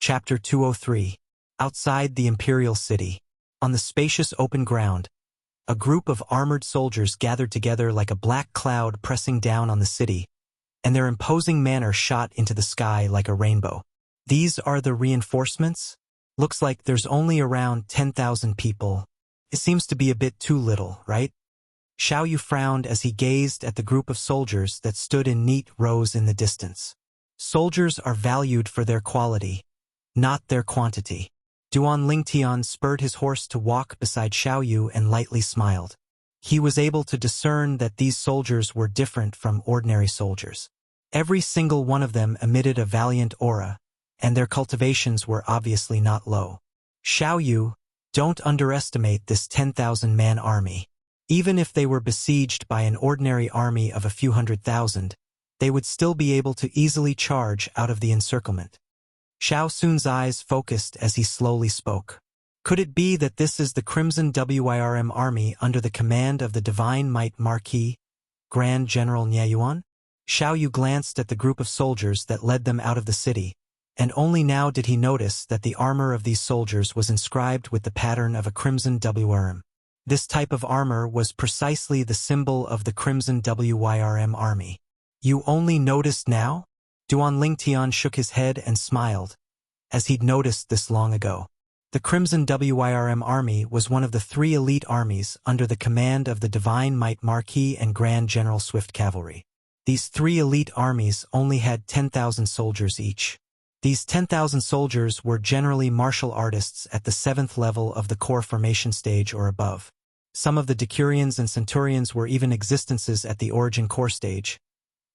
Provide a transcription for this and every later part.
Chapter 203. Outside the Imperial City. On the spacious open ground, a group of armored soldiers gathered together like a black cloud pressing down on the city, and their imposing manner shot into the sky like a rainbow. These are the reinforcements? Looks like there's only around 10,000 people. It seems to be a bit too little, right? Xiao Yu frowned as he gazed at the group of soldiers that stood in neat rows in the distance. Soldiers are valued for their quality, not their quantity. Duan Lingtian spurred his horse to walk beside Xiao Yu and lightly smiled. He was able to discern that these soldiers were different from ordinary soldiers. Every single one of them emitted a valiant aura, and their cultivations were obviously not low. Xiao Yu, don't underestimate this 10,000-man army. Even if they were besieged by an ordinary army of a few 100,000, they would still be able to easily charge out of the encirclement. Xiao Sun's eyes focused as he slowly spoke. Could it be that this is the Crimson Wirm army under the command of the Divine Might Marquis, Grand General Nieyuan? Xiao Yu glanced at the group of soldiers that led them out of the city, and only now did he notice that the armor of these soldiers was inscribed with the pattern of a Crimson Wirm. This type of armor was precisely the symbol of the Crimson Wirm army. You only noticed now? Duan Lingtian shook his head and smiled, as he'd noticed this long ago. The Crimson Wirm army was one of the 3 elite armies under the command of the Divine Might Marquis and Grand General Swift Cavalry. These 3 elite armies only had 10,000 soldiers each. These 10,000 soldiers were generally martial artists at the 7th level of the core formation stage or above. Some of the Decurions and Centurions were even existences at the origin core stage.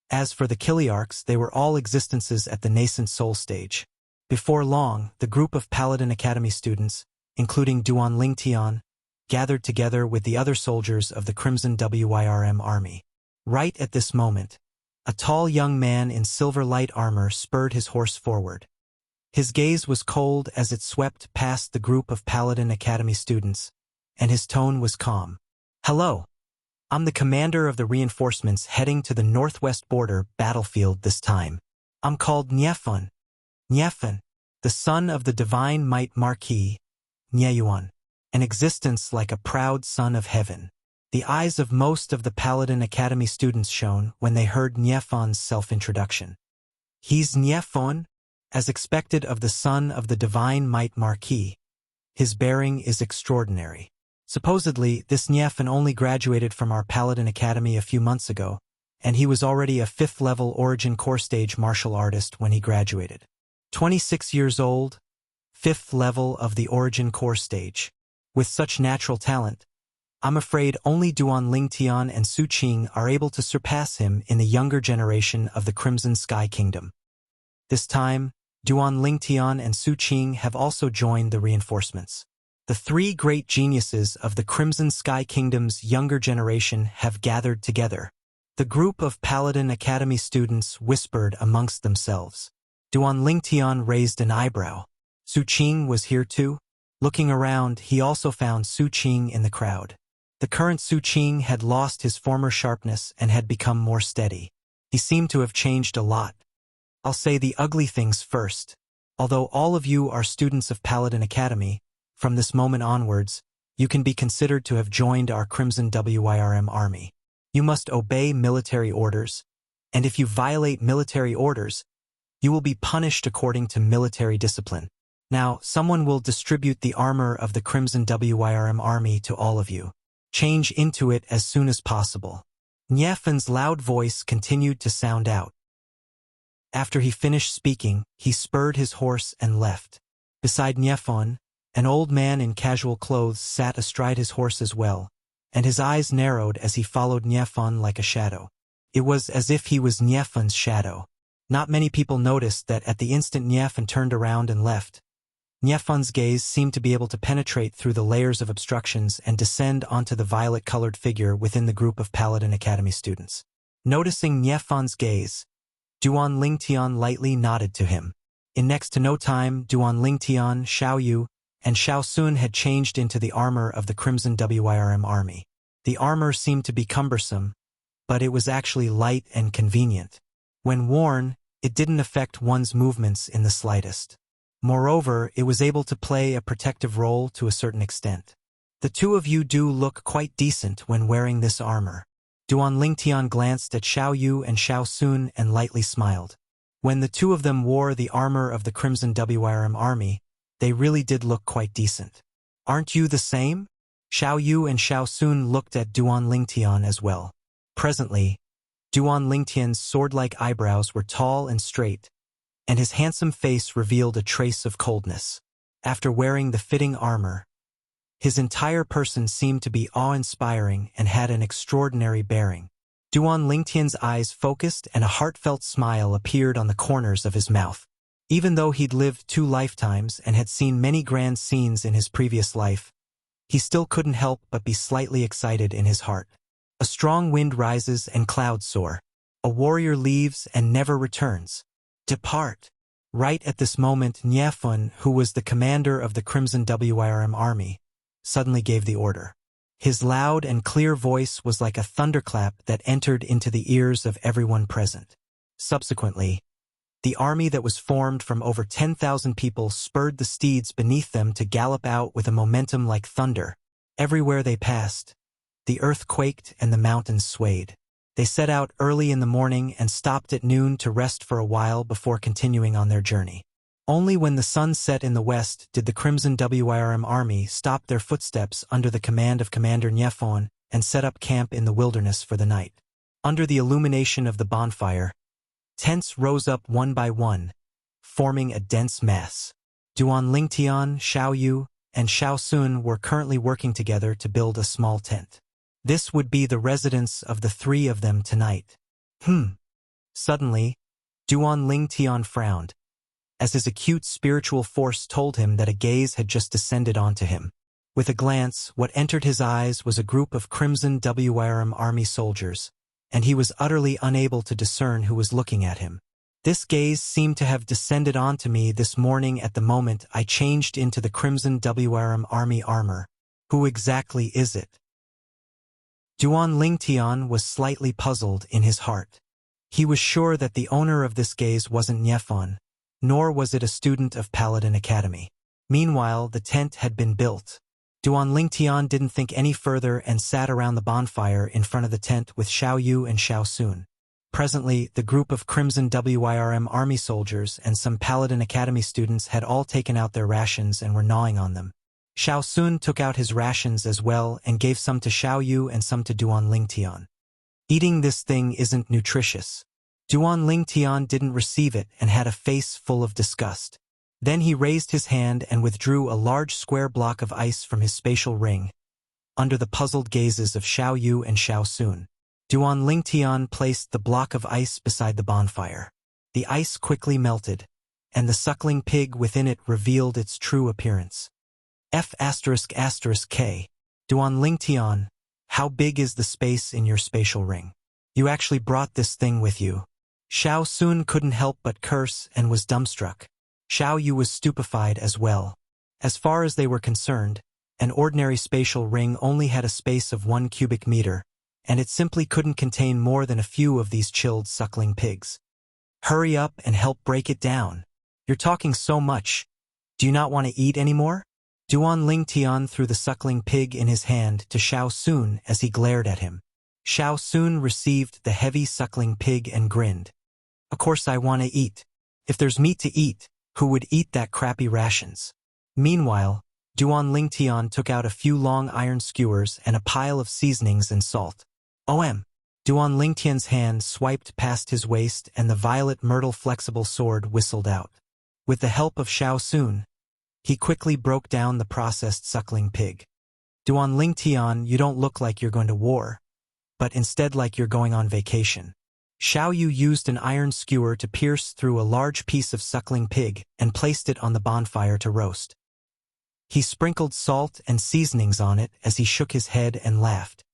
As for the Kiliarchs, they were all existences at the nascent soul stage. Before long, the group of Paladin Academy students, including Duan Lingtian, gathered together with the other soldiers of the Crimson Wirm army. Right at this moment, a tall young man in silver light armor spurred his horse forward. His gaze was cold as it swept past the group of Paladin Academy students, and his tone was calm. Hello. I'm the commander of the reinforcements heading to the northwest border battlefield this time. I'm called Niefan. Niefan, the son of the Divine Might Marquis, Nieyuan, an existence like a proud son of heaven. The eyes of most of the Paladin Academy students shone when they heard Niefan's self-introduction. He's Niefan, as expected of the son of the Divine Might Marquis. His bearing is extraordinary. Supposedly, this Niefan only graduated from our Paladin Academy a few months ago, and he was already a 5th-level origin core stage martial artist when he graduated. 26 years old, 5th level of the origin core stage. With such natural talent, I'm afraid only Duan Lingtian and Su Qing are able to surpass him in the younger generation of the Crimson Sky Kingdom. This time, Duan Lingtian and Su Qing have also joined the reinforcements. The 3 great geniuses of the Crimson Sky Kingdom's younger generation have gathered together. The group of Paladin Academy students whispered amongst themselves. Duan Lingtian raised an eyebrow. Su Qing was here too? Looking around, he also found Su Qing in the crowd. The current Su Qing had lost his former sharpness and had become more steady. He seemed to have changed a lot. I'll say the ugly things first. Although all of you are students of Paladin Academy, from this moment onwards, you can be considered to have joined our Crimson Wirm army. You must obey military orders, and if you violate military orders, you will be punished according to military discipline. Now, someone will distribute the armor of the Crimson Wirm army to all of you. Change into it as soon as possible. Niefan's loud voice continued to sound out. After he finished speaking, he spurred his horse and left. Beside Niefan, an old man in casual clothes sat astride his horse as well, and his eyes narrowed as he followed Niefan like a shadow. It was as if he was Niefan's shadow. Not many people noticed that at the instant Niefan turned around and left, Niefan's gaze seemed to be able to penetrate through the layers of obstructions and descend onto the violet-colored figure within the group of Paladin Academy students. Noticing Niefan's gaze, Duan Lingtian lightly nodded to him. In next to no time, Duan Lingtian, Xiao Yu, and Xiao Sun had changed into the armor of the Crimson Wirm army. The armor seemed to be cumbersome, but it was actually light and convenient. When worn, it didn't affect one's movements in the slightest. Moreover, it was able to play a protective role to a certain extent. The two of you do look quite decent when wearing this armor. Duan Lingtian glanced at Xiao Yu and Xiao Sun and lightly smiled. When the two of them wore the armor of the Crimson Wyrm army, they really did look quite decent. Aren't you the same? Xiao Yu and Xiao Sun looked at Duan Lingtian as well. Presently, Duan Lingtian's sword-like eyebrows were tall and straight, and his handsome face revealed a trace of coldness. After wearing the fitting armor, his entire person seemed to be awe-inspiring and had an extraordinary bearing. Duan Lingtian's eyes focused and a heartfelt smile appeared on the corners of his mouth. Even though he'd lived 2 lifetimes and had seen many grand scenes in his previous life, he still couldn't help but be slightly excited in his heart. A strong wind rises and clouds soar. A warrior leaves and never returns. Depart. Right at this moment, Niefun, who was the commander of the Crimson Wyrm army, suddenly gave the order. His loud and clear voice was like a thunderclap that entered into the ears of everyone present. Subsequently, the army that was formed from over 10,000 people spurred the steeds beneath them to gallop out with a momentum like thunder. Everywhere they passed, the earth quaked and the mountains swayed. They set out early in the morning and stopped at noon to rest for a while before continuing on their journey. Only when the sun set in the west did the Crimson Wyrm army stop their footsteps under the command of Commander Niefon and set up camp in the wilderness for the night. Under the illumination of the bonfire, tents rose up one by one, forming a dense mass. Duan Lingtian, Xiao Yu, and Xiao Sun were currently working together to build a small tent. This would be the residence of the 3 of them tonight. Suddenly, Duan Lingtian frowned, as his acute spiritual force told him that a gaze had just descended onto him. With a glance, what entered his eyes was a group of Crimson Wyrm army soldiers, and he was utterly unable to discern who was looking at him. This gaze seemed to have descended onto me this morning at the moment I changed into the Crimson Wyrm army armor. Who exactly is it? Duan Lingtian was slightly puzzled in his heart. He was sure that the owner of this gaze wasn't Niefon, nor was it a student of Paladin Academy. Meanwhile, the tent had been built. Duan Lingtian didn't think any further and sat around the bonfire in front of the tent with Xiao Yu and Xiao Sun. Presently, the group of Crimson Wyrm army soldiers and some Paladin Academy students had all taken out their rations and were gnawing on them. Xiao Sun took out his rations as well and gave some to Xiao Yu and some to Duan Lingtian. Eating this thing isn't nutritious. Duan Lingtian didn't receive it and had a face full of disgust. Then he raised his hand and withdrew a large square block of ice from his spatial ring, under the puzzled gazes of Xiao Yu and Xiao Sun. Duan Lingtian placed the block of ice beside the bonfire. The ice quickly melted, and the suckling pig within it revealed its true appearance. F***K. Duan Lingtian, how big is the space in your spatial ring? You actually brought this thing with you. Xiao Sun couldn't help but curse and was dumbstruck. Xiao Yu was stupefied as well. As far as they were concerned, an ordinary spatial ring only had a space of 1 cubic meter, and it simply couldn't contain more than a few of these chilled suckling pigs. Hurry up and help break it down. You're talking so much. Do you not want to eat anymore? Duan Lingtian threw the suckling pig in his hand to Xiao Sun as he glared at him. Xiao Sun received the heavy suckling pig and grinned. Of course I want to eat. If there's meat to eat, who would eat that crappy rations? Meanwhile, Duan Lingtian took out a few long iron skewers and a pile of seasonings and salt. Duan Lingtian's hand swiped past his waist and the violet myrtle flexible sword whistled out. With the help of Xiao Sun, he quickly broke down the processed suckling pig. Duan Lingtian, you don't look like you're going to war, but instead like you're going on vacation. Xiao Yu used an iron skewer to pierce through a large piece of suckling pig and placed it on the bonfire to roast. He sprinkled salt and seasonings on it as he shook his head and laughed.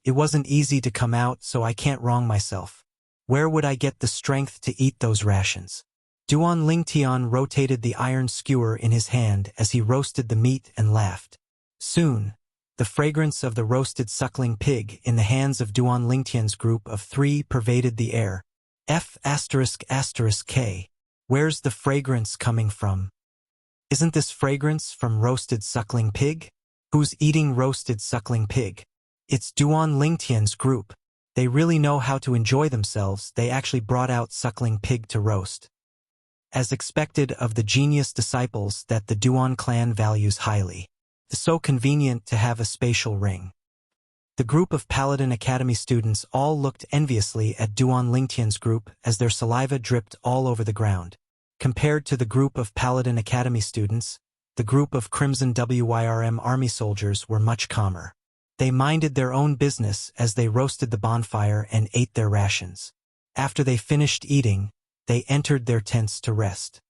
It wasn't easy to come out, so I can't wrong myself. Where would I get the strength to eat those rations? Duan Lingtian rotated the iron skewer in his hand as he roasted the meat and laughed. Soon, the fragrance of the roasted suckling pig in the hands of Duan Lingtian's group of 3 pervaded the air. F***K. Where's the fragrance coming from? Isn't this fragrance from roasted suckling pig? Who's eating roasted suckling pig? It's Duan Lingtian's group. They really know how to enjoy themselves. They actually brought out suckling pig to roast. As expected of the genius disciples that the Duan clan values highly. It's so convenient to have a spatial ring. The group of Paladin Academy students all looked enviously at Duan Lingtian's group as their saliva dripped all over the ground. Compared to the group of Paladin Academy students, the group of Crimson Wyrm army soldiers were much calmer. They minded their own business as they roasted the bonfire and ate their rations. After they finished eating, they entered their tents to rest.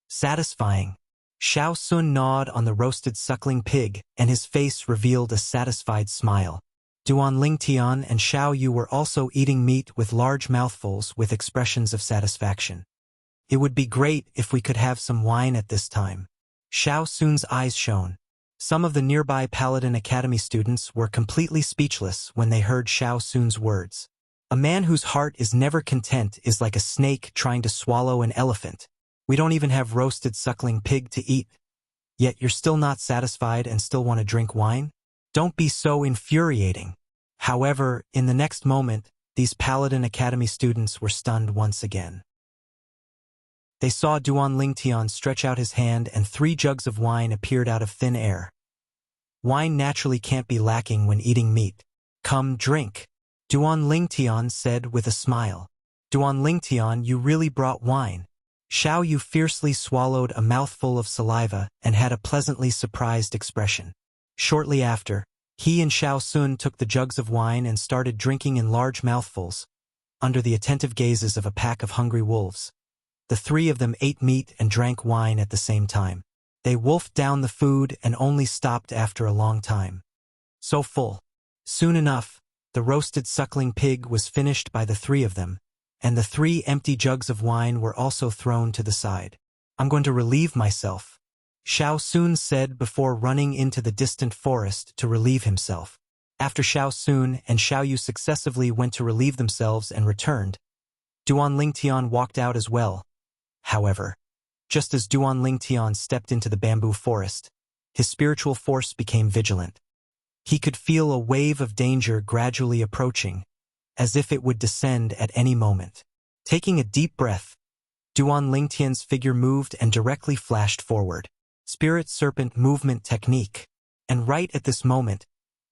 Satisfying. Xiao Sun gnawed on the roasted suckling pig, and his face revealed a satisfied smile. Duan Lingtian and Xiao Yu were also eating meat with large mouthfuls with expressions of satisfaction. It would be great if we could have some wine at this time. Xiao Sun's eyes shone. Some of the nearby Paladin Academy students were completely speechless when they heard Xiao Sun's words. A man whose heart is never content is like a snake trying to swallow an elephant. We don't even have roasted suckling pig to eat. Yet you're still not satisfied and still want to drink wine? Don't be so infuriating. However, in the next moment, these Paladin Academy students were stunned once again. They saw Duan Lingtian stretch out his hand and 3 jugs of wine appeared out of thin air. Wine naturally can't be lacking when eating meat. Come drink. Duan Lingtian said with a smile. Duan Lingtian, you really brought wine. Xiao Yu fiercely swallowed a mouthful of saliva and had a pleasantly surprised expression. Shortly after, he and Xiao Sun took the jugs of wine and started drinking in large mouthfuls, under the attentive gazes of a pack of hungry wolves. The 3 of them ate meat and drank wine at the same time. They wolfed down the food and only stopped after a long time. So full. Soon enough, the roasted suckling pig was finished by the 3 of them, and the 3 empty jugs of wine were also thrown to the side. I'm going to relieve myself, Xiao Sun said before running into the distant forest to relieve himself. After Xiao Sun and Xiao Yu successively went to relieve themselves and returned, Duan Lingtian walked out as well. However, just as Duan Lingtian stepped into the bamboo forest, his spiritual force became vigilant. He could feel a wave of danger gradually approaching, as if it would descend at any moment. Taking a deep breath, Duan Lingtian's figure moved and directly flashed forward. Spirit Serpent movement technique. And right at this moment,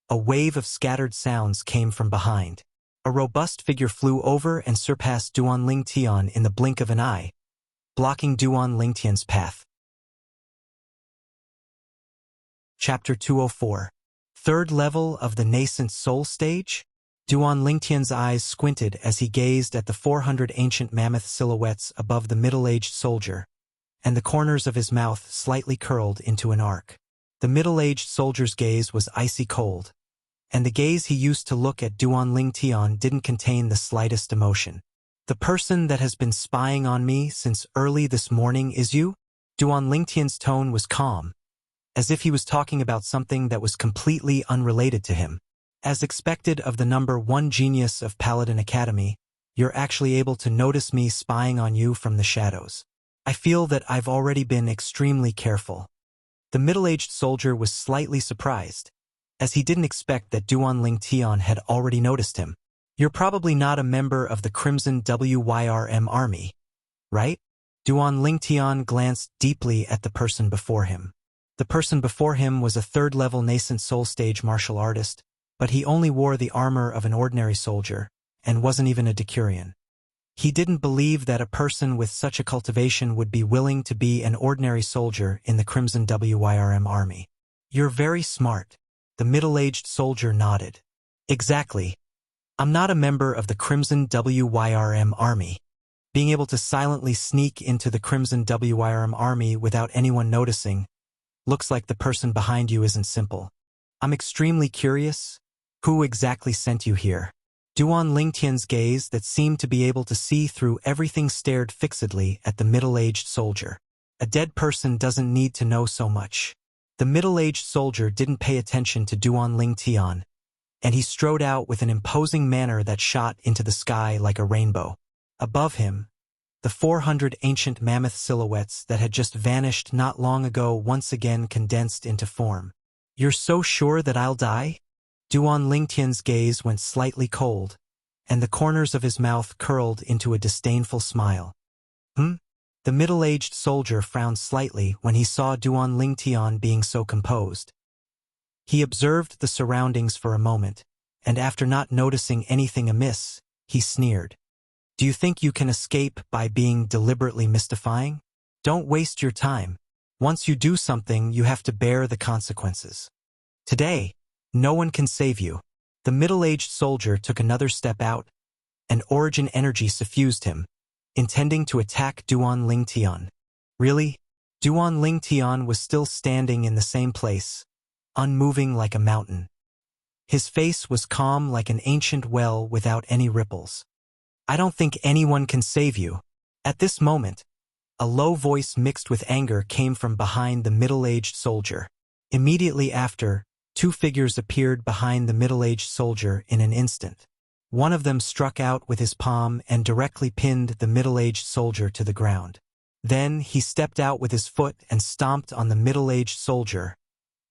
a wave of scattered sounds came from behind. A robust figure flew over and surpassed Duan Lingtian in the blink of an eye, blocking Duan Lingtian's path. Chapter 204. Third level of the nascent soul stage? Duan Lingtian's eyes squinted as he gazed at the 400 ancient mammoth silhouettes above the middle-aged soldier, and the corners of his mouth slightly curled into an arc. The middle-aged soldier's gaze was icy cold, and the gaze he used to look at Duan Lingtian didn't contain the slightest emotion. The person that has been spying on me since early this morning is you? Duan Lingtian's tone was calm, as if he was talking about something that was completely unrelated to him. As expected of the number 1 genius of Paladin Academy, you're actually able to notice me spying on you from the shadows. I feel that I've already been extremely careful. The middle-aged soldier was slightly surprised, as he didn't expect that Duan Lingtian had already noticed him. You're probably not a member of the Crimson Wyrm army, right? Duan Lingtian glanced deeply at the person before him. The person before him was a 3rd-level nascent soul stage martial artist, but he only wore the armor of an ordinary soldier, and wasn't even a decurion. He didn't believe that a person with such a cultivation would be willing to be an ordinary soldier in the Crimson Wyrm army. You're very smart. The middle-aged soldier nodded. Exactly. I'm not a member of the Crimson Wyrm army. Being able to silently sneak into the Crimson Wyrm army without anyone noticing looks like the person behind you isn't simple. I'm extremely curious. Who exactly sent you here? Duan Lingtian's gaze that seemed to be able to see through everything stared fixedly at the middle-aged soldier. A dead person doesn't need to know so much. The middle-aged soldier didn't pay attention to Duan Lingtian, and he strode out with an imposing manner that shot into the sky like a rainbow. Above him, The 400 ancient mammoth silhouettes that had just vanished not long ago once again condensed into form. "You're so sure that I'll die?" Duan Lingtian's gaze went slightly cold, and the corners of his mouth curled into a disdainful smile. The middle-aged soldier frowned slightly when he saw Duan Lingtian being so composed. He observed the surroundings for a moment, and after not noticing anything amiss, he sneered. "Do you think you can escape by being deliberately mystifying? Don't waste your time. Once you do something, you have to bear the consequences. Today, no one can save you." The middle-aged soldier took another step out, and origin energy suffused him, intending to attack Duan Lingtian. Really? Duan Lingtian was still standing in the same place, unmoving like a mountain. His face was calm like an ancient well without any ripples. "I don't think anyone can save you." At this moment, a low voice mixed with anger came from behind the middle-aged soldier. Immediately after, two figures appeared behind the middle-aged soldier in an instant. One of them struck out with his palm and directly pinned the middle-aged soldier to the ground. Then he stepped out with his foot and stomped on the middle-aged soldier,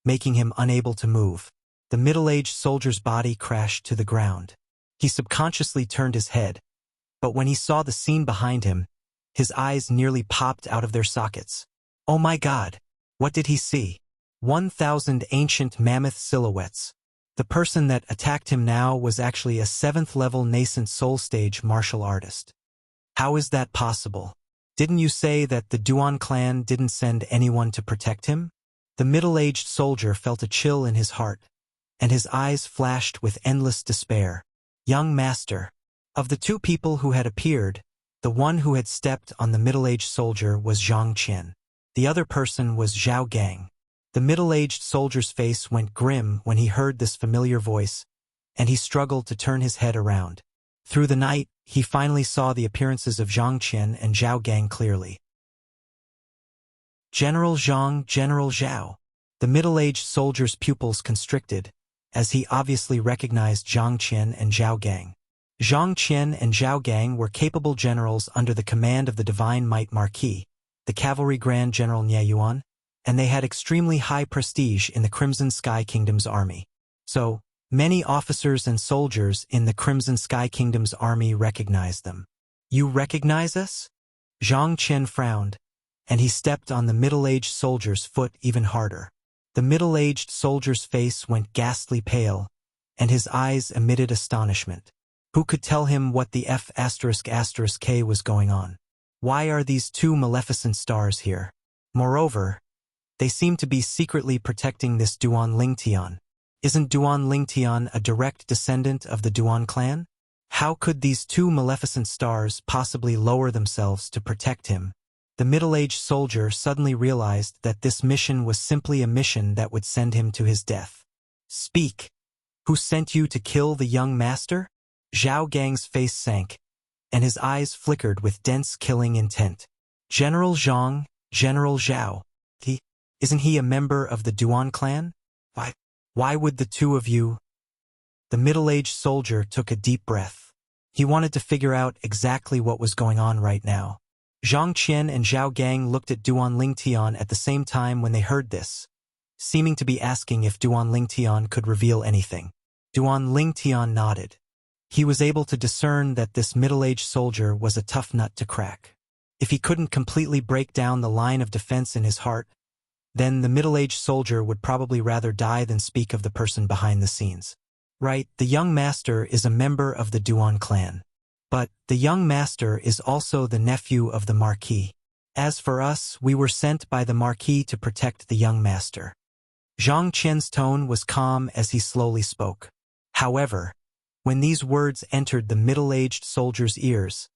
making him unable to move. The middle-aged soldier's body crashed to the ground. He subconsciously turned his head, but when he saw the scene behind him, his eyes nearly popped out of their sockets. Oh my God! What did he see? 1,000 ancient mammoth silhouettes. The person that attacked him now was actually a 7th-level nascent soul stage martial artist. How is that possible? Didn't you say that the Duan clan didn't send anyone to protect him? The middle-aged soldier felt a chill in his heart, and his eyes flashed with endless despair. Young master. Of the two people who had appeared, the one who had stepped on the middle-aged soldier was Zhang Qian. The other person was Zhao Gang. The middle-aged soldier's face went grim when he heard this familiar voice, and he struggled to turn his head around. Through the night, he finally saw the appearances of Zhang Qian and Zhao Gang clearly. "General Zhang, General Zhao." The middle-aged soldier's pupils constricted, as he obviously recognized Zhang Qian and Zhao Gang. Zhang Qian and Zhao Gang were capable generals under the command of the Divine Might Marquis, the Cavalry Grand General Nie Yuan, and they had extremely high prestige in the Crimson Sky Kingdom's army. So, many officers and soldiers in the Crimson Sky Kingdom's army recognized them. "You recognize us?" Zhang Qian frowned, and he stepped on the middle-aged soldier's foot even harder. The middle-aged soldier's face went ghastly pale, and his eyes emitted astonishment. Who could tell him what the F***K was going on? Why are these two maleficent stars here? Moreover, they seem to be secretly protecting this Duan Lingtian. Isn't Duan Lingtian a direct descendant of the Duan clan? How could these two maleficent stars possibly lower themselves to protect him? The middle-aged soldier suddenly realized that this mission was simply a mission that would send him to his death. "Speak! Who sent you to kill the young master?" Zhao Gang's face sank, and his eyes flickered with dense killing intent. "General Zhang, General Zhao. Isn't he a member of the Duan clan? Why would the two of you—" The middle-aged soldier took a deep breath. He wanted to figure out exactly what was going on right now. Zhang Qian and Zhao Gang looked at Duan Lingtian at the same time when they heard this, seeming to be asking if Duan Lingtian could reveal anything. Duan Lingtian nodded. He was able to discern that this middle-aged soldier was a tough nut to crack. If he couldn't completely break down the line of defense in his heart, then the middle-aged soldier would probably rather die than speak of the person behind the scenes. Right, the young master is a member of the Duan clan. But the young master is also the nephew of the Marquis. As for us, we were sent by the Marquis to protect the young master. Zhang Qian's tone was calm as he slowly spoke. However, when these words entered the middle-aged soldier's ears,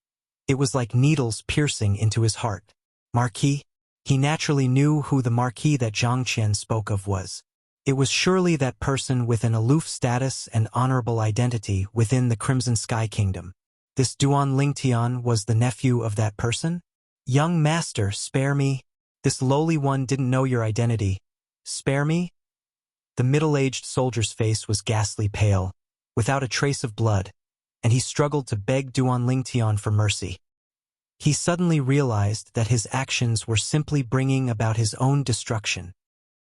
it was like needles piercing into his heart. Marquis? He naturally knew who the Marquis that Zhang Qian spoke of was. It was surely that person with an aloof status and honorable identity within the Crimson Sky Kingdom. This Duan Lingtian was the nephew of that person? "Young master, spare me. This lowly one didn't know your identity. Spare me?" The middle-aged soldier's face was ghastly pale, without a trace of blood, and he struggled to beg Duan Lingtian for mercy. He suddenly realized that his actions were simply bringing about his own destruction.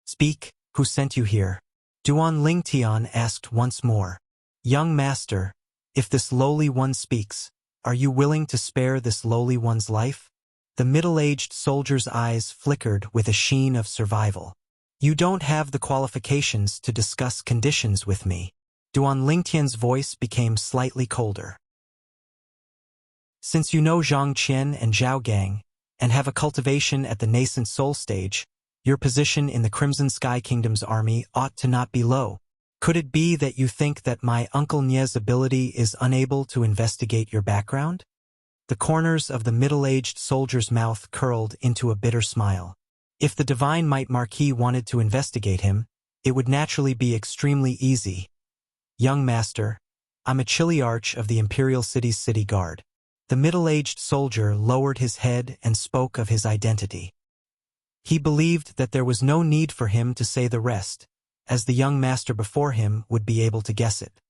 "Speak, who sent you here?" Duan Lingtian asked once more. "Young master, if this lowly one speaks, are you willing to spare this lowly one's life?" The middle-aged soldier's eyes flickered with a sheen of survival. "You don't have the qualifications to discuss conditions with me." Duan Lingtian's voice became slightly colder. "Since you know Zhang Qian and Zhao Gang, and have a cultivation at the nascent soul stage, your position in the Crimson Sky Kingdom's army ought to not be low. Could it be that you think that my Uncle Nie's ability is unable to investigate your background?" The corners of the middle-aged soldier's mouth curled into a bitter smile. If the Divine Might Marquis wanted to investigate him, it would naturally be extremely easy. "Young master, I'm a Chiliarch of the Imperial City's city guard." The middle-aged soldier lowered his head and spoke of his identity. He believed that there was no need for him to say the rest, as the young master before him would be able to guess it.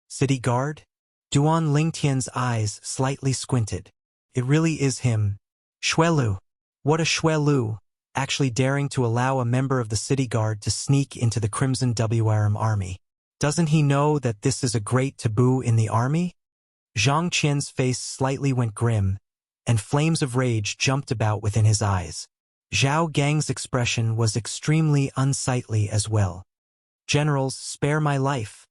"City guard?" Duan Lingtian's eyes slightly squinted. "It really is him. Xuelu. What a Xuelu, actually daring to allow a member of the city guard to sneak into the Crimson WRM army. Doesn't he know that this is a great taboo in the army?" Zhang Qian's face slightly went grim, and flames of rage jumped about within his eyes. Zhao Gang's expression was extremely unsightly as well. "Generals, spare my life."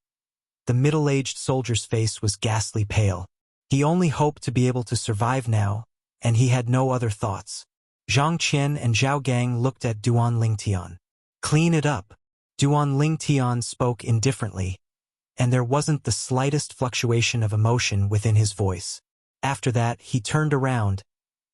The middle-aged soldier's face was ghastly pale. He only hoped to be able to survive now, and he had no other thoughts. Zhang Qian and Zhao Gang looked at Duan Lingtian. "Clean it up." Duan Lingtian spoke indifferently, and there wasn't the slightest fluctuation of emotion within his voice. After that, he turned around,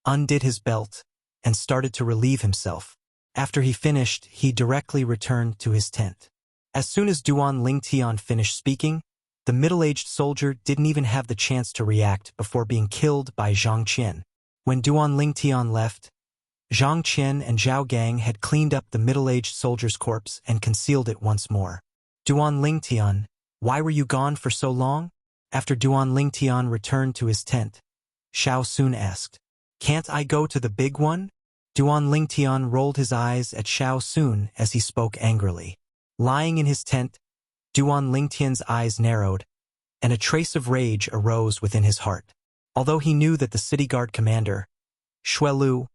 undid his belt, and started to relieve himself. After he finished, he directly returned to his tent. As soon as Duan Lingtian finished speaking, the middle-aged soldier didn't even have the chance to react before being killed by Zhang Qian. When Duan Lingtian left, Zhang Qian and Zhao Gang had cleaned up the middle-aged soldier's corpse and concealed it once more. "Duan Lingtian, why were you gone for so long?" After Duan Lingtian returned to his tent, Xiao Sun asked. "Can't I go to the big one?" Duan Lingtian rolled his eyes at Xiao Sun as he spoke angrily. Lying in his tent, Duan Lingtian's eyes narrowed, and a trace of rage arose within his heart. Although he knew that the city guard commander, Xuelu,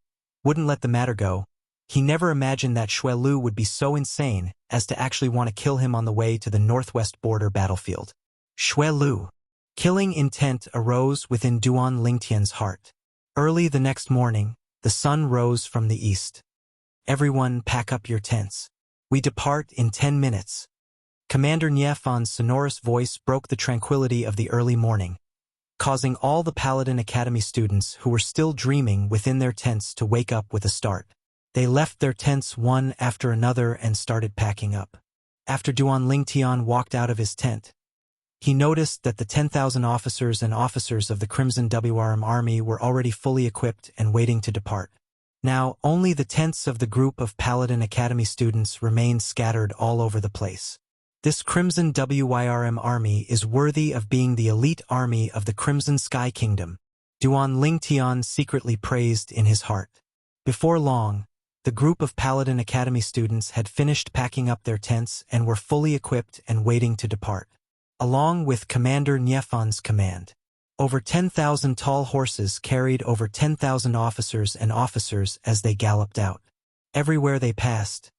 wouldn't let the matter go, he never imagined that Xuelu would be so insane as to actually want to kill him on the way to the northwest border battlefield. Xuelu. Killing intent arose within Duan Lingtian's heart. Early the next morning, the sun rose from the east. "Everyone pack up your tents. We depart in 10 minutes. Commander Niefan's sonorous voice broke the tranquility of the early morning, causing all the Paladin Academy students who were still dreaming within their tents to wake up with a start. They left their tents one after another and started packing up. After Duan Lingtian walked out of his tent, he noticed that the 10,000 officers and officers of the Crimson WRM army were already fully equipped and waiting to depart. Now, only the tents of the group of Paladin Academy students remained scattered all over the place. This Crimson WYRM army is worthy of being the elite army of the Crimson Sky Kingdom, Duan Lingtian secretly praised in his heart. Before long, the group of Paladin Academy students had finished packing up their tents and were fully equipped and waiting to depart. Along with Commander Niefan's command, over 10,000 tall horses carried over 10,000 officers and officers as they galloped out. Everywhere they passed,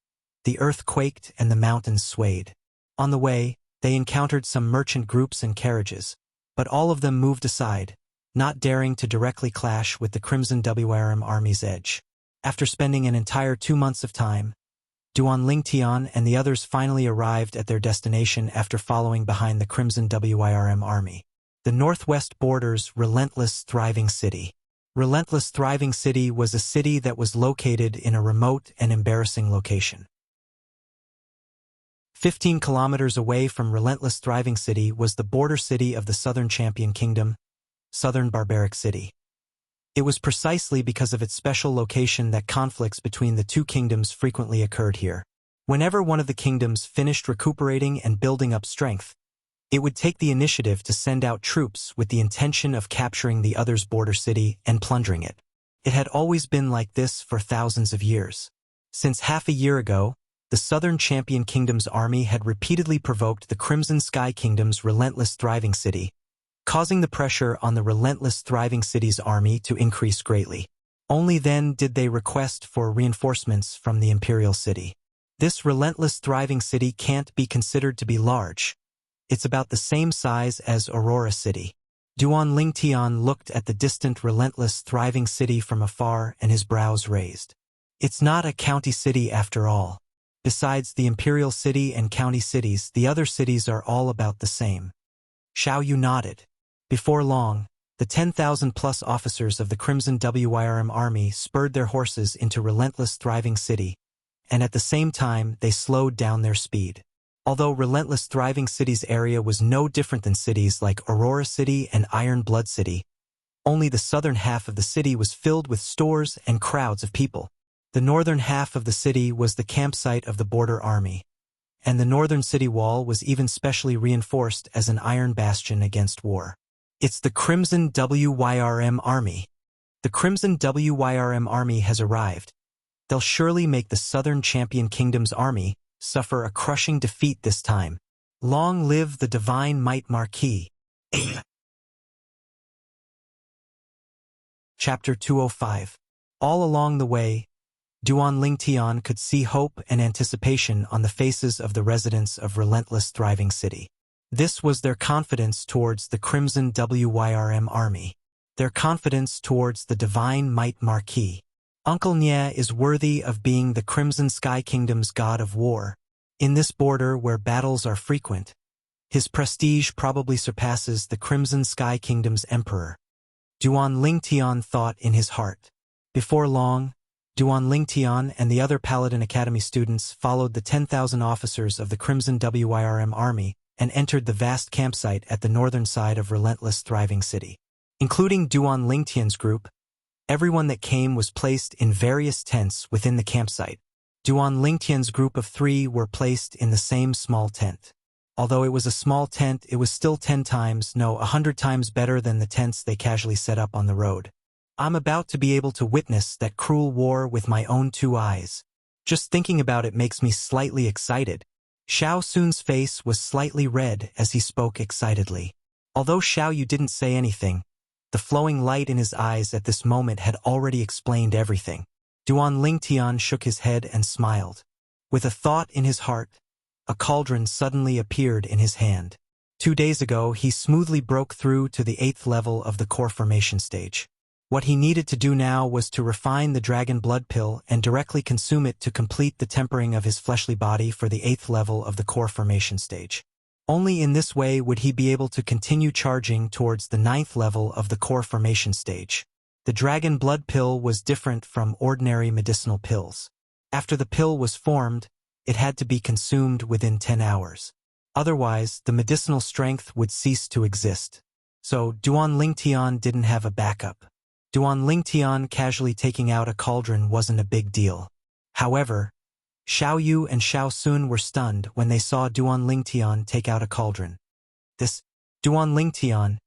the earth quaked and the mountains swayed. On the way, they encountered some merchant groups and carriages, but all of them moved aside, not daring to directly clash with the Crimson WRM army's edge. After spending an entire 2 months of time, Duan Lingtian and the others finally arrived at their destination after following behind the Crimson WYRM army. The northwest border's Relentless Thriving City. Relentless Thriving City was a city that was located in a remote and embarrassing location. 15 kilometers away from Relentless Thriving City was the border city of the Southern Champion Kingdom, Southern Barbaric City. It was precisely because of its special location that conflicts between the two kingdoms frequently occurred here. Whenever one of the kingdoms finished recuperating and building up strength, it would take the initiative to send out troops with the intention of capturing the other's border city and plundering it. It had always been like this for thousands of years. Since half a year ago, the Southern Champion Kingdom's army had repeatedly provoked the Crimson Sky Kingdom's relentless Thriving City, causing the pressure on the relentless Thriving City's army to increase greatly. Only then did they request for reinforcements from the Imperial City. This relentless Thriving City can't be considered to be large. It's about the same size as Aurora City. Duan Lingtian looked at the distant relentless Thriving City from afar and his brows raised. It's not a county city after all. Besides the Imperial City and county cities, the other cities are all about the same. Xiao Yu nodded. Before long, the 10,000-plus officers of the Crimson Wyrm army spurred their horses into relentless Thriving City, and at the same time they slowed down their speed. Although relentless Thriving City's area was no different than cities like Aurora City and Iron Blood City, only the southern half of the city was filled with stores and crowds of people. The northern half of the city was the campsite of the border army, and the northern city wall was even specially reinforced as an iron bastion against war. It's the Crimson Wyrm army. The Crimson Wyrm army has arrived. They'll surely make the Southern Champion Kingdom's army suffer a crushing defeat this time. Long live the Divine Might Marquis. Chapter 205. All along the way, Duan Lingtian could see hope and anticipation on the faces of the residents of relentless Thriving City. This was their confidence towards the Crimson Wyrm army. Their confidence towards the Divine Might Marquis. Uncle Nya is worthy of being the Crimson Sky Kingdom's god of war. In this border where battles are frequent, his prestige probably surpasses the Crimson Sky Kingdom's emperor. Duan Lingtian thought in his heart. Before long, Duan Lingtian and the other Paladin Academy students followed the 10,000 officers of the Crimson Wyrm army and entered the vast campsite at the northern side of relentless Thriving City. Including Duan Lingtian's group, everyone that came was placed in various tents within the campsite. Duan Lingtian's group of 3 were placed in the same small tent. Although it was a small tent, it was still 100 times better than the tents they casually set up on the road. I'm about to be able to witness that cruel war with my own 2 eyes. Just thinking about it makes me slightly excited. Xiao Sun's face was slightly red as he spoke excitedly. Although Xiao Yu didn't say anything, the flowing light in his eyes at this moment had already explained everything. Duan Lingtian shook his head and smiled. With a thought in his heart, a cauldron suddenly appeared in his hand. 2 days ago, he smoothly broke through to the 8th level of the core formation stage. What he needed to do now was to refine the dragon blood pill and directly consume it to complete the tempering of his fleshly body for the 8th level of the core formation stage. Only in this way would he be able to continue charging towards the 9th level of the core formation stage. The dragon blood pill was different from ordinary medicinal pills. After the pill was formed, it had to be consumed within 10 hours. Otherwise, the medicinal strength would cease to exist. So, Duan Lingtian didn't have a backup. Duan Lingtian casually taking out a cauldron wasn't a big deal. However, Xiao Yu and Xiao Sun were stunned when they saw Duan Lingtian take out a cauldron. This, Duan Lingtian,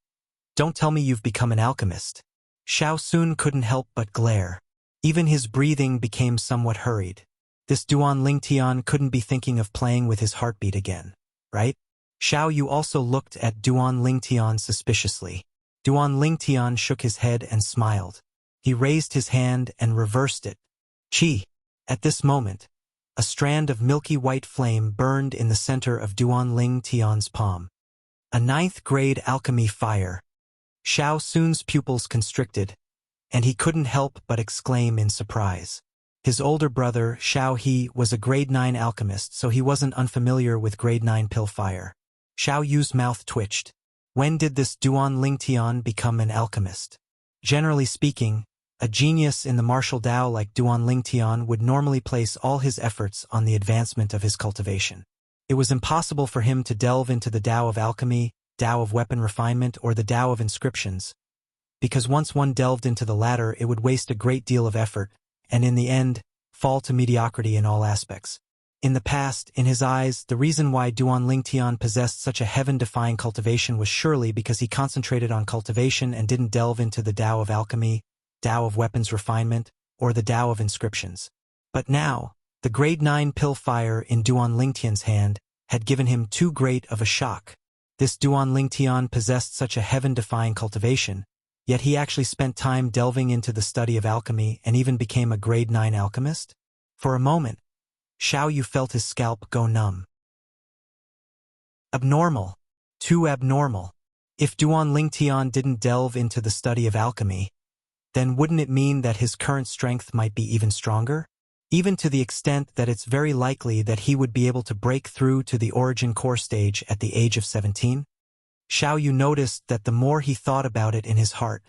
don't tell me you've become an alchemist. Xiao Sun couldn't help but glare. Even his breathing became somewhat hurried. This Duan Lingtian couldn't be thinking of playing with his heartbeat again, right? Xiao Yu also looked at Duan Lingtian suspiciously. Duan Lingtian shook his head and smiled. He raised his hand and reversed it. Chi! At this moment, a strand of milky white flame burned in the center of Duan Lingtian's palm. A 9th grade alchemy fire. Xiao Sun's pupils constricted, and he couldn't help but exclaim in surprise. His older brother, Xiao He, was a grade 9 alchemist, so he wasn't unfamiliar with grade 9 pill fire. Xiao Yu's mouth twitched. When did this Duan Lingtian become an alchemist? Generally speaking, a genius in the martial Tao like Duan Lingtian would normally place all his efforts on the advancement of his cultivation. It was impossible for him to delve into the Tao of alchemy, Tao of weapon refinement, or the Tao of inscriptions, because once one delved into the latter it would waste a great deal of effort, and in the end, fall to mediocrity in all aspects. In the past, in his eyes, the reason why Duan Lingtian possessed such a heaven-defying cultivation was surely because he concentrated on cultivation and didn't delve into the Tao of alchemy, Tao of weapons refinement, or the Tao of inscriptions. But now, the grade 9 pill fire in Duan Lingtian's hand had given him too great of a shock. This Duan Lingtian possessed such a heaven-defying cultivation, yet he actually spent time delving into the study of alchemy and even became a grade 9 alchemist? For a moment, Xiao Yu felt his scalp go numb. Abnormal. Too abnormal. If Duan Lingtian didn't delve into the study of alchemy, then wouldn't it mean that his current strength might be even stronger? Even to the extent that it's very likely that he would be able to break through to the origin core stage at the age of 17? Xiao Yu noticed that the more he thought about it in his heart,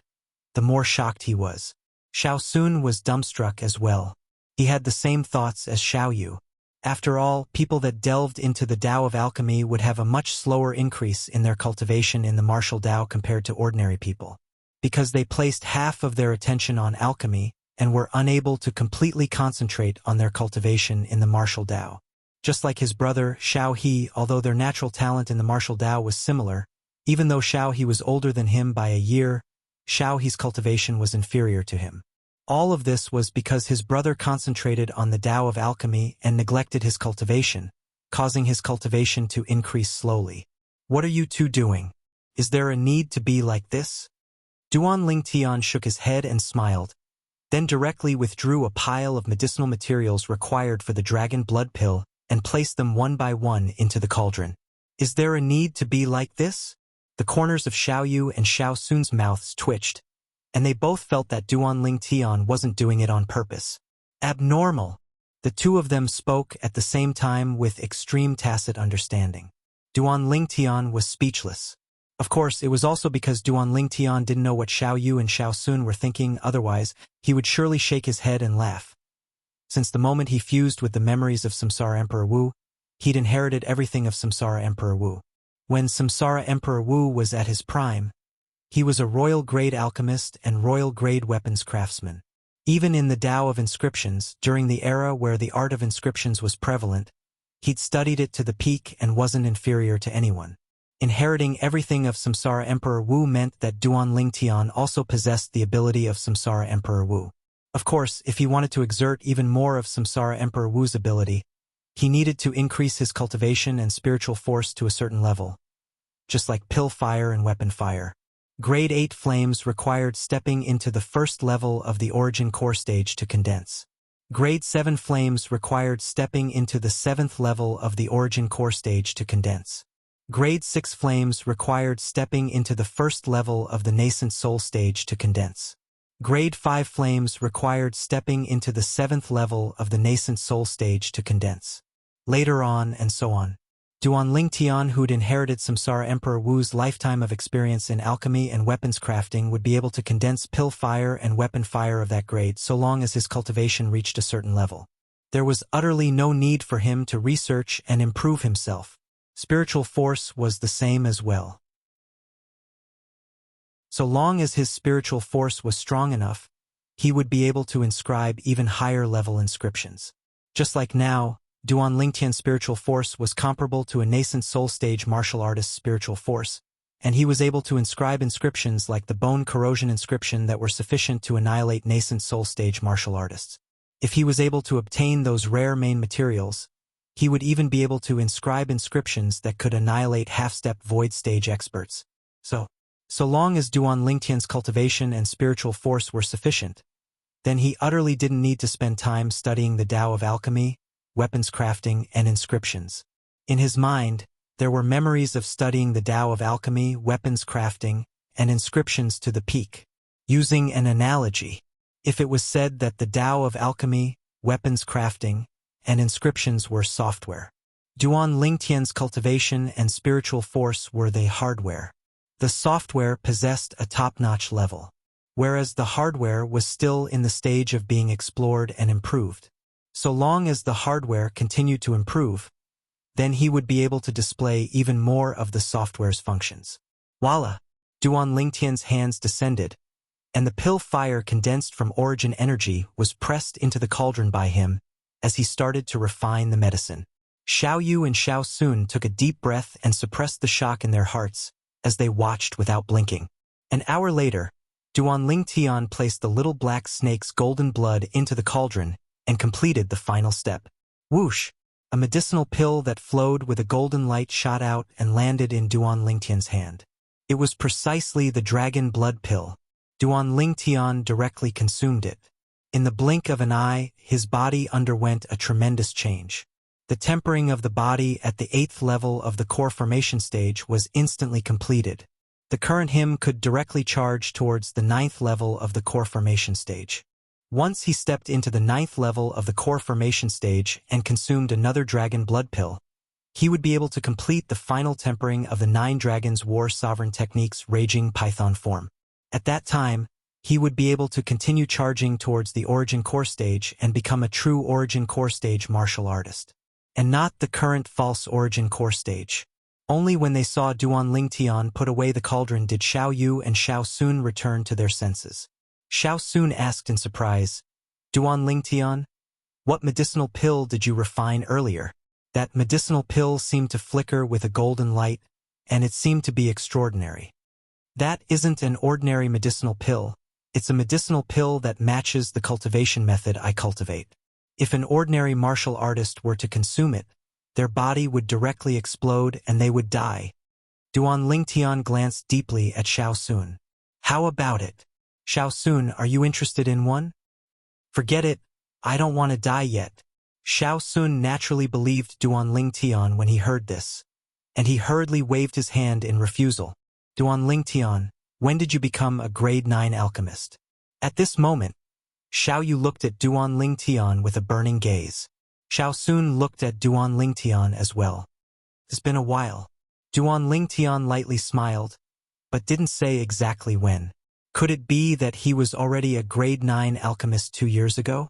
the more shocked he was. Xiao Sun was dumbstruck as well. He had the same thoughts as Xiao Yu. After all, people that delved into the Tao of alchemy would have a much slower increase in their cultivation in the martial Tao compared to ordinary people, because they placed half of their attention on alchemy and were unable to completely concentrate on their cultivation in the martial Tao. Just like his brother, Xiao He, although their natural talent in the martial Tao was similar, even though Xiao He was older than him by a year, Xiao He's cultivation was inferior to him. All of this was because his brother concentrated on the Tao of alchemy and neglected his cultivation, causing his cultivation to increase slowly. What are you two doing? Is there a need to be like this? Duan Lingtian shook his head and smiled, then directly withdrew a pile of medicinal materials required for the dragon blood pill and placed them one by one into the cauldron. Is there a need to be like this? The corners of Xiao Yu and Xiao Sun's mouths twitched, and they both felt that Duan Lingtian wasn't doing it on purpose. Abnormal. The two of them spoke at the same time with extreme tacit understanding. Duan Lingtian was speechless. Of course, it was also because Duan Lingtian didn't know what Xiao Yu and Xiao Sun were thinking, otherwise, he would surely shake his head and laugh. Since the moment he fused with the memories of Samsara Emperor Wu, he'd inherited everything of Samsara Emperor Wu. When Samsara Emperor Wu was at his prime, he was a royal-grade alchemist and royal-grade weapons craftsman. Even in the Tao of inscriptions, during the era where the art of inscriptions was prevalent, he'd studied it to the peak and wasn't inferior to anyone. Inheriting everything of Samsara Emperor Wu meant that Duan Lingtian also possessed the ability of Samsara Emperor Wu. Of course, if he wanted to exert even more of Samsara Emperor Wu's ability, he needed to increase his cultivation and spiritual force to a certain level, just like pill fire and weapon fire. Grade 8 flames required stepping into the first level of the origin core stage to condense. Grade 7 flames required stepping into the 7th level of the origin core stage to condense. Grade 6 flames required stepping into the first level of the nascent soul stage to condense. Grade 5 flames required stepping into the 7th level of the nascent soul stage to condense. Later on, and so on. Duan Lingtian, who'd inherited Samsara Emperor Wu's lifetime of experience in alchemy and weapons crafting, would be able to condense pill fire and weapon fire of that grade so long as his cultivation reached a certain level. There was utterly no need for him to research and improve himself. Spiritual force was the same as well. So long as his spiritual force was strong enough, he would be able to inscribe even higher level inscriptions. Just like now, Duan Lingtian's spiritual force was comparable to a nascent soul stage martial artist's spiritual force, and he was able to inscribe inscriptions like the bone corrosion inscription that were sufficient to annihilate nascent soul stage martial artists. If he was able to obtain those rare main materials, he would even be able to inscribe inscriptions that could annihilate half-step void stage experts. So long as Duan Lingtian's cultivation and spiritual force were sufficient, then he utterly didn't need to spend time studying the Tao of alchemy, weapons crafting, and inscriptions. In his mind, there were memories of studying the Tao of alchemy, weapons crafting, and inscriptions to the peak. Using an analogy, if it was said that the Tao of alchemy, weapons crafting, and inscriptions were software, Duan Lingtian's cultivation and spiritual force were the hardware. The software possessed a top-notch level, whereas the hardware was still in the stage of being explored and improved. So long as the hardware continued to improve, then he would be able to display even more of the software's functions. Voila! Duan Lingtian's hands descended, and the pill fire condensed from origin energy was pressed into the cauldron by him as he started to refine the medicine. Xiao Yu and Xiao Sun took a deep breath and suppressed the shock in their hearts as they watched without blinking. An hour later, Duan Lingtian placed the little black snake's golden blood into the cauldron and completed the final step. Whoosh! A medicinal pill that flowed with a golden light shot out and landed in Duan Lingtian's hand. It was precisely the dragon blood pill. Duan Lingtian directly consumed it. In the blink of an eye, his body underwent a tremendous change. The tempering of the body at the 8th level of the core formation stage was instantly completed. The current him could directly charge towards the 9th level of the core formation stage. Once he stepped into the 9th level of the core formation stage and consumed another dragon blood pill, he would be able to complete the final tempering of the 9 Dragons War Sovereign Technique's Raging Python form. At that time, he would be able to continue charging towards the Origin Core stage and become a true Origin Core stage martial artist. And not the current false Origin Core stage. Only when they saw Duan Lingtian put away the cauldron did Xiao Yu and Xiao Sun return to their senses. Xiao Sun asked in surprise, "Duan Lingtian, what medicinal pill did you refine earlier?" That medicinal pill seemed to flicker with a golden light, and it seemed to be extraordinary. That isn't an ordinary medicinal pill, it's a medicinal pill that matches the cultivation method I cultivate. If an ordinary martial artist were to consume it, their body would directly explode and they would die. Duan Lingtian glanced deeply at Xiao Sun. "How about it? Xiao Sun, are you interested in one?" "Forget it, I don't want to die yet." Xiao Sun naturally believed Duan Lingtian when he heard this, and he hurriedly waved his hand in refusal. "Duan Lingtian, when did you become a grade 9 alchemist?" At this moment, Xiao Yu looked at Duan Lingtian with a burning gaze. Xiao Sun looked at Duan Lingtian as well. "It's been a while." Duan Lingtian lightly smiled, but didn't say exactly when. Could it be that he was already a grade 9 alchemist 2 years ago?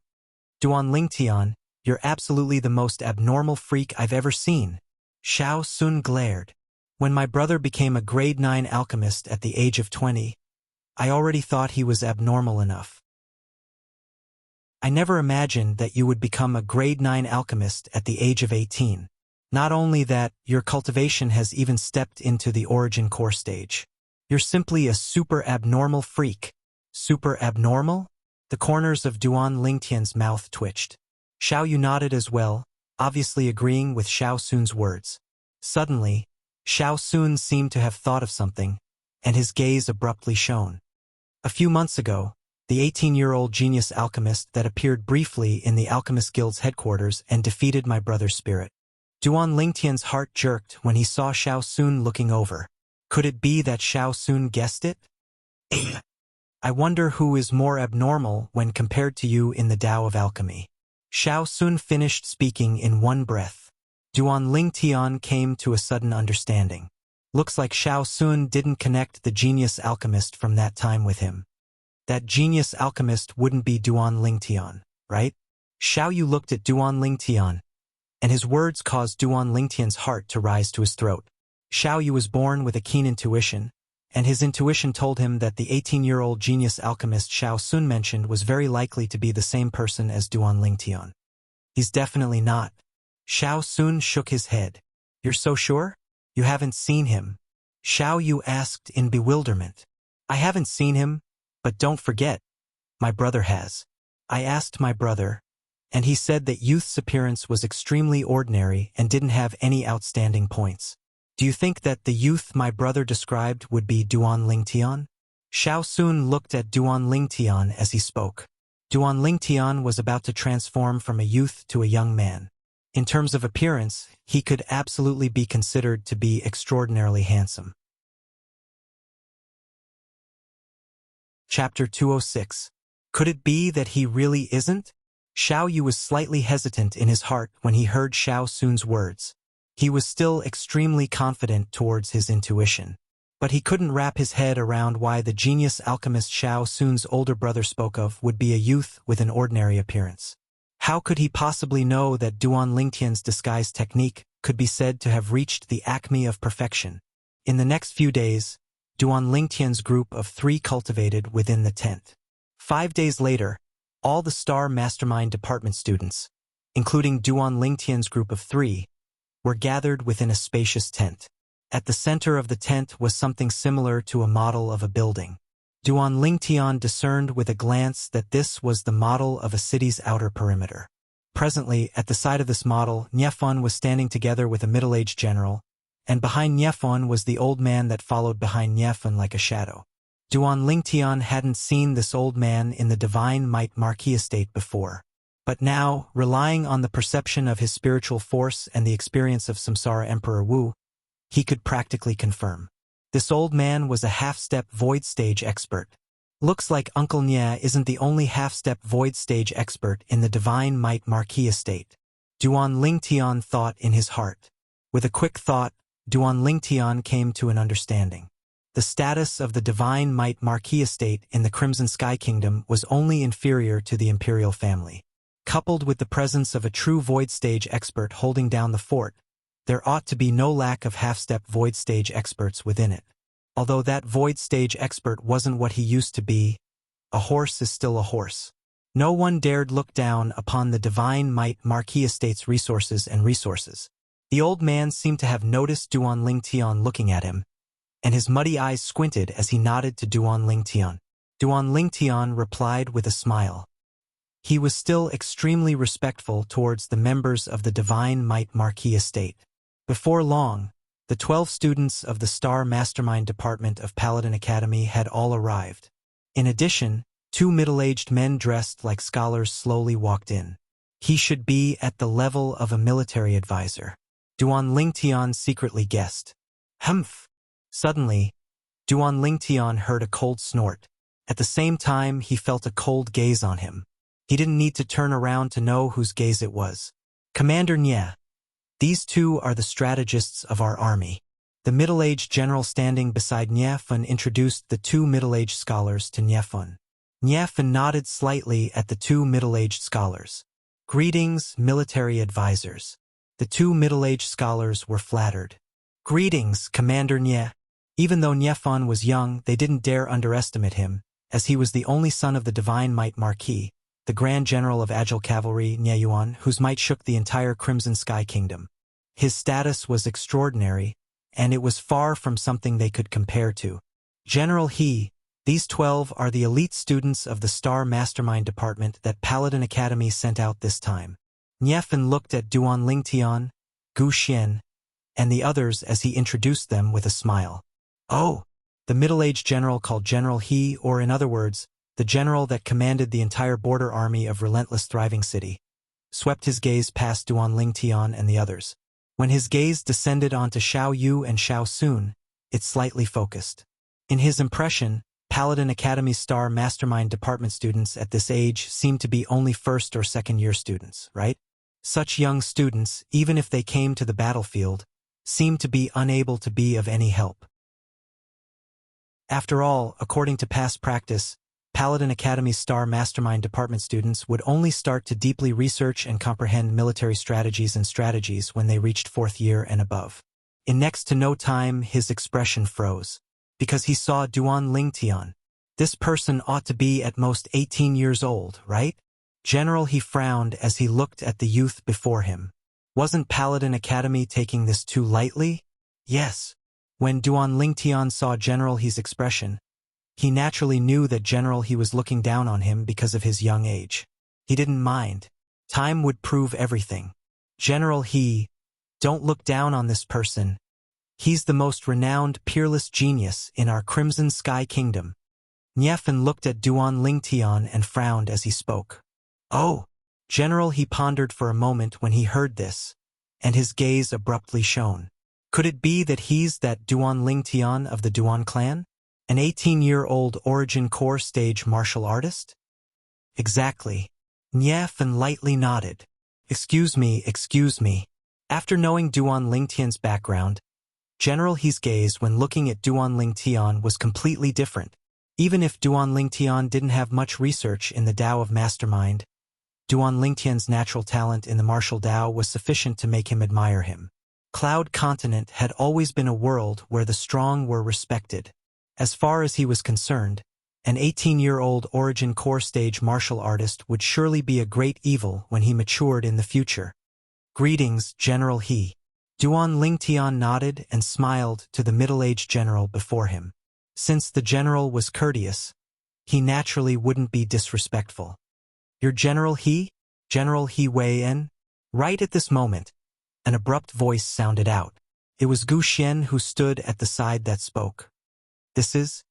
"Duan Lingtian, you're absolutely the most abnormal freak I've ever seen." Xiao Sun glared. "When my brother became a grade 9 alchemist at the age of 20, I already thought he was abnormal enough. I never imagined that you would become a grade 9 alchemist at the age of 18. Not only that, your cultivation has even stepped into the Origin Core stage. You're simply a super abnormal freak." "Super abnormal?" The corners of Duan Lingtian's mouth twitched. Xiao Yu nodded as well, obviously agreeing with Xiao Sun's words. Suddenly, Xiao Sun seemed to have thought of something, and his gaze abruptly shone. "A few months ago, the 18-year-old genius alchemist that appeared briefly in the Alchemist Guild's headquarters and defeated my brother's spirit." Duan Lingtian's heart jerked when he saw Xiao Sun looking over. Could it be that Xiao Sun guessed it? "I wonder who is more abnormal when compared to you in the Tao of Alchemy." Xiao Sun finished speaking in one breath. Duan Lingtian came to a sudden understanding. Looks like Xiao Sun didn't connect the genius alchemist from that time with him. That genius alchemist wouldn't be Duan Lingtian, right? Xiao Yu looked at Duan Lingtian, and his words caused Duan Lingtian's heart to rise to his throat. Xiao Yu was born with a keen intuition, and his intuition told him that the 18-year-old genius alchemist Xiao Sun mentioned was very likely to be the same person as Duan Lingtian. "He's definitely not." Xiao Sun shook his head. "You're so sure? You haven't seen him?" Xiao Yu asked in bewilderment. "I haven't seen him, but don't forget, my brother has. I asked my brother, and he said that youth's appearance was extremely ordinary and didn't have any outstanding points. Do you think that the youth my brother described would be Duan Lingtian?" Xiao Sun looked at Duan Lingtian as he spoke. Duan Lingtian was about to transform from a youth to a young man. In terms of appearance, he could absolutely be considered to be extraordinarily handsome. Chapter 206. Could it be that he really isn't? Xiao Yu was slightly hesitant in his heart when he heard Xiao Sun's words. He was still extremely confident towards his intuition. But he couldn't wrap his head around why the genius alchemist Xiao Sun's older brother spoke of would be a youth with an ordinary appearance. How could he possibly know that Duan Lingtian's disguise technique could be said to have reached the acme of perfection? In the next few days, Duan Lingtian's group of 3 cultivated within the tent. 5 days later, all the Star Mastermind Department students, including Duan Lingtian's group of 3, were gathered within a spacious tent. At the center of the tent was something similar to a model of a building. Duan Lingtian discerned with a glance that this was the model of a city's outer perimeter. Presently, at the side of this model, Niefun was standing together with a middle-aged general, and behind Niefun was the old man that followed behind Niefun like a shadow. Duan Lingtian hadn't seen this old man in the Divine Might Marquis estate before. But now, relying on the perception of his spiritual force and the experience of Samsara Emperor Wu, he could practically confirm. This old man was a half-step void stage expert. Looks like Uncle Nye isn't the only half-step void stage expert in the Divine Might Marquis estate. Duan Lingtian thought in his heart. With a quick thought, Duan Lingtian came to an understanding. The status of the Divine Might Marquis estate in the Crimson Sky Kingdom was only inferior to the imperial family. Coupled with the presence of a true void stage expert holding down the fort, there ought to be no lack of half-step void stage experts within it. Although that void stage expert wasn't what he used to be, a horse is still a horse. No one dared look down upon the Divine Might Marquis estate's resources. The old man seemed to have noticed Duan Lingtian looking at him, and his muddy eyes squinted as he nodded to Duan Lingtian. Duan Lingtian replied with a smile. He was still extremely respectful towards the members of the Divine Might Marquis estate. Before long, the 12 students of the Star Mastermind Department of Paladin Academy had all arrived. In addition, 2 middle-aged men dressed like scholars slowly walked in. He should be at the level of a military advisor. Duan Lingtian secretly guessed. Humph! Suddenly, Duan Lingtian heard a cold snort. At the same time, he felt a cold gaze on him. He didn't need to turn around to know whose gaze it was. Commander Nye. These two are the strategists of our army. The middle-aged general standing beside Niefun introduced the 2 middle-aged scholars to Niefun. Niefun nodded slightly at the 2 middle-aged scholars. Greetings, military advisors. The 2 middle-aged scholars were flattered. Greetings, Commander Nye. Even though Niefun was young, they didn't dare underestimate him, as he was the only son of the Divine Might Marquis, the Grand General of Agile Cavalry, Nye Yuan, whose might shook the entire Crimson Sky Kingdom. His status was extraordinary, and it was far from something they could compare to. General He, these 12 are the elite students of the Star Mastermind Department that Paladin Academy sent out this time. Niefun looked at Duan Lingtian, Gu Xian, and the others as he introduced them with a smile. Oh! The middle-aged general called General He, or in other words, the general that commanded the entire border army of Relentless Thriving City, swept his gaze past Duan Lingtian and the others. When his gaze descended onto Xiao Yu and Xiao Sun, it slightly focused. In his impression, Paladin Academy Star Mastermind Department students at this age seemed to be only first or second-year students, right? Such young students, even if they came to the battlefield, seemed to be unable to be of any help. After all, according to past practice, Paladin Academy Star Mastermind Department students would only start to deeply research and comprehend military strategies when they reached 4th year and above. In next to no time, his expression froze, because he saw Duan Lingtian. This person ought to be at most 18 years old, right? General, he frowned as he looked at the youth before him. Wasn't Paladin Academy taking this too lightly? Yes. When Duan Lingtian saw General He's expression, he naturally knew that General He was looking down on him because of his young age. He didn't mind. Time would prove everything. General He, don't look down on this person. He's the most renowned, peerless genius in our Crimson Sky Kingdom. Niefun looked at Duan Lingtian and frowned as he spoke. Oh! General He pondered for a moment when he heard this, and his gaze abruptly shone. Could it be that he's that Duan Lingtian of the Duan clan? An 18-year-old origin core stage martial artist? Exactly. Niefun lightly nodded. Excuse me. After knowing Duan Lingtian's background, General He's gaze when looking at Duan Lingtian was completely different. Even if Duan Lingtian didn't have much research in the Tao of Mastermind, Duan Lingtian's natural talent in the martial Tao was sufficient to make him admire him. Cloud Continent had always been a world where the strong were respected. As far as he was concerned, an 18-year-old origin core stage martial artist would surely be a great evil when he matured in the future. Greetings, General He. Duan Lingtian nodded and smiled to the middle-aged general before him. Since the general was courteous, he naturally wouldn't be disrespectful. Your General He? General He Wei-en? Right at this moment, an abrupt voice sounded out. It was Gu Xian who stood at the side that spoke. This is?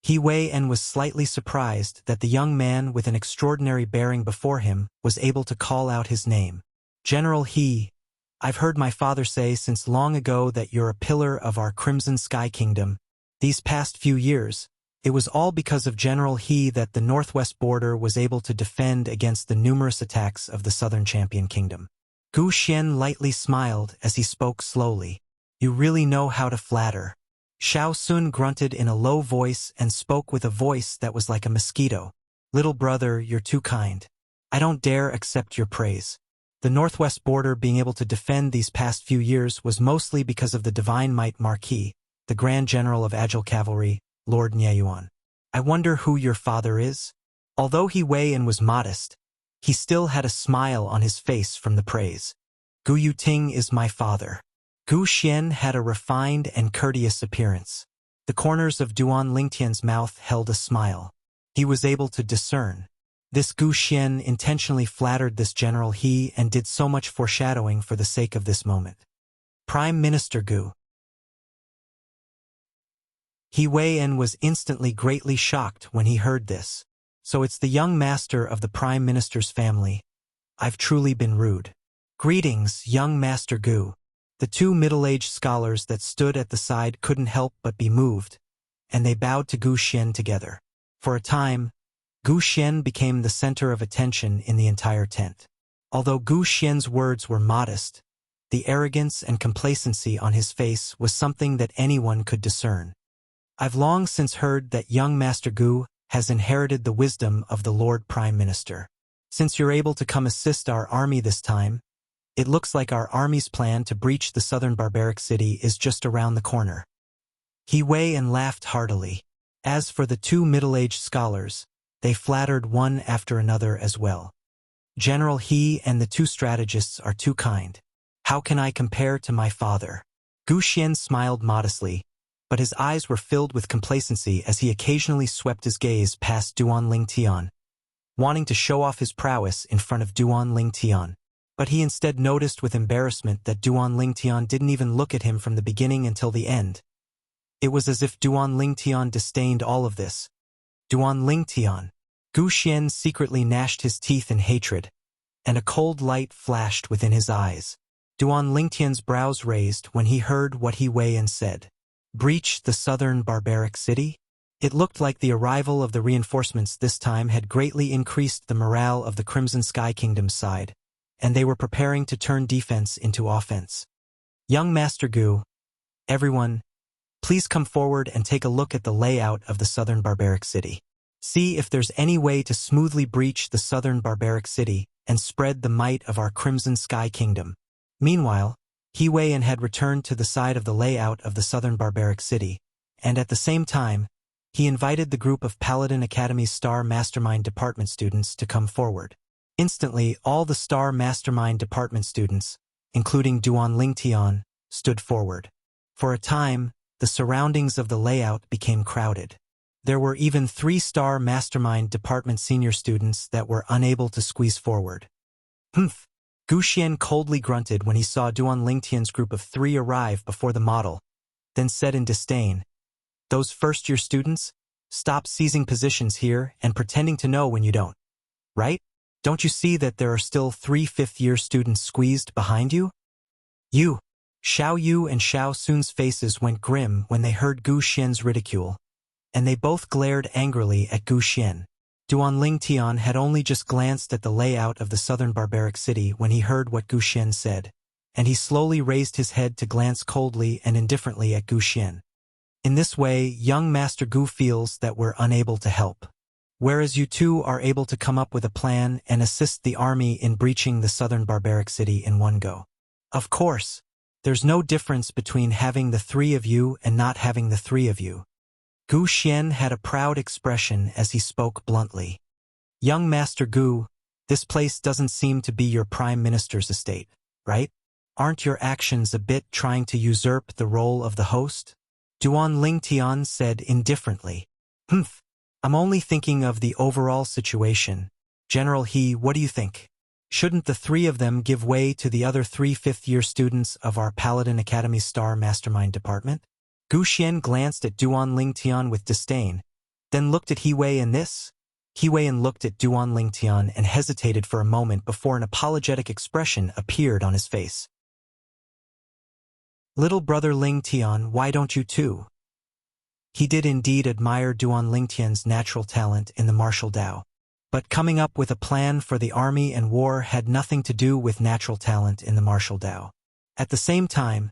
He Wei-en was slightly surprised that the young man with an extraordinary bearing before him was able to call out his name. General He, I've heard my father say since long ago that you're a pillar of our Crimson Sky Kingdom. These past few years, it was all because of General He that the northwest border was able to defend against the numerous attacks of the Southern Champion Kingdom. Gu Xian lightly smiled as he spoke slowly. You really know how to flatter. Xiao Sun grunted in a low voice and spoke with a voice that was like a mosquito. Little brother, you're too kind. I don't dare accept your praise. The northwest border being able to defend these past few years was mostly because of the Divine Might Marquis, the Grand General of Agile Cavalry, Lord Nyayuan. I wonder who your father is? Although He Wei-en was modest, he still had a smile on his face from the praise. Gu Yuting is my father. Gu Xian had a refined and courteous appearance. The corners of Duan Lingtian's mouth held a smile. He was able to discern. This Gu Xian intentionally flattered this General He and did so much foreshadowing for the sake of this moment. Prime Minister Gu. He Wei-en was instantly greatly shocked when he heard this. So it's the young master of the Prime Minister's family. I've truly been rude. Greetings, young Master Gu. The two middle-aged scholars that stood at the side couldn't help but be moved, and they bowed to Gu Xian together. For a time, Gu Xian became the center of attention in the entire tent. Although Gu Xian's words were modest, the arrogance and complacency on his face was something that anyone could discern. I've long since heard that young Master Gu has inherited the wisdom of the Lord Prime Minister. Since you're able to come assist our army this time, it looks like our army's plan to breach the southern barbaric city is just around the corner. He Wei-en laughed heartily. As for the two middle-aged scholars, they flattered one after another as well. General He and the two strategists are too kind. How can I compare to my father? Gu Xian smiled modestly, but his eyes were filled with complacency as he occasionally swept his gaze past Duan Lingtian, wanting to show off his prowess in front of Duan Lingtian. But he instead noticed with embarrassment that Duan Lingtian didn't even look at him from the beginning until the end. It was as if Duan Lingtian disdained all of this. Duan Lingtian. Gu Xian secretly gnashed his teeth in hatred, and a cold light flashed within his eyes. Duan Lingtian's brows raised when he heard what He Wei-en said. Breach the southern barbaric city? It looked like the arrival of the reinforcements this time had greatly increased the morale of the Crimson Sky Kingdom's side, and they were preparing to turn defense into offense. Young Master Gu, everyone, please come forward and take a look at the layout of the southern barbaric city. See if there's any way to smoothly breach the southern barbaric city and spread the might of our Crimson Sky Kingdom. Meanwhile, He Wei-en had returned to the side of the layout of the southern barbaric city, and at the same time, he invited the group of Paladin Academy's Star Mastermind Department students to come forward. Instantly, all the Star Mastermind Department students, including Duan Lingtian, stood forward. For a time, the surroundings of the layout became crowded. There were even 3 Star Mastermind Department senior students that were unable to squeeze forward. Humph! Gu Xian coldly grunted when he saw Duan Lingtian's group of 3 arrive before the model, then said in disdain, "Those first-year students, stop seizing positions here and pretending to know when you don't. Right? Don't you see that there are still 3 fifth-year students squeezed behind you?" You! Xiao Yu and Xiao Sun's faces went grim when they heard Gu Xian's ridicule, and they both glared angrily at Gu Xian. Duan Lingtian had only just glanced at the layout of the southern barbaric city when he heard what Gu Xian said, and he slowly raised his head to glance coldly and indifferently at Gu Xian. In this way, young Master Gu feels that we're unable to help. Whereas you two are able to come up with a plan and assist the army in breaching the southern barbaric city in one go. Of course, there's no difference between having the 3 of you and not having the 3 of you. Gu Xian had a proud expression as he spoke bluntly. Young Master Gu, this place doesn't seem to be your Prime Minister's estate, right? Aren't your actions a bit trying to usurp the role of the host? Duan Lingtian said indifferently. Humph. I'm only thinking of the overall situation. General He, what do you think? Shouldn't the three of them give way to the other three fifth-year students of our Paladin Academy Star Mastermind Department? Gu Xian glanced at Duan Lingtian with disdain, then looked at He Wei and this. He Wei looked at Duan Lingtian and hesitated for a moment before an apologetic expression appeared on his face. Little brother Lingtian, why don't you too? He did indeed admire Duan Lingtian's natural talent in the martial Dao. But coming up with a plan for the army and war had nothing to do with natural talent in the martial Dao. At the same time,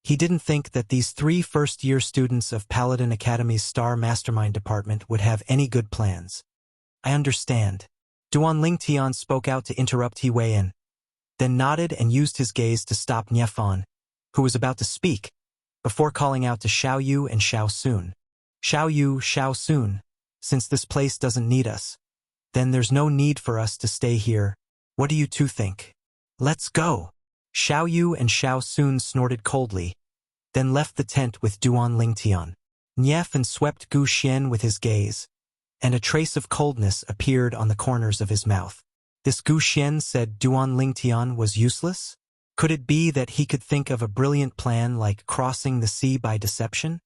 he didn't think that these three first-year students of Paladin Academy's Star Mastermind Department would have any good plans. I understand. Duan Lingtian spoke out to interrupt He Wei, then nodded and used his gaze to stop Niefan, who was about to speak, before calling out to Xiao Yu and Xiao Sun. Xiao Yu, Xiao Sun, since this place doesn't need us, then there's no need for us to stay here. What do you two think? Let's go. Xiao Yu and Xiao Sun snorted coldly, then left the tent with Duan Lingtian. Niefan swept Gu Xian with his gaze, and a trace of coldness appeared on the corners of his mouth. This Gu Xian said Duan Lingtian was useless? Could it be that he could think of a brilliant plan like crossing the sea by deception?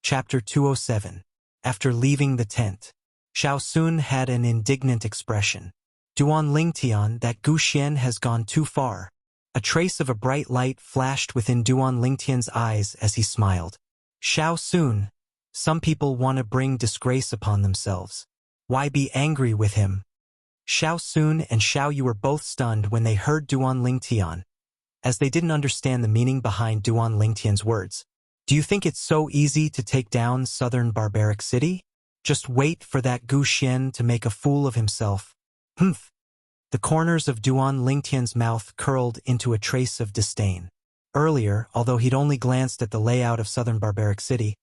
Chapter 207. After leaving the tent, Xiao Sun had an indignant expression. Duan Lingtian, that Gu Xian has gone too far. A trace of a bright light flashed within Duan Lingtian's eyes as he smiled. Xiao Sun, some people want to bring disgrace upon themselves. Why be angry with him? Xiao Sun and Xiao Yu were both stunned when they heard Duan Lingtian, as they didn't understand the meaning behind Duan Lingtian's words. Do you think it's so easy to take down Southern Barbaric City? Just wait for that Gu Xian to make a fool of himself. Humph. The corners of Duan Lingtian's mouth curled into a trace of disdain. Earlier, although he'd only glanced at the layout of Southern Barbaric City,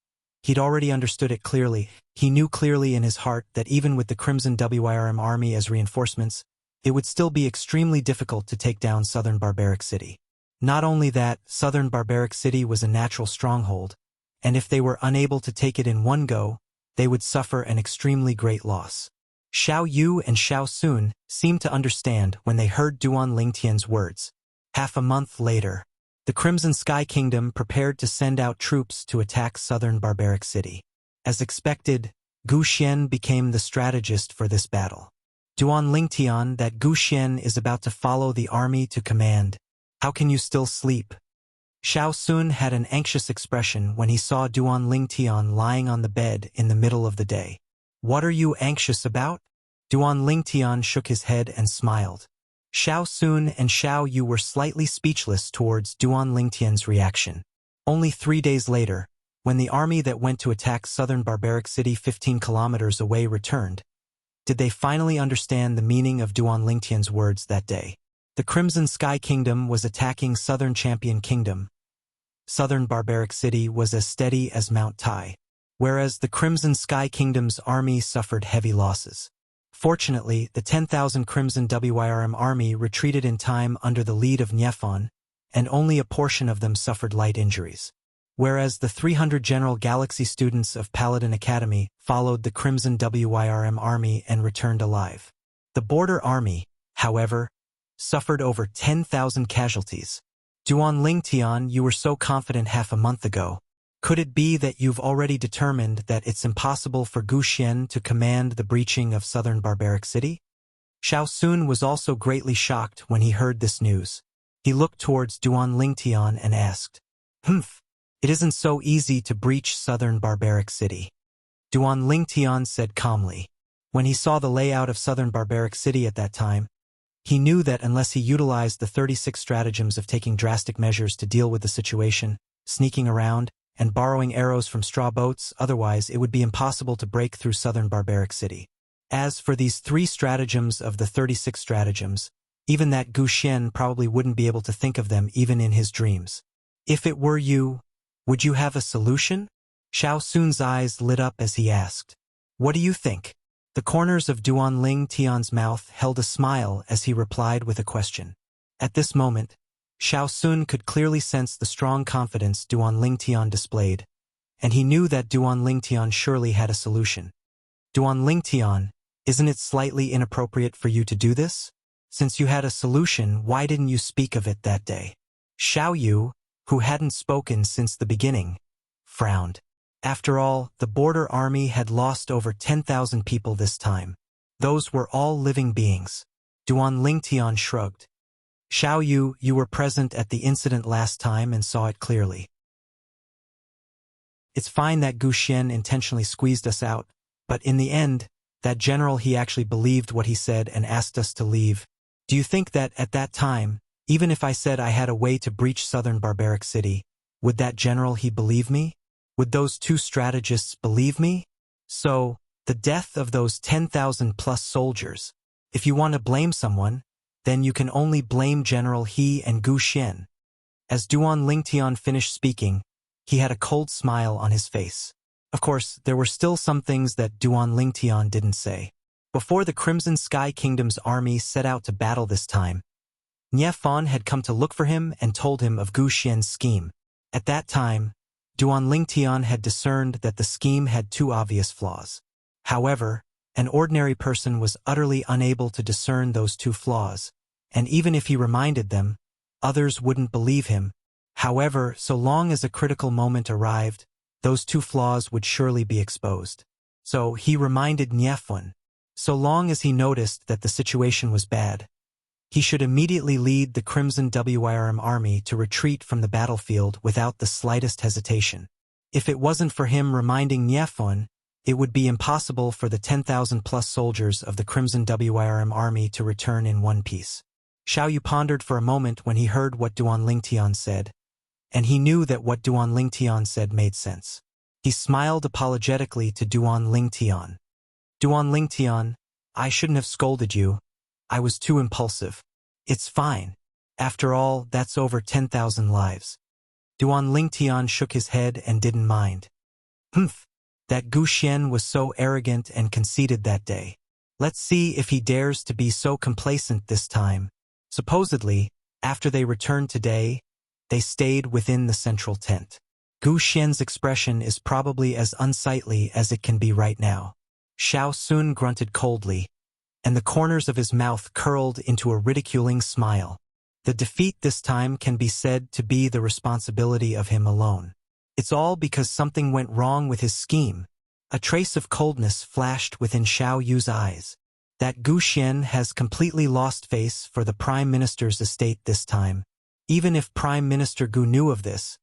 he'd already understood it clearly. He knew clearly in his heart that even with the Crimson WYRM army as reinforcements, it would still be extremely difficult to take down Southern Barbaric City. Not only that, Southern Barbaric City was a natural stronghold, and if they were unable to take it in one go, they would suffer an extremely great loss. Xiao Yu and Xiao Sun seemed to understand when they heard Duan Lingtian's words. Half a month later, the Crimson Sky Kingdom prepared to send out troops to attack Southern Barbaric City. As expected, Gu Xian became the strategist for this battle. Duan Lingtian, that Gu Xian is about to follow the army to command. How can you still sleep? Xiao Sun had an anxious expression when he saw Duan Lingtian lying on the bed in the middle of the day. What are you anxious about? Duan Lingtian shook his head and smiled. Xiao Sun and Xiao Yu were slightly speechless towards Duan Lingtian's reaction. Only 3 days later, when the army that went to attack Southern Barbaric City 15 kilometers away returned, did they finally understand the meaning of Duan Lingtian's words that day. The Crimson Sky Kingdom was attacking Southern Champion Kingdom. Southern Barbaric City was as steady as Mount Tai, whereas the Crimson Sky Kingdom's army suffered heavy losses. Fortunately, the 10,000 Crimson WYRM army retreated in time under the lead of Niefan, and only a portion of them suffered light injuries. Whereas the 300 General Galaxy students of Paladin Academy followed the Crimson WYRM army and returned alive. The Border Army, however, suffered over 10,000 casualties. Duan Lingtian, you were so confident half a month ago. Could it be that you've already determined that it's impossible for Gu Xian to command the breaching of Southern Barbaric City? Xiao Sun was also greatly shocked when he heard this news. He looked towards Duan Lingtian and asked, Humph, it isn't so easy to breach Southern Barbaric City. Duan Lingtian said calmly. When he saw the layout of Southern Barbaric City at that time, he knew that unless he utilized the 36 stratagems of taking drastic measures to deal with the situation, sneaking around, and borrowing arrows from straw boats, otherwise it would be impossible to break through Southern Barbaric City. As for these 3 stratagems of the 36 stratagems, even that Gu Xian probably wouldn't be able to think of them even in his dreams. If it were you, would you have a solution? Xiao Sun's eyes lit up as he asked. What do you think? The corners of Duan Lingtian's mouth held a smile as he replied with a question. At this moment, Xiao Sun could clearly sense the strong confidence Duan Lingtian displayed, and he knew that Duan Lingtian surely had a solution. Duan Lingtian, isn't it slightly inappropriate for you to do this? Since you had a solution, why didn't you speak of it that day? Xiao Yu, who hadn't spoken since the beginning, frowned. After all, the border army had lost over 10,000 people this time. Those were all living beings. Duan Lingtian shrugged. Xiao Yu, you were present at the incident last time and saw it clearly. It's fine that Gu Xian intentionally squeezed us out, but in the end, that general he actually believed what he said and asked us to leave. Do you think that at that time, even if I said I had a way to breach southern barbaric city, would that general he believe me? Would those two strategists believe me? So, the death of those 10,000 plus soldiers, if you want to blame someone, then you can only blame General He and Gu Xian. As Duan Lingtian finished speaking, he had a cold smile on his face. Of course, there were still some things that Duan Lingtian didn't say. Before the Crimson Sky Kingdom's army set out to battle this time, Nie Fan had come to look for him and told him of Gu Xian's scheme. At that time, Duan Lingtian had discerned that the scheme had two obvious flaws. However, an ordinary person was utterly unable to discern those two flaws, and even if he reminded them, others wouldn't believe him. However, so long as a critical moment arrived, those two flaws would surely be exposed. So he reminded Nie Fan, so long as he noticed that the situation was bad, he should immediately lead the Crimson Wirm army to retreat from the battlefield without the slightest hesitation. If it wasn't for him reminding Nie Fan, it would be impossible for the 10,000 plus soldiers of the Crimson Wirm army to return in one piece. Xiao Yu pondered for a moment when he heard what Duan Lingtian said, and he knew that what Duan Lingtian said made sense. He smiled apologetically to Duan Lingtian. Duan Lingtian, I shouldn't have scolded you. I was too impulsive. It's fine. After all, that's over 10,000 lives. Duan Lingtian shook his head and didn't mind. Humph, that Gu Xian was so arrogant and conceited that day. Let's see if he dares to be so complacent this time. Supposedly, after they returned today, they stayed within the central tent. Gu Xian's expression is probably as unsightly as it can be right now. Xiao Sun grunted coldly, and the corners of his mouth curled into a ridiculing smile. The defeat this time can be said to be the responsibility of him alone. It's all because something went wrong with his scheme. A trace of coldness flashed within Xiao Yu's eyes. That Gu Xian has completely lost face for the Prime Minister's estate this time. Even if Prime Minister Gu knew of this,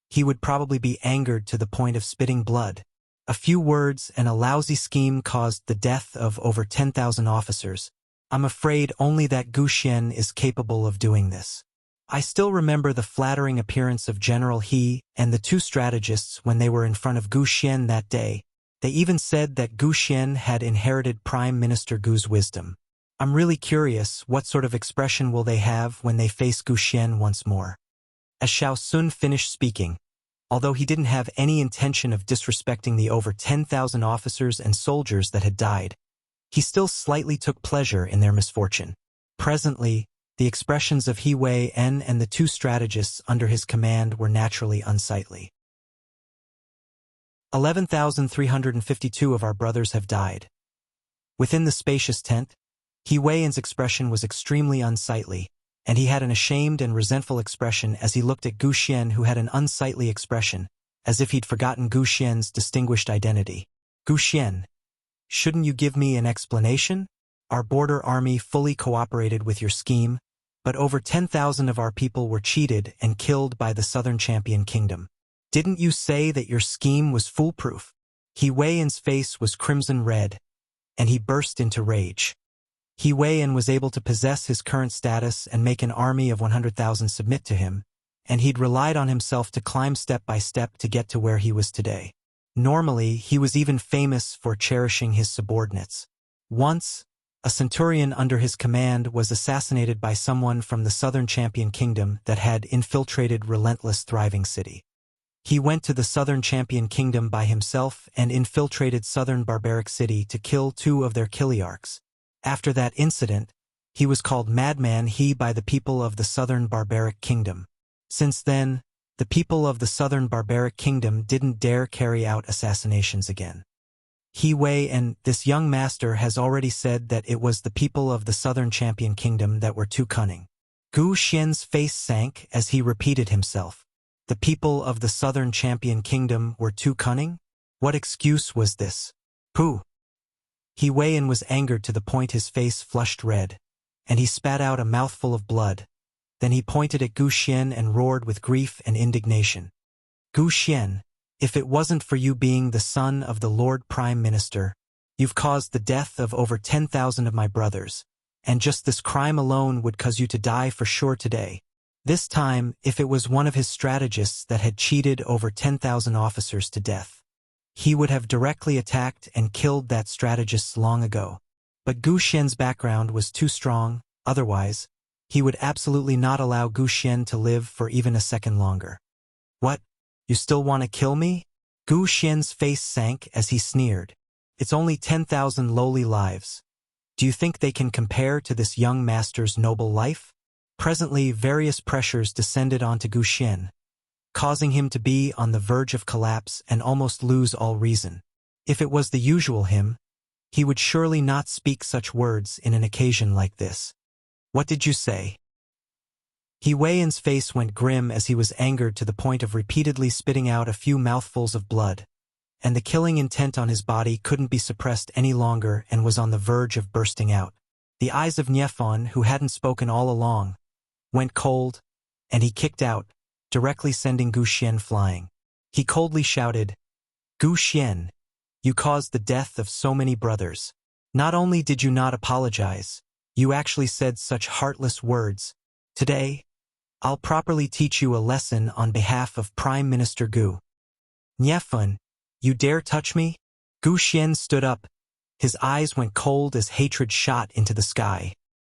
he would probably be angered to the point of spitting blood. A few words and a lousy scheme caused the death of over 10,000 officers. I'm afraid only that Gu Xian is capable of doing this. I still remember the flattering appearance of General He and the two strategists when they were in front of Gu Xian that day. They even said that Gu Xian had inherited Prime Minister Gu's wisdom. I'm really curious what sort of expression will they have when they face Gu Xian once more. As Xiao Sun finished speaking, although he didn't have any intention of disrespecting the over 10,000 officers and soldiers that had died, he still slightly took pleasure in their misfortune. Presently, the expressions of He Wei-en and the two strategists under his command were naturally unsightly. 11,352 of our brothers have died. Within the spacious tent, He Wei-en's expression was extremely unsightly, and he had an ashamed and resentful expression as he looked at Gu Xian, who had an unsightly expression, as if he'd forgotten Gu Xian's distinguished identity. Gu Xian, shouldn't you give me an explanation? Our border army fully cooperated with your scheme, but over 10,000 of our people were cheated and killed by the Southern Champion Kingdom. Didn't you say that your scheme was foolproof? He Wei-en's face was crimson red, and he burst into rage. He Wei-en was able to possess his current status and make an army of 100,000 submit to him, and he'd relied on himself to climb step by step to get to where he was today. Normally, he was even famous for cherishing his subordinates. Once, a centurion under his command was assassinated by someone from the Southern Champion Kingdom that had infiltrated relentless thriving city. He went to the Southern Champion Kingdom by himself and infiltrated Southern Barbaric City to kill two of their Kiliarchs. After that incident, He was called Madman He by the people of the Southern Barbaric Kingdom. Since then, the people of the Southern Barbaric Kingdom didn't dare carry out assassinations again. He Wei and this young master has already said that it was the people of the Southern Champion Kingdom that were too cunning. Gu Xian's face sank as he repeated himself. The people of the Southern Champion Kingdom were too cunning? What excuse was this? Pooh! He Weian was angered to the point his face flushed red, and he spat out a mouthful of blood. Then he pointed at Gu Xian and roared with grief and indignation. Gu Xian, if it wasn't for you being the son of the Lord Prime Minister, you've caused the death of over 10,000 of my brothers, and just this crime alone would cause you to die for sure today. This time, if it was one of his strategists that had cheated over 10,000 officers to death, he would have directly attacked and killed that strategist long ago. But Gu Xian's background was too strong, otherwise, he would absolutely not allow Gu Xian to live for even a second longer. What? You still want to kill me? Gu Xian's face sank as he sneered. It's only 10,000 lowly lives. Do you think they can compare to this young master's noble life? Presently, various pressures descended onto Gu Xian, causing him to be on the verge of collapse and almost lose all reason. If it was the usual him, he would surely not speak such words in an occasion like this. What did you say? He Weian's face went grim as he was angered to the point of repeatedly spitting out a few mouthfuls of blood, and the killing intent on his body couldn't be suppressed any longer and was on the verge of bursting out. The eyes of Niefon, who hadn't spoken all along, went cold, and he kicked out, directly sending Gu Xian flying. He coldly shouted, Gu Xian, you caused the death of so many brothers. Not only did you not apologize, you actually said such heartless words. Today, I'll properly teach you a lesson on behalf of Prime Minister Gu. Niefon, you dare touch me? Gu Xian stood up. His eyes went cold as hatred shot into the sky.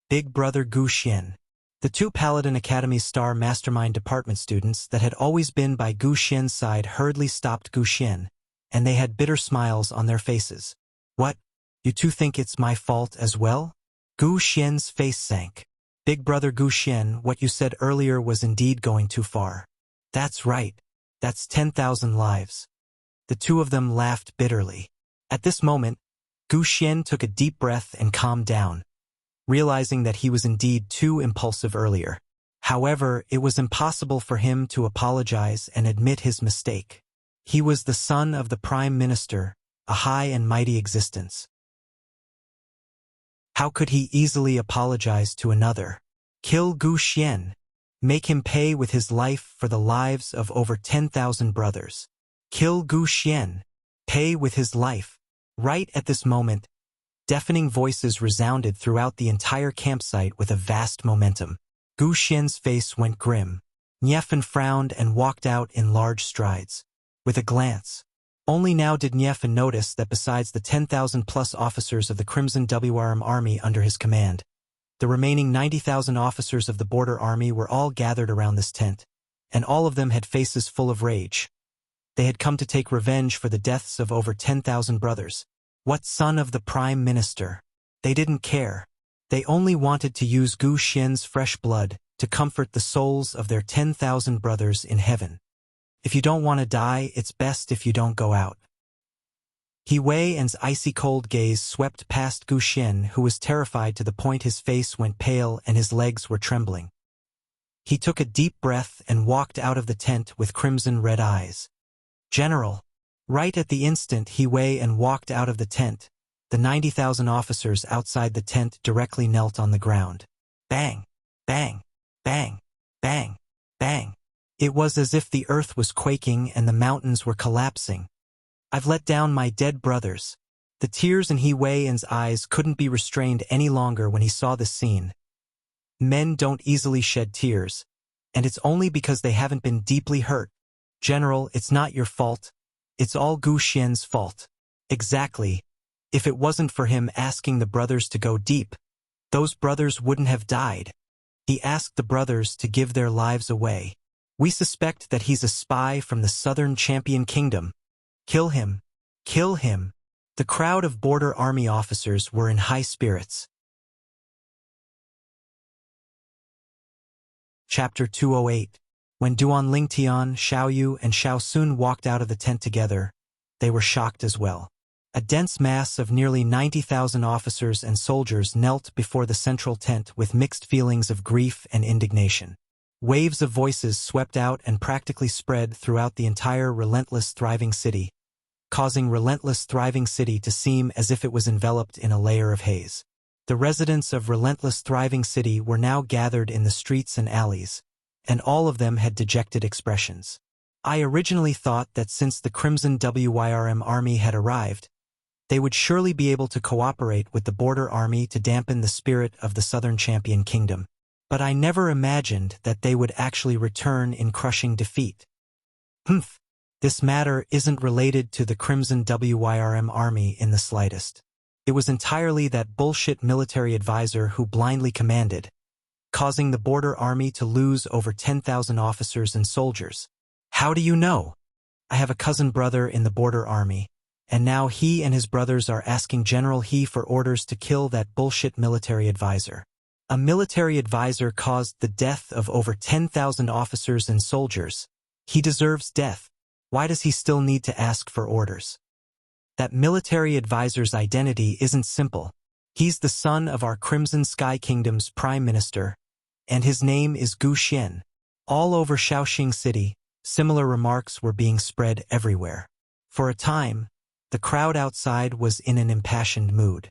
Big brother Gu Xian. The two Paladin Academy's star mastermind department students that had always been by Gu Xian's side hurriedly stopped Gu Xian, and they had bitter smiles on their faces. What? You two think it's my fault as well? Gu Xian's face sank. Big brother Gu Xian, what you said earlier was indeed going too far. That's right. That's 10,000 lives. The two of them laughed bitterly. At this moment, Gu Xian took a deep breath and calmed down, realizing that he was indeed too impulsive earlier. However, it was impossible for him to apologize and admit his mistake. He was the son of the Prime Minister, a high and mighty existence. How could he easily apologize to another? Kill Gu Xian. Make him pay with his life for the lives of over 10,000 brothers. Kill Gu Xian. Pay with his life. Right at this moment, deafening voices resounded throughout the entire campsite with a vast momentum. Gu Xian's face went grim. Niefan frowned and walked out in large strides. With a glance, only now did Niefan notice that besides the 10,000-plus officers of the Crimson WRM army under his command, the remaining 90,000 officers of the Border Army were all gathered around this tent, and all of them had faces full of rage. They had come to take revenge for the deaths of over 10,000 brothers. What son of the Prime Minister? They didn't care. They only wanted to use Gu Xian's fresh blood to comfort the souls of their 10,000 brothers in heaven. If you don't want to die, it's best if you don't go out. He Weian's icy-cold gaze swept past Gu Xian, who was terrified to the point his face went pale and his legs were trembling. He took a deep breath and walked out of the tent with crimson-red eyes. General. Right at the instant He Weian walked out of the tent, the 90,000 officers outside the tent directly knelt on the ground. Bang! Bang! Bang! Bang! Bang! It was as if the earth was quaking and the mountains were collapsing. I've let down my dead brothers. The tears in He Weian's eyes couldn't be restrained any longer when he saw this scene. Men don't easily shed tears, and it's only because they haven't been deeply hurt. General, it's not your fault. It's all Gu Xian's fault. Exactly. If it wasn't for him asking the brothers to go deep, those brothers wouldn't have died. He asked the brothers to give their lives away. We suspect that he's a spy from the Southern Champion Kingdom. Kill him. Kill him. The crowd of Border Army officers were in high spirits. Chapter 208. When Duan Lingtian, Xiao Yu, and Xiao Sun walked out of the tent together, they were shocked as well. A dense mass of nearly 90,000 officers and soldiers knelt before the central tent with mixed feelings of grief and indignation. Waves of voices swept out and practically spread throughout the entire relentless thriving city, causing relentless thriving city to seem as if it was enveloped in a layer of haze. The residents of relentless thriving city were now gathered in the streets and alleys, and all of them had dejected expressions. I originally thought that since the Crimson Wyrm army had arrived, they would surely be able to cooperate with the border army to dampen the spirit of the Southern Champion Kingdom, but I never imagined that they would actually return in crushing defeat. This matter isn't related to the Crimson Wyrm army in the slightest. It was entirely that bullshit military advisor who blindly commanded, causing the border army to lose over 10,000 officers and soldiers. How do you know? I have a cousin brother in the border army, and now he and his brothers are asking General He for orders to kill that bullshit military advisor. A military advisor caused the death of over 10,000 officers and soldiers. He deserves death. Why does he still need to ask for orders? That military advisor's identity isn't simple. He's the son of our Crimson Sky Kingdom's Prime Minister, and his name is Gu Xian. All over Shaoxing City, similar remarks were being spread everywhere. For a time, the crowd outside was in an impassioned mood.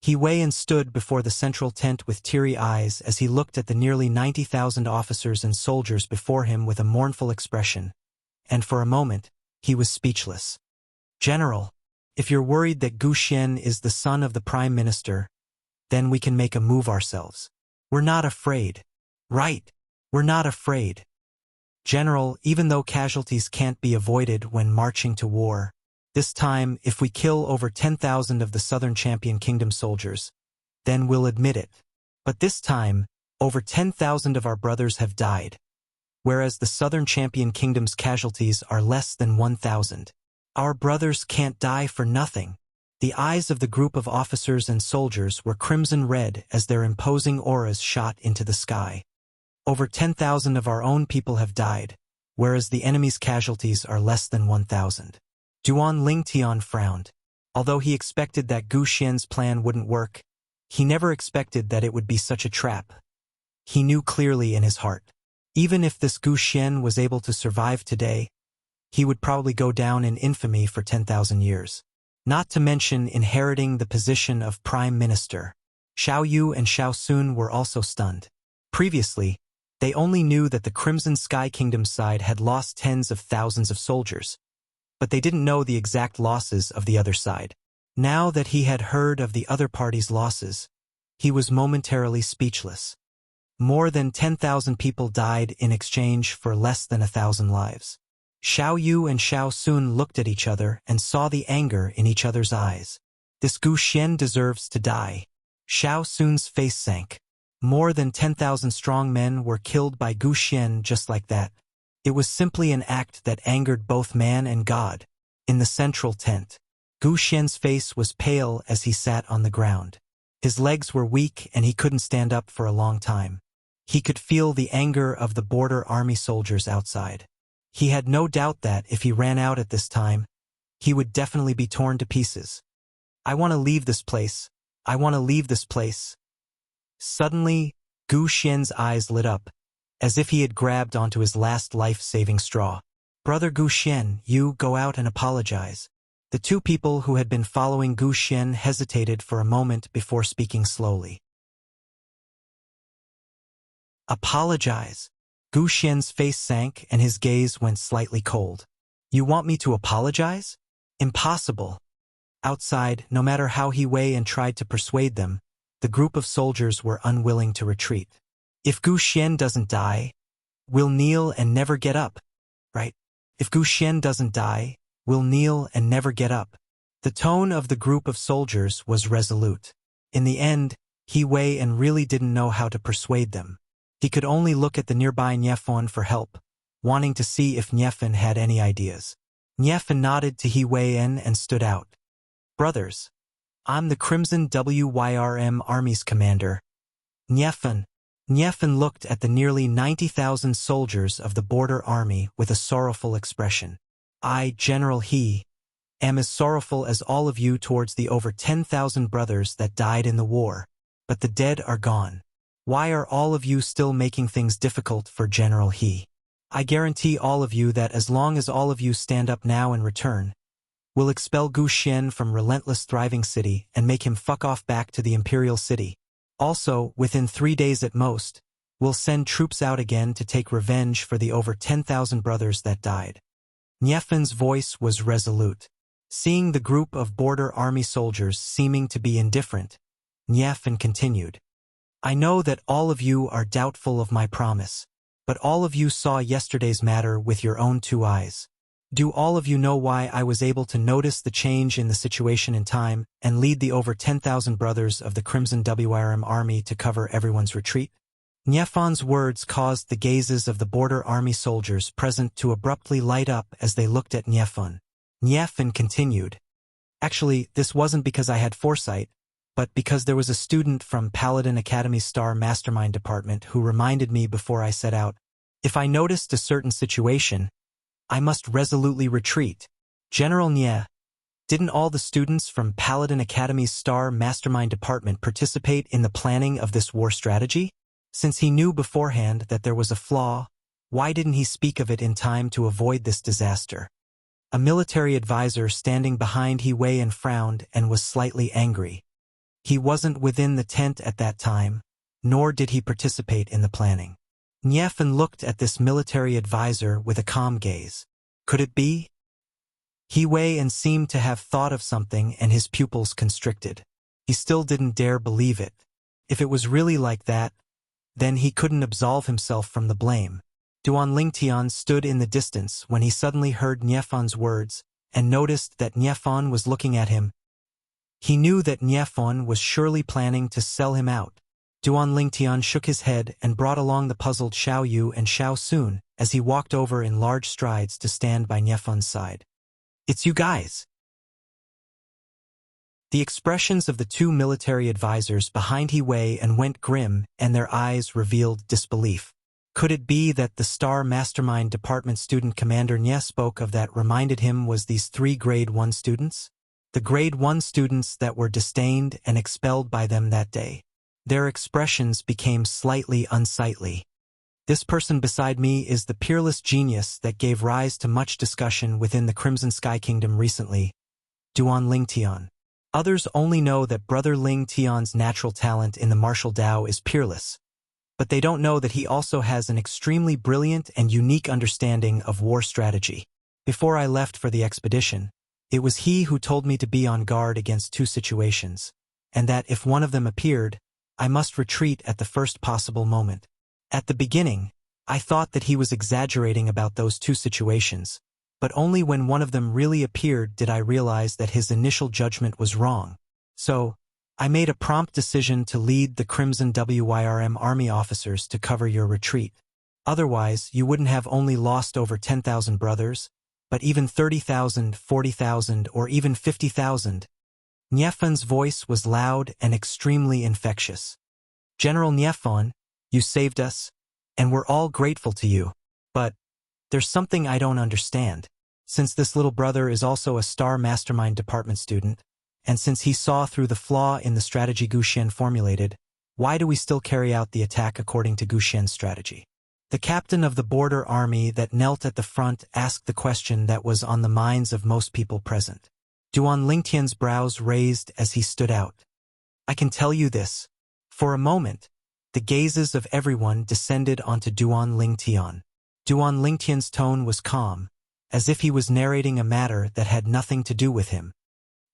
He Weiyan stood before the central tent with teary eyes as he looked at the nearly 90,000 officers and soldiers before him with a mournful expression, and for a moment, he was speechless. General, if you're worried that Gu Xian is the son of the Prime Minister, then we can make a move ourselves. We're not afraid. Right, we're not afraid. General, even though casualties can't be avoided when marching to war, this time, if we kill over 10,000 of the Southern Champion Kingdom soldiers, then we'll admit it. But this time, over 10,000 of our brothers have died, whereas the Southern Champion Kingdom's casualties are less than 1,000. Our brothers can't die for nothing. The eyes of the group of officers and soldiers were crimson red as their imposing auras shot into the sky. Over 10,000 of our own people have died, whereas the enemy's casualties are less than 1,000. Duan Lingtian frowned. Although he expected that Gu Xian's plan wouldn't work, he never expected that it would be such a trap. He knew clearly in his heart, even if this Gu Xian was able to survive today, he would probably go down in infamy for 10,000 years. Not to mention inheriting the position of Prime Minister. Xiao Yu and Xiao Sun were also stunned. Previously, they only knew that the Crimson Sky Kingdom side had lost tens of thousands of soldiers, but they didn't know the exact losses of the other side. Now that he had heard of the other party's losses, he was momentarily speechless. More than 10,000 people died in exchange for less than 1,000 lives. Xiao Yu and Xiao Sun looked at each other and saw the anger in each other's eyes. This Gu Xian deserves to die. Xiao Sun's face sank. More than 10,000 strong men were killed by Gu Xian just like that. It was simply an act that angered both man and God. In the central tent, Gu Xian's face was pale as he sat on the ground. His legs were weak and he couldn't stand up for a long time. He could feel the anger of the border army soldiers outside. He had no doubt that if he ran out at this time, he would definitely be torn to pieces. I want to leave this place. I want to leave this place. Suddenly, Gu Xian's eyes lit up, as if he had grabbed onto his last life-saving straw. Brother Gu Xian, you go out and apologize. The two people who had been following Gu Xian hesitated for a moment before speaking slowly. Apologize. Gu Xian's face sank and his gaze went slightly cold. You want me to apologize? Impossible. Outside, no matter how He Weiyan tried to persuade them, the group of soldiers were unwilling to retreat. If Gu Xian doesn't die, we'll kneel and never get up. Right? If Gu Xian doesn't die, we'll kneel and never get up. The tone of the group of soldiers was resolute. In the end, He Weiyan really didn't know how to persuade them. He could only look at the nearby Niefan for help, wanting to see if Niefan had any ideas. Niefan nodded to He Weiyan and stood out. Brothers, I'm the Crimson Wyrm Army's commander. Niefan, Niefan looked at the nearly 90,000 soldiers of the border army with a sorrowful expression. I, General He, am as sorrowful as all of you towards the over 10,000 brothers that died in the war, but the dead are gone. Why are all of you still making things difficult for General He? I guarantee all of you that as long as all of you stand up now and return, we'll expel Gu Xian from relentless thriving city and make him fuck off back to the imperial city. Also, within 3 days at most, we'll send troops out again to take revenge for the over 10,000 brothers that died. Niefan's voice was resolute. Seeing the group of border army soldiers seeming to be indifferent, Niefan continued. I know that all of you are doubtful of my promise, but all of you saw yesterday's matter with your own 2 eyes. Do all of you know why I was able to notice the change in the situation in time and lead the over 10,000 brothers of the Crimson WIRM army to cover everyone's retreat? Niefan's words caused the gazes of the border army soldiers present to abruptly light up as they looked at Niefan. Niefan continued. Actually, this wasn't because I had foresight, but because there was a student from Paladin Academy's Star Mastermind Department who reminded me before I set out, if I noticed a certain situation, I must resolutely retreat. General Nie, didn't all the students from Paladin Academy's Star Mastermind Department participate in the planning of this war strategy? Since he knew beforehand that there was a flaw, why didn't he speak of it in time to avoid this disaster? A military advisor standing behind He Wei and frowned and was slightly angry. He wasn't within the tent at that time, nor did he participate in the planning. Niefan looked at this military advisor with a calm gaze. Could it be? He Wei and seemed to have thought of something and his pupils constricted. He still didn't dare believe it. If it was really like that, then he couldn't absolve himself from the blame. Duan Lingtian stood in the distance when he suddenly heard Niefan's words and noticed that Niefan was looking at him. He knew that Niefan was surely planning to sell him out. Duan Lingtian shook his head and brought along the puzzled Xiao Yu and Xiao Sun as he walked over in large strides to stand by Niefan's side. It's you guys. The expressions of the 2 military advisors behind He Wei and went grim and their eyes revealed disbelief. Could it be that the Star Mastermind Department student Commander Nie spoke of that reminded him was these 3 Grade 1 students? The Grade 1 students that were disdained and expelled by them that day. Their expressions became slightly unsightly. This person beside me is the peerless genius that gave rise to much discussion within the Crimson Sky Kingdom recently, Duan Lingtian. Others only know that Brother Ling Tian's natural talent in the martial Dao is peerless, but they don't know that he also has an extremely brilliant and unique understanding of war strategy. Before I left for the expedition, it was he who told me to be on guard against 2 situations, and that if one of them appeared, I must retreat at the first possible moment. At the beginning, I thought that he was exaggerating about those 2 situations, but only when one of them really appeared did I realize that his initial judgment was wrong. So, I made a prompt decision to lead the Crimson WIRM army officers to cover your retreat. Otherwise, you wouldn't have only lost over 10,000 brothers, but even 30,000, 40,000, or even 50,000. Niefan's voice was loud and extremely infectious. General Niefan, you saved us, and we're all grateful to you. But there's something I don't understand. Since this little brother is also a Star Mastermind Department student, and since he saw through the flaw in the strategy Gu Xian formulated, why do we still carry out the attack according to Gu Xian's strategy? The captain of the border army that knelt at the front asked the question that was on the minds of most people present. Duan Lingtian's brows raised as he stood out. I can tell you this. For a moment, the gazes of everyone descended onto Duan Lingtian. Duan Lingtian's tone was calm, as if he was narrating a matter that had nothing to do with him.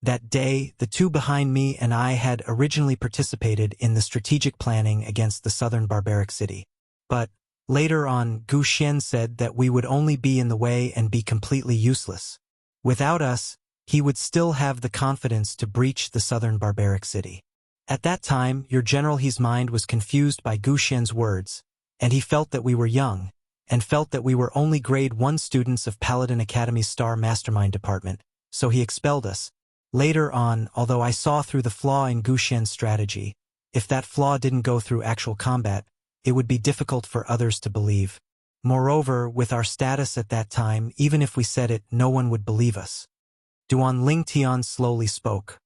That day, the 2 behind me and I had originally participated in the strategic planning against the southern barbaric city. But, later on, Gu Xian said that we would only be in the way and be completely useless. Without us, he would still have the confidence to breach the southern barbaric city. At that time, your General He's mind was confused by Gu Xian's words, and he felt that we were young, and felt that we were only Grade 1 students of Paladin Academy's Star Mastermind Department, so he expelled us. Later on, although I saw through the flaw in Gu Xian's strategy, if that flaw didn't go through actual combat, it would be difficult for others to believe. Moreover, with our status at that time, even if we said it, no one would believe us. Duan Lingtian slowly spoke.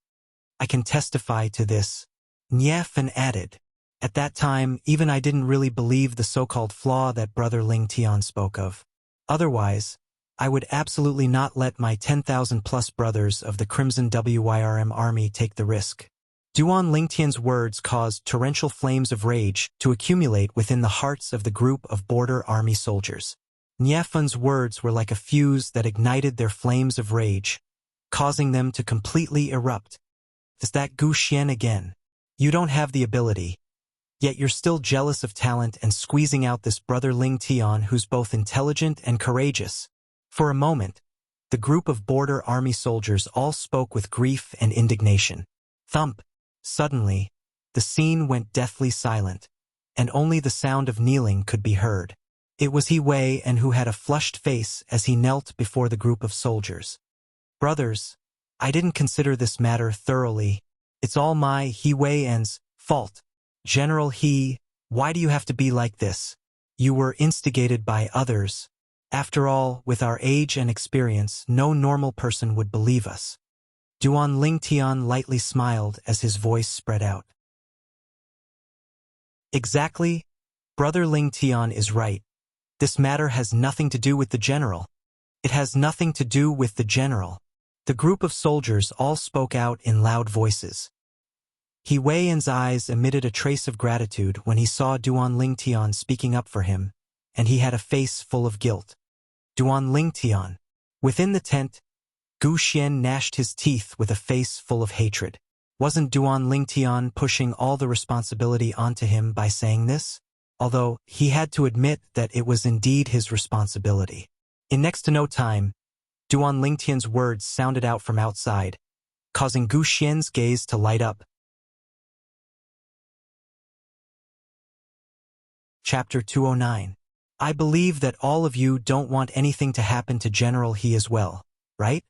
I can testify to this. Niefan added. At that time, even I didn't really believe the so-called flaw that Brother Lingtian spoke of. Otherwise, I would absolutely not let my 10,000-plus brothers of the Crimson Wyrm army take the risk. Duan Lingtian's words caused torrential flames of rage to accumulate within the hearts of the group of border army soldiers. Niefan's words were like a fuse that ignited their flames of rage, causing them to completely erupt. Is that Gu Xian again? You don't have the ability. Yet you're still jealous of talent and squeezing out this brother Ling Tian who's both intelligent and courageous. For a moment, the group of border army soldiers all spoke with grief and indignation. Thump! Suddenly, the scene went deathly silent, and only the sound of kneeling could be heard. It was He Wei and who had a flushed face as he knelt before the group of soldiers. Brothers, I didn't consider this matter thoroughly. It's all my He Wei's fault. General He, why do you have to be like this? You were instigated by others. After all, with our age and experience, no normal person would believe us. Duan Lingtian lightly smiled as his voice spread out. Exactly. Brother Lingtian is right. This matter has nothing to do with the general. It has nothing to do with the general. The group of soldiers all spoke out in loud voices. He Wei's eyes emitted a trace of gratitude when he saw Duan Lingtian speaking up for him, and he had a face full of guilt. Duan Lingtian. Within the tent, Gu Xian gnashed his teeth with a face full of hatred. Wasn't Duan Lingtian pushing all the responsibility onto him by saying this? Although, he had to admit that it was indeed his responsibility. In next to no time, Duan Lingtian's words sounded out from outside, causing Gu Xian's gaze to light up. Chapter 209. I believe that all of you don't want anything to happen to General He as well, right?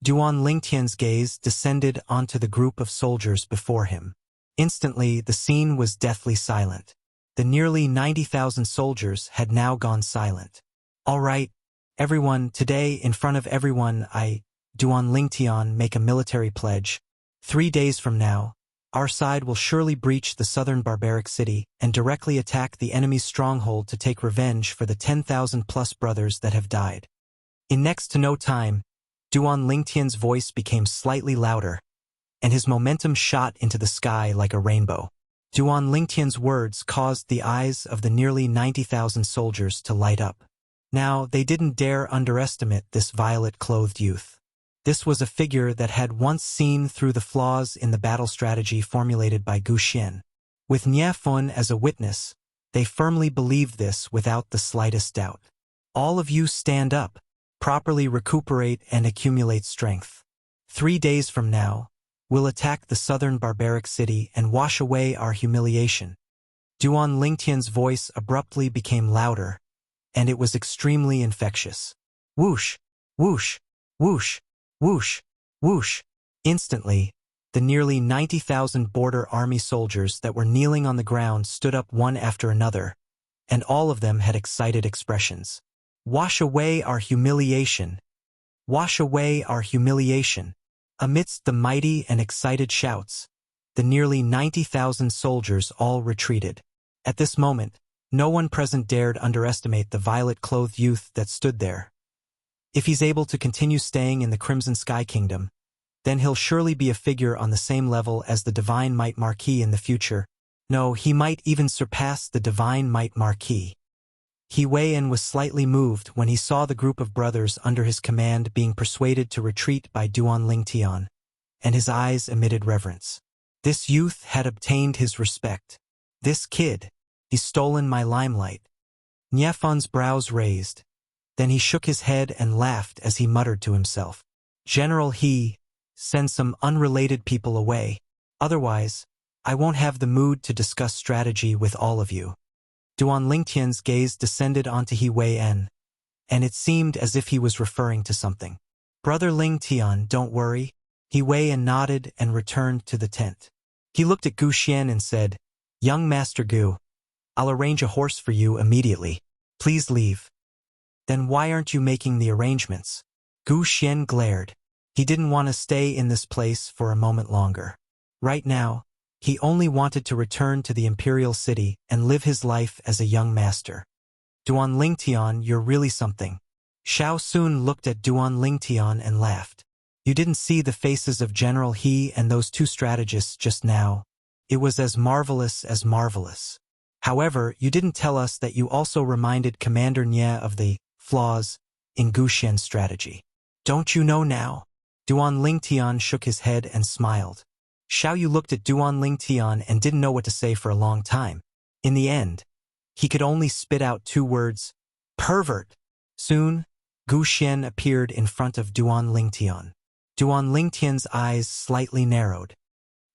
Duan Lingtian's gaze descended onto the group of soldiers before him. Instantly, the scene was deathly silent. The nearly 90,000 soldiers had now gone silent. All right, everyone, today, in front of everyone, Duan Lingtian, make a military pledge. 3 days from now, our side will surely breach the southern barbaric city and directly attack the enemy's stronghold to take revenge for the 10,000-plus brothers that have died. In next to no time, Duan Lingtian's voice became slightly louder, and his momentum shot into the sky like a rainbow. Duan Lingtian's words caused the eyes of the nearly 90,000 soldiers to light up. Now, they didn't dare underestimate this violet-clothed youth. This was a figure that had once seen through the flaws in the battle strategy formulated by Gu Xian. With Niefan as a witness, they firmly believed this without the slightest doubt. All of you stand up, properly recuperate and accumulate strength. 3 days from now, we'll attack the southern barbaric city and wash away our humiliation. Duan Lingtian's voice abruptly became louder, and it was extremely infectious. Whoosh, whoosh, whoosh, whoosh, whoosh. Instantly, the nearly 90,000 border army soldiers that were kneeling on the ground stood up one after another, and all of them had excited expressions. Wash away our humiliation. Wash away our humiliation. Amidst the mighty and excited shouts, the nearly 90,000 soldiers all retreated. At this moment, no one present dared underestimate the violet-clothed youth that stood there. If he's able to continue staying in the Crimson Sky Kingdom, then he'll surely be a figure on the same level as the Divine Might Marquis in the future. No, he might even surpass the Divine Might Marquis. He Weian was slightly moved when he saw the group of brothers under his command being persuaded to retreat by Duan Lingtian, and his eyes emitted reverence. This youth had obtained his respect. This kid, he's stolen my limelight. Niefan's brows raised. Then he shook his head and laughed as he muttered to himself. General He, send some unrelated people away. Otherwise, I won't have the mood to discuss strategy with all of you. Duan Lingtian's gaze descended onto He Weian, and it seemed as if he was referring to something. Brother Lingtian, don't worry. He Weian nodded and returned to the tent. He looked at Gu Xian and said, Young Master Gu, I'll arrange a horse for you immediately. Please leave. Then why aren't you making the arrangements? Gu Xian glared. He didn't want to stay in this place for a moment longer. Right now, he only wanted to return to the imperial city and live his life as a young master. Duan Lingtian, you're really something. Xiao Sun looked at Duan Lingtian and laughed. You didn't see the faces of General He and those two strategists just now. It was as marvelous as marvelous. However, you didn't tell us that you also reminded Commander Nye of the flaws in Gu Xian's strategy. Don't you know now? Duan Lingtian shook his head and smiled. Xiao Yu looked at Duan Lingtian and didn't know what to say for a long time. In the end, he could only spit out two words, pervert. Soon, Gu Xian appeared in front of Duan Lingtian. Duan Lingtian's eyes slightly narrowed.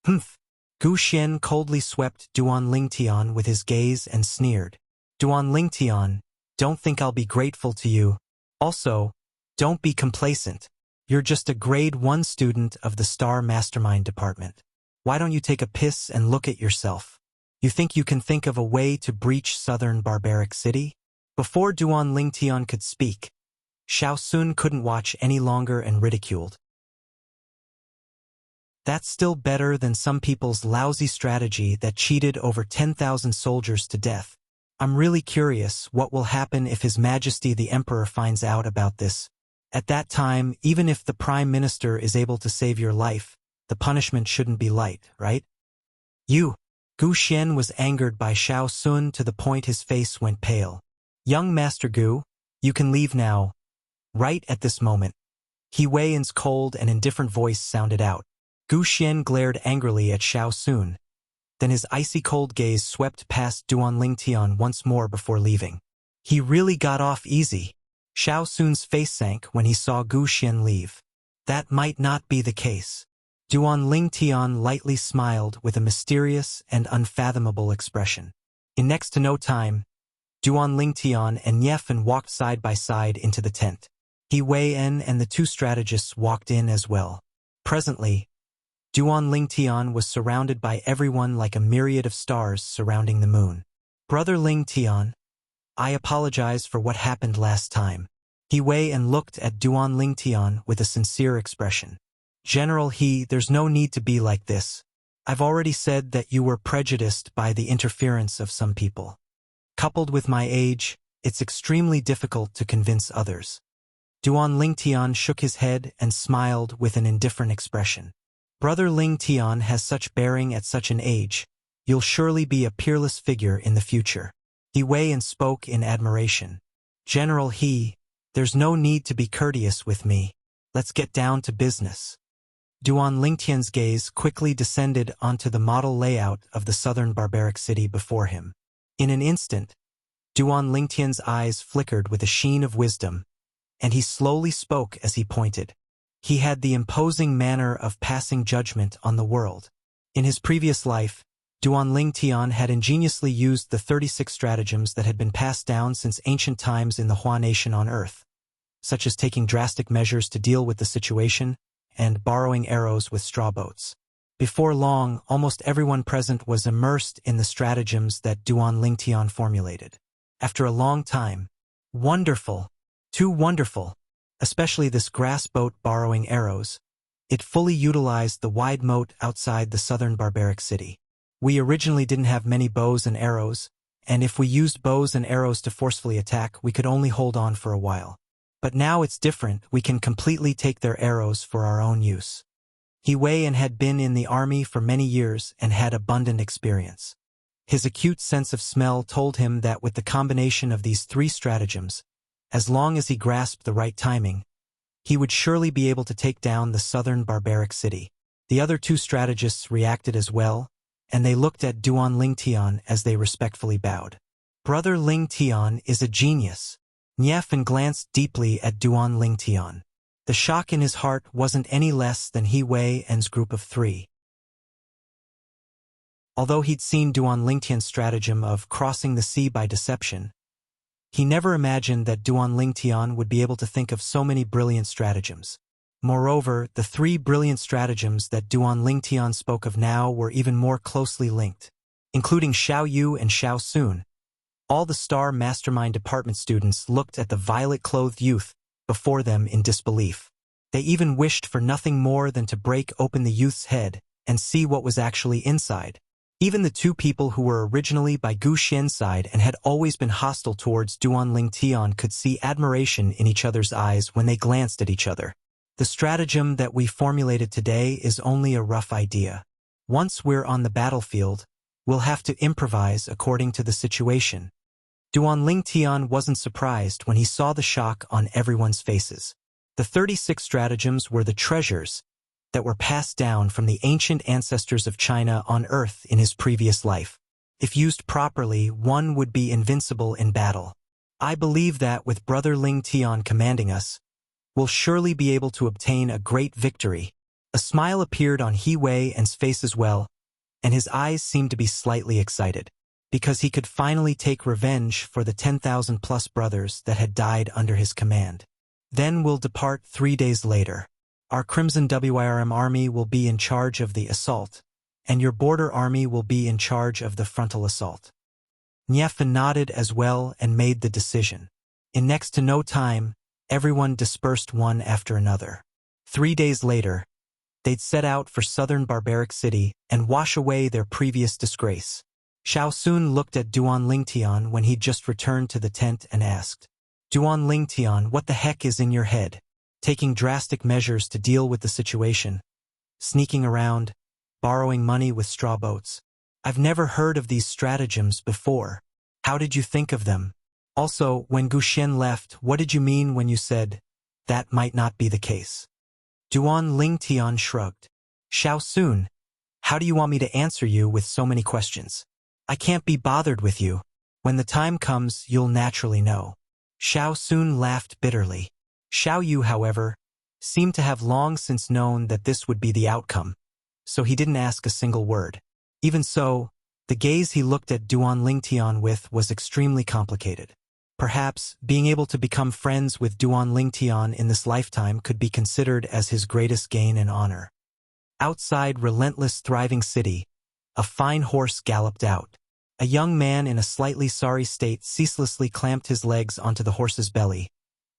Humph. Gu Xian coldly swept Duan Lingtian with his gaze and sneered. Duan Lingtian, don't think I'll be grateful to you. Also, don't be complacent. You're just a grade 1 student of the Star Mastermind Department. Why don't you take a piss and look at yourself? You think you can think of a way to breach Southern Barbaric City? Before Duan Lingtian could speak, Xiao Sun couldn't watch any longer and ridiculed. That's still better than some people's lousy strategy that cheated over 10,000 soldiers to death. I'm really curious what will happen if His Majesty the Emperor finds out about this. At that time, even if the Prime Minister is able to save your life, the punishment shouldn't be light, right? You! Gu Xian was angered by Xiao Sun to the point his face went pale. Young Master Gu, you can leave now. Right at this moment. He Wei's cold and indifferent voice sounded out. Gu Xian glared angrily at Xiao Sun. Then his icy cold gaze swept past Duan Lingtian once more before leaving. He really got off easy. Xiao Sun's face sank when he saw Gu Xian leave. That might not be the case. Duan Lingtian lightly smiled with a mysterious and unfathomable expression. In next to no time, Duan Lingtian and Niefen walked side by side into the tent. He Weien and the two strategists walked in as well. Presently, Duan Lingtian was surrounded by everyone like a myriad of stars surrounding the moon. Brother Lingtian, I apologize for what happened last time. He Weien looked at Duan Lingtian with a sincere expression. General He, there's no need to be like this. I've already said that you were prejudiced by the interference of some people. Coupled with my age, it's extremely difficult to convince others. Duan Lingtian shook his head and smiled with an indifferent expression. Brother Lingtian has such bearing at such an age. You'll surely be a peerless figure in the future. He Weien spoke in admiration. General He, there's no need to be courteous with me. Let's get down to business. Duan Lingtian's gaze quickly descended onto the model layout of the Southern Barbaric City before him. In an instant, Duan Lingtian's eyes flickered with a sheen of wisdom, and he slowly spoke as he pointed. He had the imposing manner of passing judgment on the world. In his previous life, Duan Lingtian had ingeniously used the 36 stratagems that had been passed down since ancient times in the Hua Nation on Earth, such as taking drastic measures to deal with the situation and borrowing arrows with straw boats. Before long, almost everyone present was immersed in the stratagems that Duan Lingtian formulated. After a long time, wonderful, too wonderful, especially this grass boat borrowing arrows, it fully utilized the wide moat outside the Southern Barbaric City. We originally didn't have many bows and arrows, and if we used bows and arrows to forcefully attack, we could only hold on for a while. But now it's different, we can completely take their arrows for our own use. He Weien had been in the army for many years and had abundant experience. His acute sense of smell told him that with the combination of these 3 stratagems, as long as he grasped the right timing, he would surely be able to take down the Southern Barbaric City. The other 2 strategists reacted as well, and they looked at Duan Lingtian as they respectfully bowed. Brother Lingtian is a genius. Niefen glanced deeply at Duan Lingtian. The shock in his heart wasn't any less than He Wei's group of 3. Although he'd seen Duan Lingtian's stratagem of crossing the sea by deception, he never imagined that Duan Lingtian would be able to think of so many brilliant stratagems. Moreover, the 3 brilliant stratagems that Duan Lingtian spoke of now were even more closely linked. Including Xiao Yu and Xiao Sun, All the Star Mastermind department students looked at the violet-clothed youth before them in disbelief. They even wished for nothing more than to break open the youth's head and see what was actually inside. Even the two people who were originally by Gu Xian's side and had always been hostile towards Duan Tian could see admiration in each other's eyes when they glanced at each other. The stratagem that we formulated today is only a rough idea. Once we're on the battlefield, we'll have to improvise according to the situation. Duan Tian wasn't surprised when he saw the shock on everyone's faces. The 36 stratagems were the treasures that were passed down from the ancient ancestors of China on Earth in his previous life. If used properly, one would be invincible in battle. I believe that with Brother Ling Tian commanding us, we'll surely be able to obtain a great victory. A smile appeared on He Wei's face as well, and his eyes seemed to be slightly excited, because he could finally take revenge for the 10,000-plus brothers that had died under his command. Then we'll depart 3 days later. Our Crimson WIRM army will be in charge of the assault, and your border army will be in charge of the frontal assault. Niefan nodded as well and made the decision. In next to no time, everyone dispersed one after another. 3 days later, they'd set out for southern barbaric city and wash away their previous disgrace. Xiao Sun looked at Duan Lingtian when he'd just returned to the tent and asked, Duan Lingtian, what the heck is in your head? Taking drastic measures to deal with the situation. Sneaking around, borrowing money with straw boats. I've never heard of these stratagems before. How did you think of them? Also, when Gu Xian left, what did you mean when you said, that might not be the case? Duan Lingtian shrugged. Xiao Sun, how do you want me to answer you with so many questions? I can't be bothered with you. When the time comes, you'll naturally know. Xiao Sun laughed bitterly. Xiao Yu, however, seemed to have long since known that this would be the outcome, so he didn't ask a single word. Even so, the gaze he looked at Duan Lingtian with was extremely complicated. Perhaps, being able to become friends with Duan Lingtian in this lifetime could be considered as his greatest gain and honor. Outside Relentless Thriving City, a fine horse galloped out. A young man in a slightly sorry state ceaselessly clamped his legs onto the horse's belly,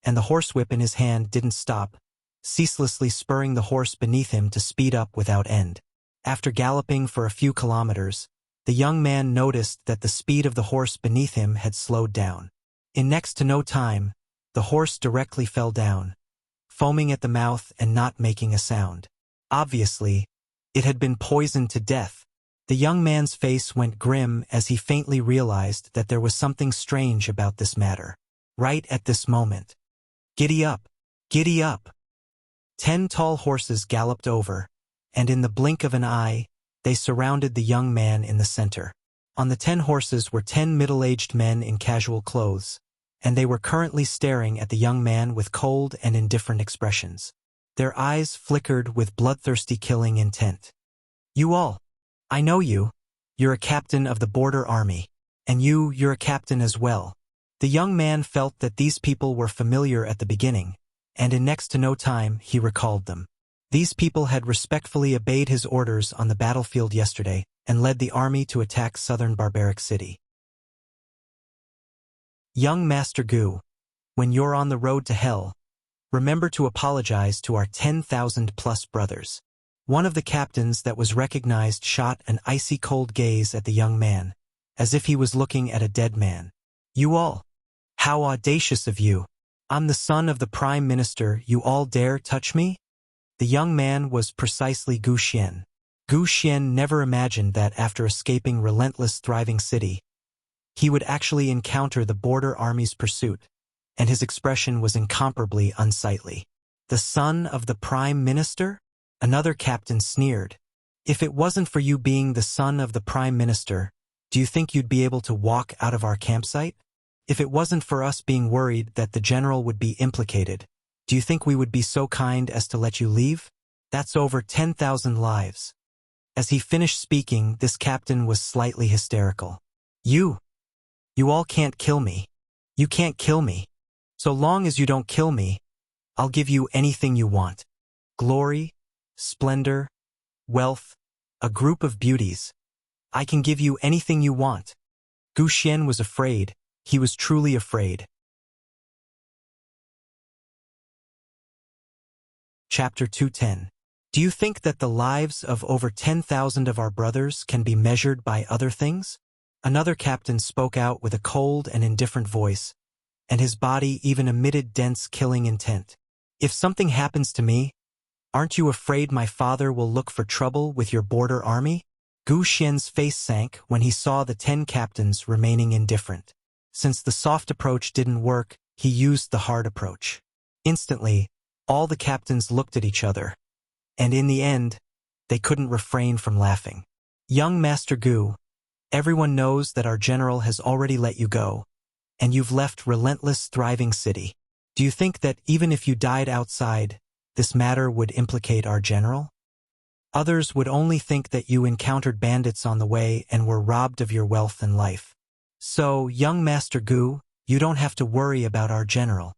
and the horsewhip in his hand didn't stop, ceaselessly spurring the horse beneath him to speed up without end. After galloping for a few kilometers, the young man noticed that the speed of the horse beneath him had slowed down. In next to no time, the horse directly fell down, foaming at the mouth and not making a sound. Obviously, it had been poisoned to death. The young man's face went grim as he faintly realized that there was something strange about this matter. Right at this moment. Giddy up! Giddy up! 10 tall horses galloped over, and in the blink of an eye, they surrounded the young man in the center. On the 10 horses were 10 middle-aged men in casual clothes, and they were currently staring at the young man with cold and indifferent expressions. Their eyes flickered with bloodthirsty killing intent. You all. I know you. You're a captain of the border army. And you're a captain as well. The young man felt that these people were familiar at the beginning, and in next to no time he recalled them. These people had respectfully obeyed his orders on the battlefield yesterday and led the army to attack southern barbaric city. Young Master Gu, when you're on the road to hell, remember to apologize to our 10,000-plus brothers. One of the captains that was recognized shot an icy cold gaze at the young man, as if he was looking at a dead man. You all. How audacious of you. I'm the son of the Prime Minister, you all dare touch me? The young man was precisely Gu Xian. Gu Xian never imagined that after escaping Relentless Thriving City, he would actually encounter the border army's pursuit, and his expression was incomparably unsightly. The son of the Prime Minister? Another captain sneered. If it wasn't for you being the son of the Prime Minister, do you think you'd be able to walk out of our campsite? If it wasn't for us being worried that the general would be implicated, do you think we would be so kind as to let you leave? That's over 10,000 lives. As he finished speaking, this captain was slightly hysterical. You all can't kill me. You can't kill me. So long as you don't kill me, I'll give you anything you want. Glory, splendor, wealth, a group of beauties. I can give you anything you want. Gu Xian was afraid, He was truly afraid. Chapter 210. Do you think that the lives of over 10,000 of our brothers can be measured by other things? Another captain spoke out with a cold and indifferent voice, and his body even emitted dense killing intent. If something happens to me, aren't you afraid my father will look for trouble with your border army? Gu Xian's face sank when he saw the 10 captains remaining indifferent. Since the soft approach didn't work, he used the hard approach. Instantly, all the captains looked at each other, and in the end, they couldn't refrain from laughing. Young Master Gu, everyone knows that our general has already let you go, and you've left relentless, thriving city. Do you think that even if you died outside, this matter would implicate our general? Others would only think that you encountered bandits on the way and were robbed of your wealth and life. So, young Master Gu, you don't have to worry about our general.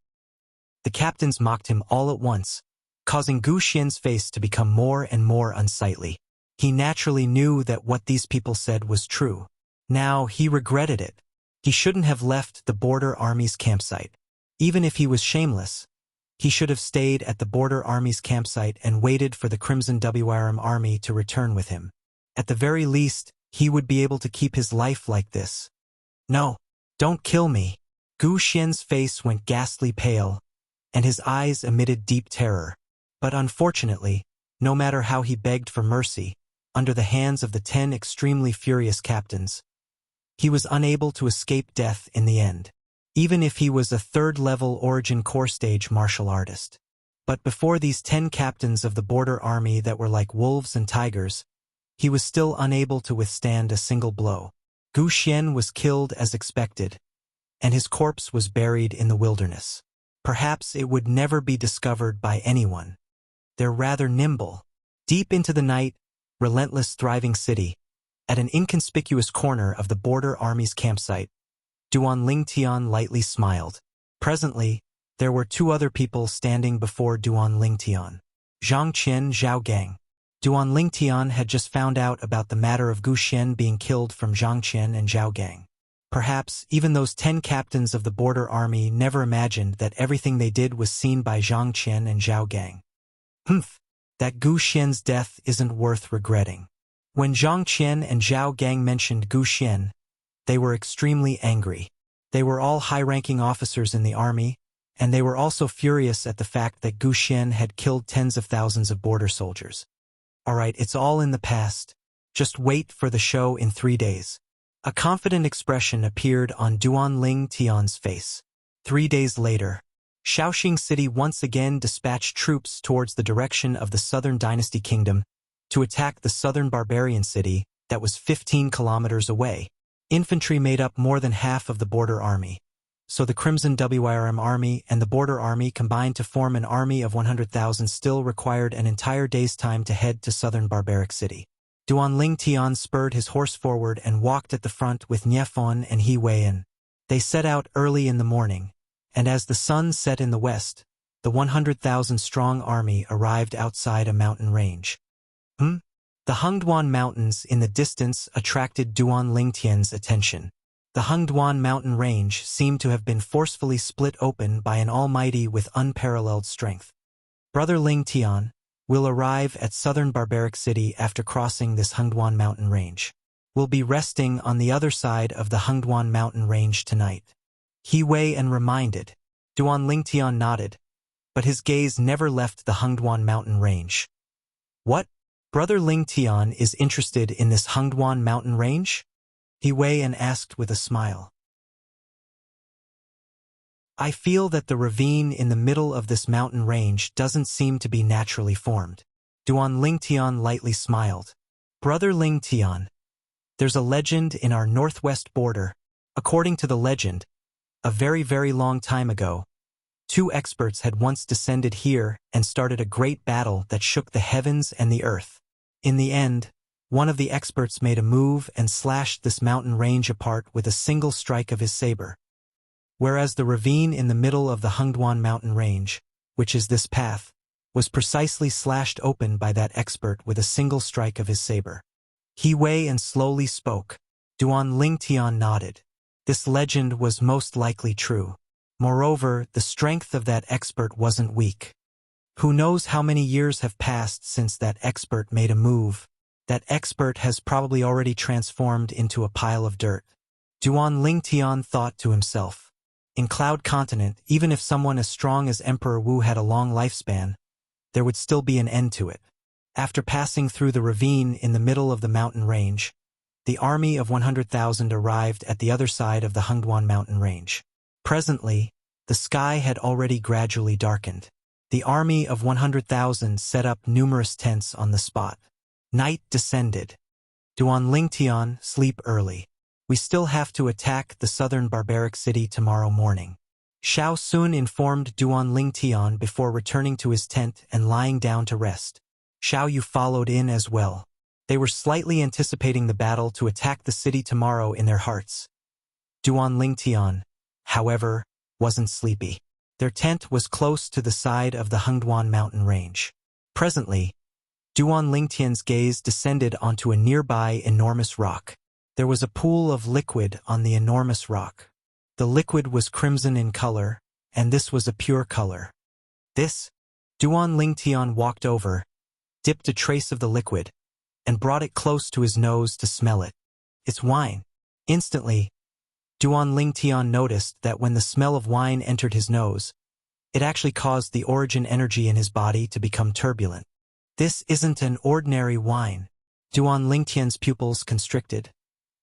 The captains mocked him all at once, causing Gu Xian's face to become more and more unsightly. He naturally knew that what these people said was true. Now he regretted it. He shouldn't have left the border army's campsite. Even if he was shameless, he should have stayed at the border army's campsite and waited for the Crimson WRM army to return with him. At the very least, he would be able to keep his life like this. No, don't kill me. Gu Xian's face went ghastly pale, and his eyes emitted deep terror. But unfortunately, no matter how he begged for mercy, under the hands of the 10 extremely furious captains, he was unable to escape death in the end, even if he was a third-level Origin Core Stage martial artist. But before these 10 captains of the border army that were like wolves and tigers, he was still unable to withstand a single blow. Gu Xian was killed as expected, and his corpse was buried in the wilderness. Perhaps it would never be discovered by anyone. They're rather nimble. Deep into the night, relentless thriving city, at an inconspicuous corner of the border army's campsite, Duan Lingtian lightly smiled. Presently, there were 2 other people standing before Duan Lingtian. Zhang Qian, Zhao Gang. Duan Lingtian had just found out about the matter of Gu Xian being killed from Zhang Qian and Zhao Gang. Perhaps even those 10 captains of the border army never imagined that everything they did was seen by Zhang Qian and Zhao Gang. Humph, that Gu Xian's death isn't worth regretting. When Zhang Qian and Zhao Gang mentioned Gu Xian, they were extremely angry. They were all high-ranking officers in the army, and they were also furious at the fact that Gu Xian had killed tens of thousands of border soldiers. Alright, it's all in the past. Just wait for the show in 3 days. A confident expression appeared on Duan Lingtian's face. 3 days later, Shaoxing City once again dispatched troops towards the direction of the Southern Dynasty Kingdom to attack the Southern Barbarian City that was 15 kilometers away. Infantry made up more than half of the border army, so the Crimson WRM army and the border army combined to form an army of 100,000 still required an entire day's time to head to Southern Barbaric City. Duan Lingtian spurred his horse forward and walked at the front with Niefon and He Weian. They set out early in the morning, and as the sun set in the west, the 100,000-strong army arrived outside a mountain range. The Hengduan Mountains in the distance attracted Duan Lingtian's attention. The Hengduan mountain range seemed to have been forcefully split open by an almighty with unparalleled strength. Brother Lingtian will arrive at Southern Barbaric City after crossing this Hengduan mountain range. We'll be resting on the other side of the Hengduan mountain range tonight. He Weian reminded. Duan Lingtian nodded, but his gaze never left the Hengduan mountain range. What? Brother Lingtian is interested in this Hengduan mountain range? He Weian asked with a smile. I feel that the ravine in the middle of this mountain range doesn't seem to be naturally formed. Duan Lingtian lightly smiled. Brother Lingtian, there's a legend in our northwest border. According to the legend, a very, very long time ago, 2 experts had once descended here and started a great battle that shook the heavens and the earth. In the end, one of the experts made a move and slashed this mountain range apart with a single strike of his saber. Whereas the ravine in the middle of the Hengduan mountain range, which is this path, was precisely slashed open by that expert with a single strike of his saber. He Weian slowly spoke. Duan Lingtian nodded. This legend was most likely true. Moreover, the strength of that expert wasn't weak. Who knows how many years have passed since that expert made a move? That expert has probably already transformed into a pile of dirt. Duan Lingtian thought to himself. In Cloud Continent, even if someone as strong as Emperor Wu had a long lifespan, there would still be an end to it. After passing through the ravine in the middle of the mountain range, the army of 100,000 arrived at the other side of the Hengduan mountain range. Presently, the sky had already gradually darkened. The army of 100,000 set up numerous tents on the spot. Night descended. Duan Lingtian, sleep early. We still have to attack the southern barbaric city tomorrow morning. Xiao Sun informed Duan Lingtian before returning to his tent and lying down to rest. Xiao Yu followed in as well. They were slightly anticipating the battle to attack the city tomorrow in their hearts. Duan Lingtian, however, wasn't sleepy. Their tent was close to the side of the Hengduan mountain range. Presently, Duan Lingtian's gaze descended onto a nearby enormous rock. There was a pool of liquid on the enormous rock. The liquid was crimson in color, and this was a pure color. Duan Lingtian walked over, dipped a trace of the liquid, and brought it close to his nose to smell it. It's wine. Instantly, Duan Lingtian noticed that when the smell of wine entered his nose, it actually caused the origin energy in his body to become turbulent. This isn't an ordinary wine. Duan Lingtian's pupils constricted,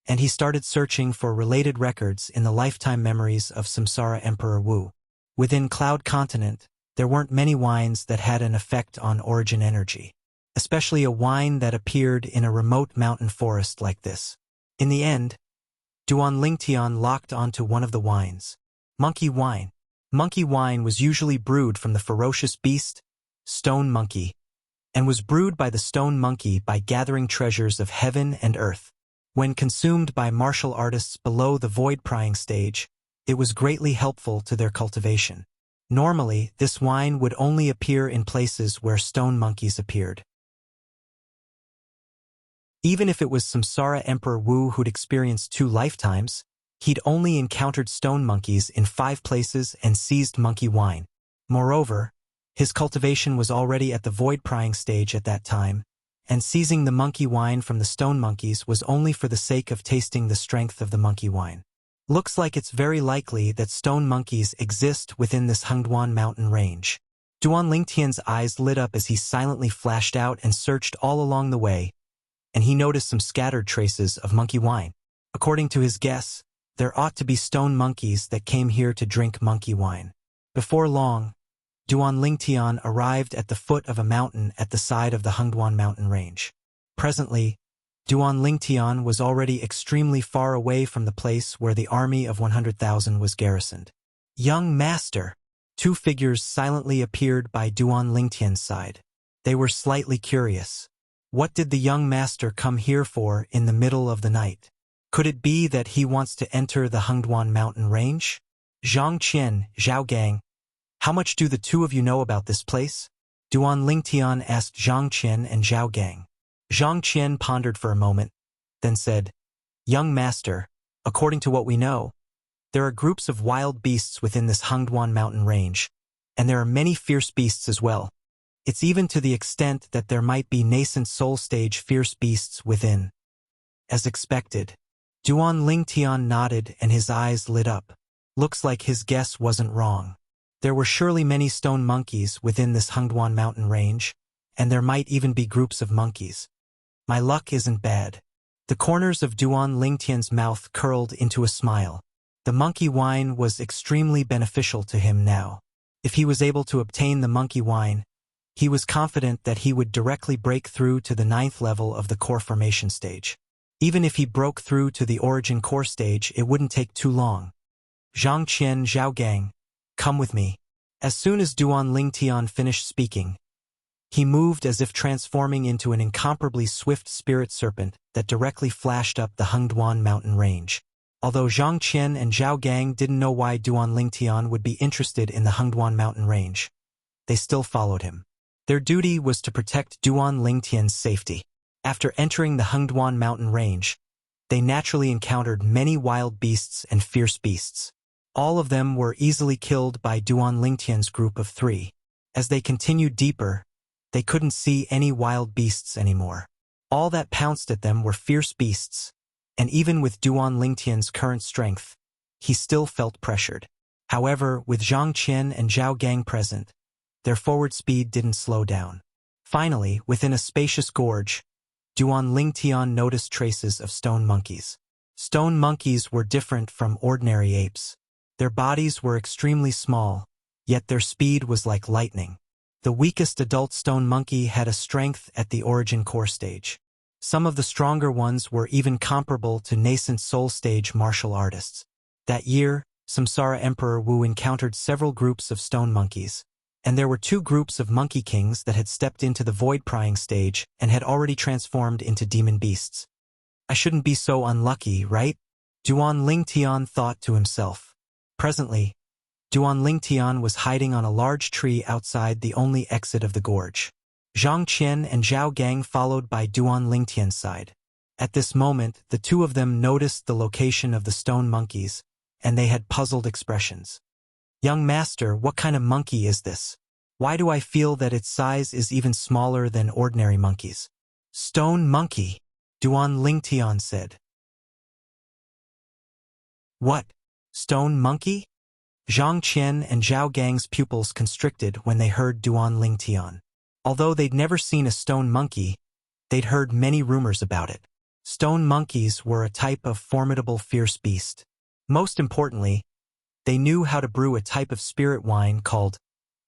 and he started searching for related records in the lifetime memories of Samsara Emperor Wu. Within Cloud Continent, there weren't many wines that had an effect on origin energy, especially a wine that appeared in a remote mountain forest like this. In the end, Duan Lingtian locked onto one of the wines. Monkey wine. Monkey wine was usually brewed from the ferocious beast, stone monkey, and was brewed by the stone monkey by gathering treasures of heaven and earth. When consumed by martial artists below the void-prying stage, it was greatly helpful to their cultivation. Normally, this wine would only appear in places where stone monkeys appeared. Even if it was Samsara Emperor Wu who'd experienced 2 lifetimes, he'd only encountered stone monkeys in 5 places and seized monkey wine. Moreover, his cultivation was already at the void-prying stage at that time, and seizing the monkey wine from the stone monkeys was only for the sake of tasting the strength of the monkey wine. Looks like it's very likely that stone monkeys exist within this Hengduan mountain range. Duan Lingtian's eyes lit up as he silently flashed out and searched all along the way, and he noticed some scattered traces of monkey wine. According to his guess, there ought to be stone monkeys that came here to drink monkey wine. Before long, Duan Lingtian arrived at the foot of a mountain at the side of the Hengduan mountain range. Presently, Duan Lingtian was already extremely far away from the place where the army of 100,000 was garrisoned. Young master! 2 figures silently appeared by Duan Lingtian's side. They were slightly curious. What did the young master come here for in the middle of the night? Could it be that he wants to enter the Hengduan mountain range? Zhang Qian, Zhao Gang, how much do the 2 of you know about this place? Duan Lingtian asked Zhang Qian and Zhao Gang. Zhang Qian pondered for a moment, then said, Young master, according to what we know, there are groups of wild beasts within this Hengduan mountain range, and there are many fierce beasts as well. It's even to the extent that there might be nascent soul stage fierce beasts within. As expected, Duan Lingtian nodded and his eyes lit up. Looks like his guess wasn't wrong. There were surely many stone monkeys within this Hengduan mountain range, and there might even be groups of monkeys. My luck isn't bad. The corners of Duan Lingtian's mouth curled into a smile. The monkey wine was extremely beneficial to him now. If he was able to obtain the monkey wine, he was confident that he would directly break through to the 9th level of the core formation stage. Even if he broke through to the origin core stage, it wouldn't take too long. Zhang Qian, Zhao Gang, come with me. As soon as Duan Lingtian finished speaking, he moved as if transforming into an incomparably swift spirit serpent that directly flashed up the Hengduan mountain range. Although Zhang Qian and Zhao Gang didn't know why Duan Lingtian would be interested in the Hengduan mountain range, they still followed him. Their duty was to protect Duan Lingtian's safety. After entering the Hengduan mountain range, they naturally encountered many wild beasts and fierce beasts. All of them were easily killed by Duan Lingtian's group of 3. As they continued deeper, they couldn't see any wild beasts anymore. All that pounced at them were fierce beasts, and even with Duan Lingtian's current strength, he still felt pressured. However, with Zhang Qian and Zhao Gang present, their forward speed didn't slow down. Finally, within a spacious gorge, Duan Lingtian noticed traces of stone monkeys. Stone monkeys were different from ordinary apes. Their bodies were extremely small, yet their speed was like lightning. The weakest adult stone monkey had a strength at the origin core stage. Some of the stronger ones were even comparable to nascent soul stage martial artists. That year, Samsara Emperor Wu encountered several groups of stone monkeys, and there were 2 groups of monkey kings that had stepped into the void prying stage and had already transformed into demon beasts. I shouldn't be so unlucky, right? Duan Lingtian thought to himself. Presently, Duan Lingtian was hiding on a large tree outside the only exit of the gorge. Zhang Qian and Zhao Gang followed by Duan Lingtian's side. At this moment, the 2 of them noticed the location of the stone monkeys, and they had puzzled expressions. Young master, what kind of monkey is this? Why do I feel that its size is even smaller than ordinary monkeys? Stone monkey, Duan Lingtian said. What? Stone monkey? Zhang Qian and Zhao Gang's pupils constricted when they heard Duan Lingtian. Although they'd never seen a stone monkey, they'd heard many rumors about it. Stone monkeys were a type of formidable fierce beast. Most importantly, they knew how to brew a type of spirit wine called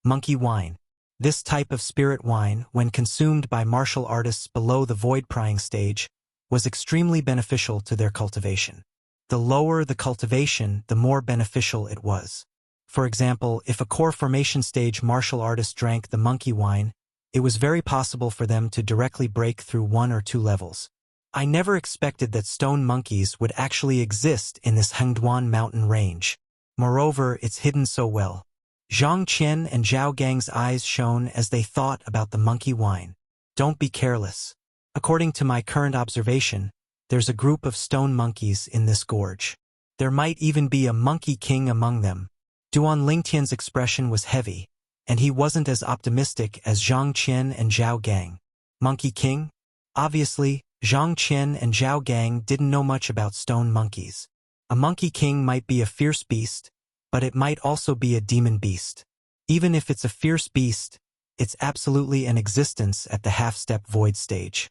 monkey wine. This type of spirit wine, when consumed by martial artists below the void prying stage, was extremely beneficial to their cultivation. The lower the cultivation, the more beneficial it was. For example, if a core formation stage martial artist drank the monkey wine, it was very possible for them to directly break through 1 or 2 levels. I never expected that stone monkeys would actually exist in this Hengduan mountain range. Moreover, it's hidden so well. Zhang Qian and Zhao Gang's eyes shone as they thought about the monkey wine. Don't be careless. According to my current observation, there's a group of stone monkeys in this gorge. There might even be a monkey king among them. Duan Lingtian's expression was heavy, and he wasn't as optimistic as Zhang Qian and Zhao Gang. Monkey king? Obviously, Zhang Qian and Zhao Gang didn't know much about stone monkeys. A monkey king might be a fierce beast, but it might also be a demon beast. Even if it's a fierce beast, it's absolutely an existence at the half-step void stage.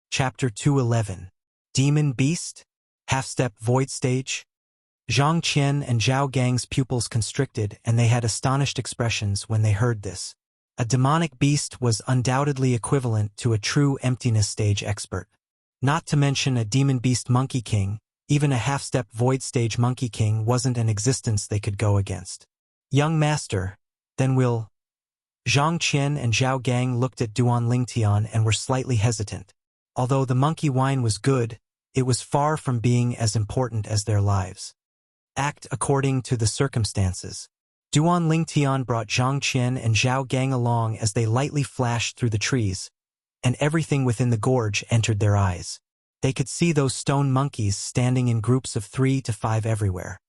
Chapter 211. Demon Beast? Half-step void stage? Zhang Qian and Zhao Gang's pupils constricted, and they had astonished expressions when they heard this. A demonic beast was undoubtedly equivalent to a true emptiness stage expert. Not to mention a demon beast monkey king, even a half-step void stage monkey king wasn't an existence they could go against. Young master, then we'll... Zhang Qian and Zhao Gang looked at Duan Lingtian and were slightly hesitant. Although the monkey wine was good, it was far from being as important as their lives. Act according to the circumstances. Duan Lingtian brought Zhang Qian and Zhao Gang along as they lightly flashed through the trees, and everything within the gorge entered their eyes. They could see those stone monkeys standing in groups of 3 to 5 everywhere.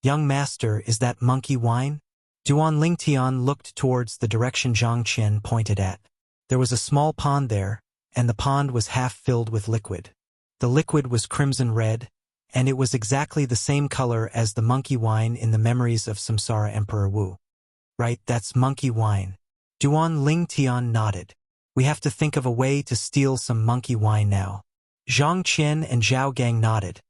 Young master, is that monkey wine? Duan Lingtian looked towards the direction Zhang Qian pointed at. There was a small pond there, and the pond was half filled with liquid. The liquid was crimson red, and it was exactly the same color as the monkey wine in the memories of Samsara Emperor Wu. Right, that's monkey wine. Duan Lingtian nodded. We have to think of a way to steal some monkey wine now. Zhang Qian and Zhao Gang nodded,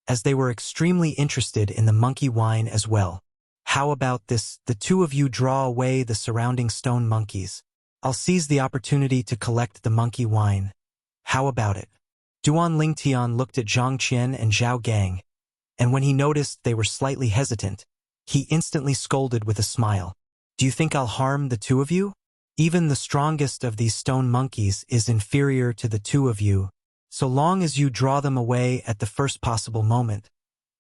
as they were extremely interested in the monkey wine as well. How about this? The 2 of you draw away the surrounding stone monkeys. I'll seize the opportunity to collect the monkey wine. How about it? Duan Lingtian looked at Zhang Qian and Zhao Gang, and when he noticed they were slightly hesitant, he instantly scolded with a smile. Do you think I'll harm the 2 of you? Even the strongest of these stone monkeys is inferior to the 2 of you. So long as you draw them away at the first possible moment,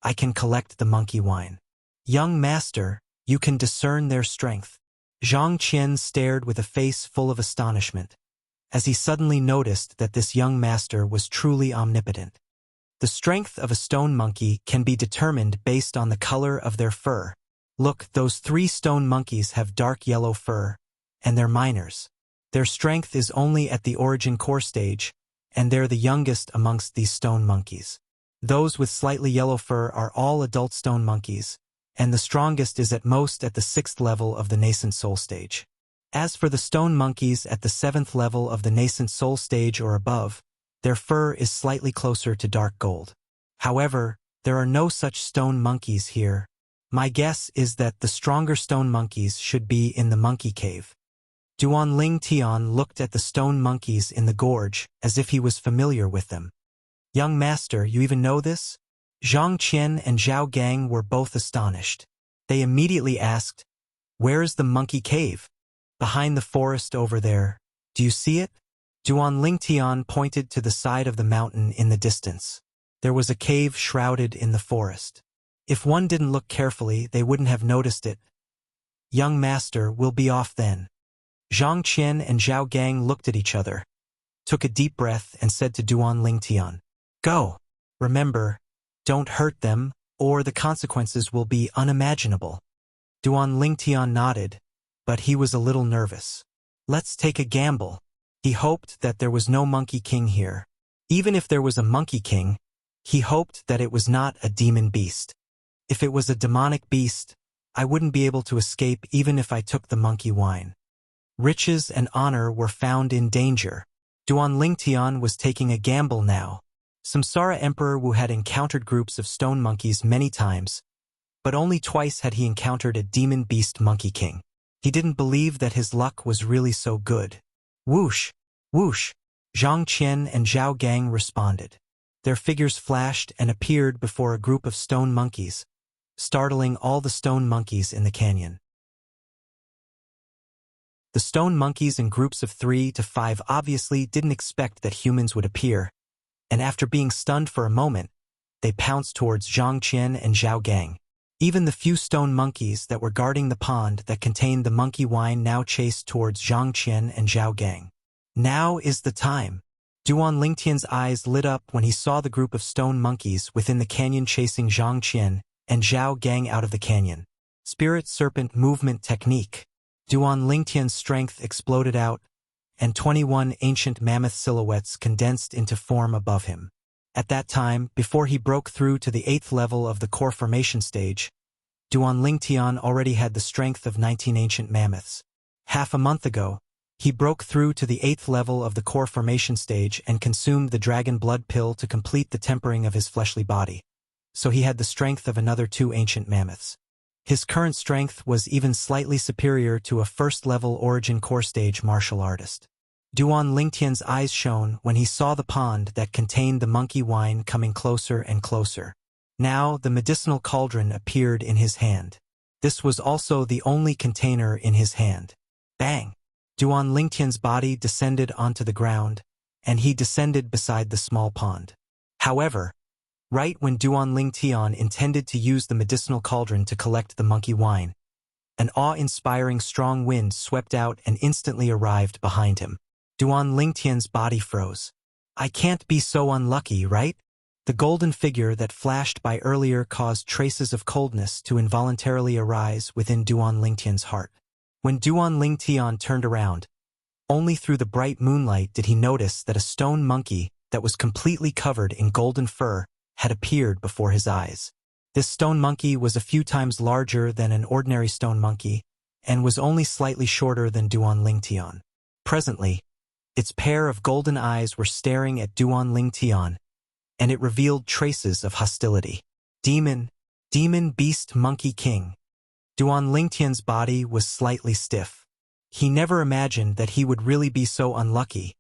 I can collect the monkey wine. Young master, you can discern their strength. Zhang Qian stared with a face full of astonishment, as he suddenly noticed that this young master was truly omnipotent. The strength of a stone monkey can be determined based on the color of their fur. Look, those 3 stone monkeys have dark yellow fur, and they're minors. Their strength is only at the origin core stage, and they're the youngest amongst these stone monkeys. Those with slightly yellow fur are all adult stone monkeys, and the strongest is at most at the 6th level of the nascent soul stage. As for the stone monkeys at the 7th level of the nascent soul stage or above, their fur is slightly closer to dark gold. However, there are no such stone monkeys here. My guess is that the stronger stone monkeys should be in the monkey cave. Duan Ling Tian looked at the stone monkeys in the gorge as if he was familiar with them. Young master, you even know this? Zhang Qian and Zhao Gang were both astonished. They immediately asked, "Where is the monkey cave?" "Behind the forest over there. Do you see it?" Duan Ling Tian pointed to the side of the mountain in the distance. There was a cave shrouded in the forest. If one didn't look carefully, they wouldn't have noticed it. "Young master, we'll be off then." Zhang Qian and Zhao Gang looked at each other, took a deep breath and said to Duan Ling Tian, "Go. Remember, don't hurt them, or the consequences will be unimaginable." Duan Ling Tian nodded, but he was a little nervous. Let's take a gamble. He hoped that there was no Monkey King here. Even if there was a Monkey King, he hoped that it was not a demon beast. If it was a demonic beast, I wouldn't be able to escape even if I took the monkey wine. Riches and honor were found in danger. Duan Ling Tian was taking a gamble now. Samsara Emperor Wu had encountered groups of stone monkeys many times, but only twice had he encountered a demon beast Monkey King. He didn't believe that his luck was really so good. Whoosh! Whoosh! Zhang Qian and Zhao Gang responded. Their figures flashed and appeared before a group of stone monkeys, startling all the stone monkeys in the canyon. The stone monkeys in groups of 3 to 5 obviously didn't expect that humans would appear, and after being stunned for a moment, they pounced towards Zhang Qian and Zhao Gang. Even the few stone monkeys that were guarding the pond that contained the monkey wine now chased towards Zhang Qian and Zhao Gang. Now is the time. Duan Lingtian's eyes lit up when he saw the group of stone monkeys within the canyon chasing Zhang Qian and Zhao Gang out of the canyon. Spirit Serpent Movement Technique. Duan Lingtian's strength exploded out, and 21 ancient mammoth silhouettes condensed into form above him. At that time, before he broke through to the 8th level of the core formation stage, Duan Lingtian already had the strength of 19 ancient mammoths. Half a month ago, he broke through to the 8th level of the core formation stage and consumed the dragon blood pill to complete the tempering of his fleshly body. So he had the strength of another 2 ancient mammoths. His current strength was even slightly superior to a first-level origin core stage martial artist. Duan Lingtian's eyes shone when he saw the pond that contained the monkey wine coming closer and closer. Now the medicinal cauldron appeared in his hand. This was also the only container in his hand. Bang! Duan Lingtian's body descended onto the ground, and he descended beside the small pond. However, right when Duan Lingtian intended to use the medicinal cauldron to collect the monkey wine, an awe-inspiring strong wind swept out and instantly arrived behind him. Duan Lingtian's body froze. I can't be so unlucky, right? The golden figure that flashed by earlier caused traces of coldness to involuntarily arise within Duan Lingtian's heart. When Duan Lingtian turned around, only through the bright moonlight did he notice that a stone monkey that was completely covered in golden fur had appeared before his eyes. This stone monkey was a few times larger than an ordinary stone monkey and was only slightly shorter than Duan Lingtian. Presently, its pair of golden eyes were staring at Duan Lingtian, and it revealed traces of hostility. Demon Beast Monkey King. Duan Lingtian's body was slightly stiff. He never imagined that he would really be so unlucky,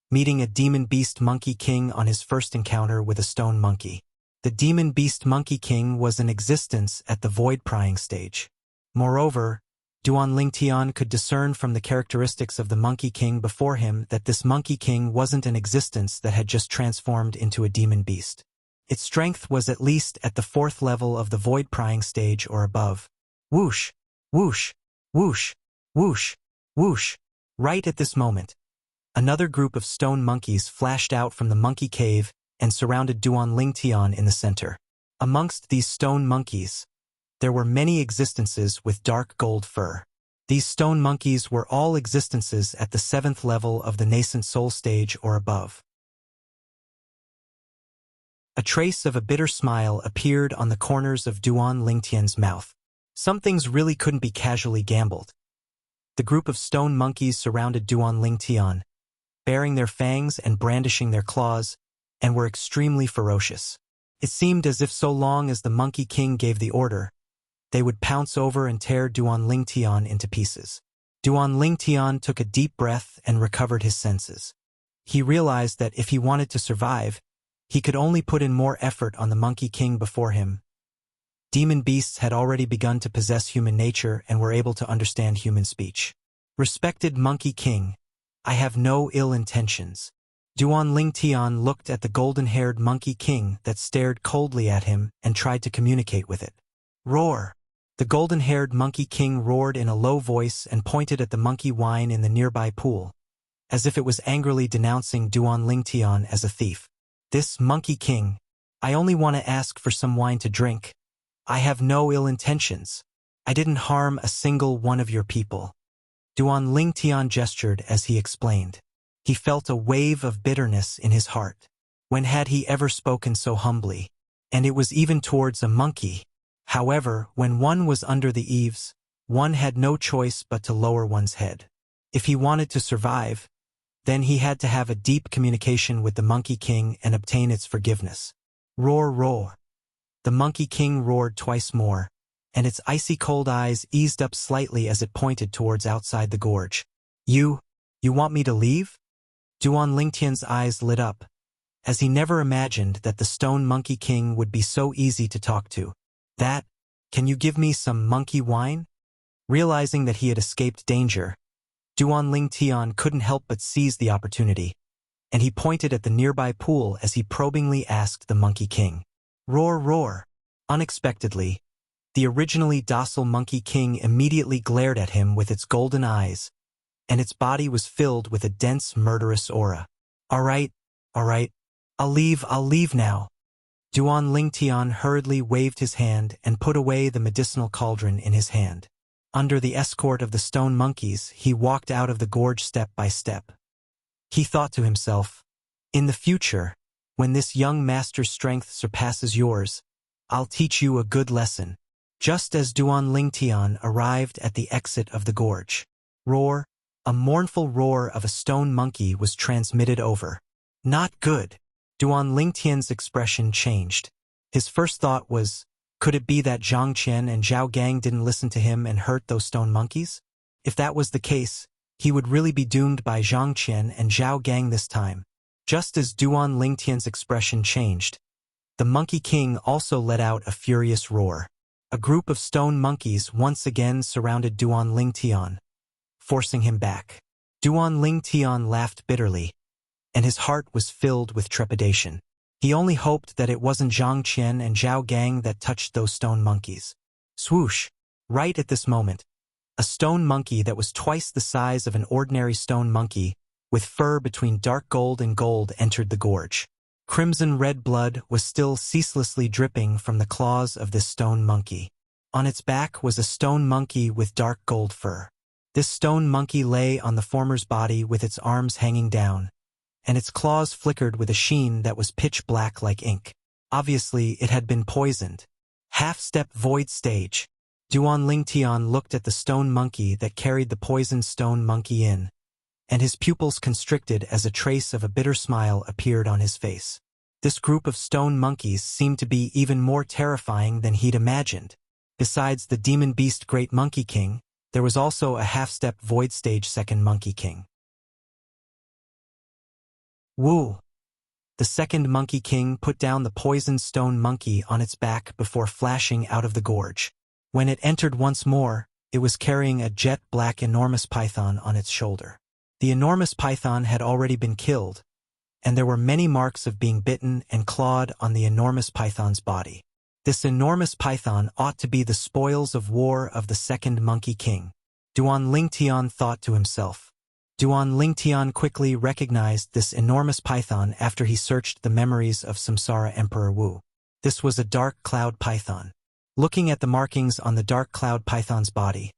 meeting a Demon Beast Monkey King on his first encounter with a stone monkey. The Demon Beast Monkey King was in existence at the void prying stage. Moreover, Duan Lingtian could discern from the characteristics of the Monkey King before him that this Monkey King wasn't an existence that had just transformed into a demon beast. Its strength was at least at the 4th level of the void prying stage or above. Whoosh! Whoosh! Whoosh! Whoosh! Whoosh! Right at this moment, another group of stone monkeys flashed out from the monkey cave and surrounded Duan Lingtian in the center. Amongst these stone monkeys, there were many existences with dark gold fur. These stone monkeys were all existences at the 7th level of the nascent soul stage or above. A trace of a bitter smile appeared on the corners of Duan Lingtian's mouth. Some things really couldn't be casually gambled. The group of stone monkeys surrounded Duan Lingtian, baring their fangs and brandishing their claws, and were extremely ferocious. It seemed as if so long as the Monkey King gave the order, they would pounce over and tear Duan Lingtian into pieces. Duan Lingtian took a deep breath and recovered his senses. He realized that if he wanted to survive, he could only put in more effort on the Monkey King before him. Demon beasts had already begun to possess human nature and were able to understand human speech. Respected Monkey King, I have no ill intentions. Duan Lingtian looked at the golden-haired Monkey King that stared coldly at him and tried to communicate with it. Roar! The golden-haired Monkey King roared in a low voice and pointed at the monkey wine in the nearby pool, as if it was angrily denouncing Duan Lingtian as a thief. This Monkey King, I only want to ask for some wine to drink. I have no ill intentions. I didn't harm a single one of your people. Duan Lingtian gestured as he explained. He felt a wave of bitterness in his heart. When had he ever spoken so humbly? And it was even towards a monkey. However, when one was under the eaves, one had no choice but to lower one's head. If he wanted to survive, then he had to have a deep communication with the Monkey King and obtain its forgiveness. Roar, roar. The Monkey King roared twice more, and its icy cold eyes eased up slightly as it pointed towards outside the gorge. You want me to leave? Duan Lingtian's eyes lit up, as he never imagined that the Stone Monkey King would be so easy to talk to. Can you give me some monkey wine? Realizing that he had escaped danger, Duan Lingtian couldn't help but seize the opportunity, and he pointed at the nearby pool as he probingly asked the Monkey King. Roar, roar! Unexpectedly, the originally docile Monkey King immediately glared at him with its golden eyes, and its body was filled with a dense, murderous aura. All right, I'll leave now. Duan Lingtian hurriedly waved his hand and put away the medicinal cauldron in his hand. Under the escort of the stone monkeys, he walked out of the gorge step by step. He thought to himself, in the future, when this young master's strength surpasses yours, I'll teach you a good lesson. Just as Duan Lingtian arrived at the exit of the gorge, roar, a mournful roar of a stone monkey was transmitted over. Not good. Duan Lingtian's expression changed. His first thought was, could it be that Zhang Qian and Zhao Gang didn't listen to him and hurt those stone monkeys? If that was the case, he would really be doomed by Zhang Qian and Zhao Gang this time. Just as Duan Lingtian's expression changed, the Monkey King also let out a furious roar. A group of stone monkeys once again surrounded Duan Lingtian, forcing him back. Duan Lingtian laughed bitterly, and his heart was filled with trepidation. He only hoped that it wasn't Zhang Qian and Zhao Gang that touched those stone monkeys. Swoosh! Right at this moment, a stone monkey that was twice the size of an ordinary stone monkey, with fur between dark gold and gold, entered the gorge. Crimson-red blood was still ceaselessly dripping from the claws of this stone monkey. On its back was a stone monkey with dark gold fur. This stone monkey lay on the former's body with its arms hanging down, and its claws flickered with a sheen that was pitch black like ink. Obviously, it had been poisoned. Half-step void stage. Duan Lingtian looked at the stone monkey that carried the poisoned stone monkey in, and his pupils constricted as a trace of a bitter smile appeared on his face. This group of stone monkeys seemed to be even more terrifying than he'd imagined. Besides the demon beast Great Monkey King, there was also a half-step void stage Second Monkey King. Woo! The second Monkey King put down the poisoned stone monkey on its back before flashing out of the gorge. When it entered once more, it was carrying a jet-black enormous python on its shoulder. The enormous python had already been killed, and there were many marks of being bitten and clawed on the enormous python's body. This enormous python ought to be the spoils of war of the second Monkey King. Duan Lingtian thought to himself. Duan Lingtian quickly recognized this enormous python after he searched the memories of Samsara Emperor Wu. This was a dark cloud python. Looking at the markings on the dark cloud python's body,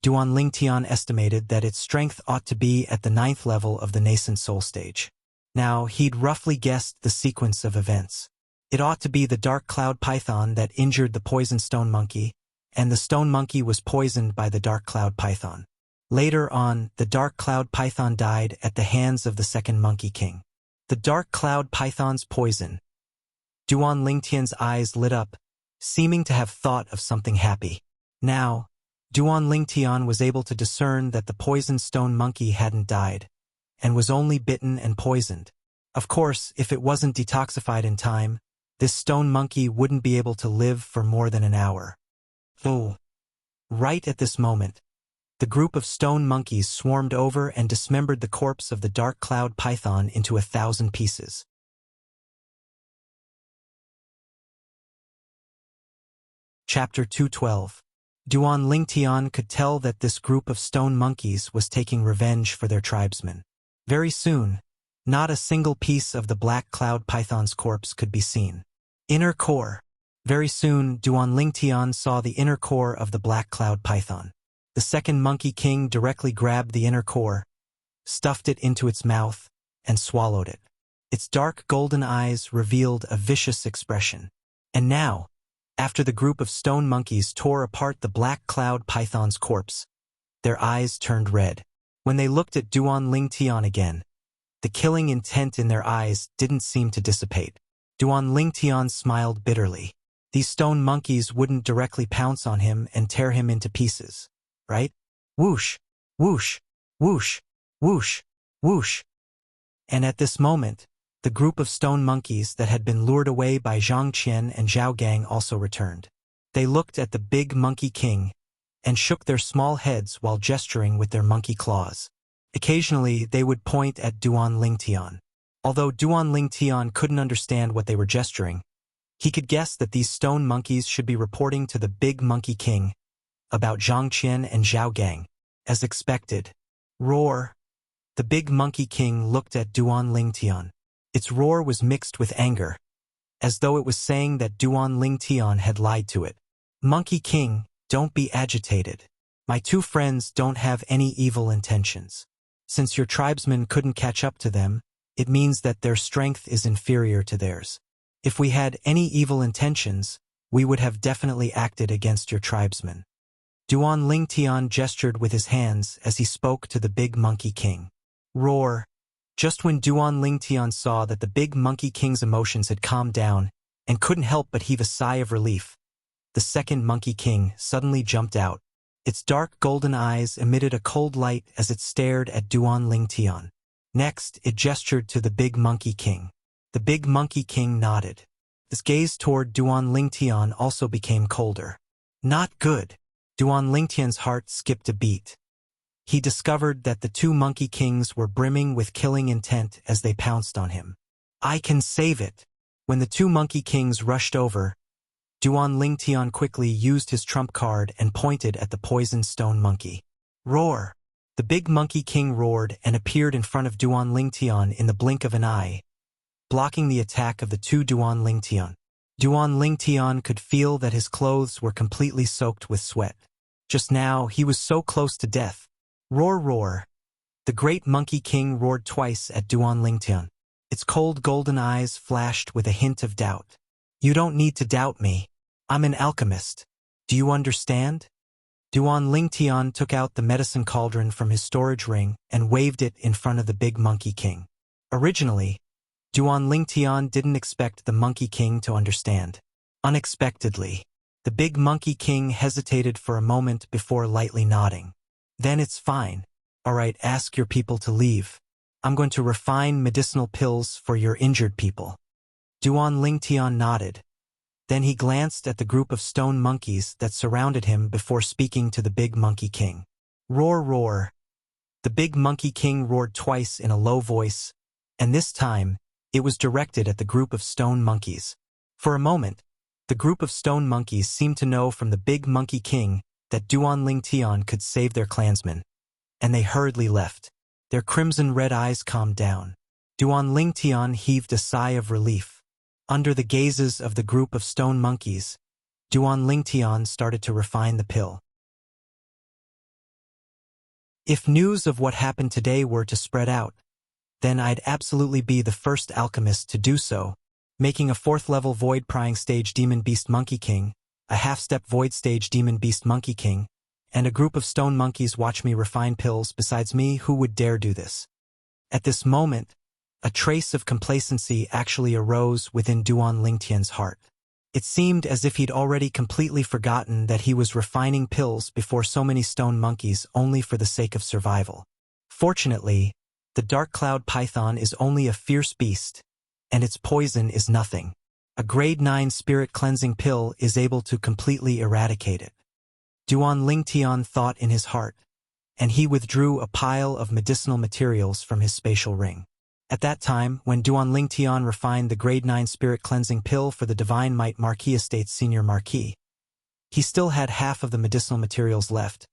Duan Lingtian estimated that its strength ought to be at the 9th level of the nascent soul stage. Now, he'd roughly guessed the sequence of events. It ought to be the dark cloud python that injured the poison stone monkey, and the stone monkey was poisoned by the dark cloud python. Later on, the dark cloud python died at the hands of the second monkey king. The dark cloud python's poison. Duan Lingtian's eyes lit up, seeming to have thought of something happy. Now, Duan Lingtian was able to discern that the poisoned stone monkey hadn't died, and was only bitten and poisoned. Of course, if it wasn't detoxified in time, this stone monkey wouldn't be able to live for more than an hour. Oh! Right at this moment, the group of stone monkeys swarmed over and dismembered the corpse of the dark cloud python into 1,000 pieces. Chapter 212. Duan Lingtian could tell that this group of stone monkeys was taking revenge for their tribesmen. Very soon, not a single piece of the black cloud python's corpse could be seen. Inner core. Very soon, Duan Lingtian saw the inner core of the black cloud python. The second monkey king directly grabbed the inner core, stuffed it into its mouth, and swallowed it. Its dark golden eyes revealed a vicious expression. And now, after the group of stone monkeys tore apart the black cloud python's corpse, their eyes turned red. When they looked at Duan Lingtian again, the killing intent in their eyes didn't seem to dissipate. Duan Lingtian smiled bitterly. These stone monkeys wouldn't directly pounce on him and tear him into pieces, right? Whoosh, whoosh, whoosh, whoosh, whoosh. And at this moment, the group of stone monkeys that had been lured away by Zhang Qian and Zhao Gang also returned. They looked at the big monkey king and shook their small heads while gesturing with their monkey claws. Occasionally, they would point at Duan Lingtian. Although Duan Lingtian couldn't understand what they were gesturing, he could guess that these stone monkeys should be reporting to the big monkey king about Zhang Qian and Zhao Gang. As expected, roar. The big monkey king looked at Duan Lingtian. Its roar was mixed with anger, as though it was saying that Duan Lingtian had lied to it. Monkey king, don't be agitated. My two friends don't have any evil intentions. Since your tribesmen couldn't catch up to them, it means that their strength is inferior to theirs. If we had any evil intentions, we would have definitely acted against your tribesmen. Duan Lingtian gestured with his hands as he spoke to the big monkey king. Roar. Just when Duan Lingtian saw that the big monkey king's emotions had calmed down and couldn't help but heave a sigh of relief, the second monkey king suddenly jumped out. Its dark golden eyes emitted a cold light as it stared at Duan Lingtian. Next, it gestured to the big monkey king. The big monkey king nodded. His gaze toward Duan Lingtian also became colder. Not good. Duan Lingtian's heart skipped a beat. He discovered that the two monkey kings were brimming with killing intent as they pounced on him. I can save it. When the two monkey kings rushed over, Duan Lingtian quickly used his trump card and pointed at the poisoned stone monkey. Roar! The big monkey king roared and appeared in front of Duan Lingtian in the blink of an eye, blocking the attack of the two Duan Lingtian. Duan Lingtian could feel that his clothes were completely soaked with sweat. Just now, he was so close to death. Roar, roar! The great monkey king roared twice at Duan Lingtian. Its cold golden eyes flashed with a hint of doubt. You don't need to doubt me. I'm an alchemist. Do you understand? Duan Lingtian took out the medicine cauldron from his storage ring and waved it in front of the big monkey king. Originally, Duan Lingtian didn't expect the monkey king to understand. Unexpectedly, the big monkey king hesitated for a moment before lightly nodding. Then it's fine. All right, ask your people to leave. I'm going to refine medicinal pills for your injured people. Duan Lingtian nodded. Then he glanced at the group of stone monkeys that surrounded him before speaking to the big monkey king. Roar, roar! The big monkey king roared twice in a low voice, and this time, it was directed at the group of stone monkeys. For a moment, the group of stone monkeys seemed to know from the big monkey king that Duan Ling Tian could save their clansmen, and they hurriedly left. Their crimson-red eyes calmed down. Duan Ling Tian heaved a sigh of relief. Under the gazes of the group of stone monkeys, Duan Ling Tian started to refine the pill. If news of what happened today were to spread out, then I'd absolutely be the first alchemist to do so, making a 4th-level Void-Prying Stage Demon Beast Monkey King, a half-step Void Stage Demon Beast Monkey King, and a group of stone monkeys watch me refine pills. Besides me, who would dare do this? At this moment, a trace of complacency actually arose within Duan Ling Tian's heart. It seemed as if he'd already completely forgotten that he was refining pills before so many stone monkeys only for the sake of survival. Fortunately, the dark cloud python is only a fierce beast, and its poison is nothing. A grade 9 spirit cleansing pill is able to completely eradicate it. Duan Ling Tian thought in his heart, and he withdrew a pile of medicinal materials from his spatial ring. At that time, when Duan Ling Tian refined the grade 9 spirit cleansing pill for the Divine Might Marquis Estate's senior marquis, he still had half of the medicinal materials left,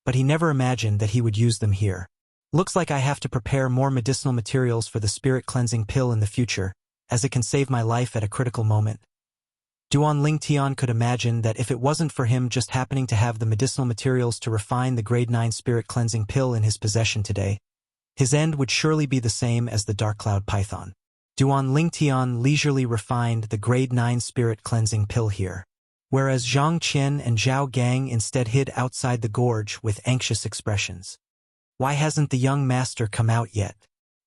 but he never imagined that he would use them here. Looks like I have to prepare more medicinal materials for the spirit cleansing pill in the future, as it can save my life at a critical moment. Duan Ling Tian could imagine that if it wasn't for him just happening to have the medicinal materials to refine the grade 9 spirit cleansing pill in his possession today, his end would surely be the same as the dark cloud python. Duan Ling Tian leisurely refined the grade 9 spirit cleansing pill here, whereas Zhang Qian and Zhao Gang instead hid outside the gorge with anxious expressions. Why hasn't the young master come out yet?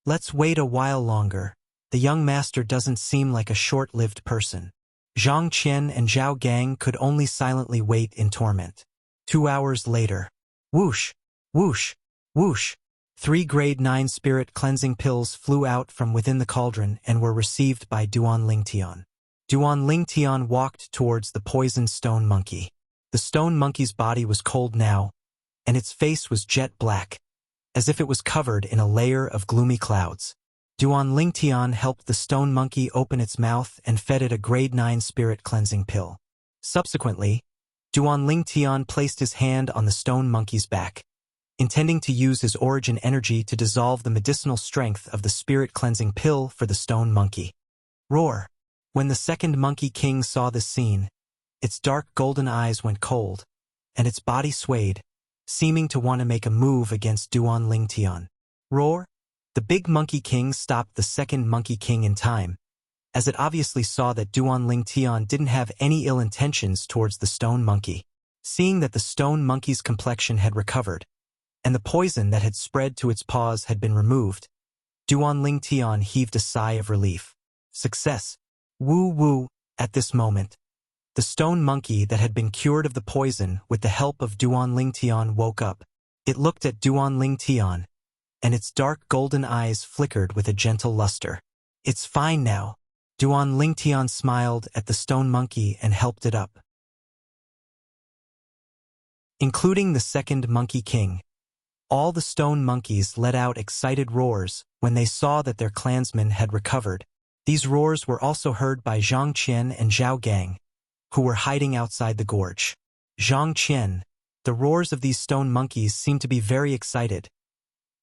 Let's wait a while longer. The young master doesn't seem like a short-lived person. Zhang Qian and Zhao Gang could only silently wait in torment. 2 hours later. Whoosh! Whoosh! Whoosh! 3 grade 9 spirit cleansing pills flew out from within the cauldron and were received by Duan Ling Tian. Duan Ling Tian walked towards the poisoned stone monkey. The stone monkey's body was cold now, and its face was jet black, as if it was covered in a layer of gloomy clouds. Duan Ling Tian helped the stone monkey open its mouth and fed it a grade 9 spirit cleansing pill. Subsequently, Duan Ling Tian placed his hand on the stone monkey's back, intending to use his origin energy to dissolve the medicinal strength of the spirit cleansing pill for the stone monkey. Roar! When the second monkey king saw this scene, its dark golden eyes went cold, and its body swayed, seeming to want to make a move against Duan Ling Tian. Roar! The big monkey king stopped the second monkey king in time, as it obviously saw that Duan Ling Tian didn't have any ill intentions towards the stone monkey. Seeing that the stone monkey's complexion had recovered, and the poison that had spread to its paws had been removed, Duan Ling Tian heaved a sigh of relief. Success! Woo woo! At this moment, the stone monkey that had been cured of the poison with the help of Duan Ling Tian woke up. It looked at Duan Ling Tian, and its dark golden eyes flickered with a gentle luster. It's fine now. Duan Ling Tian smiled at the stone monkey and helped it up. Including the second monkey king, all the stone monkeys let out excited roars when they saw that their clansmen had recovered. These roars were also heard by Zhang Qian and Zhao Gang, who were hiding outside the gorge. Zhang Qian, the roars of these stone monkeys seemed to be very excited.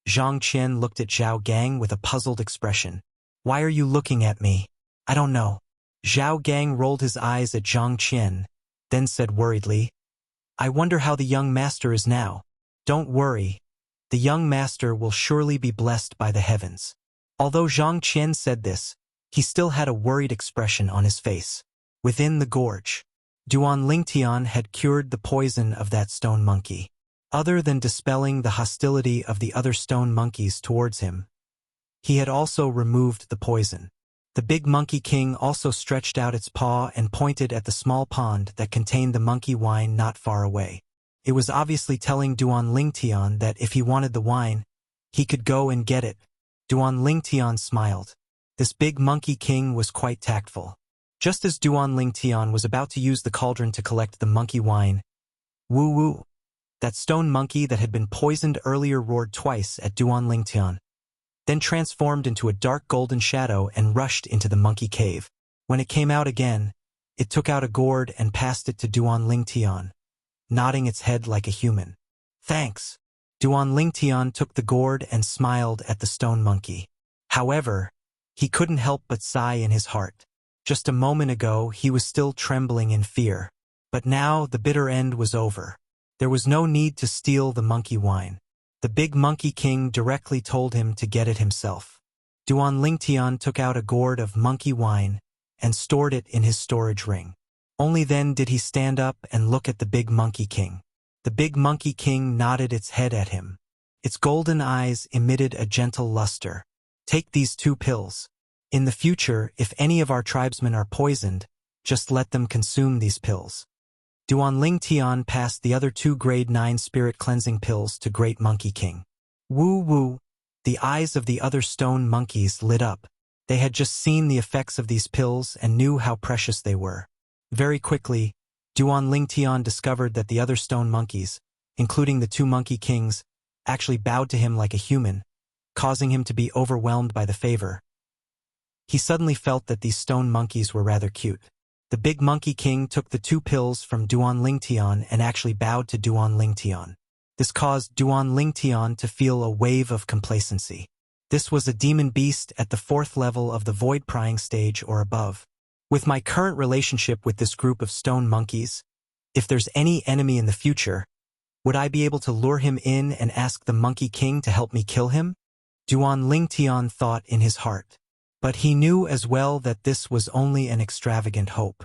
Zhang Qian looked at Zhao Gang with a puzzled expression. Why are you looking at me? I don't know. Zhao Gang rolled his eyes at Zhang Qian, then said worriedly, I wonder how the young master is now. Don't worry. The young master will surely be blessed by the heavens. Although Zhang Qian said this, he still had a worried expression on his face. Within the gorge, Duan Ling Tian had cured the poison of that stone monkey. Other than dispelling the hostility of the other stone monkeys towards him, he had also removed the poison. The big monkey king also stretched out its paw and pointed at the small pond that contained the monkey wine not far away. It was obviously telling Duan Ling Tian that if he wanted the wine, he could go and get it. Duan Ling Tian smiled. This big monkey king was quite tactful. Just as Duan Ling Tian was about to use the cauldron to collect the monkey wine, woo woo! That stone monkey that had been poisoned earlier roared twice at Duan Ling Tian, then transformed into a dark golden shadow and rushed into the monkey cave. When it came out again, it took out a gourd and passed it to Duan Ling Tian. nodding its head like a human. Thanks. Duan Lingtian took the gourd and smiled at the stone monkey. However, he couldn't help but sigh in his heart. Just a moment ago, he was still trembling in fear. But now the bitter end was over. There was no need to steal the monkey wine. The big monkey king directly told him to get it himself. Duan Lingtian took out a gourd of monkey wine and stored it in his storage ring. Only then did he stand up and look at the big monkey king. The big monkey king nodded its head at him. Its golden eyes emitted a gentle luster. Take these 2 pills. In the future, if any of our tribesmen are poisoned, just let them consume these pills. Duan Lingtian passed the other 2 grade 9 spirit cleansing pills to Great Monkey King. Woo woo! The eyes of the other stone monkeys lit up. They had just seen the effects of these pills and knew how precious they were. Very quickly, Duan Lingtian discovered that the other stone monkeys, including the 2 monkey kings, actually bowed to him like a human, causing him to be overwhelmed by the favor. He suddenly felt that these stone monkeys were rather cute. The big monkey king took the 2 pills from Duan Lingtian and actually bowed to Duan Lingtian. This caused Duan Lingtian to feel a wave of complacency. This was a demon beast at the 4th level of the void prying stage or above. With my current relationship with this group of stone monkeys, if there's any enemy in the future, would I be able to lure him in and ask the monkey king to help me kill him? Duan Lingtian thought in his heart. But he knew as well that this was only an extravagant hope.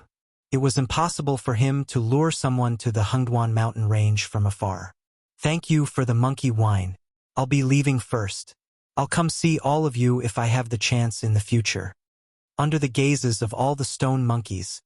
It was impossible for him to lure someone to the Hengduan mountain range from afar. Thank you for the monkey wine. I'll be leaving first. I'll come see all of you if I have the chance in the future. Under the gazes of all the stone monkeys,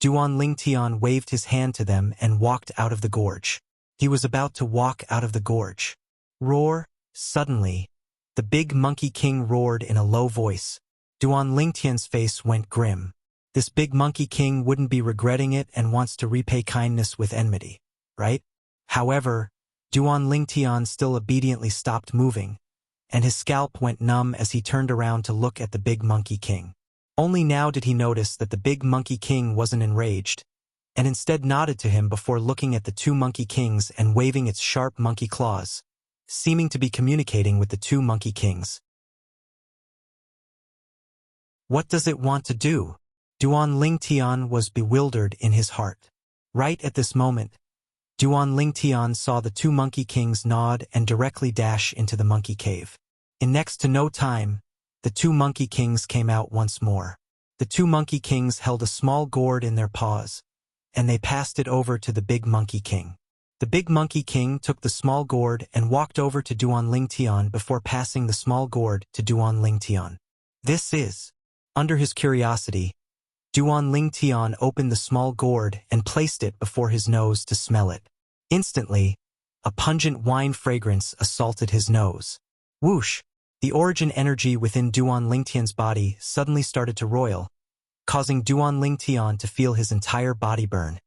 Duan Lingtian waved his hand to them and walked out of the gorge. He was about to walk out of the gorge. Roar! Suddenly, the big monkey king roared in a low voice. Duan Lingtian's face went grim. This big monkey king wouldn't be regretting it and wants to repay kindness with enmity, right? However, Duan Lingtian still obediently stopped moving, and his scalp went numb as he turned around to look at the big monkey king. Only now did he notice that the big monkey king wasn't enraged, and instead nodded to him before looking at the 2 monkey kings and waving its sharp monkey claws, seeming to be communicating with the 2 monkey kings. What does it want to do? Duan Lingtian was bewildered in his heart. Right at this moment, Duan Lingtian saw the 2 monkey kings nod and directly dash into the monkey cave. In next to no time, the 2 monkey kings came out once more. The 2 monkey kings held a small gourd in their paws, and they passed it over to the big monkey king. The big monkey king took the small gourd and walked over to Duan Lingtian before passing the small gourd to Duan Lingtian. This is... Under his curiosity, Duan Lingtian opened the small gourd and placed it before his nose to smell it. Instantly, a pungent wine fragrance assaulted his nose. Whoosh! The origin energy within Duan Lingtian's body suddenly started to roil, causing Duan Lingtian to feel his entire body burn,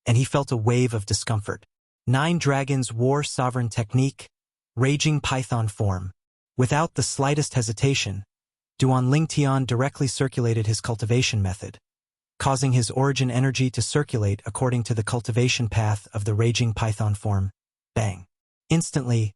and he felt a wave of discomfort. 9 Dragons War Sovereign Technique, Raging Python Form. Without the slightest hesitation, Duan Lingtian directly circulated his cultivation method, causing his origin energy to circulate according to the cultivation path of the Raging Python form. Bang! Instantly,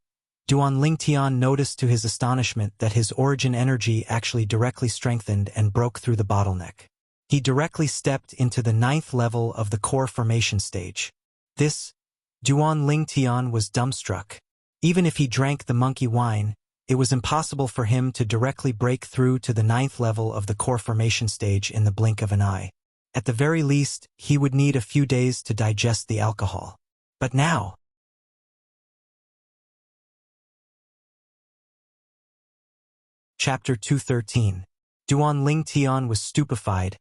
Duan Lingtian noticed to his astonishment that his origin energy actually directly strengthened and broke through the bottleneck. He directly stepped into the 9th level of the core formation stage. Duan Lingtian was dumbstruck. Even if he drank the monkey wine, it was impossible for him to directly break through to the 9th level of the core formation stage in the blink of an eye. At the very least, he would need a few days to digest the alcohol. But now... Chapter 213. Duan Lingtian was stupefied,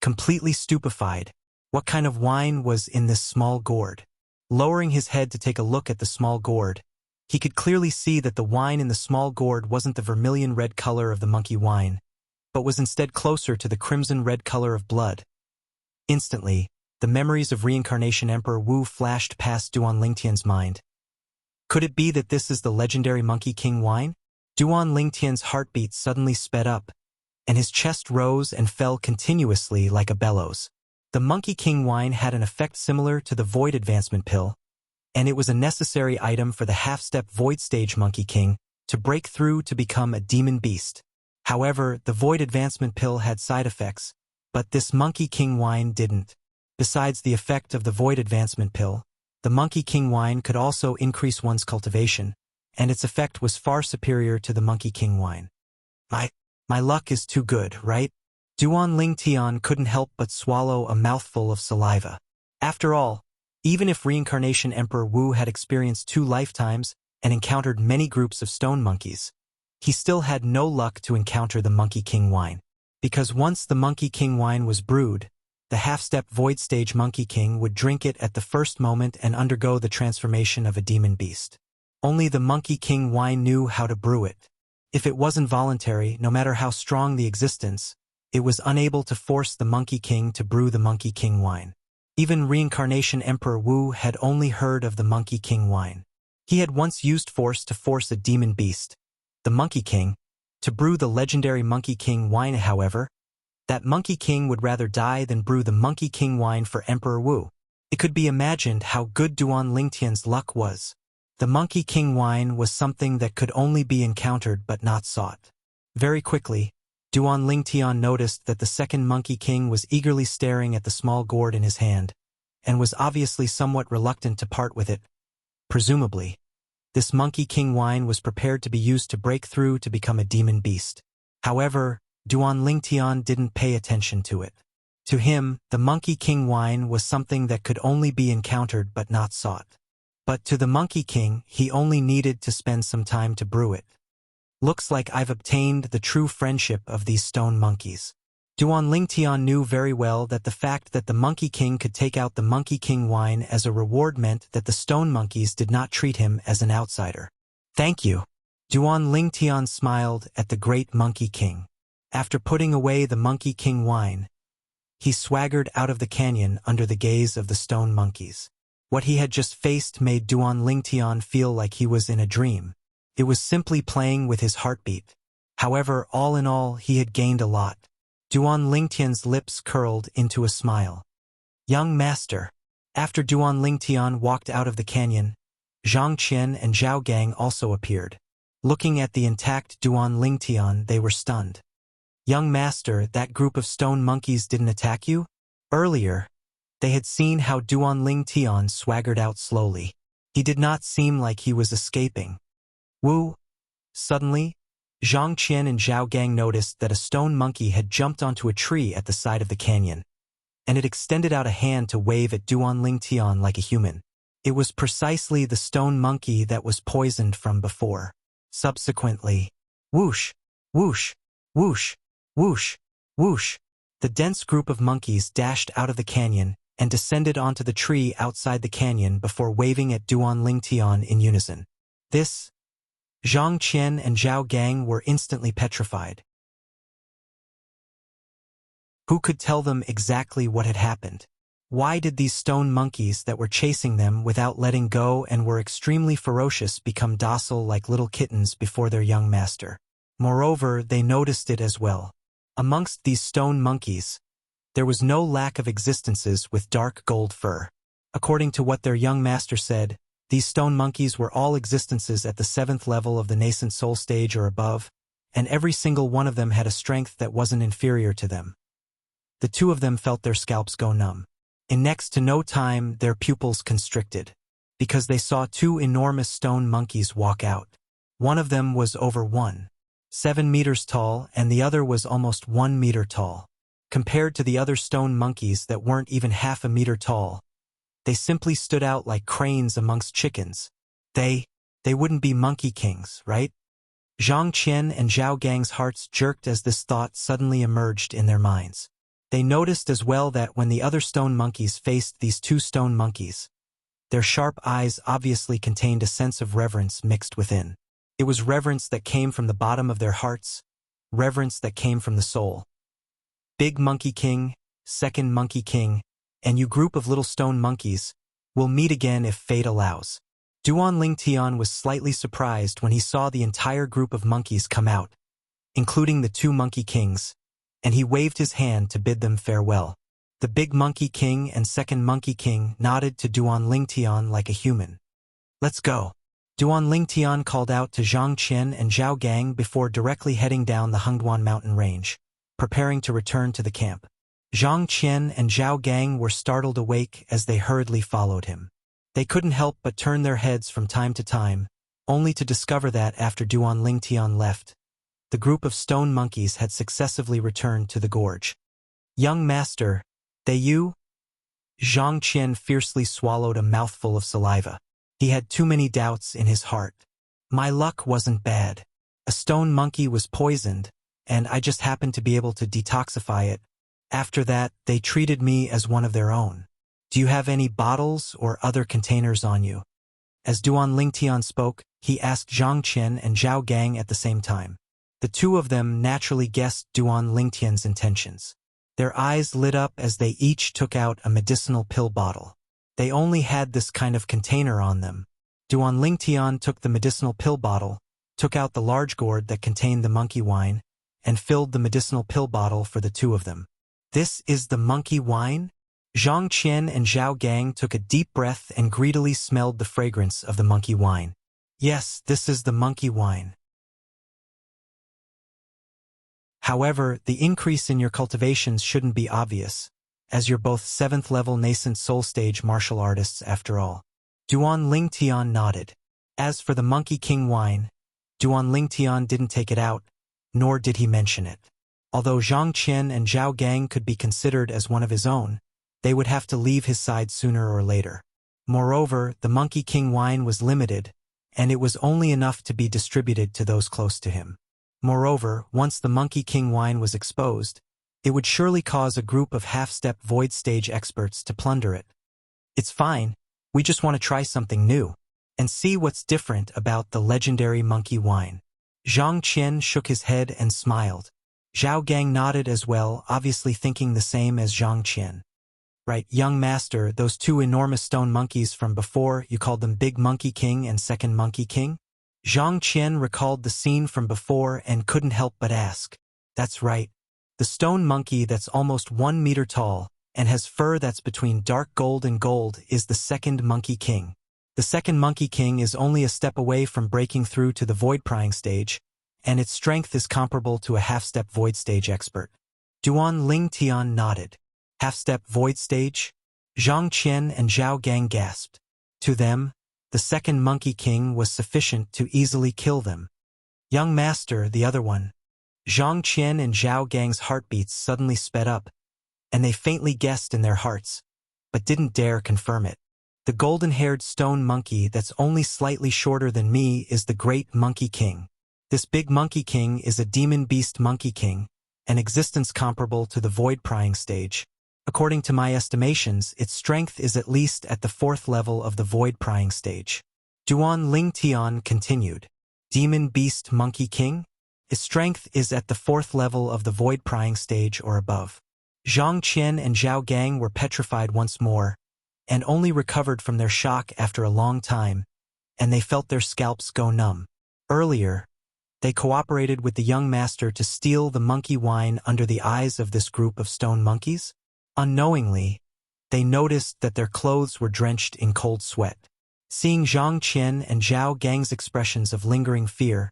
completely stupefied. What kind of wine was in this small gourd? Lowering his head to take a look at the small gourd, he could clearly see that the wine in the small gourd wasn't the vermilion red color of the monkey wine, but was instead closer to the crimson red color of blood. Instantly, the memories of reincarnation Emperor Wu flashed past Duan Lingtian's mind. Could it be that this is the legendary Monkey King wine? Duan Lingtian's heartbeat suddenly sped up, and his chest rose and fell continuously like a bellows. The Monkey King wine had an effect similar to the Void Advancement Pill, and it was a necessary item for the half-step Void Stage Monkey King to break through to become a demon beast. However, the Void Advancement Pill had side effects, but this Monkey King wine didn't. Besides the effect of the Void Advancement Pill, the Monkey King wine could also increase one's cultivation, and its effect was far superior to the Monkey King wine. My luck is too good, right? Duan Ling Tian couldn't help but swallow a mouthful of saliva. After all, even if Reincarnation Emperor Wu had experienced 2 lifetimes and encountered many groups of stone monkeys, he still had no luck to encounter the Monkey King wine. Because once the Monkey King wine was brewed, the half-step Void Stage Monkey King would drink it at the first moment and undergo the transformation of a demon beast. Only the Monkey King wine knew how to brew it. If it wasn't voluntary, no matter how strong the existence, it was unable to force the Monkey King to brew the Monkey King wine. Even Reincarnation Emperor Wu had only heard of the Monkey King wine. He had once used force to force a demon beast, the Monkey King, to brew the legendary Monkey King wine. However, that Monkey King would rather die than brew the Monkey King wine for Emperor Wu. It could be imagined how good Duan Lingtian's luck was. The Monkey King wine was something that could only be encountered but not sought. Very quickly, Duan Lingtian noticed that the second Monkey King was eagerly staring at the small gourd in his hand, and was obviously somewhat reluctant to part with it. Presumably, this Monkey King wine was prepared to be used to break through to become a demon beast. However, Duan Lingtian didn't pay attention to it. To him, the Monkey King wine was something that could only be encountered but not sought. But to the Monkey King, he only needed to spend some time to brew it. Looks like I've obtained the true friendship of these stone monkeys. Duan Lingtian knew very well that the fact that the Monkey King could take out the Monkey King wine as a reward meant that the stone monkeys did not treat him as an outsider. Thank you. Duan Lingtian smiled at the great Monkey King. After putting away the Monkey King wine, he swaggered out of the canyon under the gaze of the stone monkeys. What he had just faced made Duan Lingtian feel like he was in a dream. It was simply playing with his heartbeat. However, all in all, he had gained a lot. Duan Lingtian's lips curled into a smile. Young master. After Duan Lingtian walked out of the canyon, Zhang Qian and Zhao Gang also appeared. Looking at the intact Duan Lingtian, they were stunned. Young master, that group of stone monkeys didn't attack you? Earlier, they had seen how Duan Lingtian swaggered out slowly. He did not seem like he was escaping. Wu. Suddenly, Zhang Qian and Zhao Gang noticed that a stone monkey had jumped onto a tree at the side of the canyon, and it extended out a hand to wave at Duan Lingtian like a human. It was precisely the stone monkey that was poisoned from before. Subsequently, whoosh, whoosh, whoosh, whoosh, whoosh, the dense group of monkeys dashed out of the canyon and descended onto the tree outside the canyon before waving at Duan Lingtian in unison. This, Zhang Qian and Zhao Gang were instantly petrified. Who could tell them exactly what had happened? Why did these stone monkeys that were chasing them without letting go and were extremely ferocious become docile like little kittens before their young master? Moreover, they noticed it as well. Amongst these stone monkeys, there was no lack of existences with dark gold fur. According to what their young master said, these stone monkeys were all existences at the 7th level of the nascent soul stage or above, and every single one of them had a strength that wasn't inferior to them. The 2 of them felt their scalps go numb. In next to no time, their pupils constricted, because they saw 2 enormous stone monkeys walk out. One of them was over 1.7 meters tall, and the other was almost 1 meter tall. Compared to the other stone monkeys that weren't even half a meter tall, they simply stood out like cranes amongst chickens. They wouldn't be monkey kings, right? Zhang Qian and Zhao Gang's hearts jerked as this thought suddenly emerged in their minds. They noticed as well that when the other stone monkeys faced these 2 stone monkeys, their sharp eyes obviously contained a sense of reverence mixed within. It was reverence that came from the bottom of their hearts, reverence that came from the soul. Big Monkey King, Second Monkey King, and you group of little stone monkeys, will meet again if fate allows. Duan Lingtian was slightly surprised when he saw the entire group of monkeys come out, including the 2 Monkey Kings, and he waved his hand to bid them farewell. The big Monkey King and second Monkey King nodded to Duan Lingtian like a human. Let's go. Duan Lingtian called out to Zhang Qian and Zhao Gang before directly heading down the Hengduan mountain range, preparing to return to the camp. Zhang Qian and Zhao Gang were startled awake as they hurriedly followed him. They couldn't help but turn their heads from time to time, only to discover that after Duan Lingtian left, the group of stone monkeys had successively returned to the gorge. Young master, they you? Zhang Qian fiercely swallowed a mouthful of saliva. He had too many doubts in his heart. My luck wasn't bad. A stone monkey was poisoned, and I just happened to be able to detoxify it. After that, they treated me as one of their own. Do you have any bottles or other containers on you? As Duan Lingtian spoke, he asked Zhang Qian and Zhao Gang at the same time. The two of them naturally guessed Duan Lingtian's intentions. Their eyes lit up as they each took out a medicinal pill bottle. They only had this kind of container on them. Duan Lingtian took the medicinal pill bottle, took out the large gourd that contained the monkey wine, and filled the medicinal pill bottle for the two of them. This is the monkey wine? Zhang Qian and Zhao Gang took a deep breath and greedily smelled the fragrance of the monkey wine. Yes, this is the monkey wine. However, the increase in your cultivations shouldn't be obvious, as you're both 7th level nascent soul stage martial artists after all. Duan Lingtian nodded. As for the Monkey King wine, Duan Lingtian didn't take it out, nor did he mention it. Although Zhang Qian and Zhao Gang could be considered as one of his own, they would have to leave his side sooner or later. Moreover, the Monkey King wine was limited, and it was only enough to be distributed to those close to him. Moreover, once the Monkey King wine was exposed, it would surely cause a group of half-step void stage experts to plunder it. It's fine, we just want to try something new, and see what's different about the legendary monkey wine. Zhang Qian shook his head and smiled. Zhao Gang nodded as well, obviously thinking the same as Zhang Qian. Right, young master, those two enormous stone monkeys from before, you called them Big Monkey King and Second Monkey King? Zhang Qian recalled the scene from before and couldn't help but ask. That's right. The stone monkey that's almost 1 meter tall and has fur that's between dark gold and gold is the Second Monkey King. The Second Monkey King is only a step away from breaking through to the void prying stage, and its strength is comparable to a half-step void stage expert. Duan Lingtian nodded. Half-step void stage? Zhang Qian and Zhao Gang gasped. To them, the Second Monkey King was sufficient to easily kill them. Young master, the other one. Zhang Qian and Zhao Gang's heartbeats suddenly sped up, and they faintly guessed in their hearts, but didn't dare confirm it. The golden-haired stone monkey that's only slightly shorter than me is the Great Monkey King. This Big Monkey King is a demon beast Monkey King, an existence comparable to the void prying stage. According to my estimations, its strength is at least at the 4th level of the void prying stage. Duan Lingtian continued. Demon Beast Monkey King? Its strength is at the 4th level of the void prying stage or above. Zhang Qian and Zhao Gang were petrified once more, and only recovered from their shock after a long time, and they felt their scalps go numb. Earlier, they cooperated with the young master to steal the monkey wine under the eyes of this group of stone monkeys. Unknowingly, they noticed that their clothes were drenched in cold sweat. Seeing Zhang Qian and Zhao Gang's expressions of lingering fear,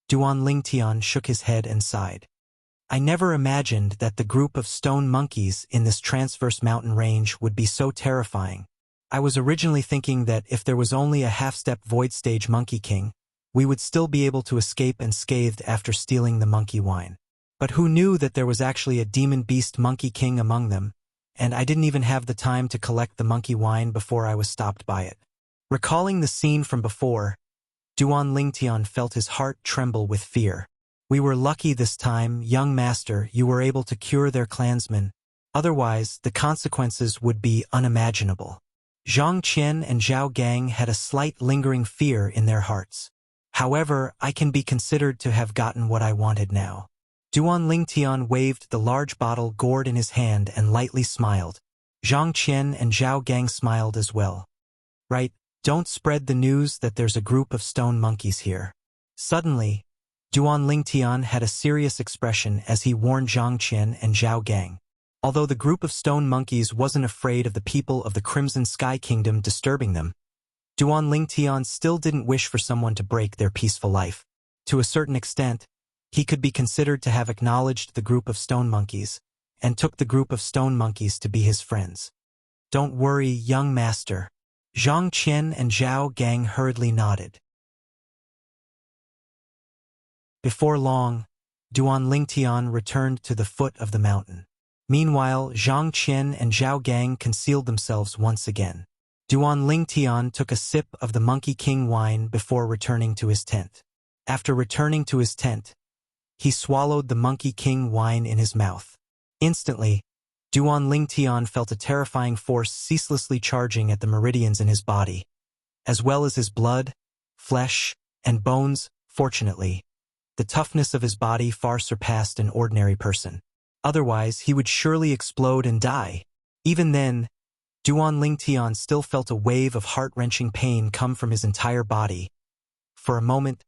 Duan Lingtian shook his head and sighed. I never imagined that the group of stone monkeys in this transverse mountain range would be so terrifying. I was originally thinking that if there was only a half-step void stage Monkey King, we would still be able to escape unscathed after stealing the monkey wine. But who knew that there was actually a demon beast Monkey King among them, and I didn't even have the time to collect the monkey wine before I was stopped by it. Recalling the scene from before, Duan Lingtian felt his heart tremble with fear. We were lucky this time, young master, you were able to cure their clansmen. Otherwise, the consequences would be unimaginable. Zhang Qian and Zhao Gang had a slight lingering fear in their hearts. However, I can be considered to have gotten what I wanted now. Duan Lingtian waved the large bottle gourd in his hand and lightly smiled. Zhang Qian and Zhao Gang smiled as well. Right, don't spread the news that there's a group of stone monkeys here. Suddenly, Duan Lingtian had a serious expression as he warned Zhang Qian and Zhao Gang. Although the group of stone monkeys wasn't afraid of the people of the Crimson Sky Kingdom disturbing them, Duan Lingtian still didn't wish for someone to break their peaceful life. To a certain extent, he could be considered to have acknowledged the group of stone monkeys, and took the group of stone monkeys to be his friends. "Don't worry, young master." Zhang Qian and Zhao Gang hurriedly nodded. Before long, Duan Lingtian returned to the foot of the mountain. Meanwhile, Zhang Qian and Zhao Gang concealed themselves once again. Duan Lingtian took a sip of the Monkey King wine before returning to his tent. After returning to his tent, he swallowed the Monkey King wine in his mouth. Instantly, Duan Lingtian felt a terrifying force ceaselessly charging at the meridians in his body, as well as his blood, flesh, and bones. Fortunately, the toughness of his body far surpassed an ordinary person. Otherwise, he would surely explode and die. Even then, Duan Lingtian still felt a wave of heart-wrenching pain come from his entire body. For a moment,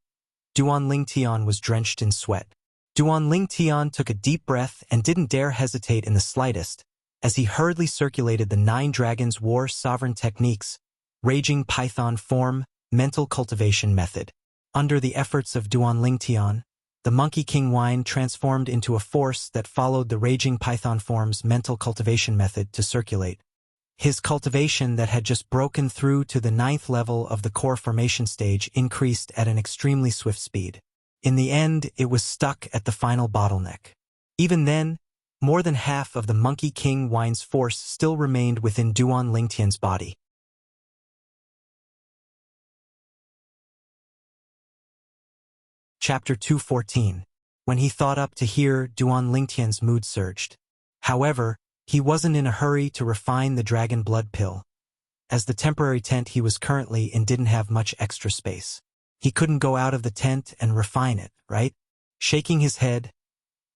Duan Lingtian was drenched in sweat. Duan Lingtian took a deep breath and didn't dare hesitate in the slightest, as he hurriedly circulated the 9 Dragons War Sovereign techniques, Raging Python Form, Mental Cultivation Method. Under the efforts of Duan Lingtian, the Monkey King wine transformed into a force that followed the Raging Python Form's Mental Cultivation Method to circulate. His cultivation that had just broken through to the 9th level of the core formation stage increased at an extremely swift speed. In the end, it was stuck at the final bottleneck. Even then, more than half of the Monkey King wine's force still remained within Duan Lingtian's body. Chapter 214. When he thought up to here, Duan Lingtian's mood surged. However, he wasn't in a hurry to refine the dragon blood pill, as the temporary tent he was currently in didn't have much extra space. He couldn't go out of the tent and refine it, right? Shaking his head,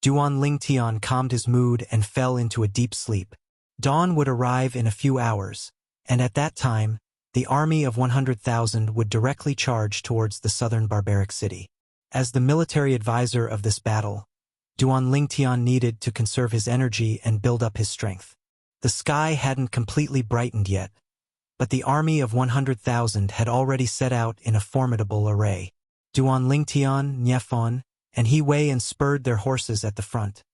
Duan Lingtian calmed his mood and fell into a deep sleep. Dawn would arrive in a few hours, and at that time, the army of 100,000 would directly charge towards the southern barbaric city. As the military advisor of this battle, Duan Lingtian needed to conserve his energy and build up his strength. The sky hadn't completely brightened yet, but the army of 100,000 had already set out in a formidable array. Duan Lingtian, Niefon, and He Wei spurred their horses at the front,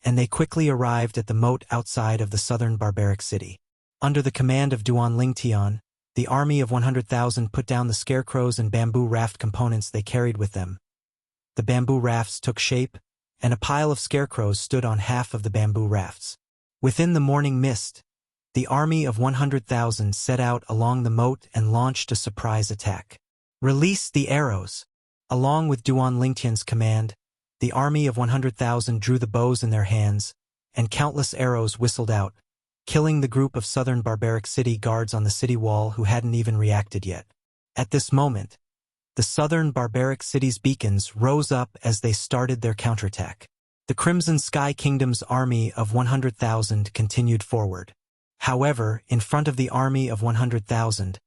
and they quickly arrived at the moat outside of the southern barbaric city. Under the command of Duan Lingtian, the army of 100,000 put down the scarecrows and bamboo raft components they carried with them. The bamboo rafts took shape, and a pile of scarecrows stood on half of the bamboo rafts. Within the morning mist, the army of 100,000 set out along the moat and launched a surprise attack. "Release the arrows!" Along with Duan Lingtian's command, the army of 100,000 drew the bows in their hands, and countless arrows whistled out, killing the group of southern barbaric city guards on the city wall who hadn't even reacted yet. At this moment, the southern barbaric city's beacons rose up as they started their counterattack. The Crimson Sky Kingdom's army of 100,000 continued forward. However, in front of the army of 100,000,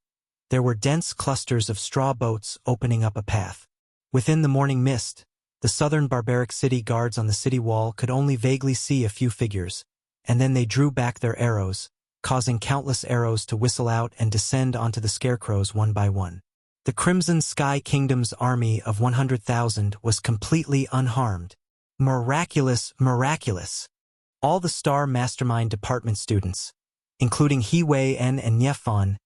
there were dense clusters of straw boats opening up a path. Within the morning mist, the southern barbaric city guards on the city wall could only vaguely see a few figures, and then they drew back their arrows, causing countless arrows to whistle out and descend onto the scarecrows one by one. The Crimson Sky Kingdom's army of 100,000 was completely unharmed. Miraculous, miraculous! All the Star Mastermind Department students, including He Wei and Niefon,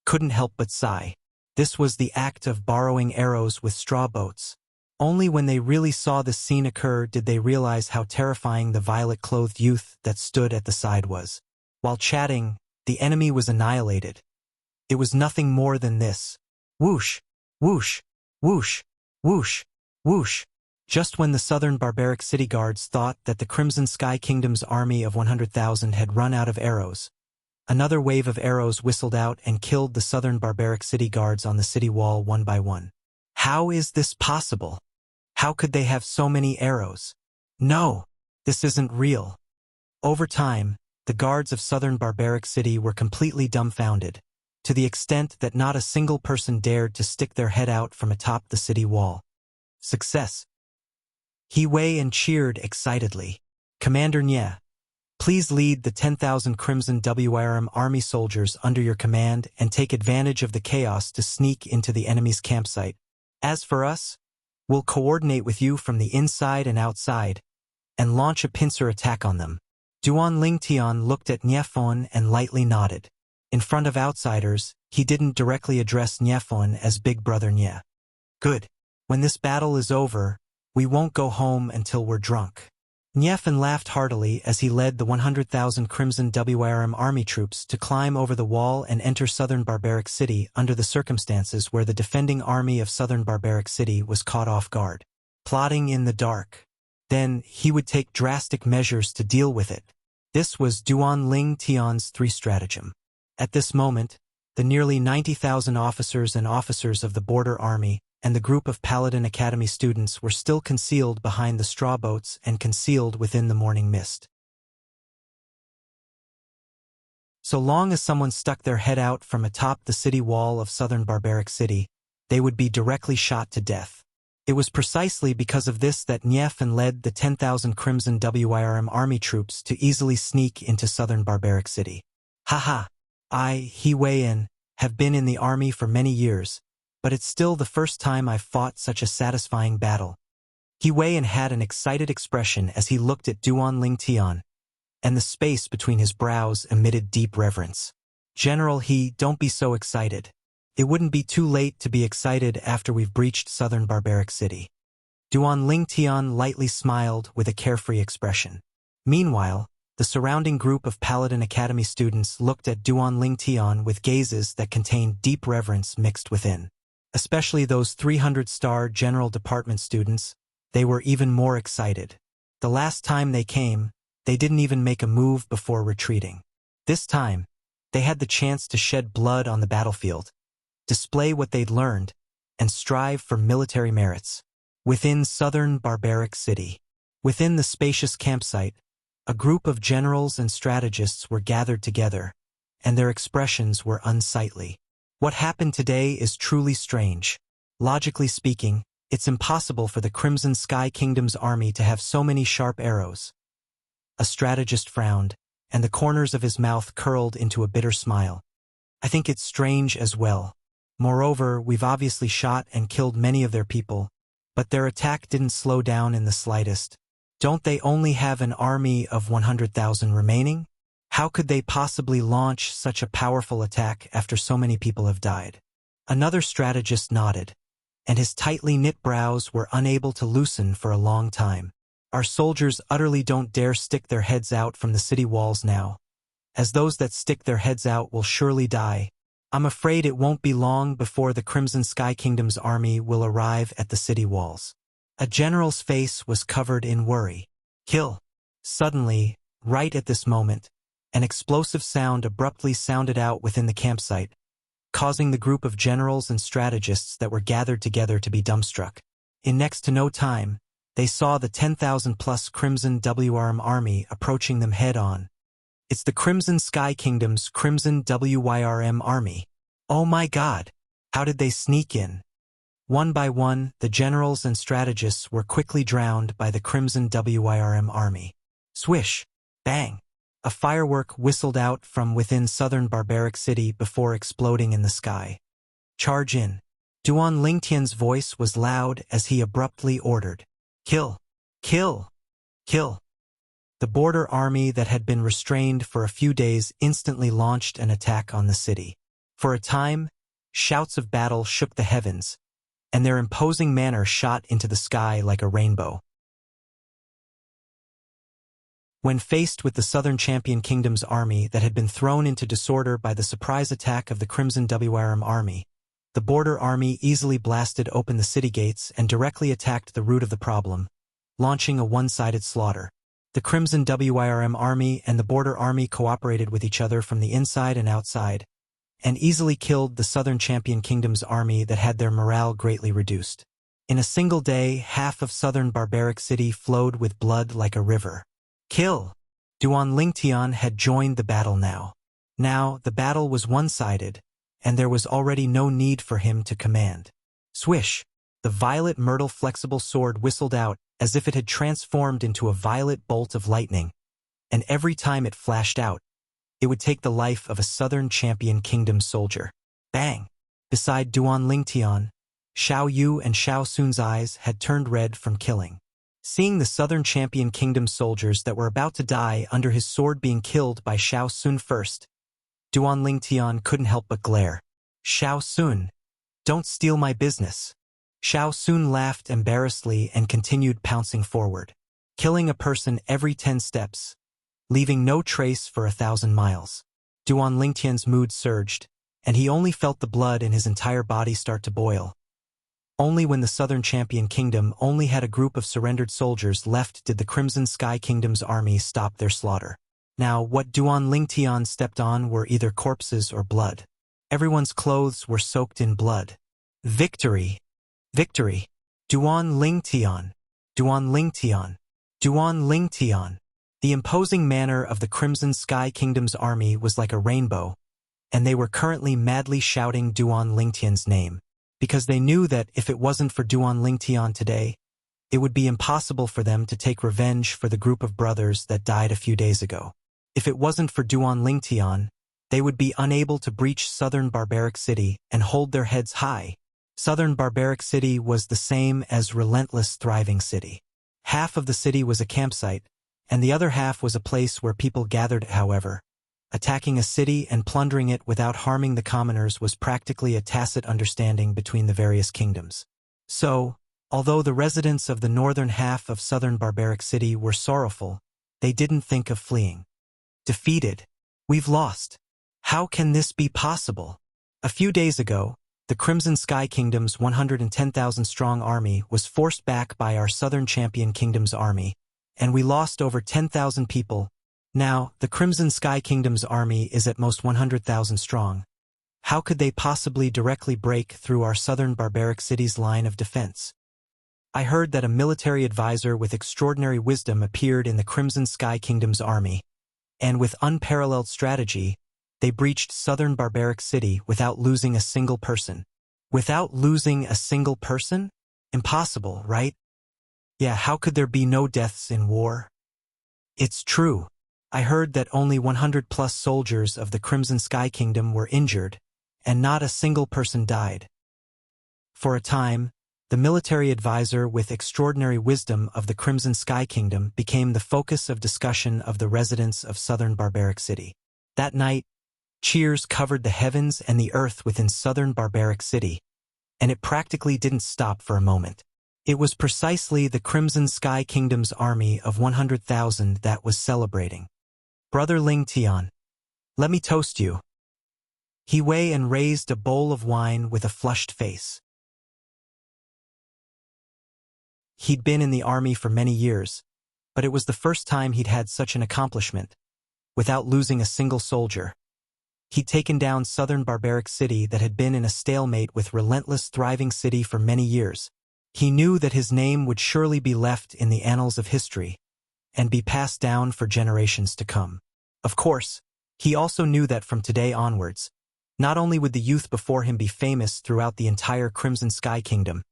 couldn't help but sigh. This was the act of borrowing arrows with straw boats. Only when they really saw this scene occur did they realize how terrifying the violet-clothed youth that stood at the side was. While chatting, the enemy was annihilated. It was nothing more than this. Whoosh, whoosh, whoosh, whoosh, whoosh. Just when the southern barbaric city guards thought that the Crimson Sky Kingdom's army of 100,000 had run out of arrows, another wave of arrows whistled out and killed the southern barbaric city guards on the city wall one by one. How is this possible? How could they have so many arrows? No, this isn't real. Over time, the guards of southern barbaric city were completely dumbfounded, to the extent that not a single person dared to stick their head out from atop the city wall. Success! He Wei cheered excitedly. Commander Nye, Please lead the 10,000 Crimson WIRM army soldiers under your command and take advantage of the chaos to sneak into the enemy's campsite. As for us, we'll coordinate with you from the inside and outside and launch a pincer attack on them. Duan Lingtian looked at Niefon and lightly nodded. In front of outsiders, he didn't directly address Niefon as Big Brother Nye. Good. When this battle is over, we won't go home until we're drunk. Niefon laughed heartily as he led the 100,000 Crimson WIRM army troops to climb over the wall and enter Southern Barbaric City under the circumstances where the defending army of Southern Barbaric City was caught off guard. Plotting in the dark. Then he would take drastic measures to deal with it. This was Duan Lingtian's 3 stratagem. At this moment, the nearly 90,000 officers and officers of the Border Army and the group of Paladin Academy students were still concealed behind the straw boats and concealed within the morning mist. So long as someone stuck their head out from atop the city wall of Southern Barbaric City, they would be directly shot to death. It was precisely because of this that Niefon led the 10,000 Crimson WIRM army troops to easily sneak into Southern Barbaric City. Haha, He Wei-in, have been in the army for many years, but it's still the first time I've fought such a satisfying battle. He Wei-in had an excited expression as he looked at Duan Lingtian, and the space between his brows emitted deep reverence. General He, don't be so excited. It wouldn't be too late to be excited after we've breached Southern Barbaric City. Duan Lingtian lightly smiled with a carefree expression. Meanwhile, the surrounding group of Paladin Academy students looked at Duan Lingtian with gazes that contained deep reverence mixed within. Especially those 300-star General Department students, they were even more excited. The last time they came, they didn't even make a move before retreating. This time, they had the chance to shed blood on the battlefield, display what they'd learned, and strive for military merits. Within Southern Barbaric City, within the spacious campsite, a group of generals and strategists were gathered together, and their expressions were unsightly. What happened today is truly strange. Logically speaking, it's impossible for the Crimson Sky Kingdom's army to have so many sharp arrows. A strategist frowned, and the corners of his mouth curled into a bitter smile. I think it's strange as well. Moreover, we've obviously shot and killed many of their people, but their attack didn't slow down in the slightest. Don't they only have an army of 100,000 remaining? How could they possibly launch such a powerful attack after so many people have died? Another strategist nodded, and his tightly knit brows were unable to loosen for a long time. Our soldiers utterly don't dare stick their heads out from the city walls now, as those that stick their heads out will surely die. I'm afraid it won't be long before the Crimson Sky Kingdom's army will arrive at the city walls. A general's face was covered in worry. Kill. Suddenly, right at this moment, an explosive sound abruptly sounded out within the campsite, causing the group of generals and strategists that were gathered together to be dumbstruck. In next to no time, they saw the 10,000-plus Crimson WIRM army approaching them head-on. It's the Crimson Sky Kingdom's Crimson WIRM army. Oh my God! How did they sneak in? One by one, the generals and strategists were quickly drowned by the Crimson WIRM army. Swish! Bang! A firework whistled out from within Southern Barbaric City before exploding in the sky. Charge in. Duan Lingtian's voice was loud as he abruptly ordered. Kill! Kill! Kill! The border army that had been restrained for a few days instantly launched an attack on the city. For a time, shouts of battle shook the heavens, and their imposing manner shot into the sky like a rainbow. When faced with the Southern Champion Kingdom's army that had been thrown into disorder by the surprise attack of the Crimson WIRM army, the border army easily blasted open the city gates and directly attacked the root of the problem, launching a one-sided slaughter. The Crimson WIRM army and the border army cooperated with each other from the inside and outside, and easily killed the Southern Champion Kingdom's army that had their morale greatly reduced. In a single day, half of Southern Barbaric City flowed with blood like a river. Kill! Duan Lingtian had joined the battle now. Now, the battle was one-sided, and there was already no need for him to command. Swish! The violet myrtle flexible sword whistled out as if it had transformed into a violet bolt of lightning, and every time it flashed out, it would take the life of a Southern Champion Kingdom soldier. Bang! Beside Duan Lingtian, Xiao Yu and Xiao Sun's eyes had turned red from killing. Seeing the Southern Champion Kingdom soldiers that were about to die under his sword being killed by Xiao Sun first, Duan Lingtian couldn't help but glare. Xiao Sun, don't steal my business. Xiao Sun laughed embarrassedly and continued pouncing forward, killing a person every 10 steps, leaving no trace for 1,000 miles. Duan Lingtian's mood surged, and he only felt the blood in his entire body start to boil. Only when the Southern Champion Kingdom only had a group of surrendered soldiers left did the Crimson Sky Kingdom's army stop their slaughter. Now, what Duan Lingtian stepped on were either corpses or blood. Everyone's clothes were soaked in blood. Victory! Victory! Duan Lingtian! Duan Lingtian! Duan Lingtian! The imposing manner of the Crimson Sky Kingdom's army was like a rainbow, and they were currently madly shouting Duan Lingtian's name, because they knew that if it wasn't for Duan Lingtian today, it would be impossible for them to take revenge for the group of brothers that died a few days ago. If it wasn't for Duan Lingtian, they would be unable to breach Southern Barbaric City and hold their heads high. Southern Barbaric City was the same as Relentless Thriving City. Half of the city was a campsite, and the other half was a place where people gathered. However, attacking a city and plundering it without harming the commoners was practically a tacit understanding between the various kingdoms. So, although the residents of the northern half of Southern Barbaric City were sorrowful, they didn't think of fleeing. Defeated. We've lost. How can this be possible? A few days ago, the Crimson Sky Kingdom's 110,000-strong army was forced back by our Southern Champion Kingdom's army, and we lost over 10,000 people. Now, the Crimson Sky Kingdom's army is at most 100,000 strong. How could they possibly directly break through our Southern Barbaric City's line of defense? I heard that a military advisor with extraordinary wisdom appeared in the Crimson Sky Kingdom's army, and with unparalleled strategy, they breached Southern Barbaric City without losing a single person. Without losing a single person? Impossible, right? Yeah, how could there be no deaths in war? It's true. I heard that only 100+ soldiers of the Crimson Sky Kingdom were injured, and not a single person died. For a time, the military advisor with extraordinary wisdom of the Crimson Sky Kingdom became the focus of discussion of the residents of Southern Barbaric City. That night, cheers covered the heavens and the earth within Southern Barbaric City, and it practically didn't stop for a moment. It was precisely the Crimson Sky Kingdom's army of 100,000 that was celebrating. Brother Lingtian, let me toast you. He weighed and raised a bowl of wine with a flushed face. He'd been in the army for many years, but it was the first time he'd had such an accomplishment, without losing a single soldier. He'd taken down Southern Barbaric City that had been in a stalemate with Relentless Thriving City for many years. He knew that his name would surely be left in the annals of history, and be passed down for generations to come. Of course, he also knew that from today onwards, not only would the youth before him be famous throughout the entire Crimson Sky Kingdom,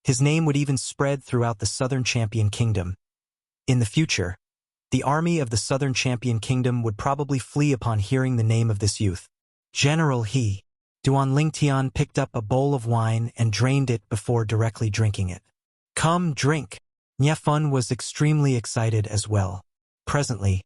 his name would even spread throughout the Southern Champion Kingdom. In the future, the army of the Southern Champion Kingdom would probably flee upon hearing the name of this youth. General Duan Lingtian picked up a bowl of wine and drained it before directly drinking it. Come, drink. Niefun was extremely excited as well. Presently,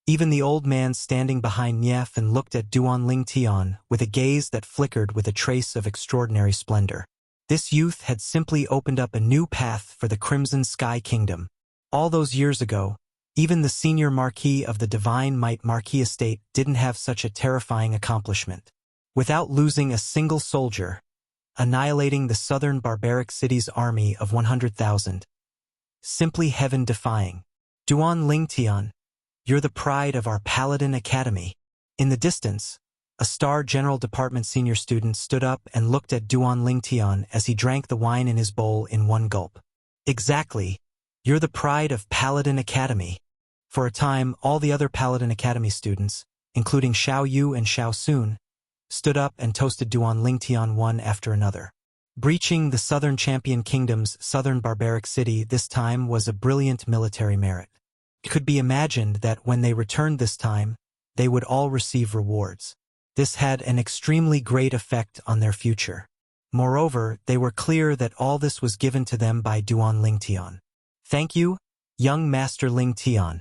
even the old man standing behind Niefun looked at Duan Lingtian with a gaze that flickered with a trace of extraordinary splendor. This youth had simply opened up a new path for the Crimson Sky Kingdom. All those years ago, even the senior Marquis of the Divine Might Marquis estate didn't have such a terrifying accomplishment. Without losing a single soldier, annihilating the Southern Barbaric City's army of 100,000. Simply heaven-defying. Duan Lingtian, you're the pride of our Paladin Academy. In the distance, a Star General Department senior student stood up and looked at Duan Lingtian as he drank the wine in his bowl in one gulp. Exactly. You're the pride of Paladin Academy. For a time, all the other Paladin Academy students, including Xiao Yu and Xiao Sun, stood up and toasted Duan Lingtian one after another. Breaching the Southern Champion Kingdom's Southern Barbaric City this time was a brilliant military merit. It could be imagined that when they returned this time, they would all receive rewards. This had an extremely great effect on their future. Moreover, they were clear that all this was given to them by Duan Lingtian. Thank you, young Master Lingtian,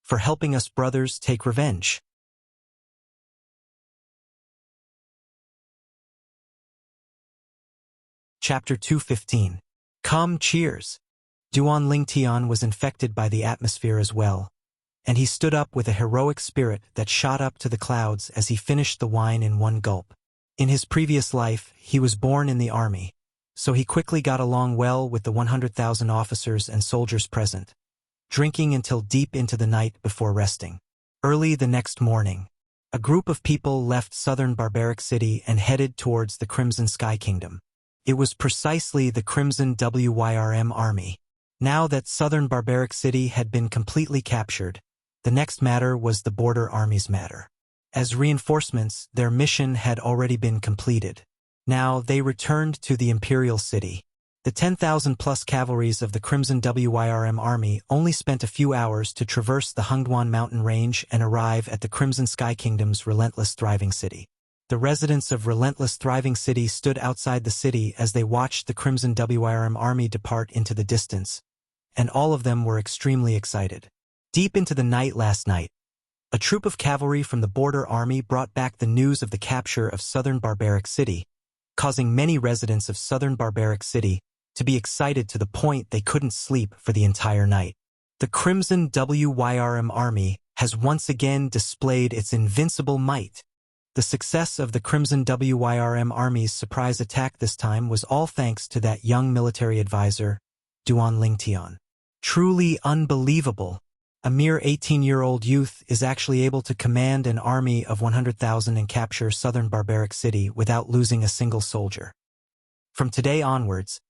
for helping us brothers take revenge. Chapter 215. Come, cheers! Duan Lingtian was infected by the atmosphere as well, and he stood up with a heroic spirit that shot up to the clouds as he finished the wine in one gulp. In his previous life, he was born in the army, so he quickly got along well with the 100,000 officers and soldiers present, drinking until deep into the night before resting. Early the next morning, a group of people left southern barbaric city and headed towards the Crimson Sky Kingdom. It was precisely the Crimson Wyrm army. Now that southern barbaric city had been completely captured, the next matter was the border army's matter. As reinforcements, their mission had already been completed. Now they returned to the imperial city. The 10,000-plus cavalries of the Crimson Wyrm army only spent a few hours to traverse the Hungduan mountain range and arrive at the Crimson Sky Kingdom's relentless thriving city. The residents of relentless thriving city stood outside the city as they watched the Crimson Wyrm army depart into the distance, and all of them were extremely excited. Deep into the night last night, a troop of cavalry from the border army brought back the news of the capture of southern barbaric city, causing many residents of southern barbaric city to be excited to the point they couldn't sleep for the entire night. The Crimson Wyrm army has once again displayed its invincible might. The success of the Crimson Wyrm army's surprise attack this time was all thanks to that young military advisor, Duan Lingtian. Truly unbelievable. A mere 18-year-old youth is actually able to command an army of 100,000 and capture southern barbaric city without losing a single soldier. From today onwards,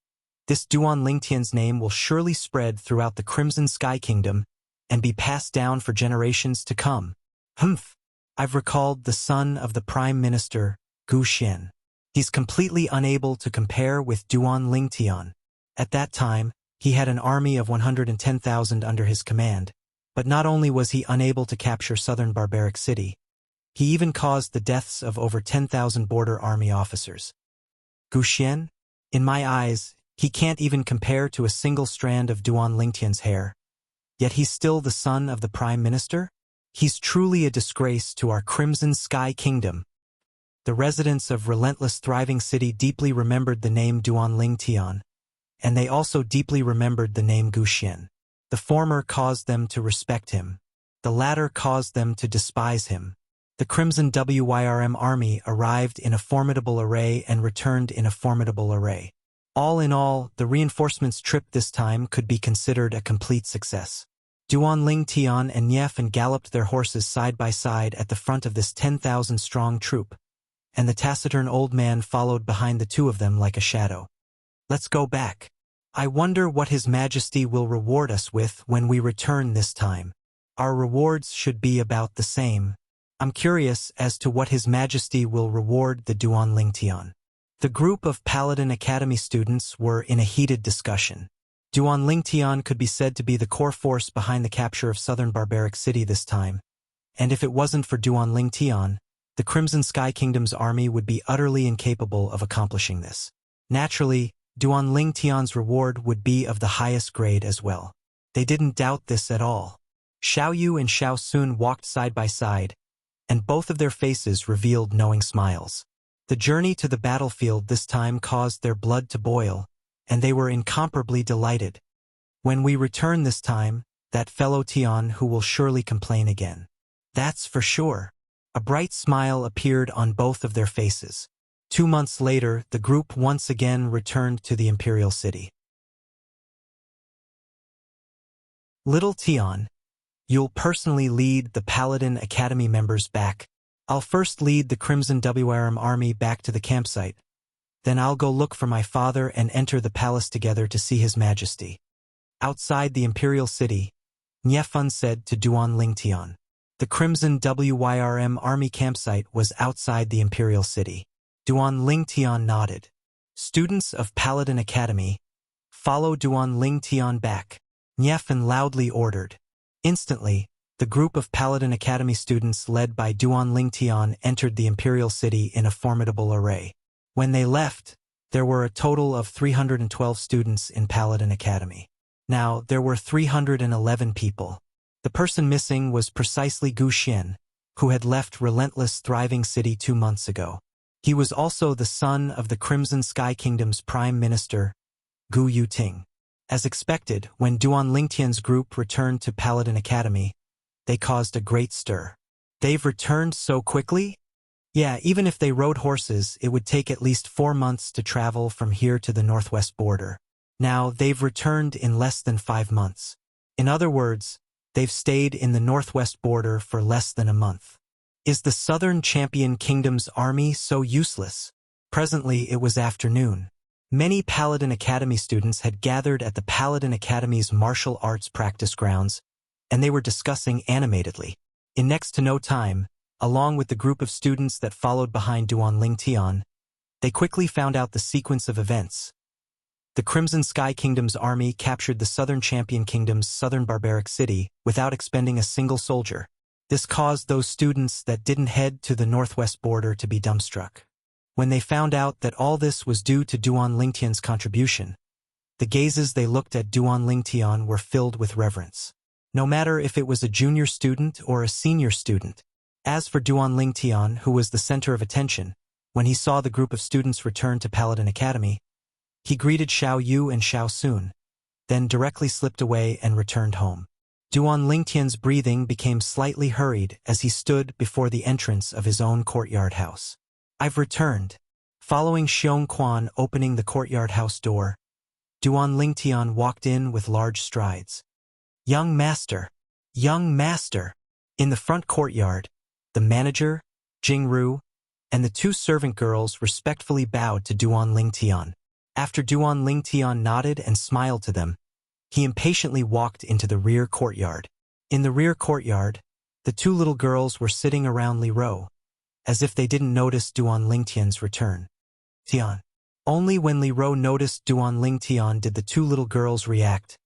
this Duan Lingtian's name will surely spread throughout the Crimson Sky Kingdom and be passed down for generations to come. Humph! I've recalled the son of the Prime Minister, Gu Xian. He's completely unable to compare with Duan Lingtian. At that time, he had an army of 110,000 under his command, but not only was he unable to capture southern barbaric city, he even caused the deaths of over 10,000 border army officers. Gu Xian? In my eyes, he can't even compare to a single strand of Duan Lingtian's hair. Yet he's still the son of the Prime Minister? He's truly a disgrace to our Crimson Sky Kingdom. The residents of relentless thriving city deeply remembered the name Duan Lingtian, and they also deeply remembered the name Gu Xian. The former caused them to respect him. The latter caused them to despise him. The Crimson Wyrm army arrived in a formidable array and returned in a formidable array. All in all, the reinforcements trip this time could be considered a complete success. Duan Lingtian and Niefan galloped their horses side by side at the front of this 10,000-strong troop, and the taciturn old man followed behind the two of them like a shadow. Let's go back. I wonder what His Majesty will reward us with when we return this time. Our rewards should be about the same. I'm curious as to what His Majesty will reward the Duan Lingtian. The group of Paladin Academy students were in a heated discussion. Duan Lingtian could be said to be the core force behind the capture of southern barbaric city this time, and if it wasn't for Duan Lingtian, the Crimson Sky Kingdom's army would be utterly incapable of accomplishing this. Naturally, Duan Lingtian's reward would be of the highest grade as well. They didn't doubt this at all. Xiao Yu and Xiao Sun walked side by side, and both of their faces revealed knowing smiles. The journey to the battlefield this time caused their blood to boil, and they were incomparably delighted. When we return this time, that fellow Tian who will surely complain again. That's for sure. A bright smile appeared on both of their faces. 2 months later, the group once again returned to the imperial city. Little Tian, you'll personally lead the Paladin Academy members back. I'll first lead the Crimson Wyrm army back to the campsite. Then I'll go look for my father and enter the palace together to see His Majesty. Outside the imperial city, Niefan said to Duan Lingtian. The Crimson Wyrm army campsite was outside the imperial city. Duan Lingtian nodded. Students of Paladin Academy, follow Duan Lingtian back. Niefan loudly ordered. Instantly, the group of Paladin Academy students led by Duan Lingtian entered the imperial city in a formidable array. When they left, there were a total of 312 students in Paladin Academy. Now, there were 311 people. The person missing was precisely Gu Xian, who had left relentless thriving city 2 months ago. He was also the son of the Crimson Sky Kingdom's Prime Minister, Gu Yuting. As expected, when Duan Lingtian's group returned to Paladin Academy, they caused a great stir. They've returned so quickly? Yeah, even if they rode horses, it would take at least 4 months to travel from here to the northwest border. Now, they've returned in less than 5 months. In other words, they've stayed in the northwest border for less than a month. Is the Southern Champion Kingdom's army so useless? Presently, it was afternoon. Many Paladin Academy students had gathered at the Paladin Academy's martial arts practice grounds, and they were discussing animatedly. In next to no time, along with the group of students that followed behind Duan Lingtian, they quickly found out the sequence of events. The Crimson Sky Kingdom's army captured the Southern Champion Kingdom's southern barbaric city without expending a single soldier. This caused those students that didn't head to the northwest border to be dumbstruck. When they found out that all this was due to Duan Lingtian's contribution, the gazes they looked at Duan Lingtian were filled with reverence. No matter if it was a junior student or a senior student. As for Duan Lingtian, who was the center of attention, when he saw the group of students return to Paladin Academy, he greeted Xiao Yu and Xiao Sun, then directly slipped away and returned home. Duan Lingtian's breathing became slightly hurried as he stood before the entrance of his own courtyard house. I've returned. Following Xiong Quan opening the courtyard house door, Duan Lingtian walked in with large strides. Young master! Young master! In the front courtyard, the manager, Jingru, and the 2 servant girls respectfully bowed to Duan Lingtian. After Duan Lingtian nodded and smiled to them, he impatiently walked into the rear courtyard. In the rear courtyard, the 2 little girls were sitting around Li Ro, as if they didn't notice Duan Lingtian's return. Tian. Only when Li Ro noticed Duan Lingtian did the 2 little girls react,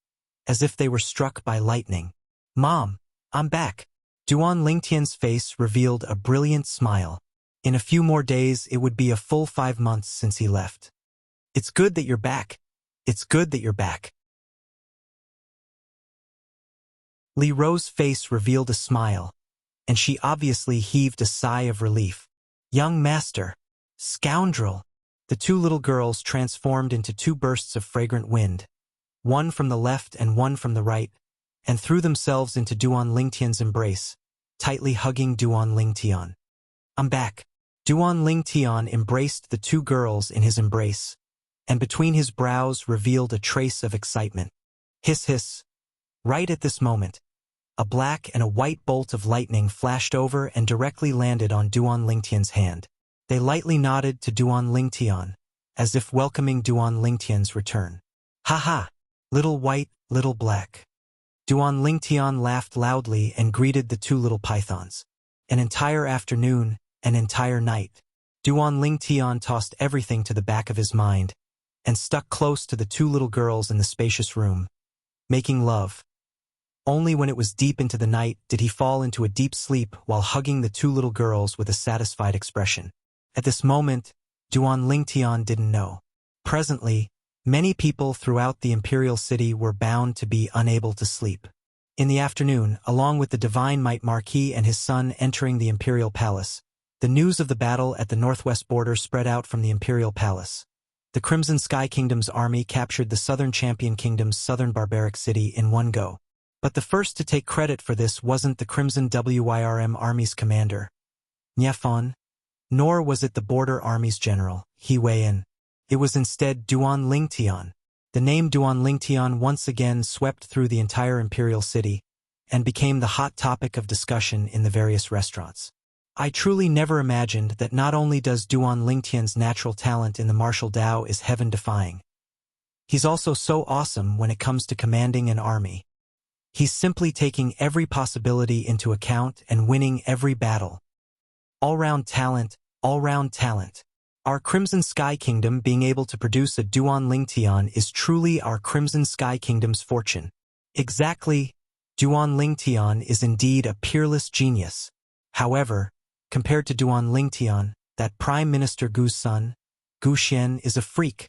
as if they were struck by lightning. Mom, I'm back. Duan Lingtian's face revealed a brilliant smile. In a few more days, it would be a full 5 months since he left. It's good that you're back. It's good that you're back. Li Ro's face revealed a smile, and she obviously heaved a sigh of relief. Young master! Scoundrel! The 2 little girls transformed into 2 bursts of fragrant wind, one from the left and one from the right, and threw themselves into Duan Lingtian's embrace, tightly hugging Duan Lingtian. I'm back. Duan Lingtian embraced the 2 girls in his embrace, and between his brows revealed a trace of excitement. Hiss hiss. Right at this moment, a black and a white bolt of lightning flashed over and directly landed on Duan Lingtian's hand. They lightly nodded to Duan Lingtian, as if welcoming Duan Lingtian's return. Ha ha! Little white, little black. Duan Lingtian laughed loudly and greeted the 2 little pythons. An entire afternoon, an entire night. Duan Lingtian tossed everything to the back of his mind, and stuck close to the 2 little girls in the spacious room, making love. Only when it was deep into the night did he fall into a deep sleep while hugging the 2 little girls with a satisfied expression. At this moment, Duan Lingtian didn't know. Presently, many people throughout the imperial city were bound to be unable to sleep. In the afternoon, along with the Divine Might Marquis and his son entering the imperial palace, the news of the battle at the northwest border spread out from the imperial palace. The Crimson Sky Kingdom's army captured the Southern Champion Kingdom's southern barbaric city in one go. But the first to take credit for this wasn't the Crimson Wyrm Army's commander, Niafon, nor was it the Border Army's general, He Weian. It was instead Duan Lingtian. The name Duan Lingtian once again swept through the entire imperial city and became the hot topic of discussion in the various restaurants. I truly never imagined that not only does Duan Lingtian's natural talent in the martial Dao is heaven-defying, he's also so awesome when it comes to commanding an army. He's simply taking every possibility into account and winning every battle. All-round talent, all-round talent. Our Crimson Sky Kingdom being able to produce a Duan Lingtian is truly our Crimson Sky Kingdom's fortune. Exactly, Duan Lingtian is indeed a peerless genius. However, compared to Duan Lingtian, that Prime Minister Gu's son, Gu Xian, is a freak.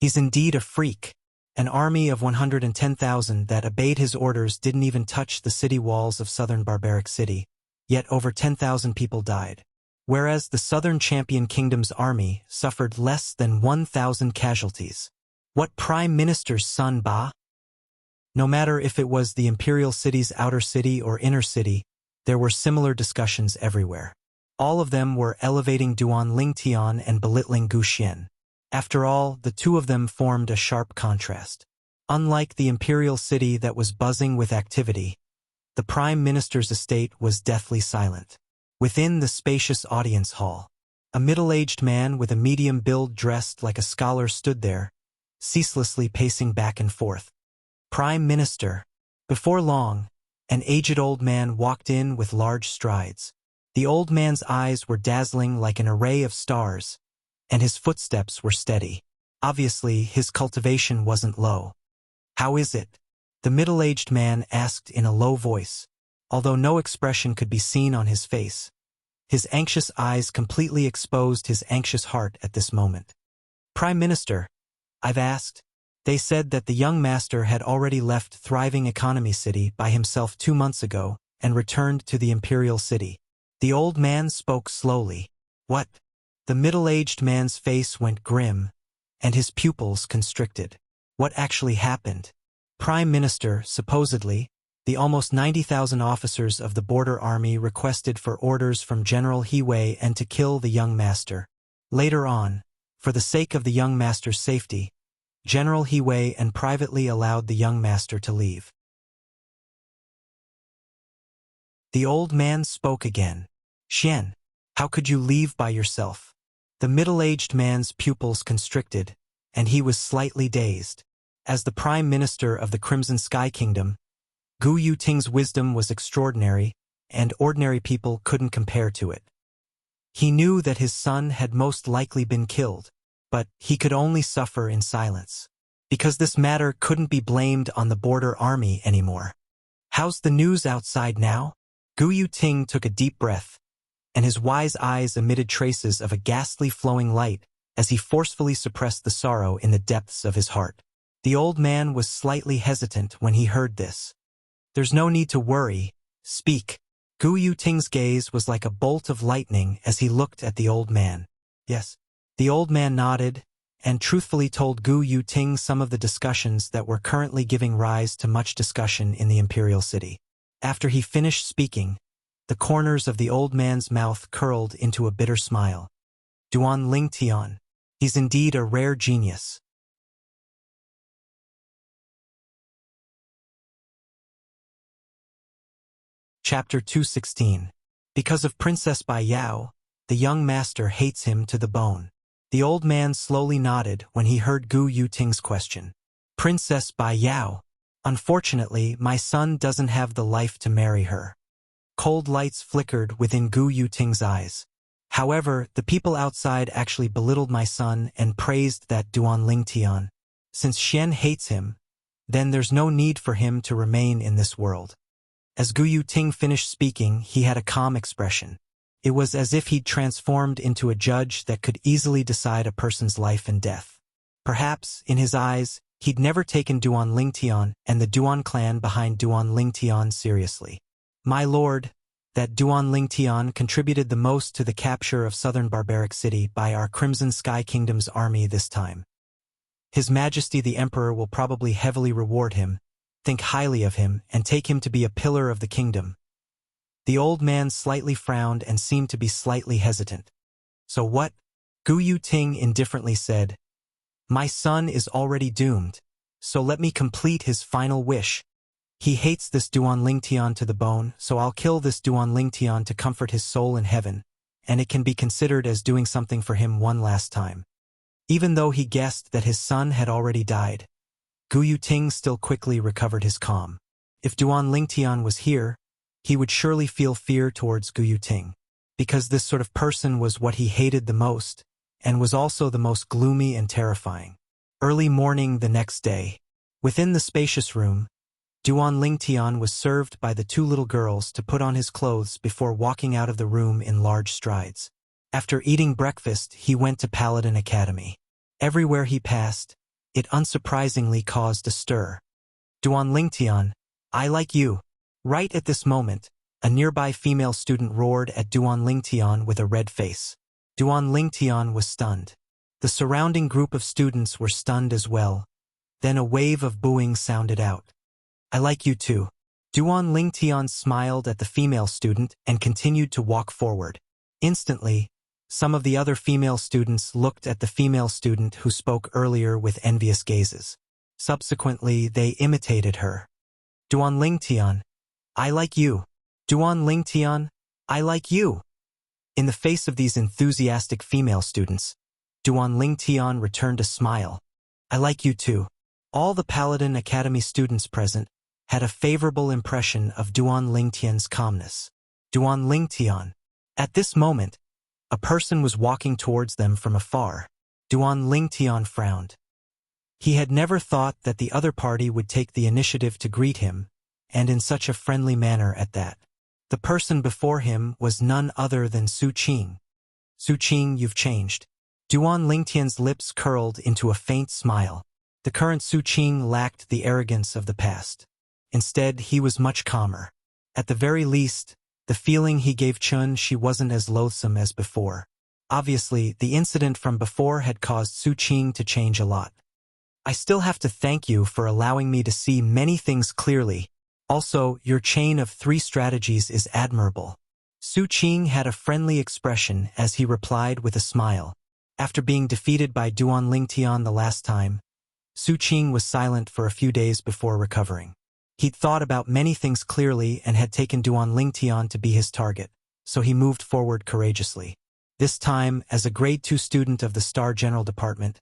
He's indeed a freak. An army of 110,000 that obeyed his orders didn't even touch the city walls of southern barbaric city, yet over 10,000 people died. Whereas the southern champion kingdom's army suffered less than 1,000 casualties. What Prime Minister's son Ba? No matter if it was the imperial city's outer city or inner city, there were similar discussions everywhere. All of them were elevating Duan Lingtian and belittling Gu Xian. After all, the two of them formed a sharp contrast. Unlike the imperial city that was buzzing with activity, the prime minister's estate was deathly silent. Within the spacious audience hall, a middle-aged man with a medium build dressed like a scholar stood there, ceaselessly pacing back and forth. Prime Minister. Before long, an aged old man walked in with large strides. The old man's eyes were dazzling like an array of stars, and his footsteps were steady. Obviously, his cultivation wasn't low. "How is it?" the middle-aged man asked in a low voice, although no expression could be seen on his face. His anxious eyes completely exposed his anxious heart at this moment. "Prime Minister, I've asked." They said that the young master had already left thriving economy city by himself 2 months ago and returned to the imperial city. The old man spoke slowly. "What?" The middle-aged man's face went grim, and his pupils constricted. "What actually happened?" Prime Minister, supposedly, the almost 90,000 officers of the border army requested for orders from General He Wei and to kill the young master. Later on, for the sake of the young master's safety, General He Wei and privately allowed the young master to leave. The old man spoke again. "Xian, how could you leave by yourself?" The middle-aged man's pupils constricted, and he was slightly dazed. As the Prime Minister of the Crimson Sky Kingdom, Gu Yuting's wisdom was extraordinary, and ordinary people couldn't compare to it. He knew that his son had most likely been killed, but he could only suffer in silence, because this matter couldn't be blamed on the border army anymore. "How's the news outside now?" Gu Yuting took a deep breath, and his wise eyes emitted traces of a ghastly flowing light as he forcefully suppressed the sorrow in the depths of his heart. The old man was slightly hesitant when he heard this. "There's no need to worry. Speak." Gu Yuting's gaze was like a bolt of lightning as he looked at the old man. "Yes." The old man nodded and truthfully told Gu Yuting some of the discussions that were currently giving rise to much discussion in the imperial city. After he finished speaking, the corners of the old man's mouth curled into a bitter smile. "Duan Lingtian. He's indeed a rare genius." Chapter 216. Because of Princess Bai Yao, the young master hates him to the bone. The old man slowly nodded when he heard Gu Yuting's question. "Princess Bai Yao. Unfortunately, my son doesn't have the life to marry her." Cold lights flickered within Gu Yuting's eyes. "However, the people outside actually belittled my son and praised that Duan Lingtian. Since Xian hates him, then there's no need for him to remain in this world." As Gu Yuting finished speaking, he had a calm expression. It was as if he'd transformed into a judge that could easily decide a person's life and death. Perhaps, in his eyes, he'd never taken Duan Lingtian and the Duan clan behind Duan Lingtian seriously. "My lord, that Duan Lingtian contributed the most to the capture of southern barbaric city by our Crimson Sky Kingdom's army this time. His Majesty the Emperor will probably heavily reward him, think highly of him, and take him to be a pillar of the kingdom." The old man slightly frowned and seemed to be slightly hesitant. "So what?" Gu Yuting indifferently said. "My son is already doomed, so let me complete his final wish. He hates this Duan Lingtian to the bone, so I'll kill this Duan Lingtian to comfort his soul in heaven, and it can be considered as doing something for him one last time." Even though he guessed that his son had already died, Gu Yuting still quickly recovered his calm. If Duan Lingtian was here, he would surely feel fear towards Gu Yuting, because this sort of person was what he hated the most, and was also the most gloomy and terrifying. Early morning the next day. Within the spacious room, Duan Lingtian was served by the two little girls to put on his clothes before walking out of the room in large strides. After eating breakfast, he went to Paladin Academy. Everywhere he passed, it unsurprisingly caused a stir. Duan Lingtian, I like you. Right at this moment, a nearby female student roared at Duan Lingtian with a red face. Duan Lingtian was stunned. The surrounding group of students were stunned as well. Then a wave of booing sounded out. I like you too. Duan Lingtian smiled at the female student and continued to walk forward. Instantly, some of the other female students looked at the female student who spoke earlier with envious gazes. Subsequently, they imitated her. Duan Lingtian, I like you. Duan Lingtian, I like you. In the face of these enthusiastic female students, Duan Lingtian returned a smile. I like you too. All the Paladin Academy students present had a favorable impression of Duan Lingtian's calmness. Duan Lingtian. At this moment, a person was walking towards them from afar. Duan Lingtian frowned. He had never thought that the other party would take the initiative to greet him, and in such a friendly manner at that. The person before him was none other than Su Qing. Su Qing, you've changed. Duan Lingtian's lips curled into a faint smile. The current Su Qing lacked the arrogance of the past. Instead, he was much calmer. At the very least, the feeling he gave Chun she wasn't as loathsome as before. Obviously, the incident from before had caused Su Qing to change a lot. I still have to thank you for allowing me to see many things clearly. Also, your chain of 3 strategies is admirable. Su Qing had a friendly expression as he replied with a smile. After being defeated by Duan Lingtian the last time, Su Qing was silent for a few days before recovering. He'd thought about many things clearly and had taken Duan Lingtian to be his target, so he moved forward courageously. This time, as a Grade 2 student of the Star General Department,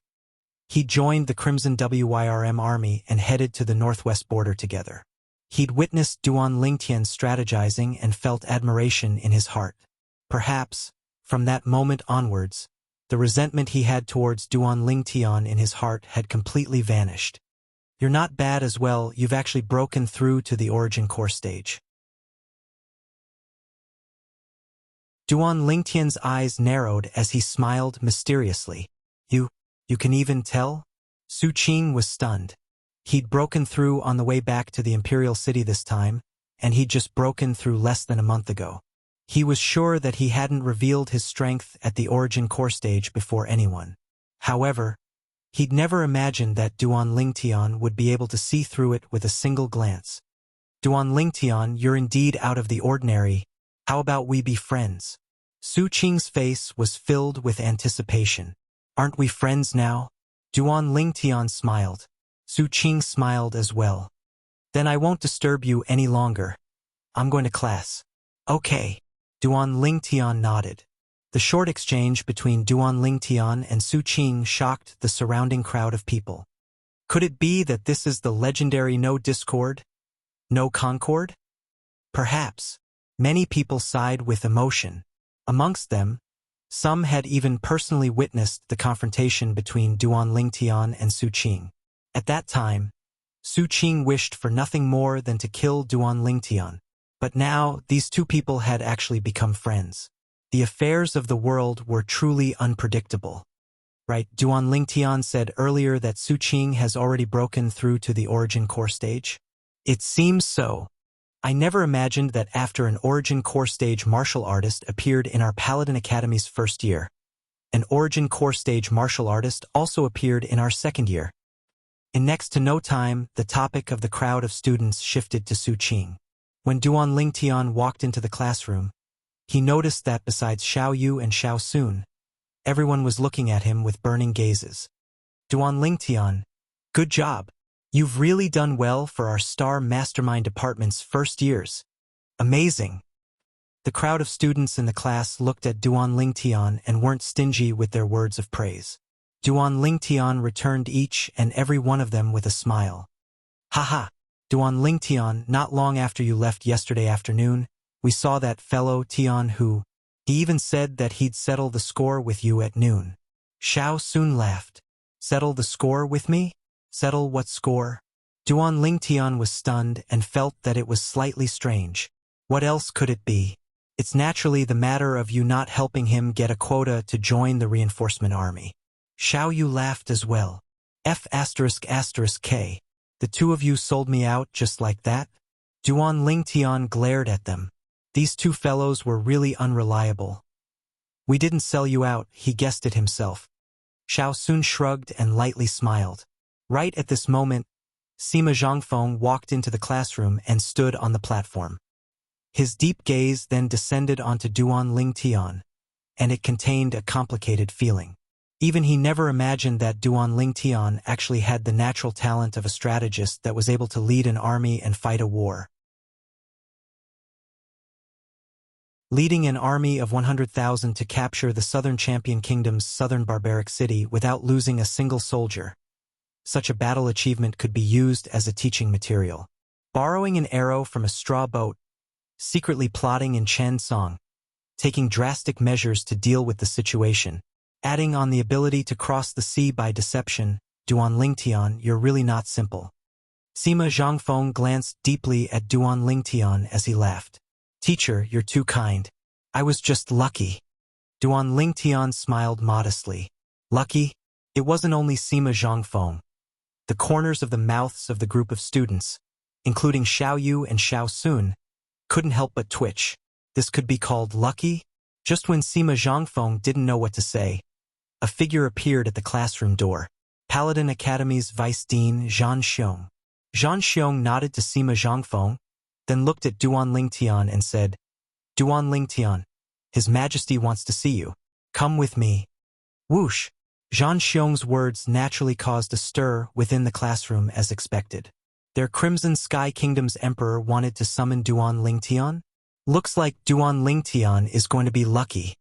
he joined the Crimson WYRM Army and headed to the northwest border together. He'd witnessed Duan Lingtian strategizing and felt admiration in his heart. Perhaps, from that moment onwards, the resentment he had towards Duan Lingtian in his heart had completely vanished. You're not bad as well, you've actually broken through to the origin core stage. Duan Lingtian's eyes narrowed as he smiled mysteriously. You can even tell? Su Qing was stunned. He'd broken through on the way back to the Imperial City this time, and he'd just broken through less than a month ago. He was sure that he hadn't revealed his strength at the origin core stage before anyone. However, he'd never imagined that Duan Lingtian would be able to see through it with a single glance. Duan Lingtian, you're indeed out of the ordinary. How about we be friends? Su Qing's face was filled with anticipation. Aren't we friends now? Duan Lingtian smiled. Su Qing smiled as well. Then I won't disturb you any longer. I'm going to class. Okay. Duan Lingtian nodded. The short exchange between Duan Lingtian and Su Qing shocked the surrounding crowd of people. Could it be that this is the legendary no discord? No concord? Perhaps. Many people sighed with emotion. Amongst them, some had even personally witnessed the confrontation between Duan Lingtian and Su Qing. At that time, Su Qing wished for nothing more than to kill Duan Lingtian. But now, these two people had actually become friends. The affairs of the world were truly unpredictable. Right, Duan Lingtian said earlier that Su Qing has already broken through to the origin core stage? It seems so. I never imagined that after an origin core stage martial artist appeared in our Paladin Academy's first year, an origin core stage martial artist also appeared in our second year. In next to no time, the topic of the crowd of students shifted to Su Qing. When Duan Lingtian walked into the classroom, he noticed that besides Xiao Yu and Xiao Sun, everyone was looking at him with burning gazes. Duan Lingtian, good job. You've really done well for our Star Mastermind Department's first years. Amazing. The crowd of students in the class looked at Duan Lingtian and weren't stingy with their words of praise. Duan Lingtian returned each and every one of them with a smile. Haha, Duan Lingtian, not long after you left yesterday afternoon, we saw that fellow Tian who, he even said that he'd settle the score with you at noon. Xiao Sun laughed. Settle the score with me? Settle what score? Duan Lingtian was stunned and felt that it was slightly strange. What else could it be? It's naturally the matter of you not helping him get a quota to join the reinforcement army. Xiao Yu laughed as well. F***K. The two of you sold me out just like that? Duan Lingtian glared at them. These two fellows were really unreliable. We didn't sell you out, he guessed it himself. Xiao Sun shrugged and lightly smiled. Right at this moment, Sima Zhangfeng walked into the classroom and stood on the platform. His deep gaze then descended onto Duan Lingtian, and it contained a complicated feeling. Even he never imagined that Duan Lingtian actually had the natural talent of a strategist that was able to lead an army and fight a war. Leading an army of 100,000 to capture the Southern Champion Kingdom's southern barbaric city without losing a single soldier. Such a battle achievement could be used as a teaching material. Borrowing an arrow from a straw boat, secretly plotting in Chen Song, taking drastic measures to deal with the situation, adding on the ability to cross the sea by deception, Duan Lingtian, you're really not simple. Sima Zhangfeng glanced deeply at Duan Lingtian as he laughed. Teacher, you're too kind. I was just lucky. Duan Lingtian smiled modestly. Lucky? It wasn't only Sima Zhangfeng. The corners of the mouths of the group of students, including Xiao Yu and Xiao Sun, couldn't help but twitch. This could be called lucky? Just when Sima Zhangfeng didn't know what to say, a figure appeared at the classroom door. Paladin Academy's Vice Dean Zhan Xiong. Zhan Xiong nodded to Sima Zhangfeng, then looked at Duan Lingtian and said, Duan Lingtian, His Majesty wants to see you. Come with me. Whoosh! Zhan Xiong's words naturally caused a stir within the classroom as expected. Their Crimson Sky Kingdom's emperor wanted to summon Duan Lingtian? Looks like Duan Lingtian is going to be lucky.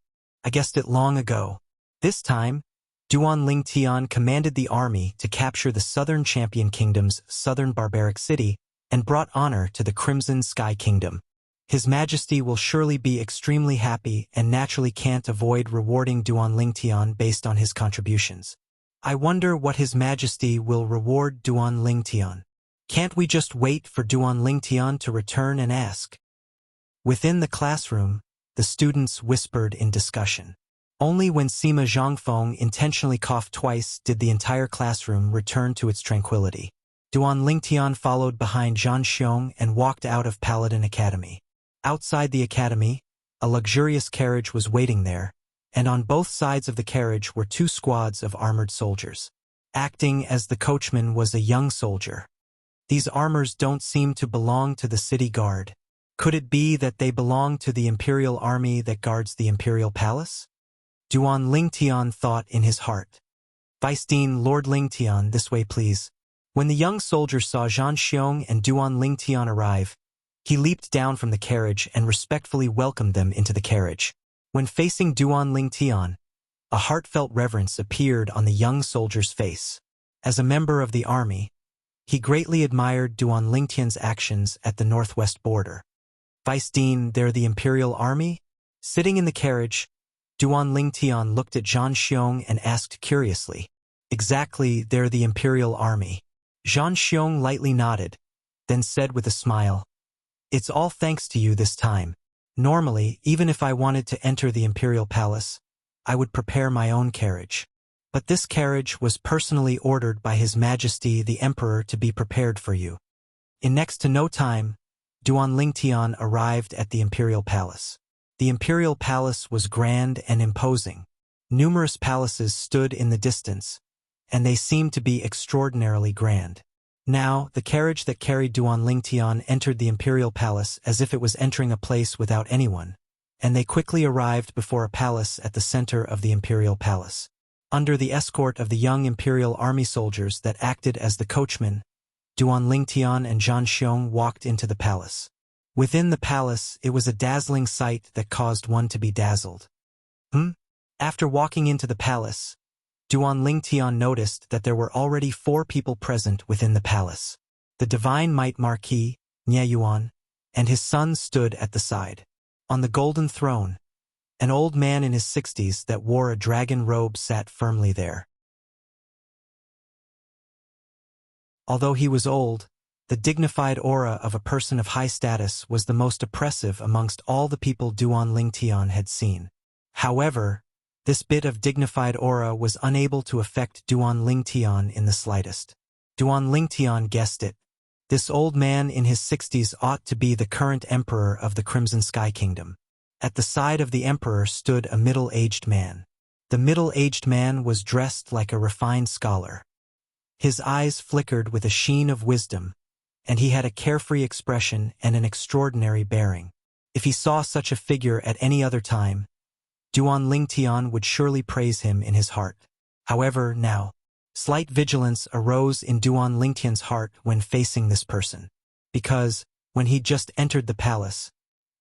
I guessed it long ago. This time, Duan Lingtian commanded the army to capture the Southern Champion Kingdom's southern barbaric city and brought honor to the Crimson Sky Kingdom. His Majesty will surely be extremely happy and naturally can't avoid rewarding Duan Lingtian based on his contributions. I wonder what His Majesty will reward Duan Lingtian. Can't we just wait for Duan Lingtian to return and ask? Within the classroom, the students whispered in discussion. Only when Sima Zhangfeng intentionally coughed twice did the entire classroom return to its tranquility. Duan Lingtian followed behind Zhan Xiong and walked out of Paladin Academy. Outside the academy, a luxurious carriage was waiting there, and on both sides of the carriage were two squads of armored soldiers. Acting as the coachman was a young soldier. These armors don't seem to belong to the city guard. Could it be that they belong to the imperial army that guards the imperial palace? Duan Lingtian thought in his heart. Vice Dean Lord Lingtian, this way please. When the young soldier saw Zhan Xiong and Duan Lingtian arrive, he leaped down from the carriage and respectfully welcomed them into the carriage. When facing Duan Lingtian, a heartfelt reverence appeared on the young soldier's face. As a member of the army, he greatly admired Duan Lingtian's actions at the northwest border. Vice Dean, they're the Imperial Army? Sitting in the carriage, Duan Lingtian looked at Zhan Xiong and asked curiously. Exactly, they're the Imperial Army. Zhan Xiong lightly nodded, then said with a smile, It's all thanks to you this time. Normally, even if I wanted to enter the Imperial Palace, I would prepare my own carriage. But this carriage was personally ordered by His Majesty the Emperor to be prepared for you. In next to no time, Duan Lingtian arrived at the Imperial Palace. The Imperial Palace was grand and imposing. Numerous palaces stood in the distance, and they seemed to be extraordinarily grand. Now, the carriage that carried Duan Lingtian entered the Imperial Palace as if it was entering a place without anyone, and they quickly arrived before a palace at the center of the Imperial Palace. Under the escort of the young Imperial Army soldiers that acted as the coachmen, Duan Lingtian and Zhan Xiong walked into the palace. Within the palace, it was a dazzling sight that caused one to be dazzled. After walking into the palace, Duan Lingtian noticed that there were already 4 people present within the palace. The Divine Might Marquis, Nye Yuan, and his son stood at the side. On the golden throne, an old man in his 60s that wore a dragon robe sat firmly there. Although he was old, The dignified aura of a person of high status was the most oppressive amongst all the people Duan Lingtian had seen. However, this bit of dignified aura was unable to affect Duan Lingtian in the slightest. Duan Lingtian guessed it. This old man in his 60s ought to be the current emperor of the Crimson Sky Kingdom. At the side of the emperor stood a middle-aged man. The middle-aged man was dressed like a refined scholar. His eyes flickered with a sheen of wisdom, and he had a carefree expression and an extraordinary bearing. If he saw such a figure at any other time, Duan Lingtian would surely praise him in his heart. However, now, slight vigilance arose in Duan Lingtian's heart when facing this person, because, when he'd just entered the palace,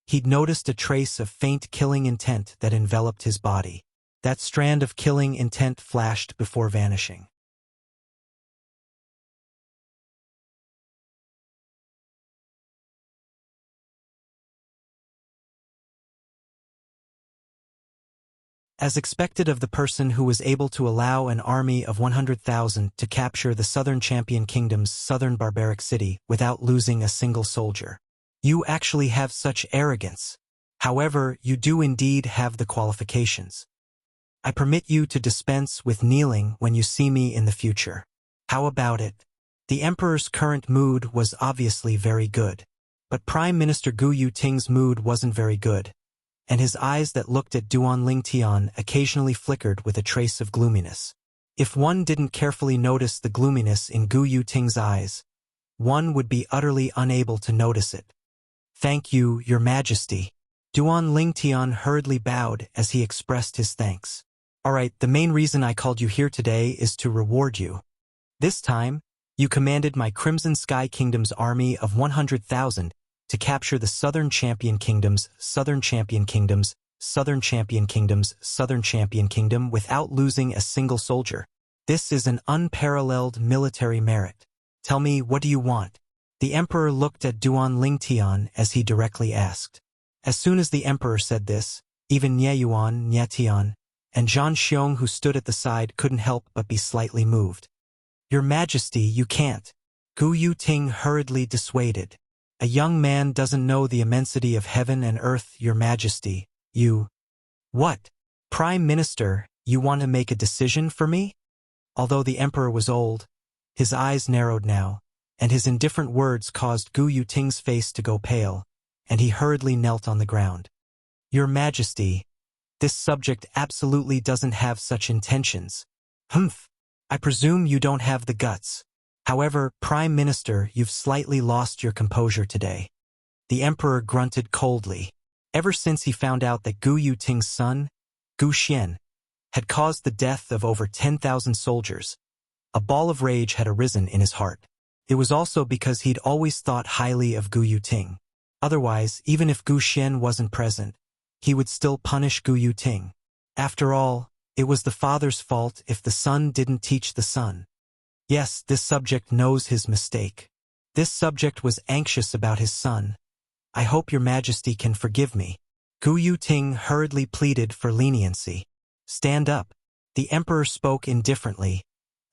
he'd noticed a trace of faint killing intent that enveloped his body. That strand of killing intent flashed before vanishing. As expected of the person who was able to allow an army of 100,000 to capture the Southern Champion Kingdom's southern barbaric city without losing a single soldier. You actually have such arrogance. However, you do indeed have the qualifications. I permit you to dispense with kneeling when you see me in the future. How about it? The emperor's current mood was obviously very good. But Prime Minister Gu Yuting's mood wasn't very good, and his eyes that looked at Duan Lingtian occasionally flickered with a trace of gloominess. If one didn't carefully notice the gloominess in Gu Yuting's eyes, one would be utterly unable to notice it. Thank you, Your Majesty. Duan Lingtian hurriedly bowed as he expressed his thanks. Alright, the main reason I called you here today is to reward you. This time, you commanded my Crimson Sky Kingdom's army of 100,000 to capture the Southern Champion Kingdom's Southern Champion Kingdom's Southern Champion Kingdom's Southern Champion Kingdom without losing a single soldier. This is an unparalleled military merit. Tell me, what do you want? The emperor looked at Duan Lingtian as he directly asked. As soon as the emperor said this, even Nye Yuan, Nye Tian, and Zhang Xiong who stood at the side couldn't help but be slightly moved. Your Majesty, you can't. Gu Yuting hurriedly dissuaded. A young man doesn't know the immensity of heaven and earth, Your Majesty. You... What? Prime Minister, you want to make a decision for me? Although the emperor was old, his eyes narrowed now, and his indifferent words caused Gu Yuting's face to go pale, and he hurriedly knelt on the ground. Your Majesty, this subject absolutely doesn't have such intentions. Humph. I presume you don't have the guts. However, Prime Minister, you've slightly lost your composure today. The emperor grunted coldly. Ever since he found out that Gu Yuting's son, Gu Xian, had caused the death of over 10,000 soldiers, a ball of rage had arisen in his heart. It was also because he'd always thought highly of Gu Yuting. Otherwise, even if Gu Xian wasn't present, he would still punish Gu Yuting. After all, it was the father's fault if the son didn't teach the son. Yes, this subject knows his mistake. This subject was anxious about his son. I hope Your Majesty can forgive me. Gu Yuting hurriedly pleaded for leniency. Stand up. The emperor spoke indifferently,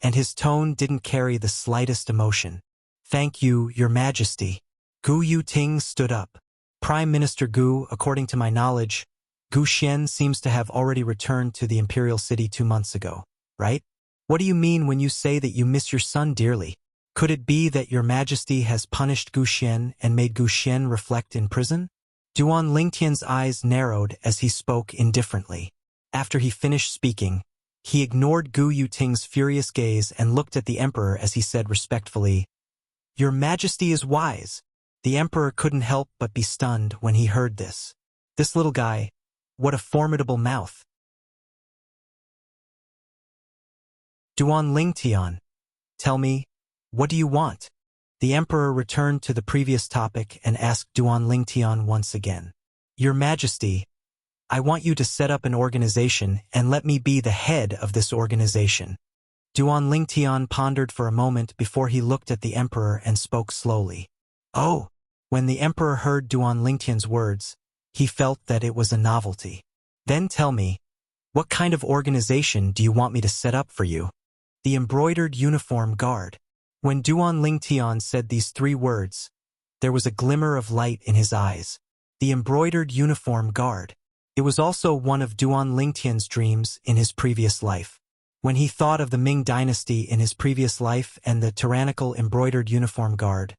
and his tone didn't carry the slightest emotion. Thank you, Your Majesty. Gu Yuting stood up. Prime Minister Gu, according to my knowledge, Gu Xian seems to have already returned to the imperial city 2 months ago, right? What do you mean when you say that you miss your son dearly? Could it be that Your Majesty has punished Gu Xian and made Gu Xian reflect in prison? Duan Lingtian's eyes narrowed as he spoke indifferently. After he finished speaking, he ignored Gu Yuting's furious gaze and looked at the emperor as he said respectfully, Your Majesty is wise. The emperor couldn't help but be stunned when he heard this. This little guy, what a formidable mouth. Duan Lingtian, tell me, what do you want? The emperor returned to the previous topic and asked Duan Lingtian once again. Your Majesty, I want you to set up an organization and let me be the head of this organization. Duan Lingtian pondered for a moment before he looked at the emperor and spoke slowly. Oh! When the emperor heard Duan Lingtian's words, he felt that it was a novelty. Then tell me, what kind of organization do you want me to set up for you? The embroidered uniform guard. When Duan Lingtian said these 3 words, there was a glimmer of light in his eyes. The embroidered uniform guard. It was also one of Duan Lingtian's dreams in his previous life. When he thought of the Ming dynasty in his previous life and the tyrannical embroidered uniform guard,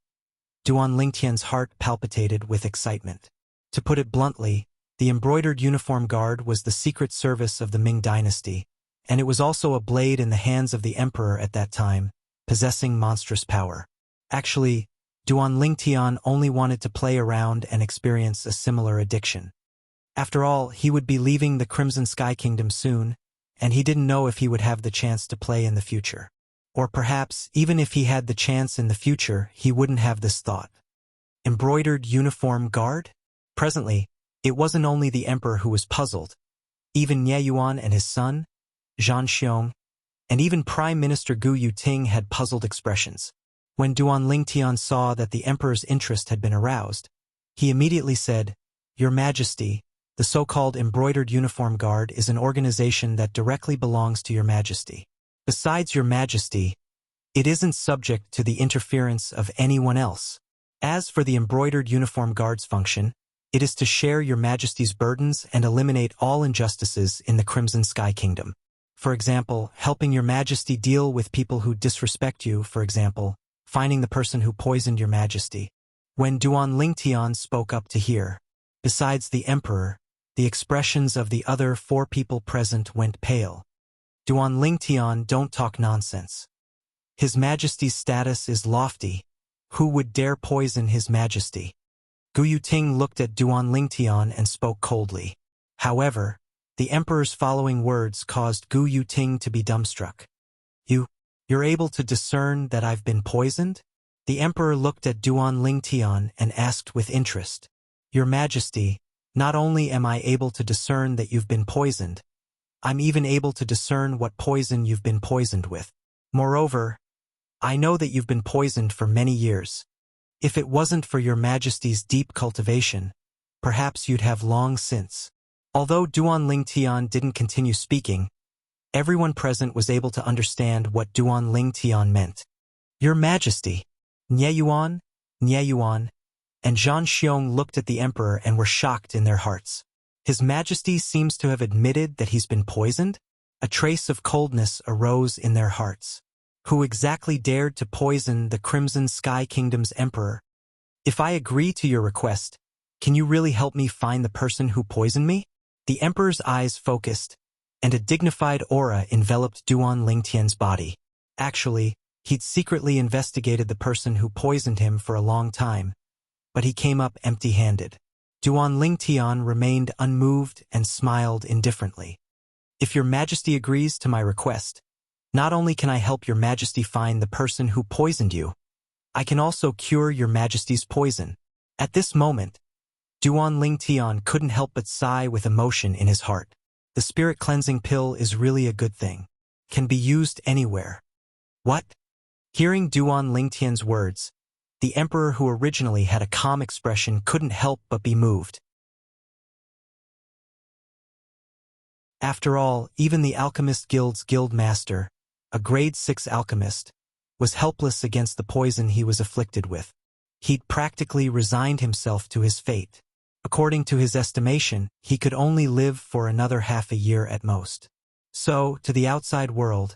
Duan Lingtian's heart palpitated with excitement. To put it bluntly, the embroidered uniform guard was the secret service of the Ming dynasty, and it was also a blade in the hands of the emperor at that time, possessing monstrous power. Actually, Duan Lingtian only wanted to play around and experience a similar addiction. After all, he would be leaving the Crimson Sky Kingdom soon, and he didn't know if he would have the chance to play in the future. Or perhaps, even if he had the chance in the future, he wouldn't have this thought. Embroidered uniform guard? Presently, it wasn't only the emperor who was puzzled. Even Nye Yuan and his son, Zhan Xiong, and even Prime Minister Gu Yuting had puzzled expressions. When Duan Lingtian saw that the emperor's interest had been aroused, he immediately said, "Your Majesty, the so-called embroidered uniform guard is an organization that directly belongs to Your Majesty. Besides Your Majesty, it isn't subject to the interference of anyone else. As for the embroidered uniform guard's function, it is to share Your Majesty's burdens and eliminate all injustices in the Crimson Sky Kingdom. For example, helping Your Majesty deal with people who disrespect you, for example, finding the person who poisoned Your Majesty." When Duan Lingtian spoke up to hear, besides the emperor, the expressions of the other 4 people present went pale. Duan Lingtian, don't talk nonsense. His Majesty's status is lofty. Who would dare poison His Majesty? Gu Yuting looked at Duan Lingtian and spoke coldly. However, the emperor's following words caused Gu Yuting to be dumbstruck. You're able to discern that I've been poisoned? The emperor looked at Duan Lingtian and asked with interest. Your Majesty, not only am I able to discern that you've been poisoned, I'm even able to discern what poison you've been poisoned with. Moreover, I know that you've been poisoned for many years. If it wasn't for Your Majesty's deep cultivation, perhaps you'd have long since. Although Duan Lingtian didn't continue speaking, everyone present was able to understand what Duan Lingtian meant. Your Majesty, Nye Yuan, and Zhan Xiong looked at the emperor and were shocked in their hearts. His Majesty seems to have admitted that he's been poisoned? A trace of coldness arose in their hearts. Who exactly dared to poison the Crimson Sky Kingdom's emperor? If I agree to your request, can you really help me find the person who poisoned me? The emperor's eyes focused, and a dignified aura enveloped Duan Lingtian's body. Actually, he'd secretly investigated the person who poisoned him for a long time, but he came up empty-handed. Duan Lingtian remained unmoved and smiled indifferently. If Your Majesty agrees to my request, not only can I help Your Majesty find the person who poisoned you, I can also cure Your Majesty's poison. At this moment, Duan Lingtian couldn't help but sigh with emotion in his heart. The spirit cleansing pill is really a good thing. Can be used anywhere. What? Hearing Duan Lingtian's words, the emperor, who originally had a calm expression, couldn't help but be moved. After all, even the Alchemist Guild's guild master, a grade 6 alchemist, was helpless against the poison he was afflicted with. He'd practically resigned himself to his fate. According to his estimation, he could only live for another half a year at most. So, to the outside world,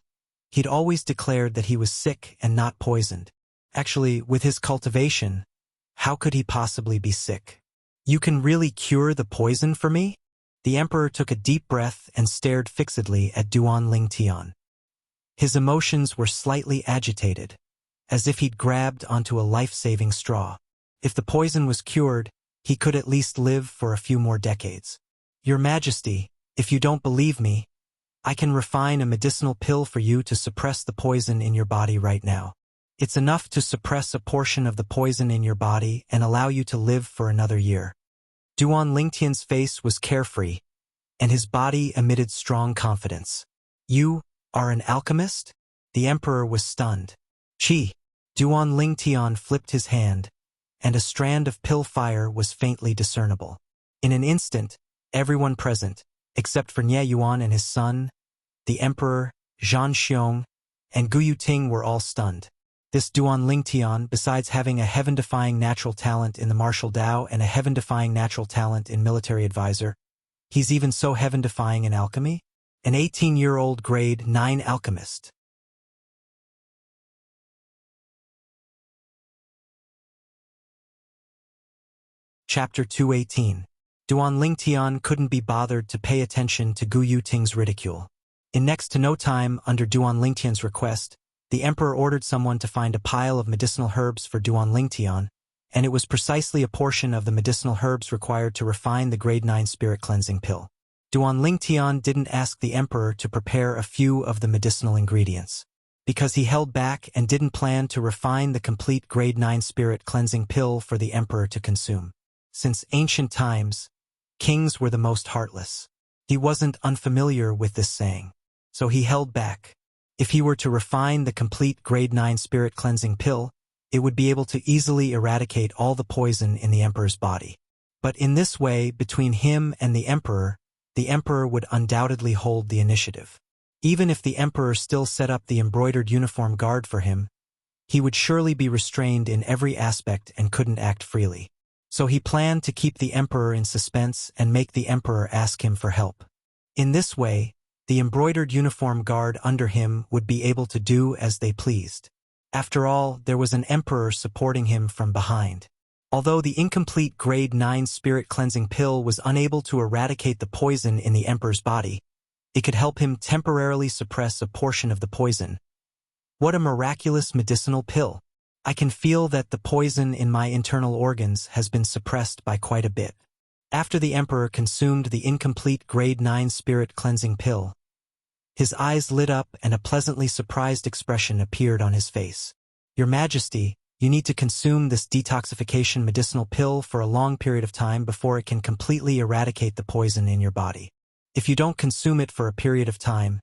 he'd always declared that he was sick and not poisoned. Actually, with his cultivation, how could he possibly be sick? You can really cure the poison for me? The emperor took a deep breath and stared fixedly at Duan Lingtian. His emotions were slightly agitated, as if he'd grabbed onto a life-saving straw. If the poison was cured, he could at least live for a few more decades. Your Majesty, if you don't believe me, I can refine a medicinal pill for you to suppress the poison in your body right now. It's enough to suppress a portion of the poison in your body and allow you to live for another year. Duan Lingtian's face was carefree, and his body emitted strong confidence. You are an alchemist? The emperor was stunned. Chi. Duan Lingtian flipped his hand, and a strand of pill fire was faintly discernible. In an instant, everyone present, except for Nye Yuan and his son, the emperor, Zhan Xiong, and Gu Yuting, were all stunned. This Duan Lingtian, besides having a heaven-defying natural talent in the martial Dao and a heaven-defying natural talent in military advisor, he's even so heaven-defying in alchemy? An 18-year-old grade 9 alchemist. Chapter 218. Duan Lingtian couldn't be bothered to pay attention to Gu Yuting's ridicule. In next to no time, under Duan Lingtian's request, the emperor ordered someone to find a pile of medicinal herbs for Duan Lingtian, and it was precisely a portion of the medicinal herbs required to refine the grade 9 spirit cleansing pill. Duan Lingtian didn't ask the emperor to prepare a few of the medicinal ingredients, because he held back and didn't plan to refine the complete grade 9 spirit cleansing pill for the emperor to consume. Since ancient times, kings were the most heartless. He wasn't unfamiliar with this saying, so he held back. If he were to refine the complete grade 9 spirit cleansing pill, it would be able to easily eradicate all the poison in the emperor's body. But in this way, between him and the emperor would undoubtedly hold the initiative. Even if the emperor still set up the embroidered uniform guard for him, he would surely be restrained in every aspect and couldn't act freely. So he planned to keep the emperor in suspense and make the emperor ask him for help. In this way, the embroidered uniform guard under him would be able to do as they pleased. After all, there was an emperor supporting him from behind. Although the incomplete grade 9 spirit cleansing pill was unable to eradicate the poison in the emperor's body, it could help him temporarily suppress a portion of the poison. What a miraculous medicinal pill! I can feel that the poison in my internal organs has been suppressed by quite a bit. After the emperor consumed the incomplete grade 9 spirit cleansing pill, his eyes lit up and a pleasantly surprised expression appeared on his face. Your Majesty, you need to consume this detoxification medicinal pill for a long period of time before it can completely eradicate the poison in your body. If you don't consume it for a period of time,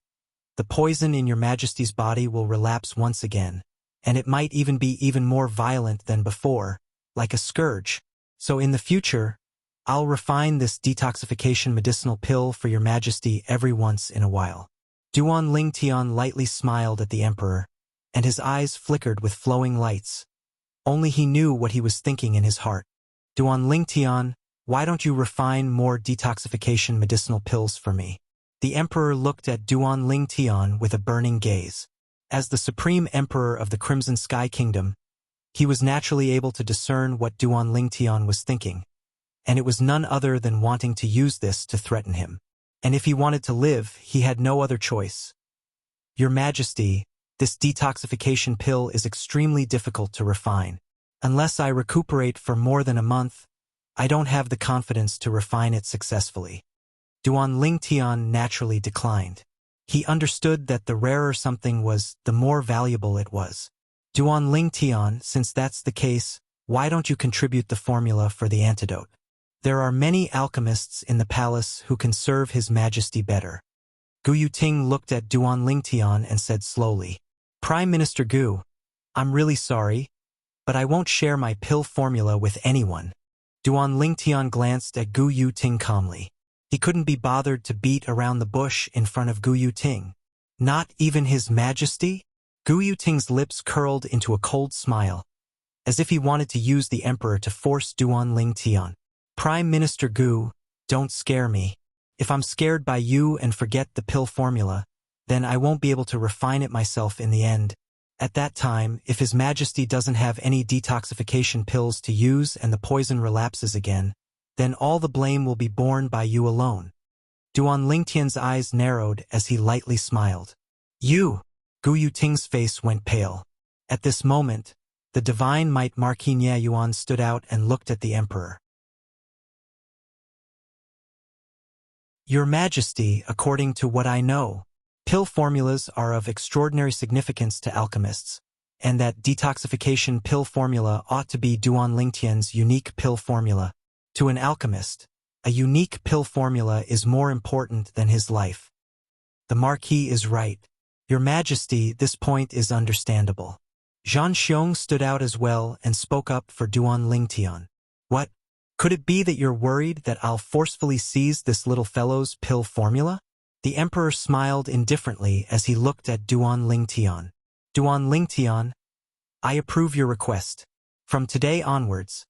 the poison in your Majesty's body will relapse once again, and it might even be even more violent than before, like a scourge. So in the future, I'll refine this detoxification medicinal pill for your Majesty every once in a while. Duan Lingtian lightly smiled at the emperor, and his eyes flickered with flowing lights. Only he knew what he was thinking in his heart. Duan Lingtian, why don't you refine more detoxification medicinal pills for me? The emperor looked at Duan Lingtian with a burning gaze. As the supreme emperor of the Crimson Sky Kingdom, he was naturally able to discern what Duan Lingtian was thinking, and it was none other than wanting to use this to threaten him. And if he wanted to live, he had no other choice. Your Majesty, this detoxification pill is extremely difficult to refine. Unless I recuperate for more than a month, I don't have the confidence to refine it successfully. Duan Lingtian naturally declined. He understood that the rarer something was, the more valuable it was. Duan Lingtian, since that's the case, why don't you contribute the formula for the antidote? There are many alchemists in the palace who can serve His Majesty better. Gu Yuting looked at Duan Lingtian and said slowly, Prime Minister Gu, I'm really sorry, but I won't share my pill formula with anyone. Duan Lingtian glanced at Gu Yuting calmly. He couldn't be bothered to beat around the bush in front of Gu Yuting. Not even His Majesty? Gu Yuting's lips curled into a cold smile, as if he wanted to use the emperor to force Duan Lingtian. Prime Minister Gu, don't scare me. If I'm scared by you and forget the pill formula, then I won't be able to refine it myself in the end. At that time, if His Majesty doesn't have any detoxification pills to use and the poison relapses again, then all the blame will be borne by you alone. Duan Lingtian's eyes narrowed as he lightly smiled. You! Gu Yuting's face went pale. At this moment, the divine might Marquis Nye Yuan stood out and looked at the emperor. Your Majesty, according to what I know, pill formulas are of extraordinary significance to alchemists, and that detoxification pill formula ought to be Duan Lingtian's unique pill formula. To an alchemist, a unique pill formula is more important than his life. The Marquis is right. Your Majesty, this point is understandable. Zhan Xiong stood out as well and spoke up for Duan Lingtian. What? Could it be that you're worried that I'll forcefully seize this little fellow's pill formula? The emperor smiled indifferently as he looked at Duan Lingtian. Duan Lingtian, I approve your request. From today onwards,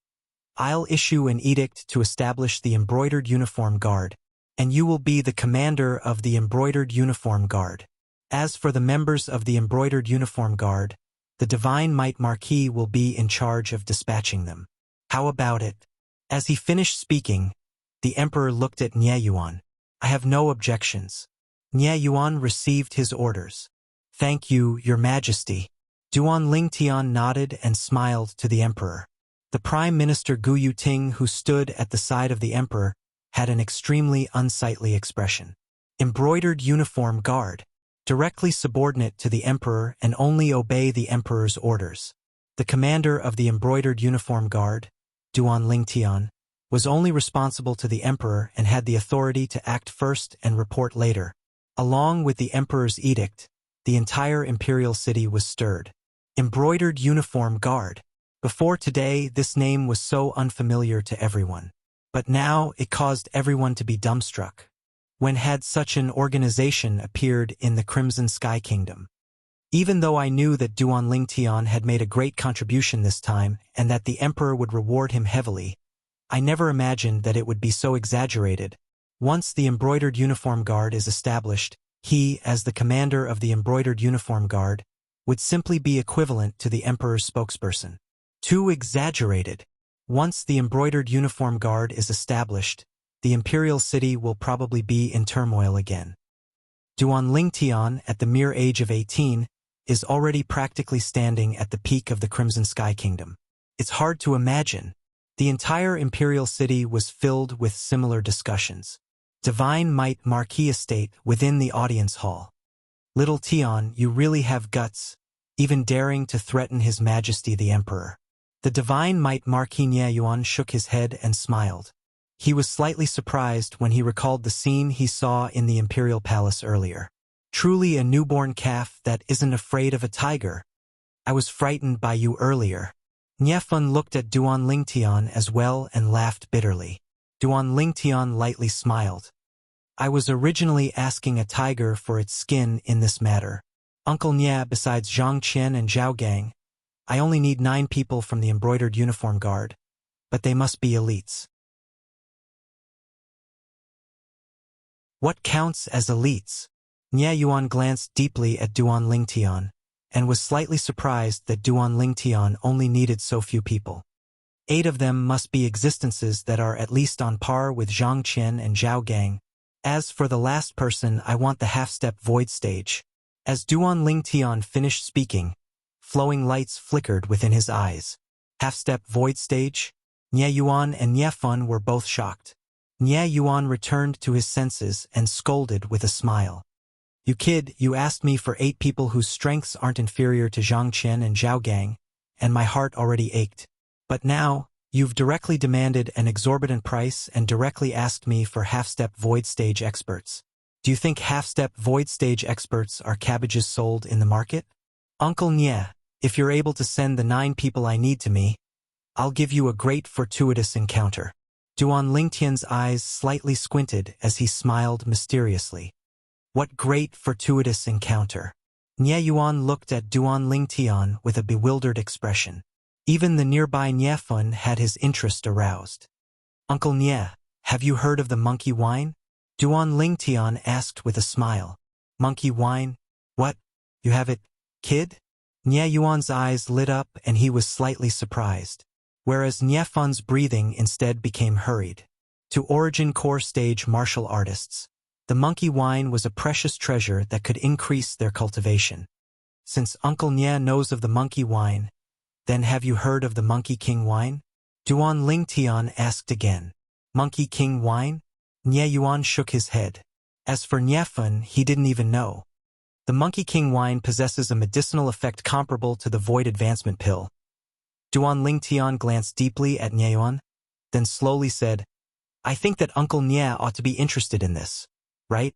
I'll issue an edict to establish the Embroidered Uniform Guard, and you will be the commander of the Embroidered Uniform Guard. As for the members of the Embroidered Uniform Guard, the Divine Might Marquis will be in charge of dispatching them. How about it? As he finished speaking, the emperor looked at Nie Yuan. I have no objections. Nie Yuan received his orders. Thank you, your majesty. Duan Lingtian nodded and smiled to the emperor. The Prime Minister Gu Yuting, who stood at the side of the emperor, had an extremely unsightly expression. Embroidered Uniform Guard, directly subordinate to the emperor and only obey the emperor's orders. The commander of the Embroidered Uniform Guard, Duan Lingtian, was only responsible to the emperor and had the authority to act first and report later. Along with the emperor's edict, the entire imperial city was stirred. Embroidered Uniform Guard. Before today, this name was so unfamiliar to everyone. But now it caused everyone to be dumbstruck. When had such an organization appeared in the Crimson Sky Kingdom? Even though I knew that Duan Lingtian had made a great contribution this time and that the emperor would reward him heavily, I never imagined that it would be so exaggerated. Once the Embroidered Uniform Guard is established, he, as the commander of the Embroidered Uniform Guard, would simply be equivalent to the emperor's spokesperson. Too exaggerated. Once the Embroidered Uniform Guard is established, the imperial city will probably be in turmoil again. Duan Lingtian, at the mere age of 18, is already practically standing at the peak of the Crimson Sky Kingdom. It's hard to imagine. The entire imperial city was filled with similar discussions. Divine Might Marquis Estate within the audience hall. Little Tian, you really have guts, even daring to threaten His Majesty the Emperor. The Divine Might Marquis Nie Yuan shook his head and smiled. He was slightly surprised when he recalled the scene he saw in the imperial palace earlier. Truly a newborn calf that isn't afraid of a tiger. I was frightened by you earlier. Nie Fun looked at Duan Lingtian as well and laughed bitterly. Duan Lingtian lightly smiled. I was originally asking a tiger for its skin in this matter. Uncle Nie, besides Zhang Qian and Zhao Gang, I only need 9 people from the Embroidered Uniform Guard, but they must be elites. What counts as elites? Nie Yuan glanced deeply at Duan Lingtian, and was slightly surprised that Duan Lingtian only needed so few people. 8 of them must be existences that are at least on par with Zhang Qian and Zhao Gang. As for the last person, I want the half-step void stage. As Duan Lingtian finished speaking, flowing lights flickered within his eyes. Half-step void stage? Nie Yuan and Nie Fun were both shocked. Nie Yuan returned to his senses and scolded with a smile. You kid, you asked me for 8 people whose strengths aren't inferior to Zhang Qian and Zhao Gang, and my heart already ached. But now, you've directly demanded an exorbitant price and directly asked me for half-step void stage experts. Do you think half-step void stage experts are cabbages sold in the market? Uncle Nie, if you're able to send the 9 people I need to me, I'll give you a great fortuitous encounter. Duan Lingtian's eyes slightly squinted as he smiled mysteriously. What great fortuitous encounter. Nie Yuan looked at Duan Lingtian with a bewildered expression. Even the nearby Nie Fun had his interest aroused. Uncle Nie, have you heard of the monkey wine? Duan Lingtian asked with a smile. Monkey wine? What? You have it, kid? Nie Yuan's eyes lit up and he was slightly surprised, whereas Nie Fun's breathing instead became hurried. To Origin Core Stage martial artists, the monkey wine was a precious treasure that could increase their cultivation. Since Uncle Nie knows of the monkey wine, then have you heard of the Monkey King wine? Duan Lingtian asked again. Monkey King wine? Nie Yuan shook his head. As for Nie Fun, he didn't even know. The Monkey King wine possesses a medicinal effect comparable to the Void Advancement Pill. Duan Lingtian glanced deeply at Nie Yuan, then slowly said, I think that Uncle Nie ought to be interested in this, right?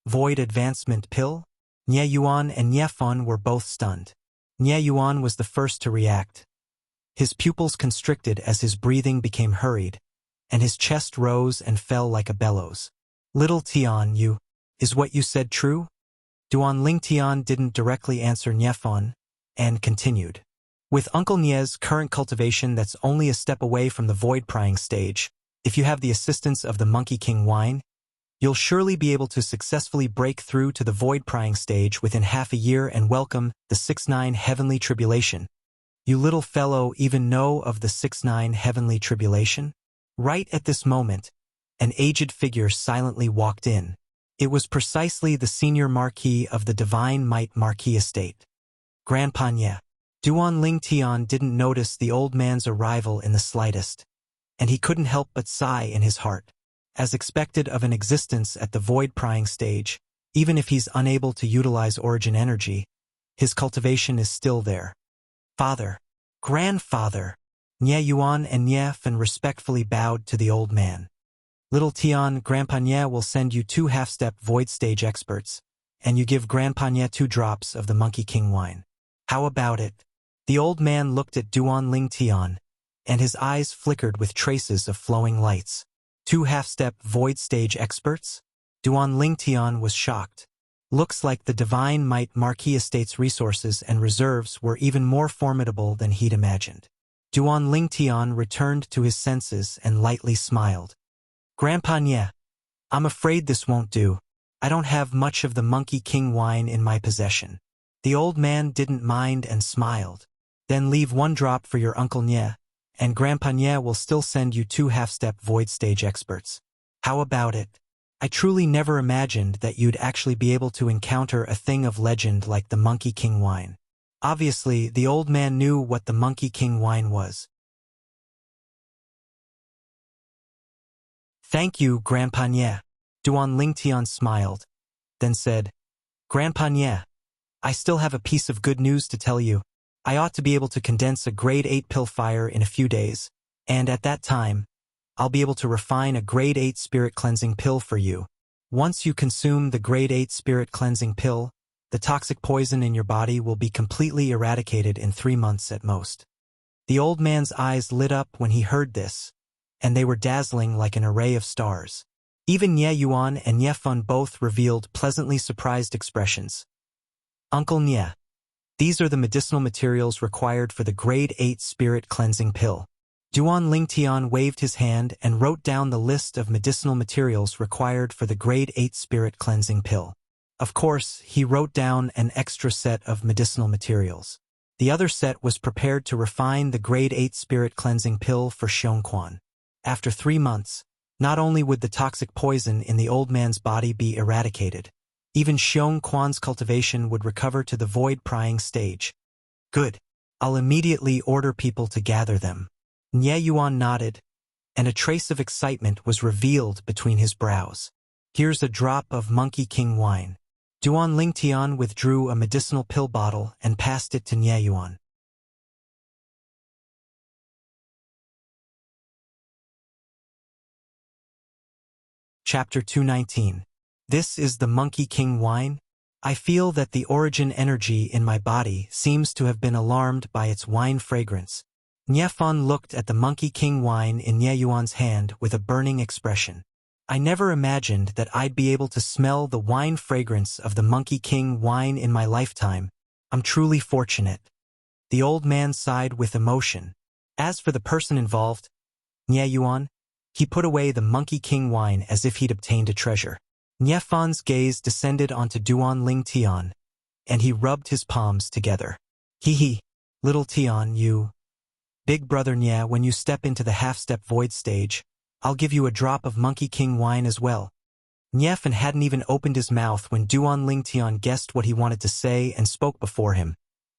Void Advancement Pill? Nie Yuan and Nie Fun were both stunned. Nie Yuan was the first to react. His pupils constricted as his breathing became hurried, and his chest rose and fell like a bellows. Little Tian, is what you said true? Duan Lingtian didn't directly answer Nie Fun, and continued. With Uncle Nie's current cultivation that's only a step away from the void prying stage, if you have the assistance of the Monkey King wine, you'll surely be able to successfully break through to the void prying stage within half a year and welcome the 6-9 heavenly tribulation. You little fellow even know of the 6-9 heavenly tribulation? Right at this moment, an aged figure silently walked in. It was precisely the senior marquis of the Divine Might Marquis estate. Grandpa Nye. Duan Ling Tian didn't notice the old man's arrival in the slightest, and he couldn't help but sigh in his heart. As expected of an existence at the void prying stage, even if he's unable to utilize origin energy, his cultivation is still there. Father, grandfather, Nye Yuan and Nye Fan respectfully bowed to the old man. Little Tian, Grandpa Nye will send you 2 half-step void stage experts, and you give Grandpa Nye 2 drops of the Monkey King wine. How about it? The old man looked at Duan Ling Tian, and his eyes flickered with traces of flowing lights. 2 half-step void stage experts? Duan Ling Tian was shocked. Looks like the Divine Might Marquis Estate's resources and reserves were even more formidable than he'd imagined. Duan Ling Tian returned to his senses and lightly smiled. Grandpa Nye, I'm afraid this won't do. I don't have much of the Monkey King wine in my possession. The old man didn't mind and smiled. Then leave 1 drop for your Uncle Nye, and Grandpa Nye will still send you 2 half-step void stage experts. How about it? I truly never imagined that you'd actually be able to encounter a thing of legend like the Monkey King wine. Obviously, the old man knew what the Monkey King wine was. Thank you, Grandpa Nye. Duan Ling Tian smiled, then said, Grandpa Nye, I still have a piece of good news to tell you. I ought to be able to condense a grade 8 pill fire in a few days, and at that time, I'll be able to refine a grade 8 spirit cleansing pill for you. Once you consume the grade 8 spirit cleansing pill, the toxic poison in your body will be completely eradicated in 3 months at most. The old man's eyes lit up when he heard this, and they were dazzling like an array of stars. Even Nye Yuan and Nye Fan both revealed pleasantly surprised expressions. Uncle Nye, these are the medicinal materials required for the grade 8 spirit cleansing pill. Duan Ling Tian waved his hand and wrote down the list of medicinal materials required for the grade 8 spirit cleansing pill. Of course, he wrote down an extra set of medicinal materials. The other set was prepared to refine the grade 8 spirit cleansing pill for Xiongquan. After 3 months, not only would the toxic poison in the old man's body be eradicated, even Xiongquan's cultivation would recover to the void prying stage. Good. I'll immediately order people to gather them. Nye Yuan nodded, and a trace of excitement was revealed between his brows. Here's a drop of Monkey King wine. Duan Ling Tian withdrew a medicinal pill bottle and passed it to Nye Yuan. Chapter 219. This is the Monkey King wine? I feel that the origin energy in my body seems to have been alarmed by its wine fragrance. Nye Fan looked at the Monkey King wine in Nye Yuan's hand with a burning expression. I never imagined that I'd be able to smell the wine fragrance of the Monkey King wine in my lifetime. I'm truly fortunate. The old man sighed with emotion. As for the person involved, Nye Yuan, he put away the Monkey King wine as if he'd obtained a treasure. Nye Fan's gaze descended onto Duan Ling Tian, and he rubbed his palms together. Hee, little Tian, you. Big brother Nye, when you step into the half-step void stage, I'll give you a drop of Monkey King wine as well. Nye Fan hadn't even opened his mouth when Duan Ling Tian guessed what he wanted to say and spoke before him,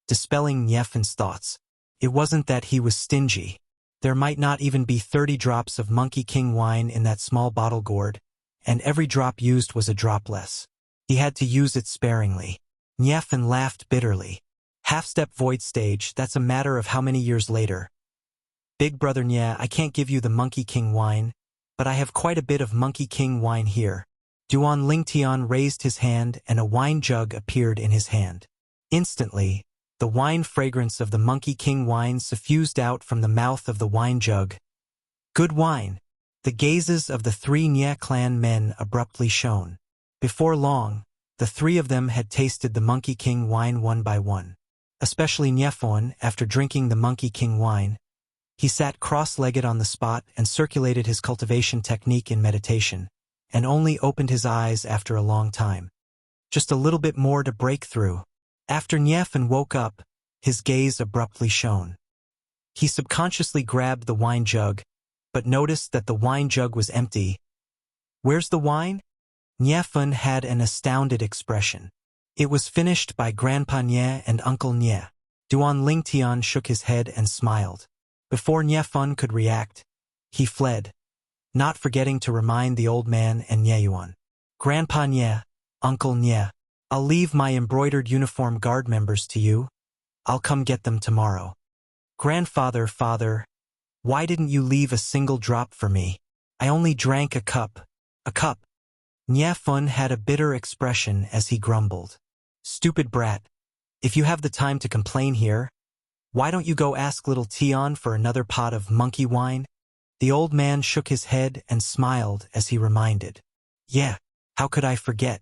dispelling Nye Fan's thoughts. It wasn't that he was stingy. There might not even be 30 drops of Monkey King wine in that small bottle gourd, and every drop used was a drop less. He had to use it sparingly. Nye Fan laughed bitterly. Half-step void stage, that's a matter of how many years later. Big brother Nye, I can't give you the Monkey King wine, but I have quite a bit of Monkey King wine here. Duan Ling Tian raised his hand and a wine jug appeared in his hand. Instantly, the wine fragrance of the Monkey King wine suffused out from the mouth of the wine jug. Good wine. The gazes of the 3 Nye clan men abruptly shone. Before long, the 3 of them had tasted the Monkey King wine one by one. especially Niefon after drinking the Monkey King wine. He sat cross-legged on the spot and circulated his cultivation technique in meditation, and only opened his eyes after a long time. Just a little bit more to break through. After Niefon woke up, his gaze abruptly shone. He subconsciously grabbed the wine jug, but noticed that the wine jug was empty. Where's the wine? Niefon had an astounded expression. It was finished by Grandpa Nie and Uncle Nie. Duan Lingtian shook his head and smiled. Before Niefon could react, he fled, not forgetting to remind the old man and Nieyuan. Grandpa Nie, Uncle Nie, I'll leave my embroidered uniform guard members to you. I'll come get them tomorrow. Grandfather, father, why didn't you leave a single drop for me? I only drank a cup. A cup. Niefon had a bitter expression as he grumbled. Stupid brat. If you have the time to complain here, why don't you go ask little Tian for another pot of monkey wine? The old man shook his head and smiled as he reminded. Yeah, how could I forget?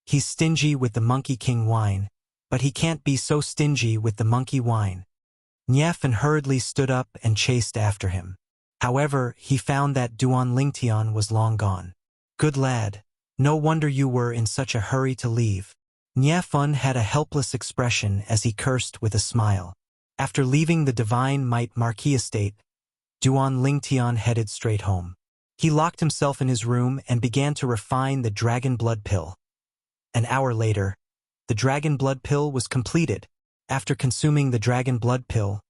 He's stingy with the Monkey King wine, but he can't be so stingy with the monkey wine. Niefon hurriedly stood up and chased after him. However, he found that Duan Lingtian was long gone. Good lad, no wonder you were in such a hurry to leave. Niefon had a helpless expression as he cursed with a smile. After leaving the Divine Might Marquis estate, Duan Lingtian headed straight home. He locked himself in his room and began to refine the dragon blood pill. An hour later, the dragon blood pill was completed. After consuming the dragon blood pill,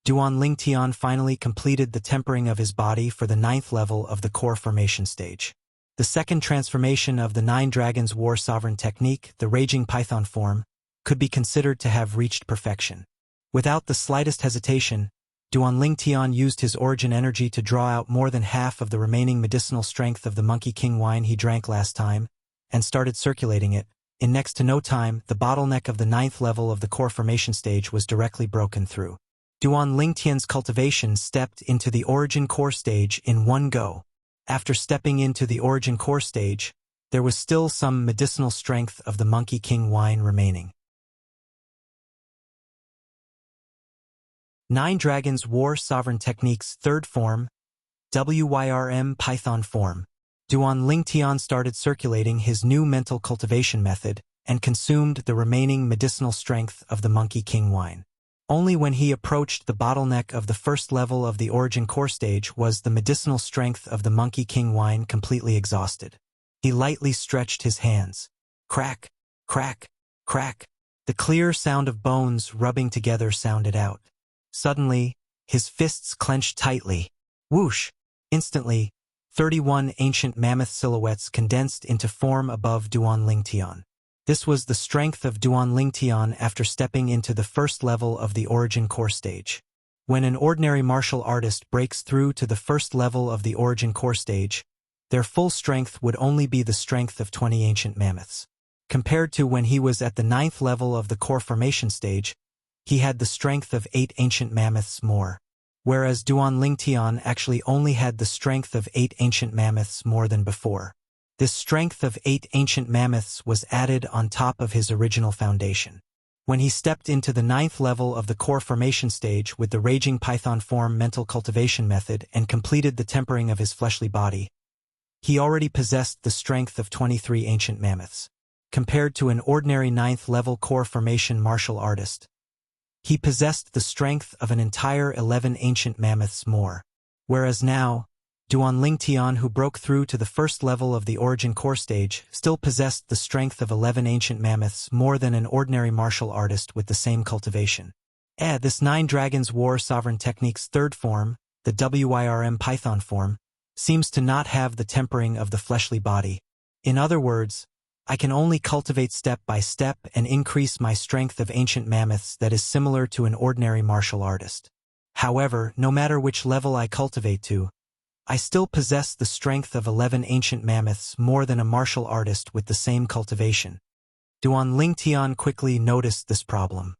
Duan Lingtian finally completed the tempering of his body for the 9th level of the core formation stage. The second transformation of the 9 Dragons War Sovereign technique, the Raging Python form, could be considered to have reached perfection. Without the slightest hesitation, Duan Lingtian used his origin energy to draw out more than half of the remaining medicinal strength of the Monkey King wine he drank last time, and started circulating it. In next to no time, the bottleneck of the 9th level of the core formation stage was directly broken through. Duan Lingtian's cultivation stepped into the origin core stage in one go. After stepping into the origin core stage, there was still some medicinal strength of the Monkey King wine remaining. 9 Dragons War Sovereign Technique's 3rd form, Wyrm Python form. Duan Lingtian started circulating his new mental cultivation method and consumed the remaining medicinal strength of the Monkey King wine. Only when he approached the bottleneck of the 1st level of the origin core stage was the medicinal strength of the Monkey King wine completely exhausted. He lightly stretched his hands. Crack, crack, crack. The clear sound of bones rubbing together sounded out. Suddenly, his fists clenched tightly. Whoosh! Instantly, 31 ancient mammoth silhouettes condensed into form above Duan Lingtian. This was the strength of Duan Lingtian after stepping into the 1st level of the origin core stage. When an ordinary martial artist breaks through to the 1st level of the origin core stage, their full strength would only be the strength of 20 ancient mammoths. Compared to when he was at the 9th level of the core formation stage, he had the strength of 8 ancient mammoths more. Whereas Duan Lingtian actually only had the strength of 8 ancient mammoths more than before. This strength of 8 ancient mammoths was added on top of his original foundation. When he stepped into the 9th level of the core formation stage with the Raging Python form mental cultivation method and completed the tempering of his fleshly body, he already possessed the strength of 23 ancient mammoths. Compared to an ordinary 9th level core formation martial artist, he possessed the strength of an entire 11 ancient mammoths more. Whereas now, Duan Lingtian, who broke through to the 1st level of the origin core stage, still possessed the strength of 11 ancient mammoths more than an ordinary martial artist with the same cultivation. This 9 Dragons War Sovereign Technique's 3rd form, the Wyrm Python form, seems to not have the tempering of the fleshly body. In other words, I can only cultivate step by step and increase my strength of ancient mammoths that is similar to an ordinary martial artist. However, no matter which level I cultivate to, I still possess the strength of 11 ancient mammoths more than a martial artist with the same cultivation. Duan Lingtian quickly noticed this problem.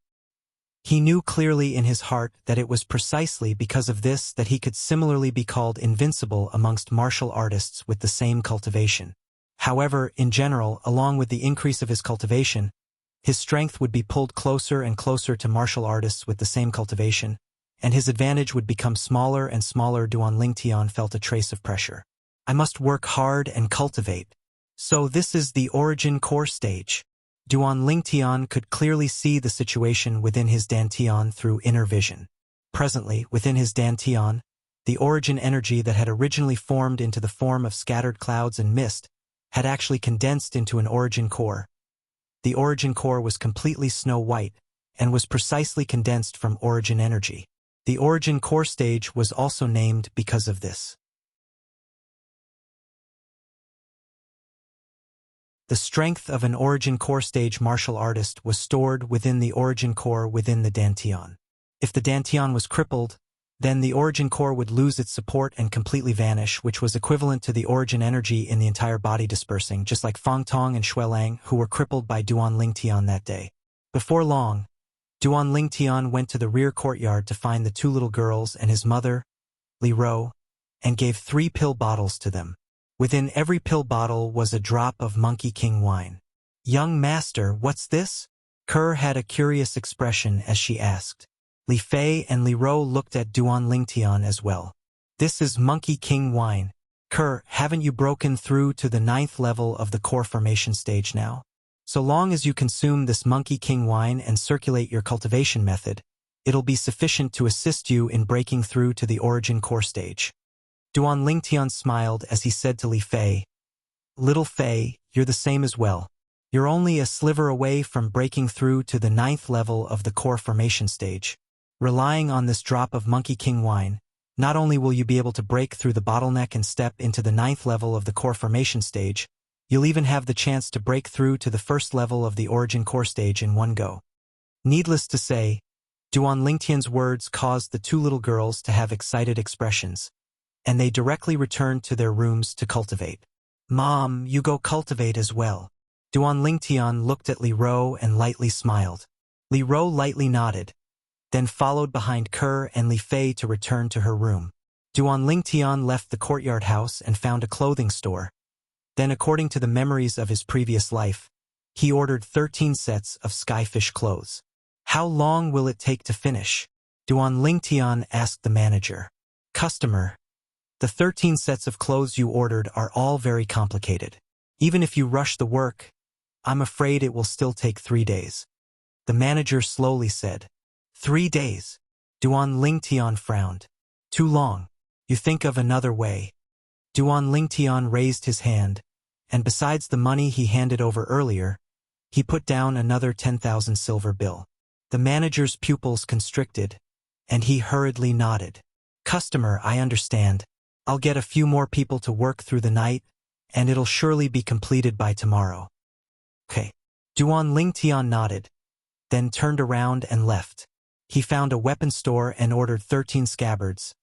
He knew clearly in his heart that it was precisely because of this that he could similarly be called invincible amongst martial artists with the same cultivation. However, in general, along with the increase of his cultivation, His strength would be pulled closer and closer to martial artists with the same cultivation, and his advantage would become smaller and smaller. Duan Lingtian felt a trace of pressure. I must work hard and cultivate. So this is the origin core stage. Duan Lingtian could clearly see the situation within his dantian through inner vision. Presently, within his dantian, the origin energy that had originally formed into the form of scattered clouds and mist had actually condensed into an origin core. The origin core was completely snow-white and was precisely condensed from origin energy. The origin core stage was also named because of this. The strength of an origin core stage martial artist was stored within the origin core within the dantian. If the dantian was crippled, then the origin core would lose its support and completely vanish, which was equivalent to the origin energy in the entire body dispersing, just like Fang Tong and Xuelang, who were crippled by Duan Lingtian that day. Before long, Duan Lingtian went to the rear courtyard to find the two little girls and his mother, Li Ro, and gave 3 pill bottles to them. Within every pill bottle was a drop of Monkey King wine. "Young master, what's this?" Kerr had a curious expression as she asked. Li Fei and Li Ro looked at Duan Lingtian as well. "This is Monkey King wine. Kerr, haven't you broken through to the 9th level of the core formation stage now? So long as you consume this Monkey King wine and circulate your cultivation method, it'll be sufficient to assist you in breaking through to the origin core stage." Duan Lingtian smiled as he said to Li Fei, "Little Fei, you're the same as well. You're only a sliver away from breaking through to the 9th level of the core formation stage. Relying on this drop of Monkey King wine, not only will you be able to break through the bottleneck and step into the 9th level of the core formation stage, you'll even have the chance to break through to the 1st level of the origin core stage in one go." Needless to say, Duan Lingtian's words caused the two little girls to have excited expressions, and they directly returned to their rooms to cultivate. "Mom, you go cultivate as well." Duan Lingtian looked at Li Ro and lightly smiled. Li Ro lightly nodded, then followed behind Kerr and Li Fei to return to her room. Duan Lingtian left the courtyard house and found a clothing store. Then, according to the memories of his previous life, he ordered 13 sets of skyfish clothes. "How long will it take to finish?" Duan Lingtian asked the manager. "Customer, the 13 sets of clothes you ordered are all very complicated. Even if you rush the work, I'm afraid it will still take 3 days." The manager slowly said. 3 days. Duan Lingtian frowned. "Too long. You think of another way." Duan Lingtian raised his hand, and besides the money he handed over earlier, he put down another 10,000 silver bill. The manager's pupils constricted, and he hurriedly nodded. "Customer, I understand. I'll get a few more people to work through the night, and it'll surely be completed by tomorrow." "Okay." Duan Lingtian nodded, then turned around and left. He found a weapon store and ordered 13 scabbards.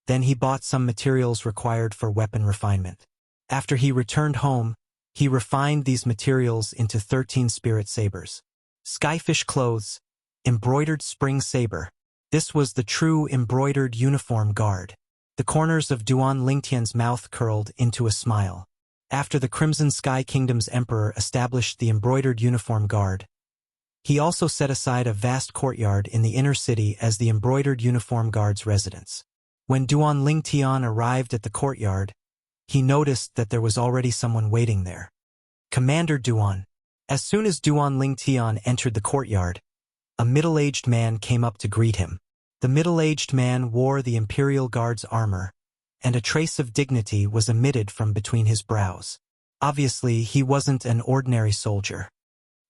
Then he bought some materials required for weapon refinement. After he returned home, he refined these materials into 13 spirit sabers. Skyfish clothes, embroidered spring saber. This was the true embroidered uniform guard. The corners of Duan Lingtian's mouth curled into a smile. After the Crimson Sky Kingdom's emperor established the embroidered uniform guard, he also set aside a vast courtyard in the inner city as the embroidered uniform guard's residence. When Duan Lingtian arrived at the courtyard, he noticed that there was already someone waiting there. "Commander Duan." As soon as Duan Lingtian entered the courtyard, a middle-aged man came up to greet him. The middle-aged man wore the Imperial Guard's armor, and a trace of dignity was emitted from between his brows. Obviously, he wasn't an ordinary soldier.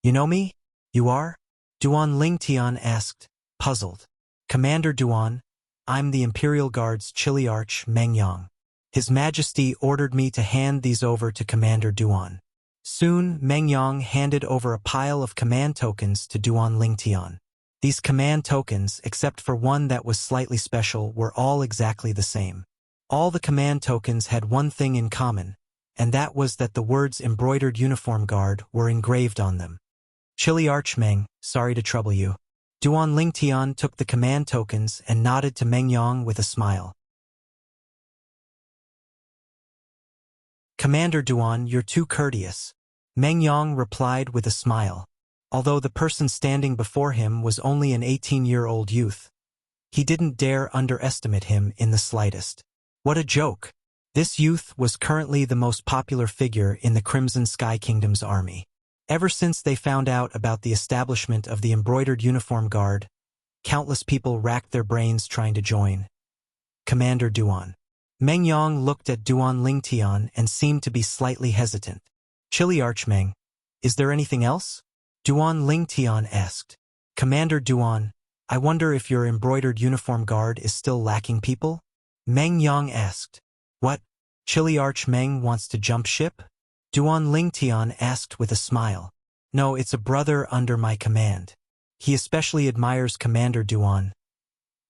"You know me? You are?" Duan Lingtian asked, puzzled. "Commander Duan, I'm the Imperial Guard's Chiliarch Meng Yang. His Majesty ordered me to hand these over to Commander Duan." Soon, Meng Yang handed over a pile of command tokens to Duan Lingtian. These command tokens, except for one that was slightly special, were all exactly the same. All the command tokens had one thing in common, and that was that the words embroidered uniform guard were engraved on them. "Chiliarch Meng, sorry to trouble you." Duan Lingtian took the command tokens and nodded to Meng Yang with a smile. "Commander Duan, you're too courteous." Meng Yang replied with a smile. Although the person standing before him was only an 18-year-old youth, he didn't dare underestimate him in the slightest. What a joke! This youth was currently the most popular figure in the Crimson Sky Kingdom's army. Ever since they found out about the establishment of the embroidered uniform guard, countless people racked their brains trying to join. Commander Duan. Meng Yang looked at Duan Lingtian and seemed to be slightly hesitant. Chili Archmeng, is there anything else? Duan Lingtian asked. Commander Duan, I wonder if your embroidered uniform guard is still lacking people? Meng Yang asked. What? Chili Archmeng wants to jump ship? Duan Lingtian asked with a smile. No, it's a brother under my command. He especially admires Commander Duan.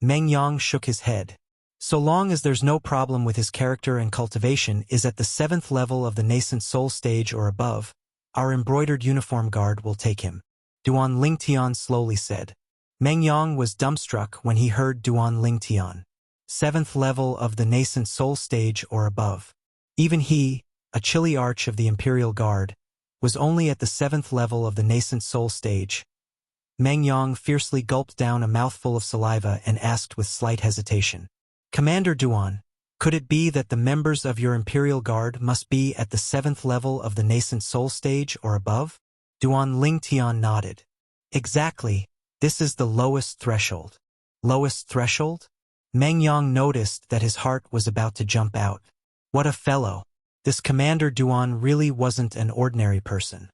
Meng Yang shook his head. So long as there's no problem with his character and cultivation is at the 7th level of the nascent soul stage or above, our embroidered uniform guard will take him. Duan Lingtian slowly said. Meng Yang was dumbstruck when he heard Duan Lingtian. 7th level of the nascent soul stage or above. Even he, a chilly arch of the Imperial Guard, was only at the 7th level of the nascent soul stage. Meng Yang fiercely gulped down a mouthful of saliva and asked with slight hesitation. Commander Duan, could it be that the members of your Imperial Guard must be at the 7th level of the nascent soul stage or above? Duan Lingtian nodded. Exactly, this is the lowest threshold. Lowest threshold? Meng Yang noticed that his heart was about to jump out. What a fellow! This Commander Duan really wasn't an ordinary person.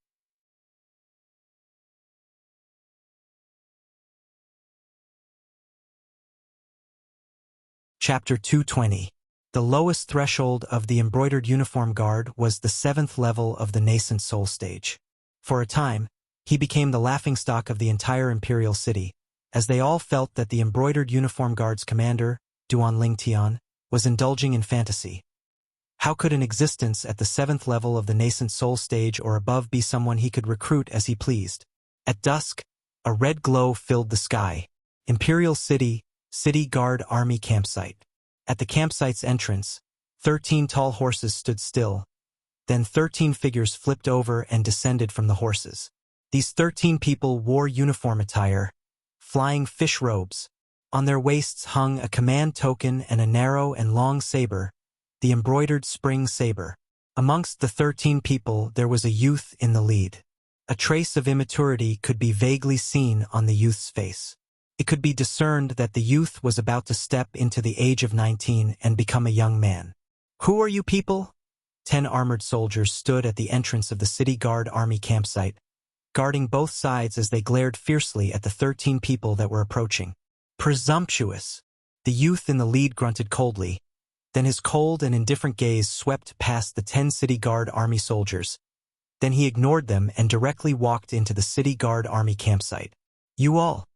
Chapter 220. The lowest threshold of the embroidered uniform guard was the 7th level of the nascent soul stage. For a time, he became the laughingstock of the entire imperial city, as they all felt that the embroidered uniform guard's commander, Duan Lingtian, was indulging in fantasy. How could an existence at the 7th level of the nascent soul stage or above be someone he could recruit as he pleased? At dusk, a red glow filled the sky. Imperial City, City Guard Army Campsite. At the campsite's entrance, 13 tall horses stood still. Then 13 figures flipped over and descended from the horses. These 13 people wore uniform attire, flying fish robes. On their waists hung a command token and a narrow and long saber, the embroidered spring saber. Amongst the 13 people there was a youth in the lead. A trace of immaturity could be vaguely seen on the youth's face. It could be discerned that the youth was about to step into the age of 19 and become a young man. Who are you people? 10 armored soldiers stood at the entrance of the City Guard Army campsite, guarding both sides as they glared fiercely at the 13 people that were approaching. Presumptuous! The youth in the lead grunted coldly. Then his cold and indifferent gaze swept past the 10 City Guard Army soldiers. Then he ignored them and directly walked into the City Guard Army campsite. You all!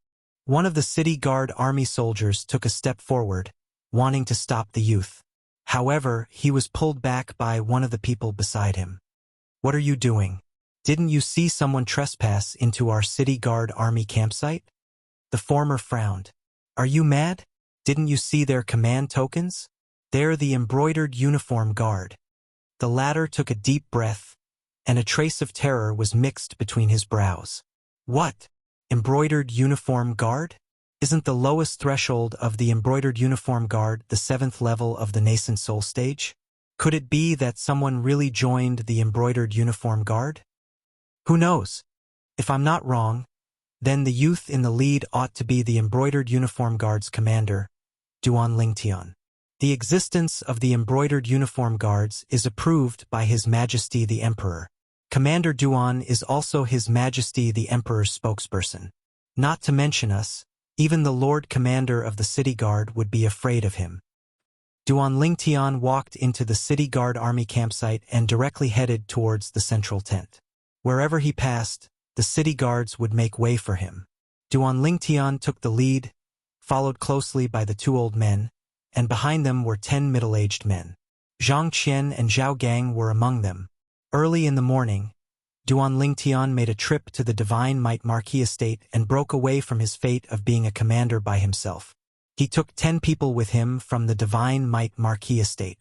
One of the City Guard Army soldiers took a step forward, wanting to stop the youth. However, he was pulled back by one of the people beside him. What are you doing? Didn't you see someone trespass into our City Guard Army campsite? The former frowned. Are you mad? Didn't you see their command tokens? They're the embroidered uniform guard. The latter took a deep breath, and a trace of terror was mixed between his brows. What? Embroidered uniform guard? Isn't the lowest threshold of the embroidered uniform guard the 7th level of the nascent soul stage? Could it be that someone really joined the embroidered uniform guard? Who knows? If I'm not wrong, then the youth in the lead ought to be the embroidered uniform guard's commander, Duan Lingtian. The existence of the embroidered uniform guards is approved by His Majesty the Emperor. Commander Duan is also His Majesty the Emperor's spokesperson. Not to mention us, even the Lord Commander of the City Guard would be afraid of him. Duan Lingtian walked into the City Guard Army campsite and directly headed towards the central tent. Wherever he passed, the city guards would make way for him. Duan Lingtian took the lead, followed closely by the 2 old men, and behind them were 10 middle-aged men. Zhang Qian and Zhao Gang were among them. Early in the morning, Duan Lingtian made a trip to the Divine Might Marquis estate and broke away from his fate of being a commander by himself. He took 10 people with him from the Divine Might Marquis estate,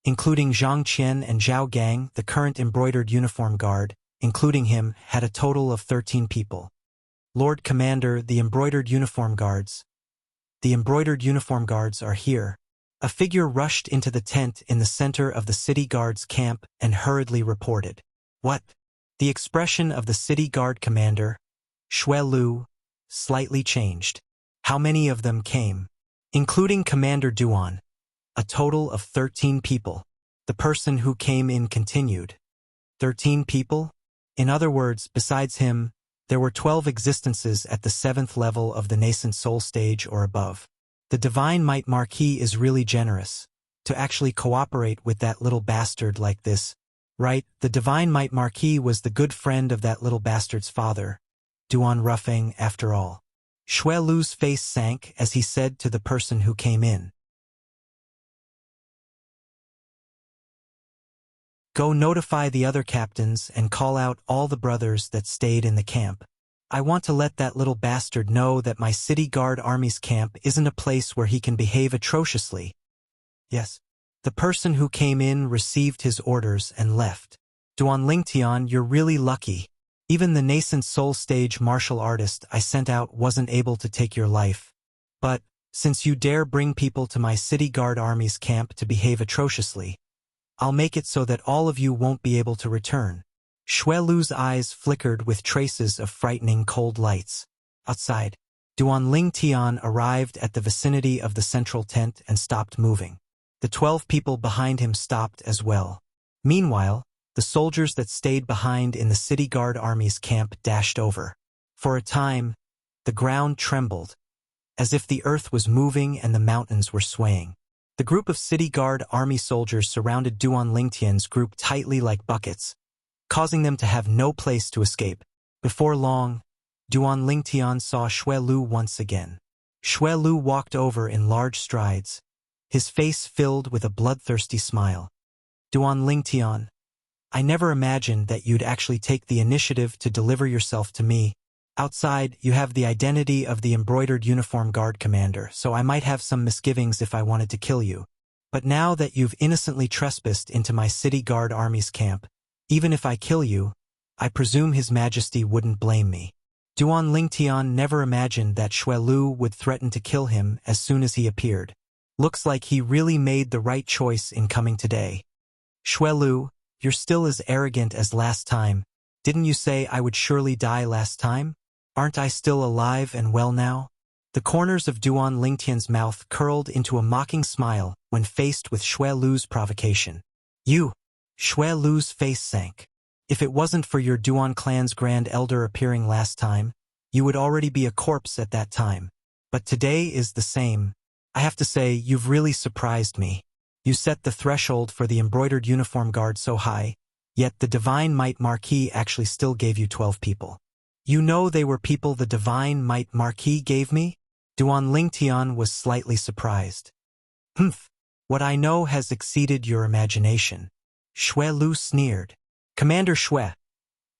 including Zhang Qian and Zhao Gang, the current embroidered uniform guard, including him, had a total of 13 people. Lord Commander, the embroidered uniform guards. The embroidered uniform guards are here. A figure rushed into the tent in the center of the city guard's camp and hurriedly reported. What? The expression of the city guard commander, Xue Lu, slightly changed. How many of them came? Including Commander Duan. A total of 13 people. The person who came in continued. 13 people? In other words, besides him, there were 12 existences at the 7th level of the nascent soul stage or above. The Divine Might Marquis is really generous. To actually cooperate with that little bastard like this. Right, the Divine Might Marquis was the good friend of that little bastard's father. Duan Ruffing, after all. Xue Lu's face sank as he said to the person who came in. Go notify the other captains and call out all the brothers that stayed in the camp. I want to let that little bastard know that my city guard army's camp isn't a place where he can behave atrociously. Yes. The person who came in received his orders and left. Duan Lingtian, you're really lucky. Even the nascent soul stage martial artist I sent out wasn't able to take your life. But, since you dare bring people to my city guard army's camp to behave atrociously, I'll make it so that all of you won't be able to return. Xue Lu's eyes flickered with traces of frightening cold lights. Outside, Duan Lingtian arrived at the vicinity of the central tent and stopped moving. The 12 people behind him stopped as well. Meanwhile, the soldiers that stayed behind in the city guard army's camp dashed over. For a time, the ground trembled, as if the earth was moving and the mountains were swaying. The group of city guard army soldiers surrounded Duan Lingtian's group tightly like buckets, causing them to have no place to escape. Before long, Duan Lingtian saw Xue Lu once again. Xue Lu walked over in large strides, his face filled with a bloodthirsty smile. Duan Lingtian, I never imagined that you'd actually take the initiative to deliver yourself to me. Outside, you have the identity of the embroidered uniform guard commander, so I might have some misgivings if I wanted to kill you. But now that you've innocently trespassed into my city guard army's camp, even if I kill you, I presume His Majesty wouldn't blame me. Duan Lingtian never imagined that Xue Lu would threaten to kill him as soon as he appeared. Looks like he really made the right choice in coming today. Xue Lu, you're still as arrogant as last time. Didn't you say I would surely die last time? Aren't I still alive and well now? The corners of Duan Lingtian's mouth curled into a mocking smile when faced with Xue Lu's provocation. You! Xue Lu's face sank. If it wasn't for your Duan clan's grand elder appearing last time, you would already be a corpse at that time. But today is the same. I have to say, you've really surprised me. You set the threshold for the embroidered uniform guard so high, yet the Divine Might Marquis actually still gave you 12 people. You know they were people the Divine Might Marquis gave me? Duan Lingtian was slightly surprised. Humph, what I know has exceeded your imagination. Xue Lu sneered. Commander Xue,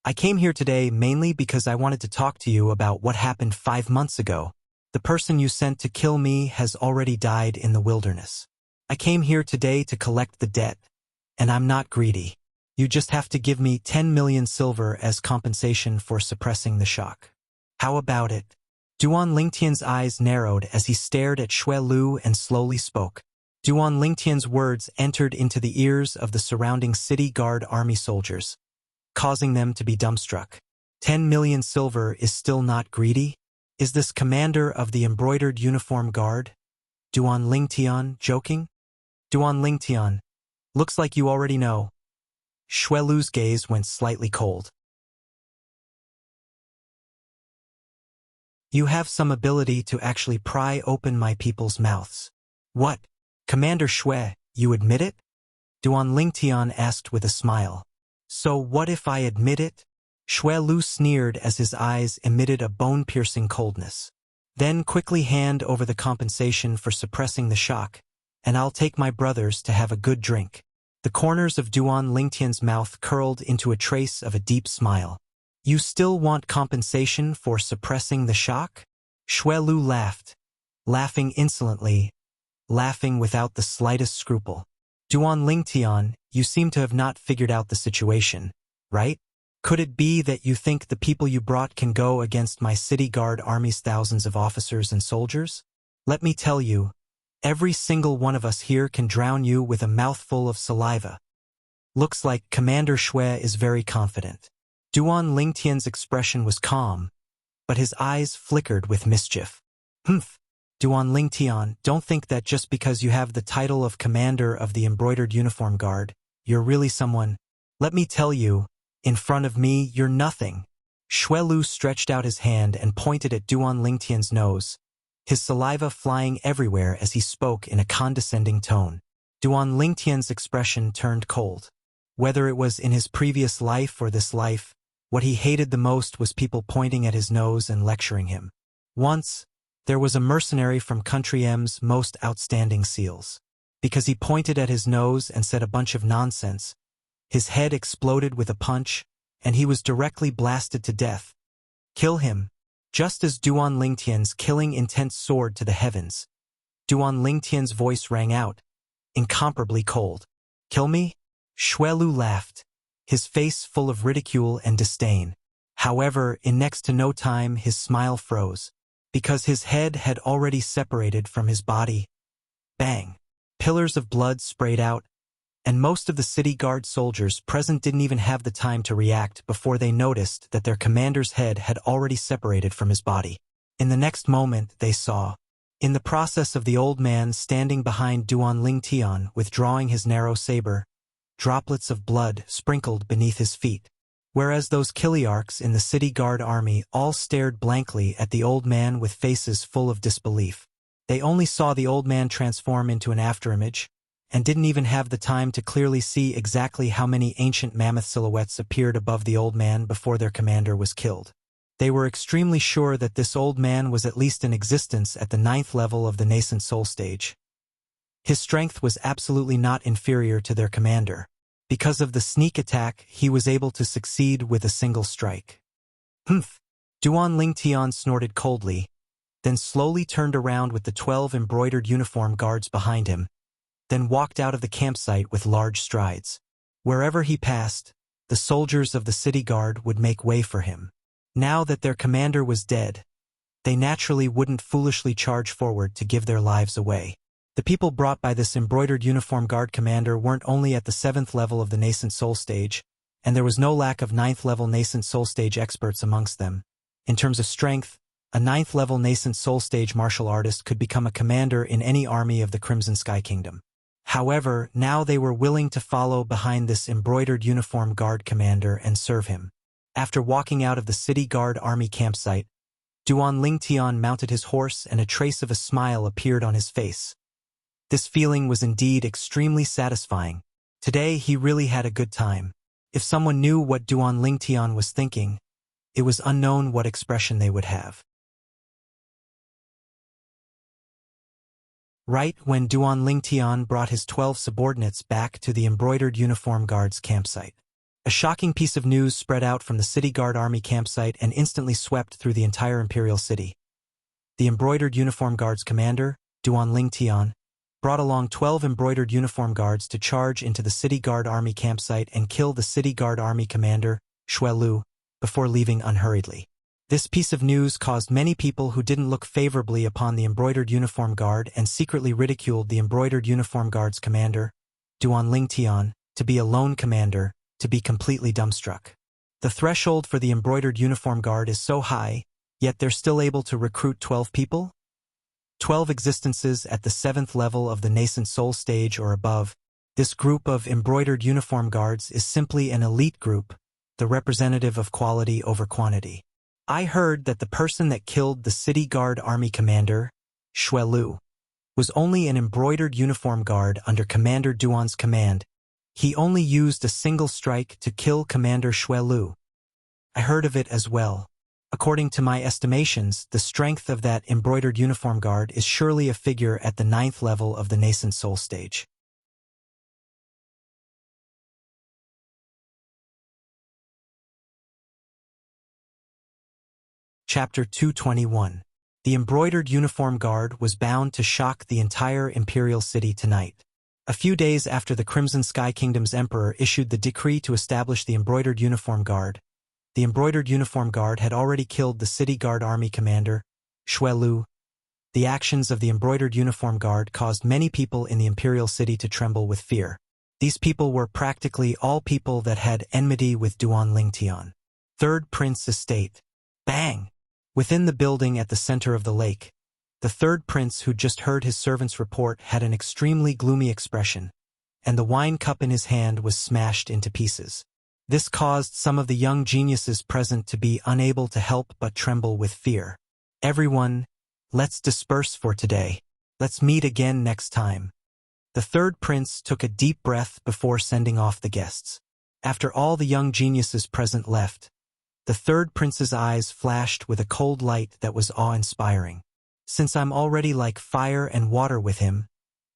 I came here today mainly because I wanted to talk to you about what happened 5 months ago. The person you sent to kill me has already died in the wilderness. I came here today to collect the debt, and I'm not greedy. You just have to give me 10 million silver as compensation for suppressing the shock. How about it? Duan Lingtian's eyes narrowed as he stared at Xue Lu and slowly spoke. Duan Lingtian's words entered into the ears of the surrounding city guard army soldiers, causing them to be dumbstruck. 10 million silver is still not greedy? Is this commander of the embroidered uniform guard? Duan Lingtian joking? Duan Lingtian, looks like you already know. Xue Lu's gaze went slightly cold. You have some ability to actually pry open my people's mouths. What? Commander Xue, you admit it? Duan Lingtian asked with a smile. So what if I admit it? Xue Lu sneered as his eyes emitted a bone-piercing coldness. Then quickly hand over the compensation for suppressing the shock, and I'll take my brothers to have a good drink. The corners of Duan Lingtian's mouth curled into a trace of a deep smile. You still want compensation for suppressing the shock? Xue Lu laughed, laughing insolently, laughing without the slightest scruple. Duan Lingtian, you seem to have not figured out the situation, right? Could it be that you think the people you brought can go against my city guard army's thousands of officers and soldiers? Let me tell you, every single one of us here can drown you with a mouthful of saliva. Looks like Commander Shui is very confident. Duan Lingtian's expression was calm, but his eyes flickered with mischief. Humph! Duan Lingtian, don't think that just because you have the title of Commander of the Embroidered Uniform Guard, you're really someone. Let me tell you, in front of me, you're nothing. Shui Lu stretched out his hand and pointed at Duan Lingtian's nose, his saliva flying everywhere as he spoke in a condescending tone. Duan Lingtian's expression turned cold. Whether it was in his previous life or this life, what he hated the most was people pointing at his nose and lecturing him. Once, there was a mercenary from Country M's most outstanding seals. Because he pointed at his nose and said a bunch of nonsense, his head exploded with a punch, and he was directly blasted to death. Kill him. Just as Duan Lingtian's killing intent soared to the heavens, Duan Lingtian's voice rang out, incomparably cold. Kill me? Shui Lu laughed, his face full of ridicule and disdain. However, in next to no time his smile froze, because his head had already separated from his body. Bang! Pillars of blood sprayed out, and most of the city guard soldiers present didn't even have the time to react before they noticed that their commander's head had already separated from his body. In the next moment, they saw, in the process of the old man standing behind Duan Lingtian withdrawing his narrow saber, droplets of blood sprinkled beneath his feet, whereas those kiliarchs in the city guard army all stared blankly at the old man with faces full of disbelief. They only saw the old man transform into an afterimage, and didn't even have the time to clearly see exactly how many ancient mammoth silhouettes appeared above the old man before their commander was killed. They were extremely sure that this old man was at least in existence at the 9th level of the nascent soul stage. His strength was absolutely not inferior to their commander. Because of the sneak attack, he was able to succeed with a single strike. Humph! Duan Lingtian snorted coldly, then slowly turned around with the 12 embroidered uniform guards behind him, then walked out of the campsite with large strides. Wherever he passed, the soldiers of the city guard would make way for him. Now that their commander was dead, they naturally wouldn't foolishly charge forward to give their lives away. The people brought by this embroidered uniform guard commander weren't only at the 7th level of the nascent soul stage, and there was no lack of 9th level nascent soul stage experts amongst them. In terms of strength, a 9th level nascent soul stage martial artist could become a commander in any army of the Crimson Sky Kingdom. However, now they were willing to follow behind this embroidered uniform guard commander and serve him. After walking out of the city guard army campsite, Duan Lingtian mounted his horse and a trace of a smile appeared on his face. This feeling was indeed extremely satisfying. Today he really had a good time. If someone knew what Duan Lingtian was thinking, it was unknown what expression they would have. Right when Duan Lingtian brought his 12 subordinates back to the embroidered uniform guard's campsite, a shocking piece of news spread out from the city guard army campsite and instantly swept through the entire imperial city. The embroidered uniform guard's commander, Duan Lingtian, brought along 12 embroidered uniform guards to charge into the city guard army campsite and kill the city guard army commander, Shui Lu, before leaving unhurriedly. This piece of news caused many people who didn't look favorably upon the embroidered uniform guard and secretly ridiculed the embroidered uniform guard's commander, Duan Lingtian, to be a lone commander, to be completely dumbstruck. The threshold for the embroidered uniform guard is so high, yet they're still able to recruit 12 people? 12 existences at the 7th level of the nascent soul stage or above. This group of embroidered uniform guards is simply an elite group, the representative of quality over quantity. I heard that the person that killed the city guard army commander, Shui Lu, was only an embroidered uniform guard under Commander Duan's command. He only used a single strike to kill Commander Shui Lu. I heard of it as well. According to my estimations, the strength of that embroidered uniform guard is surely a figure at the 9th level of the nascent soul stage. Chapter 221. The embroidered uniform guard was bound to shock the entire imperial city tonight. A few days after the Crimson Sky Kingdom's emperor issued the decree to establish the embroidered uniform guard, The embroidered uniform guard had already killed the city guard army commander, Xuelu. The actions of the embroidered uniform guard caused many people in the imperial city to tremble with fear. These people were practically all people that had enmity with Duan Lingtian. Third Prince Estate. Bang! Within the building at the center of the lake, the third prince who'd just heard his servant's report had an extremely gloomy expression, and the wine cup in his hand was smashed into pieces. This caused some of the young geniuses present to be unable to help but tremble with fear. Everyone, let's disperse for today. Let's meet again next time. The third prince took a deep breath before sending off the guests. After all the young geniuses present left, the third prince's eyes flashed with a cold light that was awe-inspiring. Since I'm already like fire and water with him,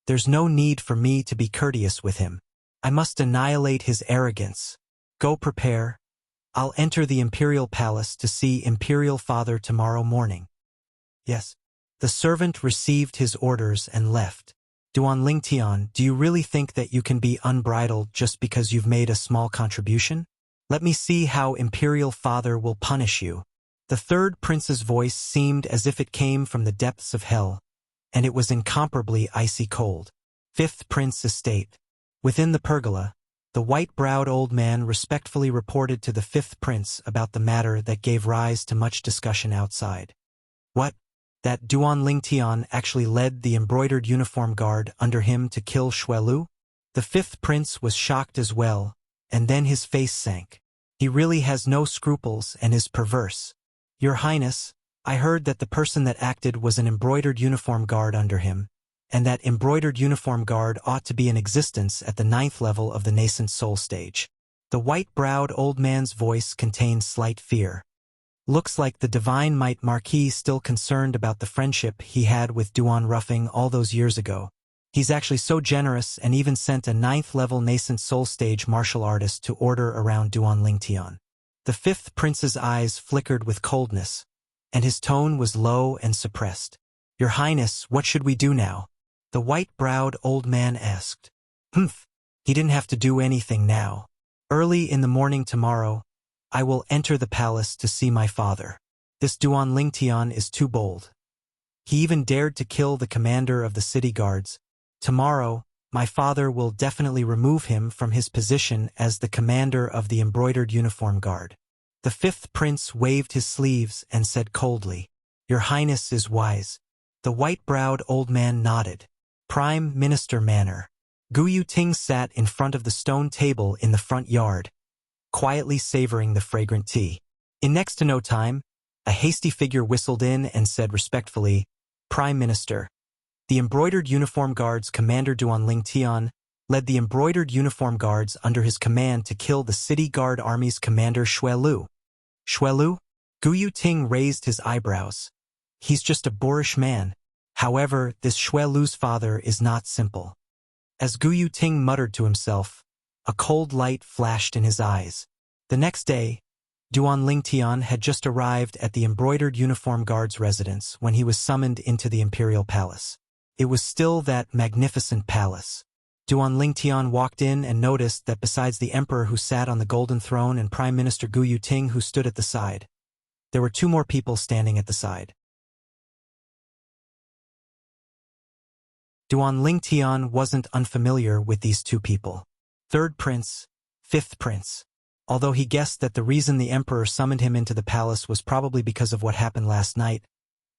there's no need for me to be courteous with him. I must annihilate his arrogance. Go prepare. I'll enter the imperial palace to see Imperial Father tomorrow morning. Yes. The servant received his orders and left. Duan Lingtian, do you really think that you can be unbridled just because you've made a small contribution? Let me see how Imperial Father will punish you. The third prince's voice seemed as if it came from the depths of hell, and it was incomparably icy cold. Fifth Prince Estate. Within the pergola, the white-browed old man respectfully reported to the fifth prince about the matter that gave rise to much discussion outside. What? That Duan Lingtian actually led the embroidered uniform guard under him to kill Xuelu? The fifth prince was shocked as well, and then his face sank. He really has no scruples and is perverse. Your Highness, I heard that the person that acted was an embroidered uniform guard under him, and that embroidered uniform guard ought to be in existence at the 9th level of the nascent soul stage. The white-browed old man's voice contained slight fear. Looks like the divine might Marquis still concerned about the friendship he had with Duan Ruffing all those years ago. He's actually so generous and even sent a 9th level nascent soul stage martial artist to order around Duan Lingtian. The fifth prince's eyes flickered with coldness, and his tone was low and suppressed. Your Highness, what should we do now? The white-browed old man asked. Humph, he didn't have to do anything now. Early in the morning tomorrow, I will enter the palace to see my father. This Duan Lingtian is too bold. He even dared to kill the commander of the city guards. Tomorrow, my father will definitely remove him from his position as the commander of the embroidered uniform guard. The fifth prince waved his sleeves and said coldly, Your Highness is wise. The white-browed old man nodded. Prime Minister manner. Guyu Ting sat in front of the stone table in the front yard, quietly savoring the fragrant tea. In next to no time, a hasty figure whistled in and said respectfully, Prime Minister. The embroidered uniform guard's commander Duan Lingtian led the embroidered uniform guards under his command to kill the city guard army's commander Xuelu. Xuelu? Guyu Ting raised his eyebrows. He's just a boorish man. However, this Xuelu's father is not simple. As Guyu Ting muttered to himself, a cold light flashed in his eyes. The next day, Duan Lingtian had just arrived at the embroidered uniform guard's residence when he was summoned into the imperial palace. It was still that magnificent palace. Duan Lingtian walked in and noticed that besides the emperor who sat on the golden throne and Prime Minister Guyu Ting who stood at the side, there were two more people standing at the side. Duan Lingtian wasn't unfamiliar with these two people. Third prince, fifth prince. Although he guessed that the reason the emperor summoned him into the palace was probably because of what happened last night,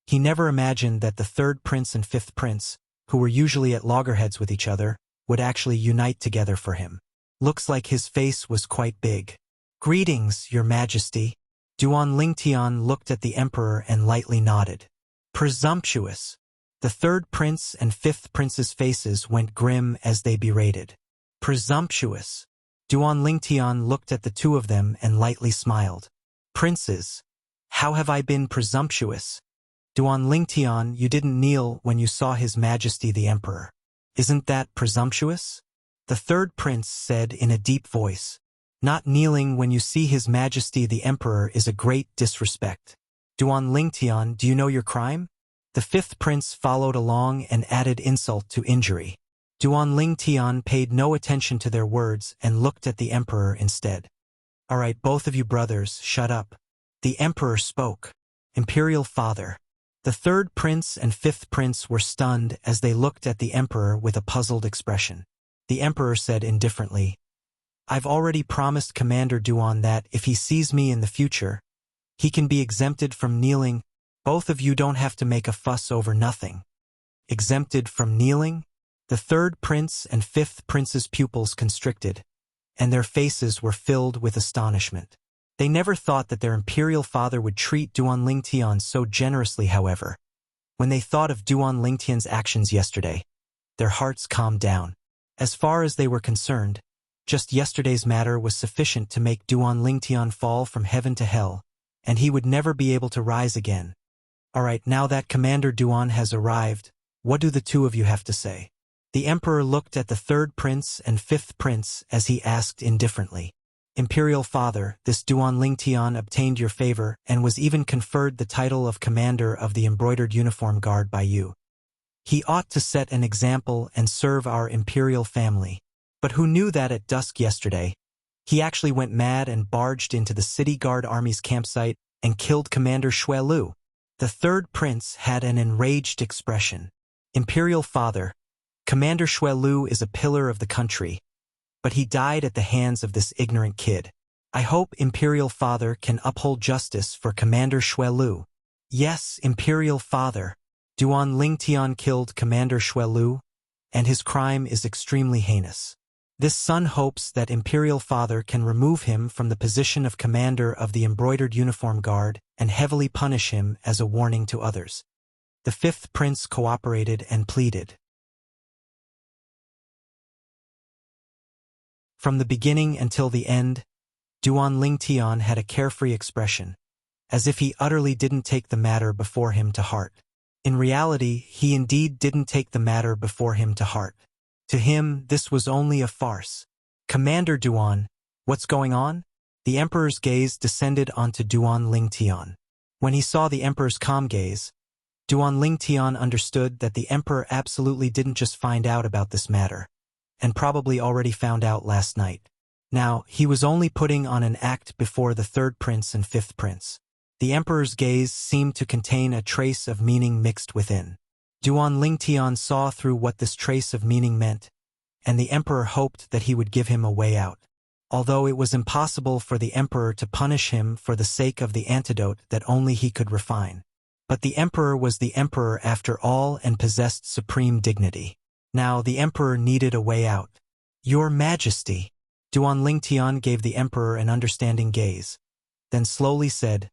he never imagined that the third prince and fifth prince, who were usually at loggerheads with each other, would actually unite together for him. Looks like his face was quite big. Greetings, Your Majesty. Duan Lingtian looked at the emperor and lightly nodded. Presumptuous. The third prince and fifth prince's faces went grim as they berated. Presumptuous. Duan Lingtian looked at the two of them and lightly smiled. Princes, how have I been presumptuous? Duan Lingtian, you didn't kneel when you saw His Majesty the Emperor. Isn't that presumptuous? The third prince said in a deep voice. Not kneeling when you see His Majesty the Emperor is a great disrespect. Duan Lingtian, do you know your crime? The fifth prince followed along and added insult to injury. Duan Lingtian paid no attention to their words and looked at the emperor instead. All right, both of you brothers, shut up. The emperor spoke. Imperial father. The third prince and fifth prince were stunned as they looked at the emperor with a puzzled expression. The emperor said indifferently, I've already promised Commander Duan that if he sees me in the future, he can be exempted from kneeling. Both of you don't have to make a fuss over nothing. Exempted from kneeling? The third prince and fifth prince's pupils constricted, and their faces were filled with astonishment. They never thought that their imperial father would treat Duan Lingtian so generously, however. When they thought of Duan Lingtian's actions yesterday, their hearts calmed down. As far as they were concerned, just yesterday's matter was sufficient to make Duan Lingtian fall from heaven to hell, and he would never be able to rise again. All right, now that Commander Duan has arrived, what do the two of you have to say? The emperor looked at the third prince and fifth prince as he asked indifferently. Imperial father, this Duan Lingtian obtained your favor and was even conferred the title of commander of the embroidered uniform guard by you. He ought to set an example and serve our imperial family. But who knew that at dusk yesterday, he actually went mad and barged into the city guard army's campsite and killed Commander Xue Lu? The third prince had an enraged expression. Imperial father, Commander Xue Lu is a pillar of the country, but he died at the hands of this ignorant kid. I hope Imperial Father can uphold justice for Commander Xue Lu. Yes, Imperial Father, Duan Lingtian killed Commander Xue Lu, and his crime is extremely heinous. This son hopes that Imperial Father can remove him from the position of commander of the embroidered uniform guard and heavily punish him as a warning to others. The fifth prince cooperated and pleaded. From the beginning until the end, Duan Lingtian had a carefree expression, as if he utterly didn't take the matter before him to heart. In reality, he indeed didn't take the matter before him to heart. To him, this was only a farce. Commander Duan, what's going on? The emperor's gaze descended onto Duan Lingtian. When he saw the emperor's calm gaze, Duan Lingtian understood that the emperor absolutely didn't just find out about this matter, and probably already found out last night. Now, he was only putting on an act before the third prince and fifth prince. The emperor's gaze seemed to contain a trace of meaning mixed within. Duan Lingtian saw through what this trace of meaning meant, and the emperor hoped that he would give him a way out. Although it was impossible for the emperor to punish him for the sake of the antidote that only he could refine. But the emperor was the emperor after all and possessed supreme dignity. Now the emperor needed a way out. Your Majesty. Duan Lingtian gave the emperor an understanding gaze, then slowly said,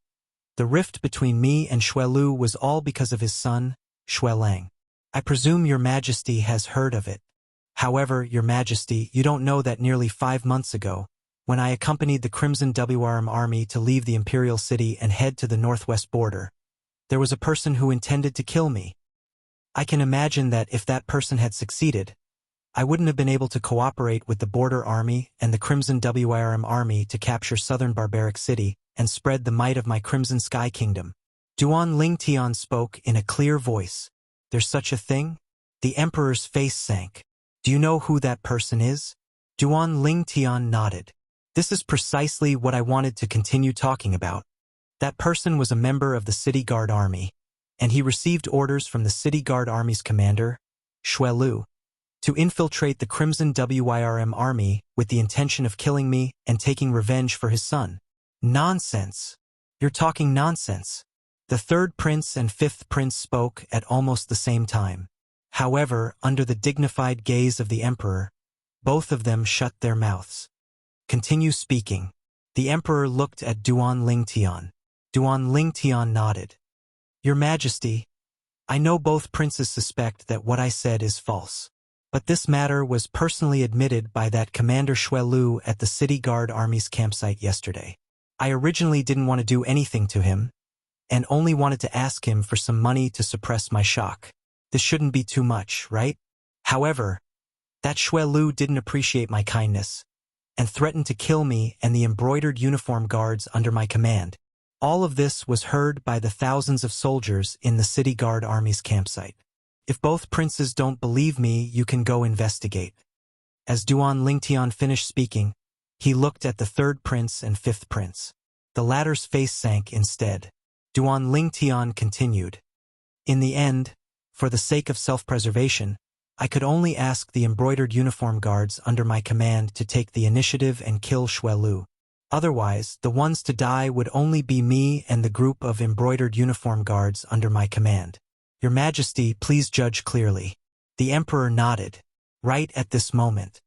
the rift between me and Xue Lu was all because of his son, Xue Lang. I presume your Majesty has heard of it. However, your Majesty, you don't know that nearly 5 months ago, when I accompanied the Crimson WRM army to leave the imperial city and head to the northwest border, there was a person who intended to kill me. I can imagine that if that person had succeeded, I wouldn't have been able to cooperate with the border army and the Crimson WRM army to capture southern barbaric city and spread the might of my Crimson Sky Kingdom. Duan Lingtian spoke in a clear voice. There's such a thing? The emperor's face sank. Do you know who that person is? Duan Lingtian nodded. This is precisely what I wanted to continue talking about. That person was a member of the City Guard Army, and he received orders from the City Guard Army's commander, Xue Lu, to infiltrate the Crimson WRM army with the intention of killing me and taking revenge for his son. Nonsense. You're talking nonsense. The third prince and fifth prince spoke at almost the same time. However, under the dignified gaze of the emperor, both of them shut their mouths. Continue speaking. The emperor looked at Duan Lingtian. Duan Lingtian nodded. Your Majesty, I know both princes suspect that what I said is false. But this matter was personally admitted by that Commander Xue Lu at the City Guard Army's campsite yesterday. I originally didn't want to do anything to him, and only wanted to ask him for some money to suppress my shock. This shouldn't be too much, right? However, that Xue Lu didn't appreciate my kindness, and threatened to kill me and the embroidered uniform guards under my command. All of this was heard by the thousands of soldiers in the City Guard Army's campsite. If both princes don't believe me, you can go investigate. As Duan Lingtian finished speaking, He looked at the third prince and fifth prince. The latter's face sank instead. Duan Lingtian continued. In the end, for the sake of self-preservation, I could only ask the embroidered uniform guards under my command to take the initiative and kill Xuelu. Otherwise, the ones to die would only be me and the group of embroidered uniform guards under my command. Your Majesty, please judge clearly. The Emperor nodded. Right at this moment.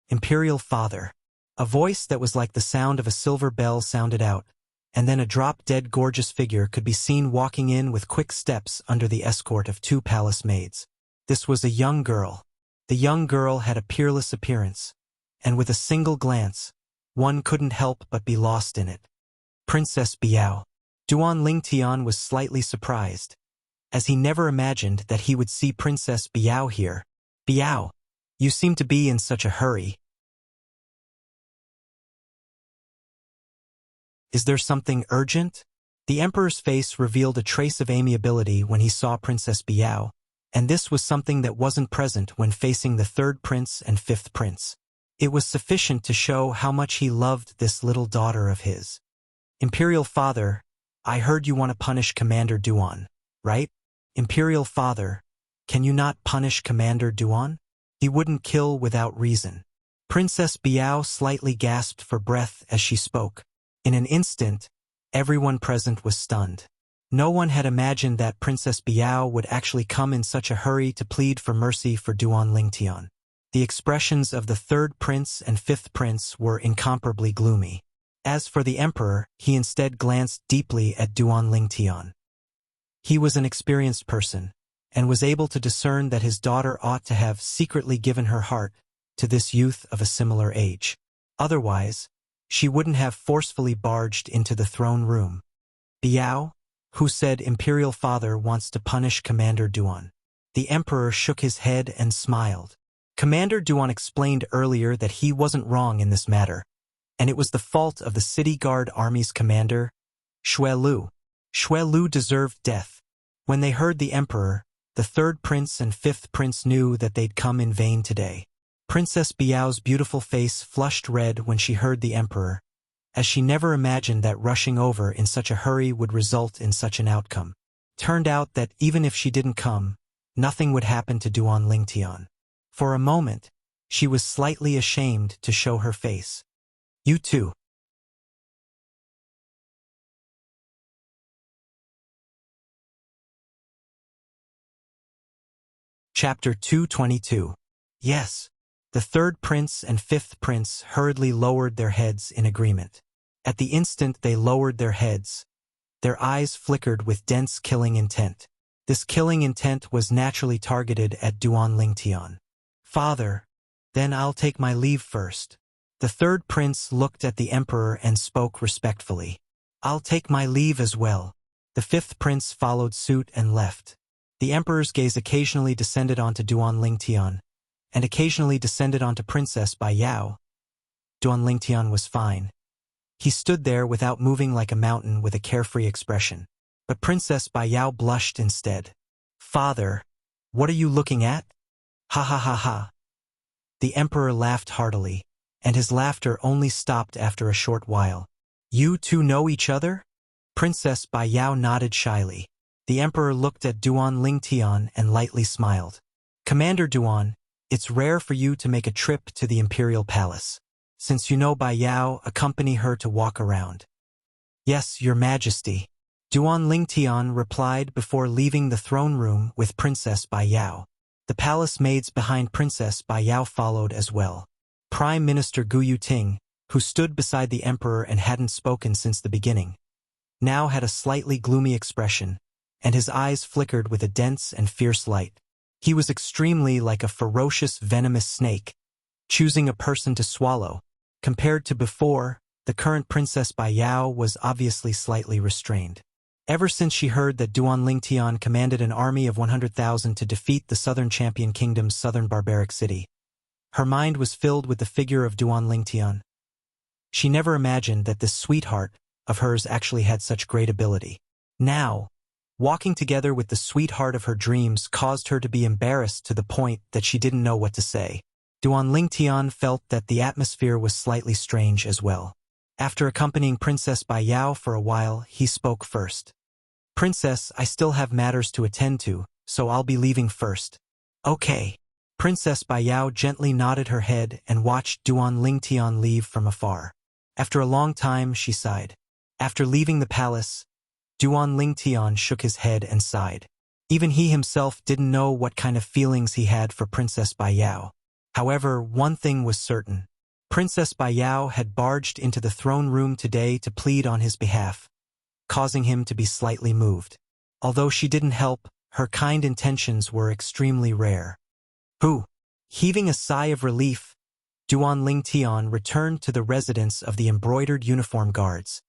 Imperial Father. A voice that was like the sound of a silver bell sounded out, and then a drop-dead gorgeous figure could be seen walking in with quick steps under the escort of 2 palace maids. This was a young girl. The young girl had a peerless appearance, and with a single glance, one couldn't help but be lost in it. Princess Biao. Duan Lingtian was slightly surprised, as he never imagined that he would see Princess Biao here. Biao, you seem to be in such a hurry. Is there something urgent? The Emperor's face revealed a trace of amiability when he saw Princess Biao, and this was something that wasn't present when facing the third prince and fifth prince. It was sufficient to show how much he loved this little daughter of his. Imperial Father, I heard you want to punish Commander Duan, right? Imperial Father, can you not punish Commander Duan? He wouldn't kill without reason. Princess Biao slightly gasped for breath as she spoke. In an instant, everyone present was stunned. No one had imagined that Princess Biao would actually come in such a hurry to plead for mercy for Duan Lingtian. The expressions of the third prince and fifth prince were incomparably gloomy. As for the Emperor, he instead glanced deeply at Duan Lingtian. He was an experienced person, and was able to discern that his daughter ought to have secretly given her heart to this youth of a similar age. Otherwise, she wouldn't have forcefully barged into the throne room. Biao, who said Imperial Father wants to punish Commander Duan. The Emperor shook his head and smiled. Commander Duan explained earlier that he wasn't wrong in this matter, and it was the fault of the City Guard Army's commander, Xuelu. Xuelu deserved death. When they heard the Emperor, the third prince and fifth prince knew that they'd come in vain today. Princess Biao's beautiful face flushed red when she heard the Emperor, as she never imagined that rushing over in such a hurry would result in such an outcome. Turned out that even if she didn't come, nothing would happen to Duan Lingtian. For a moment, she was slightly ashamed to show her face. You too. Chapter 222. Yes. The third prince and fifth prince hurriedly lowered their heads in agreement. At the instant they lowered their heads, their eyes flickered with dense killing intent. This killing intent was naturally targeted at Duan Lingtian. Father, then I'll take my leave first. The third prince looked at the Emperor and spoke respectfully. I'll take my leave as well. The fifth prince followed suit and left. The Emperor's gaze occasionally descended onto Duan Lingtian, and occasionally descended onto Princess Biao. Duan Lingtian was fine. He stood there without moving like a mountain with a carefree expression. But Princess Biao blushed instead. Father, what are you looking at? Ha ha ha ha. The Emperor laughed heartily, and his laughter only stopped after a short while. You two know each other? Princess Biao nodded shyly. The Emperor looked at Duan Lingtian and lightly smiled. Commander Duan, it's rare for you to make a trip to the Imperial Palace. Since you know Biao, accompany her to walk around. Yes, Your Majesty. Duan Lingtian replied before leaving the throne room with Princess Biao. The palace maids behind Princess Biao followed as well. Prime Minister Gu Yuting, who stood beside the Emperor and hadn't spoken since the beginning, now had a slightly gloomy expression, and his eyes flickered with a dense and fierce light. He was extremely like a ferocious, venomous snake, choosing a person to swallow. Compared to before, the current Princess Biao was obviously slightly restrained. Ever since she heard that Duan Lingtian commanded an army of 100,000 to defeat the Southern Champion Kingdom's southern barbaric city, her mind was filled with the figure of Duan Lingtian. She never imagined that this sweetheart of hers actually had such great ability. Now, walking together with the sweetheart of her dreams caused her to be embarrassed to the point that she didn't know what to say. Duan Lingtian felt that the atmosphere was slightly strange as well. After accompanying Princess Bai Yao for a while, he spoke first. "Princess, I still have matters to attend to, so I'll be leaving first." "Okay." Princess Bai Yao gently nodded her head and watched Duan Lingtian leave from afar. After a long time, she sighed. After leaving the palace, Duan Lingtian shook his head and sighed. Even he himself didn't know what kind of feelings he had for Princess Bai Yao. However, one thing was certain. Princess Bai Yao had barged into the throne room today to plead on his behalf, causing him to be slightly moved. Although she didn't help, her kind intentions were extremely rare. Heaving a sigh of relief, Duan Lingtian returned to the residence of the embroidered uniform guards,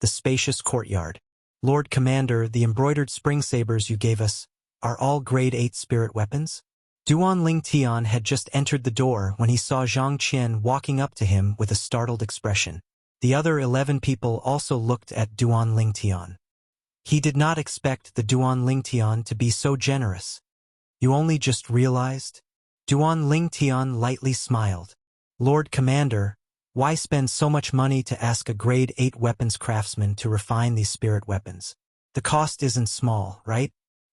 the spacious courtyard. "Lord Commander, the embroidered spring sabers you gave us are all grade 8 spirit weapons?" Duan Lingtian had just entered the door when he saw Zhang Qian walking up to him with a startled expression. The other 11 people also looked at Duan Lingtian. He did not expect the Duan Lingtian to be so generous. "You only just realized?" Duan Lingtian lightly smiled. "Lord Commander, why spend so much money to ask a grade 8 weapons craftsman to refine these spirit weapons? The cost isn't small, right?"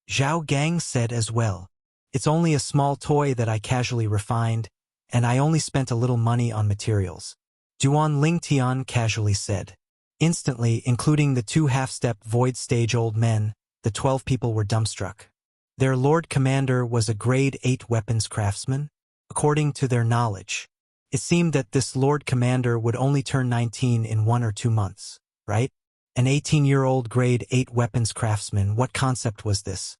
Zhao Gang said as well. "It's only a small toy that I casually refined, and I only spent a little money on materials," Duan Lingtian casually said. Instantly, including the 2 half-step void stage old men, the 12 people were dumbstruck. Their Lord Commander was a grade 8 weapons craftsman? According to their knowledge, it seemed that this Lord Commander would only turn 19 in 1 or 2 months, right? An 18-year-old grade 8 weapons craftsman, what concept was this?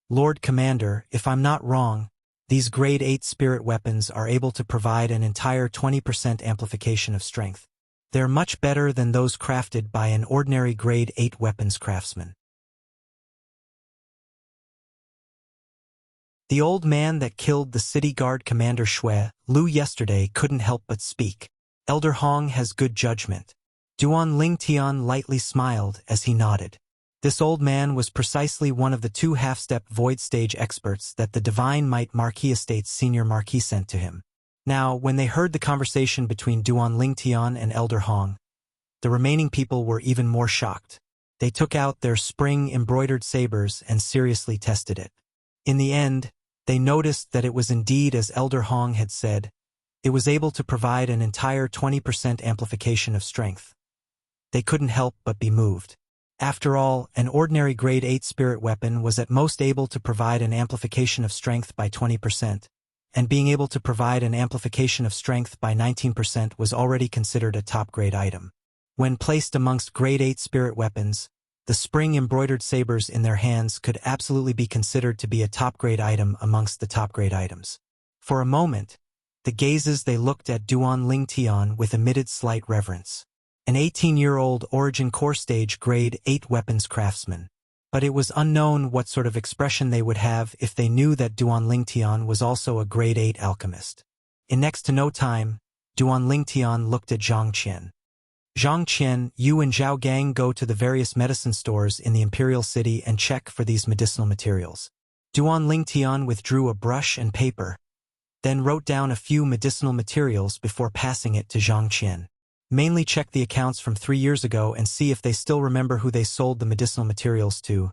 "Lord Commander, if I'm not wrong, these grade 8 spirit weapons are able to provide an entire 20% amplification of strength. They're much better than those crafted by an ordinary grade 8 weapons craftsman." The old man that killed the city guard commander Shui Lu yesterday couldn't help but speak. "Elder Hong has good judgment." Duan Lingtian lightly smiled as he nodded. This old man was precisely one of the 2 half-step void stage experts that the Divine Might Marquis Estate's senior marquis sent to him. Now, when they heard the conversation between Duan Lingtian and Elder Hong, the remaining people were even more shocked. They took out their spring embroidered sabers and seriously tested it. In the end, they noticed that it was indeed as Elder Hong had said. It was able to provide an entire 20% amplification of strength. They couldn't help but be moved. After all, an ordinary grade 8 spirit weapon was at most able to provide an amplification of strength by 20%, and being able to provide an amplification of strength by 19% was already considered a top-grade item. When placed amongst grade 8 spirit weapons, the spring embroidered sabers in their hands could absolutely be considered to be a top-grade item amongst the top-grade items. For a moment, the gazes they looked at Duan Lingtian with emitted slight reverence. An 18-year-old origin core stage grade 8 weapons craftsman. But it was unknown what sort of expression they would have if they knew that Duan Lingtian was also a grade 8 alchemist. In next to no time, Duan Lingtian looked at Zhang Qian. "Zhang Qian, you and Zhao Gang go to the various medicine stores in the Imperial City and check for these medicinal materials." Duan Lingtian withdrew a brush and paper, then wrote down a few medicinal materials before passing it to Zhang Qian. "Mainly check the accounts from 3 years ago and see if they still remember who they sold the medicinal materials to.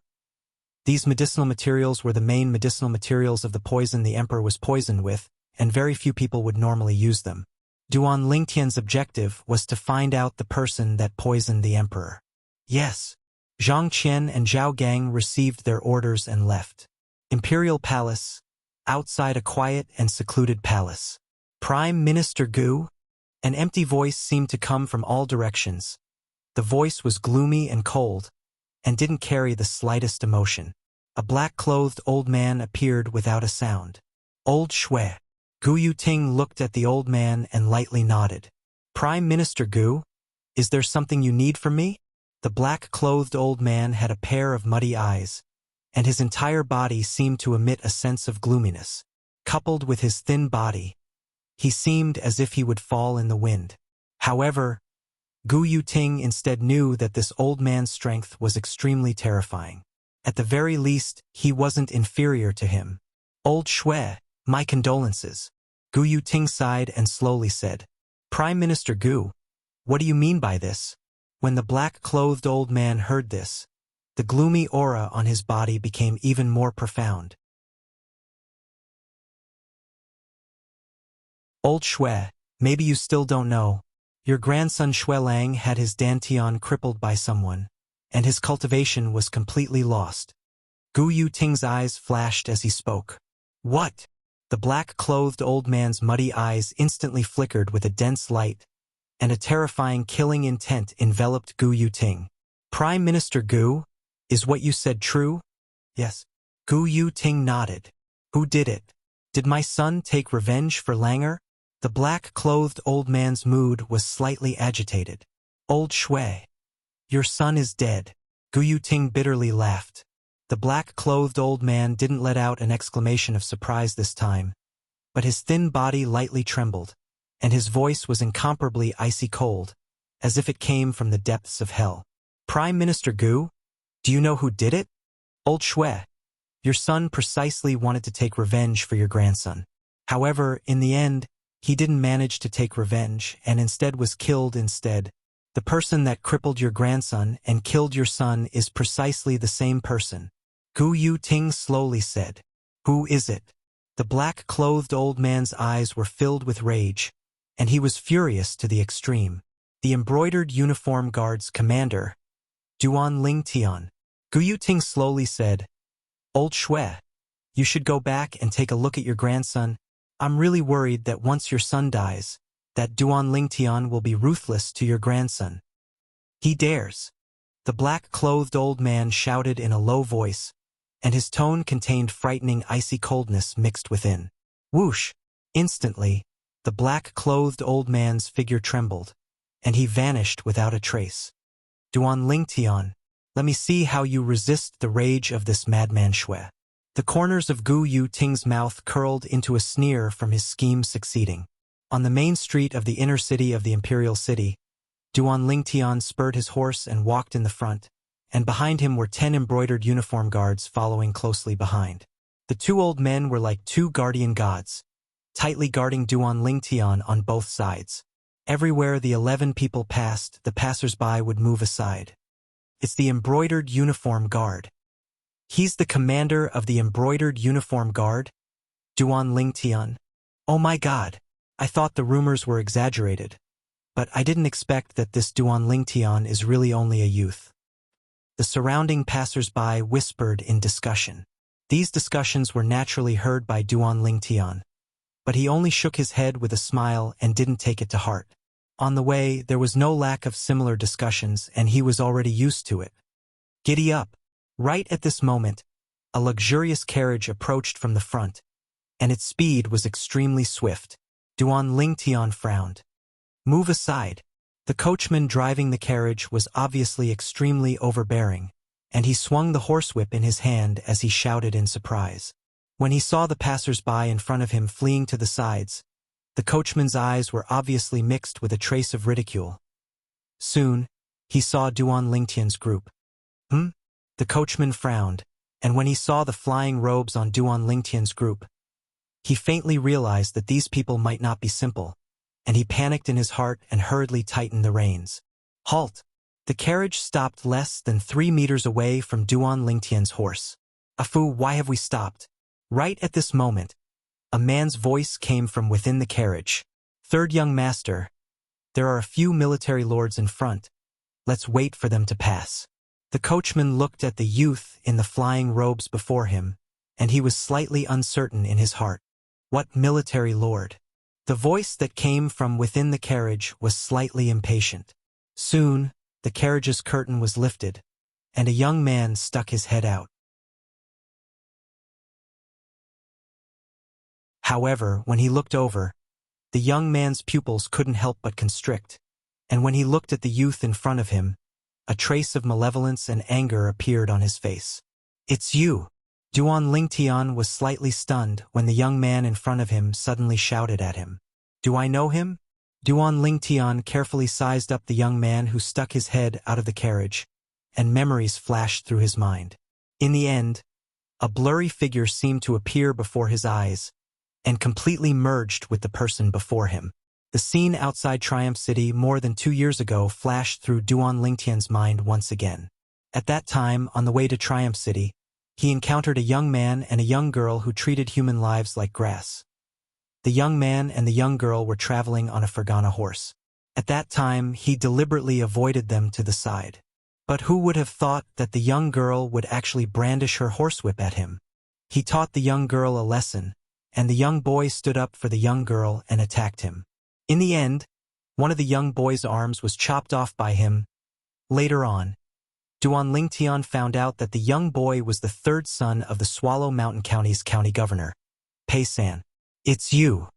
These medicinal materials were the main medicinal materials of the poison the Emperor was poisoned with, and very few people would normally use them." Duan Lingtian's objective was to find out the person that poisoned the Emperor. "Yes." Zhang Qian and Zhao Gang received their orders and left. Imperial Palace, outside a quiet and secluded palace. "Prime Minister Gu?" An empty voice seemed to come from all directions. The voice was gloomy and cold, and didn't carry the slightest emotion. A black-clothed old man appeared without a sound. "Old Shui." Gu Yuting looked at the old man and lightly nodded. "Prime Minister Gu, is there something you need from me?" The black-clothed old man had a pair of muddy eyes, and his entire body seemed to emit a sense of gloominess. Coupled with his thin body, he seemed as if he would fall in the wind. However, Gu Yuting instead knew that this old man's strength was extremely terrifying. At the very least, he wasn't inferior to him. "Old Shui, my condolences." Gu Yuting sighed and slowly said, "Prime Minister Gu, what do you mean by this?" When the black-clothed old man heard this, the gloomy aura on his body became even more profound. Old Shui, maybe you still don't know. Your grandson Shui Lang had his dantian crippled by someone, and his cultivation was completely lost. Gu Yuting's eyes flashed as he spoke. What? The black-clothed old man's muddy eyes instantly flickered with a dense light, and a terrifying killing intent enveloped Gu Yuting. Prime Minister Gu, is what you said true? Yes. Gu Yuting nodded. Who did it? Did my son take revenge for Langer? The black-clothed old man's mood was slightly agitated. Old Shui, your son is dead. Gu Yuting bitterly laughed. The black-clothed old man didn't let out an exclamation of surprise this time, but his thin body lightly trembled, and his voice was incomparably icy cold, as if it came from the depths of hell. Prime Minister Gu, do you know who did it? Old Shui, your son precisely wanted to take revenge for your grandson. However, in the end, he didn't manage to take revenge and instead was killed instead. The person that crippled your grandson and killed your son is precisely the same person. Gu Yuting slowly said. Who is it? The black-clothed old man's eyes were filled with rage, and he was furious to the extreme. The embroidered uniform guard's commander, Duan Lingtian. Gu Yuting slowly said, Old Shui, you should go back and take a look at your grandson. I'm really worried that once your son dies, that Duan Lingtian will be ruthless to your grandson. He dares. The black-clothed old man shouted in a low voice, and his tone contained frightening icy coldness mixed within. Whoosh! Instantly, the black-clothed old man's figure trembled, and he vanished without a trace. Duan Lingtian, let me see how you resist the rage of this madman Shui. The corners of Gu Yuting's mouth curled into a sneer from his scheme succeeding. On the main street of the inner city of the imperial city, Duan Lingtian spurred his horse and walked in the front, and behind him were 10 embroidered uniform guards following closely behind. The two old men were like two guardian gods, tightly guarding Duan Lingtian on both sides. Everywhere the 11 people passed, the passers-by would move aside. It's the embroidered uniform guard. He's the commander of the embroidered uniform guard? Duan Lingtian. Oh my God, I thought the rumors were exaggerated, but I didn't expect that this Duan Lingtian is really only a youth. The surrounding passers-by whispered in discussion. These discussions were naturally heard by Duan Lingtian, but he only shook his head with a smile and didn't take it to heart. On the way, there was no lack of similar discussions, and he was already used to it. Giddy up! Right at this moment, a luxurious carriage approached from the front, and its speed was extremely swift. Duan Lingtian frowned. Move aside. The coachman driving the carriage was obviously extremely overbearing, and he swung the horsewhip in his hand as he shouted in surprise. When he saw the passers-by in front of him fleeing to the sides, the coachman's eyes were obviously mixed with a trace of ridicule. Soon, he saw Duan Lingtian's group. The coachman frowned, and when he saw the flying robes on Duan Lingtian's group, he faintly realized that these people might not be simple, and he panicked in his heart and hurriedly tightened the reins. Halt! The carriage stopped less than 3 meters away from Duan Lingtian's horse. Afu, why have we stopped? Right at this moment, a man's voice came from within the carriage. Third young master, there are a few military lords in front. Let's wait for them to pass. The coachman looked at the youth in the flying robes before him, and he was slightly uncertain in his heart. What military lord? The voice that came from within the carriage was slightly impatient. Soon, the carriage's curtain was lifted, and a young man stuck his head out. However, when he looked over, the young man's pupils couldn't help but constrict, and when he looked at the youth in front of him, a trace of malevolence and anger appeared on his face. It's you! Duan Lingtian was slightly stunned when the young man in front of him suddenly shouted at him. Do I know him? Duan Lingtian carefully sized up the young man who stuck his head out of the carriage, and memories flashed through his mind. In the end, a blurry figure seemed to appear before his eyes, and completely merged with the person before him. The scene outside Triumph City more than 2 years ago flashed through Duan Lingtian's mind once again. At that time, on the way to Triumph City, he encountered a young man and a young girl who treated human lives like grass. The young man and the young girl were traveling on a Fergana horse. At that time, he deliberately avoided them to the side. But who would have thought that the young girl would actually brandish her horsewhip at him? He taught the young girl a lesson, and the young boy stood up for the young girl and attacked him. In the end, one of the young boy's arms was chopped off by him. Later on, Duan Lingtian found out that the young boy was the third son of the Swallow Mountain County's county governor. Pei San. It's you.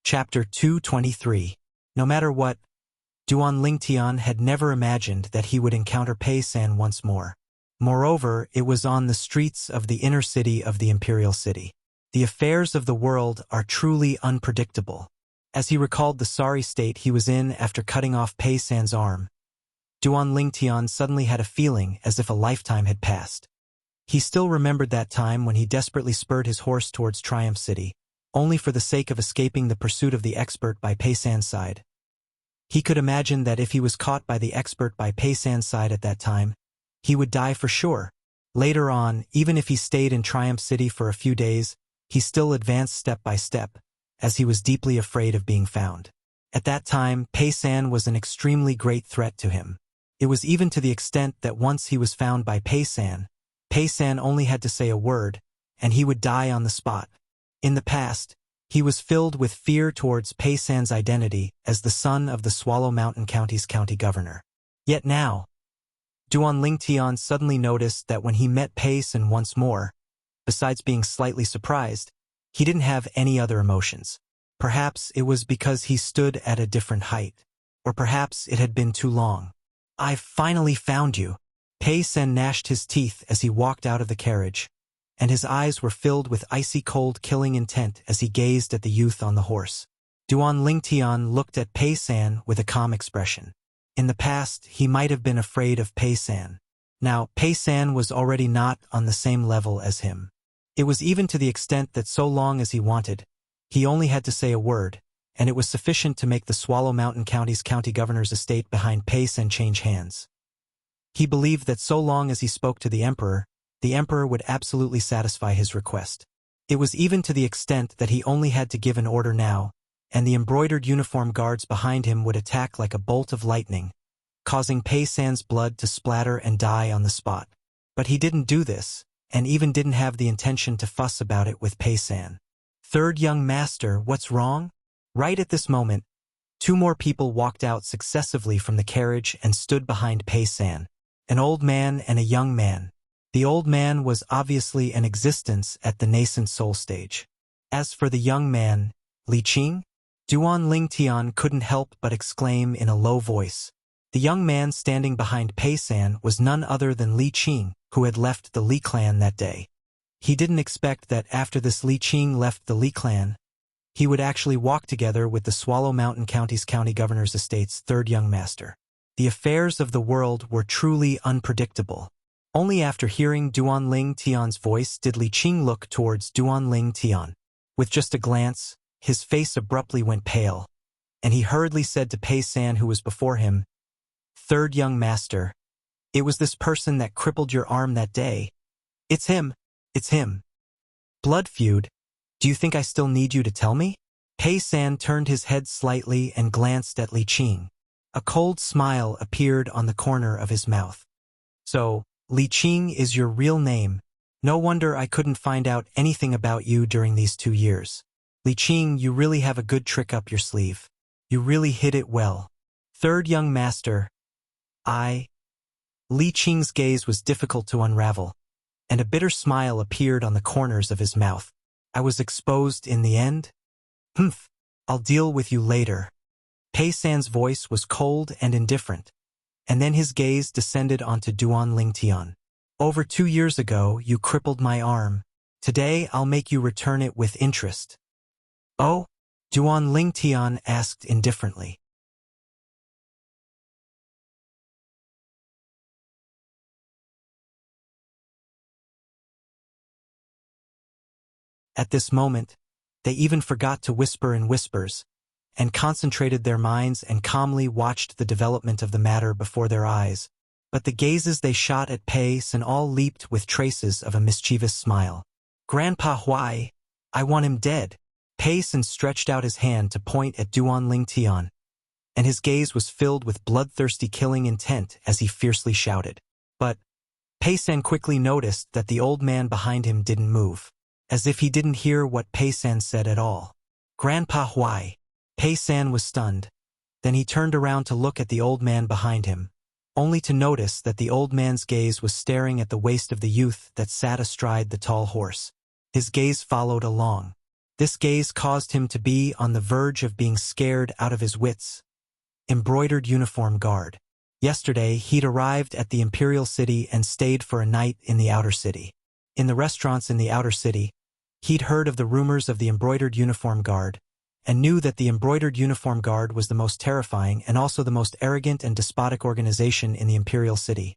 Chapter 223. No matter what, Duan Lingtian had never imagined that he would encounter Pei San once more. Moreover, it was on the streets of the inner city of the Imperial City. The affairs of the world are truly unpredictable. As he recalled the sorry state he was in after cutting off Pei San's arm, Duan Lingtian suddenly had a feeling as if a lifetime had passed. He still remembered that time when he desperately spurred his horse towards Triumph City, only for the sake of escaping the pursuit of the expert by Pei San's side. He could imagine that if he was caught by the expert by Pei San's side at that time, he would die for sure. Later on, even if he stayed in Triumph City for a few days, he still advanced step by step, as he was deeply afraid of being found. At that time, Pei San was an extremely great threat to him. It was even to the extent that once he was found by Pei San only had to say a word, and he would die on the spot. In the past, he was filled with fear towards Pei San's identity as the son of the Swallow Mountain County's county governor. Yet now, Duan Lingtian suddenly noticed that when he met Pei San once more, besides being slightly surprised, he didn't have any other emotions. Perhaps it was because he stood at a different height. Or perhaps it had been too long. "I've finally found you." Pei San gnashed his teeth as he walked out of the carriage, and his eyes were filled with icy cold killing intent as he gazed at the youth on the horse. Duan Lingtian looked at Pei San with a calm expression. In the past, he might have been afraid of Pei San. Now, Pei San was already not on the same level as him. It was even to the extent that so long as he wanted, he only had to say a word, and it was sufficient to make the Swallow Mountain County's county governor's estate behind Pei San change hands. He believed that so long as he spoke to the emperor would absolutely satisfy his request. It was even to the extent that he only had to give an order now, and the embroidered uniform guards behind him would attack like a bolt of lightning, causing Pei San's blood to splatter and die on the spot. But he didn't do this, and even didn't have the intention to fuss about it with Pei San. "Third young master, what's wrong?" Right at this moment, 2 more people walked out successively from the carriage and stood behind Pei San. An old man and a young man. The old man was obviously an existence at the nascent soul stage. As for the young man, Li Qing, Duan Lingtian couldn't help but exclaim in a low voice. The young man standing behind Pei San was none other than Li Qing, who had left the Li clan that day. He didn't expect that after this Li Qing left the Li clan, he would actually walk together with the Swallow Mountain County's county governor's estate's third young master. The affairs of the world were truly unpredictable. Only after hearing Duan Lingtian's voice did Li Qing look towards Duan Lingtian. With just a glance, his face abruptly went pale, and he hurriedly said to Pei San, who was before him, "Third young master, it was this person that crippled your arm that day. It's him. It's him." "Blood feud? Do you think I still need you to tell me?" Pei San turned his head slightly and glanced at Li Qing. A cold smile appeared on the corner of his mouth. "So, Li Qing is your real name. No wonder I couldn't find out anything about you during these 2 years. Li Qing, you really have a good trick up your sleeve. You really hid it well." "Third young master, Li Qing's gaze was difficult to unravel, and a bitter smile appeared on the corners of his mouth. "I was exposed in the end? Humph, I'll deal with you later." Pei San's voice was cold and indifferent, and then his gaze descended onto Duan Lingtian. "Over 2 years ago, you crippled my arm. Today, I'll make you return it with interest." "Oh?" Duan Lingtian asked indifferently. At this moment, they even forgot to whisper in whispers, and concentrated their minds and calmly watched the development of the matter before their eyes. But the gazes they shot at Pei San all leaped with traces of a mischievous smile. "Grandpa Huai, I want him dead." Pei San stretched out his hand to point at Duan Lingtian, and his gaze was filled with bloodthirsty killing intent as he fiercely shouted. But Pei San quickly noticed that the old man behind him didn't move, as if he didn't hear what Pei San said at all. "Grandpa Huai." Pei San was stunned. Then he turned around to look at the old man behind him, only to notice that the old man's gaze was staring at the waist of the youth that sat astride the tall horse. His gaze followed along. This gaze caused him to be on the verge of being scared out of his wits. Embroidered uniform guard. Yesterday, he'd arrived at the Imperial City and stayed for a night in the outer city. In the restaurants in the outer city, he'd heard of the rumors of the Embroidered Uniform Guard, and knew that the Embroidered Uniform Guard was the most terrifying and also the most arrogant and despotic organization in the Imperial City.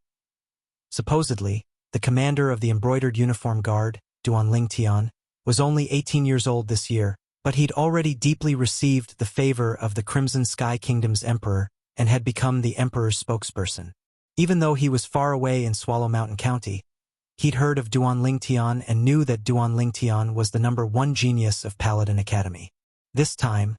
Supposedly, the commander of the Embroidered Uniform Guard, Duan Lingtian, was only 18 years old this year, but he'd already deeply received the favor of the Crimson Sky Kingdom's emperor and had become the emperor's spokesperson. Even though he was far away in Swallow Mountain County, he'd heard of Duan Lingtian and knew that Duan Lingtian was the #1 genius of Paladin Academy. This time,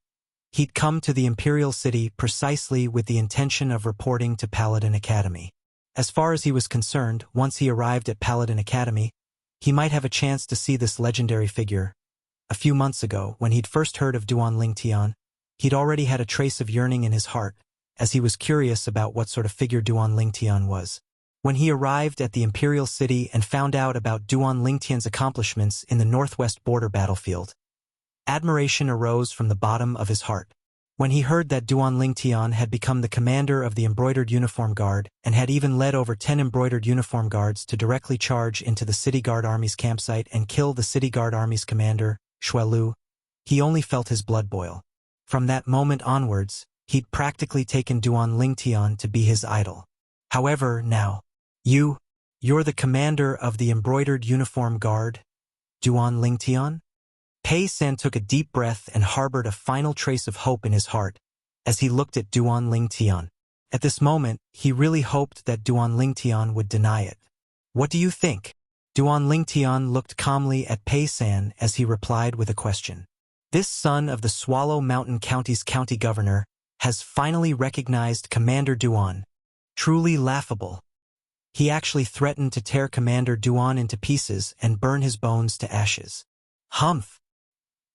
he'd come to the Imperial City precisely with the intention of reporting to Paladin Academy. As far as he was concerned, once he arrived at Paladin Academy, he might have a chance to see this legendary figure. A few months ago, when he'd first heard of Duan Lingtian, he'd already had a trace of yearning in his heart, as he was curious about what sort of figure Duan Lingtian was. When he arrived at the Imperial City and found out about Duan Lingtian's accomplishments in the northwest border battlefield, admiration arose from the bottom of his heart. When he heard that Duan Lingtian had become the commander of the Embroidered Uniform Guard and had even led over 10 Embroidered Uniform Guards to directly charge into the City Guard Army's campsite and kill the City Guard Army's commander, Xuelu, he only felt his blood boil. From that moment onwards, he'd practically taken Duan Lingtian to be his idol. However, now, you're the commander of the Embroidered Uniform Guard, Duan Lingtian? Pei San took a deep breath and harbored a final trace of hope in his heart as he looked at Duan Lingtian. At this moment, he really hoped that Duan Lingtian would deny it. "What do you think?" Duan Lingtian looked calmly at Pei San as he replied with a question. "This son of the Swallow Mountain County's county governor has finally recognized Commander Duan. Truly laughable. He actually threatened to tear Commander Duan into pieces and burn his bones to ashes. Humph.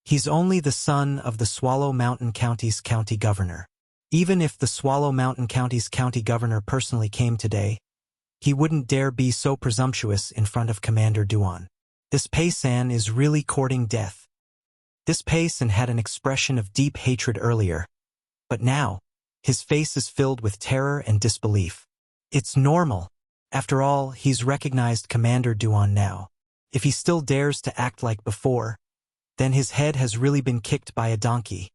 He's only the son of the Swallow Mountain County's county governor. Even if the Swallow Mountain County's county governor personally came today, he wouldn't dare be so presumptuous in front of Commander Duan. This Pei San is really courting death." This Pei San had an expression of deep hatred earlier, but now, his face is filled with terror and disbelief. It's normal. After all, he's recognized Commander Duan now. If he still dares to act like before, then his head has really been kicked by a donkey.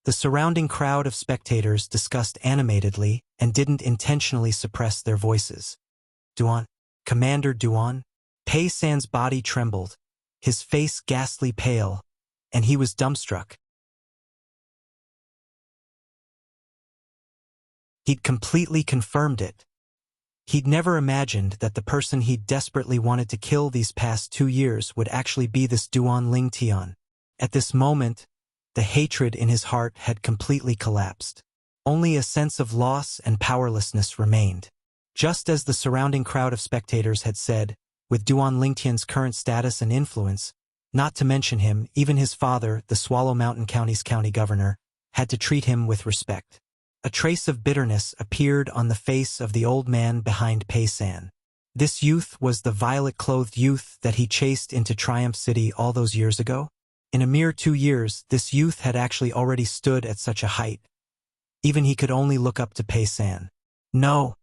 The surrounding crowd of spectators discussed animatedly and didn't intentionally suppress their voices. "Duan? Commander Duan?" Pei San's body trembled, his face ghastly pale, and he was dumbstruck. He'd completely confirmed it. He'd never imagined that the person he'd desperately wanted to kill these past 2 years would actually be this Duan Lingtian. At this moment, the hatred in his heart had completely collapsed. Only a sense of loss and powerlessness remained. Just as the surrounding crowd of spectators had said, with Duan Lingtian's current status and influence, not to mention him, even his father, the Swallow Mountain County's county governor, had to treat him with respect. A trace of bitterness appeared on the face of the old man behind Pei San. This youth was the violet-clothed youth that he chased into Triumph City all those years ago? In a mere 2 years, this youth had actually already stood at such a height. Even he could only look up to Pei San. No,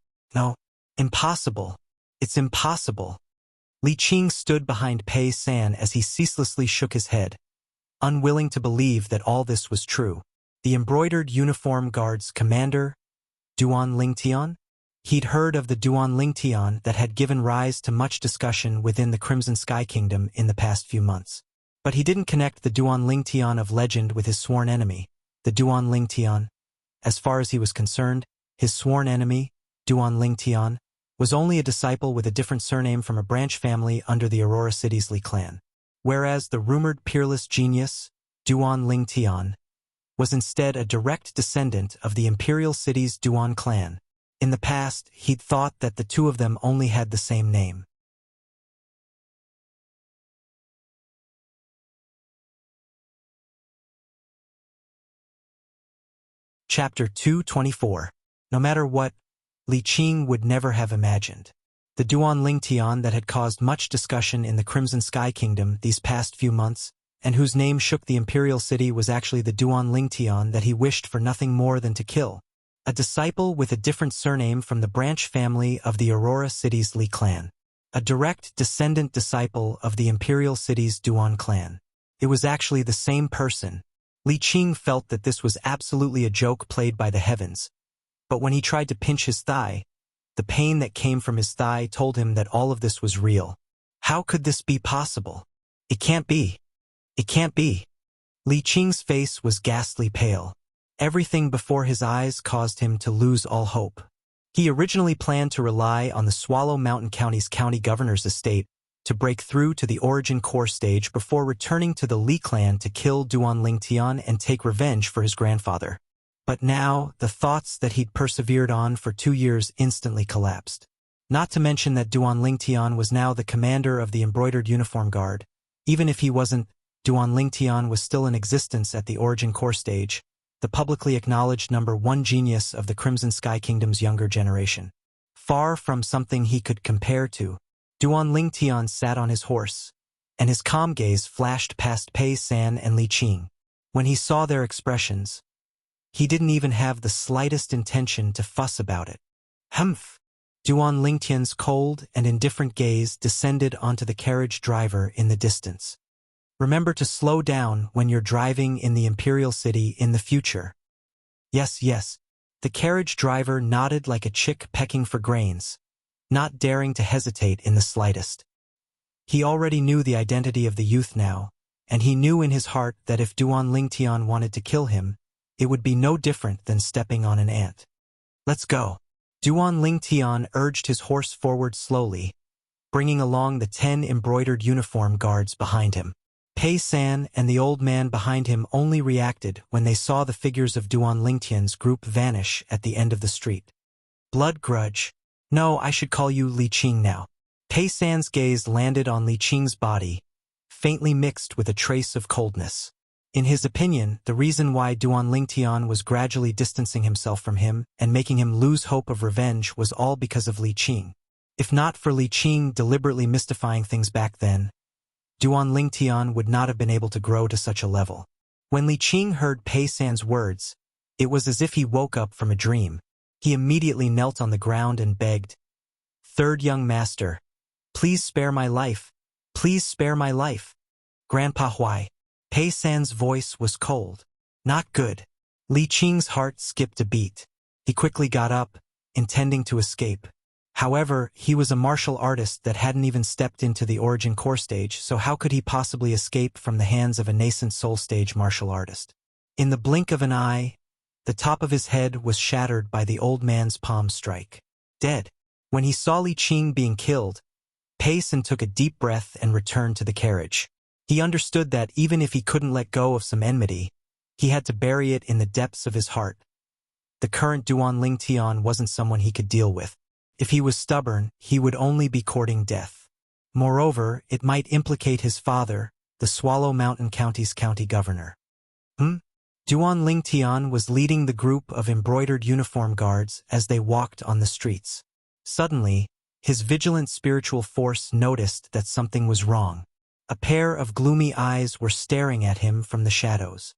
impossible. It's impossible. Li Qing stood behind Pei San as he ceaselessly shook his head, unwilling to believe that all this was true. The Embroidered Uniform Guard's commander, Duan Lingtian? He'd heard of the Duan Lingtian that had given rise to much discussion within the Crimson Sky Kingdom in the past few months. But he didn't connect the Duan Lingtian of legend with his sworn enemy, the Duan Lingtian. As far as he was concerned, his sworn enemy, Duan Lingtian, was only a disciple with a different surname from a branch family under the Aurora City's Li clan. Whereas the rumored peerless genius, Duan Lingtian, was instead a direct descendant of the Imperial City's Duan clan. In the past, he'd thought that the two of them only had the same name. Chapter 224. No matter what, Li Qing would never have imagined. The Duan Lingtian that had caused much discussion in the Crimson Sky Kingdom these past few months, and whose name shook the Imperial City, was actually the Duan Lingtian that he wished for nothing more than to kill. A disciple with a different surname from the branch family of the Aurora City's Li clan. A direct descendant disciple of the Imperial City's Duan clan. It was actually the same person. Li Qing felt that this was absolutely a joke played by the heavens. But when he tried to pinch his thigh, the pain that came from his thigh told him that all of this was real. How could this be possible? It can't be. It can't be. Li Qing's face was ghastly pale. Everything before his eyes caused him to lose all hope. He originally planned to rely on the Swallow Mountain County's county governor's estate to break through to the origin core stage before returning to the Li clan to kill Duan Lingtian and take revenge for his grandfather. But now, the thoughts that he'd persevered on for 2 years instantly collapsed. Not to mention that Duan Lingtian was now the commander of the embroidered uniform guard. Even if he wasn't, Duan Lingtian was still in existence at the origin core stage, the publicly acknowledged #1 genius of the Crimson Sky Kingdom's younger generation. Far from something he could compare to, Duan Lingtian sat on his horse, and his calm gaze flashed past Pei San and Li Qing. When he saw their expressions, he didn't even have the slightest intention to fuss about it. Humph! Duan Lingtian's cold and indifferent gaze descended onto the carriage driver in the distance. Remember to slow down when you're driving in the Imperial City in the future. Yes, yes. The carriage driver nodded like a chick pecking for grains, not daring to hesitate in the slightest. He already knew the identity of the youth now, and he knew in his heart that if Duan Lingtian wanted to kill him, it would be no different than stepping on an ant. Let's go. Duan Lingtian urged his horse forward slowly, bringing along the 10 embroidered uniform guards behind him. Pei San and the old man behind him only reacted when they saw the figures of Duan Lingtian's group vanish at the end of the street. Blood grudge. No, I should call you Li Qing now. Pei San's gaze landed on Li Qing's body, faintly mixed with a trace of coldness. In his opinion, the reason why Duan Lingtian was gradually distancing himself from him and making him lose hope of revenge was all because of Li Qing. If not for Li Qing deliberately mystifying things back then, Duan Lingtian would not have been able to grow to such a level. When Li Qing heard Pei San's words, it was as if he woke up from a dream. He immediately knelt on the ground and begged, "Third young master, please spare my life. Please spare my life. Grandpa Huai." Pei San's voice was cold. Not good. Li Qing's heart skipped a beat. He quickly got up, intending to escape. However, he was a martial artist that hadn't even stepped into the origin core stage, so how could he possibly escape from the hands of a nascent soul stage martial artist? In the blink of an eye, the top of his head was shattered by the old man's palm strike. Dead. When he saw Li Qing being killed, Pei San took a deep breath and returned to the carriage. He understood that even if he couldn't let go of some enmity, he had to bury it in the depths of his heart. The current Duan Lingtian wasn't someone he could deal with. If he was stubborn, he would only be courting death. Moreover, it might implicate his father, the Swallow Mountain County's county governor. Duan Lingtian was leading the group of embroidered uniform guards as they walked on the streets. Suddenly, his vigilant spiritual force noticed that something was wrong. A pair of gloomy eyes were staring at him from the shadows.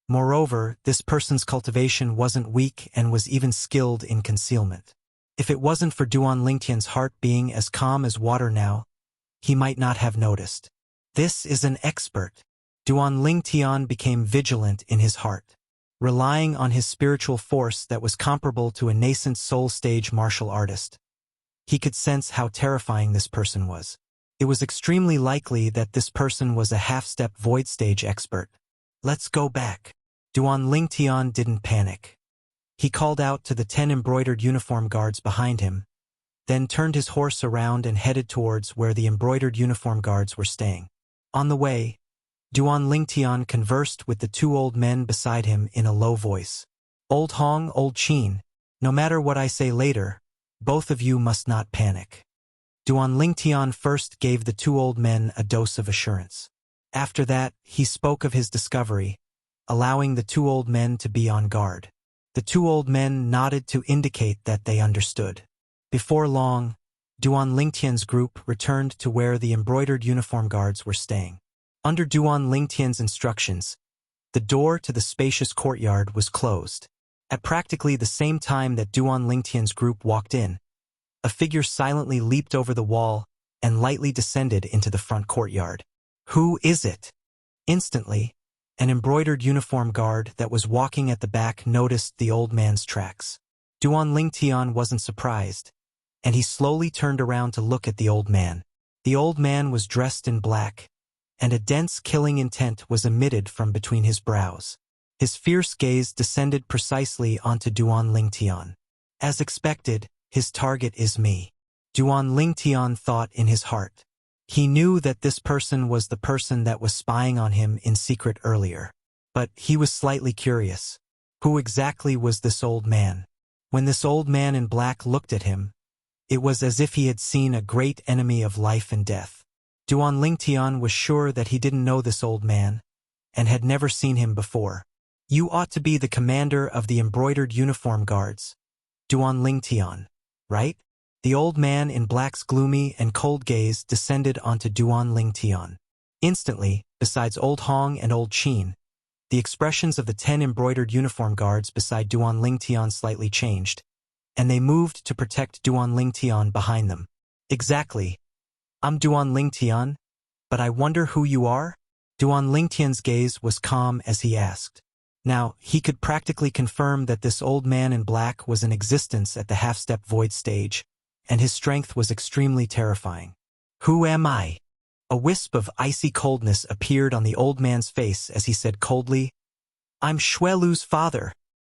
Moreover, this person's cultivation wasn't weak and was even skilled in concealment. If it wasn't for Duan Lingtian's heart being as calm as water now, he might not have noticed. This is an expert. Duan Lingtian became vigilant in his heart, relying on his spiritual force that was comparable to a nascent soul stage martial artist. He could sense how terrifying this person was. It was extremely likely that this person was a half-step void stage expert. Let's go back. Duan Lingtian didn't panic. He called out to the 10 embroidered uniform guards behind him, then turned his horse around and headed towards where the embroidered uniform guards were staying. On the way, Duan Lingtian conversed with the 2 old men beside him in a low voice. Old Hong, Old Qin, no matter what I say later, both of you must not panic. Duan Lingtian first gave the 2 old men a dose of assurance. After that, he spoke of his discovery, allowing the 2 old men to be on guard. The 2 old men nodded to indicate that they understood. Before long, Duan Lingtian's group returned to where the embroidered uniform guards were staying. Under Duan Lingtian's instructions, the door to the spacious courtyard was closed. At practically the same time that Duan Lingtian's group walked in, a figure silently leaped over the wall and lightly descended into the front courtyard. Who is it? Instantly, an embroidered uniform guard that was walking at the back noticed the old man's tracks. Duan Lingtian wasn't surprised, and he slowly turned around to look at the old man. The old man was dressed in black, and a dense killing intent was emitted from between his brows. His fierce gaze descended precisely onto Duan Lingtian. As expected, his target is me. Duan Lingtian thought in his heart. He knew that this person was the person that was spying on him in secret earlier. But he was slightly curious. Who exactly was this old man? When this old man in black looked at him, it was as if he had seen a great enemy of life and death. Duan Lingtian was sure that he didn't know this old man, and had never seen him before. You ought to be the commander of the embroidered uniform guards, Duan Lingtian, right? The old man in black's gloomy and cold gaze descended onto Duan Lingtian. Instantly, besides Old Hong and Old Qin, the expressions of the 10 embroidered uniform guards beside Duan Lingtian slightly changed, and they moved to protect Duan Lingtian behind them. Exactly. I'm Duan Lingtian, but I wonder who you are? Duan Lingtian's gaze was calm as he asked. Now, he could practically confirm that this old man in black was in existence at the half-step void stage, and his strength was extremely terrifying. Who am I? A wisp of icy coldness appeared on the old man's face as he said coldly, I'm Shui Lu's father,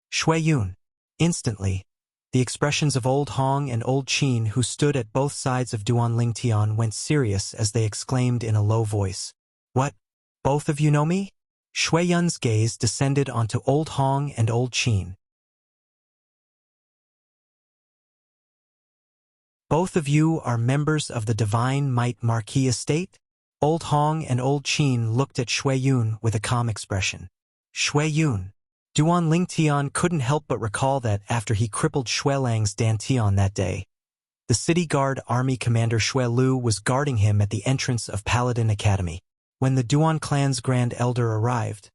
Shui Yun. Instantly, the expressions of Old Hong and Old Qin, who stood at both sides of Duan Lingtian, went serious as they exclaimed in a low voice. What? Both of you know me? Shui Yun's gaze descended onto Old Hong and Old Qin. Both of you are members of the Divine Might Marquis estate? Old Hong and Old Qin looked at Shui Yun with a calm expression. Shui Yun. Duan Lingtian couldn't help but recall that after he crippled Shui Lang's Dantian that day, the city guard army commander Shui Lu was guarding him at the entrance of Paladin Academy. When the Duan clan's grand elder arrived,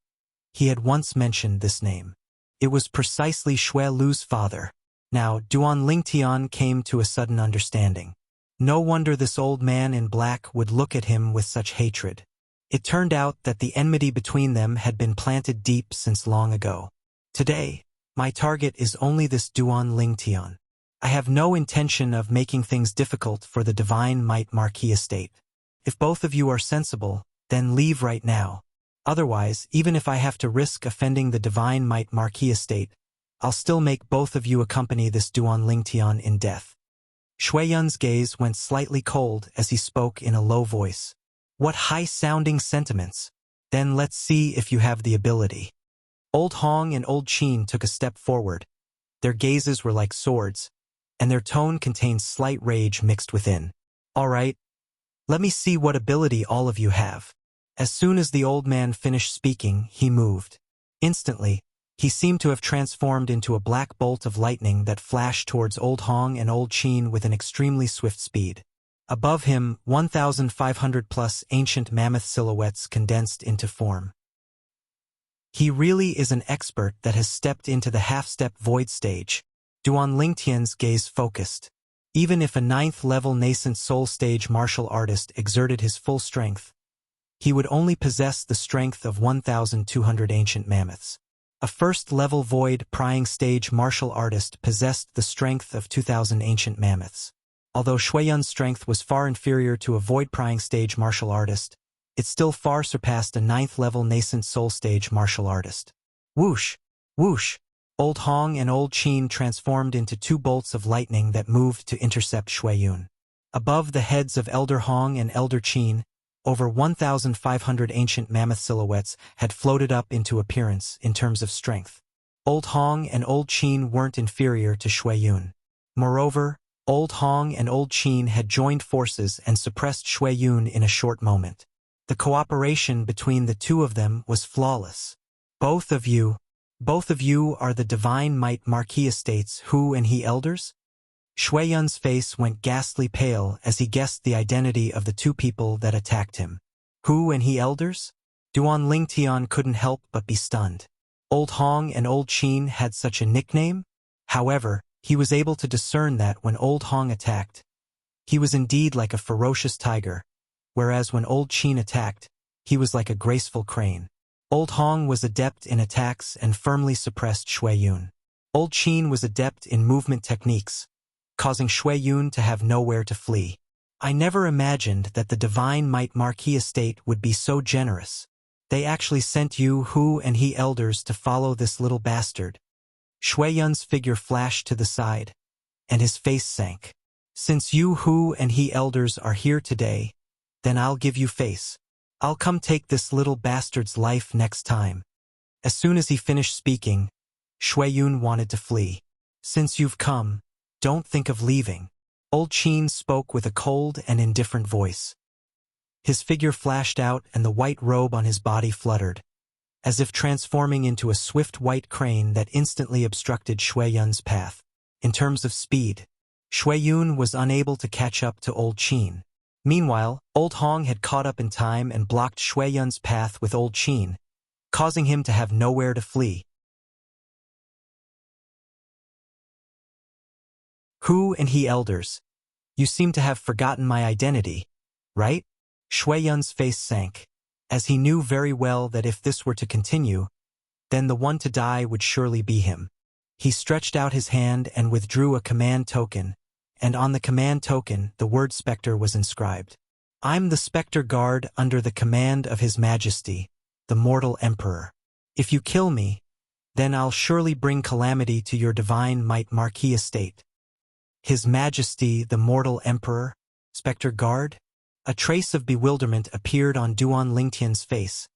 he had once mentioned this name. It was precisely Shui Lu's father. Now, Duan Lingtian came to a sudden understanding. No wonder this old man in black would look at him with such hatred. It turned out that the enmity between them had been planted deep since long ago. Today, my target is only this Duan Lingtian. I have no intention of making things difficult for the Divine Might Marquis estate. If both of you are sensible, then leave right now. Otherwise, even if I have to risk offending the Divine Might Marquis estate, I'll still make both of you accompany this Duan Lingtian in death. Shui Yun's gaze went slightly cold as he spoke in a low voice. What high-sounding sentiments. Then let's see if you have the ability. Old Hong and Old Qin took a step forward. Their gazes were like swords, and their tone contained slight rage mixed within. All right, let me see what ability all of you have. As soon as the old man finished speaking, he moved. Instantly, he seemed to have transformed into a black bolt of lightning that flashed towards Old Hong and Old Qin with an extremely swift speed. Above him, 1,500+ ancient mammoth silhouettes condensed into form. He really is an expert that has stepped into the half-step void stage. Duan Lingtian's gaze focused. Even if a 9th-level nascent soul stage martial artist exerted his full strength, he would only possess the strength of 1,200 ancient mammoths. A 1st-level void prying stage martial artist possessed the strength of 2,000 ancient mammoths. Although Shui Yun's strength was far inferior to a void-prying stage martial artist, it still far surpassed a 9th-level nascent soul stage martial artist. Whoosh! Whoosh! Old Hong and Old Qin transformed into 2 bolts of lightning that moved to intercept Shui Yun. Above the heads of Elder Hong and Elder Qin, over 1,500 ancient mammoth silhouettes had floated up into appearance in terms of strength. Old Hong and Old Qin weren't inferior to Shui Yun. Moreover, Old Hong and Old Qin had joined forces and suppressed Shui Yun in a short moment. The cooperation between the 2 of them was flawless. Both of you are the Divine Might Marquis Estate's Hu and He elders? Shui Yun's face went ghastly pale as he guessed the identity of the 2 people that attacked him. Hu and He elders? Duan Lingtian couldn't help but be stunned. Old Hong and Old Qin had such a nickname? However, he was able to discern that when Old Hong attacked, he was indeed like a ferocious tiger, whereas when Old Qin attacked, he was like a graceful crane. Old Hong was adept in attacks and firmly suppressed Shui Yun. Old Qin was adept in movement techniques, causing Shui Yun to have nowhere to flee. I never imagined that the Divine Might Marquis Estate would be so generous. They actually sent you Hu and He elders to follow this little bastard. Shui Yun's figure flashed to the side, and his face sank. Since you Hu and He elders are here today, then I'll give you face. I'll come take this little bastard's life next time. As soon as he finished speaking, Shui Yun wanted to flee. Since you've come, don't think of leaving. Old Qin spoke with a cold and indifferent voice. His figure flashed out and the white robe on his body fluttered, as if transforming into a swift white crane that instantly obstructed Shui Yun's path. In terms of speed, Shui Yun was unable to catch up to Old Qin. Meanwhile, Old Hong had caught up in time and blocked Shui Yun's path with Old Qin, causing him to have nowhere to flee. Hu and He elders, you seem to have forgotten my identity, right? Shui Yun's face sank, as he knew very well that if this were to continue, then the one to die would surely be him. He stretched out his hand and withdrew a command token, and on the command token the word Spectre was inscribed. I'm the Spectre Guard under the command of His Majesty, the Mortal Emperor. If you kill me, then I'll surely bring calamity to your Divine Might Marquis Estate. His Majesty the Mortal Emperor? Spectre Guard? A trace of bewilderment appeared on Duan Lingtian's face,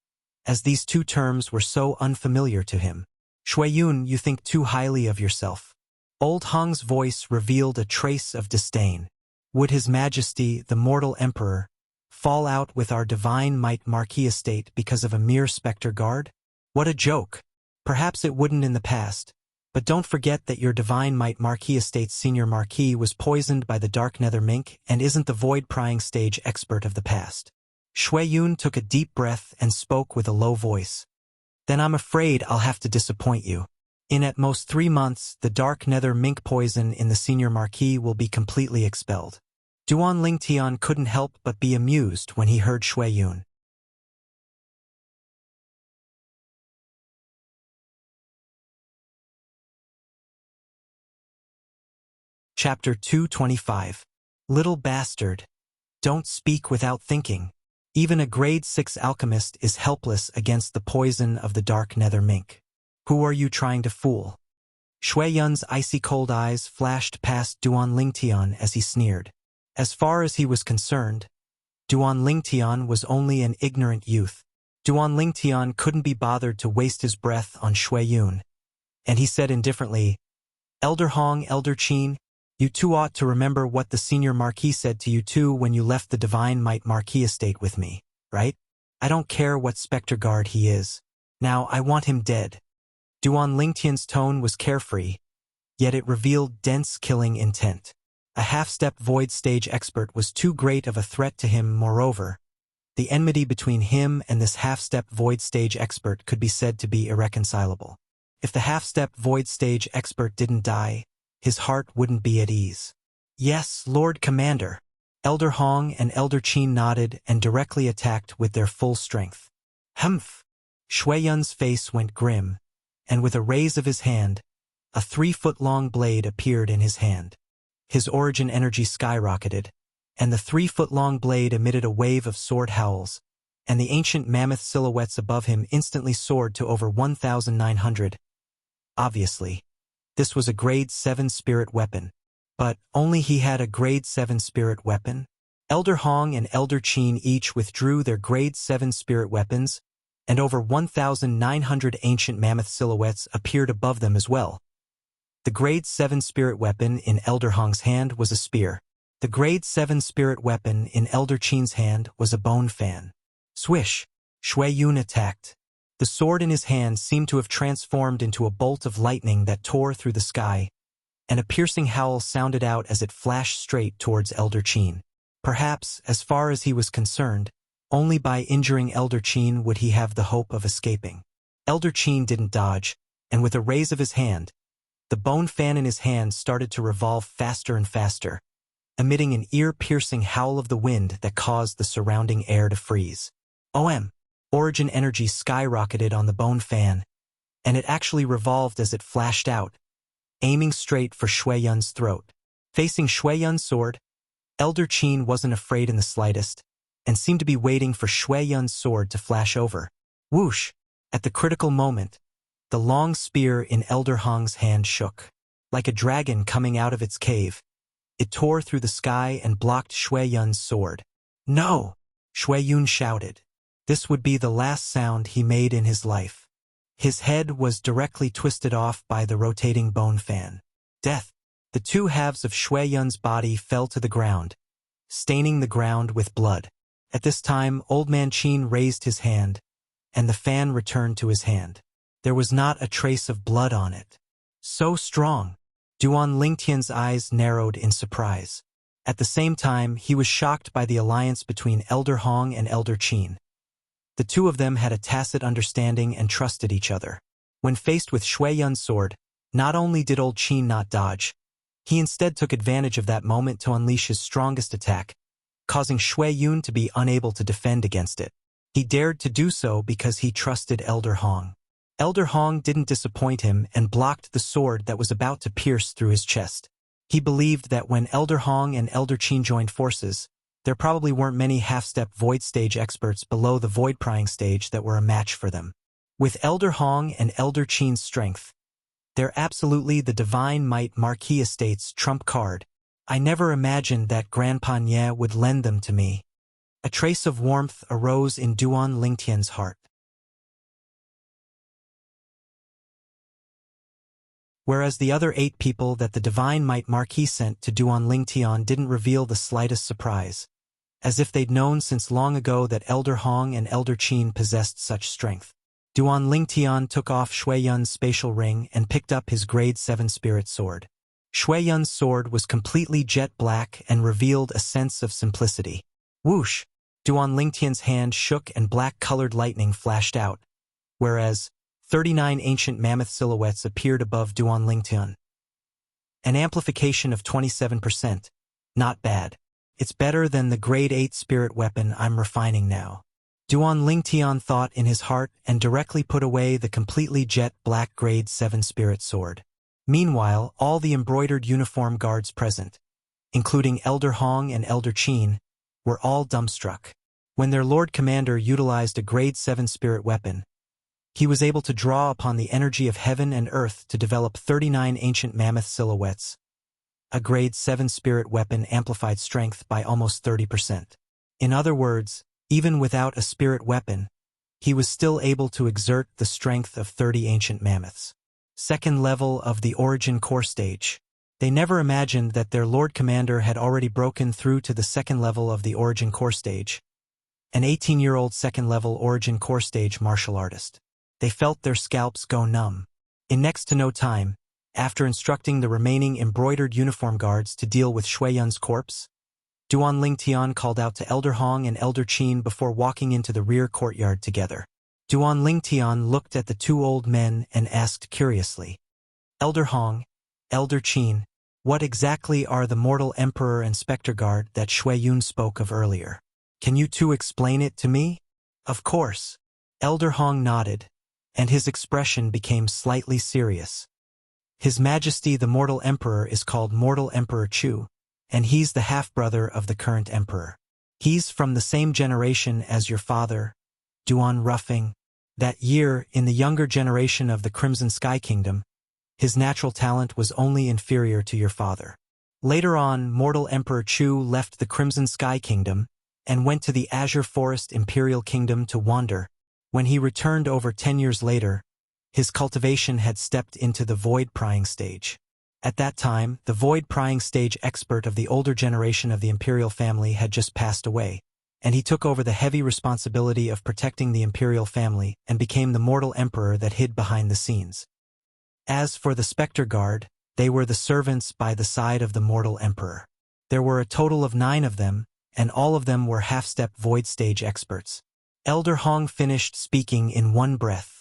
as these 2 terms were so unfamiliar to him. Shui Yun, you think too highly of yourself. Old Hong's voice revealed a trace of disdain. Would His Majesty, the Mortal Emperor, fall out with our Divine Might Marquis Estate because of a mere Spectre Guard? What a joke! Perhaps it wouldn't in the past, but don't forget that your Divine Might Marquis Estate's Senior Marquis was poisoned by the Dark Nether Mink and isn't the void-prying stage expert of the past. Shui Yun took a deep breath and spoke with a low voice. Then I'm afraid I'll have to disappoint you. In at most 3 months, the Dark Nether Mink poison in the Senior Marquis will be completely expelled. Duan Lingtian couldn't help but be amused when he heard Shui Yun. Chapter 225. Little bastard. Don't speak without thinking. Even a grade 6 alchemist is helpless against the poison of the Dark Nether Mink. Who are you trying to fool? Shui Yun's icy cold eyes flashed past Duan Lingtian as he sneered. As far as he was concerned, Duan Lingtian was only an ignorant youth. Duan Lingtian couldn't be bothered to waste his breath on Shui Yun, and he said indifferently, Elder Hong, Elder Qin, you 2 ought to remember what the Senior Marquis said to you 2 when you left the Divine Might Marquis Estate with me, right? I don't care what Spectre Guard he is. Now I want him dead. Duan Lingtian's tone was carefree, yet it revealed dense killing intent. A half-step void stage expert was too great of a threat to him. Moreover, the enmity between him and this half-step void stage expert could be said to be irreconcilable. If the half-step void stage expert didn't die, his heart wouldn't be at ease. Yes, Lord Commander. Elder Hong and Elder Qin nodded and directly attacked with their full strength. Humph! Shui Yun's face went grim, and with a raise of his hand, a 3-foot-long blade appeared in his hand. His origin energy skyrocketed, and the 3-foot-long blade emitted a wave of sword howls, and the ancient mammoth silhouettes above him instantly soared to over 1,900. Obviously, this was a Grade 7 spirit weapon. But only he had a Grade 7 spirit weapon? Elder Hong and Elder Qin each withdrew their Grade 7 spirit weapons, and over 1,900 ancient mammoth silhouettes appeared above them as well. The Grade 7 spirit weapon in Elder Hong's hand was a spear. The Grade 7 spirit weapon in Elder Qin's hand was a bone fan. Swish! Shui Yun attacked. The sword in his hand seemed to have transformed into a bolt of lightning that tore through the sky, and a piercing howl sounded out as it flashed straight towards Elder Qin. Perhaps, as far as he was concerned, only by injuring Elder Qin would he have the hope of escaping. Elder Qin didn't dodge, and with a raise of his hand, the bone fan in his hand started to revolve faster and faster, emitting an ear-piercing howl of the wind that caused the surrounding air to freeze. Origin energy skyrocketed on the bone fan, and it actually revolved as it flashed out, aiming straight for Shui Yun's throat. Facing Shui Yun's sword, Elder Qin wasn't afraid in the slightest, and seemed to be waiting for Shui Yun's sword to flash over. Whoosh! At the critical moment, the long spear in Elder Hong's hand shook. Like a dragon coming out of its cave, it tore through the sky and blocked Shui Yun's sword. No! Shui Yun shouted. This would be the last sound he made in his life. His head was directly twisted off by the rotating bone fan. Death! The two halves of Shui Yun's body fell to the ground, staining the ground with blood. At this time, Old Man Qin raised his hand, and the fan returned to his hand. There was not a trace of blood on it. So strong! Duan Lingtian's eyes narrowed in surprise. At the same time, he was shocked by the alliance between Elder Hong and Elder Qin. The two of them had a tacit understanding and trusted each other. When faced with Shui Yun's sword, not only did Old Qin not dodge, he instead took advantage of that moment to unleash his strongest attack, causing Shui Yun to be unable to defend against it. He dared to do so because he trusted Elder Hong. Elder Hong didn't disappoint him and blocked the sword that was about to pierce through his chest. He believed that when Elder Hong and Elder Qin joined forces, there probably weren't many half-step void stage experts below the void prying stage that were a match for them. With Elder Hong and Elder Qin's strength, they're absolutely the divine might Marquis Estate's trump card. I never imagined that Grandpa Nye would lend them to me. A trace of warmth arose in Duan Lingtian's heart. Whereas the other 8 people that the divine might Marquis sent to Duan Lingtian didn't reveal the slightest surprise, as if they'd known since long ago that Elder Hong and Elder Qin possessed such strength. Duan Lingtian took off Shui Yun's spatial ring and picked up his Grade 7 spirit sword. Shui Yun's sword was completely jet black and revealed a sense of simplicity. Whoosh! Duan Lingtian's hand shook and black-colored lightning flashed out, whereas 39 ancient mammoth silhouettes appeared above Duan Lingtian. An amplification of 27%. Not bad. It's better than the Grade 8 spirit weapon I'm refining now. Duan Lingtian thought in his heart and directly put away the completely jet black Grade 7 spirit sword. Meanwhile, all the embroidered uniform guards present, including Elder Hong and Elder Qin, were all dumbstruck. When their Lord Commander utilized a Grade 7 spirit weapon, he was able to draw upon the energy of heaven and earth to develop 39 ancient mammoth silhouettes. A Grade 7 spirit weapon amplified strength by almost 30%. In other words, even without a spirit weapon, he was still able to exert the strength of 30 ancient mammoths. Second level of the Origin Core Stage. They never imagined that their Lord Commander had already broken through to the second level of the Origin Core Stage, an 18-year-old second-level Origin Core Stage martial artist. They felt their scalps go numb. In next to no time, after instructing the remaining embroidered uniform guards to deal with Shui Yun's corpse, Duan Lingtian called out to Elder Hong and Elder Qin before walking into the rear courtyard together. Duan Lingtian looked at the 2 old men and asked curiously, "Elder Hong, Elder Qin, what exactly are the Mortal Emperor and Spectre Guard that Shui Yun spoke of earlier? Can you 2 explain it to me?" "Of course." Elder Hong nodded, and his expression became slightly serious. His Majesty the Mortal Emperor is called Mortal Emperor Chu, and he's the half-brother of the current emperor. He's from the same generation as your father, Duan Ruffing. That year, in the younger generation of the Crimson Sky Kingdom, his natural talent was only inferior to your father. Later on, Mortal Emperor Chu left the Crimson Sky Kingdom and went to the Azure Forest Imperial Kingdom to wander. When he returned over 10 years later, his cultivation had stepped into the void prying stage. At that time, the void prying stage expert of the older generation of the imperial family had just passed away, and he took over the heavy responsibility of protecting the imperial family and became the mortal emperor that hid behind the scenes. As for the Spectre Guard, they were the servants by the side of the mortal emperor. There were a total of 9 of them, and all of them were half-step void stage experts. Elder Hong finished speaking in one breath.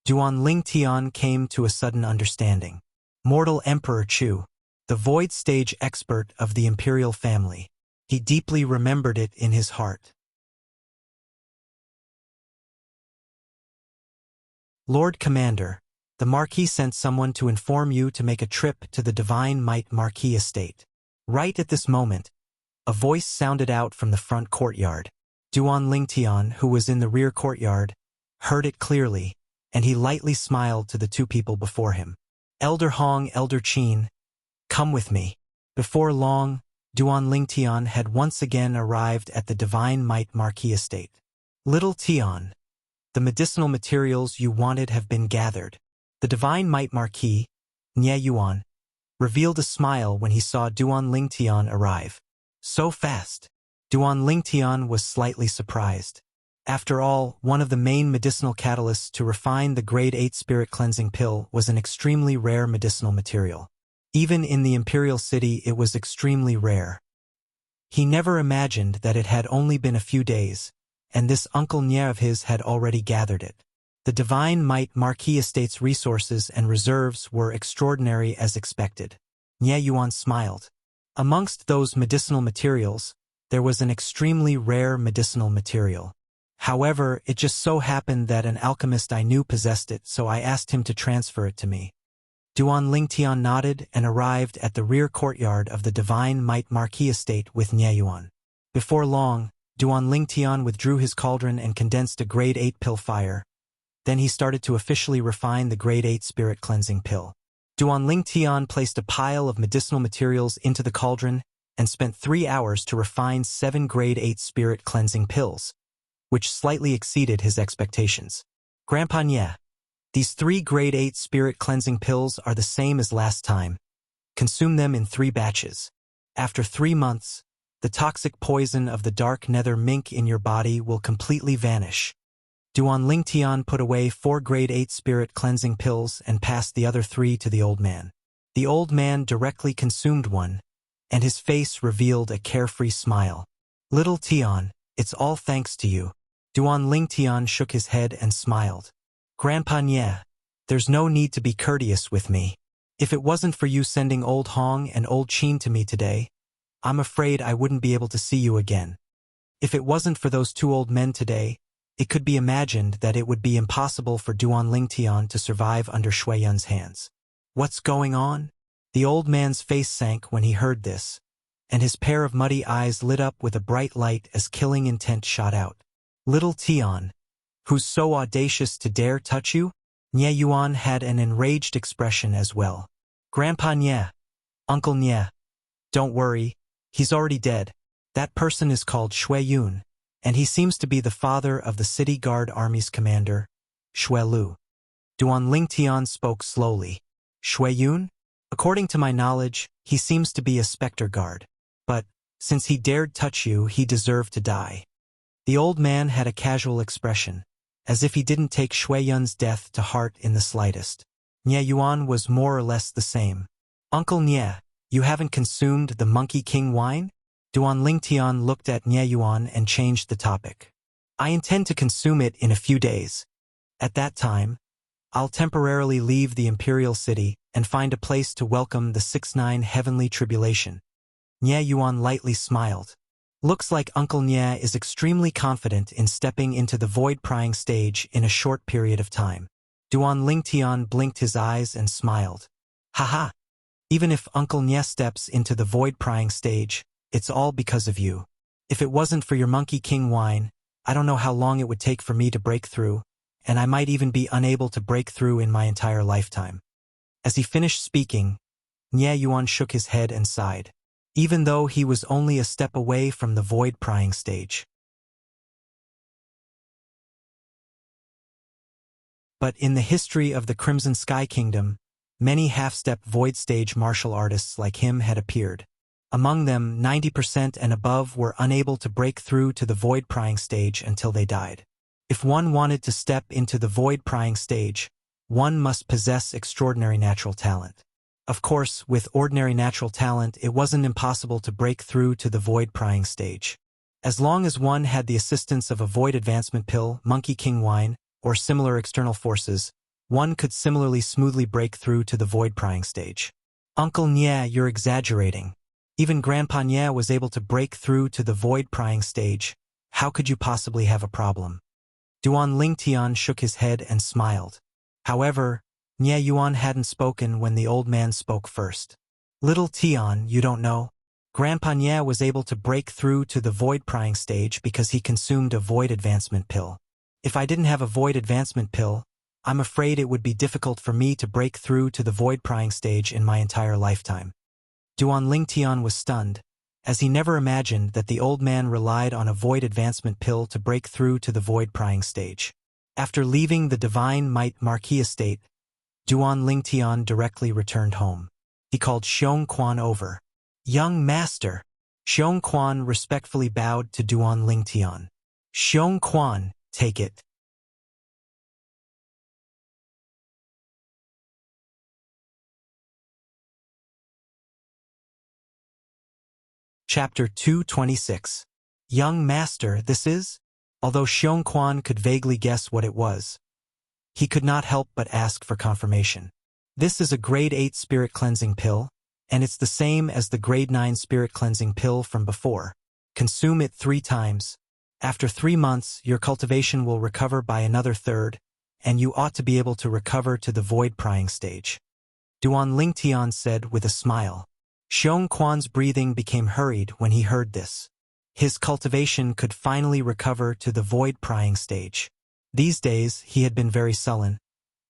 Duan Lingtian came to a sudden understanding. Mortal Emperor Chu, the void stage expert of the imperial family. He deeply remembered it in his heart. Lord Commander, the Marquis sent someone to inform you to make a trip to the Divine Might Marquis estate. Right at this moment, a voice sounded out from the front courtyard. Duan Lingtian, who was in the rear courtyard, heard it clearly, and he lightly smiled to the 2 people before him. Elder Hong, Elder Qin, come with me. Before long, Duan Lingtian had once again arrived at the Divine Might Marquis estate. Little Tian, the medicinal materials you wanted have been gathered. The Divine Might Marquis, Nye Yuan, revealed a smile when he saw Duan Lingtian arrive. So fast. Duan Lingtian was slightly surprised. After all, one of the main medicinal catalysts to refine the Grade 8 Spirit Cleansing Pill was an extremely rare medicinal material. Even in the Imperial City it was extremely rare. He never imagined that it had only been a few days, and this Uncle Nye of his had already gathered it. The Divine Might Marquis Estate's resources and reserves were extraordinary as expected. Nye Yuan smiled. Amongst those medicinal materials, there was an extremely rare medicinal material. However, it just so happened that an alchemist I knew possessed it, so I asked him to transfer it to me. Duan Lingtian nodded and arrived at the rear courtyard of the Divine Might Marquis estate with Nye Yuan. Before long, Duan Lingtian withdrew his cauldron and condensed a Grade 8 pill fire. Then he started to officially refine the Grade 8 Spirit Cleansing Pill. Duan Lingtian placed a pile of medicinal materials into the cauldron and spent 3 hours to refine 7 Grade 8 Spirit Cleansing Pills, which slightly exceeded his expectations. Grandpa Nye, these 3 Grade 8 Spirit Cleansing Pills are the same as last time. Consume them in 3 batches. After 3 months, the toxic poison of the dark nether mink in your body will completely vanish. Duan Lingtian put away 4 Grade 8 Spirit Cleansing Pills and passed the other 3 to the old man. The old man directly consumed one, and his face revealed a carefree smile. Little Tian, it's all thanks to you. Duan Lingtian shook his head and smiled. Grandpa Nye, there's no need to be courteous with me. If it wasn't for you sending old Hong and old Qin to me today, I'm afraid I wouldn't be able to see you again. If it wasn't for those 2 old men today, it could be imagined that it would be impossible for Duan Lingtian to survive under Shui Yun's hands. What's going on? The old man's face sank when he heard this, and his pair of muddy eyes lit up with a bright light as killing intent shot out. Little Tian, who's so audacious to dare touch you? Nye Yuan had an enraged expression as well. Grandpa Nye, Uncle Nye, don't worry, he's already dead. That person is called Shui Yun, and he seems to be the father of the City Guard Army's commander, Shui Lu. Duan Lingtian spoke slowly. Shui Yun? According to my knowledge, he seems to be a Spectre Guard. But, since he dared touch you, he deserved to die. The old man had a casual expression, as if he didn't take Shui Yun's death to heart in the slightest. Nye Yuan was more or less the same. Uncle Nye, you haven't consumed the Monkey King wine? Duan Lingtian looked at Nye Yuan and changed the topic. I intend to consume it in a few days. At that time, I'll temporarily leave the Imperial City and find a place to welcome the 6-9 Heavenly Tribulation. Nye Yuan lightly smiled. Looks like Uncle Nye is extremely confident in stepping into the void-prying stage in a short period of time. Duan Lingtian blinked his eyes and smiled. Haha. Even if Uncle Nye steps into the void-prying stage, it's all because of you. If it wasn't for your Monkey King wine, I don't know how long it would take for me to break through, and I might even be unable to break through in my entire lifetime. As he finished speaking, Nye Yuan shook his head and sighed, even though he was only a step away from the void-prying stage. But in the history of the Crimson Sky Kingdom, many half-step void stage martial artists like him had appeared. Among them, 90% and above were unable to break through to the void-prying stage until they died. If one wanted to step into the void-prying stage, one must possess extraordinary natural talent. Of course, with ordinary natural talent, it wasn't impossible to break through to the void-prying stage. As long as one had the assistance of a void advancement pill, Monkey King wine, or similar external forces, one could similarly smoothly break through to the void-prying stage. Uncle Nye, you're exaggerating. Even Grandpa Nye was able to break through to the void-prying stage. How could you possibly have a problem? Duan Lingtian shook his head and smiled. However, Nye Yuan hadn't spoken when the old man spoke first. Little Tian, you don't know? Grandpa Nye was able to break through to the void-prying stage because he consumed a void advancement pill. If I didn't have a void advancement pill, I'm afraid it would be difficult for me to break through to the void-prying stage in my entire lifetime. Duan Lingtian was stunned, as he never imagined that the old man relied on a void advancement pill to break through to the void-prying stage. After leaving the Divine Might Marquis estate, Duan Lingtian directly returned home. He called Xiong Quan over. Young master. Xiong Quan respectfully bowed to Duan Lingtian. Xiong Quan, take it. Chapter 226. Young master, this is? Although Xiong Quan could vaguely guess what it was, he could not help but ask for confirmation. This is a grade 8 spirit cleansing pill, and it's the same as the grade 9 spirit cleansing pill from before. Consume it 3 times. After 3 months, your cultivation will recover by another third, and you ought to be able to recover to the void-prying stage. Duan Lingtian said with a smile. Xiong Quan's breathing became hurried when he heard this. His cultivation could finally recover to the void-prying stage. These days, he had been very sullen.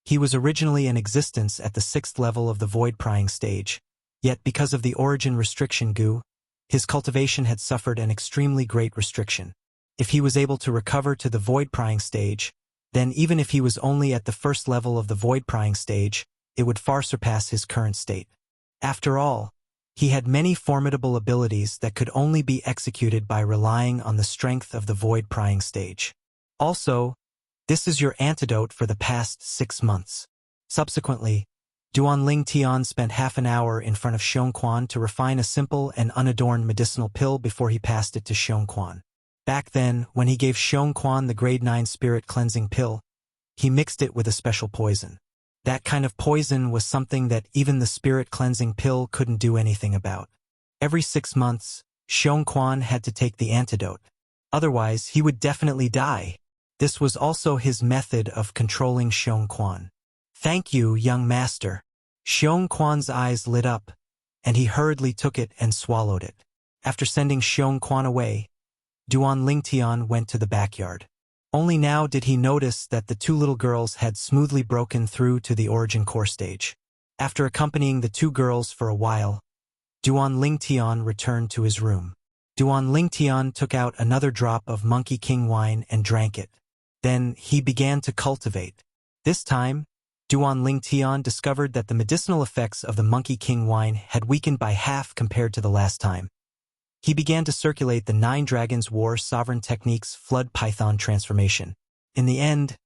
He was originally in existence at the 6th level of the void-prying stage, yet because of the origin restriction goo, his cultivation had suffered an extremely great restriction. If he was able to recover to the void-prying stage, then even if he was only at the 1st level of the void-prying stage, it would far surpass his current state. After all, he had many formidable abilities that could only be executed by relying on the strength of the void-prying stage. Also, this is your antidote for the past 6 months. Subsequently, Duan Lingtian spent half an hour in front of Xiong Quan to refine a simple and unadorned medicinal pill before he passed it to Xiong Quan. Back then, when he gave Xiong Quan the grade 9 spirit cleansing pill, he mixed it with a special poison. That kind of poison was something that even the spirit cleansing pill couldn't do anything about. Every 6 months, Xiong Quan had to take the antidote. Otherwise, he would definitely die. This was also his method of controlling Xiong Quan. Thank you, young master. Xiong Quan's eyes lit up, and he hurriedly took it and swallowed it. After sending Xiong Quan away, Duan Lingtian went to the backyard. Only now did he notice that the 2 little girls had smoothly broken through to the origin core stage. After accompanying the 2 girls for a while, Duan Lingtian returned to his room. Duan Lingtian took out another drop of Monkey King wine and drank it. Then he began to cultivate. This time, Duan Lingtian discovered that the medicinal effects of the Monkey King wine had weakened by half compared to the last time. He began to circulate the 9 Dragons War Sovereign Technique's Flood Python transformation. In the end,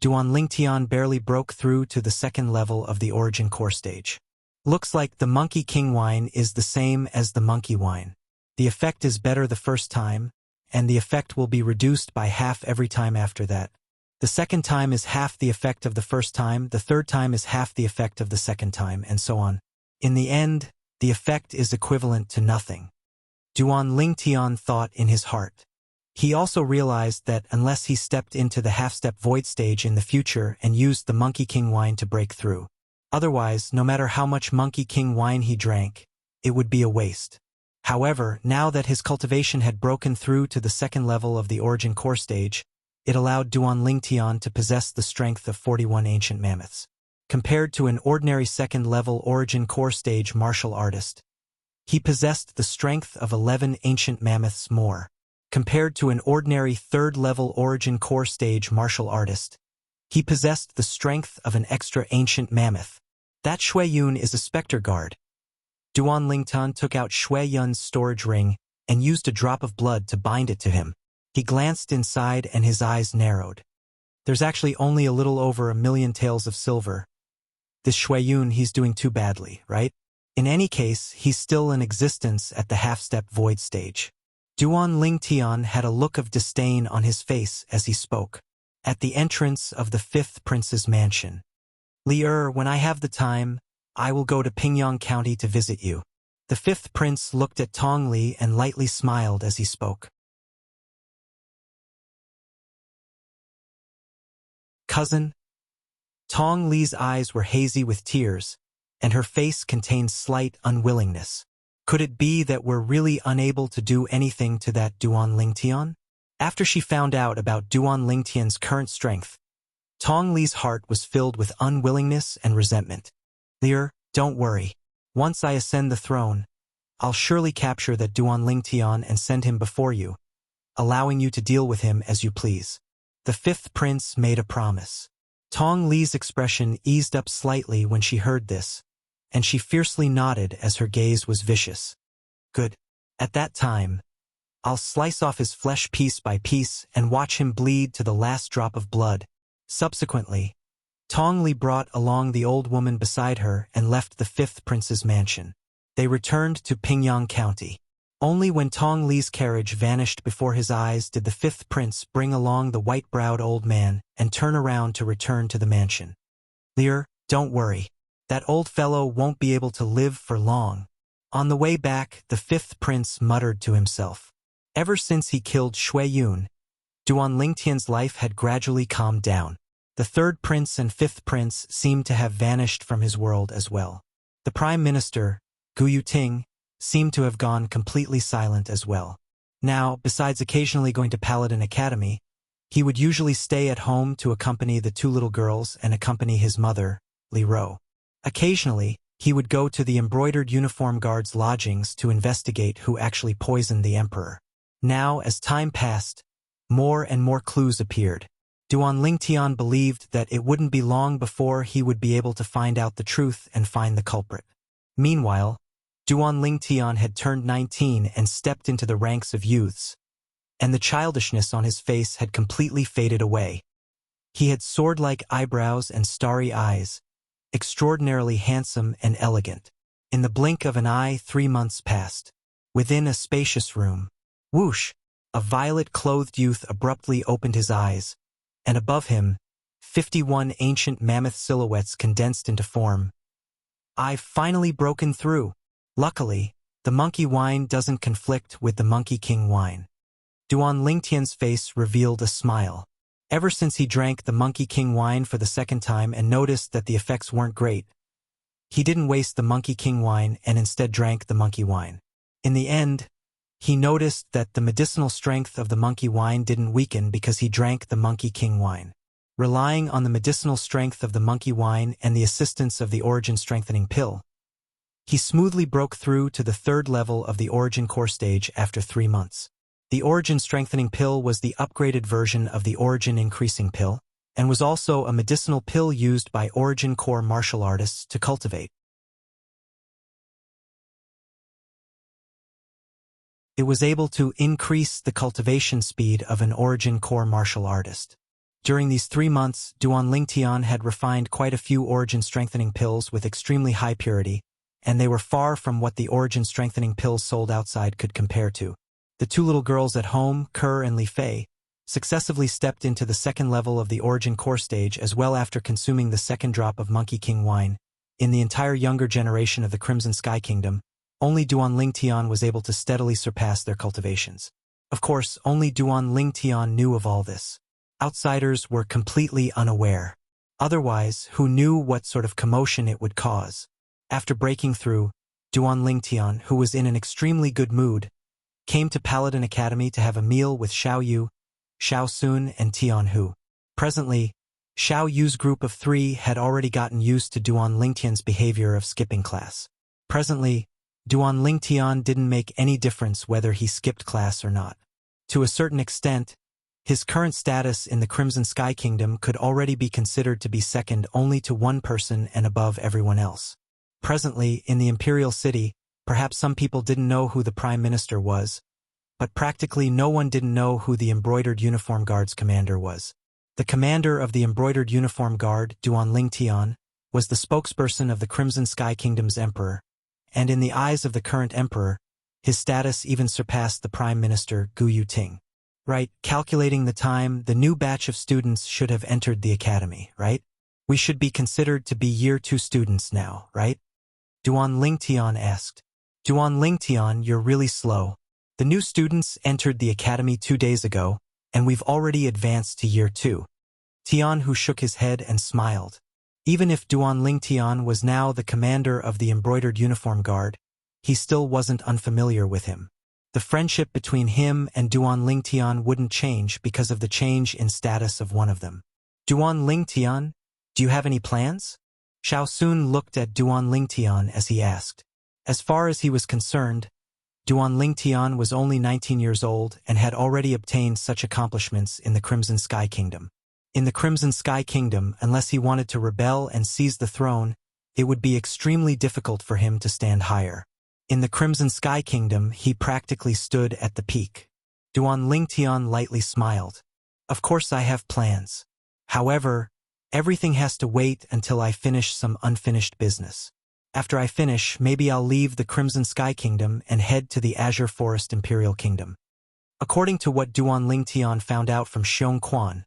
Duan Lingtian barely broke through to the 2nd level of the origin core stage. Looks like the Monkey King wine is the same as the monkey wine. The effect is better the first time, and the effect will be reduced by half every time after that. The 2nd time is half the effect of the first time, the 3rd time is half the effect of the 2nd time, and so on. In the end, the effect is equivalent to nothing. Duan Lingtian thought in his heart. He also realized that unless he stepped into the half-step void stage in the future and used the Monkey King wine to break through, Otherwise, no matter how much Monkey King wine he drank, it would be a waste. However, now that his cultivation had broken through to the second level of the origin core stage, it allowed Duan Lingtian to possess the strength of 41 ancient mammoths. Compared to an ordinary second-level origin core stage martial artist, he possessed the strength of 11 ancient mammoths more. Compared to an ordinary third-level origin core stage martial artist, he possessed the strength of an extra ancient mammoth. That Shui Yun is a specter guard. Duan Lingtian took out Shui Yun's storage ring and used a drop of blood to bind it to him. He glanced inside and his eyes narrowed. There's actually only a little over 1 million taels of silver. This Shui Yun, he's doing too badly, right? In any case, he's still in existence at the half-step void stage. Duan Lingtian had a look of disdain on his face as he spoke. At the entrance of the 5th prince's mansion. Li when I have the time, I will go to Pingyang County to visit you. The 5th prince looked at Tong Li and lightly smiled as he spoke. Cousin? Tong Li's eyes were hazy with tears, and her face contained slight unwillingness. Could it be that we're really unable to do anything to that Duan Lingtian? After she found out about Duan Lingtian's current strength, Tong Li's heart was filled with unwillingness and resentment. Lear, don't worry. Once I ascend the throne, I'll surely capture that Duan Lingtian and send him before you, allowing you to deal with him as you please. The 5th prince made a promise. Tong Li's expression eased up slightly when she heard this, and she fiercely nodded as her gaze was vicious. Good. At that time, I'll slice off his flesh piece by piece and watch him bleed to the last drop of blood. Subsequently, Tong Li brought along the old woman beside her and left the 5th prince's mansion. They returned to Pingyang County. Only when Tong Li's carriage vanished before his eyes did the 5th prince bring along the white-browed old man and turn around to return to the mansion. Lear, don't worry. That old fellow won't be able to live for long. On the way back, the 5th prince muttered to himself. Ever since he killed Shui Yun, Duan Lingtian's life had gradually calmed down. The 3rd prince and 5th prince seemed to have vanished from his world as well. The prime minister, Gu Yuting, seemed to have gone completely silent as well. Now, besides occasionally going to Paladin Academy, he would usually stay at home to accompany the 2 little girls and accompany his mother, Li Ro. Occasionally, he would go to the embroidered uniform guard's lodgings to investigate who actually poisoned the emperor. Now, as time passed, more and more clues appeared. Duan Lingtian believed that it wouldn't be long before he would be able to find out the truth and find the culprit. Meanwhile, Duan Lingtian had turned 19 and stepped into the ranks of youths, and the childishness on his face had completely faded away. He had sword-like eyebrows and starry eyes, extraordinarily handsome and elegant. In the blink of an eye, 3 months passed. Within a spacious room, whoosh, a violet-clothed youth abruptly opened his eyes, and above him, 51 ancient mammoth silhouettes condensed into form. I've finally broken through. Luckily, the monkey wine doesn't conflict with the Monkey King wine. Duan Lingtian's face revealed a smile. Ever since he drank the Monkey King wine for the 2nd time and noticed that the effects weren't great, he didn't waste the Monkey King wine and instead drank the monkey wine. In the end, he noticed that the medicinal strength of the monkey wine didn't weaken because he drank the Monkey King wine. Relying on the medicinal strength of the monkey wine and the assistance of the origin strengthening pill, he smoothly broke through to the 3rd level of the origin core stage after 3 months. The origin strengthening pill was the upgraded version of the origin increasing pill, and was also a medicinal pill used by origin core martial artists to cultivate. It was able to increase the cultivation speed of an origin core martial artist. During these 3 months, Duan Lingtian had refined quite a few origin strengthening pills with extremely high purity, and they were far from what the origin strengthening pills sold outside could compare to. The 2 little girls at home, Kerr and Li Fei, successively stepped into the 2nd level of the origin core stage as well after consuming the 2nd drop of Monkey King wine. In the entire younger generation of the Crimson Sky Kingdom, only Duan Lingtian was able to steadily surpass their cultivations. Of course, only Duan Lingtian knew of all this. Outsiders were completely unaware. Otherwise, who knew what sort of commotion it would cause? After breaking through, Duan Lingtian, who was in an extremely good mood, came to Paladin Academy to have a meal with Xiao Yu, Xiao Sun, and Tian Hu. Presently, Xiao Yu's group of 3 had already gotten used to Duan Lingtian's behavior of skipping class. Presently, Duan Lingtian didn't make any difference whether he skipped class or not. To a certain extent, his current status in the Crimson Sky Kingdom could already be considered to be second only to one person and above everyone else. Presently, in the Imperial City, perhaps some people didn't know who the Prime Minister was, but practically no one didn't know who the Embroidered Uniform Guard's commander was. The commander of the Embroidered Uniform Guard, Duan Lingtian, was the spokesperson of the Crimson Sky Kingdom's emperor, and in the eyes of the current emperor, his status even surpassed the Prime Minister Gu Yuting. Right, calculating the time, the new batch of students should have entered the academy, right? We should be considered to be Year 2 students now, right? Duan Lingtian asked. Duan Lingtian, you're really slow. The new students entered the academy 2 days ago, and we've already advanced to Year 2. Tian Hu shook his head and smiled. Even if Duan Lingtian was now the commander of the Embroidered Uniform Guard, he still wasn't unfamiliar with him. The friendship between him and Duan Lingtian wouldn't change because of the change in status of one of them. Duan Lingtian, do you have any plans? Xiao Sun looked at Duan Lingtian as he asked. As far as he was concerned, Duan Lingtian was only 19 years old and had already obtained such accomplishments in the Crimson Sky Kingdom. In the Crimson Sky Kingdom, unless he wanted to rebel and seize the throne, it would be extremely difficult for him to stand higher. In the Crimson Sky Kingdom, he practically stood at the peak. Duan Lingtian lightly smiled. Of course I have plans. However, everything has to wait until I finish some unfinished business. After I finish, maybe I'll leave the Crimson Sky Kingdom and head to the Azure Forest Imperial Kingdom. According to what Duan Lingtian found out from Xiong Quan,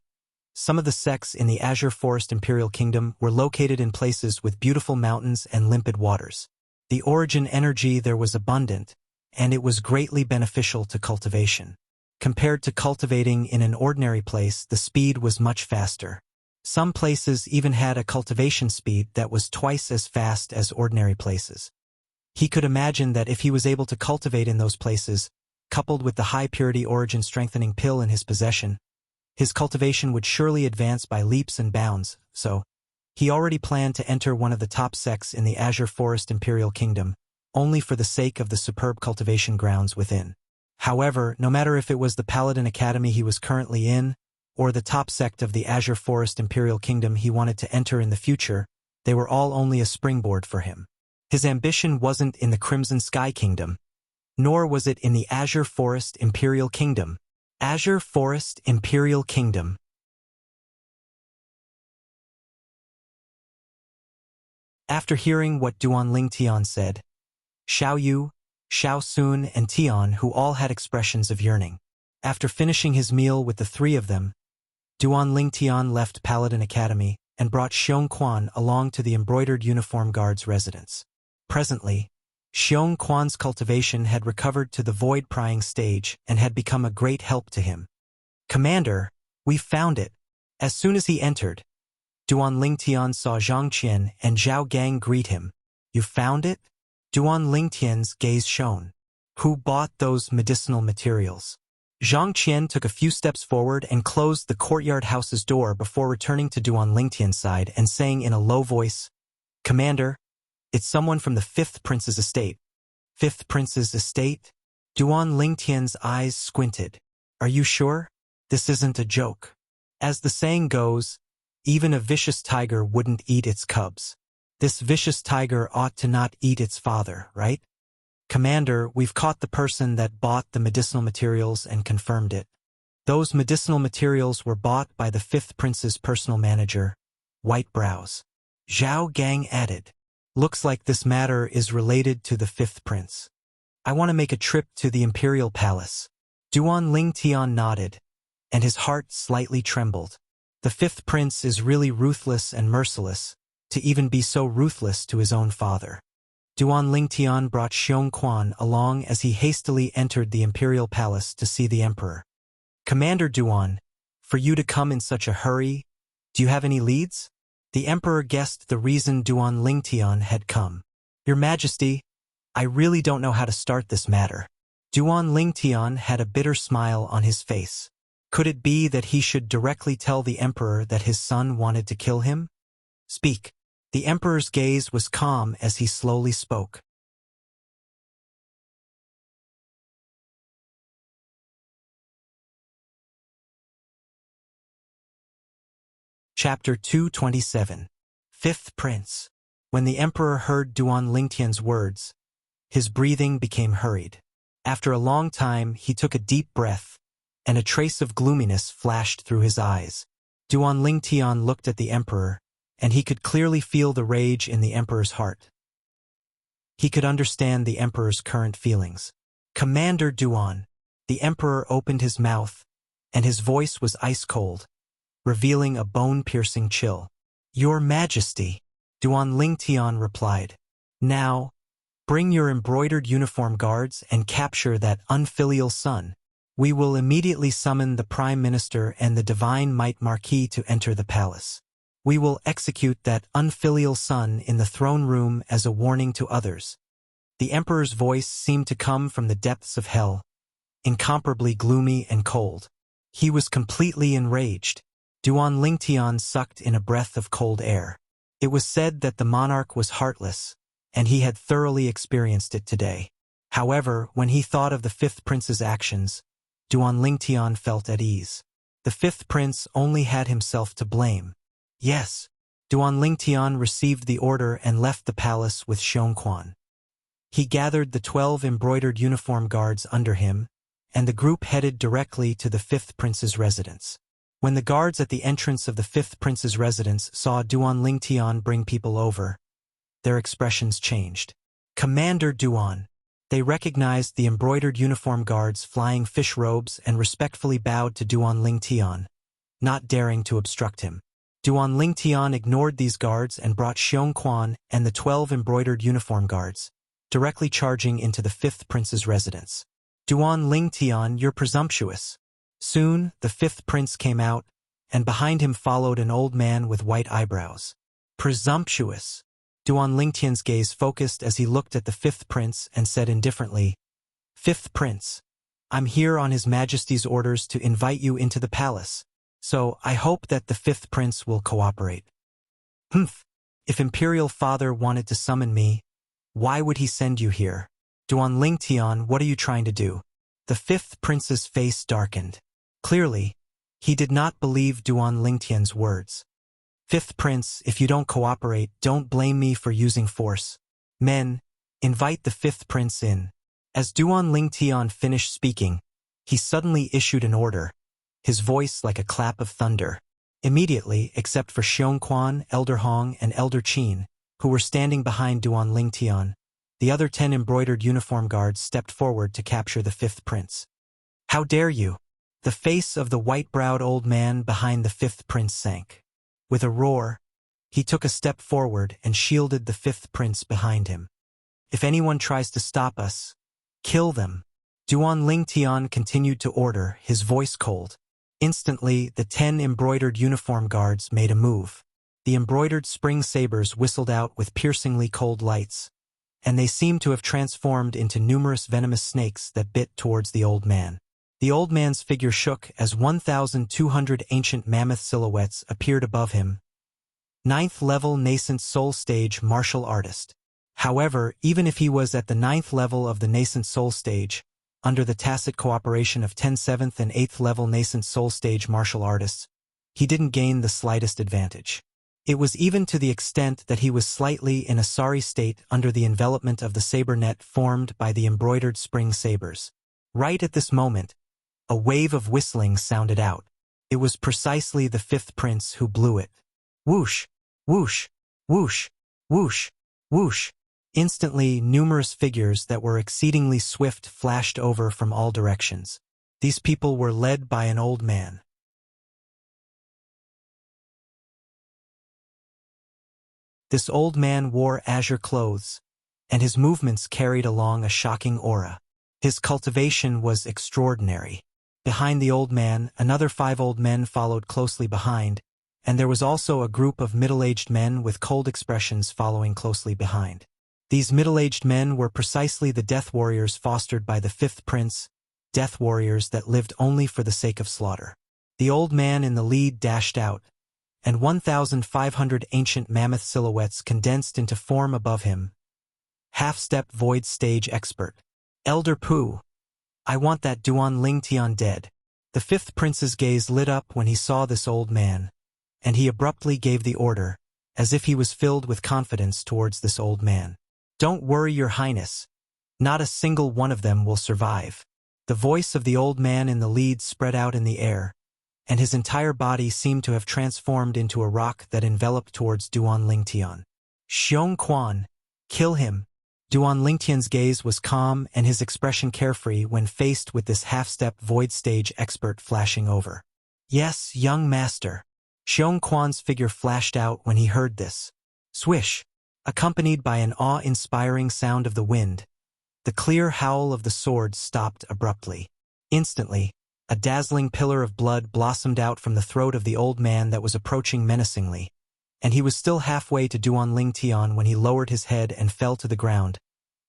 some of the sects in the Azure Forest Imperial Kingdom were located in places with beautiful mountains and limpid waters. The origin energy there was abundant, and it was greatly beneficial to cultivation. Compared to cultivating in an ordinary place, the speed was much faster. Some places even had a cultivation speed that was twice as fast as ordinary places. He could imagine that if he was able to cultivate in those places, coupled with the high-purity origin strengthening pill in his possession, his cultivation would surely advance by leaps and bounds, so he already planned to enter one of the top sects in the Azure Forest Imperial Kingdom, only for the sake of the superb cultivation grounds within. However, no matter if it was the Paladin Academy he was currently in, or the top sect of the Azure Forest Imperial Kingdom he wanted to enter in the future, they were all only a springboard for him. His ambition wasn't in the Crimson Sky Kingdom, nor was it in the Azure Forest Imperial Kingdom. Azure Forest Imperial Kingdom. After hearing what Duan Lingtian said, Xiao Yu, Xiao Sun, and Tian, who all had expressions of yearning. After finishing his meal with the 3 of them, Duan Lingtian left Paladin Academy and brought Xiong Quan along to the Embroidered Uniform Guard's residence. Presently, Xiong Quan's cultivation had recovered to the void-prying stage and had become a great help to him. Commander, we found it. As soon as he entered, Duan Lingtian saw Zhang Qian and Zhao Gang greet him. You found it? Duan Lingtian's gaze shone. Who bought those medicinal materials? Zhang Qian took a few steps forward and closed the courtyard house's door before returning to Duan Lingtian's side and saying in a low voice, Commander, it's someone from the 5th Prince's estate. 5th Prince's estate? Duan Lingtian's eyes squinted. Are you sure? This isn't a joke. As the saying goes, even a vicious tiger wouldn't eat its cubs. This vicious tiger ought to not eat its father, right? Commander, we've caught the person that bought the medicinal materials and confirmed it. Those medicinal materials were bought by the 5th Prince's personal manager, White Brows. Zhao Gang added. Looks like this matter is related to the 5th Prince. I want to make a trip to the Imperial Palace. Duan Lingtian nodded, and his heart slightly trembled. The 5th Prince is really ruthless and merciless, to even be so ruthless to his own father. Duan Lingtian brought Xiong Quan along as he hastily entered the Imperial Palace to see the Emperor. Commander Duan, for you to come in such a hurry, do you have any leads? The emperor guessed the reason Duan Lingtian had come. Your Majesty, I really don't know how to start this matter. Duan Lingtian had a bitter smile on his face. Could it be that he should directly tell the emperor that his son wanted to kill him? Speak. The emperor's gaze was calm as he slowly spoke. Chapter 227. Fifth Prince. When the emperor heard Duan Lingtian's words, his breathing became hurried. After a long time, he took a deep breath, and a trace of gloominess flashed through his eyes. Duan Lingtian looked at the emperor, and he could clearly feel the rage in the emperor's heart. He could understand the emperor's current feelings. Commander Duan. The emperor opened his mouth, and his voice was ice-cold, revealing a bone-piercing chill. Your Majesty, Duan Lingtian replied. Now, bring your embroidered uniform guards and capture that unfilial son. We will immediately summon the Prime Minister and the Divine Might Marquis to enter the palace. We will execute that unfilial son in the throne room as a warning to others. The emperor's voice seemed to come from the depths of hell, incomparably gloomy and cold. He was completely enraged. Duan Lingtian sucked in a breath of cold air. It was said that the monarch was heartless, and he had thoroughly experienced it today. However, when he thought of the fifth prince's actions, Duan Lingtian felt at ease. The fifth prince only had himself to blame. Yes, Duan Lingtian received the order and left the palace with Xiongquan. He gathered the 12 embroidered uniform guards under him, and the group headed directly to the fifth prince's residence. When the guards at the entrance of the fifth prince's residence saw Duan Lingtian bring people over, their expressions changed. Commander Duan. They recognized the embroidered uniform guards flying fish robes and respectfully bowed to Duan Lingtian, not daring to obstruct him. Duan Lingtian ignored these guards and brought Xiongquan and the 12 embroidered uniform guards, directly charging into the fifth prince's residence. Duan Lingtian, you're presumptuous. Soon, the fifth prince came out, and behind him followed an old man with white eyebrows. Presumptuous. Duan Lingtian's gaze focused as he looked at the fifth prince and said indifferently, Fifth prince, I'm here on His Majesty's orders to invite you into the palace, so I hope that the fifth prince will cooperate. Humph, if Imperial Father wanted to summon me, why would he send you here? Duan Lingtian, what are you trying to do? The fifth prince's face darkened. Clearly, he did not believe Duan Lingtian's words. Fifth prince, if you don't cooperate, don't blame me for using force. Men, invite the fifth prince in. As Duan Lingtian finished speaking, he suddenly issued an order, his voice like a clap of thunder. Immediately, except for Xiongquan, Elder Hong, and Elder Qin, who were standing behind Duan Lingtian, the other 10 embroidered uniform guards stepped forward to capture the fifth prince. How dare you? The face of the white-browed old man behind the fifth prince sank. With a roar, he took a step forward and shielded the fifth prince behind him. If anyone tries to stop us, kill them. Duan Lingtian continued to order, his voice cold. Instantly, the 10 embroidered uniform guards made a move. The embroidered spring sabers whistled out with piercingly cold lights, and they seemed to have transformed into numerous venomous snakes that bit towards the old man. The old man's figure shook as 1,200 ancient mammoth silhouettes appeared above him. 9th level nascent soul stage martial artist. However, even if he was at the 9th level of the nascent soul stage, under the tacit cooperation of 10 7th and 8th level nascent soul stage martial artists, he didn't gain the slightest advantage. It was even to the extent that he was slightly in a sorry state under the envelopment of the saber net formed by the embroidered spring sabers. Right at this moment, a wave of whistling sounded out. It was precisely the fifth prince who blew it. Whoosh, whoosh, whoosh, whoosh, whoosh. Instantly, numerous figures that were exceedingly swift flashed over from all directions. These people were led by an old man. This old man wore azure clothes, and his movements carried along a shocking aura. His cultivation was extraordinary. Behind the old man, another 5 old men followed closely behind, and there was also a group of middle-aged men with cold expressions following closely behind. These middle-aged men were precisely the death warriors fostered by the fifth prince, death warriors that lived only for the sake of slaughter. The old man in the lead dashed out, and 1,500 ancient mammoth silhouettes condensed into form above him. Half-step void stage expert. Elder Pu. I want that Duan Ling Tian dead. The fifth prince's gaze lit up when he saw this old man, and he abruptly gave the order, as if he was filled with confidence towards this old man. Don't worry, your highness. Not a single one of them will survive. The voice of the old man in the lead spread out in the air, and his entire body seemed to have transformed into a rock that enveloped towards Duan Lingtian. Xiong Quan, kill him. Duan Lingtian's gaze was calm and his expression carefree when faced with this half-step void stage expert flashing over. Yes, young master. Xiong Quan's figure flashed out when he heard this. Swish, accompanied by an awe-inspiring sound of the wind, the clear howl of the sword stopped abruptly. Instantly, a dazzling pillar of blood blossomed out from the throat of the old man that was approaching menacingly, and he was still halfway to Duan Lingtian when he lowered his head and fell to the ground,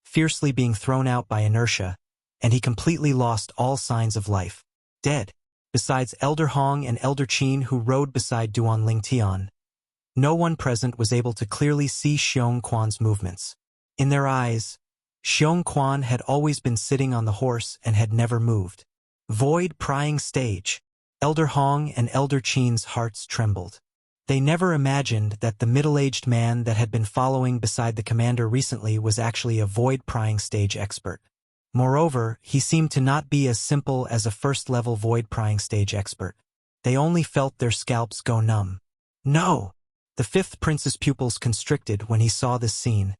fiercely being thrown out by inertia, and he completely lost all signs of life. Dead. Besides Elder Hong and Elder Qin who rode beside Duan Lingtian, no one present was able to clearly see Xiong Quan's movements. In their eyes, Xiong Quan had always been sitting on the horse and had never moved. Void prying stage. Elder Hong and Elder Qin's hearts trembled. They never imagined that the middle-aged man that had been following beside the commander recently was actually a void prying stage expert. Moreover, he seemed to not be as simple as a first-level void prying stage expert. They only felt their scalps go numb. No! The fifth prince's pupils constricted when he saw this scene,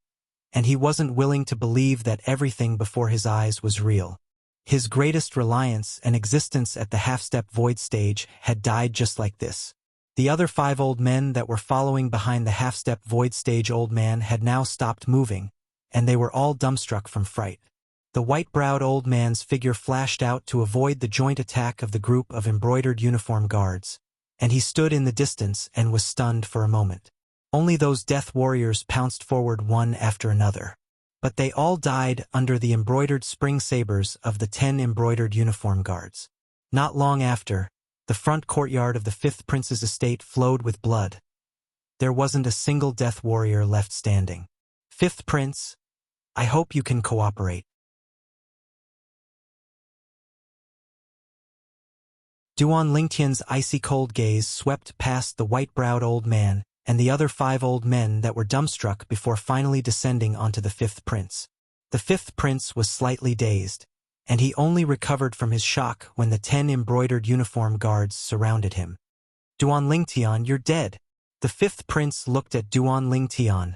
and he wasn't willing to believe that everything before his eyes was real. His greatest reliance and existence at the half-step void stage had died just like this. The other 5 old men that were following behind the half-step void stage old man had now stopped moving, and they were all dumbstruck from fright. The white-browed old man's figure flashed out to avoid the joint attack of the group of embroidered uniform guards, and he stood in the distance and was stunned for a moment. Only those death warriors pounced forward one after another. But they all died under the embroidered spring sabers of the 10 embroidered uniform guards. Not long after, the front courtyard of the fifth prince's estate flowed with blood. There wasn't a single death warrior left standing. Fifth prince, I hope you can cooperate. Duan Lingtian's icy cold gaze swept past the white-browed old man and the other 5 old men that were dumbstruck before finally descending onto the fifth prince. The fifth prince was slightly dazed, and he only recovered from his shock when the 10 embroidered uniform guards surrounded him. Duan Lingtian, you're dead. The fifth prince looked at Duan Lingtian,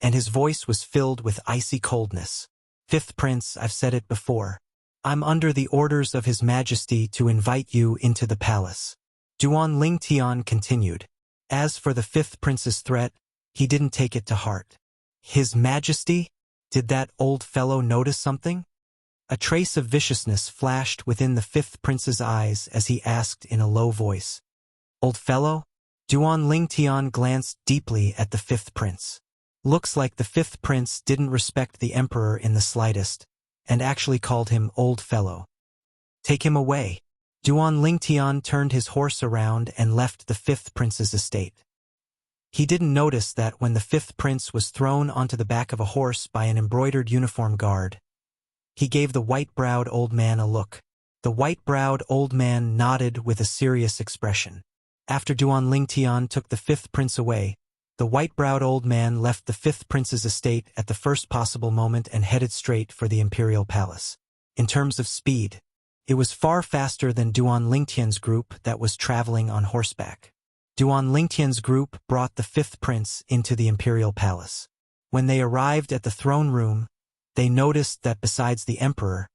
and his voice was filled with icy coldness. Fifth prince, I've said it before. I'm under the orders of His Majesty to invite you into the palace. Duan Lingtian continued. As for the fifth prince's threat, he didn't take it to heart. His Majesty? Did that old fellow notice something? A trace of viciousness flashed within the fifth prince's eyes as he asked in a low voice. Old fellow? Duan Lingtian glanced deeply at the fifth prince. Looks like the fifth prince didn't respect the emperor in the slightest, and actually called him old fellow. Take him away. Duan Lingtian turned his horse around and left the fifth prince's estate. He didn't notice that when the fifth prince was thrown onto the back of a horse by an embroidered uniform guard, he gave the white-browed old man a look. The white-browed old man nodded with a serious expression. After Duan Lingtian took the fifth prince away, the white-browed old man left the fifth prince's estate at the first possible moment and headed straight for the imperial palace. In terms of speed, it was far faster than Duan Lingtian's group that was traveling on horseback. Duan Lingtian's group brought the fifth prince into the imperial palace. When they arrived at the throne room, they noticed that besides the emperor,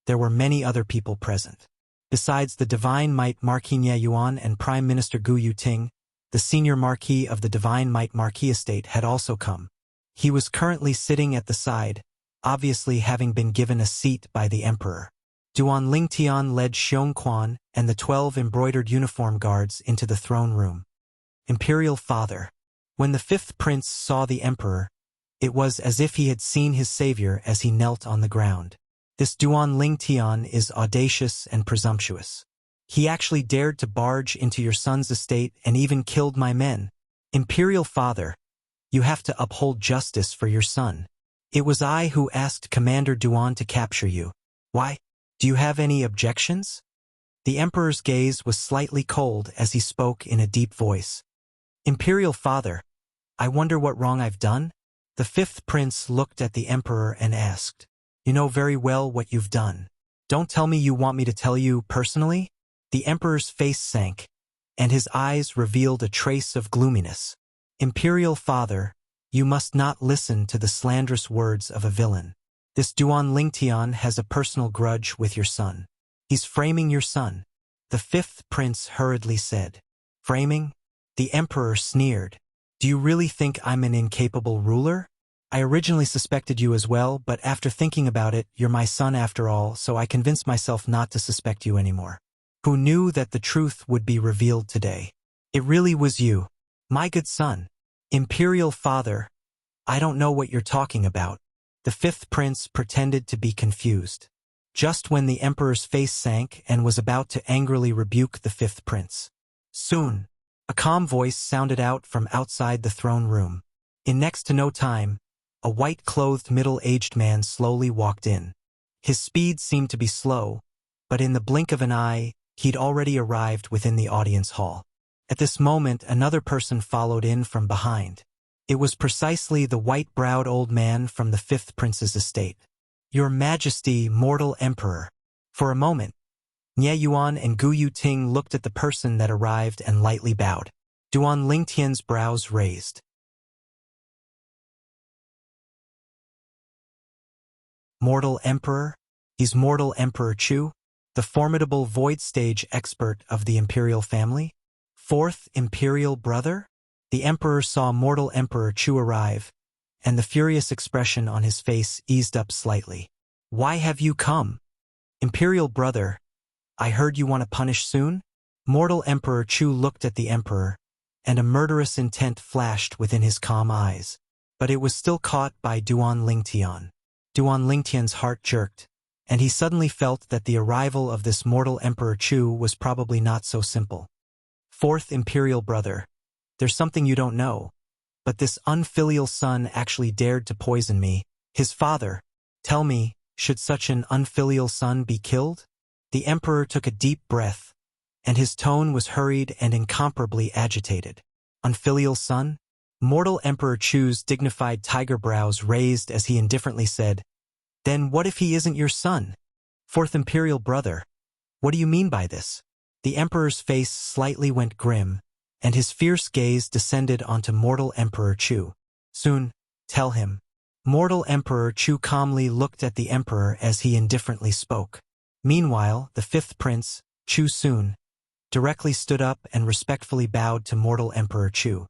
there were many other people present. Besides the Divine Might Marquis Nye Yuan and Prime Minister Gu Yuting, the senior marquis of the Divine Might Marquis estate had also come. He was currently sitting at the side, obviously having been given a seat by the emperor. Duan Lingtian led Xiong Quan and the 12 embroidered uniform guards into the throne room. Imperial father. When the fifth prince saw the emperor, it was as if he had seen his savior as he knelt on the ground. This Duan Lingtian is audacious and presumptuous. He actually dared to barge into your son's estate and even killed my men. Imperial father, you have to uphold justice for your son. It was I who asked Commander Duan to capture you. Why? Do you have any objections? The emperor's gaze was slightly cold as he spoke in a deep voice. Imperial father, I wonder what wrong I've done? The fifth prince looked at the emperor and asked, You know very well what you've done. Don't tell me you want me to tell you personally? The emperor's face sank, and his eyes revealed a trace of gloominess. Imperial father, you must not listen to the slanderous words of a villain. This Duan Lingtian has a personal grudge with your son. He's framing your son. The fifth prince hurriedly said. Framing? The emperor sneered. Do you really think I'm an incapable ruler? I originally suspected you as well, but after thinking about it, you're my son after all, so I convinced myself not to suspect you anymore. Who knew that the truth would be revealed today? It really was you. My good son. Imperial father, I don't know what you're talking about. The fifth prince pretended to be confused. Just when the emperor's face sank and was about to angrily rebuke the fifth prince. Soon, a calm voice sounded out from outside the throne room. In next to no time, a white-clothed middle-aged man slowly walked in. His speed seemed to be slow, but in the blink of an eye, he'd already arrived within the audience hall. At this moment, another person followed in from behind. It was precisely the white-browed old man from the fifth prince's estate. Your Majesty, mortal emperor. For a moment, Nie Yuan and Gu Yuting looked at the person that arrived and lightly bowed. Duan Lingtian's brows raised. Mortal emperor? He's mortal Emperor Chu, the formidable void stage expert of the imperial family? Fourth imperial brother? The emperor saw mortal Emperor Chu arrive, and the furious expression on his face eased up slightly. Why have you come? Imperial brother, I heard you want to punish soon? Mortal Emperor Chu looked at the emperor, and a murderous intent flashed within his calm eyes. But it was still caught by Duan Lingtian. Duan Lingtian's heart jerked, and he suddenly felt that the arrival of this mortal Emperor Chu was probably not so simple. Fourth imperial brother, there's something you don't know, but this unfilial son actually dared to poison me, his father. Tell me, should such an unfilial son be killed? The emperor took a deep breath, and his tone was hurried and incomparably agitated. Unfilial son? Mortal Emperor Chu's dignified tiger brows raised as he indifferently said, Then what if he isn't your son? Fourth imperial brother, what do you mean by this? The emperor's face slightly went grim, and his fierce gaze descended onto mortal Emperor Chu. Soon, tell him. Mortal Emperor Chu calmly looked at the emperor as he indifferently spoke. Meanwhile, the fifth prince, Chu Sun, directly stood up and respectfully bowed to mortal Emperor Chu.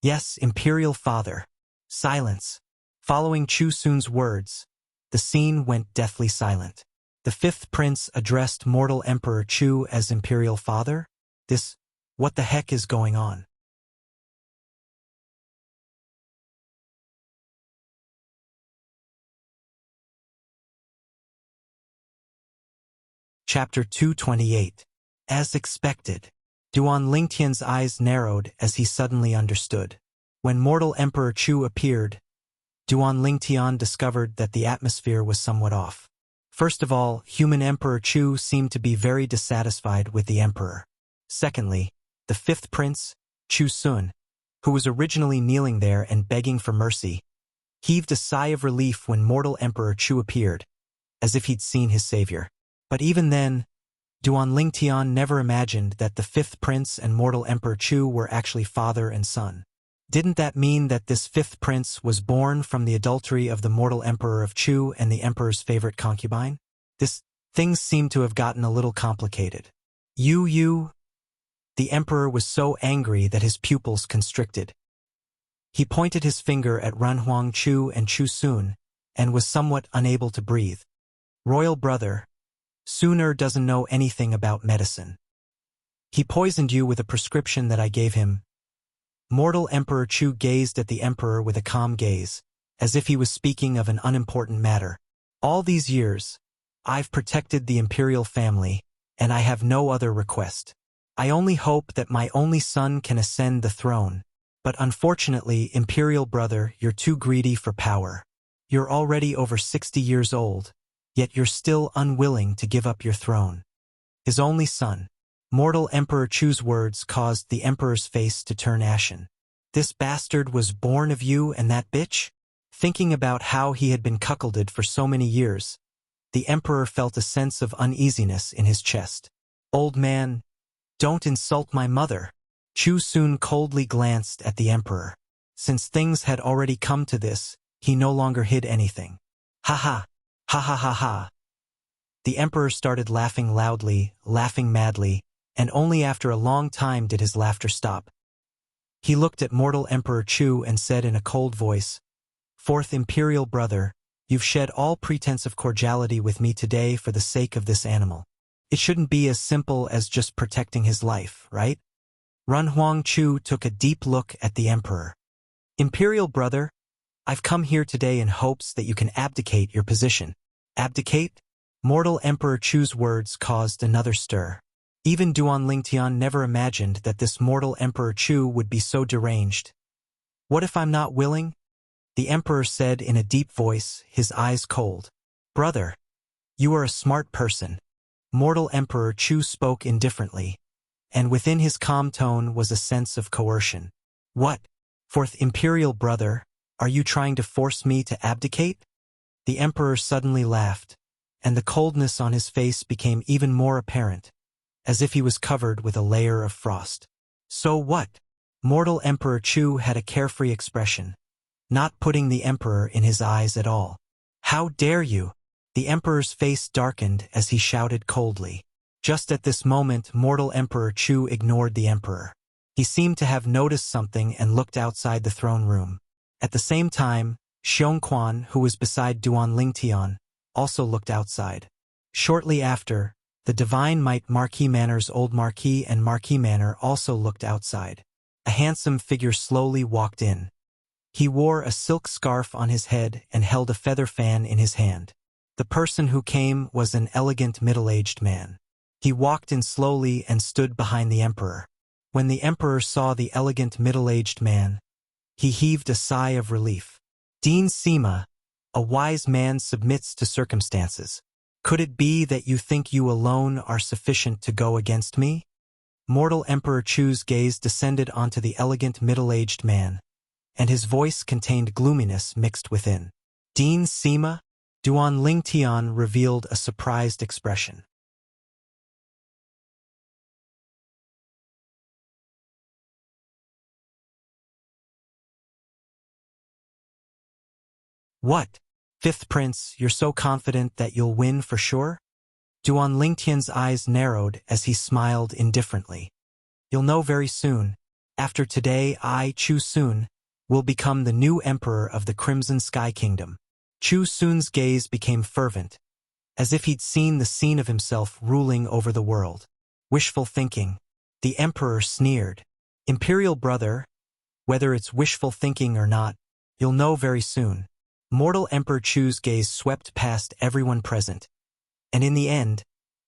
Yes, imperial father. Silence. Following Chu Sun's words, the scene went deathly silent. The fifth prince addressed mortal Emperor Chu as imperial father. What the heck is going on? Chapter 228. As expected. Duan Lingtian's eyes narrowed as he suddenly understood. When mortal Emperor Chu appeared, Duan Lingtian discovered that the atmosphere was somewhat off. First of all, human Emperor Chu seemed to be very dissatisfied with the emperor. Secondly, the fifth prince, Chu Sun, who was originally kneeling there and begging for mercy, heaved a sigh of relief when mortal Emperor Chu appeared, as if he'd seen his savior. But even then, Duan Lingtian never imagined that the fifth prince and mortal Emperor Chu were actually father and son. Didn't that mean that this fifth prince was born from the adultery of the mortal emperor of Chu and the emperor's favorite concubine? Things seemed to have gotten a little complicated. You. The emperor was so angry that his pupils constricted. He pointed his finger at Ranhuang Chu and Chu Sun, and was somewhat unable to breathe. Royal brother, Suner doesn't know anything about medicine. He poisoned you with a prescription that I gave him, Mortal Emperor Chu gazed at the emperor with a calm gaze, as if he was speaking of an unimportant matter. All these years, I've protected the imperial family, and I have no other request. I only hope that my only son can ascend the throne, but unfortunately, imperial brother, you're too greedy for power. You're already over 60 years old, yet you're still unwilling to give up your throne. His only son, mortal Emperor Chu's words caused the emperor's face to turn ashen. This bastard was born of you and that bitch? Thinking about how he had been cuckolded for so many years, the emperor felt a sense of uneasiness in his chest. Old man, don't insult my mother. Chu soon coldly glanced at the emperor. Since things had already come to this, he no longer hid anything. Ha ha, ha ha ha ha. The emperor started laughing loudly, laughing madly, and only after a long time did his laughter stop. He looked at mortal Emperor Chu and said in a cold voice, "Fourth imperial brother, you've shed all pretense of cordiality with me today for the sake of this animal. It shouldn't be as simple as just protecting his life, right?" Runhuang Chu took a deep look at the emperor. "Imperial brother, I've come here today in hopes that you can abdicate your position." Abdicate? Mortal Emperor Chu's words caused another stir. Even Duan Lingtian never imagined that this mortal Emperor Chu would be so deranged. "What if I'm not willing?" The emperor said in a deep voice, his eyes cold. "Brother, you are a smart person." Mortal Emperor Chu spoke indifferently, and within his calm tone was a sense of coercion. "What? Fourth imperial brother, are you trying to force me to abdicate?" The emperor suddenly laughed, and the coldness on his face became even more apparent, as if he was covered with a layer of frost. "So what?" Mortal Emperor Chu had a carefree expression, not putting the emperor in his eyes at all. "How dare you?" The emperor's face darkened as he shouted coldly. Just at this moment, mortal Emperor Chu ignored the emperor. He seemed to have noticed something and looked outside the throne room. At the same time, Xiongquan, who was beside Duan Lingtian, also looked outside. Shortly after, the Divine Might Marquis Manor's old Marquis and Marquis Manor also looked outside. A handsome figure slowly walked in. He wore a silk scarf on his head and held a feather fan in his hand. The person who came was an elegant middle-aged man. He walked in slowly and stood behind the emperor. When the emperor saw the elegant middle-aged man, he heaved a sigh of relief. "Dean Sima, a wise man submits to circumstances. Could it be that you think you alone are sufficient to go against me?" Mortal Emperor Chu's gaze descended onto the elegant middle-aged man, and his voice contained gloominess mixed within. "Dean Sima?" Duan Lingtian revealed a surprised expression. "What? Fifth Prince, you're so confident that you'll win for sure?" Duan Lingtian's eyes narrowed as he smiled indifferently. "You'll know very soon. After today, I, Chu Sun, will become the new emperor of the Crimson Sky Kingdom." Chu Sun's gaze became fervent, as if he'd seen the scene of himself ruling over the world. "Wishful thinking." The emperor sneered. "Imperial brother, whether it's wishful thinking or not, you'll know very soon." Mortal Emperor Chu's gaze swept past everyone present, and in the end,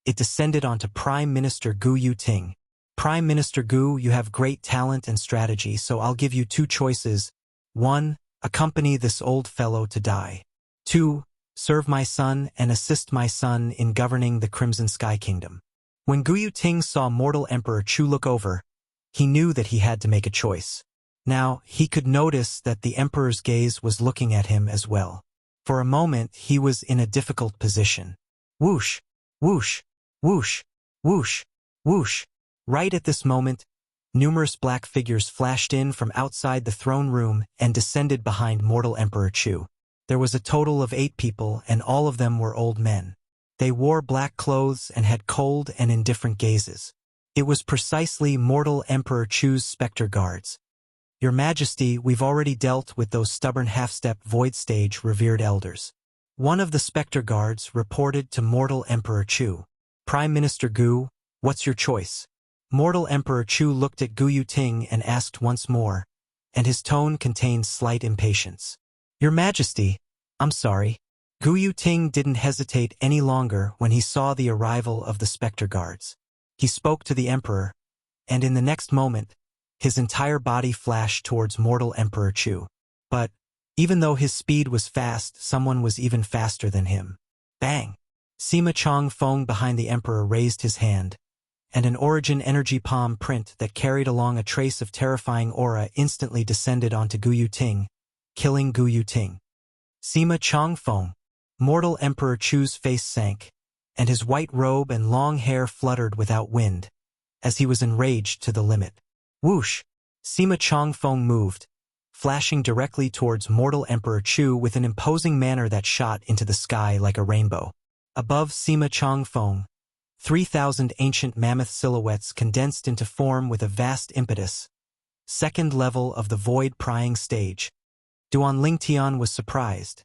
it descended onto Prime Minister Gu Yuting. "Prime Minister Gu, you have great talent and strategy, so I'll give you two choices. 1. Accompany this old fellow to die. 2. Serve my son and assist my son in governing the Crimson Sky Kingdom." When Gu Yuting saw mortal Emperor Chu look over, he knew that he had to make a choice. Now, he could notice that the emperor's gaze was looking at him as well. For a moment, he was in a difficult position. Whoosh, whoosh, whoosh, whoosh, whoosh. Right at this moment, numerous black figures flashed in from outside the throne room and descended behind mortal Emperor Chu. There was a total of 8 people, and all of them were old men. They wore black clothes and had cold and indifferent gazes. It was precisely mortal Emperor Chu's specter guards. "Your Majesty, we've already dealt with those stubborn half-step void stage revered elders." One of the specter guards reported to mortal Emperor Chu. "Prime Minister Gu, what's your choice?" Mortal Emperor Chu looked at Gu Yuting and asked once more, and his tone contained slight impatience. Your Majesty, I'm sorry. Gu Yuting didn't hesitate any longer when he saw the arrival of the Spectre Guards. He spoke to the Emperor, and in the next moment, his entire body flashed towards Mortal Emperor Chu. But, even though his speed was fast, someone was even faster than him. Bang! Sima Chong Feng behind the Emperor raised his hand, and an origin energy palm print that carried along a trace of terrifying aura instantly descended onto Gu Yuting, killing Gu Yuting. Sima Chong Feng. Mortal Emperor Chu's face sank, and his white robe and long hair fluttered without wind, as he was enraged to the limit. Whoosh! Sima Chong Feng moved, flashing directly towards Mortal Emperor Chu with an imposing manner that shot into the sky like a rainbow. Above Sima Chong Feng, 3,000 ancient mammoth silhouettes condensed into form with a vast impetus. Second level of the void prying stage. Duan Lingtian was surprised,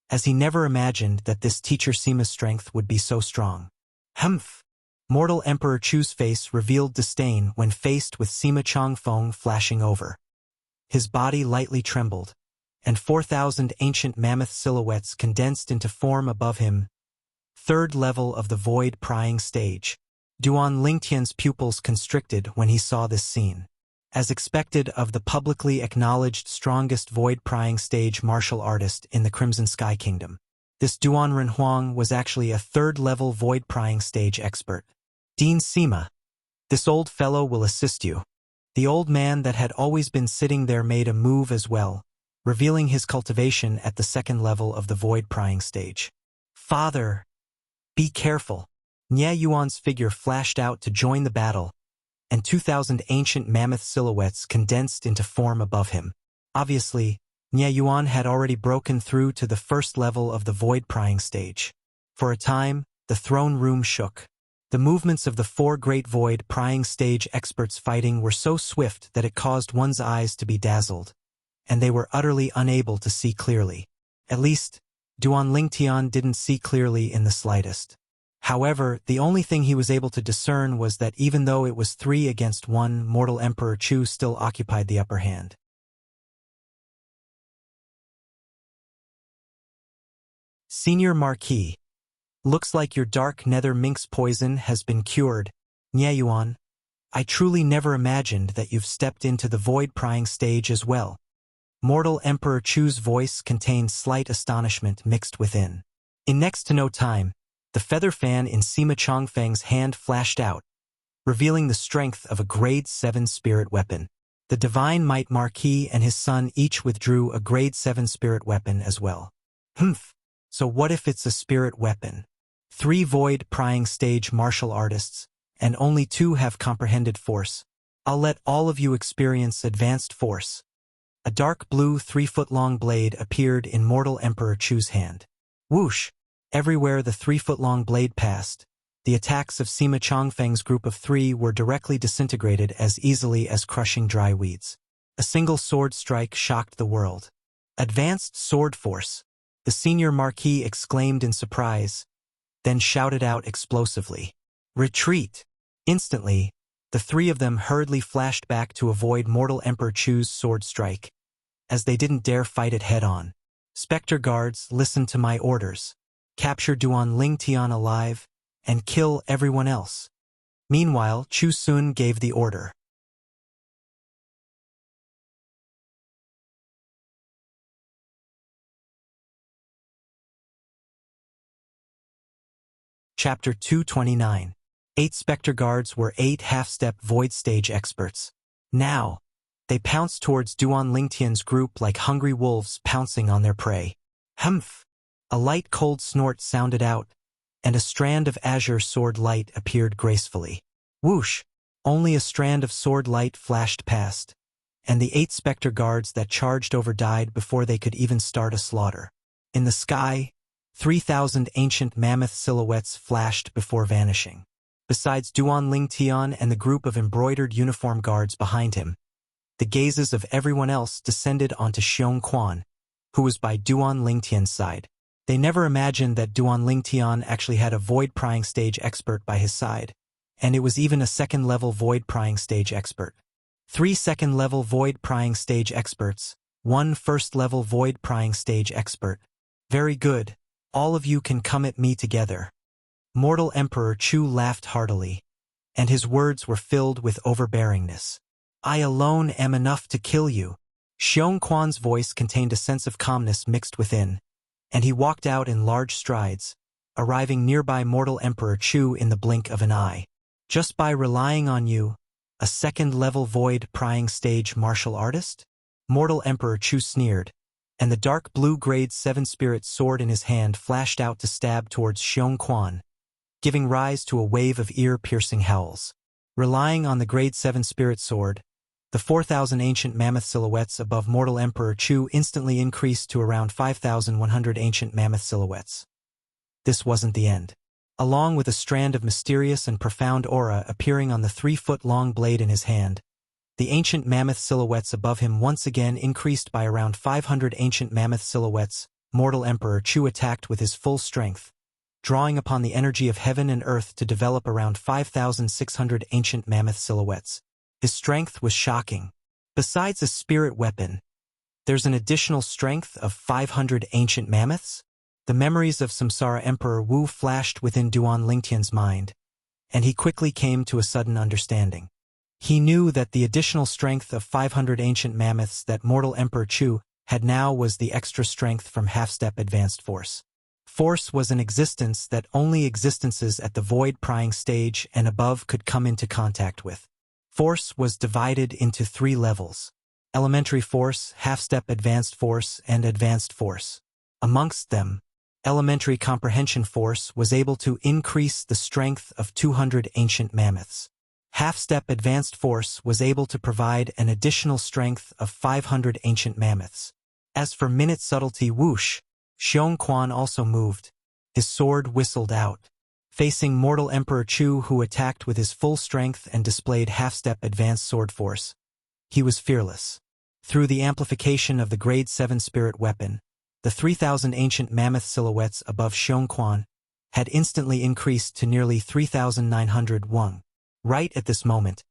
as he never imagined that this teacher Sima's strength would be so strong. Humph! Mortal Emperor Chu's face revealed disdain when faced with Sima Chong Feng flashing over. His body lightly trembled, and 4,000 ancient mammoth silhouettes condensed into form above him. Third level of the void prying stage. Duan Lingtian's pupils constricted when he saw this scene. As expected of the publicly acknowledged strongest void prying stage martial artist in the Crimson Sky Kingdom, this Duan Renhuang was actually a third-level void prying stage expert. Dean Sima. This old fellow will assist you. The old man that had always been sitting there made a move as well, revealing his cultivation at the second level of the void prying stage. Father! Be careful. Nye Yuan's figure flashed out to join the battle, and 2,000 ancient mammoth silhouettes condensed into form above him. Obviously, Nye Yuan had already broken through to the first level of the void prying stage. For a time, the throne room shook. The movements of the four great void prying stage experts fighting were so swift that it caused one's eyes to be dazzled, and they were utterly unable to see clearly. At least, Duan Lingtian didn't see clearly in the slightest. However, the only thing he was able to discern was that even though it was 3 against 1, Mortal Emperor Chu still occupied the upper hand. Senior Marquis. Looks like your dark nether minx poison has been cured, Nye Yuan. I truly never imagined that you've stepped into the void prying stage as well. Mortal Emperor Chu's voice contained slight astonishment mixed within. In next to no time, the feather fan in Sima Chongfeng's hand flashed out, revealing the strength of a grade 7 spirit weapon. The Divine Might Marquis and his son each withdrew a grade 7 spirit weapon as well. Humph! So what if it's a spirit weapon? 3 void prying stage martial artists, and only 2 have comprehended force. I'll let all of you experience advanced force. A dark blue 3-foot-long blade appeared in Mortal Emperor Chu's hand. Whoosh! Everywhere the 3-foot-long blade passed, the attacks of Sima Chongfeng's group of 3 were directly disintegrated as easily as crushing dry weeds. A single sword strike shocked the world. Advanced sword force! The senior marquis exclaimed in surprise, then shouted out explosively. Retreat! Instantly, the 3 of them hurriedly flashed back to avoid Mortal Emperor Chu's sword strike, as they didn't dare fight it head-on. Spectre guards, listen to my orders. Capture Duan Lingtian alive, and kill everyone else. Meanwhile, Chu Sun gave the order. Chapter 229. 8 Spectre Guards were 8 half-step void stage experts. Now, they pounced towards Duan Lingtian's group like hungry wolves pouncing on their prey. Humph! A light cold snort sounded out, and a strand of azure sword light appeared gracefully. Whoosh! Only a strand of sword light flashed past, and the 8 Spectre Guards that charged over died before they could even start a slaughter. In the sky, 3,000 ancient mammoth silhouettes flashed before vanishing. Besides Duan Lingtian and the group of embroidered uniform guards behind him, the gazes of everyone else descended onto Xiong Quan, who was by Duan Lingtian's side. They never imagined that Duan Lingtian actually had a void prying stage expert by his side, and it was even a second-level void prying stage expert. 3 second-level void prying stage experts, 1 first-level void prying stage expert. Very good, all of you can come at me together. Mortal Emperor Chu laughed heartily, and his words were filled with overbearingness. I alone am enough to kill you. Xiong Quan's voice contained a sense of calmness mixed within, and he walked out in large strides, arriving nearby Mortal Emperor Chu in the blink of an eye. Just by relying on you, a second-level void prying stage martial artist? Mortal Emperor Chu sneered, and the dark blue grade 7 spirit sword in his hand flashed out to stab towards Xiong Quan, giving rise to a wave of ear-piercing howls. Relying on the grade 7 spirit sword, the 4,000 ancient mammoth silhouettes above Mortal Emperor Chu instantly increased to around 5,100 ancient mammoth silhouettes. This wasn't the end. Along with a strand of mysterious and profound aura appearing on the 3-foot-long blade in his hand, the ancient mammoth silhouettes above him once again increased by around 500 ancient mammoth silhouettes. Mortal Emperor Chu attacked with his full strength, drawing upon the energy of heaven and earth to develop around 5,600 ancient mammoth silhouettes. His strength was shocking. Besides a spirit weapon, there's an additional strength of 500 ancient mammoths? The memories of Samsara Emperor Wu flashed within Duan Lingtian's mind, and he quickly came to a sudden understanding. He knew that the additional strength of 500 ancient mammoths that Mortal Emperor Chu had now was the extra strength from half-step advanced force. Force was an existence that only existences at the void prying stage and above could come into contact with. Force was divided into 3 levels: elementary force, half-step advanced force, and advanced force. Amongst them, elementary comprehension force was able to increase the strength of 200 ancient mammoths. Half-step advanced force was able to provide an additional strength of 500 ancient mammoths. As for minute subtlety whoosh, Xiong Quan also moved. His sword whistled out. Facing Mortal Emperor Chu, who attacked with his full strength and displayed half-step advanced sword force, he was fearless. Through the amplification of the grade 7 spirit weapon, the 3,000 ancient mammoth silhouettes above Xiong Quan had instantly increased to nearly 3,900 won. Right at this moment,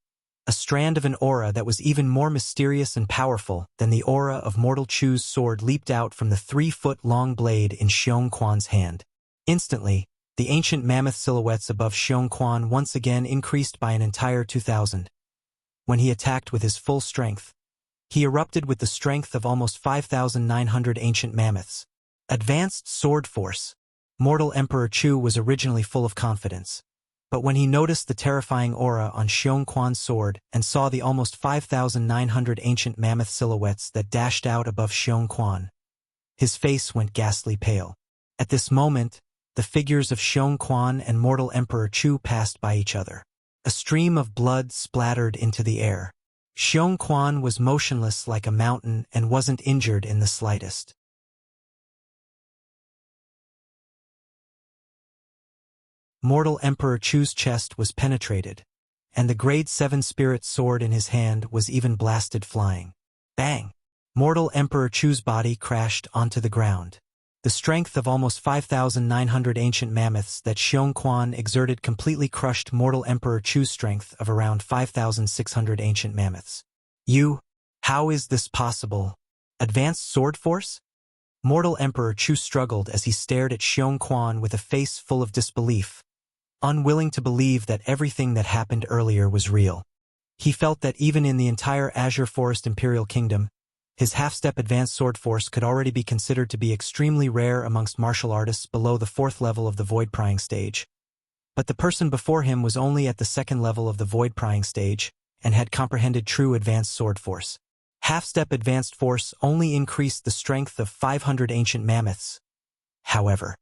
a strand of an aura that was even more mysterious and powerful than the aura of Mortal Chu's sword leaped out from the 3-foot-long blade in Xiong Quan's hand. Instantly, the ancient mammoth silhouettes above Xiong Quan once again increased by an entire 2,000. When he attacked with his full strength, he erupted with the strength of almost 5,900 ancient mammoths. Advanced sword force. Mortal Emperor Chu was originally full of confidence, but when he noticed the terrifying aura on Xiong Quan's sword and saw the almost 5,900 ancient mammoth silhouettes that dashed out above Xiong Quan, his face went ghastly pale. At this moment, the figures of Xiong Quan and Mortal Emperor Chu passed by each other. A stream of blood splattered into the air. Xiong Quan was motionless like a mountain and wasn't injured in the slightest. Mortal Emperor Chu's chest was penetrated, and the grade 7 spirit sword in his hand was even blasted flying. Bang! Mortal Emperor Chu's body crashed onto the ground. The strength of almost 5,900 ancient mammoths that Xiong Quan exerted completely crushed Mortal Emperor Chu's strength of around 5,600 ancient mammoths. How is this possible? Advanced sword force? Mortal Emperor Chu struggled as he stared at Xiong Quan with a face full of disbelief, unwilling to believe that everything that happened earlier was real. He felt that even in the entire Azure Forest Imperial Kingdom, his half-step advanced sword force could already be considered to be extremely rare amongst martial artists below the 4th level of the void prying stage. But the person before him was only at the 2nd level of the void prying stage and had comprehended true advanced sword force. Half-step advanced force only increased the strength of 500 ancient mammoths. However,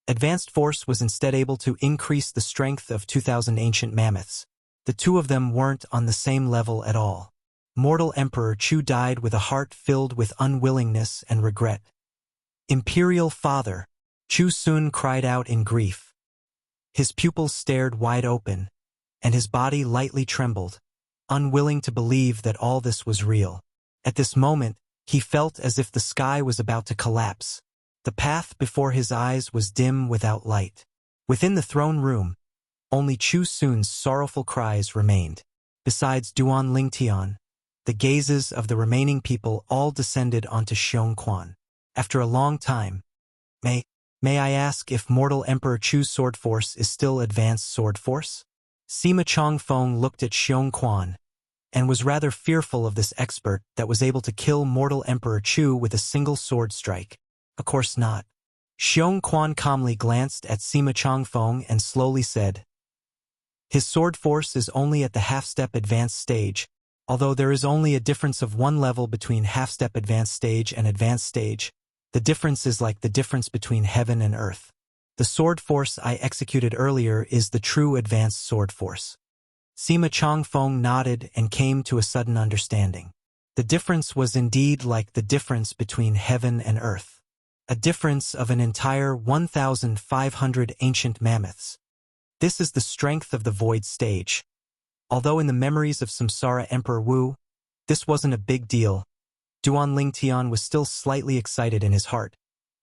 advanced force was instead able to increase the strength of 2,000 ancient mammoths. The two of them weren't on the same level at all. Mortal Emperor Chu died with a heart filled with unwillingness and regret. Imperial Father, Chu Sun cried out in grief. His pupils stared wide open, and his body lightly trembled, unwilling to believe that all this was real. At this moment, he felt as if the sky was about to collapse. The path before his eyes was dim without light. Within the throne room, Only Chu Sun's sorrowful cries remained. Besides Duan Lingtian, the gazes of the remaining people all descended onto Xiong Quan. After a long time, May I ask if mortal Emperor Chu's sword force is still advanced sword force? Sima Chongfeng looked at Xiong Quan and was rather fearful of this expert that was able to kill mortal Emperor Chu with a single sword strike. Of course not. Xiong Quan calmly glanced at Sima Chongfeng and slowly said, his sword force is only at the half-step advanced stage, although there is only a difference of one level between half-step advanced stage and advanced stage. The difference is like the difference between heaven and earth. The sword force I executed earlier is the true advanced sword force. Sima Chongfeng nodded and came to a sudden understanding. The difference was indeed like the difference between heaven and earth. A difference of an entire 1,500 ancient mammoths. This is the strength of the void stage. Although in the memories of Samsara Emperor Wu, this wasn't a big deal, Duan Lingtian was still slightly excited in his heart,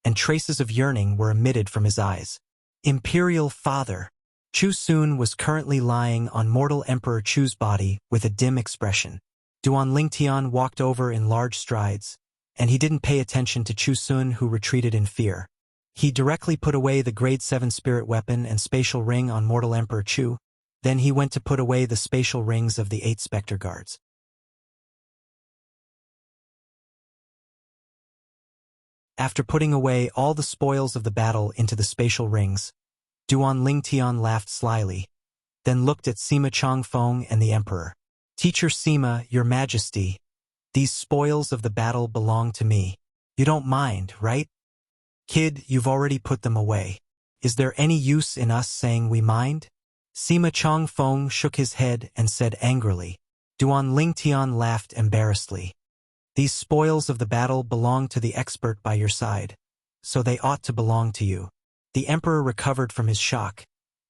and traces of yearning were emitted from his eyes. Imperial Father. Chu Sun was currently lying on mortal Emperor Chu's body with a dim expression. Duan Lingtian walked over in large strides, and he didn't pay attention to Chu Sun, who retreated in fear. He directly put away the grade 7 spirit weapon and spatial ring on mortal Emperor Chu. Then he went to put away the spatial rings of the 8 specter guards. After putting away all the spoils of the battle into the spatial rings, Duan Lingtian laughed slyly, then looked at Sima Chongfeng and the Emperor. Teacher Sima, Your Majesty, these spoils of the battle belong to me. You don't mind, right? Kid, you've already put them away. Is there any use in us saying we mind? Sima Chongfeng shook his head and said angrily. Duan Lingtian laughed embarrassedly. These spoils of the battle belong to the expert by your side, so they ought to belong to you. The Emperor recovered from his shock,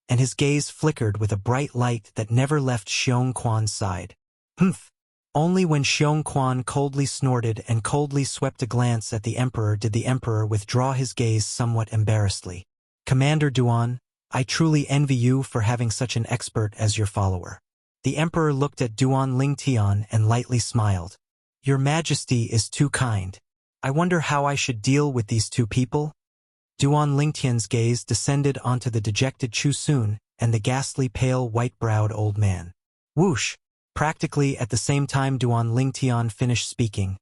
and his gaze flickered with a bright light that never left Xiong Quan's side. Humph! Only when Xiong Quan coldly snorted and coldly swept a glance at the Emperor did the Emperor withdraw his gaze somewhat embarrassedly. Commander Duan, I truly envy you for having such an expert as your follower. The Emperor looked at Duan Lingtian and lightly smiled. Your Majesty is too kind. I wonder how I should deal with these two people? Duan Lingtian's gaze descended onto the dejected Chu Sun and the ghastly pale white-browed old man. Whoosh! Practically at the same time Duan Lingtian finished speaking,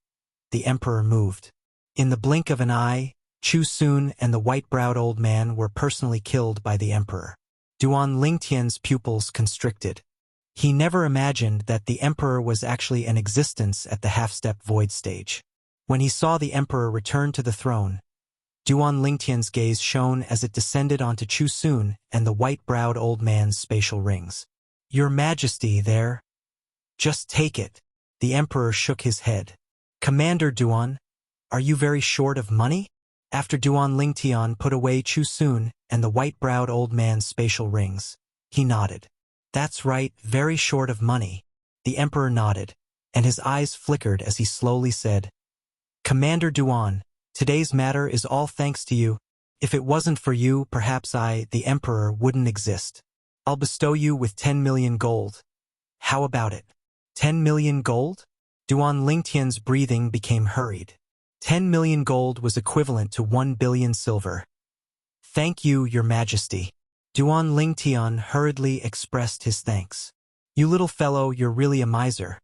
the Emperor moved. In the blink of an eye, Chu Sun and the white-browed old man were personally killed by the Emperor. Duan Lingtian's pupils constricted. He never imagined that the Emperor was actually in existence at the half-step void stage. When he saw the Emperor return to the throne, Duan Lingtian's gaze shone as it descended onto Chu Sun and the white-browed old man's spatial rings. Your Majesty, there. Just take it. The Emperor shook his head. Commander Duan, are you very short of money? After Duan Lingtian put away Chu Sun and the white-browed old man's spatial rings, he nodded. That's right, very short of money. The Emperor nodded, and his eyes flickered as he slowly said, Commander Duan, today's matter is all thanks to you. If it wasn't for you, perhaps I, the Emperor, wouldn't exist. I'll bestow you with 10 million gold. How about it? 10 million gold? Duan Lingtian's breathing became hurried. 10 million gold was equivalent to 1 billion silver. Thank you, Your Majesty. Duan Lingtian hurriedly expressed his thanks. You little fellow, you're really a miser.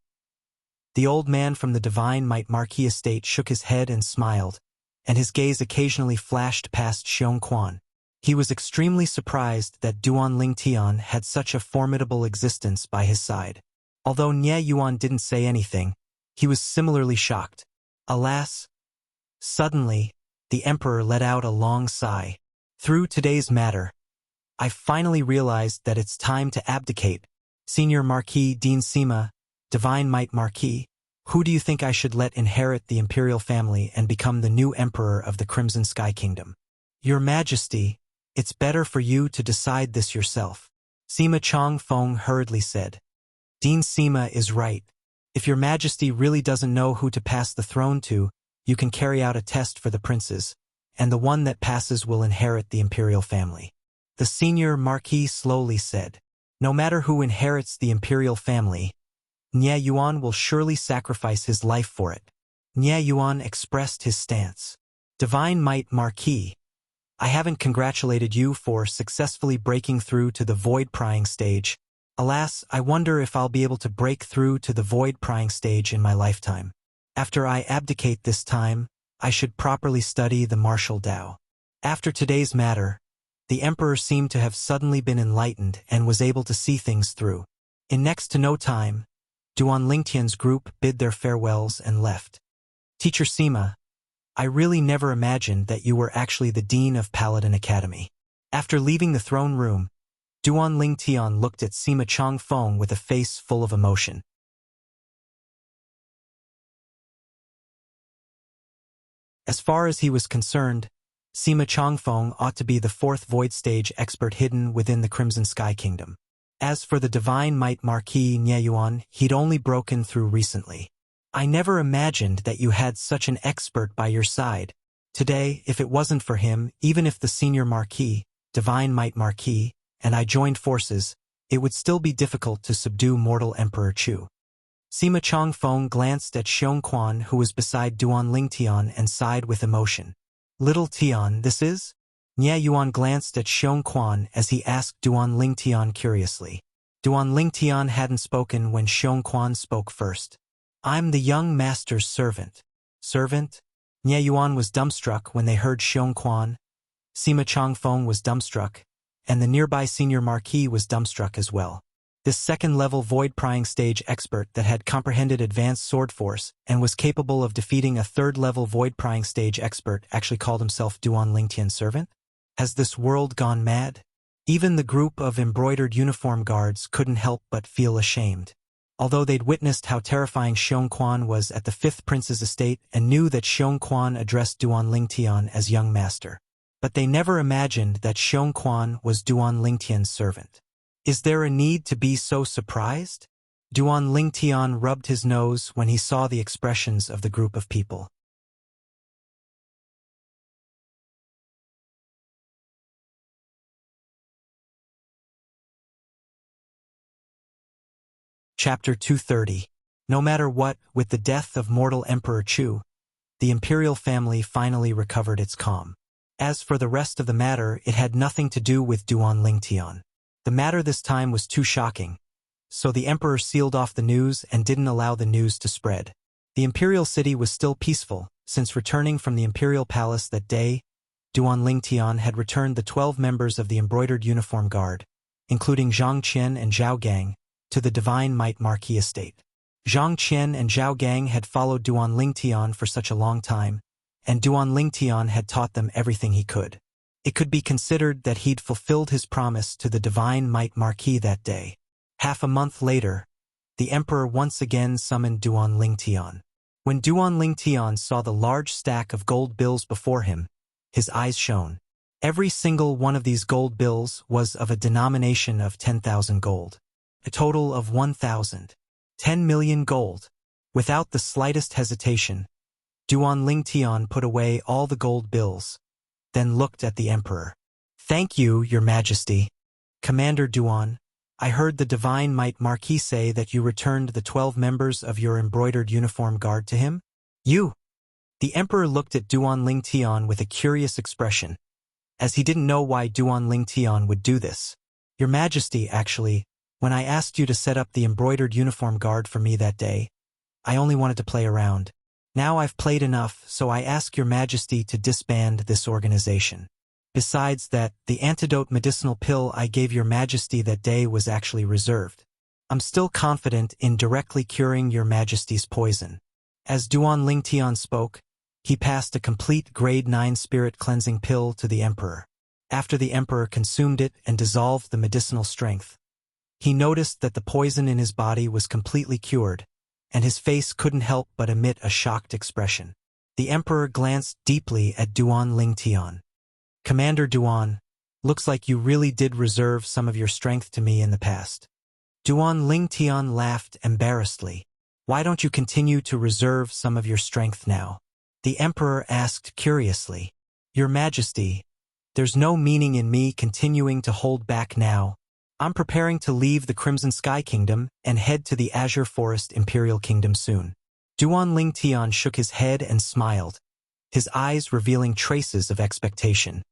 The old man from the Divine Might Marquis estate shook his head and smiled, and his gaze occasionally flashed past Xiong Quan. He was extremely surprised that Duan Lingtian had such a formidable existence by his side. Although Nye Yuan didn't say anything, he was similarly shocked. Alas! Suddenly, the Emperor let out a long sigh. Through today's matter, I finally realized that it's time to abdicate. Senior Marquis Dean Sima, Divine Might Marquis, who do you think I should let inherit the imperial family and become the new emperor of the Crimson Sky Kingdom? Your Majesty, it's better for you to decide this yourself. Sima Chongfeng hurriedly said. Dean Sima is right. If Your Majesty really doesn't know who to pass the throne to, you can carry out a test for the princes, and the one that passes will inherit the imperial family. The senior marquis slowly said. No matter who inherits the imperial family, Nie Yuan will surely sacrifice his life for it. Nie Yuan expressed his stance. Divine Might Marquis, I haven't congratulated you for successfully breaking through to the void prying stage. Alas, I wonder if I'll be able to break through to the void prying stage in my lifetime. After I abdicate this time, I should properly study the martial Tao. After today's matter, the emperor seemed to have suddenly been enlightened and was able to see things through. In next to no time, Duan Lingtian's group bid their farewells and left. Teacher Sima, I really never imagined that you were actually the Dean of Paladin Academy. After leaving the throne room, Duan Lingtian looked at Sima Changfeng with a face full of emotion. As far as he was concerned, Sima Changfeng ought to be the fourth void stage expert hidden within the Crimson Sky Kingdom. As for the Divine Might Marquis Nie Yuan, he'd only broken through recently. I never imagined that you had such an expert by your side. Today, if it wasn't for him, even if the Senior Marquis, Divine Might Marquis, and I joined forces, it would still be difficult to subdue mortal Emperor Chu. Sima Changfeng glanced at Xiong Quan, who was beside Duan Lingtian, and sighed with emotion. Little Tian, this is? Nie Yuan glanced at Xiong Quan as he asked Duan Lingtian curiously. Duan Lingtian hadn't spoken when Xiong Quan spoke first. I'm the young master's servant. Servant? Nie Yuan was dumbstruck when they heard Xiong Quan. Sima Changfeng was dumbstruck, and the nearby senior marquis was dumbstruck as well. This second-level void-prying stage expert that had comprehended advanced sword force and was capable of defeating a third-level void-prying stage expert actually called himself Duan Lingtian's servant? Has this world gone mad? Even the group of embroidered uniform guards couldn't help but feel ashamed. Although they'd witnessed how terrifying Xiong Quan was at the fifth prince's estate and knew that Xiong Quan addressed Duan Lingtian as young master. But they never imagined that Xiong Quan was Duan Lingtian's servant. Is there a need to be so surprised? Duan Lingtian rubbed his nose when he saw the expressions of the group of people. Chapter 230. No matter what, with the death of mortal Emperor Chu, the imperial family finally recovered its calm. As for the rest of the matter, it had nothing to do with Duan Lingtian. The matter this time was too shocking, so the emperor sealed off the news and didn't allow the news to spread. The imperial city was still peaceful, since returning from the imperial palace that day, Duan Lingtian had returned the 12 members of the embroidered uniform guard, including Zhang Qian and Zhao Gang, to the Divine Might Marquis estate. Zhang Qian and Zhao Gang had followed Duan Lingtian for such a long time, and Duan Lingtian had taught them everything he could. It could be considered that he'd fulfilled his promise to the Divine Might Marquis that day. Half a month later, the emperor once again summoned Duan Lingtian. When Duan Lingtian saw the large stack of gold bills before him, his eyes shone. Every single one of these gold bills was of a denomination of 10,000 gold. A total of 10 million gold. Without the slightest hesitation, Duan Lingtian put away all the gold bills, then looked at the emperor. Thank you, your majesty. Commander Duan, I heard the Divine Might Marquis say that you returned the 12 members of your embroidered uniform guard to him? You? The emperor looked at Duan Lingtian with a curious expression, as he didn't know why Duan Lingtian would do this. Your majesty, actually, when I asked you to set up the embroidered uniform guard for me that day, I only wanted to play around. Now I've played enough, so I ask your majesty to disband this organization. Besides that, the antidote medicinal pill I gave your majesty that day was actually reserved. I'm still confident in directly curing your majesty's poison. As Duan Lingtian spoke, he passed a complete grade 9 spirit cleansing pill to the emperor. After the emperor consumed it and dissolved the medicinal strength, he noticed that the poison in his body was completely cured, and his face couldn't help but emit a shocked expression. The emperor glanced deeply at Duan Lingtian. Commander Duan, looks like you really did reserve some of your strength to me in the past. Duan Lingtian laughed embarrassedly. Why don't you continue to reserve some of your strength now? The emperor asked curiously. Your majesty, There's no meaning in me continuing to hold back now. I'm preparing to leave the Crimson Sky Kingdom and head to the Azure Forest Imperial Kingdom soon. Duan Lingtian shook his head and smiled, his eyes revealing traces of expectation.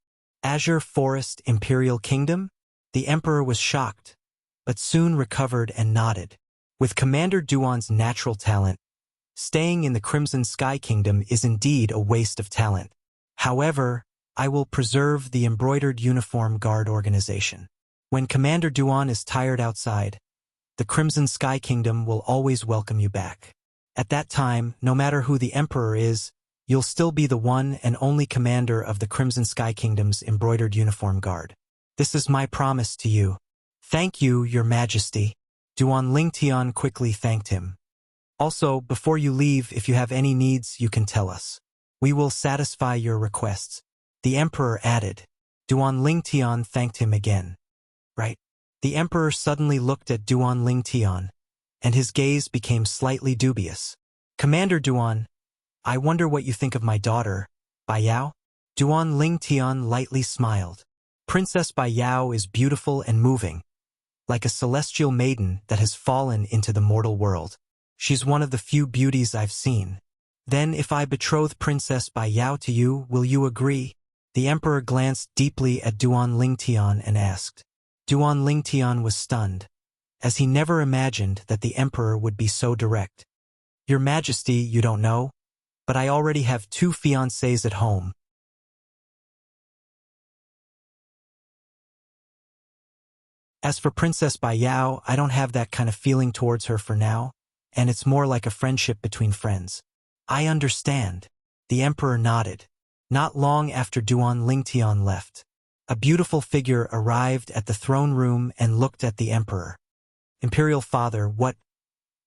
Azure Forest Imperial Kingdom? The Emperor was shocked, but soon recovered and nodded. With Commander Duan's natural talent, staying in the Crimson Sky Kingdom is indeed a waste of talent. However, I will preserve the Embroidered Uniform Guard organization. When Commander Duan is tired outside, the Crimson Sky Kingdom will always welcome you back. At that time, no matter who the Emperor is, you'll still be the one and only commander of the Crimson Sky Kingdom's Embroidered Uniform Guard. This is my promise to you. Thank you, Your Majesty. Duan Lingtian quickly thanked him. Also, before you leave, if you have any needs, you can tell us. We will satisfy your requests. The Emperor added. Duan Lingtian thanked him again. Right. The Emperor suddenly looked at Duan Lingtian, and his gaze became slightly dubious. Commander Duan, I wonder what you think of my daughter, Bai Yao? Duan Lingtian lightly smiled. Princess Bai Yao is beautiful and moving, like a celestial maiden that has fallen into the mortal world. She's one of the few beauties I've seen. Then if I betroth Princess Bai Yao to you, will you agree? The Emperor glanced deeply at Duan Lingtian and asked. Duan Lingtian was stunned, as he never imagined that the Emperor would be so direct. Your Majesty, you don't know, but I already have 2 fiancés at home. As for Princess Bai Yao, I don't have that kind of feeling towards her for now, and it's more like a friendship between friends. I understand. The Emperor nodded. Not long after Duan Lingtian left, a beautiful figure arrived at the throne room and looked at the Emperor. Imperial Father, what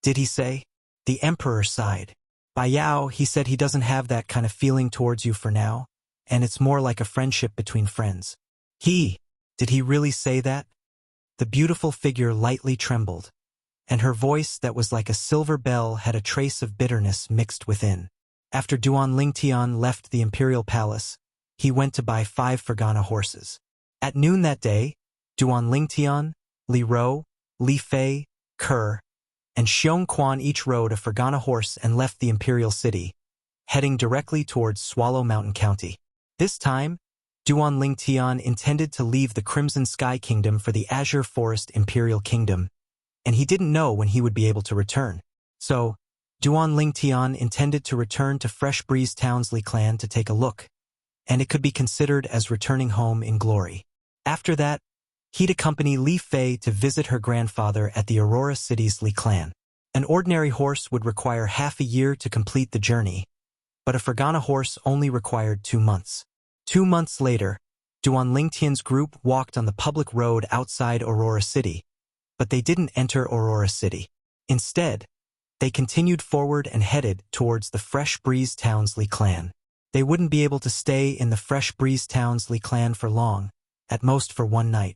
did he say? The Emperor sighed. Bai Yao, he said he doesn't have that kind of feeling towards you for now, and it's more like a friendship between friends. Did he really say that? The beautiful figure lightly trembled, and her voice that was like a silver bell had a trace of bitterness mixed within. After Duan Lingtian left the imperial palace, he went to buy 5 Fergana horses. At noon that day, Duan Lingtian, Li Ro, Li Fei, Kerr, and Xiong Quan each rode a Fergana horse and left the imperial city, heading directly towards Swallow Mountain County. This time, Duan Lingtian intended to leave the Crimson Sky Kingdom for the Azure Forest Imperial Kingdom, and he didn't know when he would be able to return. So, Duan Lingtian intended to return to Fresh Breeze Townsley clan to take a look, and it could be considered as returning home in glory. After that, he'd accompany Li Fei to visit her grandfather at the Aurora City's Li clan. An ordinary horse would require half a year to complete the journey, but a Fergana horse only required 2 months. 2 months later, Duan Lingtian's group walked on the public road outside Aurora City, but they didn't enter Aurora City. Instead, they continued forward and headed towards the Fresh Breeze Townsley clan. They wouldn't be able to stay in the Fresh Breeze Townsley clan for long, at most for 1 night.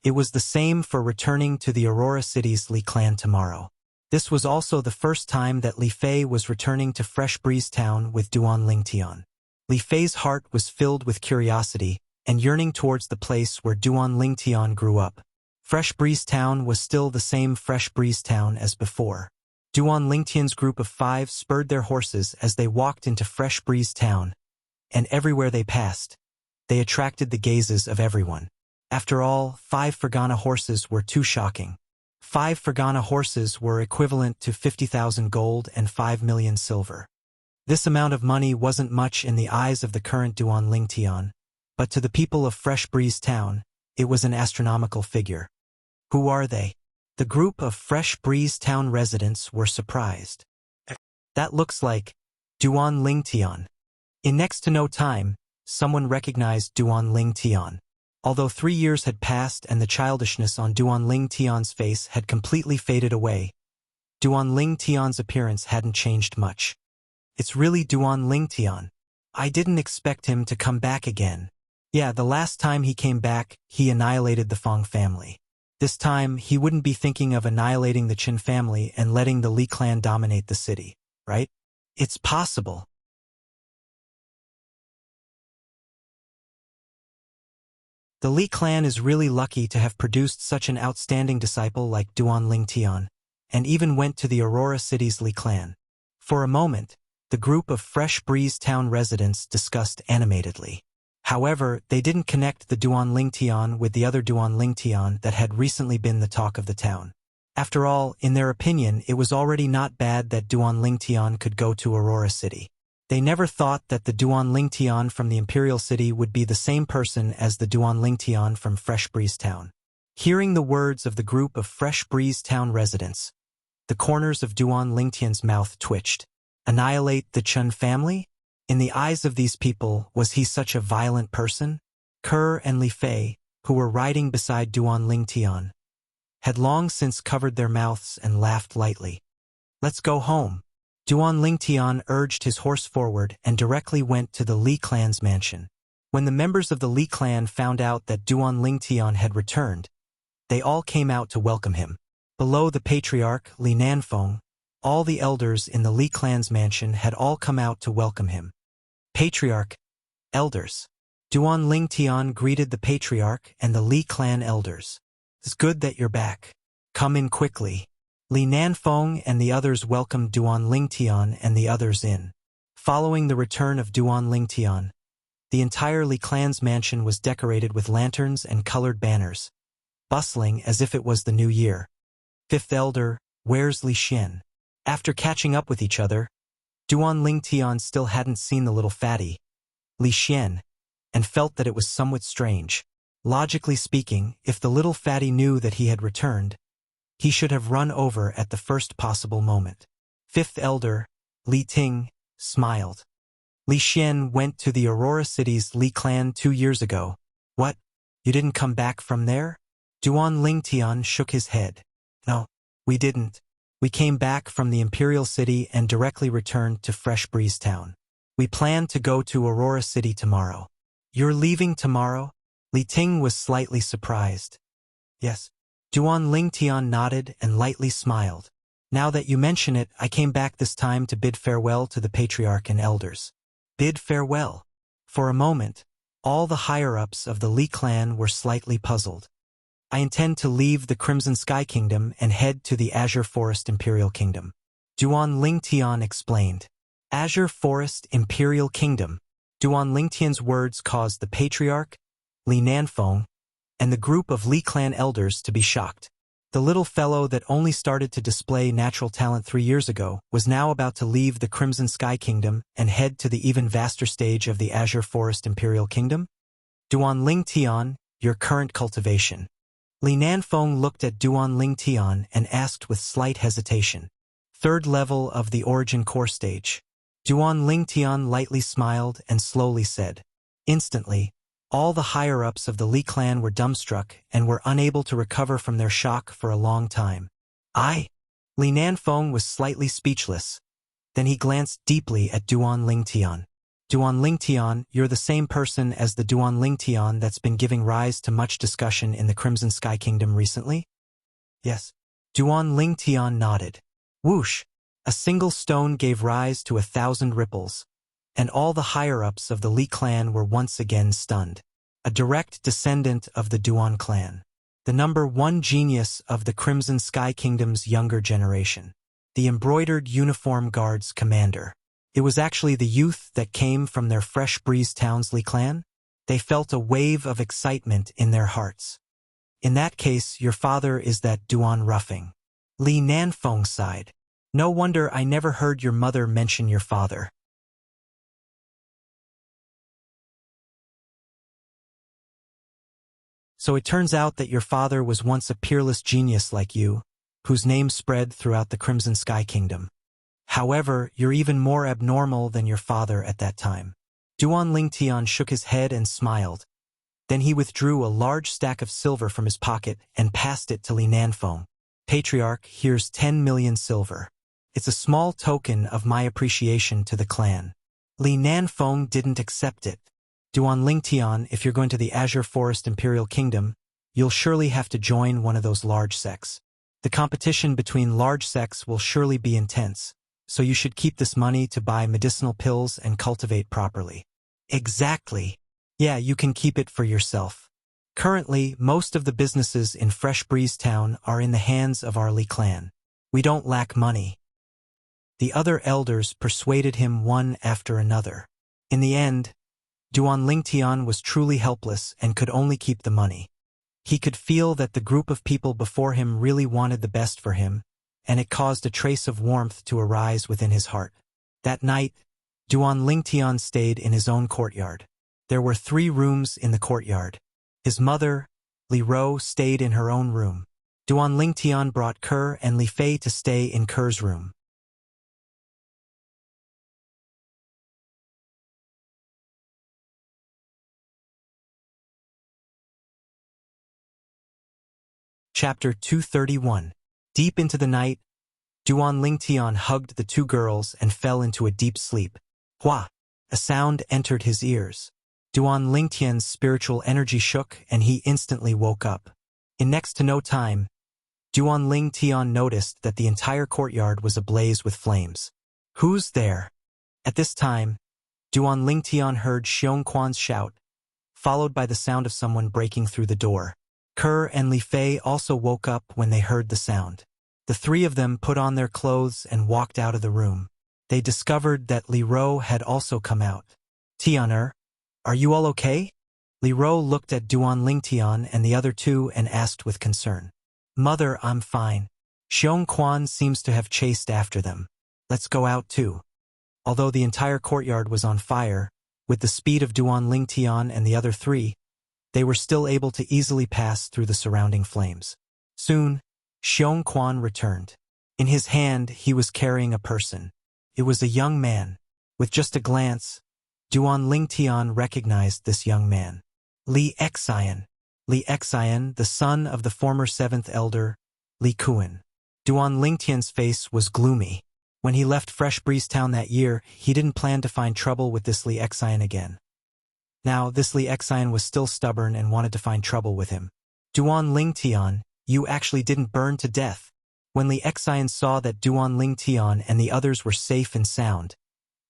It was the same for returning to the Aurora City's Li clan tomorrow. This was also the first time that Li Fei was returning to Fresh Breeze Town with Duan Lingtian. Li Fei's heart was filled with curiosity and yearning towards the place where Duan Lingtian grew up. Fresh Breeze Town was still the same Fresh Breeze Town as before. Duan Lingtian's group of 5 spurred their horses as they walked into Fresh Breeze Town, and everywhere they passed, they attracted the gazes of everyone. After all, 5 Fergana horses were too shocking. 5 Fergana horses were equivalent to 50,000 gold and 5 million silver. This amount of money wasn't much in the eyes of the current Duan Lingtian, but to the people of Fresh Breeze Town, it was an astronomical figure. Who are they? The group of Fresh Breeze Town residents were surprised. That looks like Duan Lingtian. In next to no time, someone recognized Duan Lingtian. Although 3 years had passed and the childishness on Duan Lingtian's face had completely faded away, Duan Lingtian's appearance hadn't changed much. It's really Duan Lingtian. I didn't expect him to come back again. Yeah, the last time he came back, he annihilated the Fong family. This time, he wouldn't be thinking of annihilating the Qin family and letting the Li clan dominate the city, right? It's possible. The Li clan is really lucky to have produced such an outstanding disciple like Duan Lingtian, and even went to the Aurora City's Li clan. For a moment, the group of Fresh Breeze Town residents discussed animatedly. However, they didn't connect the Duan Lingtian with the other Duan Lingtian that had recently been the talk of the town. After all, in their opinion, it was already not bad that Duan Lingtian could go to Aurora City. They never thought that the Duan Lingtian from the Imperial City would be the same person as the Duan Lingtian from Fresh Breeze Town. Hearing the words of the group of Fresh Breeze Town residents, the corners of Duan Lingtian's mouth twitched. Annihilate the Chun family? In the eyes of these people, was he such a violent person? Kerr and Li Fei, who were riding beside Duan Lingtian, had long since covered their mouths and laughed lightly. Let's go home. Duan Lingtian urged his horse forward and directly went to the Li clan's mansion. When the members of the Li clan found out that Duan Lingtian had returned, they all came out to welcome him. Below the patriarch, Li Nanfeng, all the elders in the Li clan's mansion had all come out to welcome him. Patriarch, elders. Duan Lingtian greeted the patriarch and the Li clan elders. It's good that you're back. Come in quickly. Li Nanfeng and the others welcomed Duan Lingtian and the others in. Following the return of Duan Lingtian, the entire Li clan's mansion was decorated with lanterns and colored banners, bustling as if it was the new year. Fifth elder, where's Li Xian? After catching up with each other, Duan Lingtian still hadn't seen the little fatty, Li Xian, and felt that it was somewhat strange. Logically speaking, if the little fatty knew that he had returned, he should have run over at the first possible moment. Fifth elder, Li Ting, smiled. Li Xian went to the Aurora City's Li clan 2 years ago. What? You didn't come back from there? Duan Lingtian shook his head. No, we didn't. We came back from the Imperial City and directly returned to Fresh Breeze Town. We plan to go to Aurora City tomorrow. You're leaving tomorrow? Li Ting was slightly surprised. Yes. Duan Lingtian nodded and lightly smiled. Now that you mention it, I came back this time to bid farewell to the patriarch and elders. Bid farewell. For a moment, all the higher-ups of the Li clan were slightly puzzled. I intend to leave the Crimson Sky Kingdom and head to the Azure Forest Imperial Kingdom. Duan Lingtian explained. Azure Forest Imperial Kingdom. Duan Lingtian's words caused the patriarch, Li Nanfeng, and the group of Li clan elders to be shocked. The little fellow that only started to display natural talent 3 years ago was now about to leave the Crimson Sky Kingdom and head to the even vaster stage of the Azure Forest Imperial Kingdom? Duan Lingtian, your current cultivation. Li Nanfeng looked at Duan Lingtian and asked with slight hesitation. 3rd level of the Origin Core stage. Duan Lingtian lightly smiled and slowly said. Instantly, all the higher-ups of the Li clan were dumbstruck and were unable to recover from their shock for a long time. Li Nanfeng was slightly speechless. Then he glanced deeply at Duan Lingtian. Duan Lingtian, you're the same person as the Duan Lingtian that's been giving rise to much discussion in the Crimson Sky Kingdom recently? Yes. Duan Lingtian nodded. Whoosh! A single stone gave rise to 1,000 ripples, and all the higher-ups of the Li clan were once again stunned. A direct descendant of the Duan clan. The number 1 genius of the Crimson Sky Kingdom's younger generation. The embroidered uniform guard's commander. It was actually the youth that came from their Fresh Breeze Town's Li clan? They felt a wave of excitement in their hearts. In that case, your father is that Duan Ruffing. Li Nanfeng sighed. No wonder I never heard your mother mention your father. So it turns out that your father was once a peerless genius like you, whose name spread throughout the Crimson Sky Kingdom. However, you're even more abnormal than your father at that time. Duan Lingtian shook his head and smiled. Then he withdrew a large stack of silver from his pocket and passed it to Li Nanfeng. Patriarch, here's 10 million silver. It's a small token of my appreciation to the clan. Li Nanfeng didn't accept it. Duan Lingtian, if you're going to the Azure Forest Imperial Kingdom, you'll surely have to join one of those large sects. The competition between large sects will surely be intense, so you should keep this money to buy medicinal pills and cultivate properly. Exactly. Yeah, you can keep it for yourself. Currently, most of the businesses in Fresh Breeze Town are in the hands of our Li clan. We don't lack money. The other elders persuaded him one after another. In the end, Duan Lingtian was truly helpless and could only keep the money. He could feel that the group of people before him really wanted the best for him, and it caused a trace of warmth to arise within his heart. That night, Duan Lingtian stayed in his own courtyard. There were 3 rooms in the courtyard. His mother, Li Ro, stayed in her own room. Duan Lingtian brought Ker and Li Fei to stay in Ker's room. Chapter 231. Deep into the night, Duan Lingtian hugged the 2 girls and fell into a deep sleep. Hua! A sound entered his ears. Duan Lingtian's spiritual energy shook and he instantly woke up. In next to no time, Duan Lingtian noticed that the entire courtyard was ablaze with flames. Who's there? At this time, Duan Lingtian heard Xiong Quan's shout, followed by the sound of someone breaking through the door. Ker and Li Fei also woke up when they heard the sound. The 3 of them put on their clothes and walked out of the room. They discovered that Li Ro had also come out. Tianer, are you all okay? Li Ro looked at Duan Lingtian and the other 2 and asked with concern. Mother, I'm fine. Xiong Quan seems to have chased after them. Let's go out too. Although the entire courtyard was on fire, with the speed of Duan Lingtian and the other 3, they were still able to easily pass through the surrounding flames. Soon, Xiong Quan returned. In his hand, he was carrying a person. It was a young man. With just a glance, Duan Lingtian recognized this young man. Li Xian. Li Xian, the son of the former 7th elder, Li Kuan. Duan Lingtian's face was gloomy. When he left Fresh Breeze Town that year, he didn't plan to find trouble with this Li Xian again. Now, this Li Xian was still stubborn and wanted to find trouble with him. Duan Lingtian, you actually didn't burn to death. When Li Xian saw that Duan Lingtian and the others were safe and sound,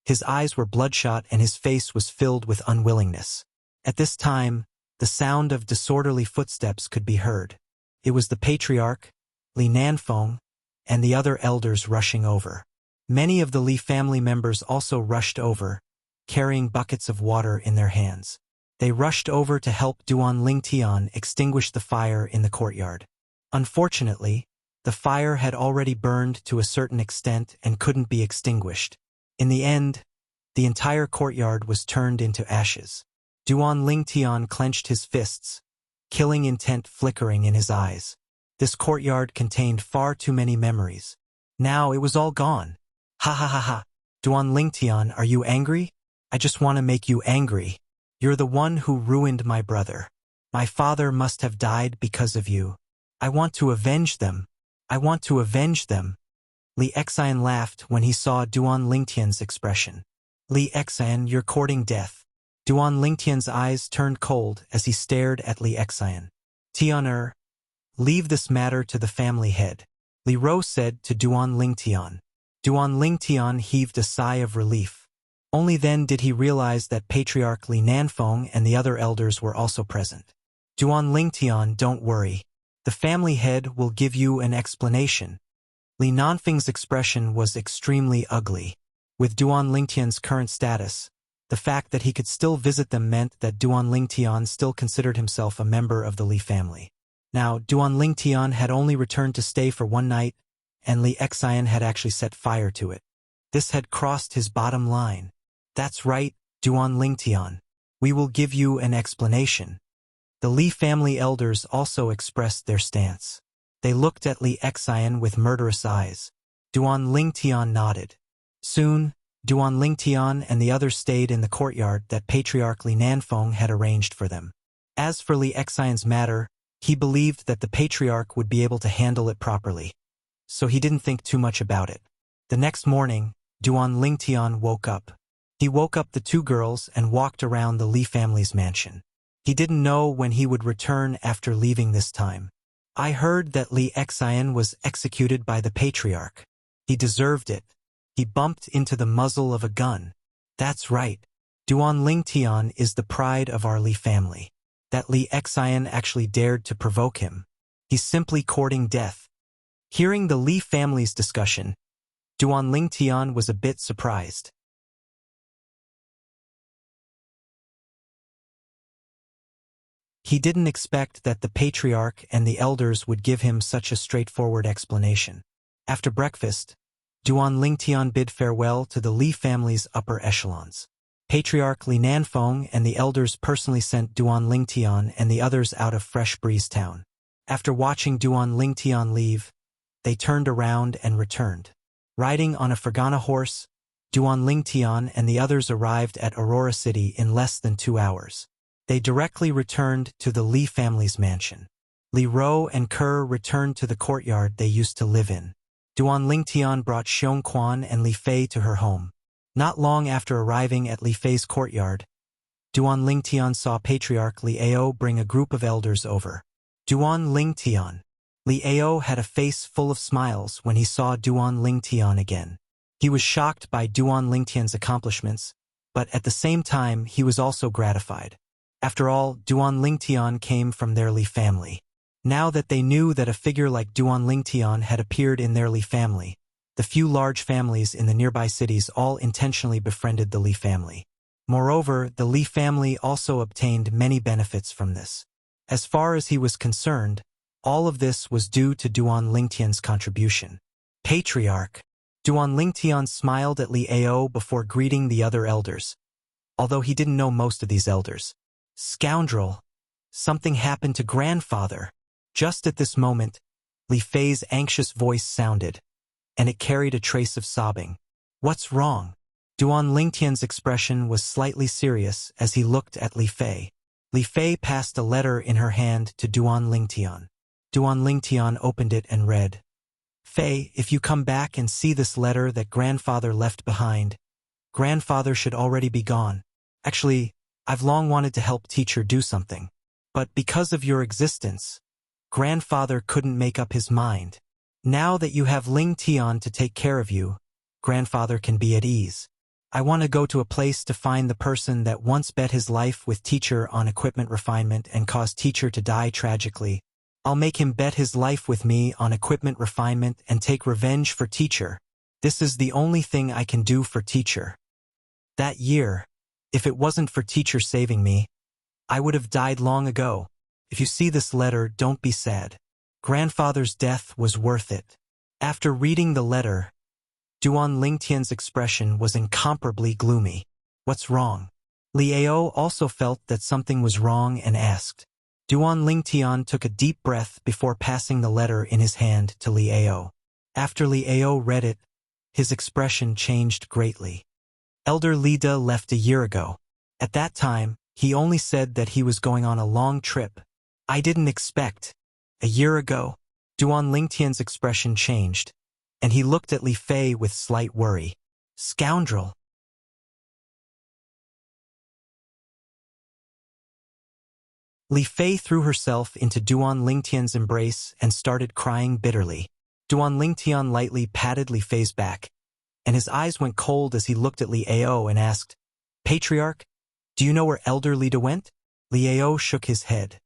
his eyes were bloodshot and his face was filled with unwillingness. At this time, the sound of disorderly footsteps could be heard. It was the patriarch, Li Nanfeng, and the other elders rushing over. Many of the Li family members also rushed over, carrying buckets of water in their hands. They rushed over to help Duan Lingtian extinguish the fire in the courtyard. Unfortunately, the fire had already burned to a certain extent and couldn't be extinguished. In the end, the entire courtyard was turned into ashes. Duan Lingtian clenched his fists, killing intent flickering in his eyes. This courtyard contained far too many memories. Now it was all gone. Ha ha ha ha. Duan Lingtian, are you angry? I just want to make you angry. You're the one who ruined my brother. My father must have died because of you. I want to avenge them. I want to avenge them. Li Xian laughed when he saw Duan Lingtian's expression. Li Xian, you're courting death. Duan Lingtian's eyes turned cold as he stared at Li Xian. Tianer, leave this matter to the family head, Li Ro said to Duan Lingtian. Duan Lingtian heaved a sigh of relief. Only then did he realize that Patriarch Li Nanfeng and the other elders were also present. Duan Lingtian, don't worry. The family head will give you an explanation. Li Nanfeng's expression was extremely ugly. With Duan Lingtian's current status, the fact that he could still visit them meant that Duan Lingtian still considered himself a member of the Li family. Now, Duan Lingtian had only returned to stay for one night, and Li Xian had actually set fire to it. This had crossed his bottom line. That's right, Duan Lingtian. We will give you an explanation. The Li family elders also expressed their stance. They looked at Li Xian with murderous eyes. Duan Lingtian nodded. Soon, Duan Lingtian and the others stayed in the courtyard that Patriarch Li Nanfeng had arranged for them. As for Li Xian's matter, he believed that the Patriarch would be able to handle it properly, so he didn't think too much about it. The next morning, Duan Lingtian woke up. He woke up the 2 girls and walked around the Li family's mansion. He didn't know when he would return after leaving this time. I heard that Li Xian was executed by the Patriarch. He deserved it. He bumped into the muzzle of a gun. That's right. Duan Lingtian is the pride of our Li family. that Li Xian actually dared to provoke him. He's simply courting death. Hearing the Li family's discussion, Duan Lingtian was a bit surprised. He didn't expect that the patriarch and the elders would give him such a straightforward explanation. After breakfast, Duan Lingtian bid farewell to the Li family's upper echelons. Patriarch Li Nanfeng and the elders personally sent Duan Lingtian and the others out of Fresh Breeze Town. After watching Duan Lingtian leave, they turned around and returned. Riding on a Fergana horse, Duan Lingtian and the others arrived at Aurora City in less than 2 hours. They directly returned to the Li family's mansion. Li Ro and Kerr returned to the courtyard they used to live in. Duan Lingtian brought Xiong Quan and Li Fei to her home. Not long after arriving at Li Fei's courtyard, Duan Lingtian saw Patriarch Li Ao bring a group of elders over. Duan Lingtian. Li Ao had a face full of smiles when he saw Duan Lingtian again. He was shocked by Duan Lingtian's accomplishments, but at the same time he was also gratified. After all, Duan Lingtian came from their Li family. Now that they knew that a figure like Duan Lingtian had appeared in their Li family, the few large families in the nearby cities all intentionally befriended the Li family. Moreover, the Li family also obtained many benefits from this. As far as he was concerned, all of this was due to Duan Lingtian's contribution. Patriarch. Duan Lingtian smiled at Li Ao before greeting the other elders, although he didn't know most of these elders. Scoundrel! Something happened to grandfather. Just at this moment, Li Fei's anxious voice sounded, and it carried a trace of sobbing. What's wrong? Duan Lingtian's expression was slightly serious as he looked at Li Fei. Li Fei passed a letter in her hand to Duan Lingtian. Duan Lingtian opened it and read, Fei, if you come back and see this letter that grandfather left behind, grandfather should already be gone. Actually, I've long wanted to help teacher do something. But because of your existence, grandfather couldn't make up his mind. Now that you have Ling Tian to take care of you, grandfather can be at ease. I want to go to a place to find the person that once bet his life with teacher on equipment refinement and caused teacher to die tragically. I'll make him bet his life with me on equipment refinement and take revenge for teacher. This is the only thing I can do for teacher. That year, if it wasn't for teacher saving me, I would have died long ago. If you see this letter, don't be sad. Grandfather's death was worth it. After reading the letter, Duan Lingtian's expression was incomparably gloomy. What's wrong? Li Ao also felt that something was wrong and asked. Duan Lingtian took a deep breath before passing the letter in his hand to Li Ao. After Li Ao read it, his expression changed greatly. Elder Lida left a year ago. At that time, he only said that he was going on a long trip. I didn't expect. A year ago, Duan Lingtian's expression changed, and he looked at Li Fei with slight worry. Scoundrel! Li Fei threw herself into Duan Lingtian's embrace and started crying bitterly. Duan Lingtian lightly patted Li Fei's back, and his eyes went cold as he looked at Li Ao and asked, Patriarch, do you know where Elder Lida went? Li Ao shook his head.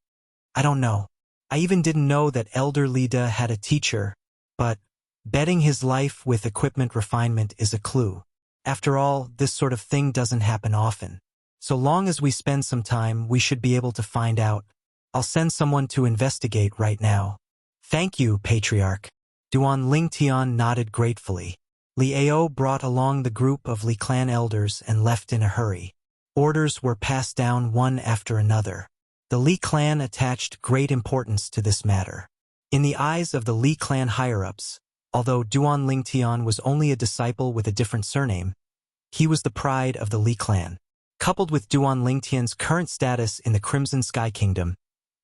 I don't know. I even didn't know that Elder Lida had a teacher, but betting his life with equipment refinement is a clue. After all, this sort of thing doesn't happen often. So long as we spend some time, we should be able to find out. I'll send someone to investigate right now. Thank you, Patriarch. Duan Lingtian nodded gratefully. Li Ao brought along the group of Li clan elders and left in a hurry. Orders were passed down one after another. The Li clan attached great importance to this matter. In the eyes of the Li clan higher-ups, although Duan Lingtian was only a disciple with a different surname, he was the pride of the Li clan. Coupled with Duan Lingtian's current status in the Crimson Sky Kingdom,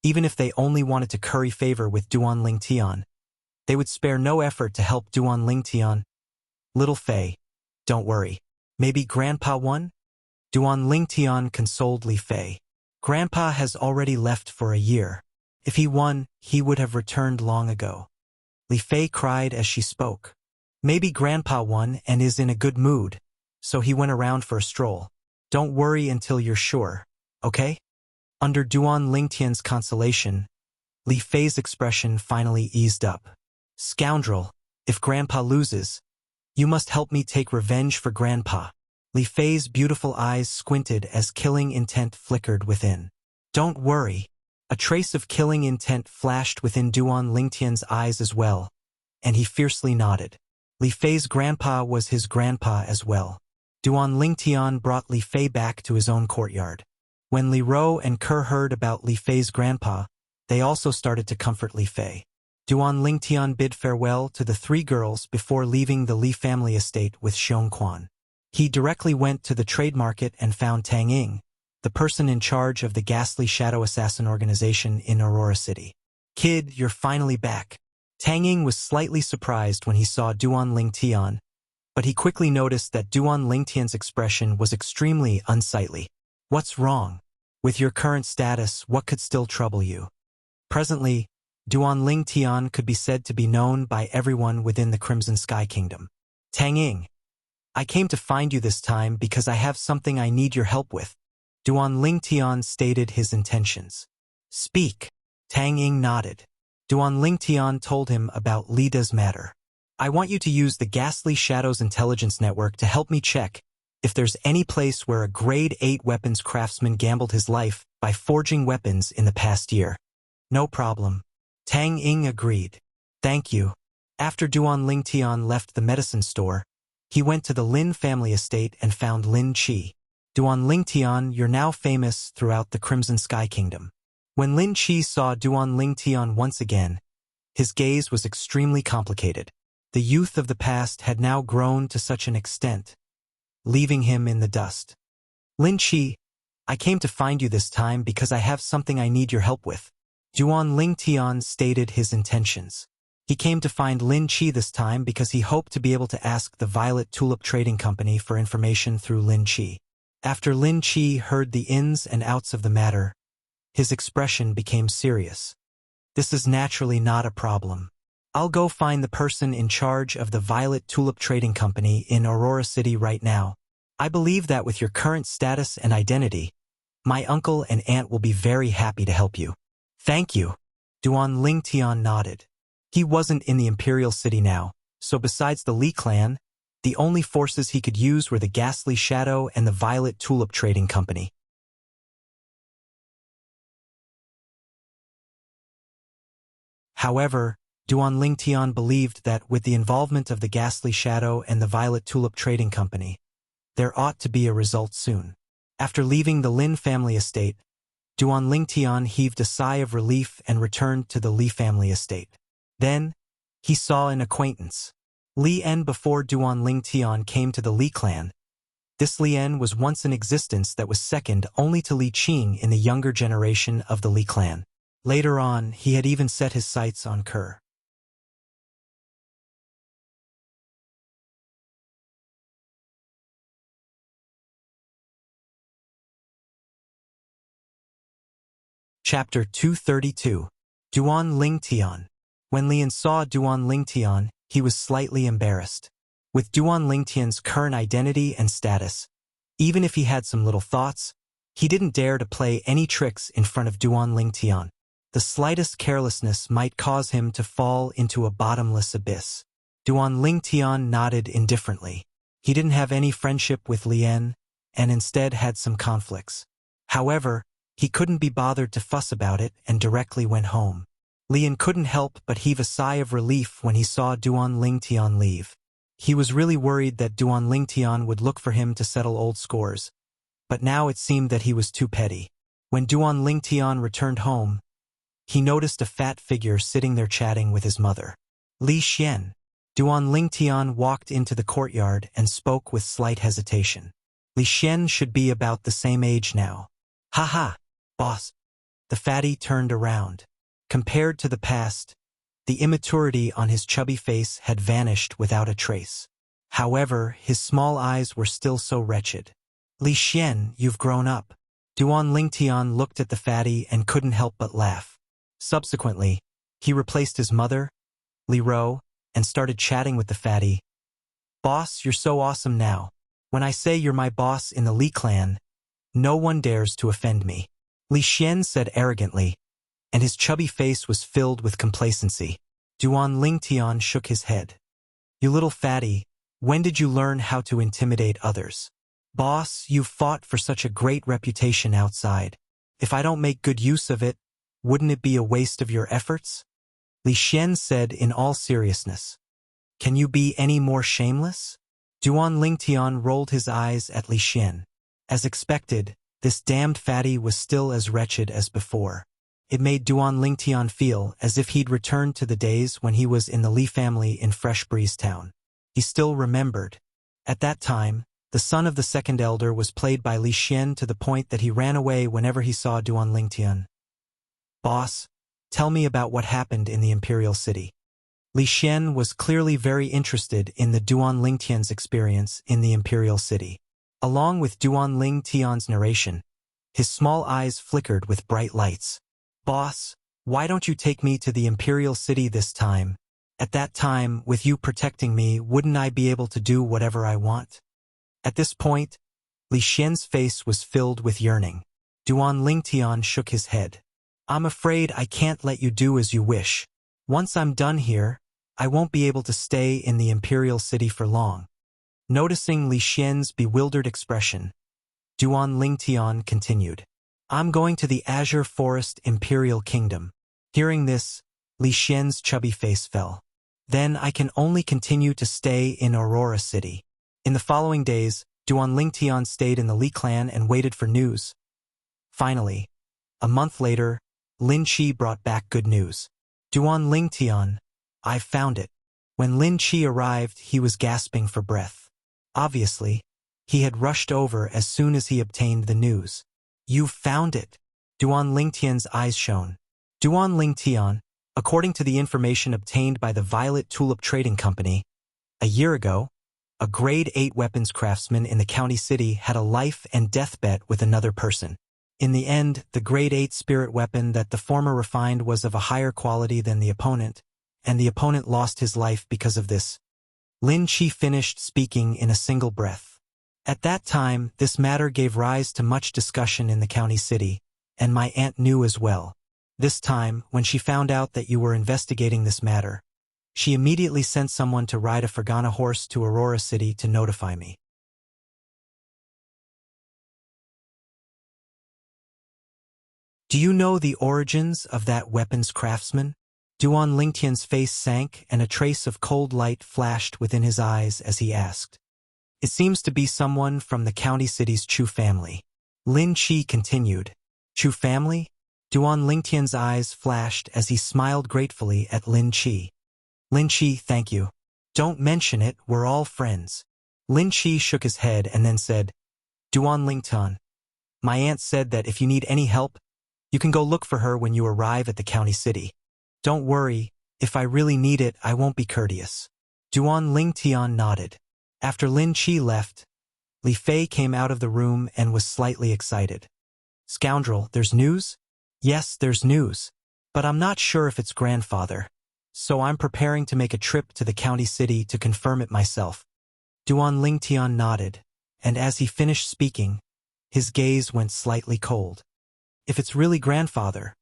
even if they only wanted to curry favor with Duan Lingtian, they would spare no effort to help Duan Lingtian. Little Fei, don't worry. Maybe Grandpa won? Duan Lingtian consoled Li Fei. Grandpa has already left for a year. If he won, he would have returned long ago. Li Fei cried as she spoke. Maybe Grandpa won and is in a good mood, so he went around for a stroll. Don't worry until you're sure, okay? Under Duan Lingtian's consolation, Li Fei's expression finally eased up. Scoundrel, if Grandpa loses, you must help me take revenge for Grandpa. Li Fei's beautiful eyes squinted as killing intent flickered within. Don't worry. A trace of killing intent flashed within Duan Lingtian's eyes as well, and he fiercely nodded. Li Fei's grandpa was his grandpa as well. Duan Lingtian brought Li Fei back to his own courtyard. When Li Ro and Ke heard about Li Fei's grandpa, they also started to comfort Li Fei. Duan Lingtian bid farewell to the three girls before leaving the Li family estate with Xiong Quan. He directly went to the trade market and found Tang Ying, the person in charge of the ghastly shadow assassin organization in Aurora City. Kid, you're finally back. Tang Ying was slightly surprised when he saw Duan Lingtian, but he quickly noticed that Duan Lingtian's expression was extremely unsightly. What's wrong? With your current status, what could still trouble you? Presently, Duan Lingtian could be said to be known by everyone within the Crimson Sky Kingdom. Tang Ying, I came to find you this time because I have something I need your help with. Duan Lingtian stated his intentions. Speak. Tang Ying nodded. Duan Lingtian told him about Lida's matter. I want you to use the Ghastly Shadows Intelligence Network to help me check if there's any place where a Grade 8 weapons craftsman gambled his life by forging weapons in the past year. No problem. Tang Ying agreed. Thank you. After Duan Lingtian left the medicine store, he went to the Lin family estate and found Lin Qi. Duan Lingtian, you're now famous throughout the Crimson Sky Kingdom. When Lin Qi saw Duan Lingtian once again, his gaze was extremely complicated. The youth of the past had now grown to such an extent, leaving him in the dust. Lin Qi, I came to find you this time because I have something I need your help with. Duan Lingtian stated his intentions. He came to find Lin Qi this time because he hoped to be able to ask the Violet Tulip Trading Company for information through Lin Qi. After Lin Qi heard the ins and outs of the matter, his expression became serious. This is naturally not a problem. I'll go find the person in charge of the Violet Tulip Trading Company in Aurora City right now. I believe that with your current status and identity, my uncle and aunt will be very happy to help you. Thank you. Duan Lingtian nodded. He wasn't in the Imperial City now, so besides the Li clan, the only forces he could use were the Ghastly Shadow and the Violet Tulip Trading Company. However, Duan Lingtian believed that with the involvement of the Ghastly Shadow and the Violet Tulip Trading Company, there ought to be a result soon. After leaving the Lin family estate, Duan Lingtian heaved a sigh of relief and returned to the Li family estate. Then, he saw an acquaintance. Li En. Before Duan Lingtian came to the Li clan, this Li En was once in existence that was second only to Li Qing in the younger generation of the Li clan. Later on, he had even set his sights on Ke. Chapter 232. Duan Lingtian. When Lian saw Duan Lingtian, he was slightly embarrassed. With Duan Lingtian's current identity and status, even if he had some little thoughts, he didn't dare to play any tricks in front of Duan Lingtian. The slightest carelessness might cause him to fall into a bottomless abyss. Duan Lingtian nodded indifferently. He didn't have any friendship with Lian, and instead had some conflicts. However, he couldn't be bothered to fuss about it and directly went home. Lian couldn't help but heave a sigh of relief when he saw Duan Lingtian leave. He was really worried that Duan Lingtian would look for him to settle old scores, but now it seemed that he was too petty. When Duan Lingtian returned home, he noticed a fat figure sitting there chatting with his mother. Li Xian. Duan Lingtian walked into the courtyard and spoke with slight hesitation. Li Xian should be about the same age now. Ha, boss. The fatty turned around. Compared to the past, the immaturity on his chubby face had vanished without a trace. However, his small eyes were still so wretched. Li Xian, you've grown up. Duan Lingtian looked at the fatty and couldn't help but laugh. Subsequently, he replaced his mother, Li Ro, and started chatting with the fatty. Boss, you're so awesome now. When I say you're my boss in the Li clan, no one dares to offend me. Li Xian said arrogantly, and his chubby face was filled with complacency. Duan Lingtian shook his head. You little fatty, when did you learn how to intimidate others? Boss, you've fought for such a great reputation outside. If I don't make good use of it, wouldn't it be a waste of your efforts? Li Xian said in all seriousness. Can you be any more shameless? Duan Lingtian rolled his eyes at Li Xian. As expected, this damned fatty was still as wretched as before. It made Duan Lingtian feel as if he'd returned to the days when he was in the Li family in Fresh Breeze Town. He still remembered. At that time, the son of the second elder was played by Li Xian to the point that he ran away whenever he saw Duan Lingtian. Boss, tell me about what happened in the Imperial City. Li Xian was clearly very interested in the Duan Lingtian's experience in the Imperial City. Along with Duan Lingtian's narration, his small eyes flickered with bright lights. Boss, why don't you take me to the Imperial City this time? At that time, with you protecting me, wouldn't I be able to do whatever I want? At this point, Li Xian's face was filled with yearning. Duan Lingtian shook his head. I'm afraid I can't let you do as you wish. Once I'm done here, I won't be able to stay in the Imperial City for long. Noticing Li Xian's bewildered expression, Duan Lingtian continued. I'm going to the Azure Forest Imperial Kingdom. Hearing this, Li Xian's chubby face fell. Then I can only continue to stay in Aurora City. In the following days, Duan Lingtian stayed in the Li clan and waited for news. Finally, a month later, Lin Qi brought back good news. Duan Lingtian, I've found it. When Lin Qi arrived, he was gasping for breath. Obviously, he had rushed over as soon as he obtained the news. You've found it. Duan Lingtian's eyes shone. Duan Lingtian, according to the information obtained by the Violet Tulip Trading Company, a year ago, a grade 8 weapons craftsman in the county city had a life and death bet with another person. In the end, the grade 8 spirit weapon that the former refined was of a higher quality than the opponent, and the opponent lost his life because of this. Lin Qi finished speaking in a single breath. At that time, this matter gave rise to much discussion in the county city, and my aunt knew as well. This time, when she found out that you were investigating this matter, she immediately sent someone to ride a Fergana horse to Aurora City to notify me. Do you know the origins of that weapons craftsman? Duan Lingtian's face sank and a trace of cold light flashed within his eyes as he asked. It seems to be someone from the county city's Chu family. Lin Qi continued. Chu family? Duan Lingtian's eyes flashed as he smiled gratefully at Lin Qi. Lin Qi, thank you. Don't mention it, we're all friends. Lin Qi shook his head and then said, Duan Lingtian, my aunt said that if you need any help, you can go look for her when you arrive at the county city. Don't worry, if I really need it, I won't be courteous. Duan Lingtian nodded. After Lin Qi left, Li Fei came out of the room and was slightly excited. Scoundrel, there's news? Yes, there's news. But I'm not sure if it's grandfather. So I'm preparing to make a trip to the county city to confirm it myself. Duan Lingtian nodded, and as he finished speaking, his gaze went slightly cold. If it's really grandfather,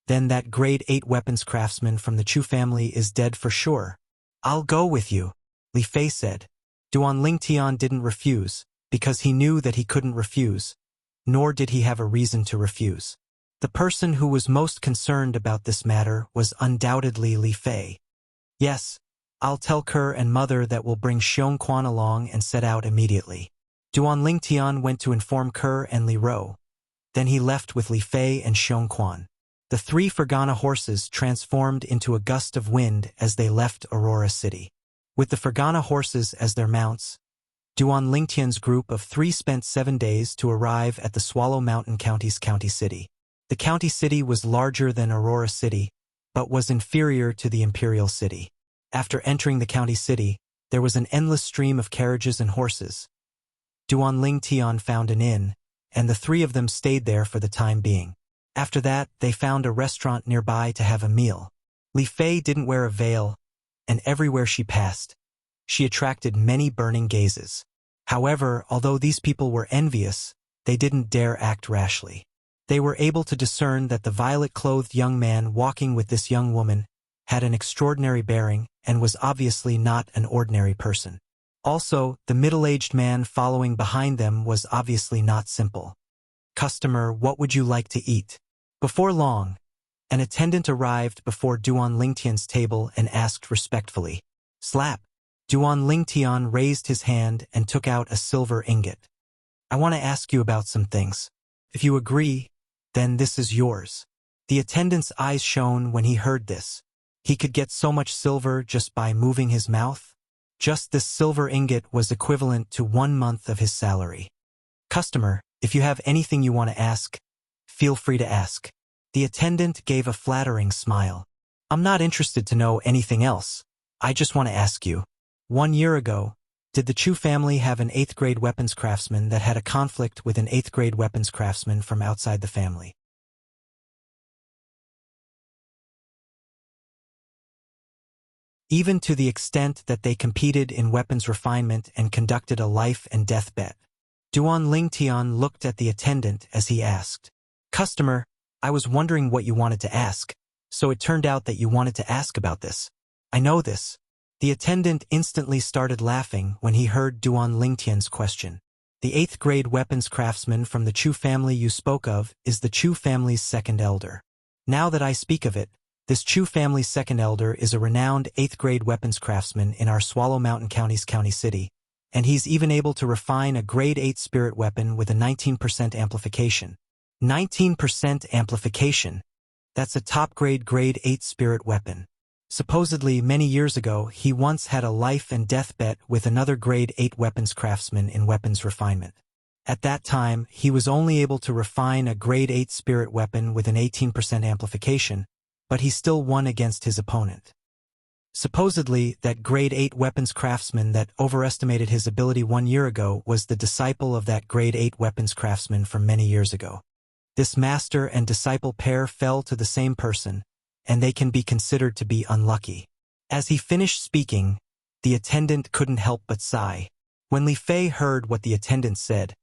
then that grade 8 weapons craftsman from the Chu family is dead for sure. I'll go with you, Li Fei said. Duan Lingtian didn't refuse, because he knew that he couldn't refuse, nor did he have a reason to refuse. The person who was most concerned about this matter was undoubtedly Li Fei. Yes, I'll tell Kerr and Mother that we'll bring Xiong Quan along and set out immediately. Duan Lingtian went to inform Kerr and Li Ro. Then he left with Li Fei and Xiong Quan. The 3 Fergana horses transformed into a gust of wind as they left Aurora City. With the Fergana horses as their mounts, Duan Lingtian's group of 3 spent 7 days to arrive at the Swallow Mountain County's county city. The county city was larger than Aurora City, but was inferior to the Imperial City. After entering the county city, there was an endless stream of carriages and horses. Duan Lingtian found an inn, and the 3 of them stayed there for the time being. After that, they found a restaurant nearby to have a meal. Li Fei didn't wear a veil, and everywhere she passed, she attracted many burning gazes. However, although these people were envious, they didn't dare act rashly. They were able to discern that the violet-clothed young man walking with this young woman had an extraordinary bearing and was obviously not an ordinary person. Also, the middle-aged man following behind them was obviously not simple. "Customer, what would you like to eat?" Before long, an attendant arrived before Duan Lingtian's table and asked respectfully. Slap! Duan Lingtian raised his hand and took out a silver ingot. "I want to ask you about some things. If you agree, then this is yours." The attendant's eyes shone when he heard this. He could get so much silver just by moving his mouth. Just this silver ingot was equivalent to 1 month of his salary. "Customer, if you have anything you want to ask, feel free to ask." The attendant gave a flattering smile. "I'm not interested to know anything else. I just want to ask you. 1 year ago, did the Chu family have an 8th grade weapons craftsman that had a conflict with an 8th grade weapons craftsman from outside the family?" Even to the extent that they competed in weapons refinement and conducted a life and death bet. Duan Lingtian looked at the attendant as he asked. "Customer, I was wondering what you wanted to ask, so it turned out that you wanted to ask about this. I know this." The attendant instantly started laughing when he heard Duan Lingtian's question. "The 8th grade weapons craftsman from the Chu family you spoke of is the Chu family's second elder. Now that I speak of it, this Chu family's second elder is a renowned 8th grade weapons craftsman in our Swallow Mountain County's county city, and he's even able to refine a grade 8 spirit weapon with a 19% amplification. 19% amplification? That's a top-grade grade 8 spirit weapon. Supposedly, many years ago, he once had a life and death bet with another grade 8 weapons craftsman in weapons refinement. At that time, he was only able to refine a grade 8 spirit weapon with an 18% amplification, but he still won against his opponent. Supposedly, that grade 8 weapons craftsman that overestimated his ability 1 year ago was the disciple of that grade 8 weapons craftsman from many years ago. This master and disciple pair fell to the same person, and they can be considered to be unlucky. As he finished speaking, the attendant couldn't help but sigh. When Li Fei heard what the attendant said,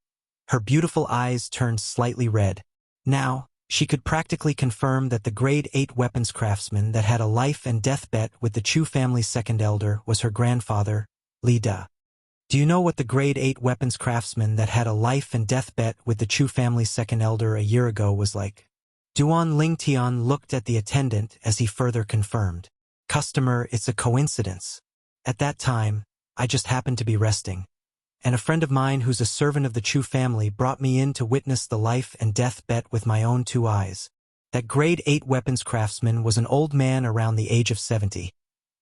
her beautiful eyes turned slightly red. Now, she could practically confirm that the grade 8 weapons craftsman that had a life and death bet with the Chu family's second elder was her grandfather, Li Da. "Do you know what the grade 8 weapons craftsman that had a life and death bet with the Chu family's second elder a year ago was like?" Duan Lingtian looked at the attendant as he further confirmed. "Customer, it's a coincidence. At that time, I just happened to be resting, and a friend of mine who's a servant of the Chu family brought me in to witness the life and death bet with my own 2 eyes. That grade 8 weapons craftsman was an old man around the age of 70,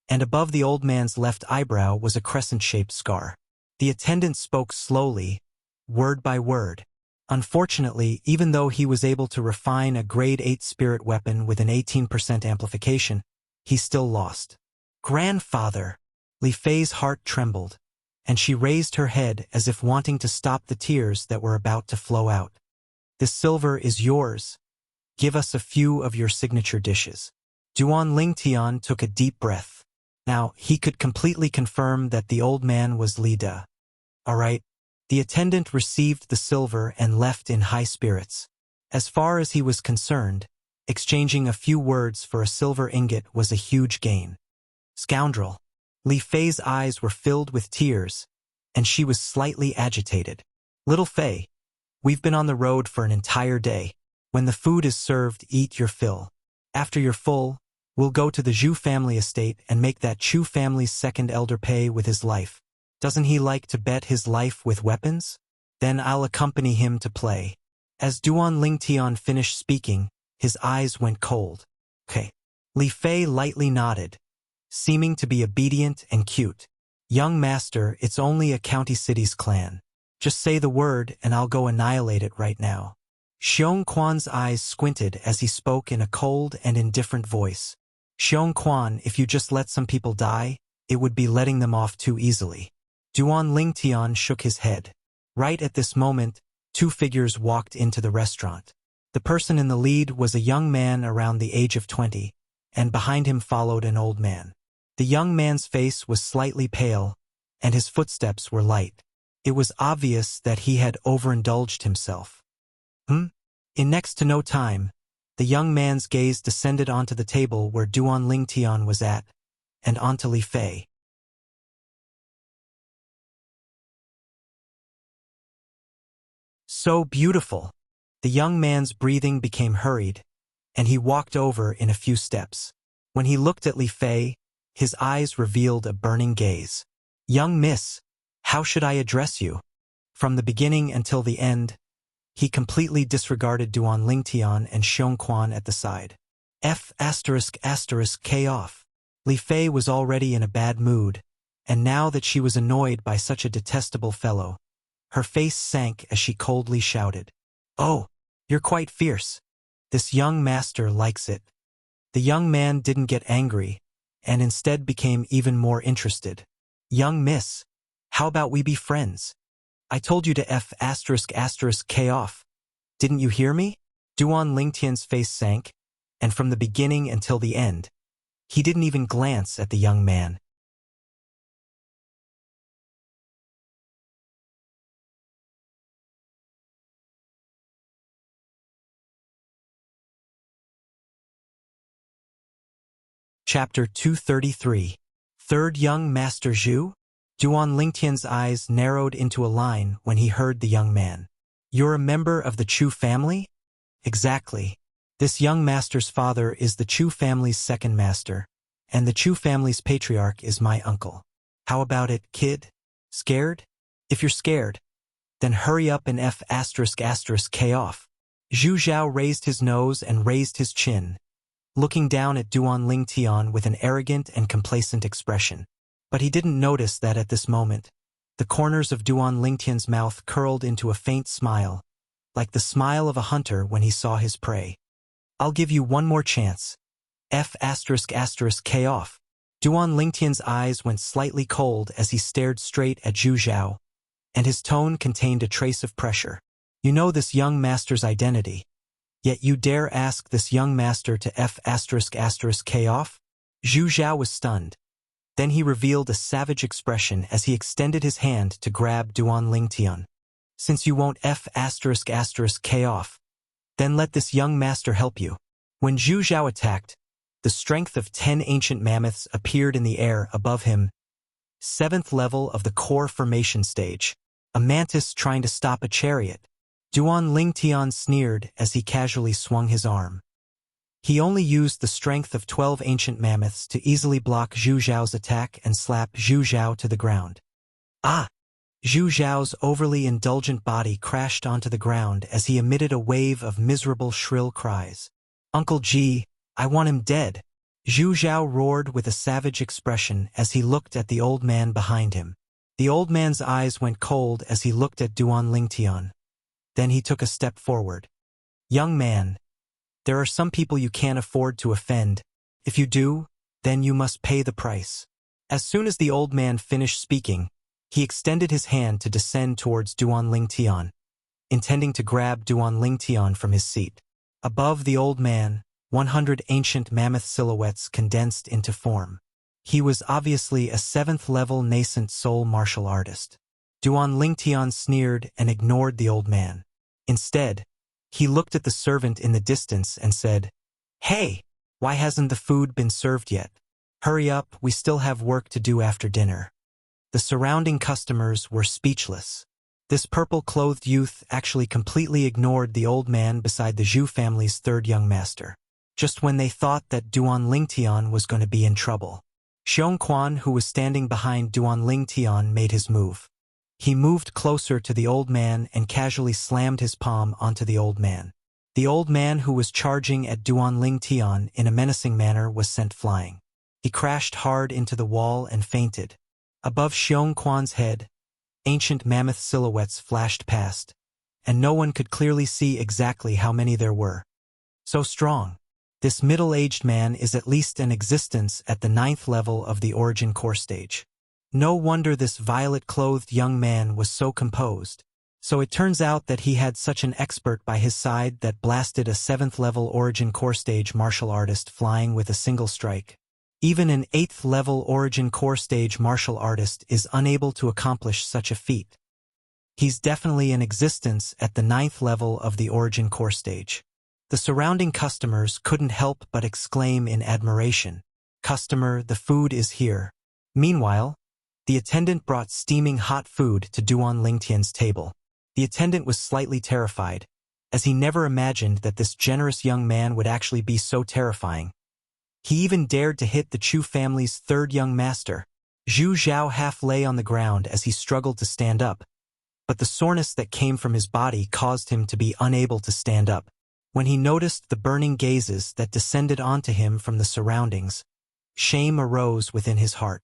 and above the old man's left eyebrow was a crescent-shaped scar." The attendant spoke slowly, word by word. Unfortunately, even though he was able to refine a grade 8 spirit weapon with an 18% amplification, he still lost. "Grandfather!" Li Fei's heart trembled, and she raised her head as if wanting to stop the tears that were about to flow out. "This silver is yours. Give us a few of your signature dishes." Duan Lingtian took a deep breath. Now, he could completely confirm that the old man was Li Da. "All right." The attendant received the silver and left in high spirits. As far as he was concerned, exchanging a few words for a silver ingot was a huge gain. "Scoundrel!" Li Fei's eyes were filled with tears, and she was slightly agitated. "Little Fei, we've been on the road for an entire day. When the food is served, eat your fill. After you're full, we'll go to the Zhu family estate and make that Chu family's second elder pay with his life. Doesn't he like to bet his life with weapons? Then I'll accompany him to play." As Duan Lingtian finished speaking, his eyes went cold. "Okay." Li Fei lightly nodded, seeming to be obedient and cute. "Young master, it's only a county city's clan. Just say the word and I'll go annihilate it right now." Xiong Quan's eyes squinted as he spoke in a cold and indifferent voice. "Xiong Quan, if you just let some people die, it would be letting them off too easily." Duan Lingtian shook his head. Right at this moment, 2 figures walked into the restaurant. The person in the lead was a young man around the age of 20, and behind him followed an old man. The young man's face was slightly pale, and his footsteps were light. It was obvious that he had overindulged himself. In next to no time, the young man's gaze descended onto the table where Duan Lingtian was at, and onto Li Fei. So beautiful! The young man's breathing became hurried, and he walked over in a few steps. When he looked at Li Fei, his eyes revealed a burning gaze. Young miss, how should I address you? From the beginning until the end, he completely disregarded Duan Lingtian and Xiongquan at the side. K off. Li Fei was already in a bad mood, and now that she was annoyed by such a detestable fellow, her face sank as she coldly shouted, "Oh, you're quite fierce. This young master likes it." The young man didn't get angry, and instead became even more interested. "Young miss, how about we be friends? I told you to K off. Didn't you hear me?" Duan Lingtian's face sank, and from the beginning until the end, he didn't even glance at the young man. Chapter 233. Third Young Master Zhu? Duan Lingtian's eyes narrowed into a line when he heard the young man. "You're a member of the Chu family?" "Exactly. This young master's father is the Chu family's second master, and the Chu family's patriarch is my uncle. How about it, kid? Scared? If you're scared, then hurry up and K off." Zhu Zhao raised his nose and raised his chin, looking down at Duan Lingtian with an arrogant and complacent expression. But he didn't notice that at this moment, the corners of Duan Lingtian's mouth curled into a faint smile, like the smile of a hunter when he saw his prey. "I'll give you one more chance. K off." Duan Lingtian's eyes went slightly cold as he stared straight at Zhu Zhao, and his tone contained a trace of pressure. "You know this young master's identity, yet you dare ask this young master to K off?" Zhu Zhao was stunned. Then he revealed a savage expression as he extended his hand to grab Duan Lingtian. "Since you won't K off, then let this young master help you." When Zhu Zhao attacked, the strength of 10 ancient mammoths appeared in the air above him. 7th level of the core formation stage. A mantis trying to stop a chariot. Duan Lingtian sneered as he casually swung his arm. He only used the strength of 12 ancient mammoths to easily block Zhu Zhao's attack and slap Zhu Zhao to the ground. "Ah!" Zhu Zhao's overly indulgent body crashed onto the ground as he emitted a wave of miserable shrill cries. "Uncle G, I want him dead!" Zhu Zhao roared with a savage expression as he looked at the old man behind him. The old man's eyes went cold as he looked at Duan Lingtian. Then he took a step forward. "Young man, there are some people you can't afford to offend. If you do, then you must pay the price." As soon as the old man finished speaking, he extended his hand to descend towards Duan Lingtian, intending to grab Duan Lingtian from his seat. Above the old man, 100 ancient mammoth silhouettes condensed into form. He was obviously a 7th-level nascent soul martial artist. Duan Lingtian sneered and ignored the old man. Instead, he looked at the servant in the distance and said, "Hey, why hasn't the food been served yet? Hurry up, we still have work to do after dinner." The surrounding customers were speechless. This purple-clothed youth actually completely ignored the old man beside the Zhu family's third young master, just when they thought that Duan Lingtian was going to be in trouble. Xiongquan, who was standing behind Duan Lingtian, made his move. He moved closer to the old man and casually slammed his palm onto the old man. The old man, who was charging at Duan Lingtian in a menacing manner, was sent flying. He crashed hard into the wall and fainted. Above Xiongquan's head, ancient mammoth silhouettes flashed past, and no one could clearly see exactly how many there were. So strong. This middle-aged man is at least an existence at the 9th level of the origin core stage. No wonder this violet-clothed young man was so composed. So it turns out that he had such an expert by his side that blasted a 7th-level origin core stage martial artist flying with a single strike. Even an 8th-level origin core stage martial artist is unable to accomplish such a feat. He's definitely in existence at the 9th level of the origin core stage. The surrounding customers couldn't help but exclaim in admiration, "Customer, the food is here." Meanwhile, the attendant brought steaming hot food to Duan Lingtian's table. The attendant was slightly terrified, as he never imagined that this generous young man would actually be so terrifying. He even dared to hit the Chu family's 3rd young master. Zhu Zhao half lay on the ground as he struggled to stand up, but the soreness that came from his body caused him to be unable to stand up. When he noticed the burning gazes that descended onto him from the surroundings, shame arose within his heart.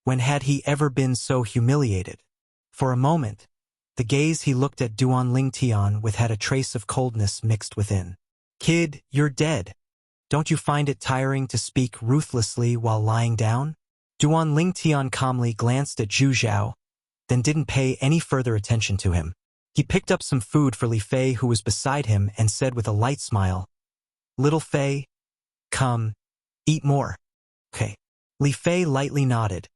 When had he ever been so humiliated? For a moment, the gaze he looked at Duan Lingtian with had a trace of coldness mixed within. "Kid, you're dead. Don't you find it tiring to speak ruthlessly while lying down?" Duan Lingtian calmly glanced at Zhu Zhao, then didn't pay any further attention to him. He picked up some food for Li Fei, who was beside him, and said with a light smile, "Little Fei, come, eat more." "Okay." Li Fei lightly nodded,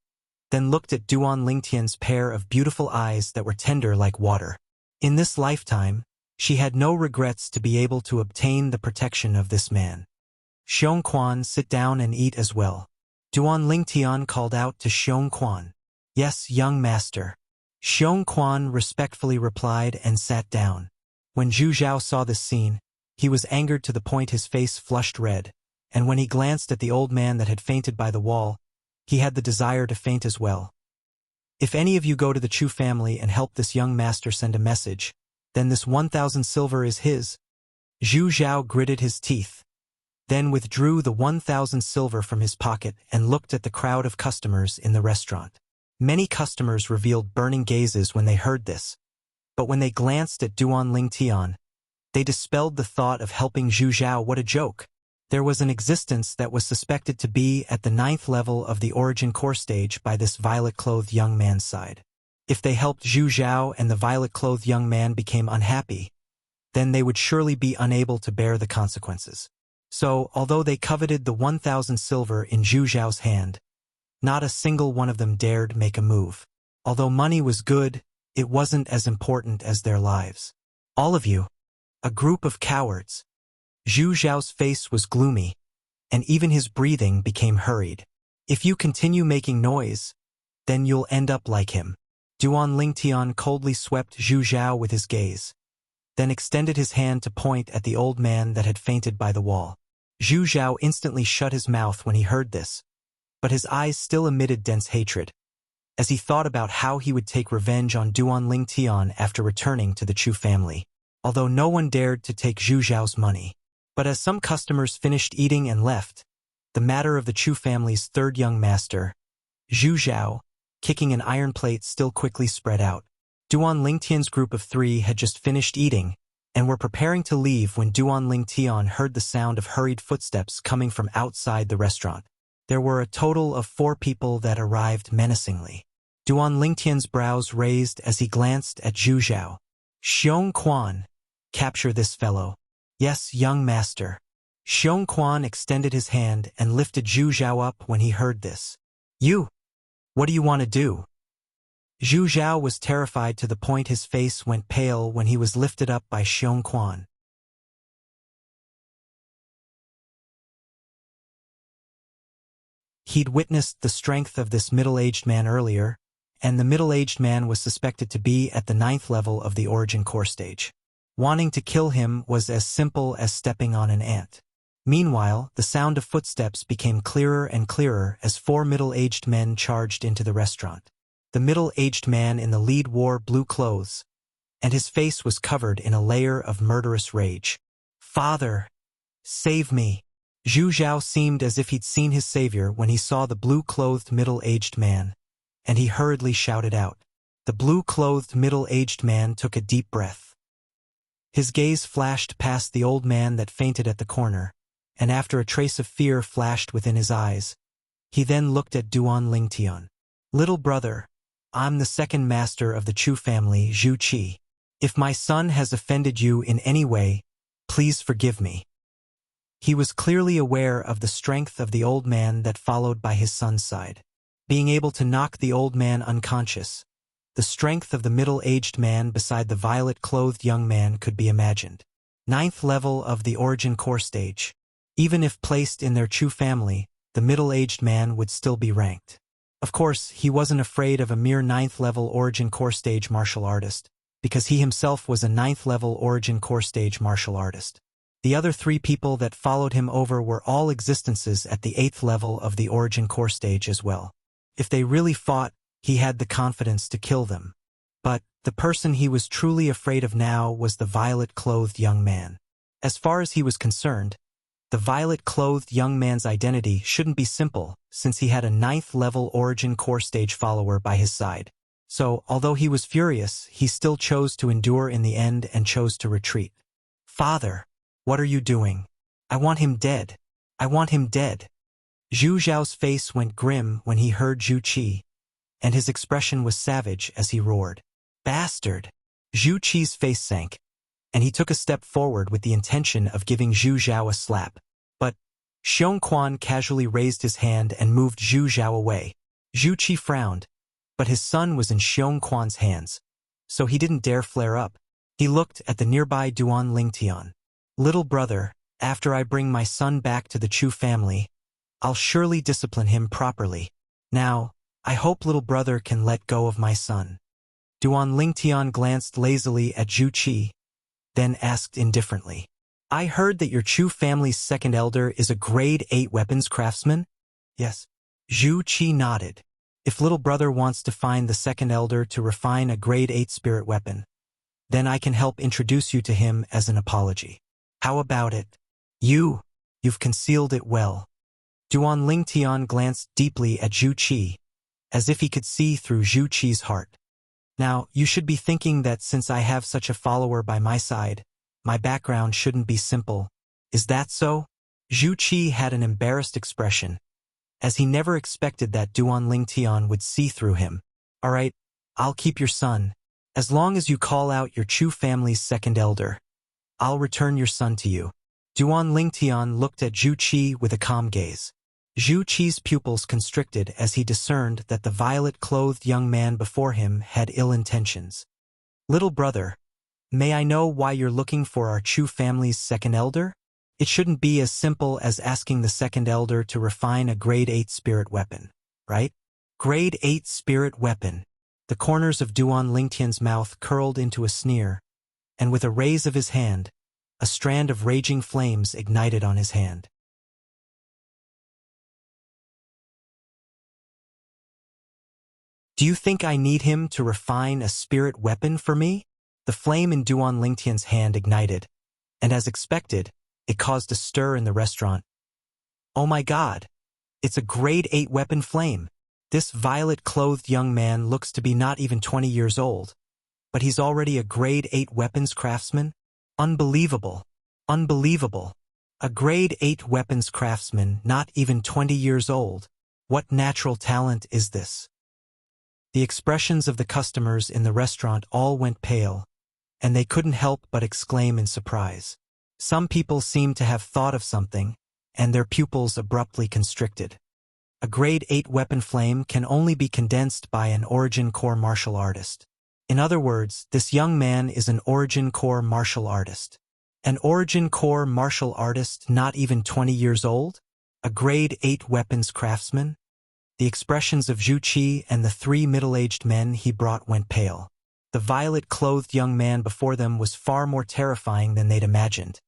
then looked at Duan Lingtian's pair of beautiful eyes that were tender like water. In this lifetime, she had no regrets to be able to obtain the protection of this man. "Xiong Quan, sit down and eat as well." Duan Lingtian called out to Xiong Quan. "Yes, young master." Xiong Quan respectfully replied and sat down. When Zhu Zhao saw this scene, he was angered to the point his face flushed red, and when he glanced at the old man that had fainted by the wall, he had the desire to faint as well. "If any of you go to the Chu family and help this young master send a message, then this 1,000 silver is his." Zhu Zhao gritted his teeth, then withdrew the 1,000 silver from his pocket and looked at the crowd of customers in the restaurant. Many customers revealed burning gazes when they heard this, but when they glanced at Duan Lingtian, they dispelled the thought of helping Zhu Zhao. What a joke! There was an existence that was suspected to be at the 9th level of the origin core stage by this violet-clothed young man's side. If they helped Zhu Zhao and the violet-clothed young man became unhappy, then they would surely be unable to bear the consequences. So, although they coveted the 1,000 silver in Zhu Zhao's hand, not a single one of them dared make a move. Although money was good, it wasn't as important as their lives. "All of you, a group of cowards." Zhu Zhao's face was gloomy, and even his breathing became hurried. "If you continue making noise, then you'll end up like him." Duan Lingtian coldly swept Zhu Zhao with his gaze, then extended his hand to point at the old man that had fainted by the wall. Zhu Zhao instantly shut his mouth when he heard this, but his eyes still emitted dense hatred, as he thought about how he would take revenge on Duan Lingtian after returning to the Chu family, although no one dared to take Zhu Zhao's money. But as some customers finished eating and left, the matter of the Chu family's 3rd young master, Zhu Zhao, kicking an iron plate, still quickly spread out. Duan Lingtian's group of 3 had just finished eating and were preparing to leave when Duan Lingtian heard the sound of hurried footsteps coming from outside the restaurant. There were a total of 4 people that arrived menacingly. Duan Lingtian's brows raised as he glanced at Zhu Zhao. "Xiong Quan, capture this fellow." "Yes, young master." Xiong Quan extended his hand and lifted Zhu Zhao up when he heard this. "You, what do you want to do?" Zhu Zhao was terrified to the point his face went pale when he was lifted up by Xiong Quan. He'd witnessed the strength of this middle-aged man earlier, and the middle-aged man was suspected to be at the 9th level of the origin core stage. Wanting to kill him was as simple as stepping on an ant. Meanwhile, the sound of footsteps became clearer and clearer as 4 middle-aged men charged into the restaurant. The middle-aged man in the lead wore blue clothes, and his face was covered in a layer of murderous rage. "Father, save me!" Zhu Zhao seemed as if he'd seen his savior when he saw the blue-clothed middle-aged man, and he hurriedly shouted out. The blue-clothed middle-aged man took a deep breath. His gaze flashed past the old man that fainted at the corner, and after a trace of fear flashed within his eyes, he then looked at Duan Lingtian. "Little brother, I'm the 2nd master of the Chu family, Zhu Qi. If my son has offended you in any way, please forgive me." He was clearly aware of the strength of the old man that followed by his son's side. Being able to knock the old man unconscious, the strength of the middle-aged man beside the violet-clothed young man could be imagined. 9th level of the origin core stage. Even if placed in their true family, the middle-aged man would still be ranked. Of course, he wasn't afraid of a mere 9th level origin core stage martial artist, because he himself was a 9th level origin core stage martial artist. The other 3 people that followed him over were all existences at the 8th level of the origin core stage as well. If they really fought, he had the confidence to kill them. But the person he was truly afraid of now was the violet-clothed young man. As far as he was concerned, the violet-clothed young man's identity shouldn't be simple, since he had a 9th level origin core stage follower by his side. So, although he was furious, he still chose to endure in the end and chose to retreat. "Father, what are you doing? I want him dead. I want him dead." Zhu Zhao's face went grim when he heard Zhu Qi, and his expression was savage as he roared, "Bastard!" Zhu Qi's face sank, and he took a step forward with the intention of giving Zhu Zhao a slap. But Xiong Quan casually raised his hand and moved Zhu Zhao away. Zhu Qi frowned, but his son was in Xiong Quan's hands, so he didn't dare flare up. He looked at the nearby Duan Lingtian. "Little brother, after I bring my son back to the Chu family, I'll surely discipline him properly. Now, I hope little brother can let go of my son." Duan Lingtian glanced lazily at Zhu Qi, then asked indifferently, "I heard that your Chu family's second elder is a grade 8 weapons craftsman?" "Yes." Zhu Qi nodded. "If little brother wants to find the second elder to refine a grade 8 spirit weapon, then I can help introduce you to him as an apology. How about it? You've concealed it well." Duan Lingtian glanced deeply at Zhu Qi, as if he could see through Zhu Qi's heart. "Now, you should be thinking that since I have such a follower by my side, my background shouldn't be simple. Is that so?" Zhu Qi had an embarrassed expression, as he never expected that Duan Lingtian would see through him. "All right, I'll keep your son. As long as you call out your Chu family's second elder, I'll return your son to you." Duan Lingtian looked at Zhu Qi with a calm gaze. Zhu Qi's pupils constricted as he discerned that the violet-clothed young man before him had ill intentions. "Little brother, may I know why you're looking for our Chu family's second elder? It shouldn't be as simple as asking the second elder to refine a grade 8 spirit weapon, right?" "Grade 8 spirit weapon." The corners of Duan Lingtian's mouth curled into a sneer, and with a raise of his hand, a strand of raging flames ignited on his hand. "Do you think I need him to refine a spirit weapon for me?" The flame in Duan Lingtian's hand ignited, and as expected, it caused a stir in the restaurant. "Oh my God! It's a grade 8 weapon flame. This violet-clothed young man looks to be not even 20 years old, but he's already a grade 8 weapons craftsman? Unbelievable! Unbelievable! A grade 8 weapons craftsman not even 20 years old. What natural talent is this?" The expressions of the customers in the restaurant all went pale, and they couldn't help but exclaim in surprise. Some people seemed to have thought of something, and their pupils abruptly constricted. A grade 8 weapon flame can only be condensed by an origin core martial artist. In other words, this young man is an origin core martial artist. An origin core martial artist not even 20 years old? A grade 8 weapons craftsman? The expressions of Zhu Qi and the 3 middle-aged men he brought went pale. The violet-clothed young man before them was far more terrifying than they'd imagined.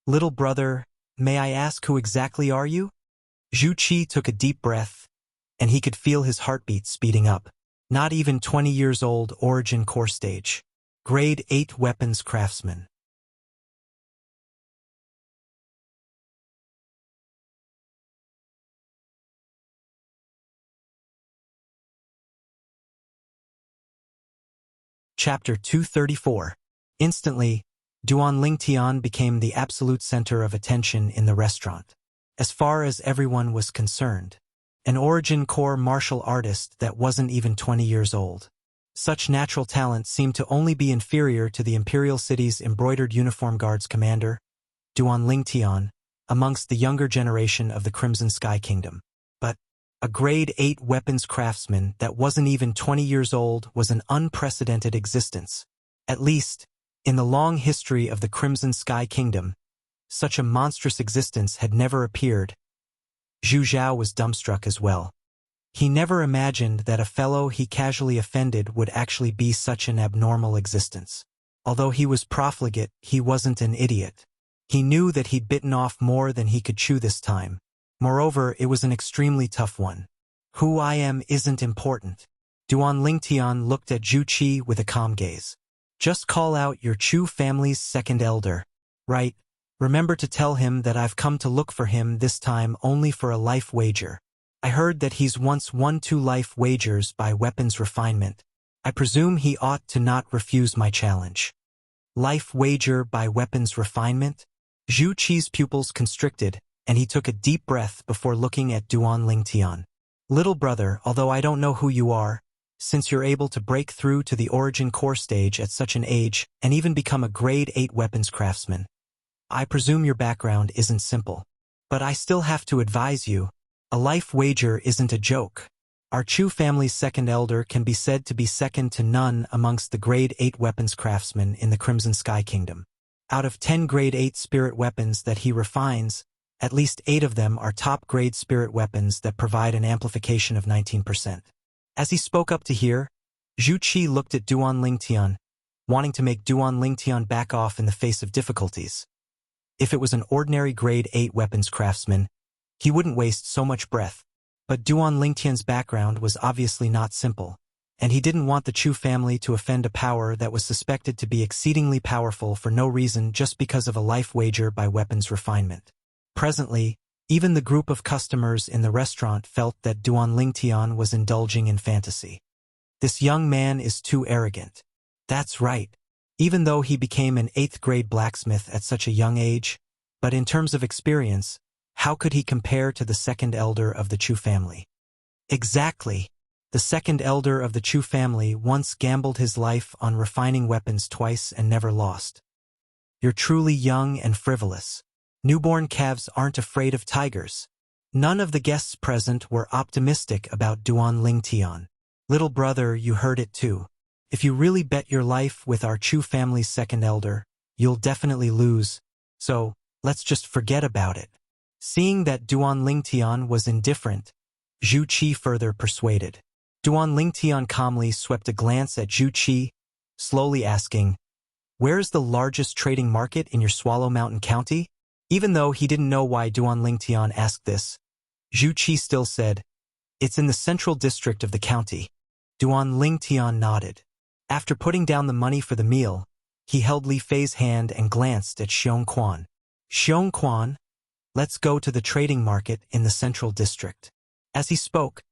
"Little brother, may I ask who exactly are you?" Zhu Qi took a deep breath, and he could feel his heartbeat speeding up. Not even 20 years old origin core stage. Grade 8 weapons craftsman. Chapter 234. Instantly, Duan Lingtian became the absolute center of attention in the restaurant. As far as everyone was concerned, an origin core martial artist that wasn't even 20 years old. Such natural talent seemed to only be inferior to the Imperial City's embroidered uniform guards commander, Duan Lingtian, amongst the younger generation of the Crimson Sky Kingdom. But a grade 8 weapons craftsman that wasn't even 20 years old was an unprecedented existence. At least, in the long history of the Crimson Sky Kingdom, such a monstrous existence had never appeared. Zhu Zhao was dumbstruck as well. He never imagined that a fellow he casually offended would actually be such an abnormal existence. Although he was profligate, he wasn't an idiot. He knew that he'd bitten off more than he could chew this time. Moreover, it was an extremely tough one. Who I am isn't important. Duan Lingtian looked at Zhu Qi with a calm gaze. Just call out your Chu family's second elder. Right. Remember to tell him that I've come to look for him this time only for a life wager. I heard that he's once won 2 life wagers by weapons refinement. I presume he ought to not refuse my challenge. Life wager by weapons refinement? Zhu Qi's pupils constricted, and he took a deep breath before looking at Duan Lingtian. Little brother, although I don't know who you are, since you're able to break through to the origin core stage at such an age and even become a grade 8 weapons craftsman, I presume your background isn't simple. But I still have to advise you, a life wager isn't a joke. Our Chu family's second elder can be said to be second to none amongst the grade 8 weapons craftsmen in the Crimson Sky Kingdom. Out of 10 grade 8 spirit weapons that he refines, at least 8 of them are top-grade spirit weapons that provide an amplification of 19%. As he spoke up to hear, Zhu Qi looked at Duan Lingtian, wanting to make Duan Lingtian back off in the face of difficulties. If it was an ordinary grade 8 weapons craftsman, he wouldn't waste so much breath. But Duan Lingtian's background was obviously not simple, and he didn't want the Chu family to offend a power that was suspected to be exceedingly powerful for no reason just because of a life wager by weapons refinement. Presently, even the group of customers in the restaurant felt that Duan Lingtian was indulging in fantasy. This young man is too arrogant. That's right. Even though he became an 8th grade blacksmith at such a young age, but in terms of experience, how could he compare to the second elder of the Chu family? Exactly. The second elder of the Chu family once gambled his life on refining weapons twice and never lost. You're truly young and frivolous. Newborn calves aren't afraid of tigers. None of the guests present were optimistic about Duan Lingtian. Little brother, you heard it too. If you really bet your life with our Chu family's second elder, you'll definitely lose. So, let's just forget about it. Seeing that Duan Lingtian was indifferent, Zhu Qi further persuaded. Duan Lingtian calmly swept a glance at Zhu Qi, slowly asking, "Where is the largest trading market in your Swallow Mountain County?" Even though he didn't know why Duan Lingtian asked this, Zhu Qi still said, "It's in the central district of the county." Duan Lingtian nodded. After putting down the money for the meal, he held Li Fei's hand and glanced at Xiong Quan. "Xiong Quan, let's go to the trading market in the central district." As he spoke,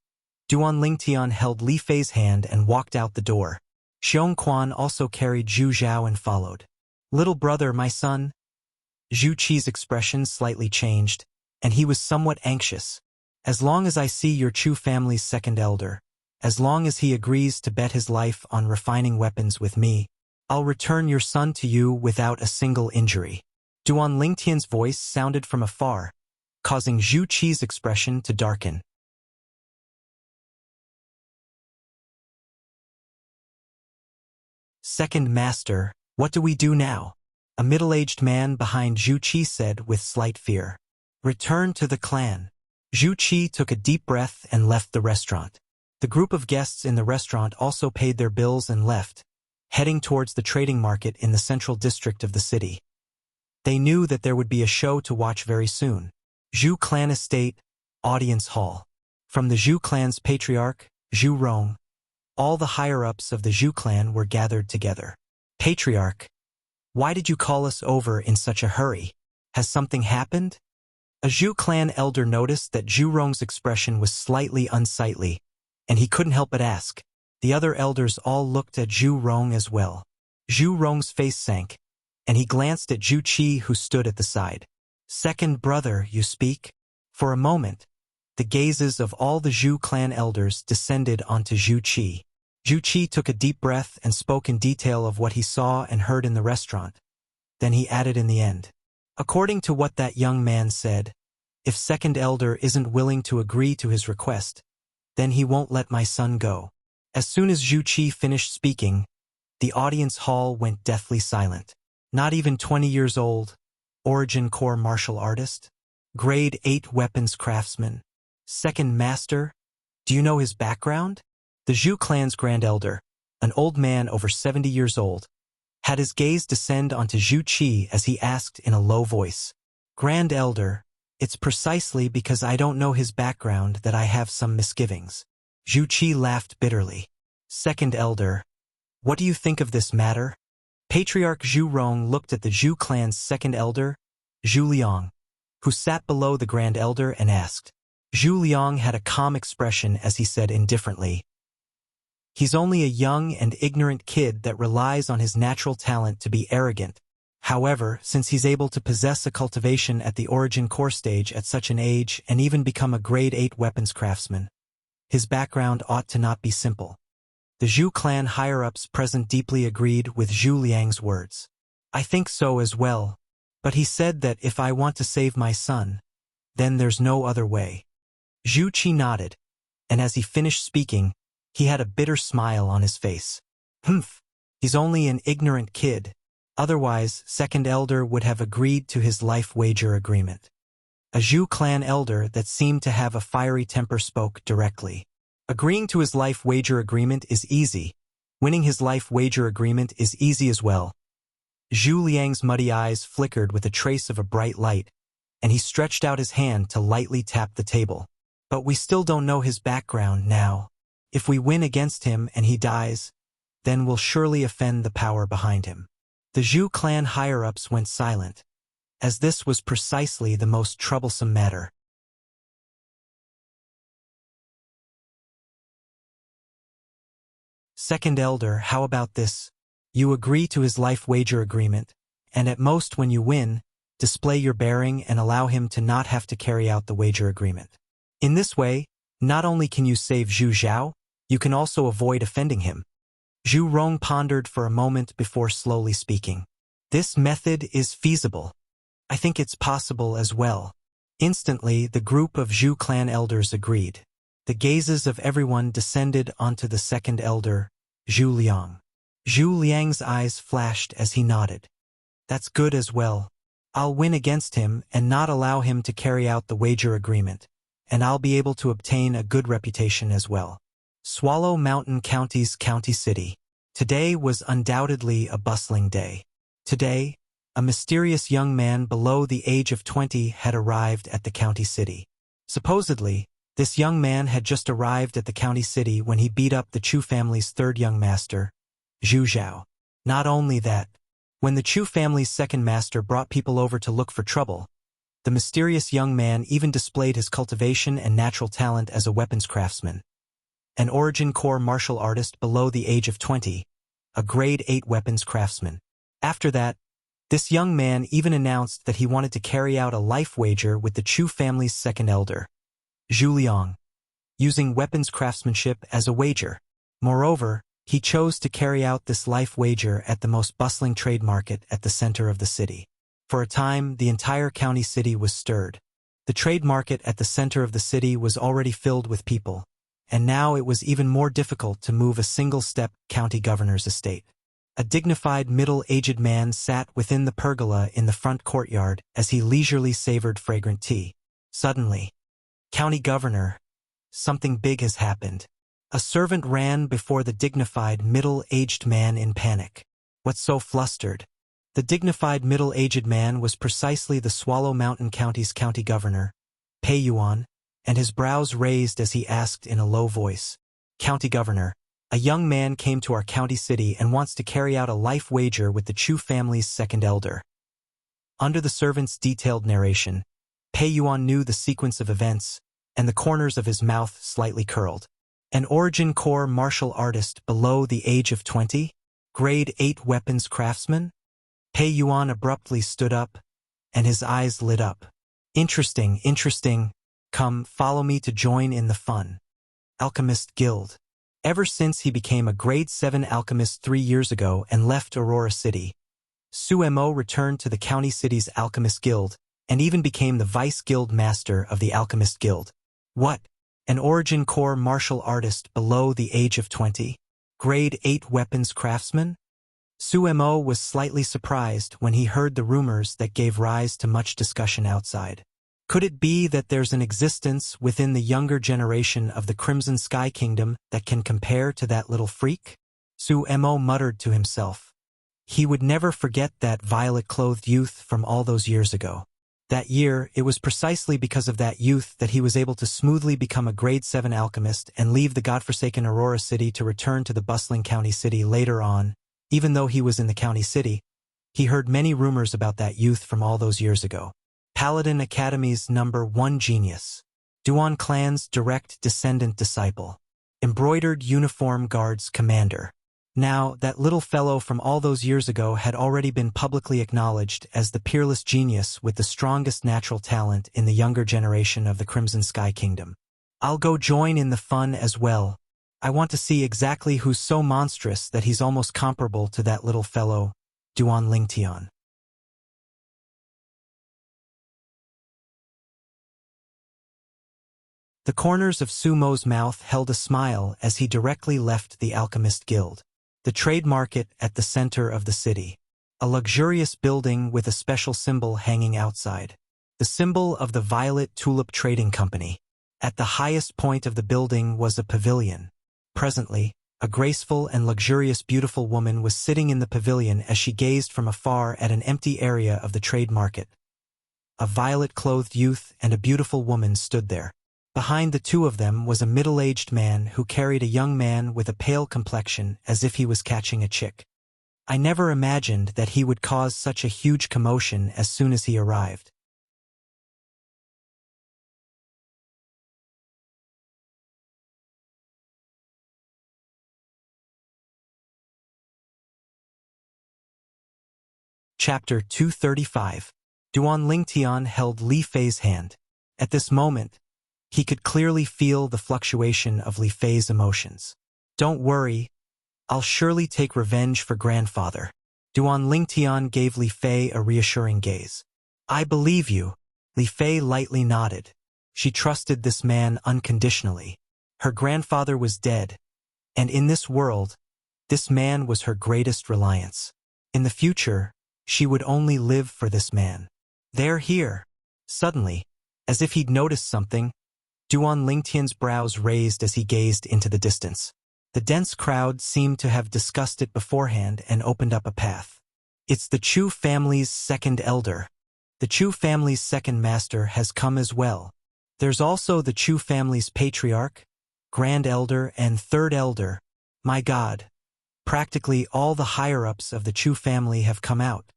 Duan Lingtian held Li Fei's hand and walked out the door. Xiong Quan also carried Zhu Zhao and followed. "Little brother, my son." Zhu Qi's expression slightly changed, and he was somewhat anxious. "As long as I see your Chu family's second elder, as long as he agrees to bet his life on refining weapons with me, I'll return your son to you without a single injury." Duan Lingtian's voice sounded from afar, causing Zhu Qi's expression to darken. "Second master, what do we do now?" A middle-aged man behind Zhu Qi said with slight fear. "Return to the clan." Zhu Qi took a deep breath and left the restaurant. The group of guests in the restaurant also paid their bills and left, heading towards the trading market in the central district of the city. They knew that there would be a show to watch very soon. Zhu Clan Estate, Audience Hall. From the Zhu Clan's patriarch, Zhu Rong, all the higher-ups of the Zhu Clan were gathered together. "Patriarch, why did you call us over in such a hurry? Has something happened?" A Zhu Clan elder noticed that Zhu Rong's expression was slightly unsightly, and he couldn't help but ask. The other elders all looked at Zhu Rong as well. Zhu Rong's face sank, and he glanced at Zhu Qi who stood at the side. "Second brother, you speak?" For a moment, the gazes of all the Zhu clan elders descended onto Zhu Qi. Zhu Qi took a deep breath and spoke in detail of what he saw and heard in the restaurant. Then he added in the end, According to what that young man said, if second elder isn't willing to agree to his request, then he won't let my son go. As soon as Zhu Qi finished speaking, the audience hall went deathly silent. Not even 20 years old, origin core martial artist, grade 8 weapons craftsman, second master. Do you know his background? The Zhu clan's grand elder, an old man over 70 years old, had his gaze descend onto Zhu Qi as he asked in a low voice, Grand elder, it's precisely because I don't know his background that I have some misgivings. Zhu Qi laughed bitterly. Second elder, what do you think of this matter? Patriarch Zhu Rong looked at the Zhu clan's second elder, Zhu Liang, who sat below the grand elder and asked. Zhu Liang had a calm expression as he said indifferently, He's only a young and ignorant kid that relies on his natural talent to be arrogant. However, since he's able to possess a cultivation at the origin core stage at such an age and even become a grade 8 weapons craftsman, his background ought to not be simple. The Zhu clan higher-ups present deeply agreed with Zhu Liang's words. I think so as well, but he said that if I want to save my son, then there's no other way. Zhu Qi nodded, and as he finished speaking, he had a bitter smile on his face. Humph, he's only an ignorant kid. Otherwise, second elder would have agreed to his life wager agreement. A Zhu clan elder that seemed to have a fiery temper spoke directly. Agreeing to his life wager agreement is easy. Winning his life wager agreement is easy as well. Zhu Liang's muddy eyes flickered with a trace of a bright light, and he stretched out his hand to lightly tap the table. But we still don't know his background now. If we win against him and he dies, then we'll surely offend the power behind him. The Zhu clan higher-ups went silent, as this was precisely the most troublesome matter. Second elder, how about this? You agree to his life wager agreement, and at most when you win, display your bearing and allow him to not have to carry out the wager agreement. In this way, not only can you save Zhu Zhao, you can also avoid offending him. Zhu Rong pondered for a moment before slowly speaking. This method is feasible. I think it's possible as well. Instantly, the group of Zhu clan elders agreed. The gazes of everyone descended onto the second elder, Zhu Liang. Zhu Liang's eyes flashed as he nodded. That's good as well. I'll win against him and not allow him to carry out the wager agreement, and I'll be able to obtain a good reputation as well. Swallow Mountain County's county city. Today was undoubtedly a bustling day. Today, a mysterious young man below the age of 20 had arrived at the county city. Supposedly, this young man had just arrived at the county city when he beat up the Chu family's third young master, Zhu Zhao. Not only that, when the Chu family's second master brought people over to look for trouble, the mysterious young man even displayed his cultivation and natural talent as a weapons craftsman. An origin core martial artist below the age of 20, a grade 8 weapons craftsman. After that, this young man even announced that he wanted to carry out a life wager with the Chu family's second elder, Zhu Liang, using weapons craftsmanship as a wager. Moreover, he chose to carry out this life wager at the most bustling trade market at the center of the city. For a time, the entire county city was stirred. The trade market at the center of the city was already filled with people, and now it was even more difficult to move a single step county governor's estate. A dignified middle-aged man sat within the pergola in the front courtyard as he leisurely savored fragrant tea. Suddenly, County Governor, something big has happened. A servant ran before the dignified middle-aged man in panic. What's so flustered? The dignified middle-aged man was precisely the Swallow Mountain County's county governor, Pei Yuan, and his brows raised as he asked in a low voice, County Governor, a young man came to our county city and wants to carry out a life wager with the Chu family's second elder. Under the servant's detailed narration, Pei Yuan knew the sequence of events, and the corners of his mouth slightly curled. An origin core martial artist below the age of 20? Grade 8 weapons craftsman? Pei Yuan abruptly stood up, and his eyes lit up. Interesting, interesting. Come, follow me to join in the fun. Alchemist Guild. Ever since he became a grade 7 alchemist 3 years ago and left Aurora City, Su Mo returned to the county city's Alchemist Guild, and even became the Vice Guild Master of the Alchemist Guild. What? An Origin Core martial artist below the age of 20? Grade 8 weapons craftsman? Su Mo was slightly surprised when he heard the rumors that gave rise to much discussion outside. Could it be that there's an existence within the younger generation of the Crimson Sky Kingdom that can compare to that little freak? Su Mo muttered to himself. He would never forget that violet-clothed youth from all those years ago. That year, it was precisely because of that youth that he was able to smoothly become a grade 7 alchemist and leave the godforsaken Aurora City to return to the bustling county city later on. Even though he was in the county city, he heard many rumors about that youth from all those years ago. Paladin Academy's #1 genius. Duan clan's direct descendant disciple. Embroidered uniform guards commander. Now, that little fellow from all those years ago had already been publicly acknowledged as the peerless genius with the strongest natural talent in the younger generation of the Crimson Sky Kingdom. I'll go join in the fun as well. I want to see exactly who's so monstrous that he's almost comparable to that little fellow, Duan Lingtian. The corners of Su Mo's mouth held a smile as he directly left the Alchemist Guild. The trade market at the center of the city. A luxurious building with a special symbol hanging outside. The symbol of the Violet Tulip Trading Company. At the highest point of the building was a pavilion. Presently, a graceful and luxurious beautiful woman was sitting in the pavilion as she gazed from afar at an empty area of the trade market. A violet-clothed youth and a beautiful woman stood there. Behind the two of them was a middle-aged man who carried a young man with a pale complexion as if he was catching a chick. I never imagined that he would cause such a huge commotion as soon as he arrived. Chapter 235. Duan Lingtian held Li Fei's hand. At this moment, he could clearly feel the fluctuation of Li Fei's emotions. Don't worry, I'll surely take revenge for grandfather. Duan Lingtian gave Li Fei a reassuring gaze. I believe you. Li Fei lightly nodded. She trusted this man unconditionally. Her grandfather was dead, and in this world, this man was her greatest reliance. In the future, she would only live for this man. They're here. Suddenly, as if he'd noticed something, Duan Lingtian's brows raised as he gazed into the distance. The dense crowd seemed to have discussed it beforehand and opened up a path. It's the Chu family's second elder. The Chu family's second master has come as well. There's also the Chu family's patriarch, grand elder, and third elder. My God, practically all the higher-ups of the Chu family have come out.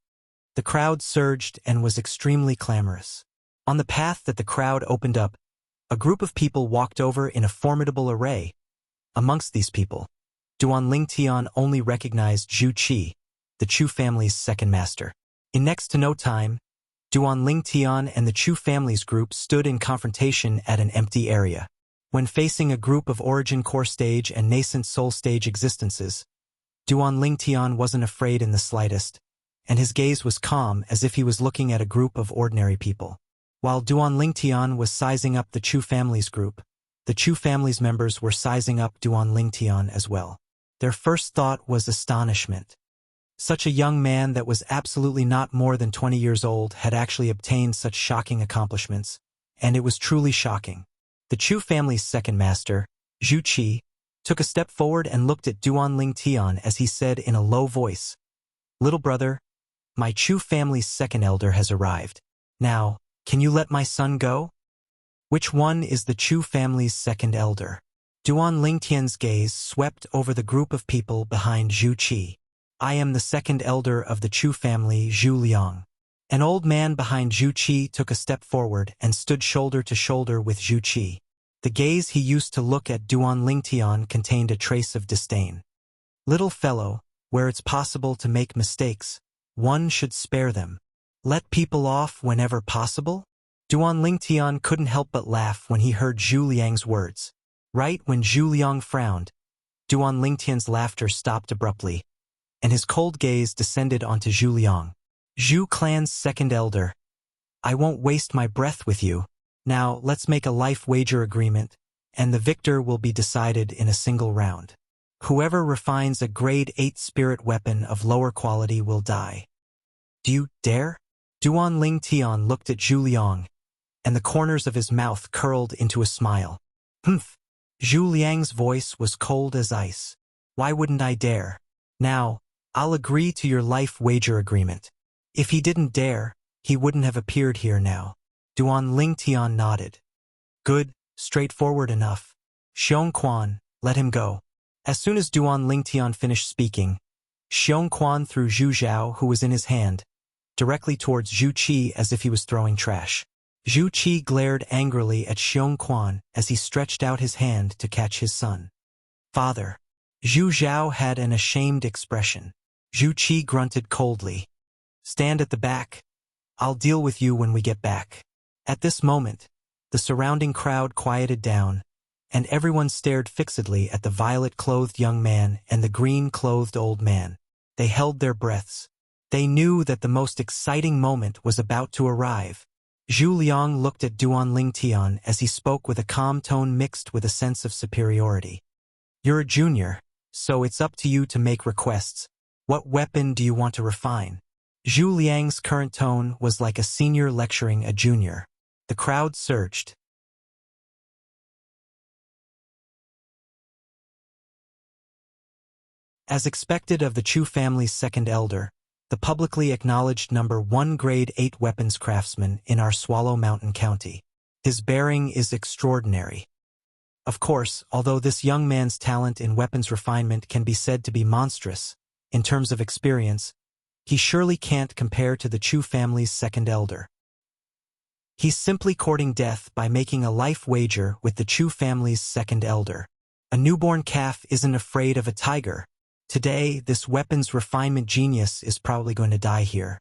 The crowd surged and was extremely clamorous. On the path that the crowd opened up, a group of people walked over in a formidable array. Amongst these people, Duan Lingtian only recognized Zhu Qi, the Chu family's second master. In next to no time, Duan Lingtian and the Chu family's group stood in confrontation at an empty area. When facing a group of Origin Core Stage and Nascent Soul Stage existences, Duan Lingtian wasn't afraid in the slightest, and his gaze was calm as if he was looking at a group of ordinary people. While Duan Lingtian was sizing up the Chu family's group, the Chu family's members were sizing up Duan Lingtian as well. Their first thought was astonishment. Such a young man that was absolutely not more than 20 years old had actually obtained such shocking accomplishments, and it was truly shocking. The Chu family's second master, Zhu Qi, took a step forward and looked at Duan Lingtian as he said in a low voice, "Little brother, my Chu family's second elder has arrived. Now, can you let my son go?" Which one is the Chu family's second elder? Duan Lingtian's gaze swept over the group of people behind Zhu Qi. I am the second elder of the Chu family, Zhu Liang. An old man behind Zhu Qi took a step forward and stood shoulder to shoulder with Zhu Qi. The gaze he used to look at Duan Lingtian contained a trace of disdain. Little fellow, where it's possible to make mistakes, one should spare them. Let people off whenever possible? Duan Lingtian couldn't help but laugh when he heard Zhu Liang's words. Right when Zhu Liang frowned, Duan Lingtian's laughter stopped abruptly. and his cold gaze descended onto Zhu Liang. Zhu clan's second elder. I won't waste my breath with you. Now, let's make a life wager agreement, and the victor will be decided in a single round. Whoever refines a grade 8 spirit weapon of lower quality will die. Do you dare? Duan Ling Tian looked at Zhu Liang, and the corners of his mouth curled into a smile. Humph! Zhu Liang's voice was cold as ice. Why wouldn't I dare? Now, I'll agree to your life wager agreement. If he didn't dare, he wouldn't have appeared here now. Duan Ling Tian nodded. Good, straightforward enough. Xiong Quan, let him go. As soon as Duan Ling Tian finished speaking, Xiong Quan threw Zhu Zhao, who was in his hand, directly towards Zhu Qi as if he was throwing trash. Zhu Qi glared angrily at Xiong Quan as he stretched out his hand to catch his son. Father. Zhu Zhao had an ashamed expression. Zhu Qi grunted coldly. Stand at the back. I'll deal with you when we get back. At this moment, the surrounding crowd quieted down, and everyone stared fixedly at the violet-clothed young man and the green-clothed old man. They held their breaths. They knew that the most exciting moment was about to arrive. Zhu Liang looked at Duan Ling Tian as he spoke with a calm tone mixed with a sense of superiority. You're a junior, so it's up to you to make requests. What weapon do you want to refine? Zhu Liang's current tone was like a senior lecturing a junior. The crowd surged. As expected of the Chu family's second elder, the publicly acknowledged number 1 grade 8 weapons craftsman in our Swallow Mountain County. His bearing is extraordinary. Of course, although this young man's talent in weapons refinement can be said to be monstrous, in terms of experience, he surely can't compare to the Chu family's second elder. He's simply courting death by making a life wager with the Chu family's second elder. A newborn calf isn't afraid of a tiger. Today, this weapons refinement genius is probably going to die here.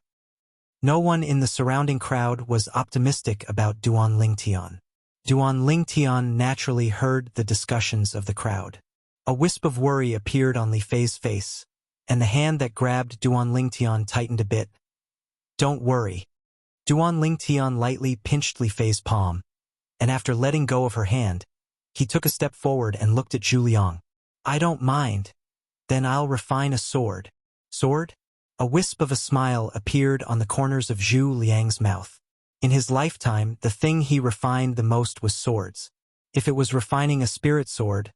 No one in the surrounding crowd was optimistic about Duan Ling Tian. Duan Ling Tian naturally heard the discussions of the crowd. A wisp of worry appeared on Li Fei's face, and the hand that grabbed Duan Ling Tian tightened a bit. Don't worry. Duan Ling Tian lightly pinched Li Fei's palm, and after letting go of her hand, he took a step forward and looked at Zhu Liang. I don't mind. Then I'll refine a sword. Sword? A wisp of a smile appeared on the corners of Zhu Liang's mouth. In his lifetime, the thing he refined the most was swords. If it was refining a spirit sword,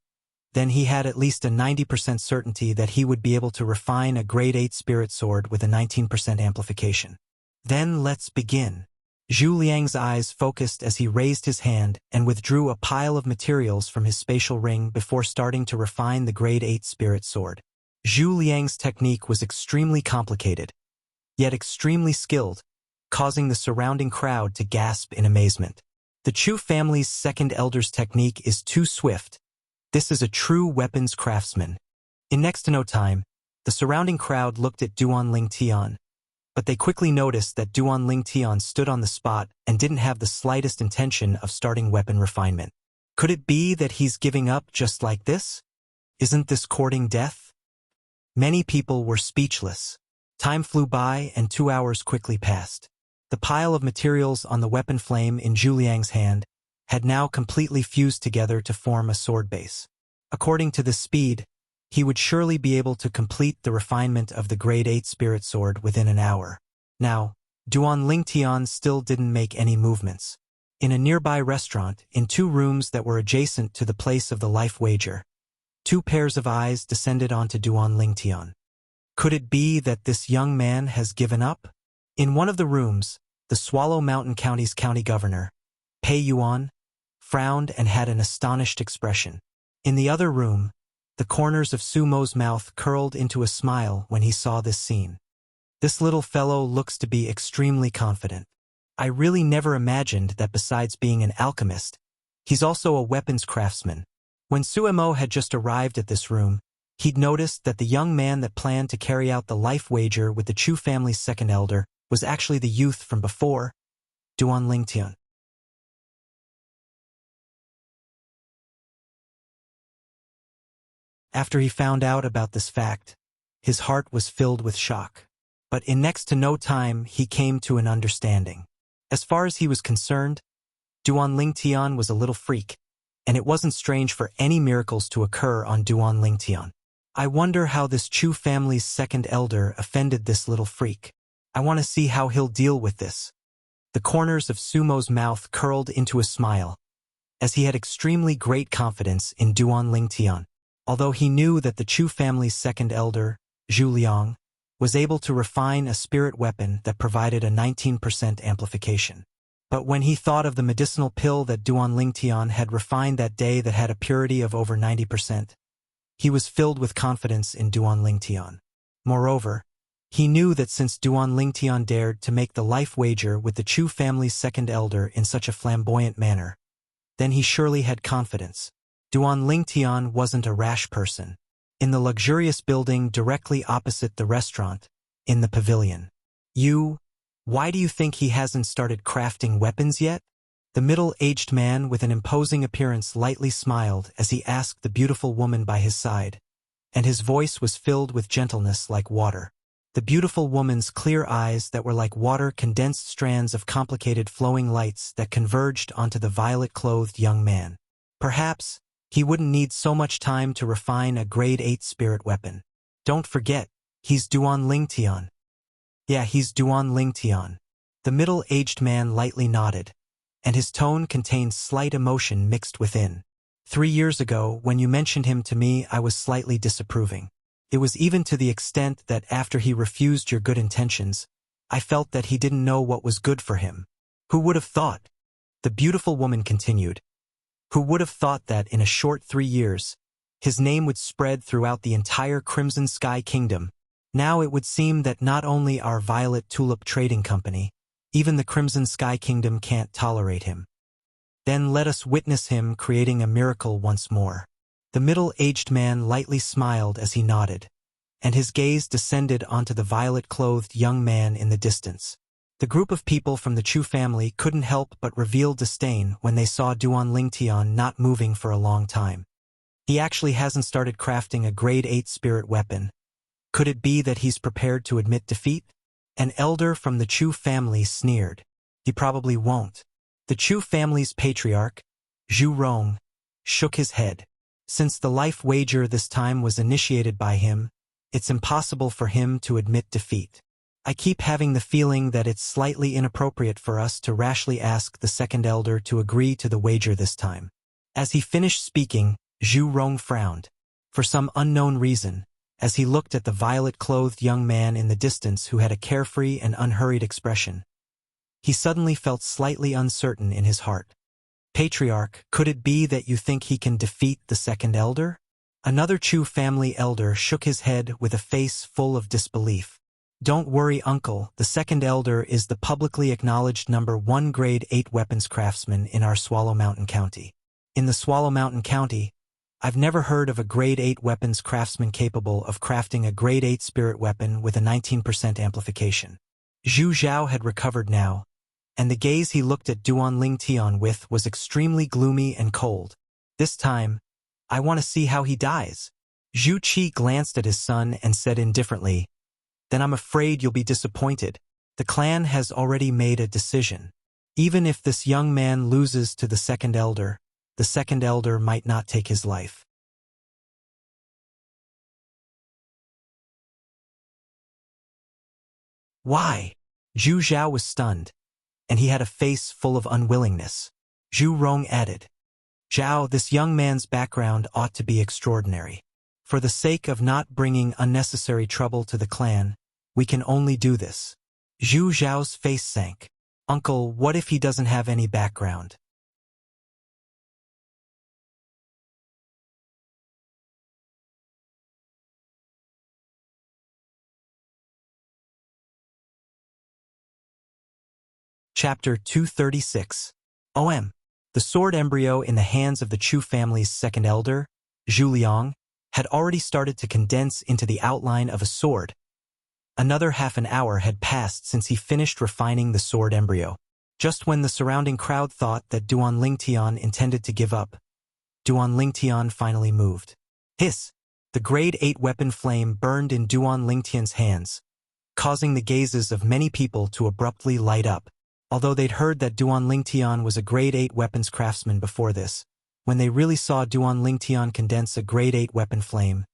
then he had at least a 90% certainty that he would be able to refine a grade 8 spirit sword with a 19% amplification. Then let's begin. Zhu Liang's eyes focused as he raised his hand and withdrew a pile of materials from his spatial ring before starting to refine the grade 8 spirit sword. Zhu Liang's technique was extremely complicated, yet extremely skilled, causing the surrounding crowd to gasp in amazement. The Chu family's second elder's technique is too swift. This is a true weapons craftsman. In next to no time, the surrounding crowd looked at Duan Ling Tian, but they quickly noticed that Duan Ling Tian stood on the spot and didn't have the slightest intention of starting weapon refinement. Could it be that he's giving up just like this? Isn't this courting death? Many people were speechless. Time flew by and 2 hours quickly passed. The pile of materials on the weapon flame in Zhu Liang's hand had now completely fused together to form a sword base. According to this speed, he would surely be able to complete the refinement of the grade 8 spirit sword within an hour. Now, Duan Ling Tian still didn't make any movements. In a nearby restaurant, in 2 rooms that were adjacent to the place of the life wager, 2 pairs of eyes descended onto Duan Ling Tian. Could it be that this young man has given up? In one of the rooms, the Swallow Mountain County's county governor, Pei Yuan, frowned and had an astonished expression. In the other room, the corners of Sumo's mouth curled into a smile when he saw this scene. This little fellow looks to be extremely confident. I really never imagined that besides being an alchemist, he's also a weapons craftsman. When Sumo had just arrived at this room, he'd noticed that the young man that planned to carry out the life wager with the Chu family's second elder was actually the youth from before, Duan Ling Tian. After he found out about this fact, His heart was filled with shock. But in next to no time, he came to an understanding. As far as he was concerned, Duan Lingtian was a little freak, and it wasn't strange for any miracles to occur on Duan Lingtian. I wonder how this Chu family's second elder offended this little freak. I want to see how he'll deal with this. The corners of Sumo's mouth curled into a smile, as he had extremely great confidence in Duan Lingtian. Although he knew that the Chu family's second elder, Zhu Liang, was able to refine a spirit weapon that provided a 19% amplification. But when he thought of the medicinal pill that Duan Lingtian had refined that day that had a purity of over 90%, he was filled with confidence in Duan Lingtian. Moreover, he knew that since Duan Lingtian dared to make the life wager with the Chu family's second elder in such a flamboyant manner, then he surely had confidence. Duan Lingtian wasn't a rash person. In the luxurious building directly opposite the restaurant, in the pavilion. Why do you think he hasn't started crafting weapons yet? The middle-aged man with an imposing appearance lightly smiled as he asked the beautiful woman by his side, and his voice was filled with gentleness like water. The beautiful woman's clear eyes that were like water condensed strands of complicated flowing lights that converged onto the violet-clothed young man. Perhaps he wouldn't need so much time to refine a grade 8 spirit weapon. Don't forget, he's Duan Lingtian. Yeah, he's Duan Lingtian. The middle-aged man lightly nodded, and his tone contained slight emotion mixed within. 3 years ago, when you mentioned him to me, I was slightly disapproving. It was even to the extent that after he refused your good intentions, I felt that he didn't know what was good for him. Who would have thought? The beautiful woman continued. Who would have thought that in a short 3 years, his name would spread throughout the entire Crimson Sky Kingdom? Now it would seem that not only our Violet Tulip Trading Company, even the Crimson Sky Kingdom can't tolerate him. Then let us witness him creating a miracle once more. The middle-aged man lightly smiled as he nodded, and his gaze descended onto the violet-clothed young man in the distance. The group of people from the Chu family couldn't help but reveal disdain when they saw Duan Lingtian not moving for a long time. He actually hasn't started crafting a grade 8 spirit weapon. Could it be that he's prepared to admit defeat? An elder from the Chu family sneered. He probably won't. The Chu family's patriarch, Zhu Rong, shook his head. Since the life wager this time was initiated by him, it's impossible for him to admit defeat. I keep having the feeling that it's slightly inappropriate for us to rashly ask the second elder to agree to the wager this time. As he finished speaking, Zhu Rong frowned. For some unknown reason, as he looked at the violet-clothed young man in the distance who had a carefree and unhurried expression, he suddenly felt slightly uncertain in his heart. Patriarch, could it be that you think he can defeat the second elder? Another Chu family elder shook his head with a face full of disbelief. Don't worry, uncle, the second elder is the publicly acknowledged #1 grade 8 weapons craftsman in our Swallow Mountain County. In the Swallow Mountain County, I've never heard of a grade 8 weapons craftsman capable of crafting a grade 8 spirit weapon with a 19% amplification. Zhu Zhao had recovered now, and the gaze he looked at Duan Lingtian with was extremely gloomy and cold. This time, I want to see how he dies. Zhu Qi glanced at his son and said indifferently, Then I'm afraid you'll be disappointed. The clan has already made a decision. Even if this young man loses to the second elder might not take his life. Why? Zhu Zhao was stunned, and he had a face full of unwillingness. Zhu Rong added, Zhao, this young man's background ought to be extraordinary. For the sake of not bringing unnecessary trouble to the clan, we can only do this. Zhu Zhao's face sank. Uncle, what if he doesn't have any background? Chapter 236. OM. The sword embryo in the hands of the Chu family's second elder, Zhu Liang, had already started to condense into the outline of a sword. Another half an hour had passed since he finished refining the sword embryo. Just when the surrounding crowd thought that Duan Lingtian intended to give up, Duan Lingtian finally moved. Hiss! The grade 8 weapon flame burned in Duan Lingtian's hands, causing the gazes of many people to abruptly light up. Although they'd heard that Duan Lingtian was a grade 8 weapons craftsman before this, when they really saw Duan Lingtian condense a grade 8 weapon flame,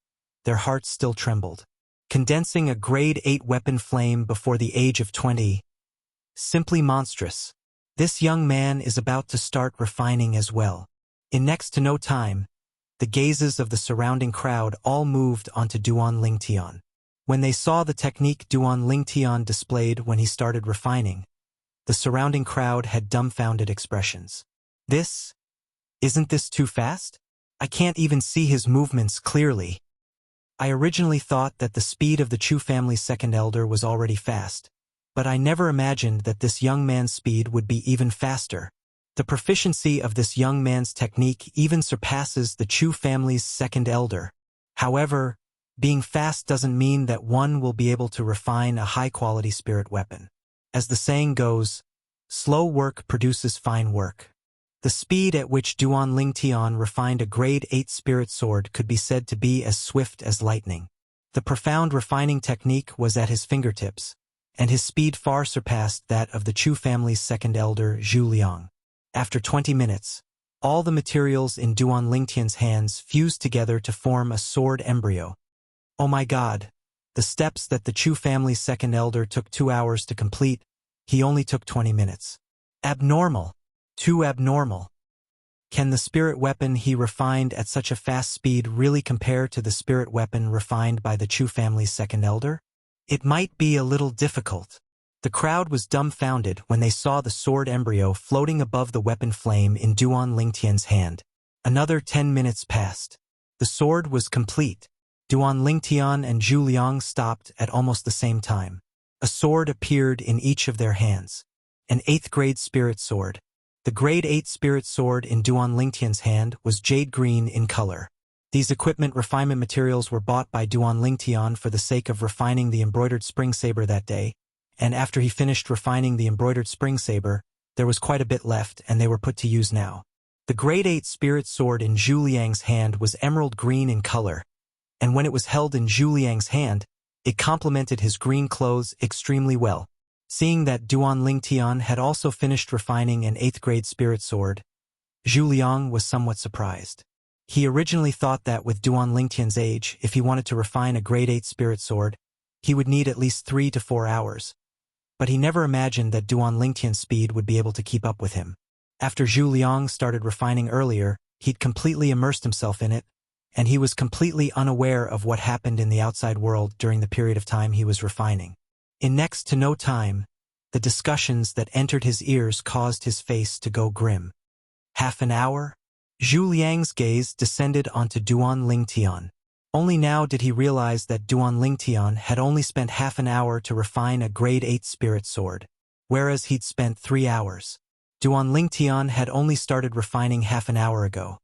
their hearts still trembled. Condensing a grade 8 weapon flame before the age of 20. Simply monstrous. This young man is about to start refining as well. In next to no time, the gazes of the surrounding crowd all moved onto Duan Lingtian. When they saw the technique Duan Lingtian displayed when he started refining, the surrounding crowd had dumbfounded expressions. Isn't this too fast? I can't even see his movements clearly. I originally thought that the speed of the Chu family's second elder was already fast, but I never imagined that this young man's speed would be even faster. The proficiency of this young man's technique even surpasses the Chu family's second elder. However, being fast doesn't mean that one will be able to refine a high-quality spirit weapon. As the saying goes, slow work produces fine work. The speed at which Duan Lingtian refined a grade 8 spirit sword could be said to be as swift as lightning. The profound refining technique was at his fingertips, and his speed far surpassed that of the Chu family's second elder, Zhu Liang. After 20 minutes, all the materials in Duan Lingtian's hands fused together to form a sword embryo. Oh my God! The steps that the Chu family's second elder took 2 hours to complete, he only took 20 minutes. Abnormal! Too abnormal. Can the spirit weapon he refined at such a fast speed really compare to the spirit weapon refined by the Chu family's second elder? It might be a little difficult. The crowd was dumbfounded when they saw the sword embryo floating above the weapon flame in Duan Lingtian's hand. Another 10 minutes passed. The sword was complete. Duan Lingtian and Zhu Liang stopped at almost the same time. A sword appeared in each of their hands. An 8th grade spirit sword. The grade 8 spirit sword in Duan Lingtian's hand was jade green in color. These equipment refinement materials were bought by Duan Lingtian for the sake of refining the embroidered spring saber that day, and after he finished refining the embroidered spring saber, there was quite a bit left and they were put to use now. The grade 8 spirit sword in Zhu Liang's hand was emerald green in color, and when it was held in Zhu Liang's hand, it complemented his green clothes extremely well. Seeing that Duan Lingtian had also finished refining an 8th grade spirit sword, Zhu Liang was somewhat surprised. He originally thought that with Duan Lingtian's age, if he wanted to refine a grade 8 spirit sword, he would need at least 3 to 4 hours. But he never imagined that Duan Lingtian's speed would be able to keep up with him. After Zhu Liang started refining earlier, he'd completely immersed himself in it, and he was completely unaware of what happened in the outside world during the period of time he was refining. In next to no time, the discussions that entered his ears caused his face to go grim. Half an hour? Zhu Liang's gaze descended onto Duan Lingtian. Only now did he realize that Duan Lingtian had only spent half an hour to refine a grade 8 spirit sword, whereas he'd spent 3 hours. Duan Lingtian had only started refining half an hour ago.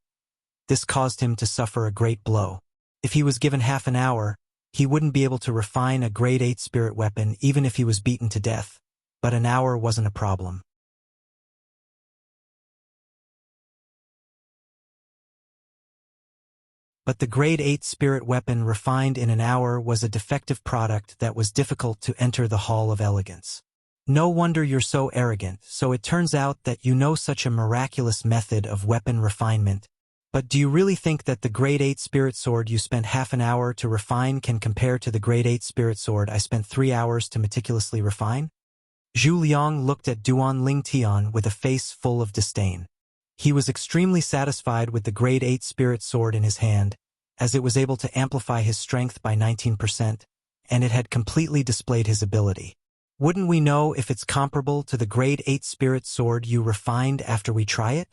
This caused him to suffer a great blow. If he was given half an hour, he wouldn't be able to refine a grade 8 spirit weapon even if he was beaten to death, but an hour wasn't a problem. But the grade 8 spirit weapon refined in an hour was a defective product that was difficult to enter the Hall of Elegance. No wonder you're so arrogant, so it turns out that you know such a miraculous method of weapon refinement. But do you really think that the grade 8 spirit sword you spent half an hour to refine can compare to the grade 8 spirit sword I spent 3 hours to meticulously refine? Zhu Liang looked at Duan Lingtian with a face full of disdain. He was extremely satisfied with the grade 8 spirit sword in his hand, as it was able to amplify his strength by 19%, and it had completely displayed his ability. Wouldn't we know if it's comparable to the grade 8 spirit sword you refined after we try it?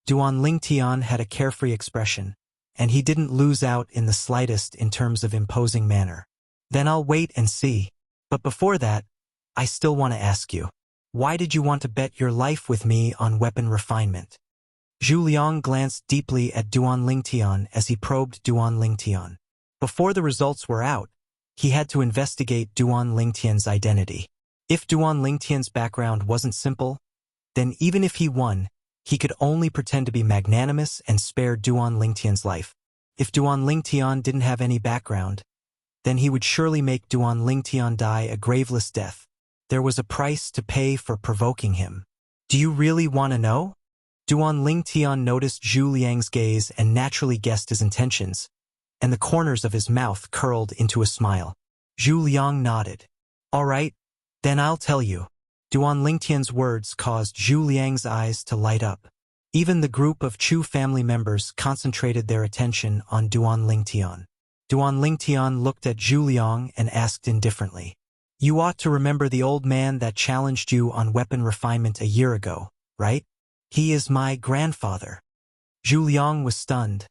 Duan Lingtian had a carefree expression, and he didn't lose out in the slightest in terms of imposing manner. Then I'll wait and see. But before that, I still want to ask you, why did you want to bet your life with me on weapon refinement? Zhu Liang glanced deeply at Duan Lingtian as he probed Duan Lingtian. Before the results were out, he had to investigate Duan Lingtian's identity. If Duan Lingtian's background wasn't simple, then even if he won, he could only pretend to be magnanimous and spare Duan Lingtian's life. If Duan Lingtian didn't have any background, then he would surely make Duan Lingtian die a graveless death. There was a price to pay for provoking him. Do you really want to know? Duan Lingtian noticed Zhu Liang's gaze and naturally guessed his intentions, and the corners of his mouth curled into a smile. Zhu Liang nodded. All right, then I'll tell you. Duan Lingtian's words caused Zhu Liang's eyes to light up. Even the group of Chu family members concentrated their attention on Duan Lingtian. Duan Lingtian looked at Zhu Liang and asked indifferently, "You ought to remember the old man that challenged you on weapon refinement a year ago, right? He is my grandfather." Zhu Liang was stunned.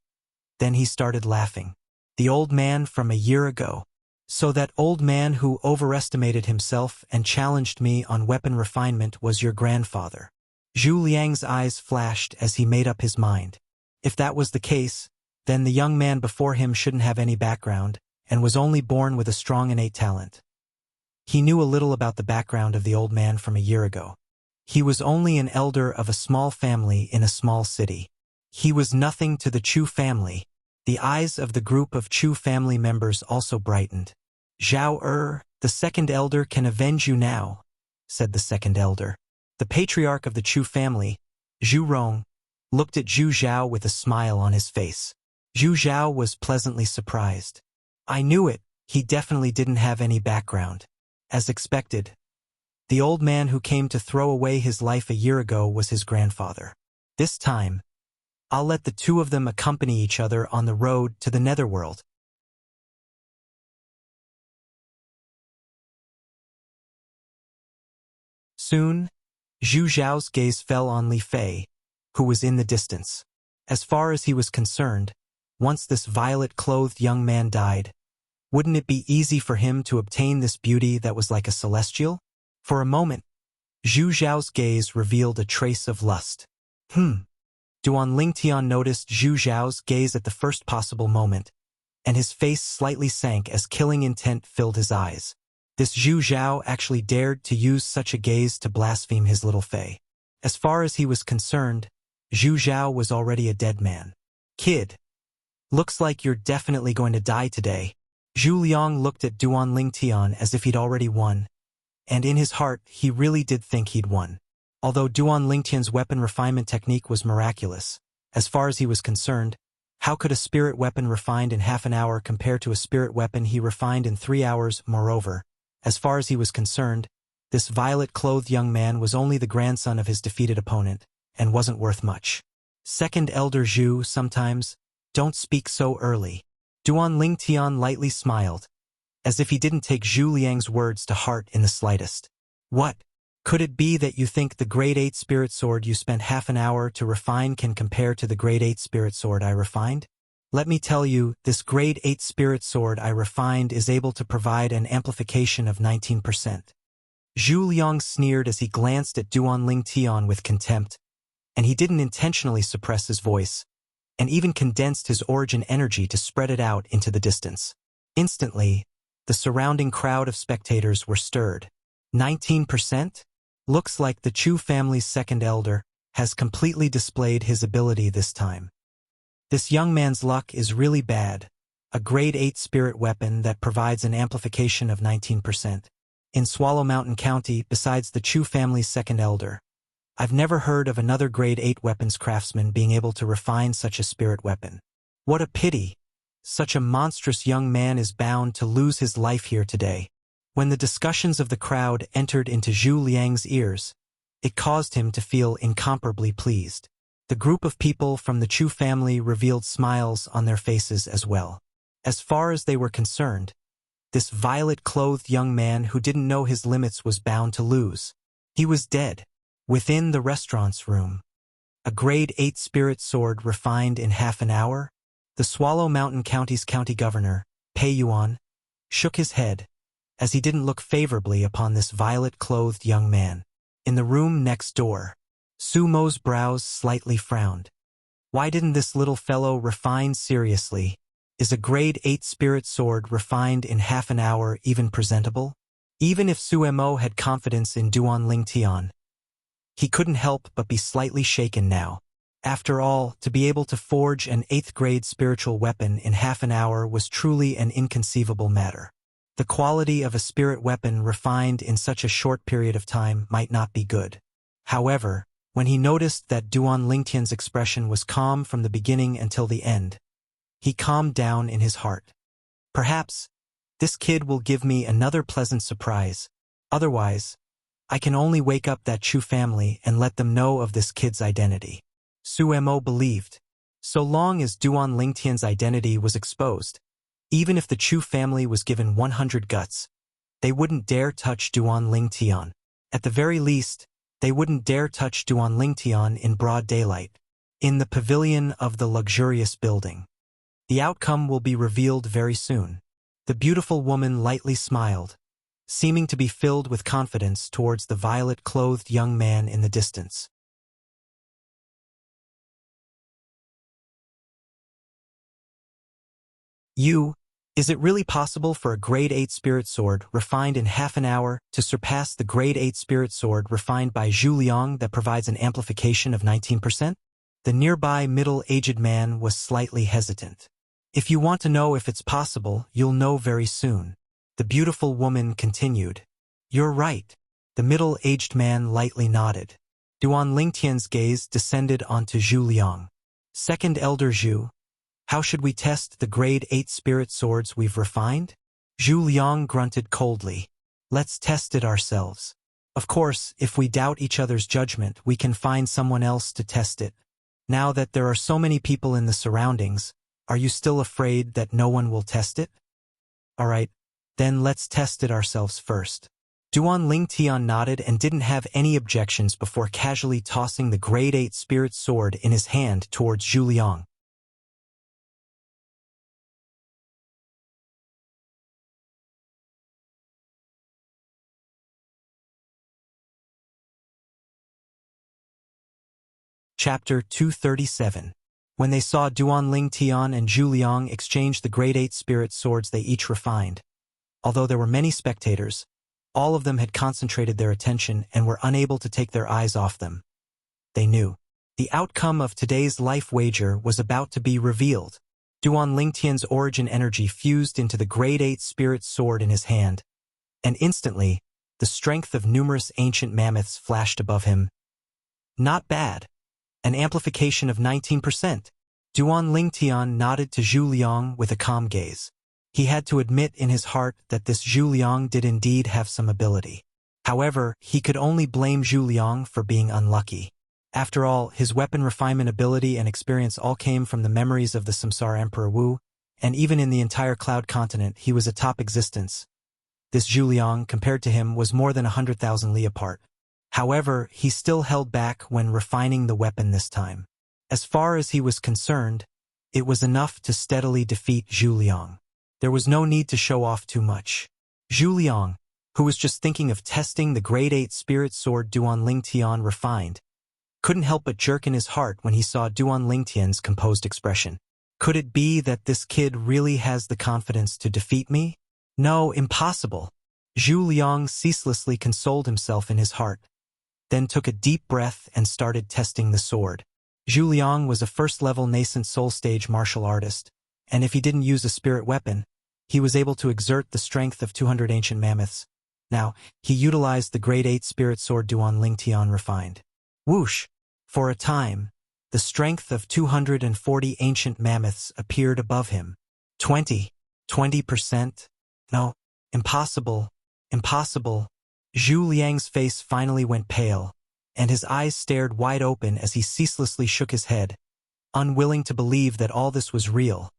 Then he started laughing. The old man from a year ago. So that old man who overestimated himself and challenged me on weapon refinement was your grandfather. Zhu Liang's eyes flashed as he made up his mind. If that was the case, then the young man before him shouldn't have any background and was only born with a strong innate talent. He knew a little about the background of the old man from a year ago. He was only an elder of a small family in a small city. He was nothing to the Chu family. The eyes of the group of Chu family members also brightened. "Zhao the second elder can avenge you now," said the second elder. The patriarch of the Chu family, Zhu Rong, looked at Zhu Zhao with a smile on his face. Zhu Zhao was pleasantly surprised. "I knew it, he definitely didn't have any background." As expected, the old man who came to throw away his life a year ago was his grandfather. This time, I'll let the two of them accompany each other on the road to the netherworld. Soon, Zhu Zhao's gaze fell on Li Fei, who was in the distance. As far as he was concerned, once this violet-clothed young man died, wouldn't it be easy for him to obtain this beauty that was like a celestial? For a moment, Zhu Zhao's gaze revealed a trace of lust. Duan Lingtian noticed Zhu Zhao's gaze at the first possible moment, and his face slightly sank as killing intent filled his eyes. This Zhu Zhao actually dared to use such a gaze to blaspheme his little Fei. As far as he was concerned, Zhu Zhao was already a dead man. "Kid, looks like you're definitely going to die today." Zhu Liang looked at Duan Lingtian as if he'd already won, and in his heart he really did think he'd won. Although Duan Lingtian's weapon refinement technique was miraculous, as far as he was concerned, how could a spirit weapon refined in half an hour compare to a spirit weapon he refined in 3 hours? Moreover, as far as he was concerned, this violet-clothed young man was only the grandson of his defeated opponent, and wasn't worth much. "Second Elder Zhu, sometimes, don't speak so early." Duan Lingtian lightly smiled, as if he didn't take Zhu Liang's words to heart in the slightest. "What? Could it be that you think the Grade 8 Spirit Sword you spent half an hour to refine can compare to the Grade 8 Spirit Sword I refined? Let me tell you, this Grade 8 Spirit Sword I refined is able to provide an amplification of 19%. Zhu Liang sneered as he glanced at Duan Lingtian with contempt, and he didn't intentionally suppress his voice, and even condensed his origin energy to spread it out into the distance. Instantly, the surrounding crowd of spectators were stirred. 19%? Looks like the Chu family's second elder has completely displayed his ability this time. This young man's luck is really bad. A Grade 8 spirit weapon that provides an amplification of 19%. In Swallow Mountain County, besides the Chu family's second elder, I've never heard of another Grade 8 weapons craftsman being able to refine such a spirit weapon. What a pity. Such a monstrous young man is bound to lose his life here today. When the discussions of the crowd entered into Zhu Liang's ears, it caused him to feel incomparably pleased. The group of people from the Chu family revealed smiles on their faces as well. As far as they were concerned, this violet-clothed young man who didn't know his limits was bound to lose. He was dead. Within the restaurant's room, a Grade 8 spirit sword refined in half an hour? The Swallow Mountain County's county governor, Pei Yuan, shook his head, as he didn't look favorably upon this violet-clothed young man. In the room next door, Su Mo's brows slightly frowned. Why didn't this little fellow refine seriously? Is a Grade 8 spirit sword refined in half an hour even presentable? Even if Su Mo had confidence in Duan Lingtian, he couldn't help but be slightly shaken now. After all, to be able to forge an 8th-grade spiritual weapon in half an hour was truly an inconceivable matter. The quality of a spirit weapon refined in such a short period of time might not be good. However, when he noticed that Duan Lingtian's expression was calm from the beginning until the end, he calmed down in his heart. Perhaps, this kid will give me another pleasant surprise. Otherwise, I can only wake up that Chu family and let them know of this kid's identity. Su Mo believed. So long as Duan Lingtian's identity was exposed, even if the Chu family was given 100 guts, they wouldn't dare touch Duan Lingtian. At the very least, they wouldn't dare touch Duan Lingtian in broad daylight, in the pavilion of the luxurious building. The outcome will be revealed very soon. The beautiful woman lightly smiled, seeming to be filled with confidence towards the violet-clothed young man in the distance. Is it really possible for a grade 8 spirit sword refined in half an hour to surpass the grade 8 spirit sword refined by Zhu Liang that provides an amplification of 19%? The nearby middle-aged man was slightly hesitant. If you want to know if it's possible, you'll know very soon. The beautiful woman continued. You're right. The middle-aged man lightly nodded. Duan Lingtian's gaze descended onto Zhu Liang. Second Elder Zhu, how should we test the grade 8 spirit swords we've refined? Zhu Liang grunted coldly. Let's test it ourselves. Of course, if we doubt each other's judgment, we can find someone else to test it. Now that there are so many people in the surroundings, are you still afraid that no one will test it? Alright, then let's test it ourselves first. Duan Lingtian nodded and didn't have any objections before casually tossing the grade 8 spirit sword in his hand towards Zhu Liang. Chapter 237. When they saw Duan Lingtian and Zhu Liang exchange the grade 8 spirit swords they each refined, although there were many spectators, all of them had concentrated their attention and were unable to take their eyes off them. They knew. The outcome of today's life wager was about to be revealed. Duan Lingtian's origin energy fused into the grade 8 spirit sword in his hand, and instantly, the strength of numerous ancient mammoths flashed above him. Not bad. An amplification of 19%. Duan Lingtian nodded to Zhu Liang with a calm gaze. He had to admit in his heart that this Zhu Liang did indeed have some ability. However, he could only blame Zhu Liang for being unlucky. After all, his weapon refinement ability and experience all came from the memories of the Samsara Emperor Wu, and even in the entire Cloud Continent he was a top existence. This Zhu Liang, compared to him, was more than 100,000 li apart. However, he still held back when refining the weapon this time. As far as he was concerned, it was enough to steadily defeat Zhu Liang. There was no need to show off too much. Zhu Liang, who was just thinking of testing the grade 8 spirit sword Duan Lingtian refined, couldn't help but jerk in his heart when he saw Duan Lingtian's composed expression. Could it be that this kid really has the confidence to defeat me? No, impossible. Zhu Liang ceaselessly consoled himself in his heart, then took a deep breath and started testing the sword. Zhu Liang was a first-level nascent soul-stage martial artist, and if he didn't use a spirit weapon, he was able to exert the strength of 200 ancient mammoths. Now, he utilized the grade 8 spirit sword Duan Lingtian refined. Whoosh! For a time, the strength of 240 ancient mammoths appeared above him. 20%? No, impossible, impossible. Zhu Liang's face finally went pale, and his eyes stared wide open as he ceaselessly shook his head, unwilling to believe that all this was real.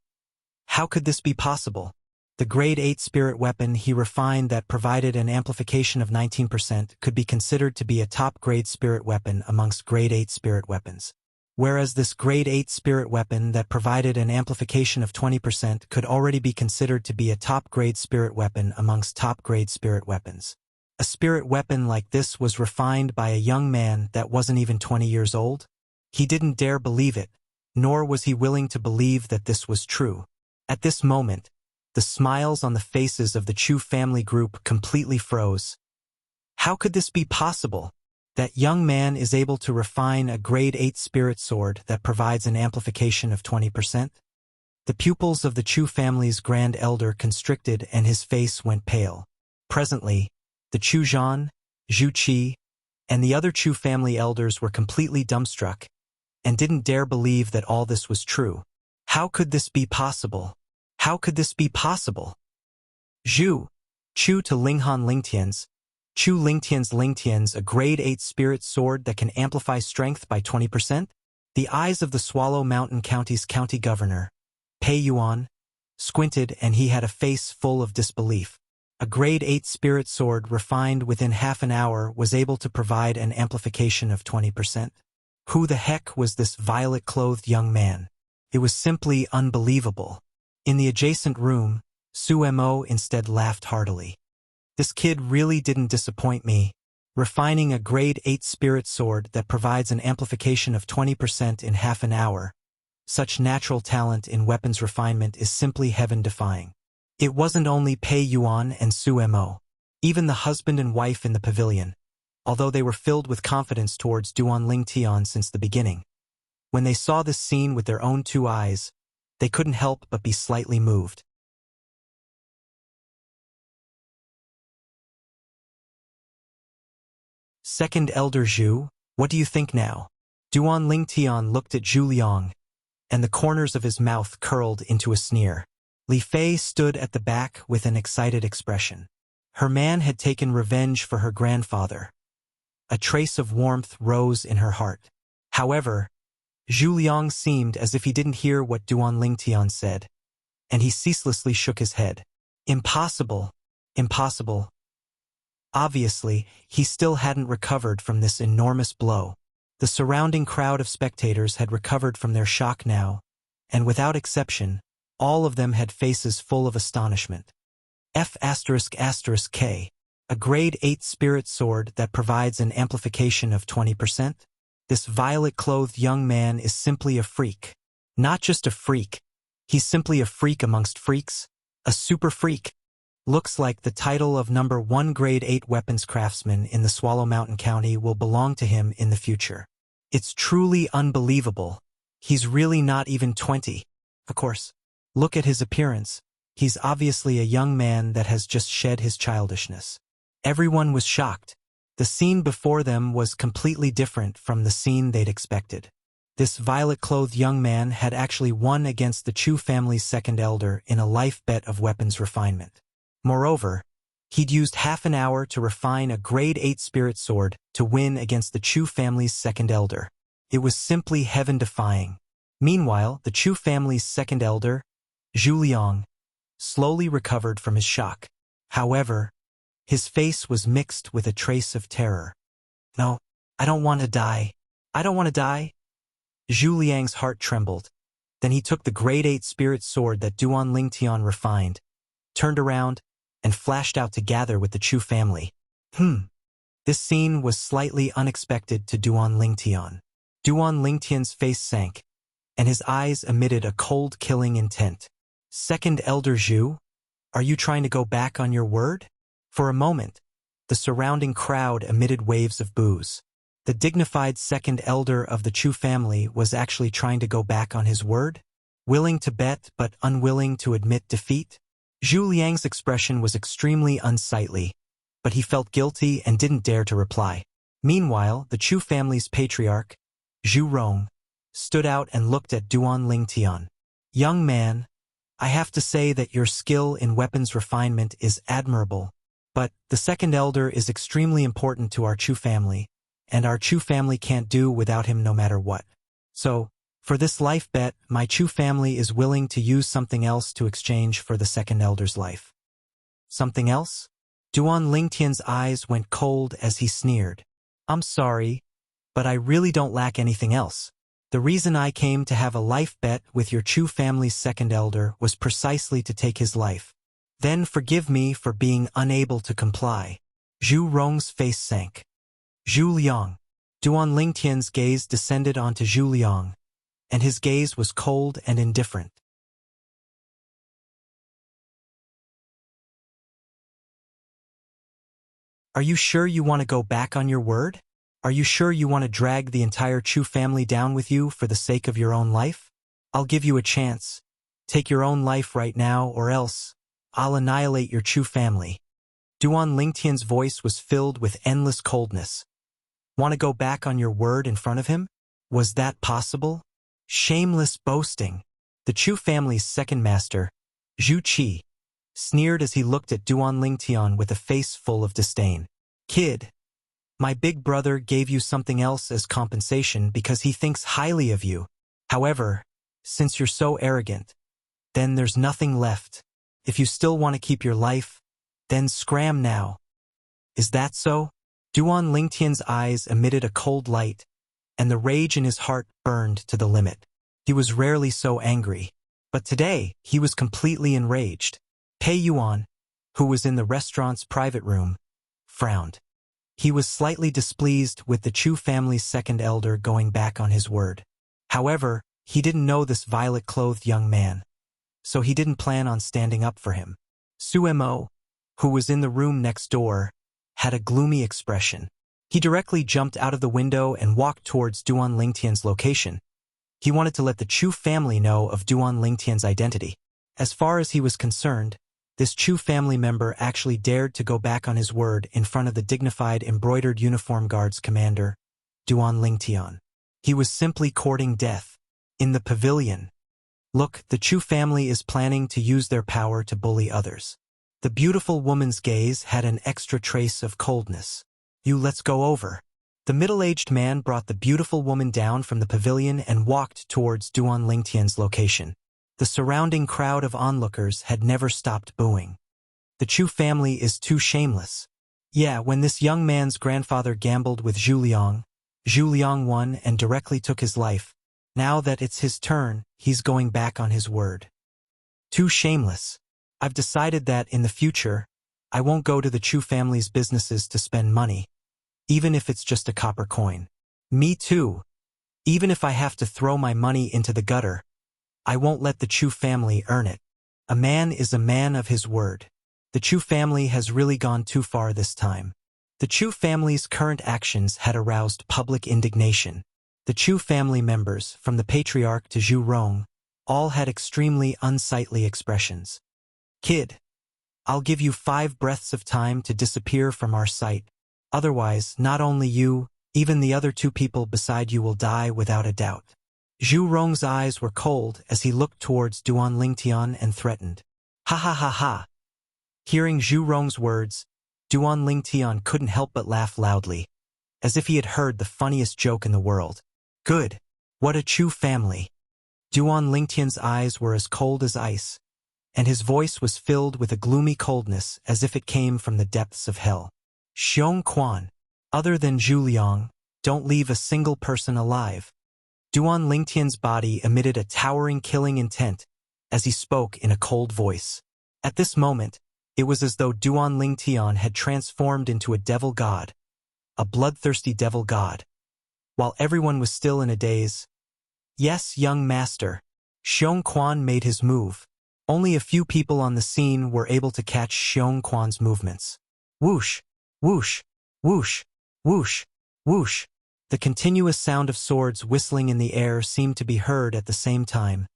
How could this be possible? The grade 8 spirit weapon he refined that provided an amplification of 19% could be considered to be a top-grade spirit weapon amongst grade 8 spirit weapons, whereas this grade 8 spirit weapon that provided an amplification of 20% could already be considered to be a top-grade spirit weapon amongst top-grade spirit weapons. A spirit weapon like this was refined by a young man that wasn't even 20 years old? He didn't dare believe it, nor was he willing to believe that this was true. At this moment, the smiles on the faces of the Chu family group completely froze. How could this be possible? That young man is able to refine a grade 8 spirit sword that provides an amplification of 20%? The pupils of the Chu family's grand elder constricted and his face went pale. Presently, the Chu Zhan, Zhu Qi, and the other Chu family elders were completely dumbstruck and didn't dare believe that all this was true. How could this be possible? How could this be possible? Zhu, Chu to Linghan Lingtian's, Chu Lingtian's a grade 8 spirit sword that can amplify strength by 20%? The eyes of the Swallow Mountain County's county governor, Pei Yuan, squinted and he had a face full of disbelief. A grade 8 spirit sword refined within half an hour was able to provide an amplification of 20%. Who the heck was this violet-clothed young man? It was simply unbelievable. In the adjacent room, Su Mo instead laughed heartily. This kid really didn't disappoint me. Refining a grade 8 spirit sword that provides an amplification of 20% in half an hour. Such natural talent in weapons refinement is simply heaven-defying. It wasn't only Pei Yuan and Su Mo. Even the husband and wife in the pavilion, although they were filled with confidence towards Duan Lingtian since the beginning. When they saw this scene with their own two eyes, they couldn't help but be slightly moved. Second Elder Zhu, what do you think now? Duan Lingtian looked at Zhu Liang, and the corners of his mouth curled into a sneer. Li Fei stood at the back with an excited expression. Her man had taken revenge for her grandfather. A trace of warmth rose in her heart. However, Zhu Liang seemed as if he didn't hear what Duan Lingtian said, and he ceaselessly shook his head. Impossible, impossible. Obviously, he still hadn't recovered from this enormous blow. The surrounding crowd of spectators had recovered from their shock now, and without exception, all of them had faces full of astonishment. F***K. A grade 8 spirit sword that provides an amplification of 20%? This violet-clothed young man is simply a freak. Not just a freak. He's simply a freak amongst freaks. A super freak. Looks like the title of number 1 grade 8 weapons craftsman in the Swallow Mountain County will belong to him in the future. It's truly unbelievable. He's really not even 20. Of course. Look at his appearance. He's obviously a young man that has just shed his childishness. Everyone was shocked. The scene before them was completely different from the scene they'd expected. This violet-clothed young man had actually won against the Chu family's second elder in a life bet of weapons refinement. Moreover, he'd used half an hour to refine a grade 8 spirit sword to win against the Chu family's second elder. It was simply heaven-defying. Meanwhile, the Chu family's second elder, Zhu Liang, slowly recovered from his shock. However, his face was mixed with a trace of terror. No, I don't want to die. I don't want to die. Zhu Liang's heart trembled. Then he took the grade 8 spirit sword that Duan Lingtian refined, turned around, and flashed out to gather with the Chu family. This scene was slightly unexpected to Duan Lingtian. Duan Lingtian's face sank, and his eyes emitted a cold killing intent. Second Elder Zhu, are you trying to go back on your word? For a moment, the surrounding crowd emitted waves of boos. The dignified second elder of the Chu family was actually trying to go back on his word? Willing to bet but unwilling to admit defeat? Zhu Liang's expression was extremely unsightly, but he felt guilty and didn't dare to reply. Meanwhile, the Chu family's patriarch, Zhu Rong, stood out and looked at Duan Lingtian. Young man, I have to say that your skill in weapons refinement is admirable, but the second elder is extremely important to our Chu family, and our Chu family can't do without him no matter what. So, for this life bet, my Chu family is willing to use something else to exchange for the second elder's life. Something else? Duan Lingtian's eyes went cold as he sneered. I'm sorry, but I really don't lack anything else. The reason I came to have a life bet with your Chu family's second elder was precisely to take his life. Then forgive me for being unable to comply. Zhu Rong's face sank. Zhu Liang. Duan Lingtian's gaze descended onto Zhu Liang, and his gaze was cold and indifferent. Are you sure you want to go back on your word? Are you sure you want to drag the entire Chu family down with you for the sake of your own life? I'll give you a chance. Take your own life right now or else I'll annihilate your Chu family. Duan Lingtian's voice was filled with endless coldness. Want to go back on your word in front of him? Was that possible? Shameless boasting. The Chu family's second master, Zhu Qi, sneered as he looked at Duan Lingtian with a face full of disdain. Kid, my big brother gave you something else as compensation because he thinks highly of you. However, since you're so arrogant, then there's nothing left. If you still want to keep your life, then scram now. Is that so? Duan Lingtian's eyes emitted a cold light, and the rage in his heart burned to the limit. He was rarely so angry, but today he was completely enraged. Pei Yuan, who was in the restaurant's private room, frowned. He was slightly displeased with the Chu family's second elder going back on his word. However, he didn't know this violet-clothed young man, so he didn't plan on standing up for him. Su Mo, who was in the room next door, had a gloomy expression. He directly jumped out of the window and walked towards Duan Lingtian's location. He wanted to let the Chu family know of Duan Lingtian's identity. As far as he was concerned, this Chu family member actually dared to go back on his word in front of the dignified embroidered uniform guard's commander, Duan Lingtian. He was simply courting death. In the pavilion. Look, the Chu family is planning to use their power to bully others. The beautiful woman's gaze had an extra trace of coldness. Let's go over. The middle-aged man brought the beautiful woman down from the pavilion and walked towards Duan Lingtian's location. The surrounding crowd of onlookers had never stopped booing. The Chu family is too shameless. Yeah, when this young man's grandfather gambled with Zhu Liang won and directly took his life. Now that it's his turn, he's going back on his word. Too shameless. I've decided that in the future, I won't go to the Chu family's businesses to spend money, even if it's just a copper coin. Me too. Even if I have to throw my money into the gutter, I won't let the Chu family earn it. A man is a man of his word. The Chu family has really gone too far this time. The Chu family's current actions had aroused public indignation. The Chu family members, from the patriarch to Zhu Rong, all had extremely unsightly expressions. Kid, I'll give you 5 breaths of time to disappear from our sight. Otherwise, not only you, even the other 2 people beside you will die without a doubt. Zhu Rong's eyes were cold as he looked towards Duan Lingtian and threatened. Ha ha ha ha. Hearing Zhu Rong's words, Duan Lingtian couldn't help but laugh loudly, as if he had heard the funniest joke in the world. Good. What a Chu family. Duan Lingtian's eyes were as cold as ice, and his voice was filled with a gloomy coldness as if it came from the depths of hell. Xiong Quan, other than Zhu Liang, don't leave a single person alive. Duan Lingtian's body emitted a towering killing intent as he spoke in a cold voice. At this moment, it was as though Duan Lingtian had transformed into a devil god, a bloodthirsty devil god. While everyone was still in a daze. Yes, young master. Xiong Quan made his move. Only a few people on the scene were able to catch Xiong Quan's movements. Whoosh, whoosh, whoosh, whoosh, whoosh. The continuous sound of swords whistling in the air seemed to be heard at the same time,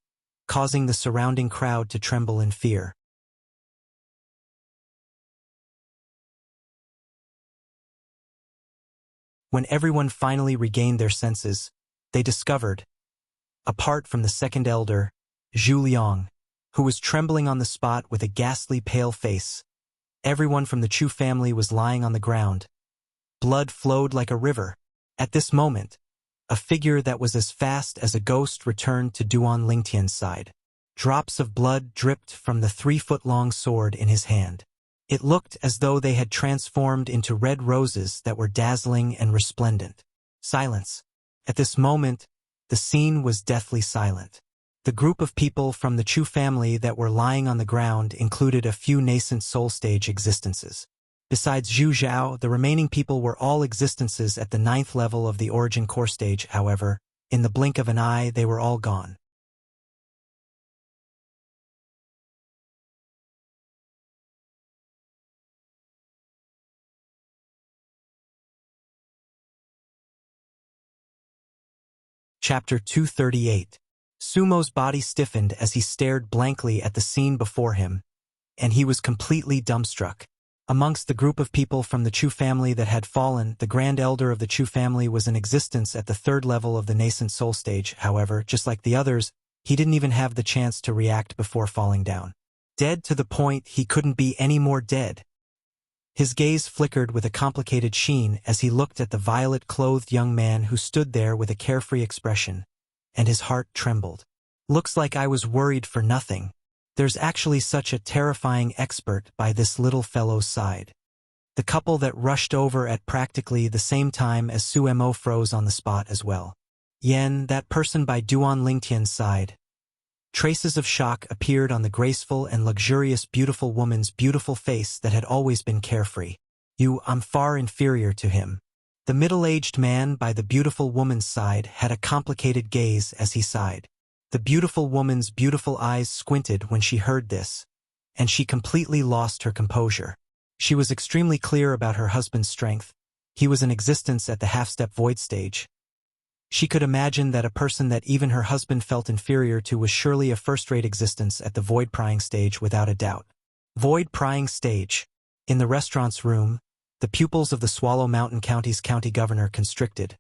causing the surrounding crowd to tremble in fear. When everyone finally regained their senses, they discovered, apart from the second elder, Zhu Liang, who was trembling on the spot with a ghastly pale face, everyone from the Chu family was lying on the ground. Blood flowed like a river. At this moment, a figure that was as fast as a ghost returned to Duan Lingtian's side. Drops of blood dripped from the 3-foot-long sword in his hand. It looked as though they had transformed into red roses that were dazzling and resplendent. Silence. At this moment, the scene was deathly silent. The group of people from the Chu family that were lying on the ground included a few nascent soul-stage existences. Besides Zhu Zhao, the remaining people were all existences at the 9th level of the origin core stage. However, in the blink of an eye, they were all gone. Chapter 238. Sumo's body stiffened as he stared blankly at the scene before him, and he was completely dumbstruck. Amongst the group of people from the Chu family that had fallen, the Grand Elder of the Chu family was in existence at the third level of the nascent soul stage. However, just like the others, he didn't even have the chance to react before falling down. Dead to the point he couldn't be any more dead. His gaze flickered with a complicated sheen as he looked at the violet-clothed young man who stood there with a carefree expression, and his heart trembled. Looks like I was worried for nothing. There's actually such a terrifying expert by this little fellow's side. The couple that rushed over at practically the same time as Sumo froze on the spot as well. Yen, that person by Duan Lingtian's side. Traces of shock appeared on the graceful and luxurious beautiful woman's beautiful face that had always been carefree. I'm far inferior to him. The middle-aged man by the beautiful woman's side had a complicated gaze as he sighed. The beautiful woman's beautiful eyes squinted when she heard this, and she completely lost her composure. She was extremely clear about her husband's strength. He was in existence at the half-step void stage. She could imagine that a person that even her husband felt inferior to was surely a first-rate existence at the void prying stage without a doubt. Void prying stage. In the restaurant's room, the pupils of the Swallow Mountain County's county governor constricted,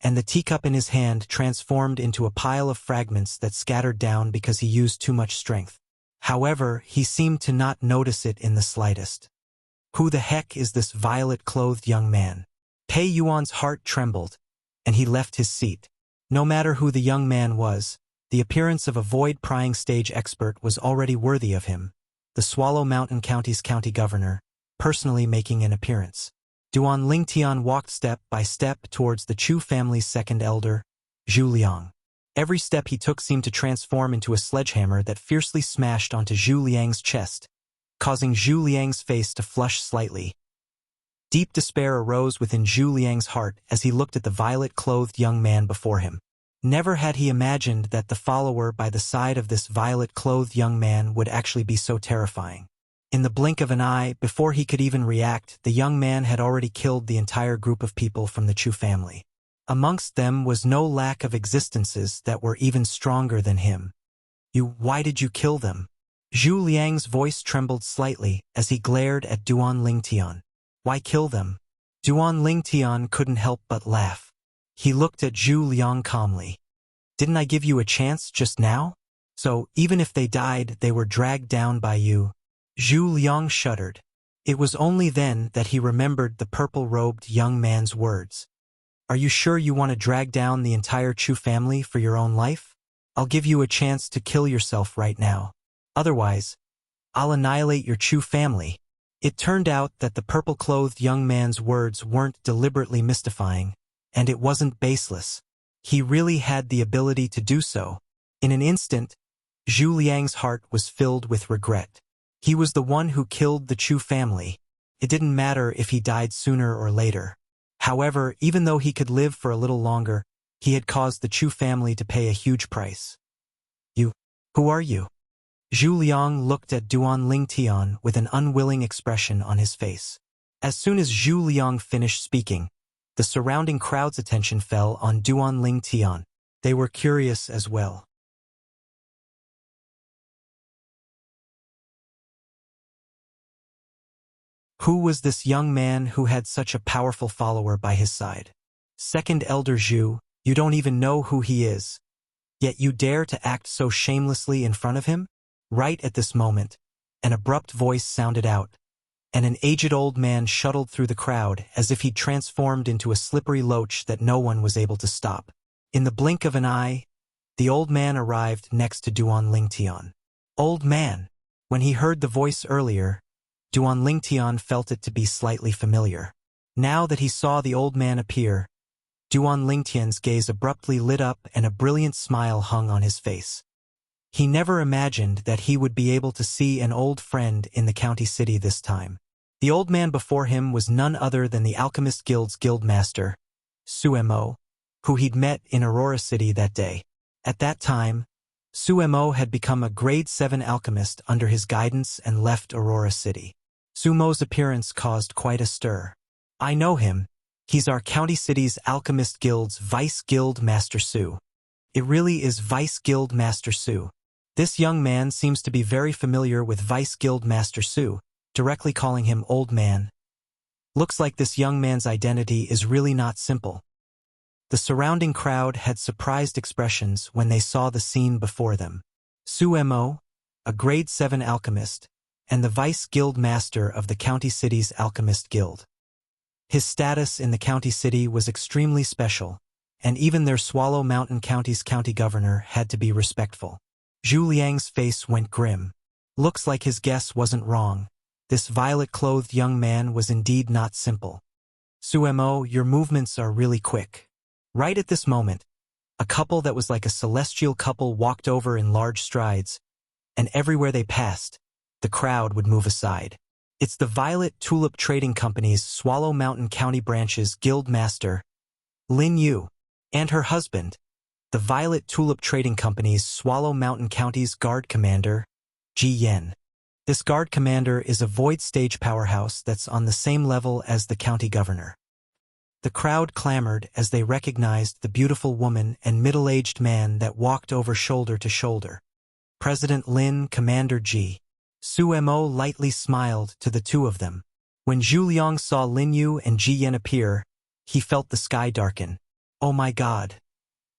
and the teacup in his hand transformed into a pile of fragments that scattered down because he used too much strength. However, he seemed to not notice it in the slightest. Who the heck is this violet-clothed young man? Pei Yuan's heart trembled, and he left his seat. No matter who the young man was, the appearance of a void-prying stage expert was already worthy of him. The Swallow Mountain County's county governor, personally making an appearance. Duan Lingtian walked step by step towards the Chu family's second elder, Zhu Liang. Every step he took seemed to transform into a sledgehammer that fiercely smashed onto Zhu Liang's chest, causing Zhu Liang's face to flush slightly. Deep despair arose within Zhu Liang's heart as he looked at the violet-clothed young man before him. Never had he imagined that the follower by the side of this violet-clothed young man would actually be so terrifying. In the blink of an eye, before he could even react, the young man had already killed the entire group of people from the Chu family. Amongst them was no lack of existences that were even stronger than him. Why did you kill them? Zhu Liang's voice trembled slightly as he glared at Duan Lingtian. Why kill them? Duan Lingtian couldn't help but laugh. He looked at Zhu Liang calmly. Didn't I give you a chance just now? So, even if they died, they were dragged down by you. Zhu Liang shuddered. It was only then that he remembered the purple-robed young man's words. Are you sure you want to drag down the entire Chu family for your own life? I'll give you a chance to kill yourself right now. Otherwise, I'll annihilate your Chu family. It turned out that the purple-clothed young man's words weren't deliberately mystifying, and it wasn't baseless. He really had the ability to do so. In an instant, Zhu Liang's heart was filled with regret. He was the one who killed the Chu family. It didn't matter if he died sooner or later. However, even though he could live for a little longer, he had caused the Chu family to pay a huge price. Who are you? Zhu Liang looked at Duan Lingtian with an unwilling expression on his face. As soon as Zhu Liang finished speaking, the surrounding crowd's attention fell on Duan Lingtian. They were curious as well. Who was this young man who had such a powerful follower by his side? Second Elder Zhu, you don't even know who he is. Yet you dare to act so shamelessly in front of him? Right at this moment, an abrupt voice sounded out, and an aged old man shuttled through the crowd as if he'd transformed into a slippery loach that no one was able to stop. In the blink of an eye, the old man arrived next to Duan Lingtian. Old man. When he heard the voice earlier, Duan Lingtian felt it to be slightly familiar. Now that he saw the old man appear, Duan Lingtian's gaze abruptly lit up and a brilliant smile hung on his face. He never imagined that he would be able to see an old friend in the county city this time. The old man before him was none other than the Alchemist Guild's guildmaster, Sumo, who he'd met in Aurora City that day. At that time, Sumo had become a grade 7 alchemist under his guidance and left Aurora City. Sumo's appearance caused quite a stir. I know him. He's our county city's Alchemist Guild's Vice Guild Master Su. It really is Vice Guild Master Su. This young man seems to be very familiar with Vice Guild Master Su, directly calling him old man. Looks like this young man's identity is really not simple. The surrounding crowd had surprised expressions when they saw the scene before them. Su Mo, a grade 7 alchemist, and the Vice Guild Master of the County City's Alchemist Guild. His status in the county city was extremely special, and even their Swallow Mountain County's county governor had to be respectful. Zhu Liang's face went grim. Looks like his guess wasn't wrong. This violet-clothed young man was indeed not simple. Su Mo, your movements are really quick. Right at this moment, a couple that was like a celestial couple walked over in large strides, and everywhere they passed, the crowd would move aside. It's the Violet Tulip Trading Company's Swallow Mountain County Branch's Guild Master, Lin Yu, and her husband, the Violet Tulip Trading Company's Swallow Mountain County's Guard Commander, Ji Yen. This Guard Commander is a void stage powerhouse that's on the same level as the county governor. The crowd clamored as they recognized the beautiful woman and middle-aged man that walked over shoulder to shoulder. President Lin, Commander Ji. Su Mo lightly smiled to the two of them. When Zhu Liang saw Lin Yu and Ji Yen appear, he felt the sky darken. Oh my God!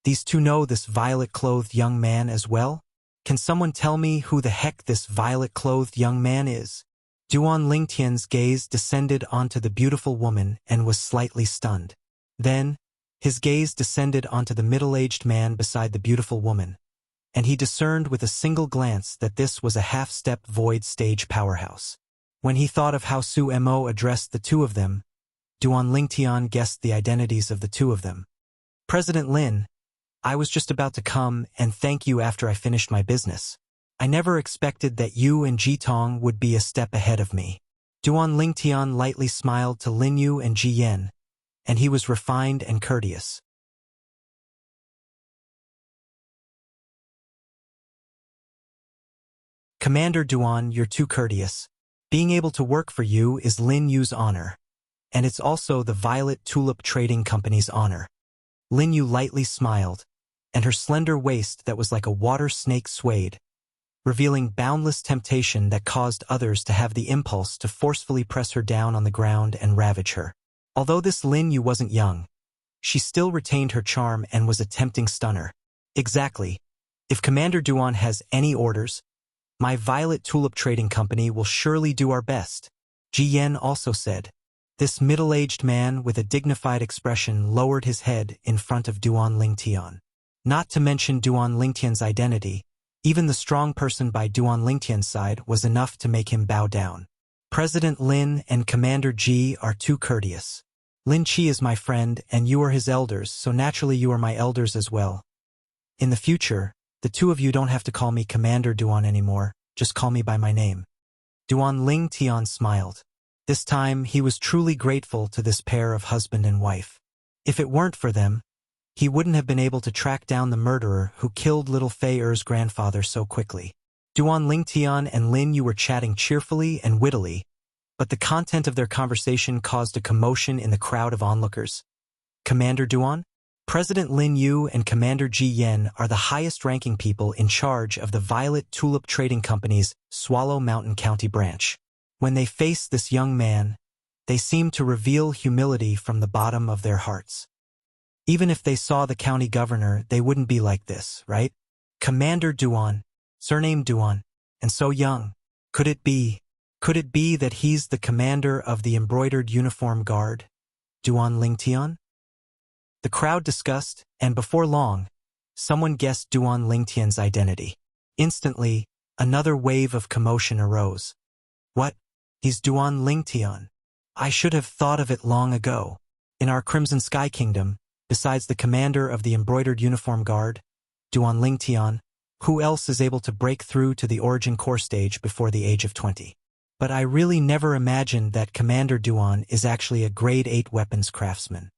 These two know this violet-clothed young man as well? Can someone tell me who the heck this violet-clothed young man is? Duan Lingtian's gaze descended onto the beautiful woman and was slightly stunned. Then, his gaze descended onto the middle-aged man beside the beautiful woman, and he discerned with a single glance that this was a half-step void stage powerhouse. When he thought of how Su Mo addressed the two of them, Duan Lingtian guessed the identities of the two of them. President Lin, I was just about to come and thank you after I finished my business. I never expected that you and Jitong would be a step ahead of me. Duan Lingtian lightly smiled to Lin Yu and Ji Yen, and he was refined and courteous. Commander Duan, you're too courteous. Being able to work for you is Lin Yu's honor, and it's also the Violet Tulip Trading Company's honor. Lin Yu lightly smiled, and her slender waist that was like a water snake swayed, revealing boundless temptation that caused others to have the impulse to forcefully press her down on the ground and ravage her. Although this Lin Yu wasn't young, she still retained her charm and was a tempting stunner. Exactly. If Commander Duan has any orders, my Violet Tulip Trading Company will surely do our best, Ji Yen also said. This middle-aged man with a dignified expression lowered his head in front of Duan Lingtian. Not to mention Duan Lingtian's identity, even the strong person by Duan Lingtian's side was enough to make him bow down. President Lin and Commander Ji are too courteous. Lin Qi is my friend and you are his elders, so naturally you are my elders as well. In the future, the two of you don't have to call me Commander Duan anymore, just call me by my name. Duan Lingtian smiled. This time he was truly grateful to this pair of husband and wife. If it weren't for them, he wouldn't have been able to track down the murderer who killed little Fei Er's grandfather so quickly. Duan Lingtian and Lin Yu were chatting cheerfully and wittily, but the content of their conversation caused a commotion in the crowd of onlookers. Commander Duan? President Lin Yu and Commander Ji Yen are the highest-ranking people in charge of the Violet Tulip Trading Company's Swallow Mountain County branch. When they faced this young man, they seemed to reveal humility from the bottom of their hearts. Even if they saw the county governor, they wouldn't be like this, right? Commander Duan, surname Duan, and so young. Could it be that he's the commander of the embroidered uniform guard, Duan Lingtian? The crowd discussed, and before long, someone guessed Duan Lingtian's identity. Instantly, another wave of commotion arose. What? He's Duan Lingtian. I should have thought of it long ago. In our Crimson Sky Kingdom, besides the commander of the embroidered uniform guard, Duan Lingtian, who else is able to break through to the origin core stage before the age of 20? But I really never imagined that Commander Duan is actually a grade 8 weapons craftsman.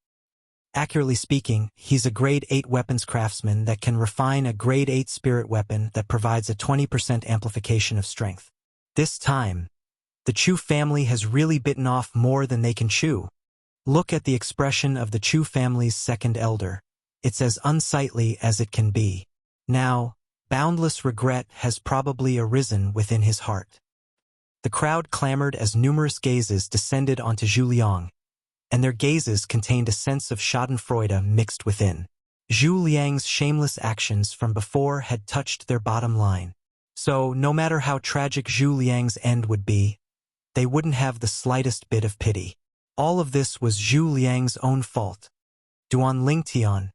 Accurately speaking, he's a grade 8 weapons craftsman that can refine a grade 8 spirit weapon that provides a 20% amplification of strength. This time, the Chu family has really bitten off more than they can chew. Look at the expression of the Chu family's second elder. It's as unsightly as it can be. Now, boundless regret has probably arisen within his heart. The crowd clamored as numerous gazes descended onto Zhu Liang, and their gazes contained a sense of schadenfreude mixed within. Zhu Liang's shameless actions from before had touched their bottom line. So, no matter how tragic Zhu Liang's end would be, they wouldn't have the slightest bit of pity. All of this was Zhu Liang's own fault. Duan Lingtian.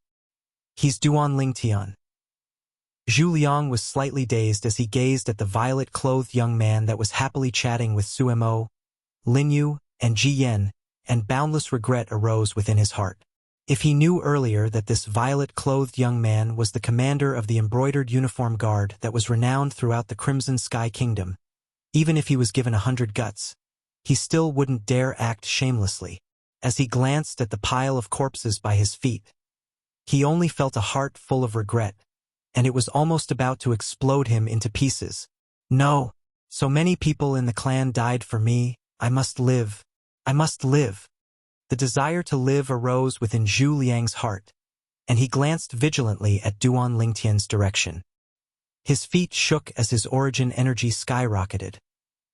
He's Duan Lingtian. Zhu Liang was slightly dazed as he gazed at the violet-clothed young man that was happily chatting with Sumo, Linyu, and Ji Yen, and boundless regret arose within his heart. If he knew earlier that this violet-clothed young man was the commander of the embroidered uniform guard that was renowned throughout the Crimson Sky Kingdom, even if he was given 100 guts, he still wouldn't dare act shamelessly. As he glanced at the pile of corpses by his feet, he only felt a heart full of regret, and it was almost about to explode him into pieces. No, so many people in the clan died for me. I must live. I must live. The desire to live arose within Zhu Liang's heart, and he glanced vigilantly at Duan Lingtian's direction. His feet shook as his origin energy skyrocketed,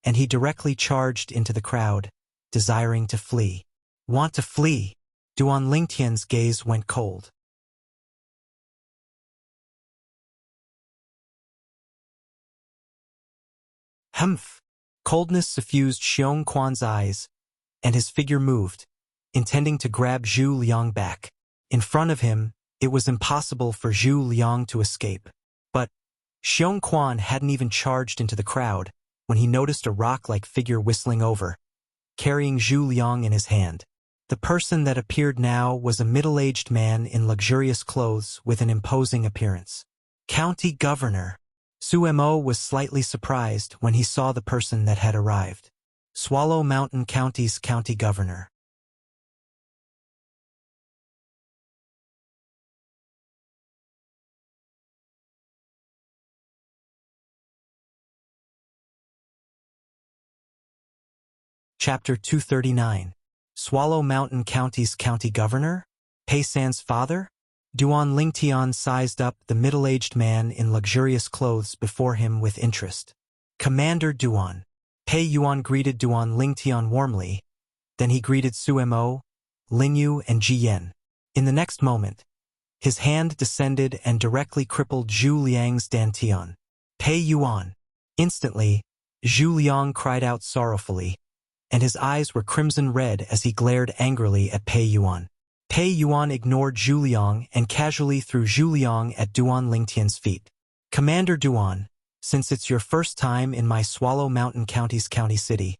and he directly charged into the crowd, desiring to flee. Want to flee? Duan Lingtian's gaze went cold. Humph! Coldness suffused Xiong Quan's eyes, and his figure moved, intending to grab Zhu Liang back. In front of him, it was impossible for Zhu Liang to escape. But Xiong Quan hadn't even charged into the crowd when he noticed a rock-like figure whistling over, carrying Zhu Liang in his hand. The person that appeared now was a middle-aged man in luxurious clothes with an imposing appearance. County Governor. Sumo was slightly surprised when he saw the person that had arrived. Swallow Mountain County's County Governor. Chapter 239. Swallow Mountain County's County Governor? Pei San's father? Duan Lingtian sized up the middle-aged man in luxurious clothes before him with interest. Commander Duan. Pei Yuan greeted Duan Lingtian warmly, then he greeted Sumo, Linyu, and Ji Yen. In the next moment, his hand descended and directly crippled Zhu Liang's dantian. Pei Yuan. Instantly, Zhu Liang cried out sorrowfully, and his eyes were crimson red as he glared angrily at Pei Yuan. Pei Yuan ignored Zhu Liang and casually threw Zhu Liang at Duan Lingtian's feet. Commander Duan, since it's your first time in my Swallow Mountain County's county city,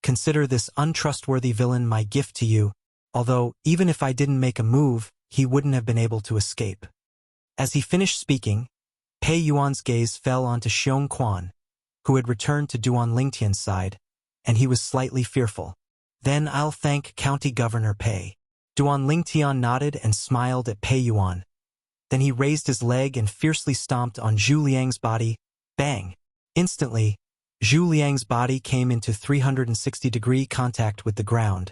consider this untrustworthy villain my gift to you, although even if I didn't make a move, he wouldn't have been able to escape. As he finished speaking, Pei Yuan's gaze fell onto Xiong Quan, who had returned to Duan Lingtian's side, and he was slightly fearful. Then I'll thank County Governor Pei. Duan Lingtian nodded and smiled at Pei Yuan. Then he raised his leg and fiercely stomped on Zhu Liang's body. Bang! Instantly, Zhu Liang's body came into 360-degree contact with the ground,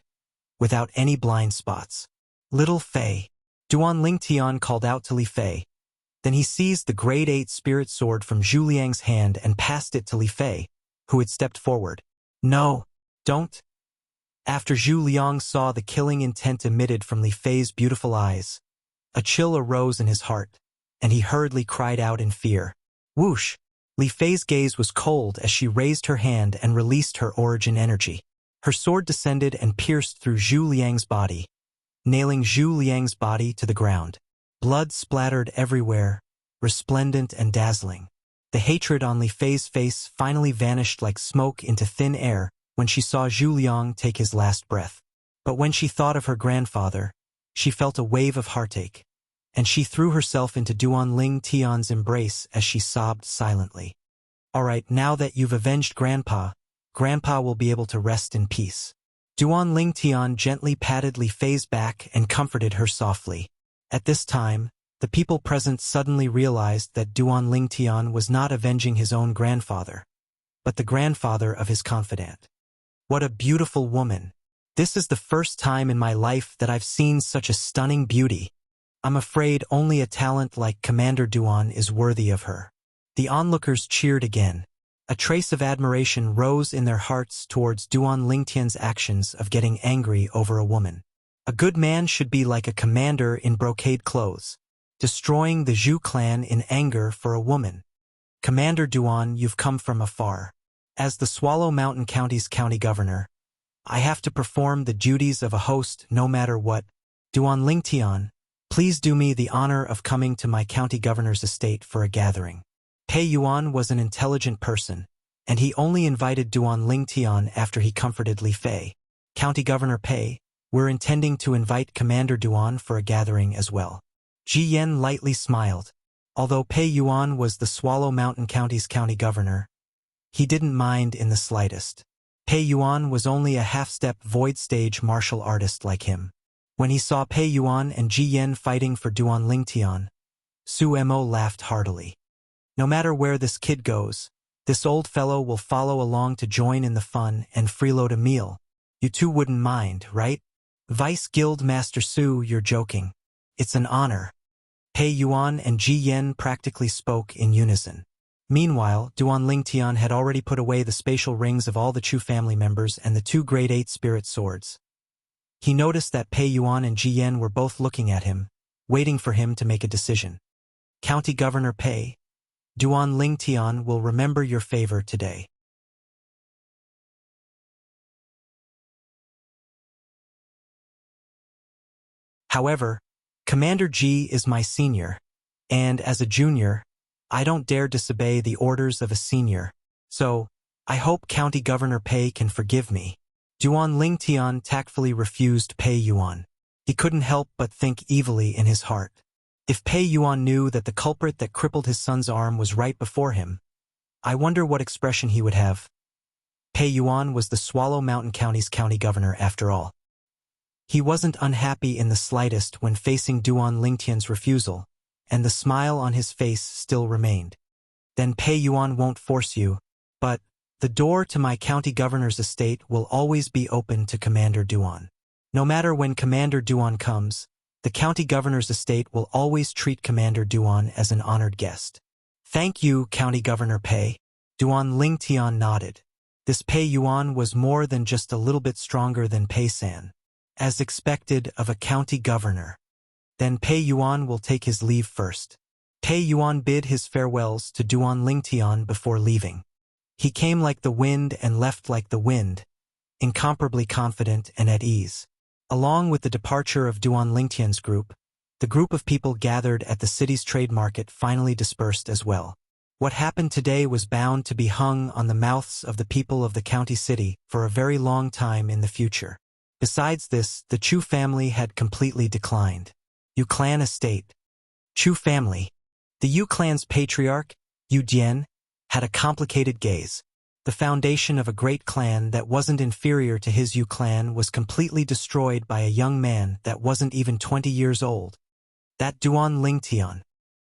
without any blind spots. Little Fei. Duan Lingtian called out to Li Fei. Then he seized the Grade 8 spirit sword from Zhu Liang's hand and passed it to Li Fei, who had stepped forward. No, don't. After Zhu Liang saw the killing intent emitted from Li Fei's beautiful eyes, a chill arose in his heart, and he hurriedly cried out in fear. Whoosh! Li Fei's gaze was cold as she raised her hand and released her origin energy. Her sword descended and pierced through Zhu Liang's body, nailing Zhu Liang's body to the ground. Blood splattered everywhere, resplendent and dazzling. The hatred on Li Fei's face finally vanished like smoke into thin air when she saw Zhu Liang take his last breath. But when she thought of her grandfather, she felt a wave of heartache, and she threw herself into Duan Lingtian's embrace as she sobbed silently. All right, now that you've avenged Grandpa will be able to rest in peace. Duan Lingtian gently patted Li Fei's back and comforted her softly. At this time, the people present suddenly realized that Duan Lingtian was not avenging his own grandfather, but the grandfather of his confidant. What a beautiful woman. This is the first time in my life that I've seen such a stunning beauty. I'm afraid only a talent like Commander Duan is worthy of her. The onlookers cheered again. A trace of admiration rose in their hearts towards Duan Lingtian's actions of getting angry over a woman. A good man should be like a commander in brocade clothes, destroying the Zhu clan in anger for a woman. Commander Duan, you've come from afar. As the Swallow Mountain County's county governor, I have to perform the duties of a host no matter what. Duan Lingtian, please do me the honor of coming to my county governor's estate for a gathering. Pei Yuan was an intelligent person, and he only invited Duan Lingtian after he comforted Li Fei. County Governor Pei, we're intending to invite Commander Duan for a gathering as well. Ji Yan lightly smiled. Although Pei Yuan was the Swallow Mountain County's county governor, he didn't mind in the slightest. Pei Yuan was only a half-step void stage martial artist like him. When he saw Pei Yuan and Ji Yan fighting for Duan Lingtian, Su Mo laughed heartily. No matter where this kid goes, this old fellow will follow along to join in the fun and freeload a meal. You two wouldn't mind, right? Vice Guild Master Su, you're joking. It's an honor. Pei Yuan and Ji Yan practically spoke in unison. Meanwhile, Duan Lingtian had already put away the spatial rings of all the Chu family members and the 2 grade 8 spirit swords. He noticed that Pei Yuan and Ji Yan were both looking at him, waiting for him to make a decision. County Governor Pei, Duan Lingtian will remember your favor today. However, Commander Ji is my senior, and as a junior, I don't dare disobey the orders of a senior, so I hope County Governor Pei can forgive me. Duan Lingtian tactfully refused Pei Yuan. He couldn't help but think evilly in his heart. If Pei Yuan knew that the culprit that crippled his son's arm was right before him, I wonder what expression he would have. Pei Yuan was the Swallow Mountain County's county governor after all. He wasn't unhappy in the slightest when facing Duan Lingtian's refusal, and the smile on his face still remained. Then Pei Yuan won't force you, but the door to my county governor's estate will always be open to Commander Duan. No matter when Commander Duan comes, the county governor's estate will always treat Commander Duan as an honored guest. Thank you, County Governor Pei. Duan Lingtian nodded. This Pei Yuan was more than just a little bit stronger than Pei San, as expected of a county governor. Then Pei Yuan will take his leave first. Pei Yuan bid his farewells to Duan Lingtian before leaving. He came like the wind and left like the wind, incomparably confident and at ease. Along with the departure of Duan Lingtian's group, the group of people gathered at the city's trade market finally dispersed as well. What happened today was bound to be hung on the mouths of the people of the county city for a very long time in the future. Besides this, the Chu family had completely declined. Yu clan estate. Chu family. The Yu clan's patriarch, Yu Jian, had a complicated gaze. The foundation of a great clan that wasn't inferior to his Yu clan was completely destroyed by a young man that wasn't even 20 years old. That Duan Lingtian.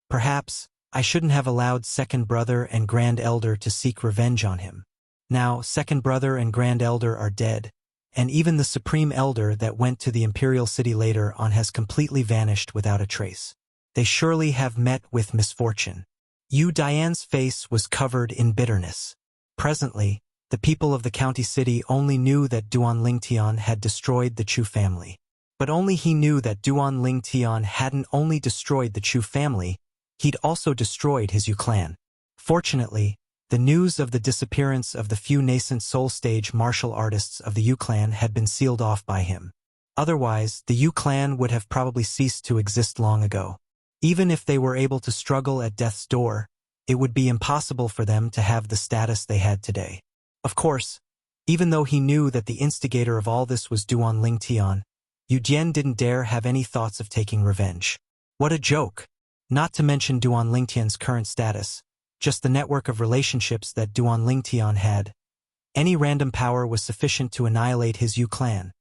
Perhaps I shouldn't have allowed second brother and grand elder to seek revenge on him. Now, second brother and grand elder are dead, and even the supreme elder that went to the imperial city later on has completely vanished without a trace. They surely have met with misfortune. Yu Dian's face was covered in bitterness. Presently, the people of the county city only knew that Duan Lingtian had destroyed the Chu family. But only he knew that Duan Lingtian hadn't only destroyed the Chu family, he'd also destroyed his Yu clan. Fortunately, the news of the disappearance of the few nascent soul stage martial artists of the Yu clan had been sealed off by him. Otherwise, the Yu clan would have probably ceased to exist long ago. Even if they were able to struggle at death's door, it would be impossible for them to have the status they had today. Of course, even though he knew that the instigator of all this was Duan Lingtian, Yu Jian didn't dare have any thoughts of taking revenge. What a joke! Not to mention Duan Lingtian's current status, just the network of relationships that Duan Lingtian had. Any random power was sufficient to annihilate his Yu clan.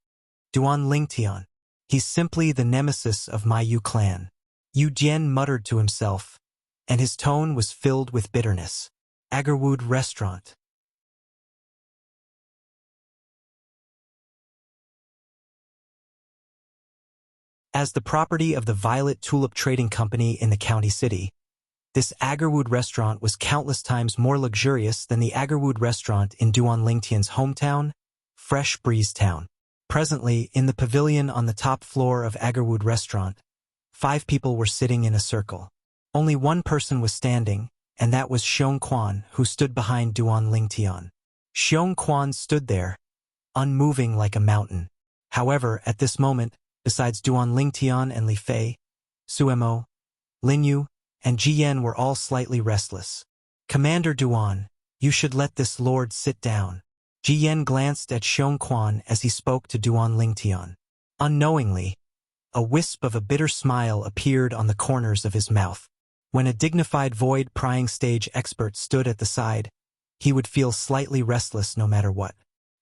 Duan Lingtian. He's simply the nemesis of my Yu clan. Yu Jian muttered to himself, and his tone was filled with bitterness. Agarwood Restaurant. As the property of the Violet Tulip Trading Company in the county city, this Agarwood restaurant was countless times more luxurious than the Agarwood restaurant in Duan Lingtian's hometown, Fresh Breeze Town. Presently, in the pavilion on the top floor of Agarwood restaurant, 5 people were sitting in a circle. Only one person was standing, and that was Xiong Quan, who stood behind Duan Lingtian. Xiong Quan stood there, unmoving like a mountain. However, at this moment, besides Duan Lingtian and Li Fei, Suemo, Lin Yu, and Ji Yan were all slightly restless. "Commander Duan, you should let this lord sit down." Ji Yan glanced at Xiong Quan as he spoke to Duan Lingtian. Unknowingly, a wisp of a bitter smile appeared on the corners of his mouth. When a dignified void-prying stage expert stood at the side, he would feel slightly restless no matter what.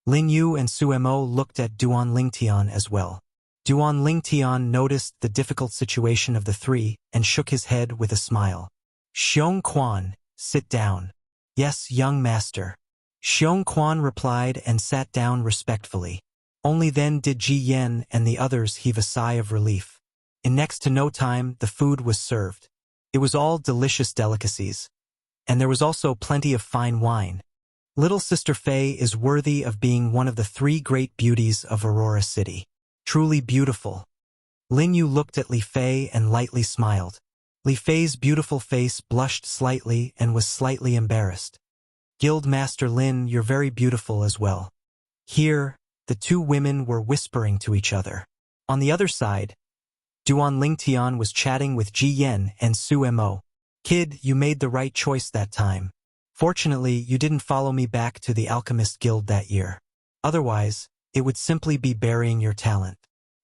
Lin Yu and Suemo looked at Duan Lingtian as well. Duan Lingtian noticed the difficult situation of the 3 and shook his head with a smile. "Xiong Quan, sit down." "Yes, young master." Xiong Quan replied and sat down respectfully. Only then did Ji Yan and the others heave a sigh of relief. In next to no time, the food was served. It was all delicious delicacies. And there was also plenty of fine wine. Little Sister Fei is worthy of being one of the 3 great beauties of Aurora City. Truly beautiful. Lin Yu looked at Li Fei and lightly smiled. Li Fei's beautiful face blushed slightly and was slightly embarrassed. "Guild Master Lin, you're very beautiful as well." Here, the 2 women were whispering to each other. On the other side, Duan Lingtian was chatting with Ji Yan and Suemo. "Kid, you made the right choice that time. Fortunately, you didn't follow me back to the Alchemist Guild that year. Otherwise, it would simply be burying your talent.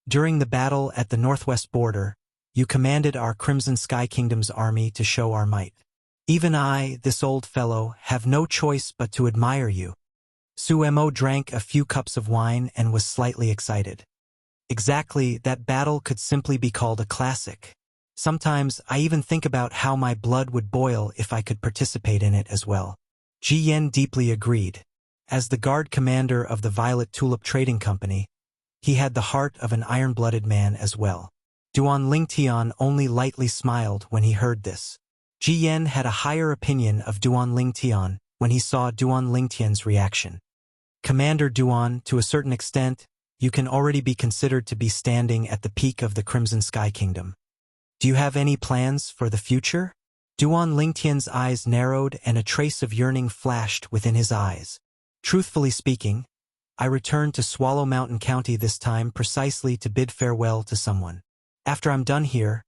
During the battle at the northwest border, you commanded our Crimson Sky Kingdom's army to show our might. Even I, this old fellow, have no choice but to admire you." Suemo drank a few cups of wine and was slightly excited. Exactly, that battle could simply be called a classic. Sometimes I even think about how my blood would boil if I could participate in it as well. Ji Yan deeply agreed. As the guard commander of the Violet Tulip Trading Company, he had the heart of an iron-blooded man as well. Duan Lingtian only lightly smiled when he heard this. Ji Yan had a higher opinion of Duan Lingtian when he saw Duan Lingtian's reaction. "Commander Duan, to a certain extent, you can already be considered to be standing at the peak of the Crimson Sky Kingdom. Do you have any plans for the future?" Duan Lingtian's eyes narrowed and a trace of yearning flashed within his eyes. "Truthfully speaking, I returned to Swallow Mountain County this time precisely to bid farewell to someone. After I'm done here,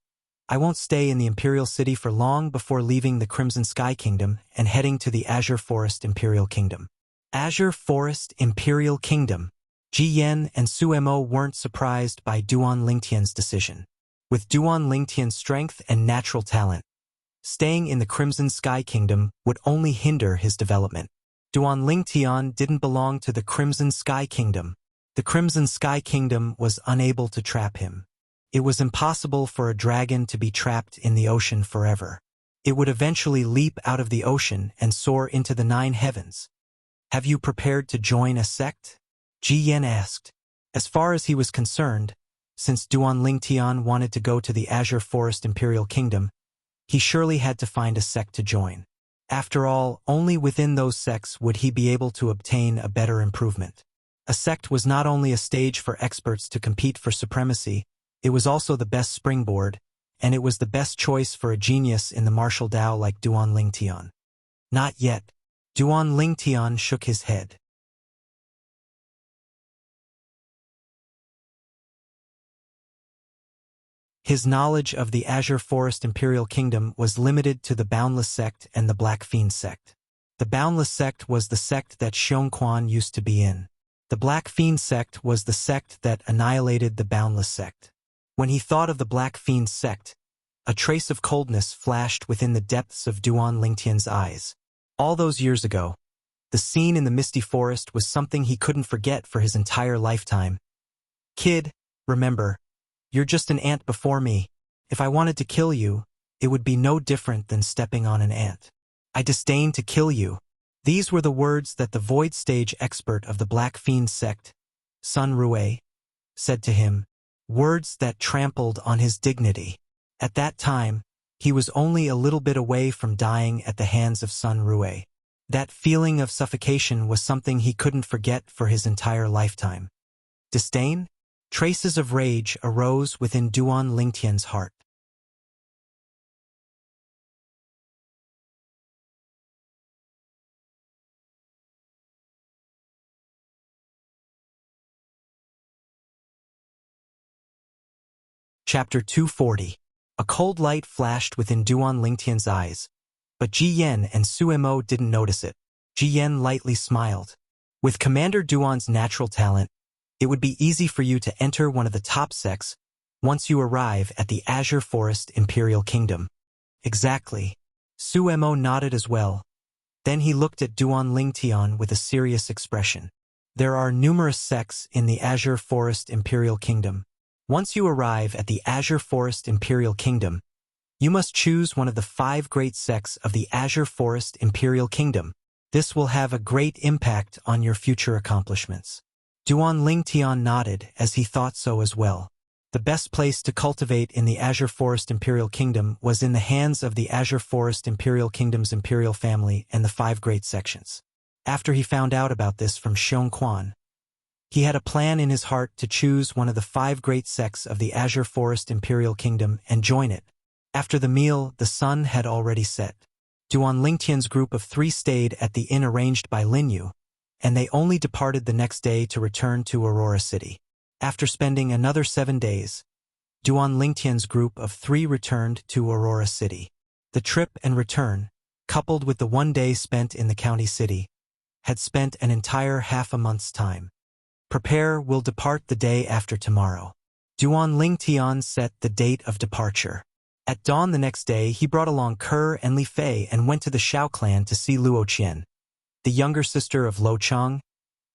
I won't stay in the Imperial City for long before leaving the Crimson Sky Kingdom and heading to the Azure Forest Imperial Kingdom." Azure Forest Imperial Kingdom. Ji Yan and Suemo weren't surprised by Duan Lingtian's decision. With Duan Lingtian's strength and natural talent, staying in the Crimson Sky Kingdom would only hinder his development. Duan Lingtian didn't belong to the Crimson Sky Kingdom. The Crimson Sky Kingdom was unable to trap him. It was impossible for a dragon to be trapped in the ocean forever. It would eventually leap out of the ocean and soar into the 9 heavens. "Have you prepared to join a sect?" Ji Yan asked. As far as he was concerned, since Duan Lingtian wanted to go to the Azure Forest Imperial Kingdom, he surely had to find a sect to join. After all, only within those sects would he be able to obtain a better improvement. A sect was not only a stage for experts to compete for supremacy, it was also the best springboard, and it was the best choice for a genius in the martial Dao like Duan Lingtian. "Not yet." Duan Lingtian shook his head. His knowledge of the Azure Forest Imperial Kingdom was limited to the Boundless Sect and the Black Fiend Sect. The Boundless Sect was the sect that Xiong Quan used to be in. The Black Fiend Sect was the sect that annihilated the Boundless Sect. When he thought of the Black Fiend Sect, a trace of coldness flashed within the depths of Duan Lingtian's eyes. All those years ago, the scene in the Misty Forest was something he couldn't forget for his entire lifetime. "Kid, remember, you're just an ant before me. If I wanted to kill you, it would be no different than stepping on an ant. I disdain to kill you." These were the words that the Void Stage expert of the Black Fiend Sect, Sun Rue, said to him, words that trampled on his dignity. At that time, he was only a little bit away from dying at the hands of Sun Rue. That feeling of suffocation was something he couldn't forget for his entire lifetime. Disdain? Traces of rage arose within Duan Lingtian's heart. Chapter 240. A cold light flashed within Duan Lingtian's eyes, but Ji Yan and Suemo didn't notice it. Ji Yan lightly smiled. With Commander Duan's natural talent, it would be easy for you to enter one of the top sects once you arrive at the Azure Forest Imperial Kingdom. Exactly. Suemo nodded as well. Then he looked at Duan Lingtian with a serious expression. There are numerous sects in the Azure Forest Imperial Kingdom. Once you arrive at the Azure Forest Imperial Kingdom, you must choose one of the 5 great sects of the Azure Forest Imperial Kingdom. This will have a great impact on your future accomplishments. Duan Lingtian nodded as he thought so as well. The best place to cultivate in the Azure Forest Imperial Kingdom was in the hands of the Azure Forest Imperial Kingdom's imperial family and the 5 great sections. After he found out about this from Xiong Quan, he had a plan in his heart to choose one of the 5 great sects of the Azure Forest Imperial Kingdom and join it. After the meal, the sun had already set. Duan Lingtian's group of 3 stayed at the inn arranged by Lin Yu, and they only departed the next day to return to Aurora City. After spending another 7 days, Duan Lingtian's group of 3 returned to Aurora City. The trip and return, coupled with the 1 day spent in the county city, had spent an entire half a month's time. Prepare will depart the day after tomorrow. Duan Lingtian set the date of departure. At dawn the next day, he brought along Ke and Li Fei and went to the Shao clan to see Luo Qian, the younger sister of Lo Chang,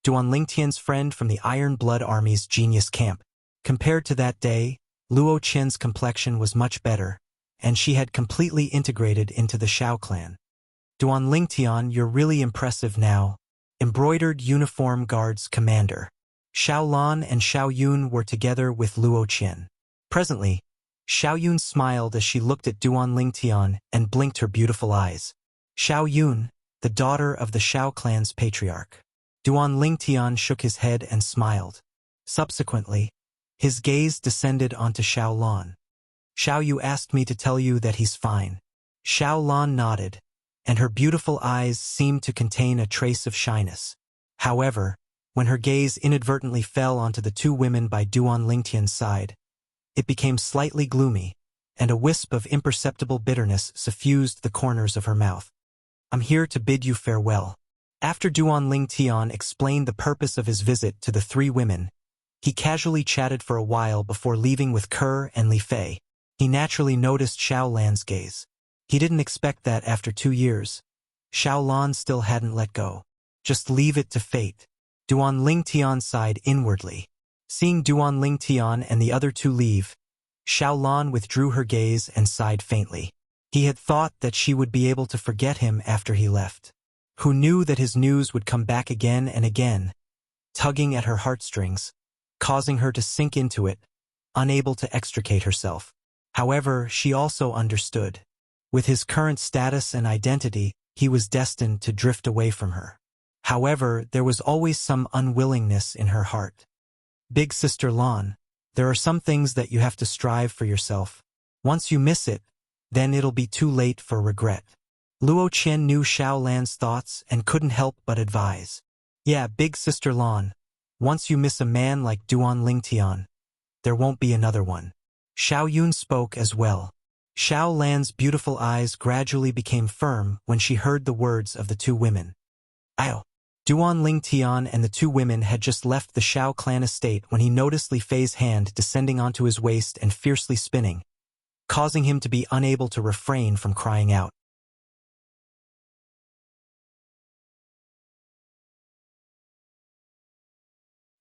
Duan Lingtian's friend from the Iron Blood Army's genius camp. Compared to that day, Luo Qian's complexion was much better, and she had completely integrated into the Shao clan. Duan Lingtian, you're really impressive now. Embroidered Uniform Guards Commander. Xiao Lan and Xiao Yun were together with Luo Qian. Presently, Xiao Yun smiled as she looked at Duan Lingtian and blinked her beautiful eyes. Xiao Yun, the daughter of the Shao clan's patriarch. Duan Lingtian shook his head and smiled. Subsequently, his gaze descended onto Xiao Lan. Xiao Yu asked me to tell you that he's fine. Xiao Lan nodded, and her beautiful eyes seemed to contain a trace of shyness. However, when her gaze inadvertently fell onto the 2 women by Duan Lingtian's side, it became slightly gloomy, and a wisp of imperceptible bitterness suffused the corners of her mouth. I'm here to bid you farewell. After Duan Lingtian explained the purpose of his visit to the 3 women, he casually chatted for a while before leaving with Ke and Li Fei. He naturally noticed Xiao Lan's gaze. He didn't expect that after 2 years, Xiao Lan still hadn't let go. Just leave it to fate. Duan Lingtian sighed inwardly. Seeing Duan Lingtian and the other 2 leave, Xiao Lan withdrew her gaze and sighed faintly. He had thought that she would be able to forget him after he left. Who knew that his news would come back again and again, tugging at her heartstrings, causing her to sink into it, unable to extricate herself. However, she also understood. With his current status and identity, he was destined to drift away from her. However, there was always some unwillingness in her heart. Big Sister Lan, there are some things that you have to strive for yourself. Once you miss it, then it'll be too late for regret. Luo Qian knew Xiao Lan's thoughts and couldn't help but advise. Yeah, Big Sister Lan, once you miss a man like Duan Lingtian, there won't be another one. Xiao Yun spoke as well. Xiao Lan's beautiful eyes gradually became firm when she heard the words of the 2 women. Ow! Duan Lingtian and the 2 women had just left the Shao clan estate when he noticed Li Fei's hand descending onto his waist and fiercely spinning, causing him to be unable to refrain from crying out.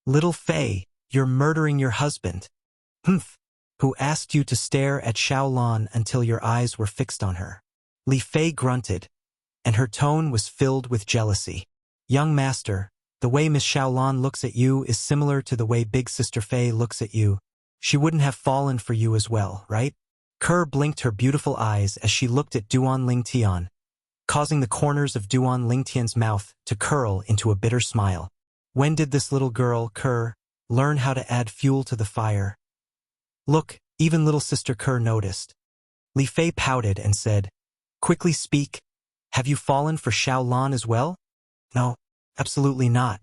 Little Fei, you're murdering your husband. Humph! Who asked you to stare at Xiao Lan until your eyes were fixed on her? Li Fei grunted, and her tone was filled with jealousy. Young master, the way Miss Xiao Lan looks at you is similar to the way Big Sister Fei looks at you. she wouldn't have fallen for you as well, right? Kerr blinked her beautiful eyes as she looked at Duan Lingtian, causing the corners of Duan Lingtian's mouth to curl into a bitter smile. When did this little girl, Kerr, learn how to add fuel to the fire? Look, even little sister Kerr noticed. Li Fei pouted and said, quickly speak, have you fallen for Xiao Lan as well? No, absolutely not.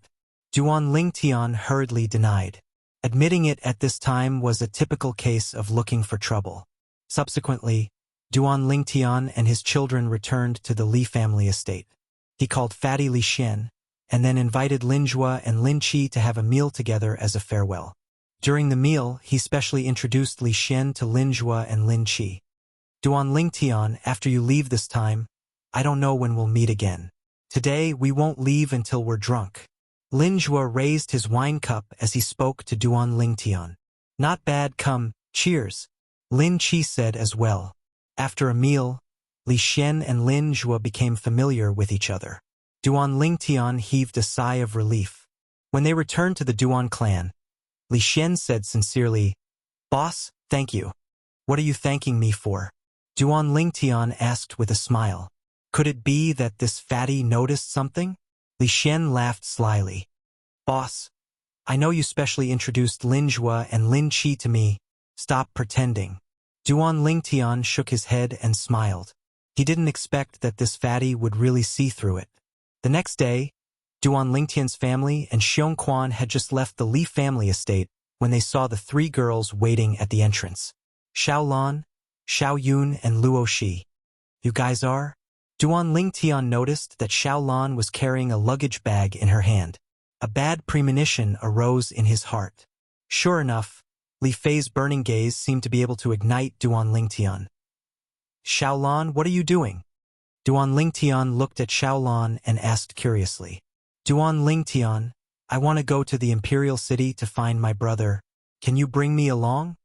Duan Lingtian hurriedly denied. Admitting it at this time was a typical case of looking for trouble. Subsequently, Duan Lingtian and his children returned to the Li family estate. He called Fatty Li Xian, and then invited Lin Jue and Lin Qi to have a meal together as a farewell. During the meal, he specially introduced Li Xian to Lin Jue and Lin Qi. Duan Lingtian, after you leave this time, I don't know when we'll meet again. Today, we won't leave until we're drunk. Lin Jue raised his wine cup as he spoke to Duan Lingtian. Not bad, come, cheers, Lin Qi said as well. After a meal, Li Xian and Lin Jue became familiar with each other. Duan Lingtian heaved a sigh of relief. When they returned to the Duan clan, Li Xian said sincerely, Boss, thank you. What are you thanking me for? Duan Lingtian asked with a smile. Could it be that this fatty noticed something? Li Xian laughed slyly. Boss, I know you specially introduced Lin Jue and Lin Qi to me. Stop pretending. Duan Lingtian shook his head and smiled. He didn't expect that this fatty would really see through it. The next day, Duan Lingtian's family and Xiong Quan had just left the Li family estate when they saw the three girls waiting at the entrance. Xiao Lan, Xiao Yun, and Luo Shi. You guys are? Duan Lingtian noticed that Xiao Lan was carrying a luggage bag in her hand. A bad premonition arose in his heart. Sure enough, Li Fei's burning gaze seemed to be able to ignite Duan Lingtian. Xiao Lan, what are you doing? Duan Lingtian looked at Xiao Lan and asked curiously. Duan Lingtian, I want to go to the imperial city to find my brother. Can you bring me along?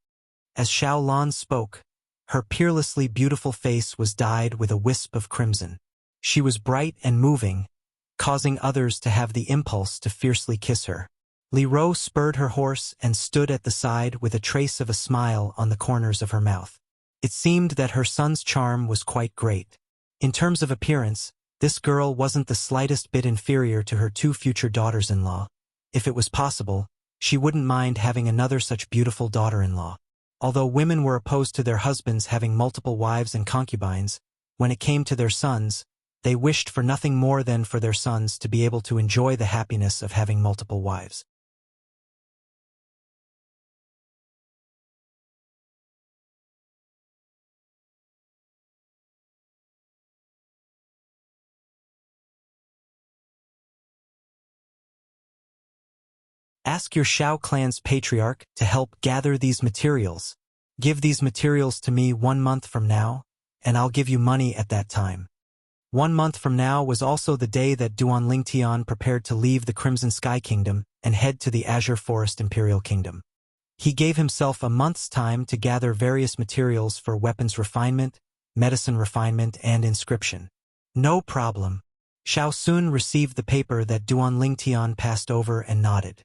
As Xiao Lan spoke, her peerlessly beautiful face was dyed with a wisp of crimson. She was bright and moving, causing others to have the impulse to fiercely kiss her. Li Ro spurred her horse and stood at the side with a trace of a smile on the corners of her mouth. It seemed that her son's charm was quite great. In terms of appearance, this girl wasn't the slightest bit inferior to her two future daughters-in-law. If it was possible, she wouldn't mind having another such beautiful daughter-in-law. Although women were opposed to their husbands having multiple wives and concubines, when it came to their sons, they wished for nothing more than for their sons to be able to enjoy the happiness of having multiple wives. Ask your Shao clan's patriarch to help gather these materials. Give these materials to me 1 month from now, and I'll give you money at that time. 1 month from now was also the day that Duan Lingtian prepared to leave the Crimson Sky Kingdom and head to the Azure Forest Imperial Kingdom. He gave himself a month's time to gather various materials for weapons refinement, medicine refinement, and inscription. No problem. Xiao Sun received the paper that Duan Lingtian passed over and nodded.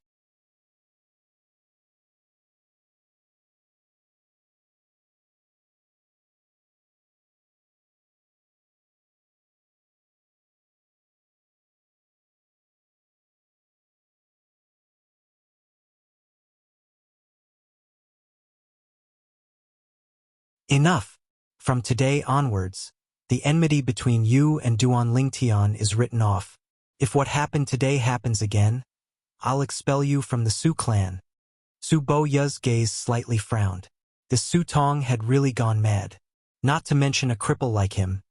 Enough. From today onwards, the enmity between you and Duan Lingtian is written off. If what happened today happens again, I'll expel you from the Su clan. Su Boya's gaze slightly frowned. This Su Tong had really gone mad. Not to mention a cripple like him.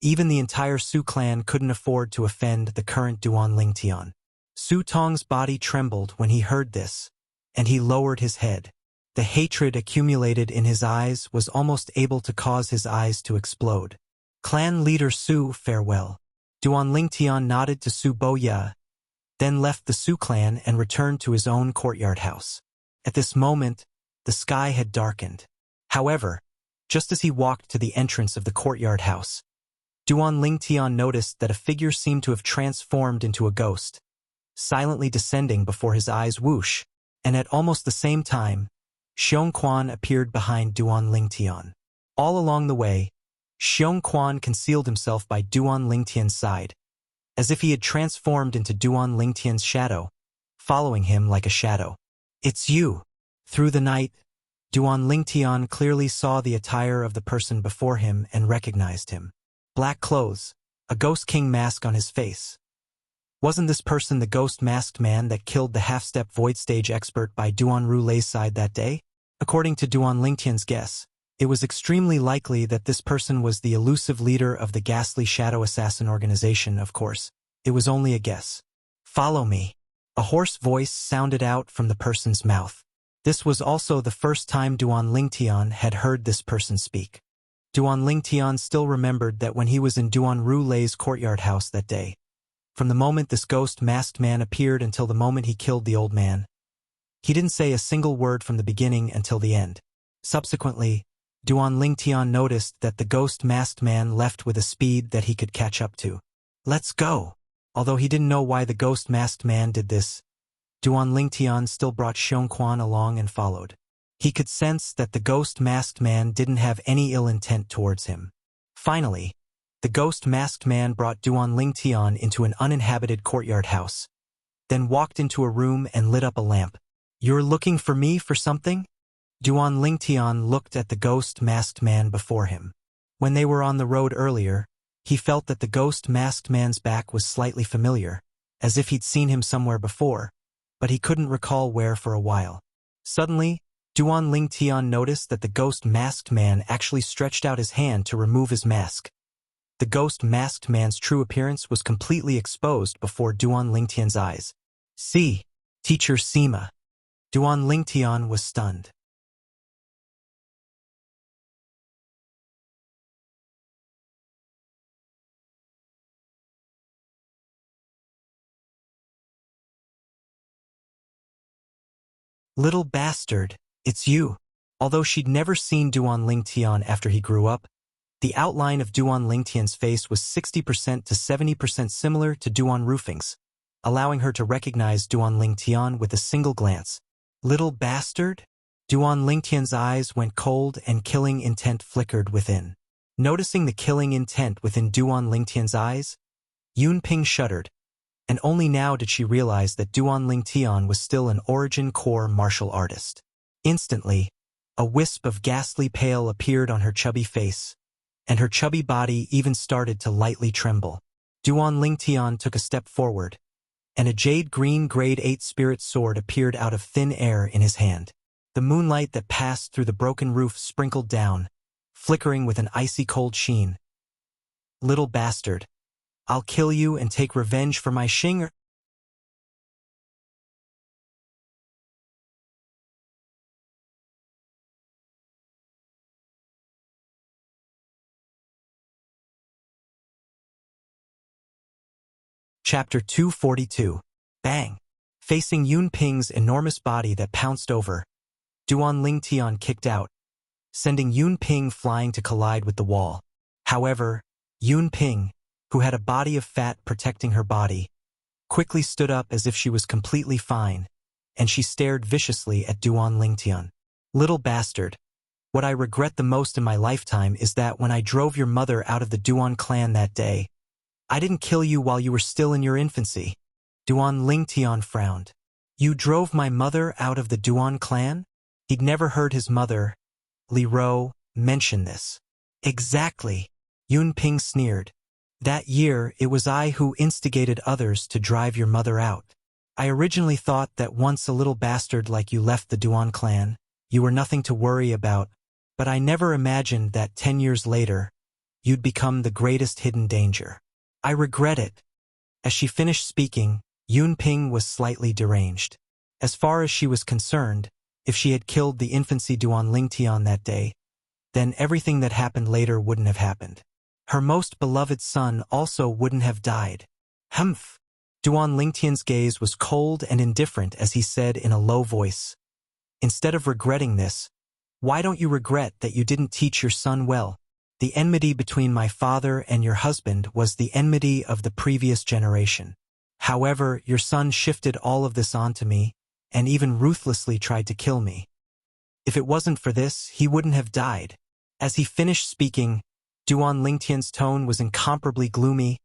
Even the entire Su clan couldn't afford to offend the current Duan Lingtian. Su Tong's body trembled when he heard this, and he lowered his head. The hatred accumulated in his eyes was almost able to cause his eyes to explode. Clan leader Su, farewell. Duan Lingtian nodded to Su Boya, then left the Su clan and returned to his own courtyard house. At this moment, the sky had darkened. However, just as he walked to the entrance of the courtyard house, Duan Lingtian noticed that a figure seemed to have transformed into a ghost, silently descending before his eyes whoosh, and at almost the same time, Xiongquan appeared behind Duan Lingtian. All along the way, Xiongquan concealed himself by Duan Lingtian's side, as if he had transformed into Duan Lingtian's shadow, following him like a shadow. "It's you." Through the night, Duan Lingtian clearly saw the attire of the person before him and recognized him. Black clothes, a ghost king mask on his face. Wasn't this person the ghost-masked man that killed the half-step void stage expert by Duan Rulei's side that day? According to Duan Lingtian's guess, it was extremely likely that this person was the elusive leader of the ghastly shadow assassin organization. Of course, it was only a guess. "Follow me." A hoarse voice sounded out from the person's mouth. This was also the first time Duan Lingtian had heard this person speak. Duan Lingtian still remembered that when he was in Duan Rulei's courtyard house that day, from the moment this ghost-masked man appeared until the moment he killed the old man, he didn't say a single word from the beginning until the end. Subsequently, Duan Lingtian noticed that the ghost-masked man left with a speed that he could catch up to. "Let's go." Although he didn't know why the ghost-masked man did this, Duan Lingtian still brought Xiongquan along and followed. He could sense that the ghost-masked man didn't have any ill intent towards him. Finally, the ghost-masked man brought Duan Lingtian into an uninhabited courtyard house, then walked into a room and lit up a lamp. "You're looking for me for something?" Duan Lingtian looked at the ghost-masked man before him. When they were on the road earlier, he felt that the ghost-masked man's back was slightly familiar, as if he'd seen him somewhere before, but he couldn't recall where for a while. Suddenly, Duan Lingtian noticed that the ghost-masked man actually stretched out his hand to remove his mask. The ghost-masked man's true appearance was completely exposed before Duan Lingtian's eyes. "See, Teacher Sima." Duan Lingtian was stunned. "Little bastard, it's you." Although she'd never seen Duan Lingtian after he grew up, the outline of Duan Lingtian's face was 60% to 70% similar to Duan Rufing's, allowing her to recognize Duan Lingtian with a single glance. "Little bastard?" Duan Lingtian's eyes went cold and killing intent flickered within. Noticing the killing intent within Duan Lingtian's eyes, Yunping shuddered, and only now did she realize that Duan Lingtian was still an origin core martial artist. Instantly, a wisp of ghastly pale appeared on her chubby face, and her chubby body even started to lightly tremble. Duan Lingtian took a step forward, and a jade-green grade 8 spirit sword appeared out of thin air in his hand. The moonlight that passed through the broken roof sprinkled down, flickering with an icy cold sheen. "Little bastard, I'll kill you and take revenge for my Xing." Chapter 242. Bang! Facing Yunping's enormous body that pounced over, Duan Lingtian kicked out, sending Yunping flying to collide with the wall. However, Yunping, who had a body of fat protecting her body, quickly stood up as if she was completely fine, and she stared viciously at Duan Lingtian. "Little bastard, what I regret the most in my lifetime is that when I drove your mother out of the Duan clan that day, I didn't kill you while you were still in your infancy." Duan Lingtian frowned. "You drove my mother out of the Duan clan?" He'd never heard his mother, Li Ro, mention this. "Exactly," Yunping sneered. "That year, it was I who instigated others to drive your mother out. I originally thought that once a little bastard like you left the Duan clan, you were nothing to worry about, but I never imagined that 10 years later, you'd become the greatest hidden danger. I regret it." As she finished speaking, Yunping was slightly deranged. As far as she was concerned, if she had killed the infancy Duan Lingtian that day, then everything that happened later wouldn't have happened. Her most beloved son also wouldn't have died. "Humph!" Duan Lingtian's gaze was cold and indifferent as he said in a low voice, "Instead of regretting this, why don't you regret that you didn't teach your son well? The enmity between my father and your husband was the enmity of the previous generation. However, your son shifted all of this onto me, and even ruthlessly tried to kill me. If it wasn't for this, he wouldn't have died. As he finished speaking, Duan Lingtian's tone was incomparably gloomy.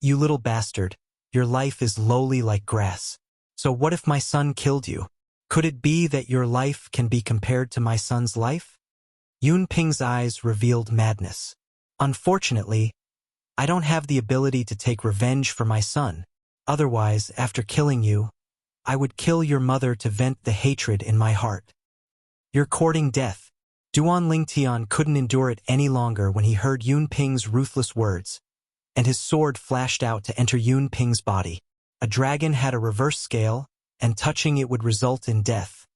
You little bastard, your life is lowly like grass. So what if my son killed you? Could it be that your life can be compared to my son's life? Yun Ping's eyes revealed madness. Unfortunately, I don't have the ability to take revenge for my son. Otherwise, after killing you, I would kill your mother to vent the hatred in my heart. You're courting death. Duan Lingtian couldn't endure it any longer when he heard Yun Ping's ruthless words, and his sword flashed out to enter Yun Ping's body. A dragon had a reverse scale, and touching it would result in death.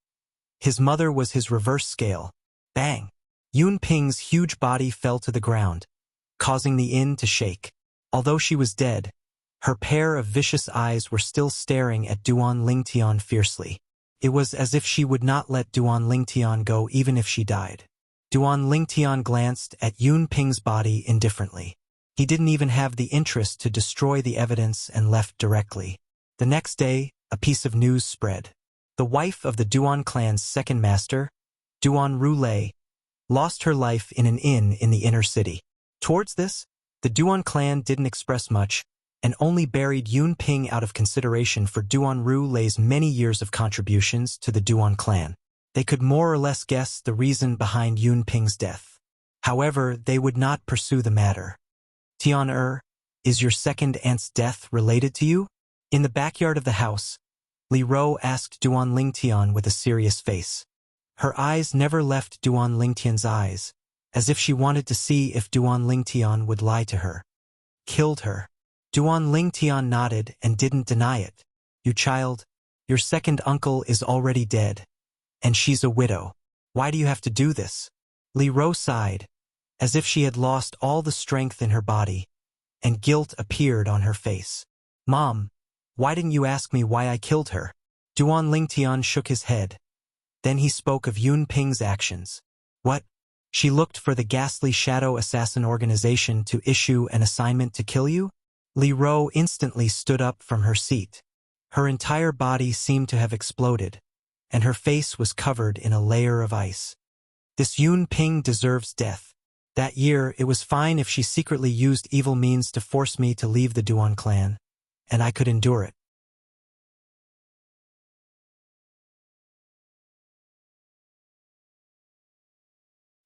His mother was his reverse scale. Bang! Yun Ping's huge body fell to the ground, causing the inn to shake. Although she was dead, her pair of vicious eyes were still staring at Duan Lingtian fiercely. It was as if she would not let Duan Lingtian go even if she died. Duan Lingtian glanced at Yun Ping's body indifferently. He didn't even have the interest to destroy the evidence and left directly. The next day, a piece of news spread. The wife of the Duan clan's second master, Duan Rulei, lost her life in an inn in the inner city. Towards this, the Duan clan didn't express much, and only buried Yun Ping out of consideration for Duan Rulei's many years of contributions to the Duan clan. They could more or less guess the reason behind Yun Ping's death. However, they would not pursue the matter. Tian is your second aunt's death related to you? In the backyard of the house, Li Ro asked Duan Lingtian with a serious face. Her eyes never left Duan Lingtian's eyes, as if she wanted to see if Duan Lingtian would lie to her. Killed her. Duan Lingtian nodded and didn't deny it. You child, your second uncle is already dead, and she's a widow. Why do you have to do this? Li Ro sighed, as if she had lost all the strength in her body, and guilt appeared on her face. Mom, why didn't you ask me why I killed her? Duan Lingtian shook his head. Then he spoke of Yun Ping's actions. What? She looked for the ghastly shadow assassin organization to issue an assignment to kill you? Li Ro instantly stood up from her seat. Her entire body seemed to have exploded, and her face was covered in a layer of ice. This Yun Ping deserves death. That year, it was fine if she secretly used evil means to force me to leave the Duan clan, and I could endure it.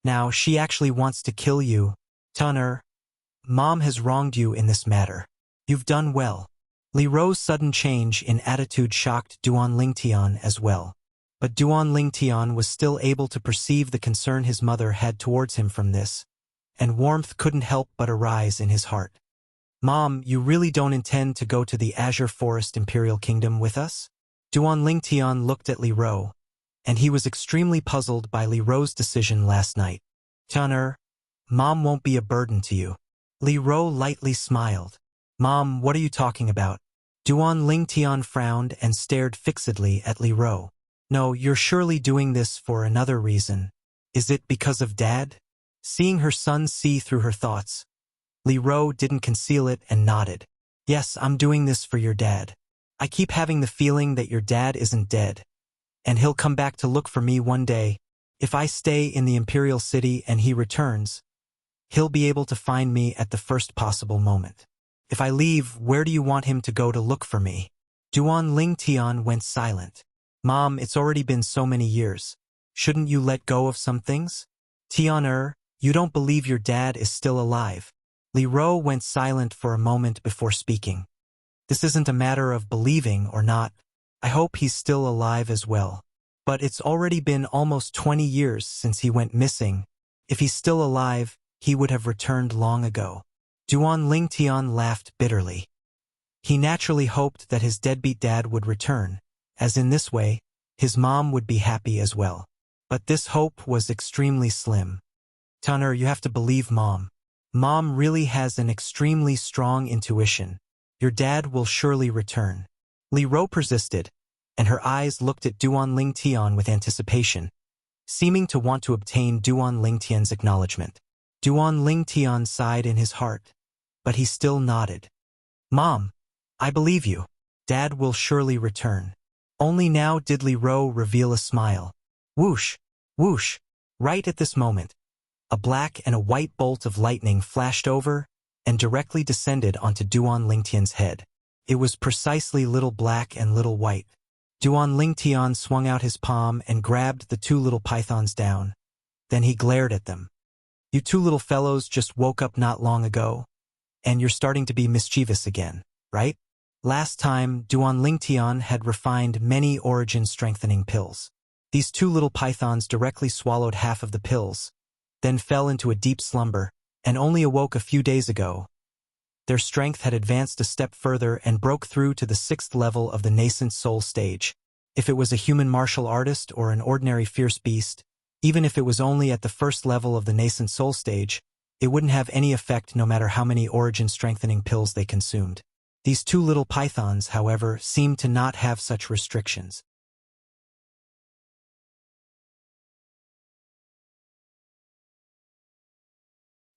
Now she actually wants to kill you. Tunner, Mom has wronged you in this matter. You've done well. Li Ro's sudden change in attitude shocked Duan Lingtian as well. But Duan Lingtian was still able to perceive the concern his mother had towards him from this, and warmth couldn't help but arise in his heart. Mom, you really don't intend to go to the Azure Forest Imperial Kingdom with us? Duan Lingtian looked at Li Ro, and he was extremely puzzled by Li Ro's decision last night. Tunner, Mom won't be a burden to you. Li Ro lightly smiled. Mom, what are you talking about? Duan Lingtian frowned and stared fixedly at Li Ro. No, you're surely doing this for another reason. Is it because of Dad? Seeing her son see through her thoughts, Li Ro didn't conceal it and nodded. Yes, I'm doing this for your dad. I keep having the feeling that your dad isn't dead, and he'll come back to look for me one day. If I stay in the Imperial City and he returns, he'll be able to find me at the first possible moment. If I leave, where do you want him to go to look for me? Duan Lingtian went silent. Mom, it's already been so many years. Shouldn't you let go of some things? Tian you don't believe your dad is still alive. Li Ro went silent for a moment before speaking. This isn't a matter of believing or not. I hope he's still alive as well. But it's already been almost 20 years since he went missing. If he's still alive, he would have returned long ago. Duan Lingtian laughed bitterly. He naturally hoped that his deadbeat dad would return, as in this way, his mom would be happy as well. But this hope was extremely slim. Tunner, you have to believe Mom. Mom really has an extremely strong intuition. Your dad will surely return. Li Ro persisted, and her eyes looked at Duan Lingtian with anticipation, seeming to want to obtain Duan Lingtian's acknowledgement. Duan Lingtian sighed in his heart, but he still nodded. Mom, I believe you. Dad will surely return. Only now did Li Ro reveal a smile. Whoosh! Whoosh! Right at this moment, a black and a white bolt of lightning flashed over and directly descended onto Duan Lingtian's head. It was precisely little black and little white. Duan Lingtian swung out his palm and grabbed the two little pythons down. Then he glared at them. You two little fellows just woke up not long ago, and you're starting to be mischievous again, right? Last time, Duan Lingtian had refined many origin-strengthening pills. These two little pythons directly swallowed half of the pills, then fell into a deep slumber, and only awoke a few days ago. Their strength had advanced a step further and broke through to the 6th level of the nascent soul stage. If it was a human martial artist or an ordinary fierce beast, even if it was only at the 1st level of the nascent soul stage, it wouldn't have any effect no matter how many origin-strengthening pills they consumed. These two little pythons, however, seemed to not have such restrictions.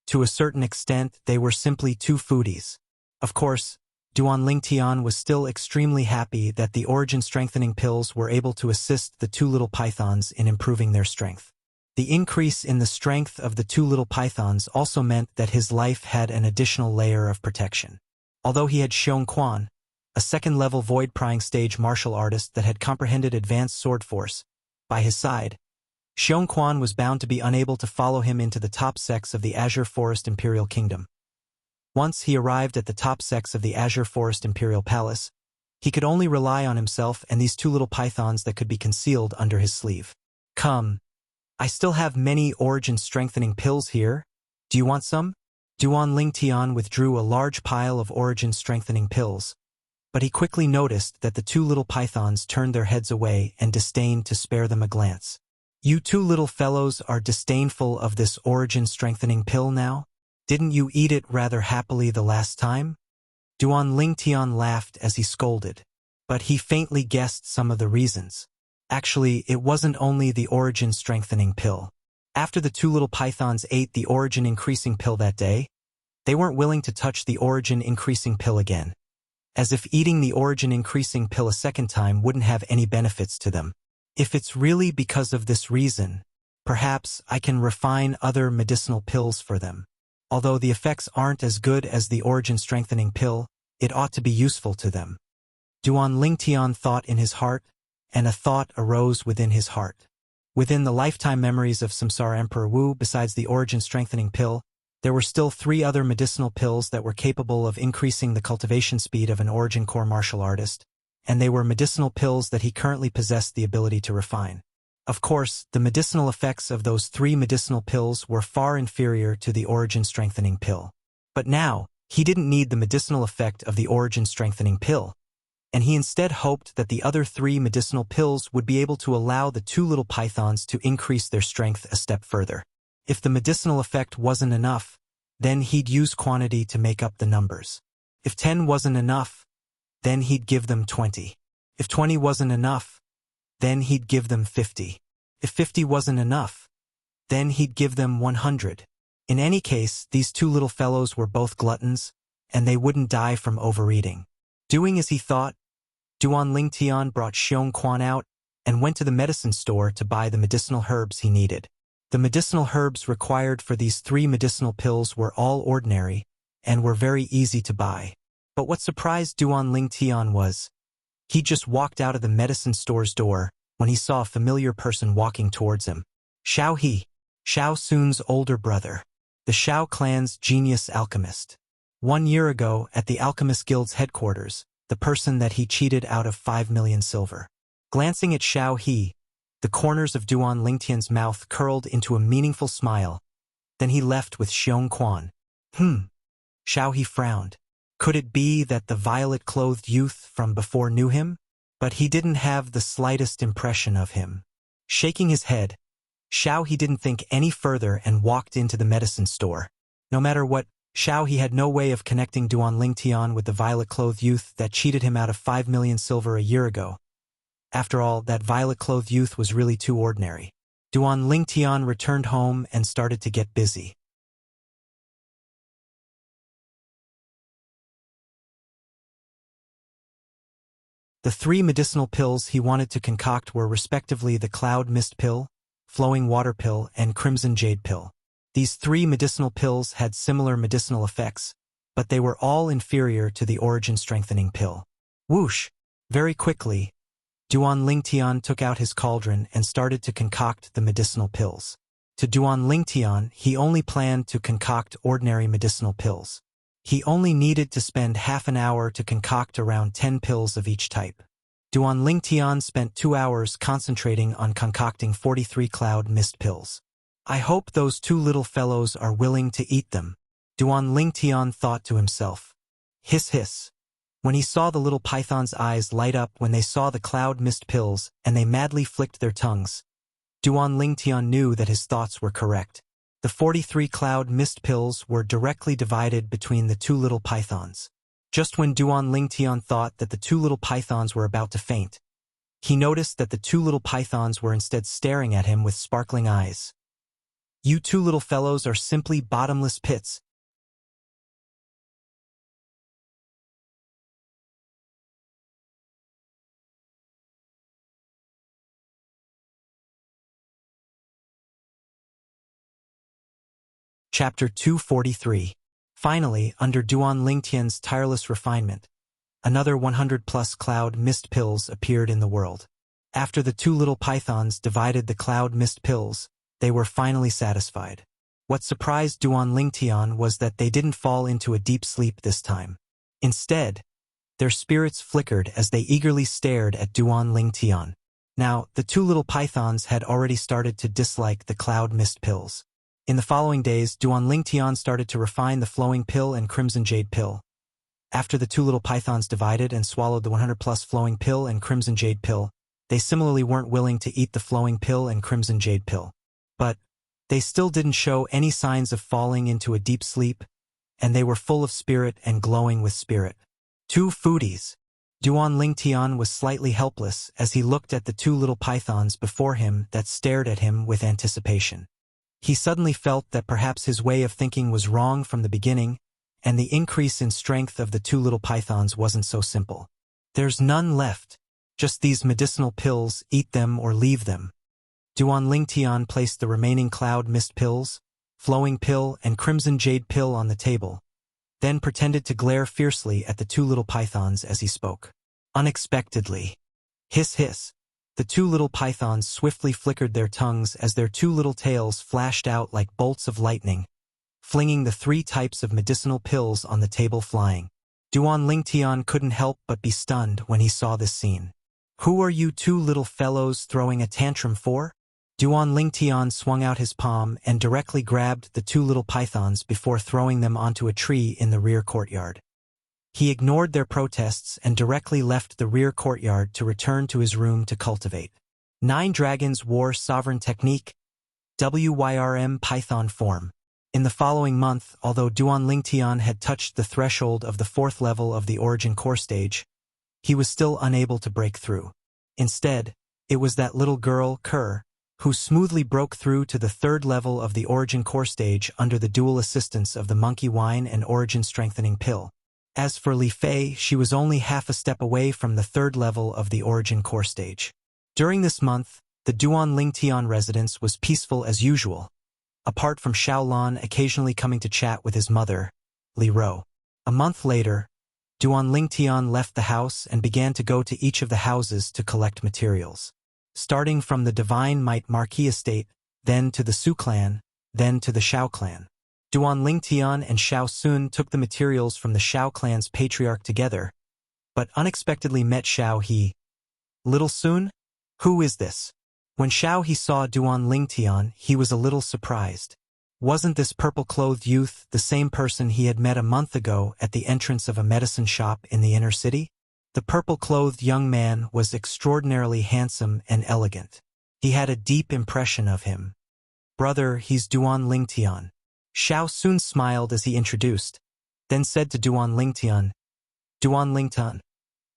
To a certain extent, they were simply two foodies. Of course, Duan Lingtian was still extremely happy that the origin-strengthening pills were able to assist the two little pythons in improving their strength. The increase in the strength of the two little pythons also meant that his life had an additional layer of protection. Although he had Xiong Quan, a 2nd-level void-prying stage martial artist that had comprehended advanced sword force, by his side, Xiong Quan was bound to be unable to follow him into the top sects of the Azure Forest Imperial Kingdom. Once he arrived at the top sects of the Azure Forest Imperial Palace, he could only rely on himself and these two little pythons that could be concealed under his sleeve. Come, I still have many origin-strengthening pills here. Do you want some? Duan Lingtian withdrew a large pile of origin-strengthening pills, but he quickly noticed that the two little pythons turned their heads away and disdained to spare them a glance. You two little fellows are disdainful of this origin-strengthening pill now? Didn't you eat it rather happily the last time? Duan Lingtian laughed as he scolded, but he faintly guessed some of the reasons. Actually, it wasn't only the origin-strengthening pill. After the two little pythons ate the origin-increasing pill that day, they weren't willing to touch the origin-increasing pill again, as if eating the origin-increasing pill a second time wouldn't have any benefits to them. If it's really because of this reason, perhaps I can refine other medicinal pills for them. Although the effects aren't as good as the origin-strengthening pill, it ought to be useful to them. Duan Lingtian thought in his heart, and a thought arose within his heart. Within the lifetime memories of Samsara Emperor Wu, besides the origin-strengthening pill, there were still 3 other medicinal pills that were capable of increasing the cultivation speed of an origin core martial artist, and they were medicinal pills that he currently possessed the ability to refine. Of course, the medicinal effects of those 3 medicinal pills were far inferior to the origin-strengthening pill. But now, he didn't need the medicinal effect of the origin-strengthening pill, and he instead hoped that the other 3 medicinal pills would be able to allow the 2 little pythons to increase their strength a step further. If the medicinal effect wasn't enough, then he'd use quantity to make up the numbers. If 10 wasn't enough, then he'd give them 20. If 20 wasn't enough, then he'd give them 50. If 50 wasn't enough, then he'd give them 100. In any case, these 2 little fellows were both gluttons, and they wouldn't die from overeating. Doing as he thought, Duan Lingtian brought Xiong Quan out and went to the medicine store to buy the medicinal herbs he needed. The medicinal herbs required for these 3 medicinal pills were all ordinary and were very easy to buy. But what surprised Duan Lingtian was, he just walked out of the medicine store's door when he saw a familiar person walking towards him. Xiao He, Xiao Sun's older brother, the Xiao clan's genius alchemist. 1 year ago, at the Alchemist Guild's headquarters, the person that he cheated out of 5 million silver. Glancing at Xiao He, the corners of Duan Lingtian's mouth curled into a meaningful smile. Then he left with Xiong Quan. Xiao He frowned. Could it be that the violet-clothed youth from before knew him? But he didn't have the slightest impression of him. Shaking his head, Xiao He didn't think any further and walked into the medicine store. No matter what, Xiao He had no way of connecting Duan Lingtian with the violet-clothed youth that cheated him out of 5 million silver a year ago. After all, that violet-clothed youth was really too ordinary. Duan Lingtian returned home and started to get busy. The 3 medicinal pills he wanted to concoct were respectively the Cloud Mist Pill, flowing water pill, and crimson jade pill. These 3 medicinal pills had similar medicinal effects, but they were all inferior to the origin-strengthening pill. Whoosh! Very quickly, Duan Lingtian took out his cauldron and started to concoct the medicinal pills. To Duan Lingtian, he only planned to concoct ordinary medicinal pills. He only needed to spend half an hour to concoct around 10 pills of each type. Duan Lingtian spent 2 hours concentrating on concocting 43 cloud mist pills. I hope those 2 little fellows are willing to eat them, Duan Lingtian thought to himself. Hiss hiss. When he saw the little python's eyes light up when they saw the cloud mist pills and they madly flicked their tongues, Duan Lingtian knew that his thoughts were correct. The 43 cloud mist pills were directly divided between the 2 little pythons. Just when Duan Lingtian thought that the 2 little pythons were about to faint, he noticed that the 2 little pythons were instead staring at him with sparkling eyes. You 2 little fellows are simply bottomless pits. Chapter 243. Finally, under Duan Lingtian's tireless refinement, another 100+ cloud mist pills appeared in the world. After the 2 little pythons divided the cloud mist pills, they were finally satisfied. What surprised Duan Lingtian was that they didn't fall into a deep sleep this time. Instead, their spirits flickered as they eagerly stared at Duan Lingtian. Now, the 2 little pythons had already started to dislike the cloud mist pills. In the following days, Duan Lingtian started to refine the flowing pill and crimson jade pill. After the 2 little pythons divided and swallowed the 100+ flowing pill and crimson jade pill, they similarly weren't willing to eat the flowing pill and crimson jade pill. But they still didn't show any signs of falling into a deep sleep, and they were full of spirit and glowing with spirit. 2 foodies. Duan Lingtian was slightly helpless as he looked at the 2 little pythons before him that stared at him with anticipation. He suddenly felt that perhaps his way of thinking was wrong from the beginning, and the increase in strength of the 2 little pythons wasn't so simple. There's none left. Just these medicinal pills, eat them or leave them. Duan Lingtian placed the remaining cloud mist pills, flowing pill and crimson jade pill on the table, then pretended to glare fiercely at the 2 little pythons as he spoke. Unexpectedly. Hiss hiss. The 2 little pythons swiftly flickered their tongues as their 2 little tails flashed out like bolts of lightning, flinging the 3 types of medicinal pills on the table flying. Duan Lingtian couldn't help but be stunned when he saw this scene. Who are you 2 little fellows throwing a tantrum for? Duan Lingtian swung out his palm and directly grabbed the 2 little pythons before throwing them onto a tree in the rear courtyard. He ignored their protests and directly left the rear courtyard to return to his room to cultivate. 9 Dragons War Sovereign Technique, WYRM Python Form. In the following month, although Duan Lingtian had touched the threshold of the 4th level of the Origin Core stage, he was still unable to break through. Instead, it was that little girl, Kerr, who smoothly broke through to the 3rd level of the Origin Core stage under the dual assistance of the Monkey Wine and Origin Strengthening Pill. As for Li Fei, she was only half a step away from the 3rd level of the Origin Core stage. During this month, the Duan Lingtian residence was peaceful as usual, apart from Xiaolan occasionally coming to chat with his mother, Li Ro. A month later, Duan Lingtian left the house and began to go to each of the houses to collect materials. Starting from the Divine Might Marquis estate, then to the Su clan, then to the Xiao clan. Duan Lingtian and Xiao Sun took the materials from the Xiao clan's patriarch together, but unexpectedly met Xiao He. Little Sun? Who is this? When Xiao He saw Duan Lingtian, he was a little surprised. Wasn't this purple-clothed youth the same person he had met a month ago at the entrance of a medicine shop in the inner city? The purple-clothed young man was extraordinarily handsome and elegant. He had a deep impression of him. Brother, he's Duan Lingtian. Xiao Sun smiled as he introduced, then said to Duan Lingtian, Duan Lingtian,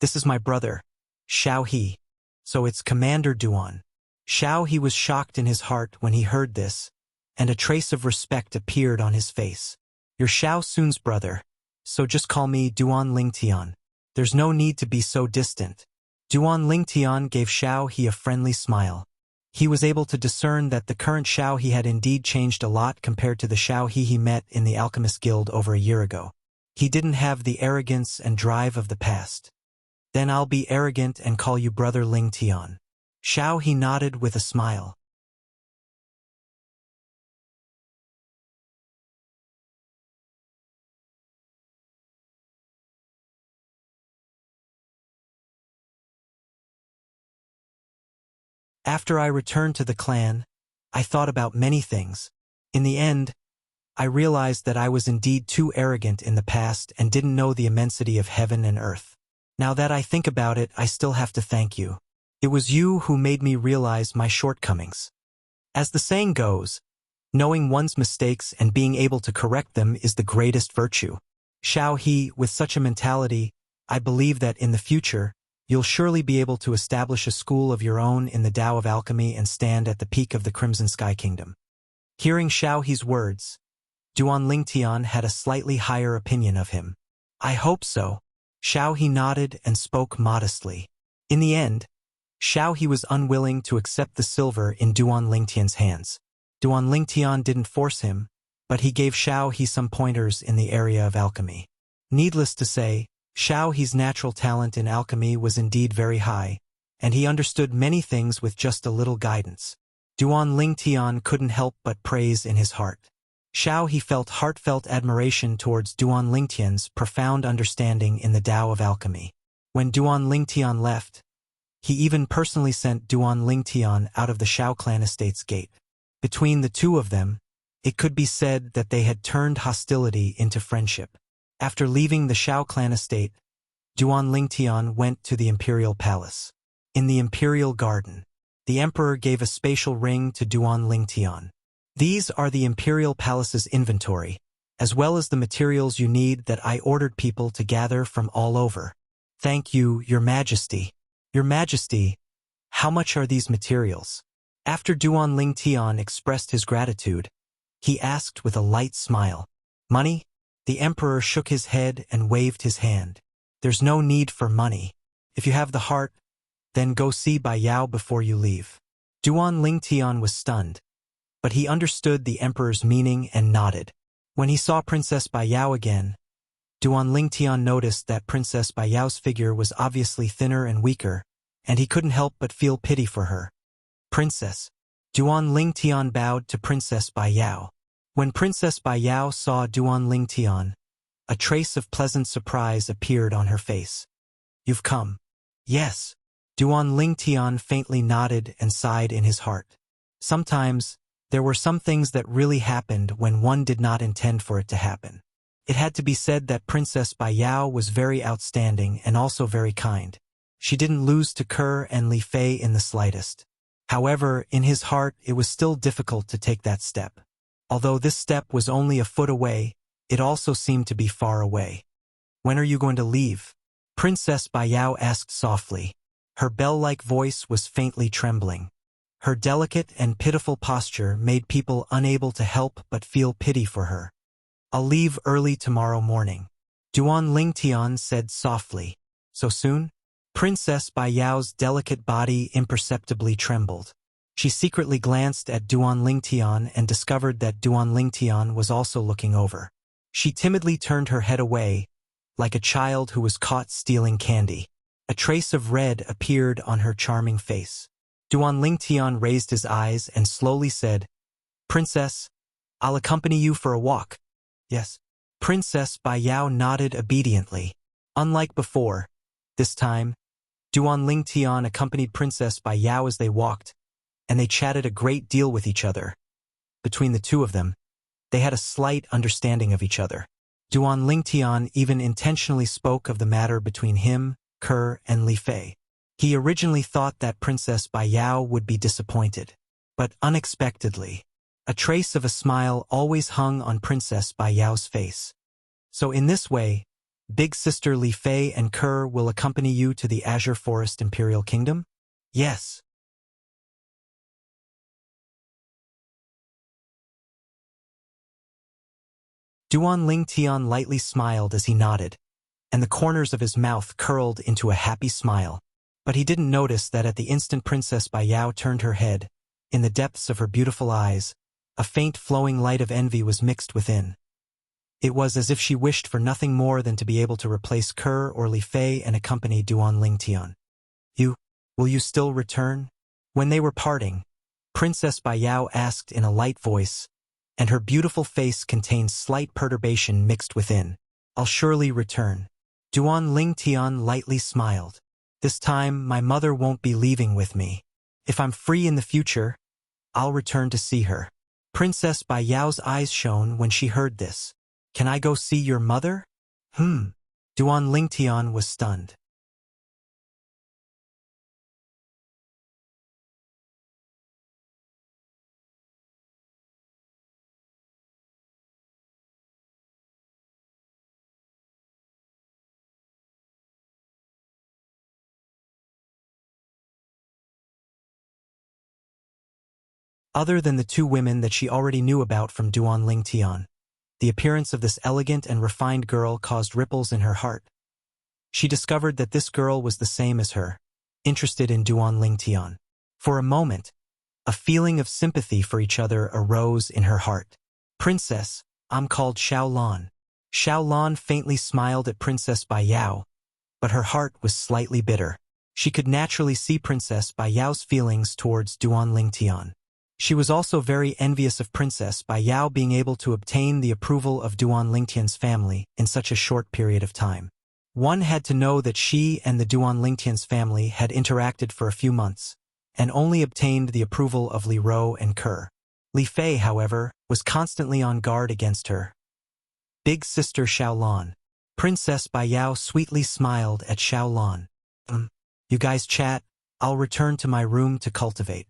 this is my brother, Xiao He. So it's Commander Duan. Xiao He was shocked in his heart when he heard this, and a trace of respect appeared on his face. You're Xiao Sun's brother, so just call me Duan Lingtian. There's no need to be so distant. Duan Lingtian gave Xiao He a friendly smile. He was able to discern that the current Xiao He had indeed changed a lot compared to the Xiao He met in the Alchemist Guild over a year ago. He didn't have the arrogance and drive of the past. Then I'll be arrogant and call you Brother Ling Tian. Xiao He nodded with a smile. After I returned to the clan, I thought about many things. In the end, I realized that I was indeed too arrogant in the past and didn't know the immensity of heaven and earth. Now that I think about it, I still have to thank you. It was you who made me realize my shortcomings. As the saying goes, knowing one's mistakes and being able to correct them is the greatest virtue. Xiao He, with such a mentality, I believe that in the future, you'll surely be able to establish a school of your own in the Tao of Alchemy and stand at the peak of the Crimson Sky Kingdom. Hearing Xiao He's words, Duan Lingtian had a slightly higher opinion of him. I hope so. Xiao He nodded and spoke modestly. In the end, Xiao He was unwilling to accept the silver in Duan Lingtian's hands. Duan Lingtian didn't force him, but he gave Xiao He some pointers in the area of alchemy. Needless to say, Xiao He's natural talent in alchemy was indeed very high, and he understood many things with just a little guidance. Duan Lingtian couldn't help but praise in his heart. Xiao He felt heartfelt admiration towards Duan Lingtian's profound understanding in the Tao of alchemy. When Duan Lingtian left, he even personally sent Duan Lingtian out of the Xiao clan estate's gate. Between the two of them, it could be said that they had turned hostility into friendship. After leaving the Xiao clan estate, Duan Lingtian went to the imperial palace. In the imperial garden, the emperor gave a spatial ring to Duan Lingtian. These are the imperial palace's inventory, as well as the materials you need that I ordered people to gather from all over. Thank you, Your Majesty. Your Majesty, how much are these materials? After Duan Lingtian expressed his gratitude, he asked with a light smile. Money? The emperor shook his head and waved his hand. There's no need for money. If you have the heart, then go see Bai Yao before you leave. Duan Lingtian was stunned, but he understood the emperor's meaning and nodded. When he saw Princess Bai Yao again, Duan Lingtian noticed that Princess Bai Yao's figure was obviously thinner and weaker, and he couldn't help but feel pity for her. Princess. Duan Lingtian bowed to Princess Bai Yao. When Princess Bai Yao saw Duan Lingtian, a trace of pleasant surprise appeared on her face. You've come. Yes. Duan Lingtian faintly nodded and sighed in his heart. Sometimes, there were some things that really happened when one did not intend for it to happen. It had to be said that Princess Bai Yao was very outstanding and also very kind. She didn't lose to Ke and Li Fei in the slightest. However, in his heart it was still difficult to take that step. Although this step was only a foot away, it also seemed to be far away. When are you going to leave? Princess Bai Yao asked softly. Her bell-like voice was faintly trembling. Her delicate and pitiful posture made people unable to help but feel pity for her. I'll leave early tomorrow morning. Duan Lingtian said softly. So soon? Princess Bai Yao's delicate body imperceptibly trembled. She secretly glanced at Duan Lingtian and discovered that Duan Lingtian was also looking over. She timidly turned her head away, like a child who was caught stealing candy. A trace of red appeared on her charming face. Duan Lingtian raised his eyes and slowly said, Princess, I'll accompany you for a walk. Yes. Princess Bai Yao nodded obediently. Unlike before, this time, Duan Lingtian accompanied Princess Bai Yao as they walked, and they chatted a great deal with each other. Between the two of them, they had a slight understanding of each other. Duan Lingtian even intentionally spoke of the matter between him, Ke, and Li Fei. He originally thought that Princess Bai Yao would be disappointed, but unexpectedly, a trace of a smile always hung on Princess Bai Yao's face. So in this way, Big Sister Li Fei and Ke will accompany you to the Azure Forest Imperial Kingdom? Yes. Duan Lingtian lightly smiled as he nodded, and the corners of his mouth curled into a happy smile. But he didn't notice that at the instant Princess Bai Yao turned her head, In the depths of her beautiful eyes, a faint flowing light of envy was mixed within. It was as if she wished for nothing more than to be able to replace Ke or Li Fei and accompany Duan Lingtian. Will you still return? When they were parting, Princess Baiyao asked in a light voice, and her beautiful face contained slight perturbation mixed within. I'll surely return. Duan Lingtian lightly smiled. This time, my mother won't be leaving with me. If I'm free in the future, I'll return to see her. Princess Baiyao's eyes shone when she heard this. Can I go see your mother? Duan Lingtian was stunned. Other than the two women that she already knew about from Duan Lingtian, the appearance of this elegant and refined girl caused ripples in her heart. She discovered that this girl was the same as her, interested in Duan Lingtian. For a moment, a feeling of sympathy for each other arose in her heart. Princess, I'm called Xiaolan. Xiaolan faintly smiled at Princess Baiyao, but her heart was slightly bitter. She could naturally see Princess Baiyao's feelings towards Duan Lingtian. She was also very envious of Princess Baiyao being able to obtain the approval of Duan Lingtian's family in such a short period of time. One had to know that she and the Duan Lingtian's family had interacted for a few months, and only obtained the approval of Li Ro and Ke. Li Fei, however, was constantly on guard against her. Big sister Xiaolan. Princess Baiyao sweetly smiled at Xiaolan. You guys chat, I'll return to my room to cultivate.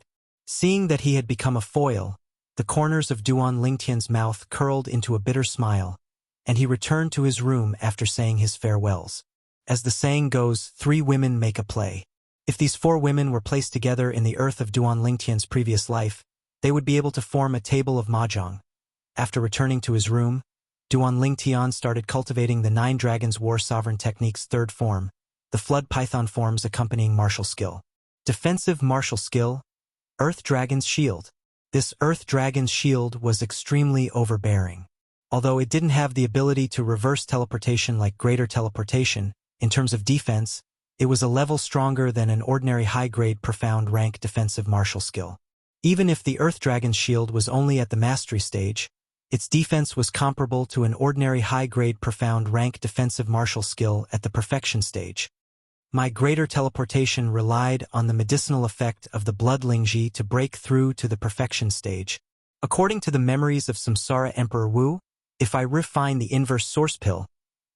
Seeing that he had become a foil, the corners of Duan Lingtian's mouth curled into a bitter smile, and he returned to his room after saying his farewells. As the saying goes, 3 women make a play. If these 4 women were placed together in the earth of Duan Lingtian's previous life, they would be able to form a table of mahjong. After returning to his room, Duan Lingtian started cultivating the 9 Dragons War Sovereign Technique's 3rd form, the Flood Python forms accompanying martial skill. Defensive martial skill, Earth Dragon's Shield. This Earth Dragon's Shield was extremely overbearing. Although it didn't have the ability to reverse teleportation like Greater Teleportation, in terms of defense, it was a level stronger than an ordinary high-grade profound rank defensive martial skill. Even if the Earth Dragon's Shield was only at the Mastery stage, its defense was comparable to an ordinary high-grade profound rank defensive martial skill at the Perfection stage. My Greater Teleportation relied on the medicinal effect of the Blood Lingji to break through to the Perfection stage. According to the memories of Samsara Emperor Wu, if I refine the inverse source pill,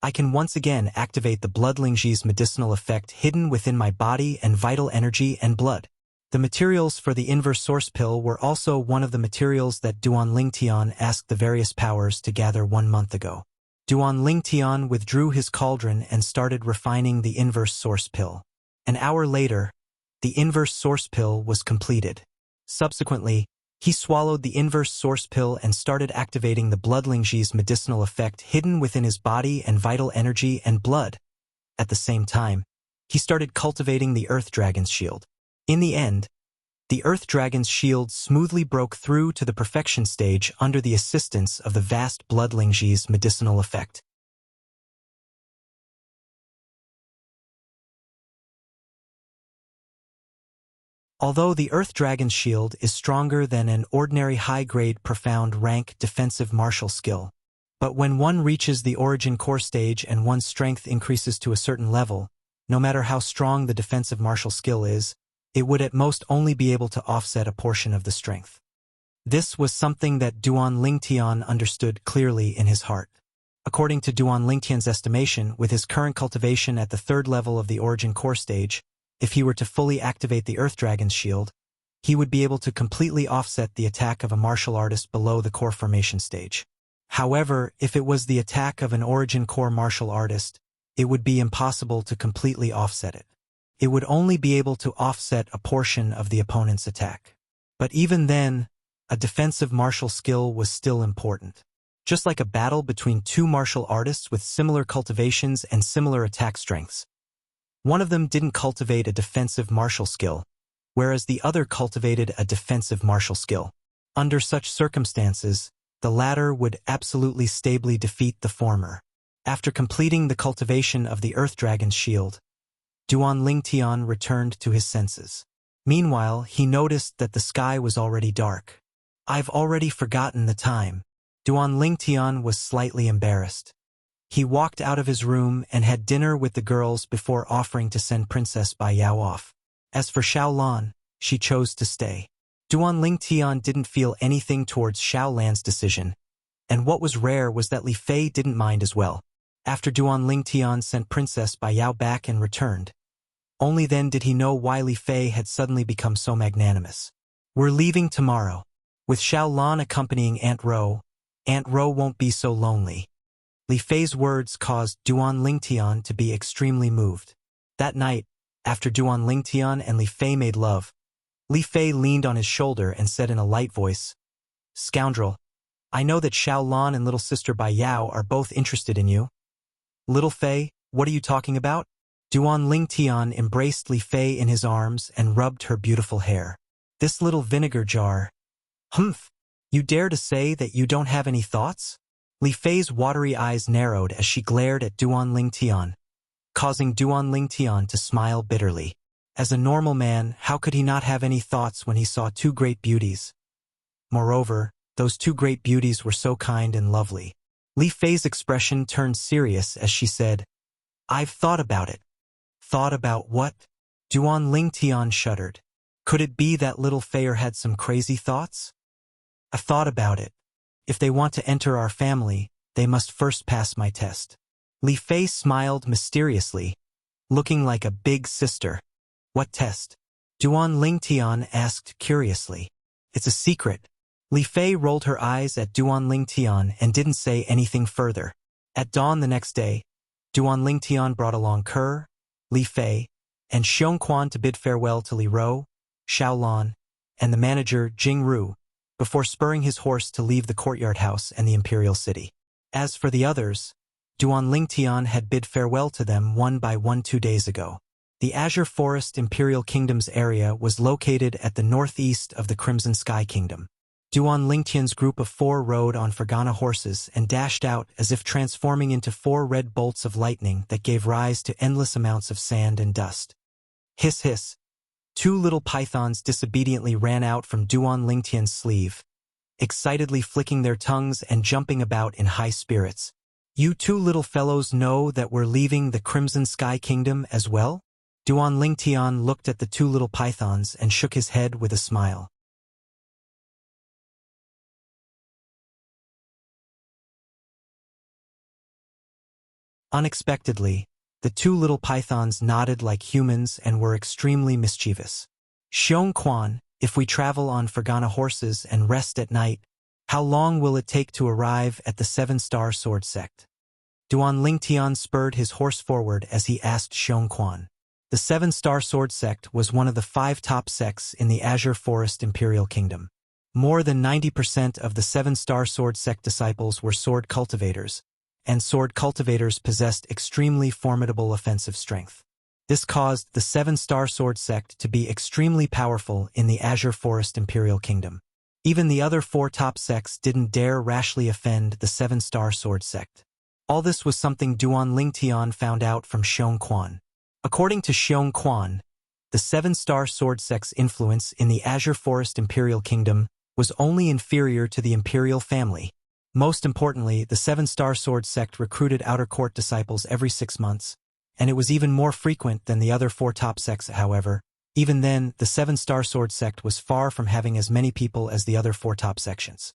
I can once again activate the Blood Lingji's medicinal effect hidden within my body and vital energy and blood. The materials for the inverse source pill were also one of the materials that Duan Lingtian asked the various powers to gather 1 month ago. Duan Lingtian withdrew his cauldron and started refining the inverse source pill. An hour later, the inverse source pill was completed. Subsequently, he swallowed the inverse source pill and started activating the Blood Lingji's medicinal effect hidden within his body and vital energy and blood. At the same time, he started cultivating the Earth Dragon's Shield. In the end, the Earth Dragon's Shield smoothly broke through to the Perfection stage under the assistance of the vast Blood Lingji's medicinal effect. Although the Earth Dragon's Shield is stronger than an ordinary high-grade profound rank defensive martial skill, but when one reaches the Origin Core stage and one's strength increases to a certain level, no matter how strong the defensive martial skill is, it would at most only be able to offset a portion of the strength. This was something that Duan Lingtian understood clearly in his heart. According to Duan Lingtian's estimation, with his current cultivation at the 3rd level of the Origin Core stage, if he were to fully activate the Earth Dragon's Shield, he would be able to completely offset the attack of a martial artist below the Core Formation stage. However, if it was the attack of an Origin Core martial artist, it would be impossible to completely offset it. It would only be able to offset a portion of the opponent's attack. But even then, a defensive martial skill was still important. Just like a battle between 2 martial artists with similar cultivations and similar attack strengths. One of them didn't cultivate a defensive martial skill, whereas the other cultivated a defensive martial skill. Under such circumstances, the latter would absolutely stably defeat the former. After completing the cultivation of the Earth Dragon's shield, Duan Lingtian returned to his senses. Meanwhile, he noticed that the sky was already dark. I've already forgotten the time. Duan Lingtian was slightly embarrassed. He walked out of his room and had dinner with the girls before offering to send Princess Bai Yao off. As for Xiaolan, she chose to stay. Duan Lingtian didn't feel anything towards Xiaolan's decision, and what was rare was that Li Fei didn't mind as well. After Duan Lingtian sent Princess Bai Yao back and returned, only then did he know why Li Fei had suddenly become so magnanimous. We're leaving tomorrow. With Xiaolan accompanying Aunt Ro won't be so lonely. Li Fei's words caused Duan Lingtian to be extremely moved. That night, after Duan Lingtian and Li Fei made love, Li Fei leaned on his shoulder and said in a light voice, "Scoundrel, I know that Xiaolan and little sister Bai Yao are both interested in you." "Little Fei, what are you talking about?" Duan Lingtian embraced Li Fei in his arms and rubbed her beautiful hair. "This little vinegar jar. Humph, you dare to say that you don't have any thoughts?" Li Fei's watery eyes narrowed as she glared at Duan Lingtian, causing Duan Lingtian to smile bitterly. As a normal man, how could he not have any thoughts when he saw two great beauties? Moreover, those two great beauties were so kind and lovely. Li Fei's expression turned serious as she said, "I've thought about it." "Thought about what?" Duan Lingtian shuddered. Could it be that little Feier had some crazy thoughts? "I've thought about it. If they want to enter our family, they must first pass my test." Li Fei smiled mysteriously, looking like a big sister. "What test?" Duan Lingtian asked curiously. "It's a secret." Li Fei rolled her eyes at Duan Lingtian and didn't say anything further. At dawn the next day, Duan Lingtian brought along Ke, Li Fei, and Xiongquan to bid farewell to Li Ro, Xiaolan, and the manager Jing Ru, before spurring his horse to leave the courtyard house and the imperial city. As for the others, Duan Lingtian had bid farewell to them one by one 2 days ago. The Azure Forest Imperial Kingdom's area was located at the northeast of the Crimson Sky Kingdom. Duan Lingtian's group of 4 rode on Fergana horses and dashed out as if transforming into 4 red bolts of lightning that gave rise to endless amounts of sand and dust. Hiss hiss. 2 little pythons disobediently ran out from Duan Lingtian's sleeve, excitedly flicking their tongues and jumping about in high spirits. "You 2 little fellows know that we're leaving the Crimson Sky Kingdom as well?" Duan Lingtian looked at the 2 little pythons and shook his head with a smile. Unexpectedly, the 2 little pythons nodded like humans and were extremely mischievous. "Xiongquan, if we travel on Fergana horses and rest at night, how long will it take to arrive at the 7-star sword sect?" Duan Lingtian spurred his horse forward as he asked Xiongquan. The 7-star sword sect was one of the 5 top sects in the Azure Forest Imperial Kingdom. More than 90% of the 7-star sword sect disciples were sword cultivators, and sword cultivators possessed extremely formidable offensive strength. This caused the 7-star sword sect to be extremely powerful in the Azure Forest Imperial Kingdom. Even the other 4 top sects didn't dare rashly offend the 7-star sword sect. All this was something Duan Lingtian found out from Xiongquan. According to Xiongquan, the 7-star sword sect's influence in the Azure Forest Imperial Kingdom was only inferior to the imperial family. Most importantly, the 7-star sword sect recruited outer court disciples every 6 months, and it was even more frequent than the other 4 top sects. However, even then, the 7-star sword sect was far from having as many people as the other 4 top sections.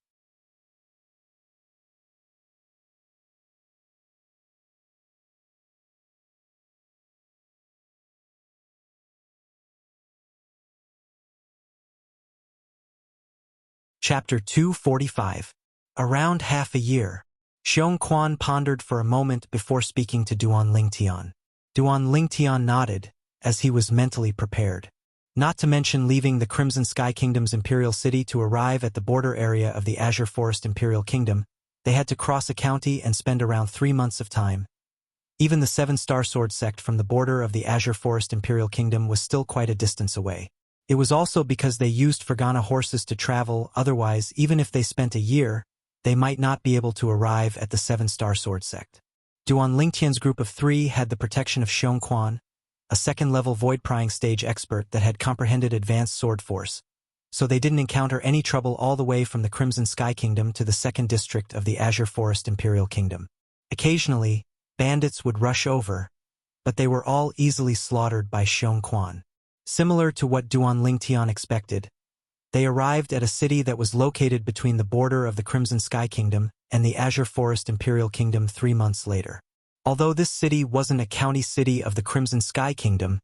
Chapter 245. Around half a year. Xiongquan pondered for a moment before speaking to Duan Lingtian. Duan Lingtian nodded, as he was mentally prepared. Not to mention leaving the Crimson Sky Kingdom's imperial city to arrive at the border area of the Azure Forest Imperial Kingdom, they had to cross a county and spend around 3 months of time. Even the 7-star sword sect from the border of the Azure Forest Imperial Kingdom was still quite a distance away. It was also because they used Fergana horses to travel, otherwise, even if they spent a year, they might not be able to arrive at the 7-star sword sect. Duan Lingtian's group of 3 had the protection of Xiong Quan, a second-level void-prying stage expert that had comprehended advanced sword force, so they didn't encounter any trouble all the way from the Crimson Sky Kingdom to the 2nd district of the Azure Forest Imperial Kingdom. Occasionally, bandits would rush over, but they were all easily slaughtered by Xiong Quan. Similar to what Duan Lingtian expected, they arrived at a city that was located between the border of the Crimson Sky Kingdom and the Azure Forest Imperial Kingdom 3 months later. Although this city wasn't a county city of the Crimson Sky Kingdom,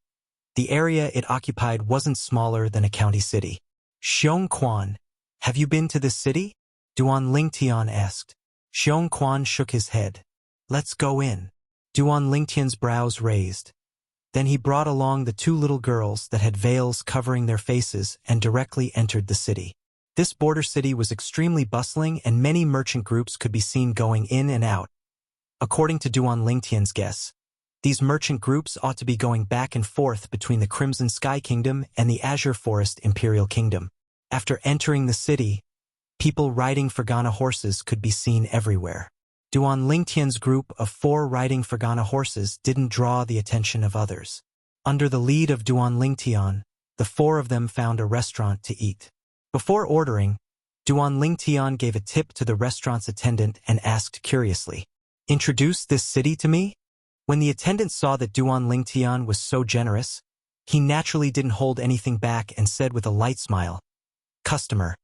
the area it occupied wasn't smaller than a county city. Xiong Quan, have you been to this city? Duan Lingtian asked. Xiong Quan shook his head. Let's go in. Duan Lingtian's brows raised. Then he brought along the 2 little girls that had veils covering their faces and directly entered the city. This border city was extremely bustling and many merchant groups could be seen going in and out. According to Duan Lingtian's guess, these merchant groups ought to be going back and forth between the Crimson Sky Kingdom and the Azure Forest Imperial Kingdom. After entering the city, people riding Fergana horses could be seen everywhere. Duan Lingtian's group of 4 riding Fergana horses didn't draw the attention of others. Under the lead of Duan Lingtian, the 4 of them found a restaurant to eat. Before ordering, Duan Lingtian gave a tip to the restaurant's attendant and asked curiously, "Introduce this city to me?" When the attendant saw that Duan Lingtian was so generous, he naturally didn't hold anything back and said with a light smile, "Customer,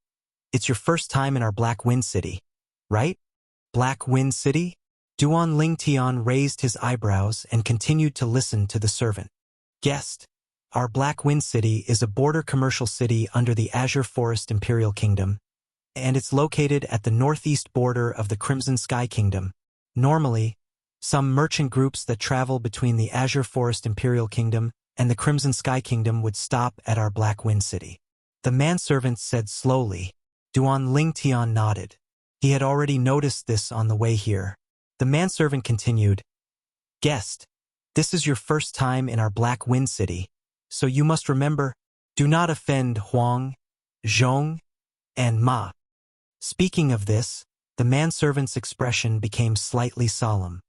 it's your first time in our Black Wind City, right?" Black Wind City? Duan Lingtian raised his eyebrows and continued to listen to the servant. Guest, our Black Wind City is a border commercial city under the Azure Forest Imperial Kingdom, and it's located at the northeast border of the Crimson Sky Kingdom. Normally, some merchant groups that travel between the Azure Forest Imperial Kingdom and the Crimson Sky Kingdom would stop at our Black Wind City. The manservant said slowly. Duan Lingtian nodded. He had already noticed this on the way here. The manservant continued, "Guest, this is your first time in our Black Wind City, so you must remember, do not offend Huang, Zhong, and Ma." Speaking of this, the manservant's expression became slightly solemn.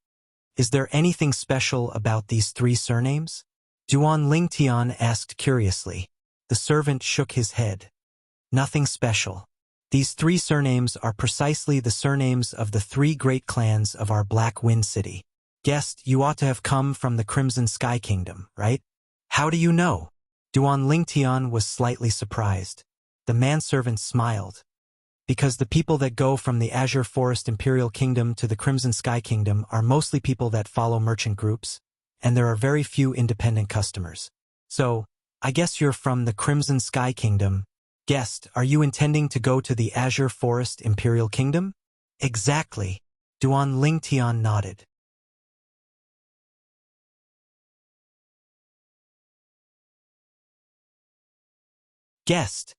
"Is there anything special about these 3 surnames?" Duan Lingtian asked curiously. The servant shook his head. "Nothing special. These 3 surnames are precisely the surnames of the 3 great clans of our Black Wind City. Guest, you ought to have come from the Crimson Sky Kingdom, right?" "How do you know?" Duan Lingtian was slightly surprised. The manservant smiled. "Because the people that go from the Azure Forest Imperial Kingdom to the Crimson Sky Kingdom are mostly people that follow merchant groups, and there are very few independent customers. So, I guess you're from the Crimson Sky Kingdom. Guest, are you intending to go to the Azure Forest Imperial Kingdom?" "Exactly." Duan Lingtian nodded. "Guest,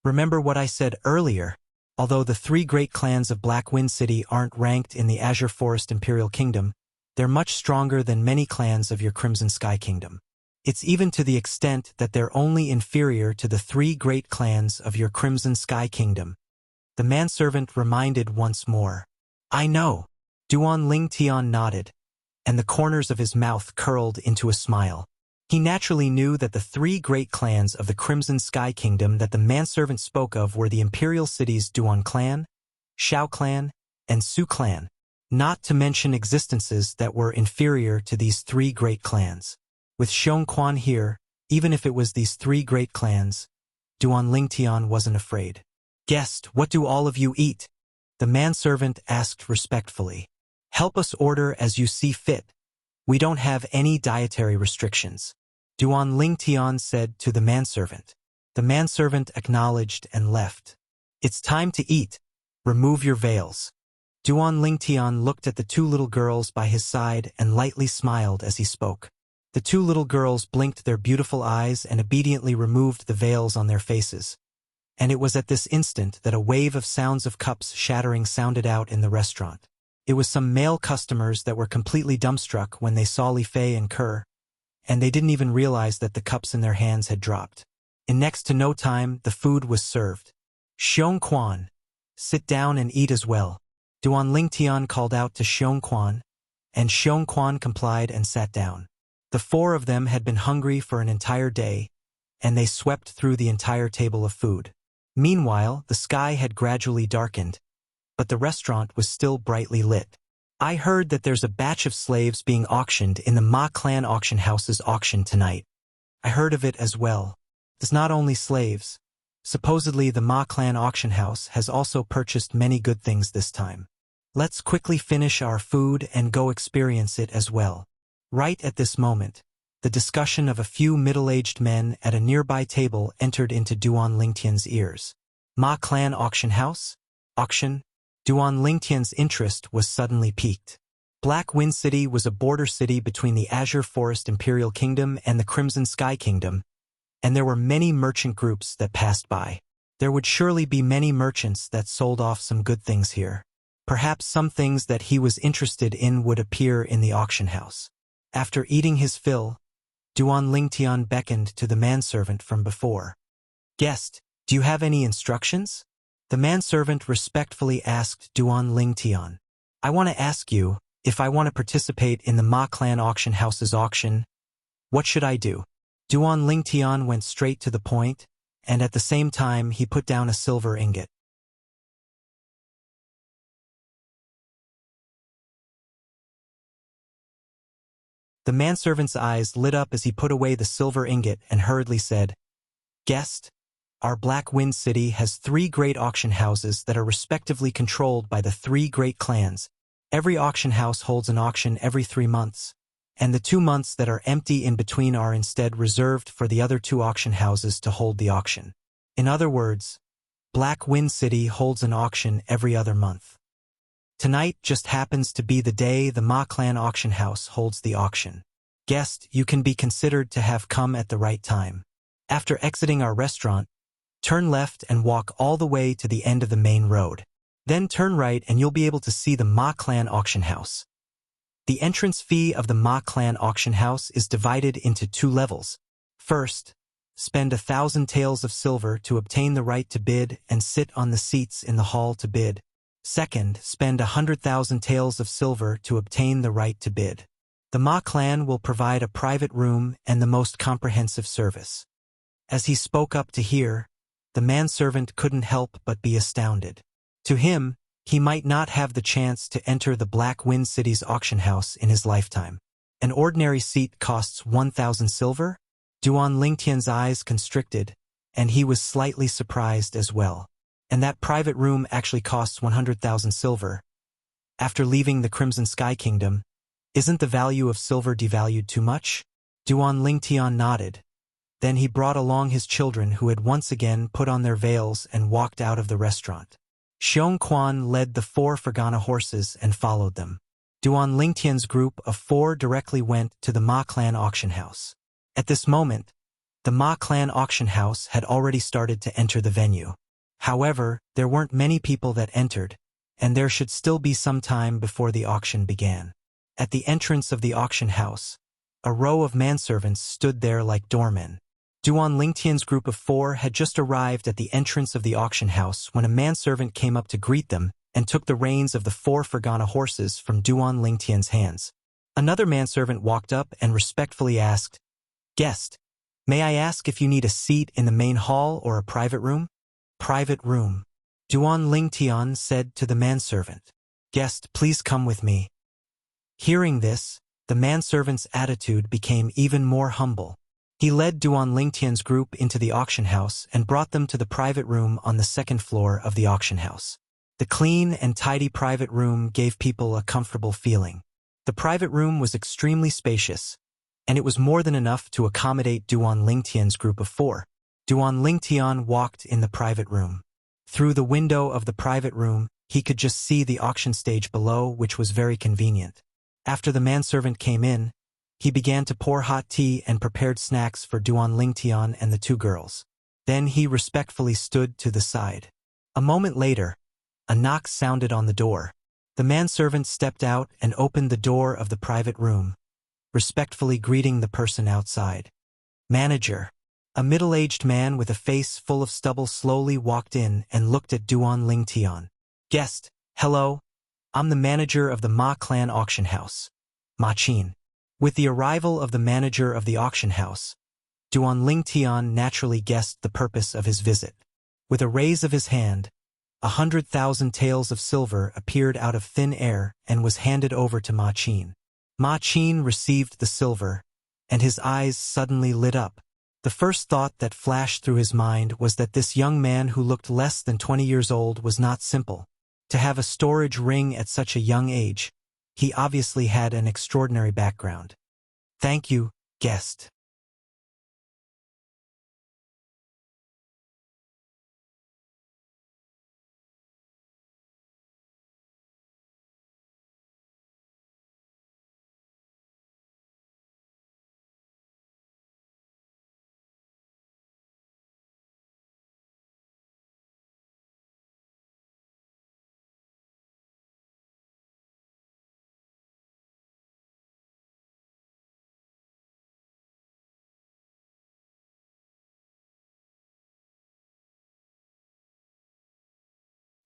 remember what I said earlier? Although the 3 great clans of Black Wind City aren't ranked in the Azure Forest Imperial Kingdom, they're much stronger than many clans of your Crimson Sky Kingdom. It's even to the extent that they're only inferior to the 3 great clans of your Crimson Sky Kingdom." The manservant reminded once more. "I know." Duan Lingtian nodded, and the corners of his mouth curled into a smile. He naturally knew that the 3 great clans of the Crimson Sky Kingdom that the manservant spoke of were the imperial cities Duan Clan, Shao Clan, and Su Clan, not to mention existences that were inferior to these 3 great clans. With Xiong Quan here, even if it was these 3 great clans, Duan Lingtian wasn't afraid. "Guest, what do all of you eat?" The manservant asked respectfully. "Help us order as you see fit. We don't have any dietary restrictions," Duan Lingtian said to the manservant. The manservant acknowledged and left. "It's time to eat. Remove your veils." Duan Lingtian looked at the 2 little girls by his side and lightly smiled as he spoke. The 2 little girls blinked their beautiful eyes and obediently removed the veils on their faces. And it was at this instant that a wave of sounds of cups shattering sounded out in the restaurant. It was some male customers that were completely dumbstruck when they saw Li Fei and Kerr, and they didn't even realize that the cups in their hands had dropped. In next to no time, the food was served. Xiong Quan, sit down and eat as well. Duan Lingtian called out to Xiong Quan, and Xiong Quan complied and sat down. The four of them had been hungry for an entire day, and they swept through the entire table of food. Meanwhile, the sky had gradually darkened, but the restaurant was still brightly lit. I heard that there's a batch of slaves being auctioned in the Ma Clan auction house's auction tonight. I heard of it as well. It's not only slaves. Supposedly the Ma Clan auction house has also purchased many good things this time. Let's quickly finish our food and go experience it as well. Right at this moment, the discussion of a few middle-aged men at a nearby table entered into Duan Lingtian's ears. Ma Clan auction house? Auction? Duan Lingtian's interest was suddenly piqued. Black Wind City was a border city between the Azure Forest Imperial Kingdom and the Crimson Sky Kingdom, and there were many merchant groups that passed by. There would surely be many merchants that sold off some good things here. Perhaps some things that he was interested in would appear in the auction house. After eating his fill, Duan Lingtian beckoned to the manservant from before. "Guest, do you have any instructions?" The manservant respectfully asked Duan Lingtian. "I want to ask you, if I want to participate in the Ma Clan auction house's auction, what should I do?" Duan Lingtian went straight to the point, and at the same time he put down a silver ingot. The manservant's eyes lit up as he put away the silver ingot and hurriedly said, "Guest, our Black Wind City has 3 great auction houses that are respectively controlled by the 3 great clans. Every auction house holds an auction every 3 months, and the 2 months that are empty in between are instead reserved for the other 2 auction houses to hold the auction. In other words, Black Wind City holds an auction every other month. Tonight just happens to be the day the Ma Clan auction house holds the auction. Guest, you can be considered to have come at the right time. After exiting our restaurant, turn left and walk all the way to the end of the main road. Then turn right and you'll be able to see the Ma Clan auction house. The entrance fee of the Ma Clan auction house is divided into 2 levels. First, spend 1,000 taels of silver to obtain the right to bid and sit on the seats in the hall to bid. Second, spend 100,000 taels of silver to obtain the right to bid. The Ma Clan will provide a private room and the most comprehensive service." As he spoke up to hear, the manservant couldn't help but be astounded. To him, he might not have the chance to enter the Black Wind City's auction house in his lifetime. An ordinary seat costs 1,000 silver? Duan Lingtian's eyes constricted, and he was slightly surprised as well. And that private room actually costs 100,000 silver. After leaving the Crimson Sky Kingdom, isn't the value of silver devalued too much? Duan Lingtian nodded. Then he brought along his children who had once again put on their veils and walked out of the restaurant. Xiong Quan led the 4 Fergana horses and followed them. Duan Lingtian's group of 4 directly went to the Ma Clan auction house. At this moment, the Ma Clan auction house had already started to enter the venue. However, there weren't many people that entered, and there should still be some time before the auction began. At the entrance of the auction house, a row of manservants stood there like doormen. Duan Lingtian's group of 4 had just arrived at the entrance of the auction house when a manservant came up to greet them and took the reins of the 4 Fergana horses from Duan Lingtian's hands. Another manservant walked up and respectfully asked, "Guest, may I ask if you need a seat in the main hall or a private room?" "Private room," Duan Lingtian said to the manservant. "Guest, please come with me." Hearing this, the manservant's attitude became even more humble. He led Duan Lingtian's group into the auction house and brought them to the private room on the 2nd floor of the auction house. The clean and tidy private room gave people a comfortable feeling. The private room was extremely spacious, and it was more than enough to accommodate Duan Lingtian's group of 4. Duan Lingtian walked in the private room. Through the window of the private room, he could just see the auction stage below, which was very convenient. After the manservant came in, he began to pour hot tea and prepared snacks for Duan Lingtian and the 2 girls. Then he respectfully stood to the side. A moment later, a knock sounded on the door. The manservant stepped out and opened the door of the private room, respectfully greeting the person outside. "Manager, A middle-aged man with a face full of stubble slowly walked in and looked at Duan Lingtian. Guest, hello. I'm the manager of the Ma clan auction house. Ma Qin. With the arrival of the manager of the auction house, Duan Lingtian naturally guessed the purpose of his visit. With a raise of his hand, 100,000 taels of silver appeared out of thin air and was handed over to Ma Qin. Ma Qin received the silver, and his eyes suddenly lit up. The first thought that flashed through his mind was that this young man who looked less than 20 years old was not simple. To have a storage ring at such a young age, he obviously had an extraordinary background. Thank you, guest.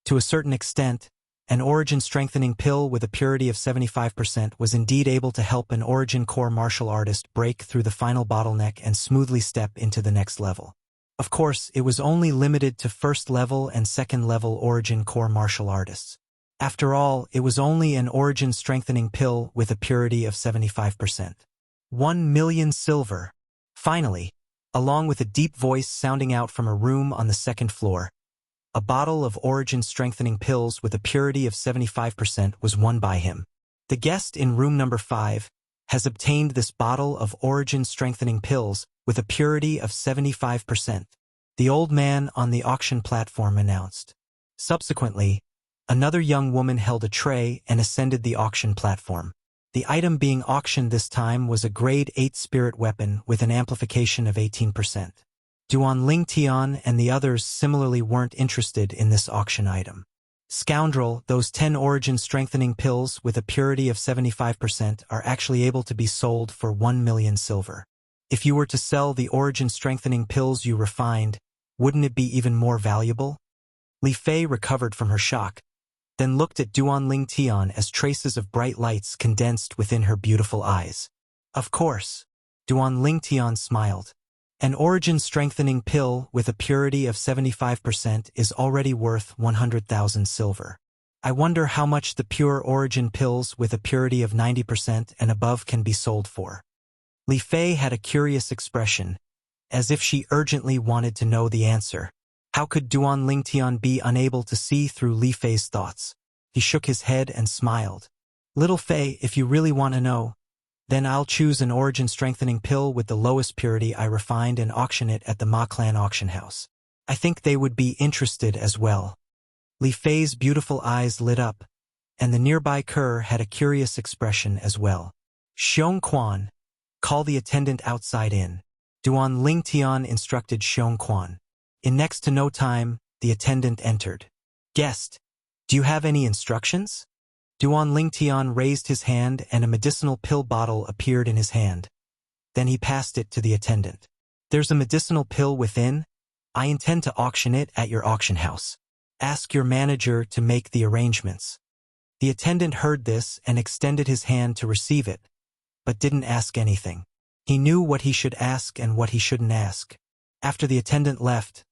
To a certain extent, an origin-strengthening pill with a purity of 75% was indeed able to help an origin core martial artist break through the final bottleneck and smoothly step into the next level. Of course, it was only limited to first-level and second-level origin core martial artists. After all, it was only an origin-strengthening pill with a purity of 75%. 1 million silver. Finally, along with a deep voice sounding out from a room on the second floor, a bottle of origin-strengthening pills with a purity of 75% was won by him. The guest in room number 5 has obtained this bottle of origin-strengthening pills with a purity of 75%. The old man on the auction platform announced. Subsequently, another young woman held a tray and ascended the auction platform. The item being auctioned this time was a grade 8 spirit weapon with an amplification of 18%. Duan Lingtian and the others similarly weren't interested in this auction item. Scoundrel, those 10 origin-strengthening pills with a purity of 75% are actually able to be sold for 1 million silver. If you were to sell the origin-strengthening pills you refined, wouldn't it be even more valuable? Li Fei recovered from her shock, then looked at Duan Lingtian as traces of bright lights condensed within her beautiful eyes. Of course. Duan Lingtian smiled. An origin-strengthening pill with a purity of 75% is already worth 100,000 silver. I wonder how much the pure origin pills with a purity of 90% and above can be sold for. Li Fei had a curious expression, as if she urgently wanted to know the answer. How could Duan Lingtian be unable to see through Li Fei's thoughts? He shook his head and smiled. Little Fei, if you really want to know, then I'll choose an origin-strengthening pill with the lowest purity I refined and auction it at the Ma Clan auction house. I think they would be interested as well. Li Fei's beautiful eyes lit up, and the nearby cur had a curious expression as well. Xiong Quan, call the attendant outside in. Duan Lingtian instructed Xiong Quan. In next to no time, the attendant entered. Guest, do you have any instructions? Duan Lingtian raised his hand and a medicinal pill bottle appeared in his hand. Then he passed it to the attendant. There's a medicinal pill within. I intend to auction it at your auction house. Ask your manager to make the arrangements. The attendant heard this and extended his hand to receive it, but didn't ask anything. He knew what he should ask and what he shouldn't ask. After the attendant left,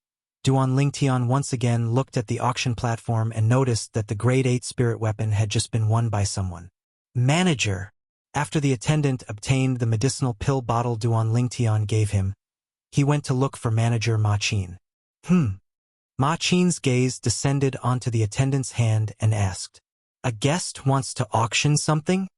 Duan Lingtian once again looked at the auction platform and noticed that the grade 8 spirit weapon had just been won by someone. Manager! After the attendant obtained the medicinal pill bottle Duan Lingtian gave him, he went to look for manager Ma Qin. Ma Qin's gaze descended onto the attendant's hand and asked, A guest wants to auction something?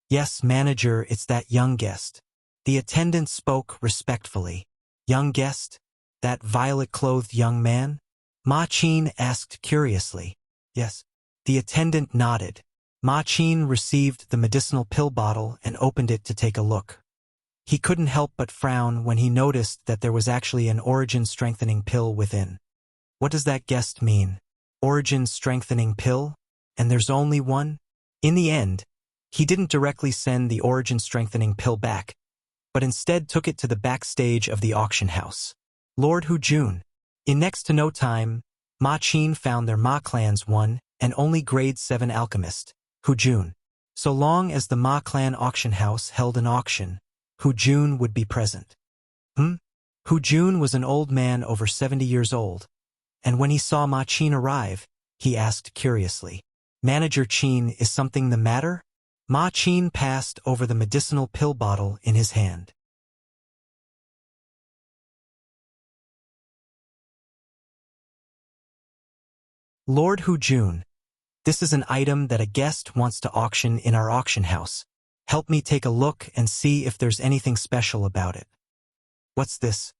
Yes, manager, it's that young guest. The attendant spoke respectfully. Young guest? That violet-clothed young man? Ma Qin asked curiously. Yes. The attendant nodded. Ma Qin received the medicinal pill bottle and opened it to take a look. He couldn't help but frown when he noticed that there was actually an origin-strengthening pill within. What does that guest mean? Origin-strengthening pill? And there's only one? In the end, he didn't directly send the origin-strengthening pill back, but instead took it to the backstage of the auction house. Lord Hu Jun. In next to no time, Ma Qin found their Ma clan's one and only grade 7 alchemist, Hu Jun. So long as the Ma clan auction house held an auction, Hu Jun would be present. Hu Jun was an old man over 70 years old, and when he saw Ma Qin arrive, he asked curiously, "Manager Qin, is something the matter?" Ma Qin passed over the medicinal pill bottle in his hand. Lord Hu Jun, this is an item that a guest wants to auction in our auction house. Help me take a look and see if there's anything special about it. What's this?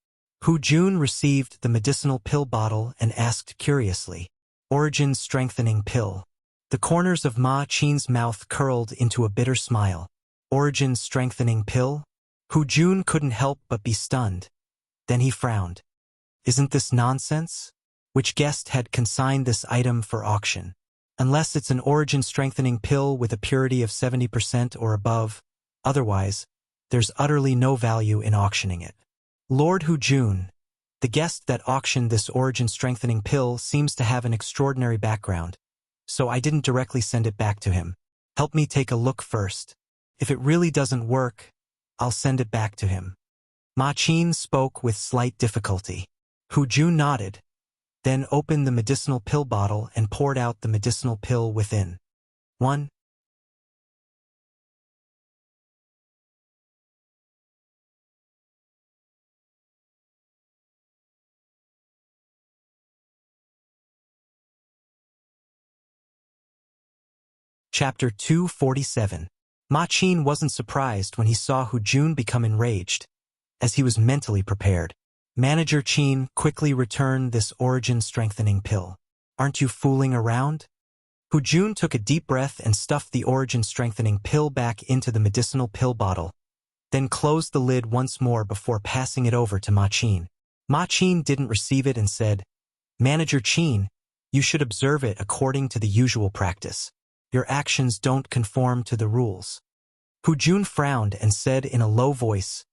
Hu Jun received the medicinal pill bottle and asked curiously, "Origin strengthening pill." The corners of Ma Qin's mouth curled into a bitter smile. Origin strengthening pill? Hu Jun couldn't help but be stunned. Then he frowned. Isn't this nonsense? Which guest had consigned this item for auction? Unless it's an origin strengthening pill with a purity of 70% or above, otherwise, there's utterly no value in auctioning it. Lord Hu Jun, the guest that auctioned this origin strengthening pill seems to have an extraordinary background, so I didn't directly send it back to him. Help me take a look first. If it really doesn't work, I'll send it back to him. Ma Qin spoke with slight difficulty. Hu Jun nodded, then opened the medicinal pill bottle and poured out the medicinal pill within. 1. Chapter 247. Ma Qin wasn't surprised when he saw Hu Jun become enraged, as he was mentally prepared. Manager Qin, quickly return this origin-strengthening pill. Aren't you fooling around? Hu Jun took a deep breath and stuffed the origin-strengthening pill back into the medicinal pill bottle, then closed the lid once more before passing it over to Ma Qin. Ma Qin didn't receive it and said, "Manager Qin, you should observe it according to the usual practice. Your actions don't conform to the rules." Hu Jun frowned and said in a low voice,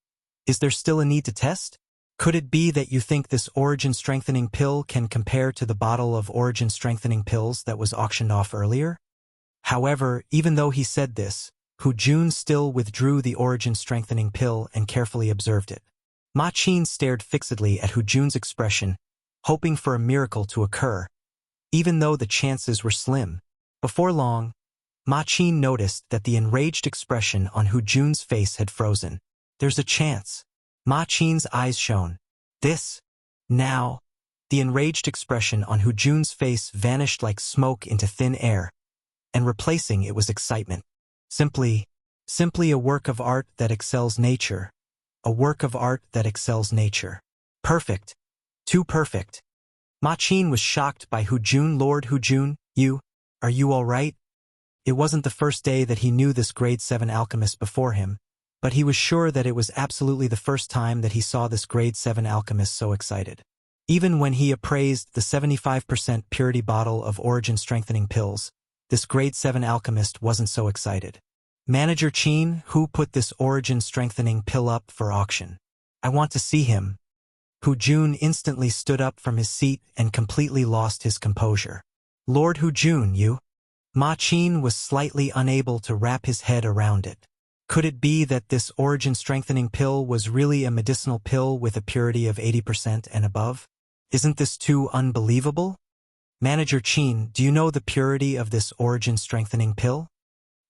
"Is there still a need to test? Could it be that you think this origin-strengthening pill can compare to the bottle of origin-strengthening pills that was auctioned off earlier?" However, even though he said this, Hu Jun still withdrew the origin-strengthening pill and carefully observed it. Ma Qin stared fixedly at Hu Jun's expression, hoping for a miracle to occur, even though the chances were slim. Before long, Ma Qin noticed that the enraged expression on Hu Jun's face had frozen. "There's a chance." Ma Qin's eyes shone. "This? Now?" The enraged expression on Hu Jun's face vanished like smoke into thin air, and replacing it was excitement. Simply a work of art that excels nature. A work of art that excels nature. Perfect. Too perfect. Ma Qin was shocked by Hu Jun. "Lord Hu Jun, are you all right?" It wasn't the first day that he knew this grade 7 alchemist before him, but he was sure that it was absolutely the first time that he saw this grade 7 alchemist so excited. Even when he appraised the 75% purity bottle of origin strengthening pills, this grade 7 alchemist wasn't so excited. "Manager Qin, who put this origin strengthening pill up for auction? I want to see him." Hu Jun instantly stood up from his seat and completely lost his composure. "Lord Hu Jun, you?" Ma Qin was slightly unable to wrap his head around it. Could it be that this origin-strengthening pill was really a medicinal pill with a purity of 80% and above? Isn't this too unbelievable? "Manager Qin, do you know the purity of this origin-strengthening pill?"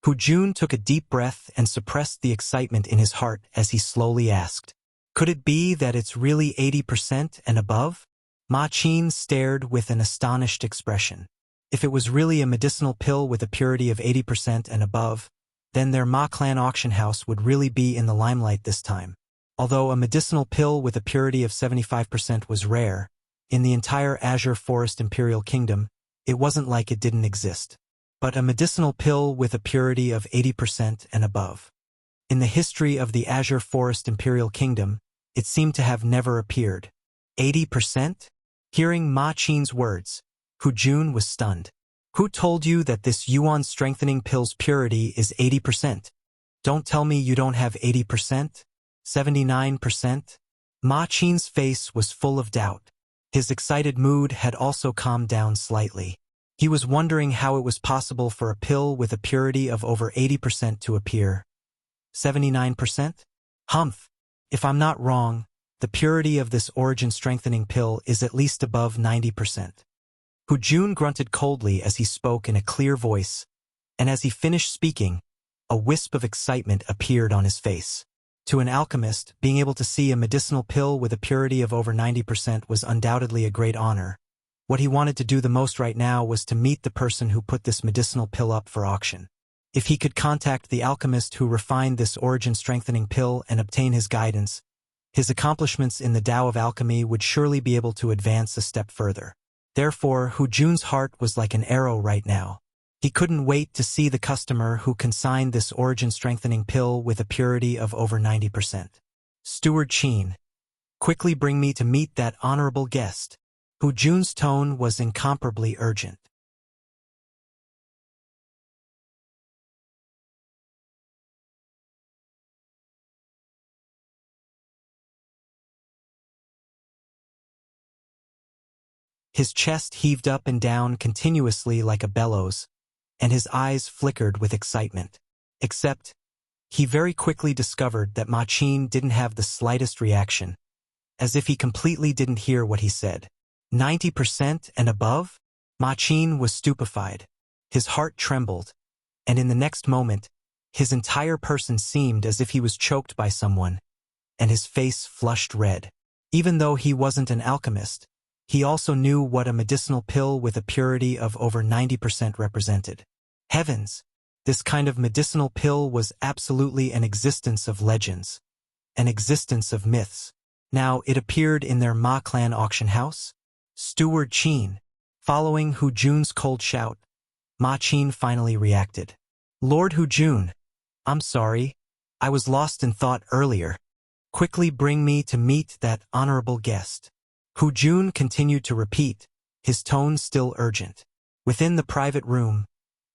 Hu Jun took a deep breath and suppressed the excitement in his heart as he slowly asked, "Could it be that it's really 80% and above?" Ma Qin stared with an astonished expression. If it was really a medicinal pill with a purity of 80% and above, then their Ma clan auction house would really be in the limelight this time. Although a medicinal pill with a purity of 75% was rare, in the entire Azure Forest Imperial Kingdom, it wasn't like it didn't exist. But a medicinal pill with a purity of 80% and above. In the history of the Azure Forest Imperial Kingdom, it seemed to have never appeared. 80%? Hearing Ma Qin's words, Hu Jun was stunned. "Who told you that this Yuan strengthening pill's purity is 80%? Don't tell me you don't have 80%? 79%? Ma Qin's face was full of doubt. His excited mood had also calmed down slightly. He was wondering how it was possible for a pill with a purity of over 80% to appear. 79%? Humph. If I'm not wrong, the purity of this origin-strengthening pill is at least above 90%. Hu Jun grunted coldly as he spoke in a clear voice, and as he finished speaking, a wisp of excitement appeared on his face. To an alchemist, being able to see a medicinal pill with a purity of over 90% was undoubtedly a great honor. What he wanted to do the most right now was to meet the person who put this medicinal pill up for auction. If he could contact the alchemist who refined this origin-strengthening pill and obtain his guidance, his accomplishments in the Tao of alchemy would surely be able to advance a step further. Therefore, Hu Jun's heart was like an arrow right now. He couldn't wait to see the customer who consigned this origin-strengthening pill with a purity of over 90%. Steward Qin, quickly bring me to meet that honorable guest. Hu Jun's tone was incomparably urgent. His chest heaved up and down continuously like a bellows, and his eyes flickered with excitement. Except, he very quickly discovered that Ma Qin didn't have the slightest reaction, as if he completely didn't hear what he said. 90% and above? Ma Qin was stupefied. His heart trembled, and in the next moment, his entire person seemed as if he was choked by someone, and his face flushed red. Even though he wasn't an alchemist, he also knew what a medicinal pill with a purity of over 90% represented. Heavens! This kind of medicinal pill was absolutely an existence of legends, an existence of myths. Now it appeared in their Ma clan auction house? Steward Qin. Following Hu Jun's cold shout, Ma Qin finally reacted. Lord Hu Jun, I'm sorry. I was lost in thought earlier. Quickly bring me to meet that honorable guest. Hu Jun continued to repeat, his tone still urgent. Within the private room,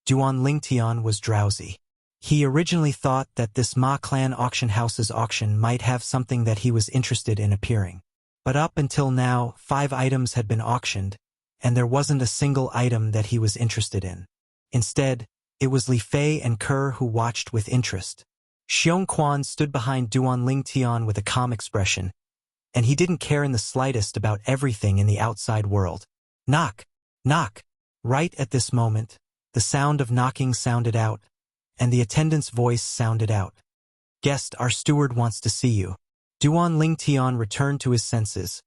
Duan Lingtian was drowsy. He originally thought that this Ma clan auction house's auction might have something that he was interested in appearing. But up until now, 5 items had been auctioned, and there wasn't a single item that he was interested in. Instead, it was Li Fei and Kerr who watched with interest. Xiong Quan stood behind Duan Lingtian with a calm expression, and he didn't care in the slightest about everything in the outside world. Knock! Knock! Right at this moment, the sound of knocking sounded out, and the attendant's voice sounded out. Guest, our steward wants to see you. Duan Lingtian returned to his senses,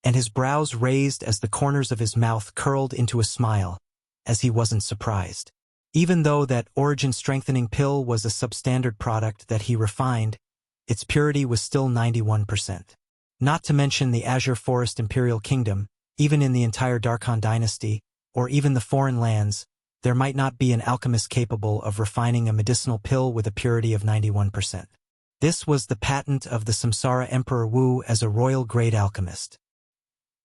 and his brows raised as the corners of his mouth curled into a smile, as he wasn't surprised. Even though that origin-strengthening pill was a substandard product that he refined, its purity was still 91%. Not to mention the Azure Forest Imperial Kingdom, even in the entire Darkhan dynasty, or even the foreign lands, there might not be an alchemist capable of refining a medicinal pill with a purity of 91%. This was the patent of the Samsara Emperor Wu as a royal-grade alchemist.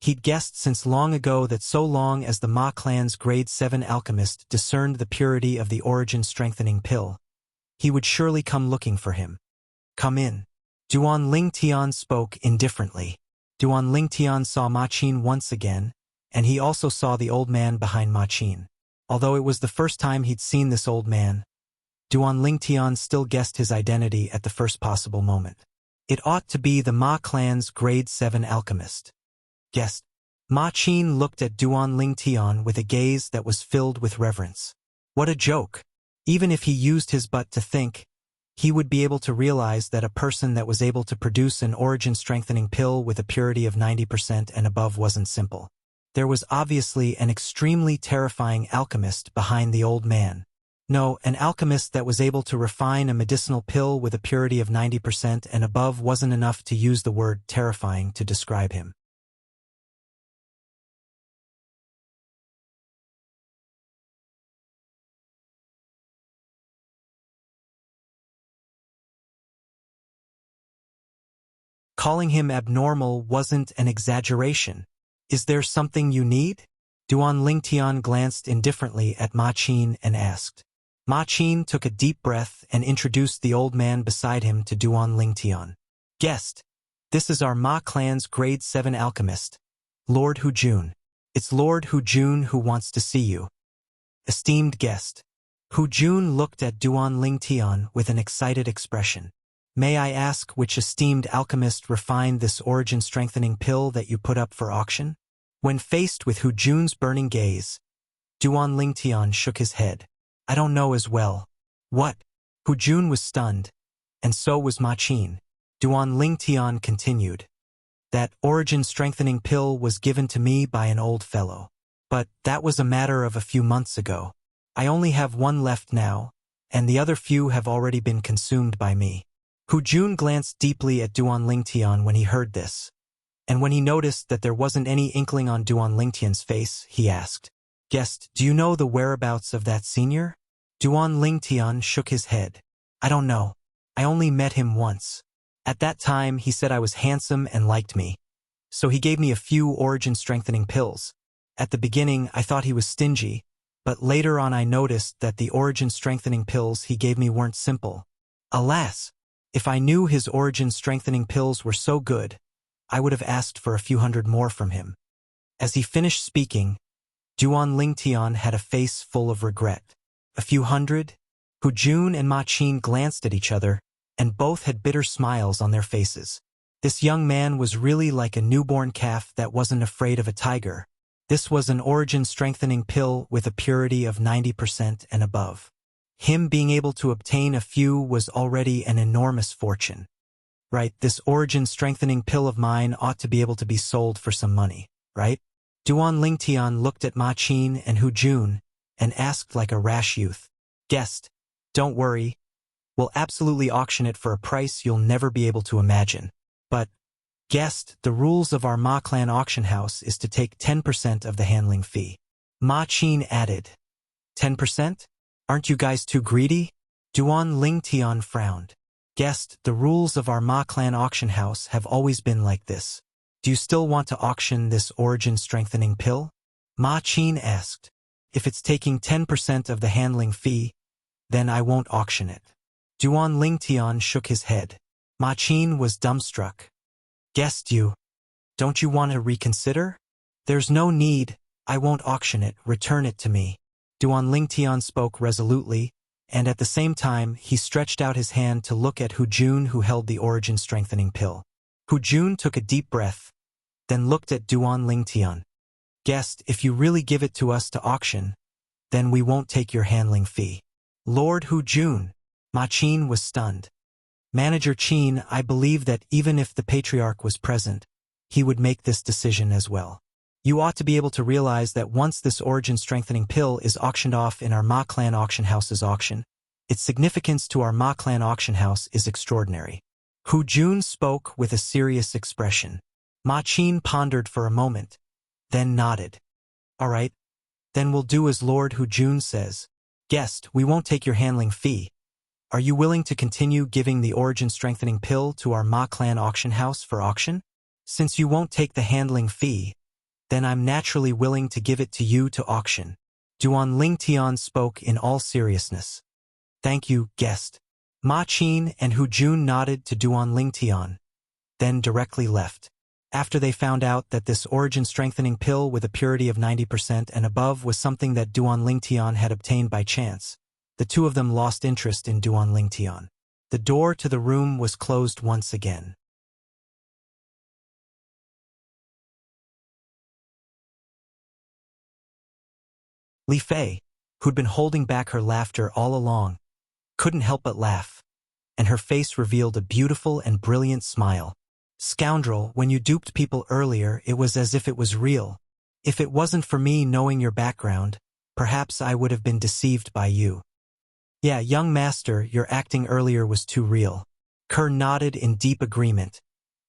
He'd guessed since long ago that so long as the Ma clan's grade 7 alchemist discerned the purity of the origin-strengthening pill, he would surely come looking for him. Come in. Duan Lingtian spoke indifferently. Duan Lingtian saw Ma Qin once again, and he also saw the old man behind Ma Qin. Although it was the first time he'd seen this old man, Duan Lingtian still guessed his identity at the first possible moment. It ought to be the Ma clan's grade 7 alchemist. Guessed. Ma Qin looked at Duan Lingtian with a gaze that was filled with reverence. What a joke! Even if he used his butt to think, he would be able to realize that a person that was able to produce an origin-strengthening pill with a purity of 90% and above wasn't simple. There was obviously an extremely terrifying alchemist behind the old man. No, an alchemist that was able to refine a medicinal pill with a purity of 90% and above wasn't enough to use the word terrifying to describe him. Calling him abnormal wasn't an exaggeration. Is there something you need? Duan Lingtian glanced indifferently at Ma Qin and asked. Ma Qin took a deep breath and introduced the old man beside him to Duan Lingtian. Guest, This is our Ma clan's grade 7 alchemist, Lord Hujun. It's Lord Hujun who wants to see you. Esteemed guest. Hujun looked at Duan Lingtian with an excited expression. May I ask which esteemed alchemist refined this origin-strengthening pill that you put up for auction? When faced with Hujun's burning gaze, Duan Lingtian shook his head. I don't know as well. What? Hujun was stunned, and so was Ma Qin. Duan Lingtian continued. That origin-strengthening pill was given to me by an old fellow. But that was a matter of a few months ago. I only have one left now, and the other few have already been consumed by me. Hujun glanced deeply at Duan Lingtian when he heard this, and when he noticed that there wasn't any inkling on Duan Lingtian's face, he asked, Guest, do you know the whereabouts of that senior? Duan Lingtian shook his head. I don't know. I only met him once. At that time, he said I was handsome and liked me. So he gave me a few origin-strengthening pills. At the beginning, I thought he was stingy, but later on I noticed that the origin-strengthening pills he gave me weren't simple. Alas! If I knew his origin-strengthening pills were so good, I would have asked for a few hundred more from him. As he finished speaking, Duan Lingtian had a face full of regret. A few hundred? Hujun and Ma Qin glanced at each other, and both had bitter smiles on their faces. This young man was really like a newborn calf that wasn't afraid of a tiger. This was an origin-strengthening pill with a purity of 90% and above. Him being able to obtain a few was already an enormous fortune. Right, this origin-strengthening pill of mine ought to be able to be sold for some money, right? Duan Lingtian looked at Ma Qin and Hujun and asked like a rash youth. Guest, don't worry. We'll absolutely auction it for a price you'll never be able to imagine. But, guest, the rules of our Ma clan auction house is to take 10% of the handling fee. Ma Qin added. 10%? Aren't you guys too greedy? Duan Lingtian frowned. Guest, the rules of our Ma clan auction house have always been like this. Do you still want to auction this origin-strengthening pill? Ma Qin asked. If it's taking 10% of the handling fee, then I won't auction it. Duan Lingtian shook his head. Ma Qin was dumbstruck. Guest, don't you want to reconsider? There's no need, I won't auction it, return it to me. Duan Lingtian spoke resolutely, and at the same time he stretched out his hand to look at Hujun who held the origin-strengthening pill. Hujun took a deep breath, then looked at Duan Lingtian. Guest, if you really give it to us to auction, then we won't take your handling fee. Lord Hujun! Ma Qin was stunned. Manager Qin, I believe that even if the patriarch was present, he would make this decision as well. You ought to be able to realize that once this origin-strengthening pill is auctioned off in our Ma clan auction house's auction, its significance to our Ma clan auction house is extraordinary. Hujun spoke with a serious expression. Ma Qin pondered for a moment, then nodded. All right, then we'll do as Lord Hujun says. Guest, we won't take your handling fee. Are you willing to continue giving the origin-strengthening pill to our Ma clan auction house for auction? Since you won't take the handling fee, then I'm naturally willing to give it to you to auction. Duan Lingtian spoke in all seriousness. Thank you, guest. Ma Qin and Hujun nodded to Duan Lingtian, then directly left. After they found out that this origin-strengthening pill with a purity of 90% and above was something that Duan Lingtian had obtained by chance, the two of them lost interest in Duan Lingtian. The door to the room was closed once again. Li Fei, who'd been holding back her laughter all along, couldn't help but laugh, and her face revealed a beautiful and brilliant smile. Scoundrel, when you duped people earlier, it was as if it was real. If it wasn't for me knowing your background, perhaps I would have been deceived by you. Yeah, young master, your acting earlier was too real. Kerr nodded in deep agreement,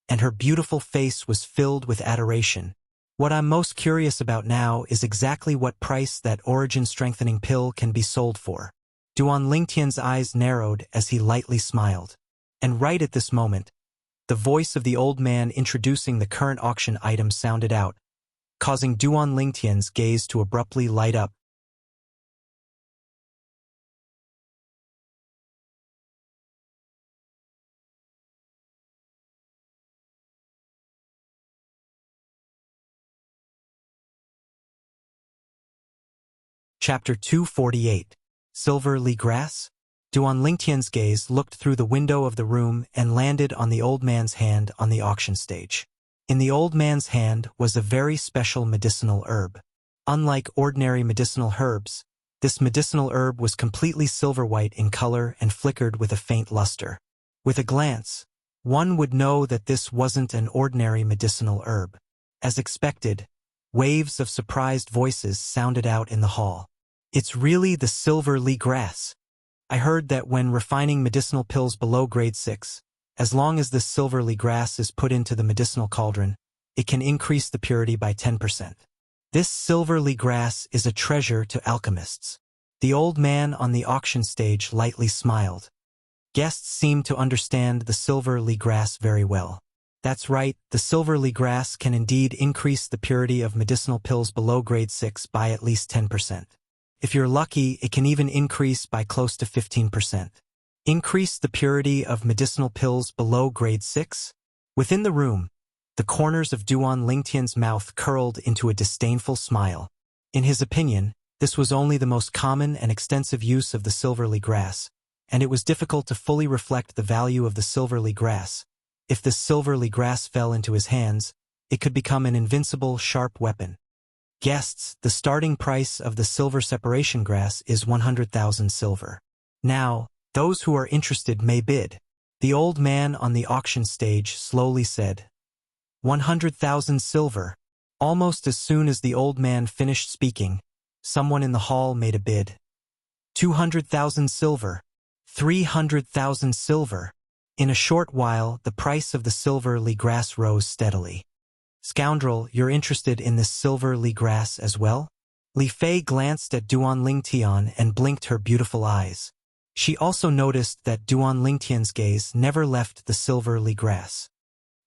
and her beautiful face was filled with adoration. What I'm most curious about now is exactly what price that origin-strengthening pill can be sold for. Duan Lingtian's eyes narrowed as he lightly smiled. And right at this moment, the voice of the old man introducing the current auction item sounded out, causing Duan Lingtian's gaze to abruptly light up. Chapter 248. Silver Li Grass? Duan Lingtian's gaze looked through the window of the room and landed on the old man's hand on the auction stage. In the old man's hand was a very special medicinal herb. Unlike ordinary medicinal herbs, this medicinal herb was completely silver-white in color and flickered with a faint luster. With a glance, one would know that this wasn't an ordinary medicinal herb. As expected, waves of surprised voices sounded out in the hall. It's really the silver Li grass. I heard that when refining medicinal pills below grade 6, as long as this silver Li grass is put into the medicinal cauldron, it can increase the purity by 10%. This silver Li grass is a treasure to alchemists. The old man on the auction stage lightly smiled. Guests seemed to understand the silver Li grass very well. That's right, the silver Li grass can indeed increase the purity of medicinal pills below grade 6 by at least 10%. If you're lucky, it can even increase by close to 15%. Increase the purity of medicinal pills below grade 6? Within the room, the corners of Duan Lingtian's mouth curled into a disdainful smile. In his opinion, this was only the most common and extensive use of the silver Li grass, and it was difficult to fully reflect the value of the silver Li grass. If the silver Li grass fell into his hands, it could become an invincible, sharp weapon. Guests, the starting price of the silver separation grass is 100,000 silver. Now, those who are interested may bid. The old man on the auction stage slowly said, 100,000 silver. Almost as soon as the old man finished speaking, someone in the hall made a bid. 200,000 silver. 300,000 silver. In a short while, the price of the silver Li grass rose steadily. Scoundrel, you're interested in this silver Li grass as well? Li Fei glanced at Duan Lingtian and blinked her beautiful eyes. She also noticed that Duan Lingtian's gaze never left the silver Li grass.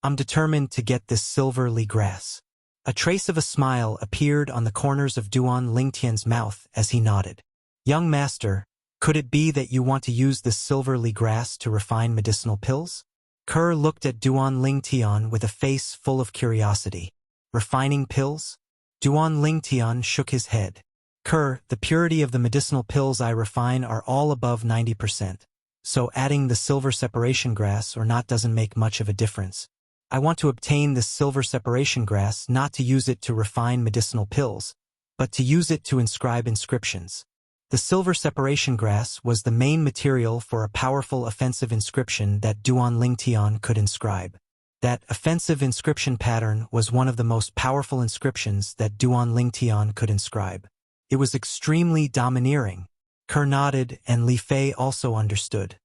I'm determined to get this silver Li grass. A trace of a smile appeared on the corners of Duan Lingtian's mouth as he nodded. Young master, could it be that you want to use this silver Li grass to refine medicinal pills? Kerr looked at Duan Lingtian with a face full of curiosity. Refining pills? Duan Lingtian shook his head. Kerr, the purity of the medicinal pills I refine are all above 90%. So adding the silver separation grass or not doesn't make much of a difference. I want to obtain this silver separation grass not to use it to refine medicinal pills, but to use it to inscribe inscriptions. The silver separation grass was the main material for a powerful offensive inscription that Duan Lingtian could inscribe. That offensive inscription pattern was one of the most powerful inscriptions that Duan Lingtian could inscribe. It was extremely domineering. Kerr nodded and Li Fei also understood.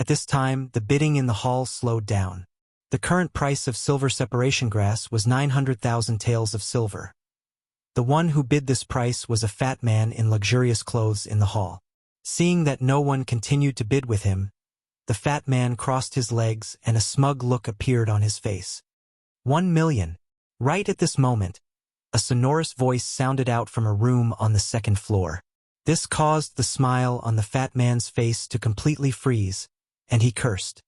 At this time, the bidding in the hall slowed down. The current price of silver separation grass was 900,000 taels of silver. The one who bid this price was a fat man in luxurious clothes in the hall. Seeing that no one continued to bid with him, the fat man crossed his legs and a smug look appeared on his face. 1 million. Right at this moment, a sonorous voice sounded out from a room on the second floor. This caused the smile on the fat man's face to completely freeze, and he cursed.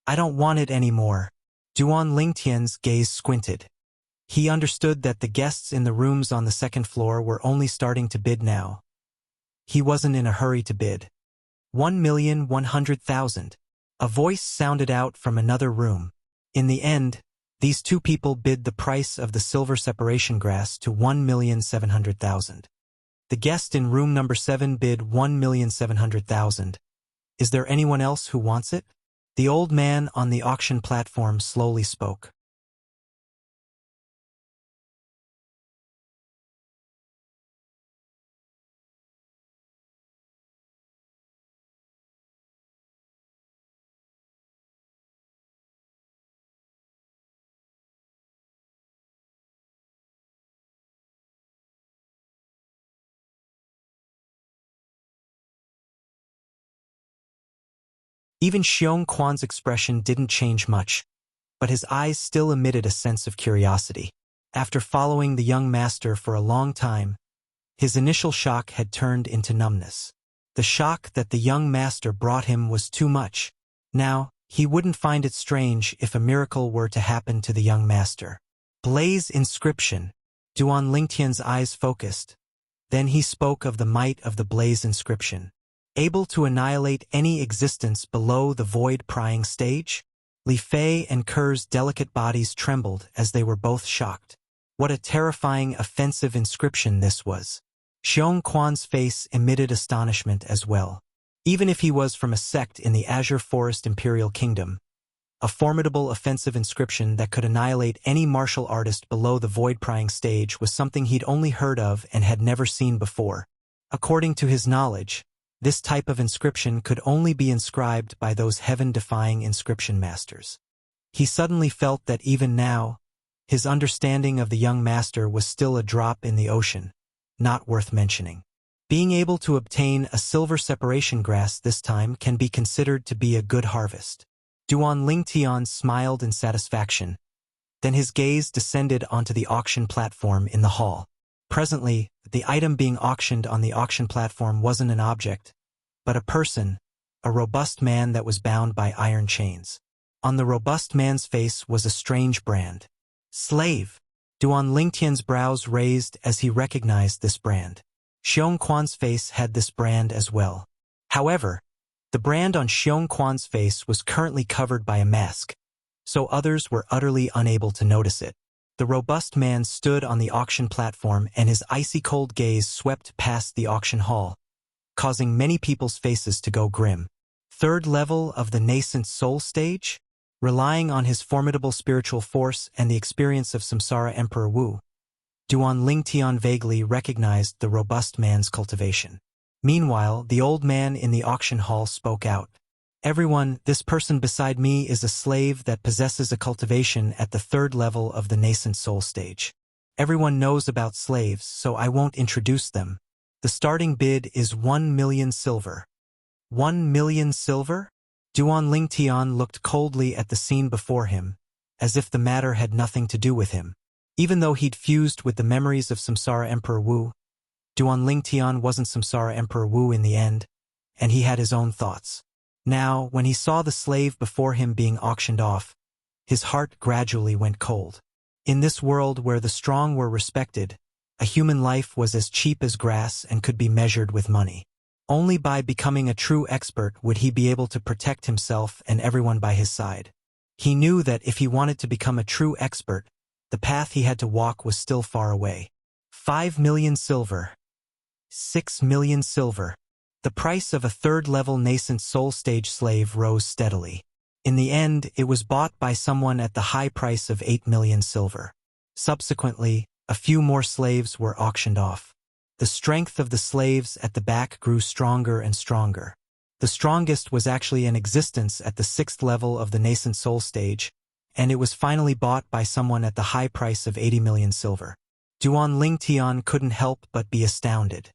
I don't want it anymore. Duan Lingtian's gaze squinted. He understood that the guests in the rooms on the second floor were only starting to bid now. He wasn't in a hurry to bid. 1,100,000. A voice sounded out from another room. In the end, these two people bid the price of the silver separation grass to 1,700,000. The guest in room number 7 bid 1,700,000. Is there anyone else who wants it? The old man on the auction platform slowly spoke. Even Xiong Quan's expression didn't change much, but his eyes still emitted a sense of curiosity. After following the young master for a long time, his initial shock had turned into numbness. The shock that the young master brought him was too much. Now, he wouldn't find it strange if a miracle were to happen to the young master. Blaze inscription. Duan Lingtian's eyes focused. Then he spoke of the might of the blaze inscription, able to annihilate any existence below the void-prying stage. Li Fei and Ker's delicate bodies trembled as they were both shocked. What a terrifying, offensive inscription this was. Xiong Quan's face emitted astonishment as well. Even if he was from a sect in the Azure Forest Imperial Kingdom, a formidable offensive inscription that could annihilate any martial artist below the void-prying stage was something he'd only heard of and had never seen before. According to his knowledge, this type of inscription could only be inscribed by those heaven-defying inscription masters. He suddenly felt that even now, his understanding of the young master was still a drop in the ocean, not worth mentioning. Being able to obtain a silver separation grass this time can be considered to be a good harvest. Duan Lingtian smiled in satisfaction. Then his gaze descended onto the auction platform in the hall. Presently, the item being auctioned on the auction platform wasn't an object, but a person, a robust man that was bound by iron chains. On the robust man's face was a strange brand. Slave! Duan Lingtian's brows raised as he recognized this brand. Xiong Quan's face had this brand as well. However, the brand on Xiong Quan's face was currently covered by a mask, so others were utterly unable to notice it. The robust man stood on the auction platform and his icy-cold gaze swept past the auction hall, causing many people's faces to go grim. Third level of the nascent soul stage? Relying on his formidable spiritual force and the experience of Samsara Emperor Wu, Duan Lingtian vaguely recognized the robust man's cultivation. Meanwhile, the old man in the auction hall spoke out. Everyone, this person beside me is a slave that possesses a cultivation at the third level of the nascent soul stage. Everyone knows about slaves, so I won't introduce them. The starting bid is 1 million silver. 1 million silver? Duan Lingtian looked coldly at the scene before him, as if the matter had nothing to do with him. Even though he'd fused with the memories of Samsara Emperor Wu, Duan Lingtian wasn't Samsara Emperor Wu in the end, and he had his own thoughts. Now, when he saw the slave before him being auctioned off, his heart gradually went cold. In this world where the strong were respected, a human life was as cheap as grass and could be measured with money. Only by becoming a true expert would he be able to protect himself and everyone by his side. He knew that if he wanted to become a true expert, the path he had to walk was still far away. 5 million silver. 6 million silver. The price of a third-level nascent soul stage slave rose steadily. In the end, it was bought by someone at the high price of 8 million silver. Subsequently, a few more slaves were auctioned off. The strength of the slaves at the back grew stronger and stronger. The strongest was actually in existence at the 6th level of the nascent soul stage, and it was finally bought by someone at the high price of 80 million silver. Duan Lingtian couldn't help but be astounded.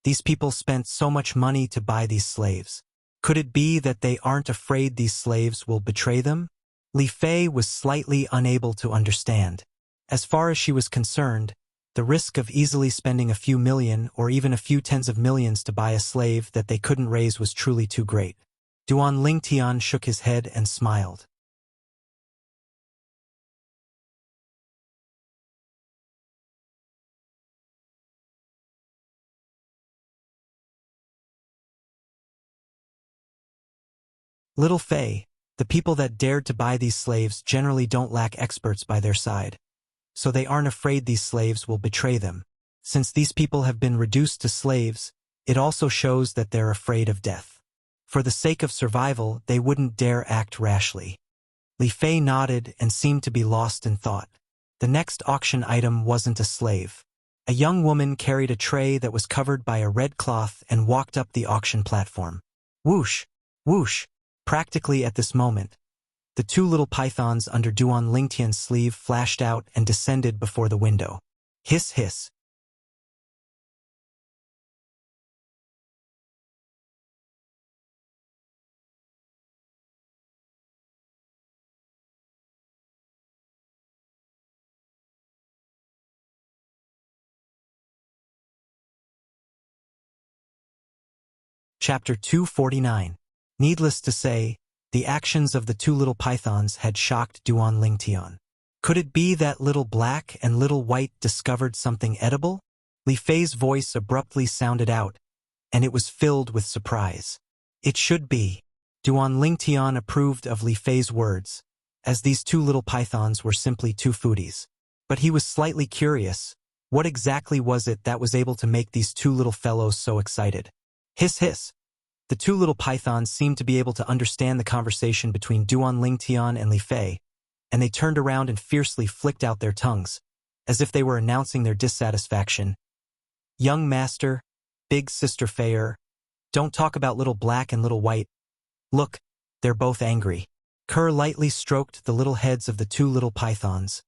These people spent so much money to buy these slaves. Could it be that they aren't afraid these slaves will betray them? Li Fei was slightly unable to understand. As far as she was concerned, the risk of easily spending a few million or even a few tens of millions to buy a slave that they couldn't raise was truly too great. Duan Lingtian shook his head and smiled. Little Fei, the people that dared to buy these slaves generally don't lack experts by their side, so they aren't afraid these slaves will betray them. Since these people have been reduced to slaves, it also shows that they're afraid of death. For the sake of survival, they wouldn't dare act rashly. Li Fei nodded and seemed to be lost in thought. The next auction item wasn't a slave. A young woman carried a tray that was covered by a red cloth and walked up the auction platform. Whoosh! Whoosh! Practically at this moment, the two little pythons under Duan Lingtian's sleeve flashed out and descended before the window. Hiss hiss. Chapter 249. Needless to say, the actions of the two little pythons had shocked Duan Lingtian. Could it be that little black and little white discovered something edible? Li Fei's voice abruptly sounded out, and it was filled with surprise. It should be. Duan Lingtian approved of Li Fei's words, as these two little pythons were simply two foodies. But he was slightly curious. What exactly was it that was able to make these two little fellows so excited? Hiss hiss. The two little pythons seemed to be able to understand the conversation between Duan Lingtian and Li Fei, and they turned around and fiercely flicked out their tongues, as if they were announcing their dissatisfaction. Young master, big sister Feier, don't talk about little black and little white. Look, they're both angry. Kerr lightly stroked the little heads of the two little pythons,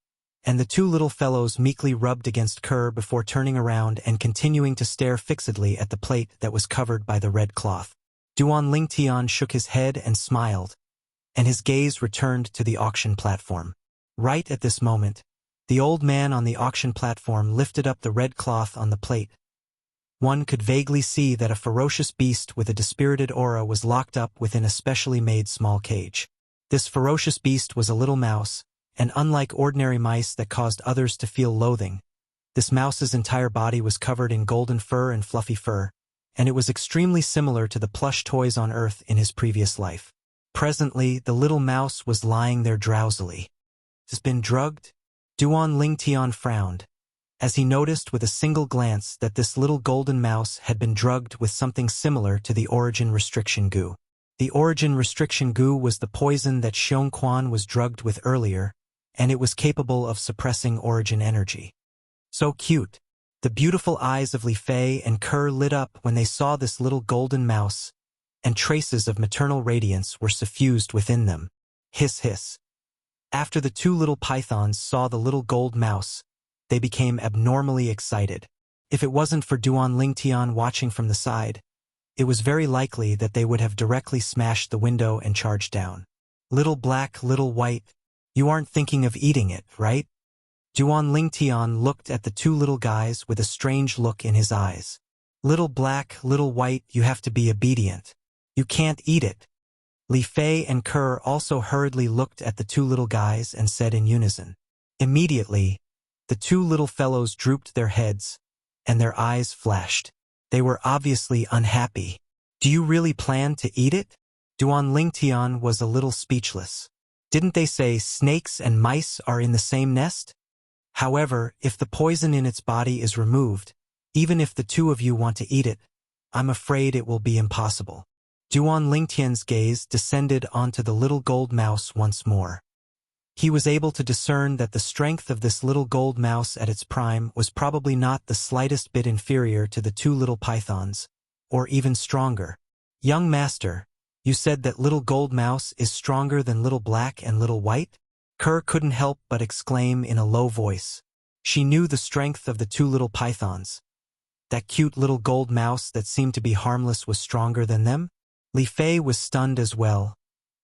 and the two little fellows meekly rubbed against Kerr before turning around and continuing to stare fixedly at the plate that was covered by the red cloth. Duan Lingtian shook his head and smiled, and his gaze returned to the auction platform. Right at this moment, the old man on the auction platform lifted up the red cloth on the plate. One could vaguely see that a ferocious beast with a dispirited aura was locked up within a specially made small cage. This ferocious beast was a little mouse, and unlike ordinary mice that caused others to feel loathing, this mouse's entire body was covered in golden fur and fluffy fur, and it was extremely similar to the plush toys on Earth in his previous life. Presently, the little mouse was lying there drowsily. Has been drugged? Duan Lingtian frowned, as he noticed with a single glance that this little golden mouse had been drugged with something similar to the origin restriction goo. The origin restriction goo was the poison that Xiong Quan was drugged with earlier, and it was capable of suppressing origin energy. So cute. The beautiful eyes of Li Fei and Kerr lit up when they saw this little golden mouse, and traces of maternal radiance were suffused within them. Hiss hiss. After the two little pythons saw the little gold mouse, they became abnormally excited. If it wasn't for Duan Lingtian watching from the side, it was very likely that they would have directly smashed the window and charged down. Little black, little white, you aren't thinking of eating it, right? Duan Lingtian looked at the two little guys with a strange look in his eyes. Little black, little white, you have to be obedient. You can't eat it. Li Fei and Kerr also hurriedly looked at the two little guys and said in unison. Immediately, the two little fellows drooped their heads, and their eyes flashed. They were obviously unhappy. Do you really plan to eat it? Duan Lingtian was a little speechless. Didn't they say snakes and mice are in the same nest? However, if the poison in its body is removed, even if the two of you want to eat it, I'm afraid it will be impossible. Duan Lingtian's gaze descended onto the little gold mouse once more. He was able to discern that the strength of this little gold mouse at its prime was probably not the slightest bit inferior to the two little pythons, or even stronger. Young master, you said that little gold mouse is stronger than little black and little white? Kerr couldn't help but exclaim in a low voice. She knew the strength of the two little pythons. That cute little gold mouse that seemed to be harmless was stronger than them? Li Fei was stunned as well,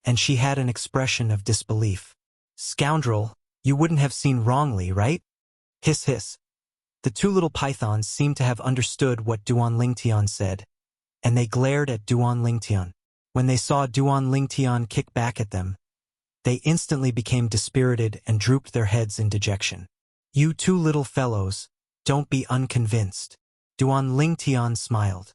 and she had an expression of disbelief. Scoundrel, you wouldn't have seen wrongly, right? Hiss hiss. The two little pythons seemed to have understood what Duan Lingtian said, and they glared at Duan Lingtian. When they saw Duan Lingtian kick back at them, they instantly became dispirited and drooped their heads in dejection. You two little fellows, don't be unconvinced. Duan Lingtian smiled.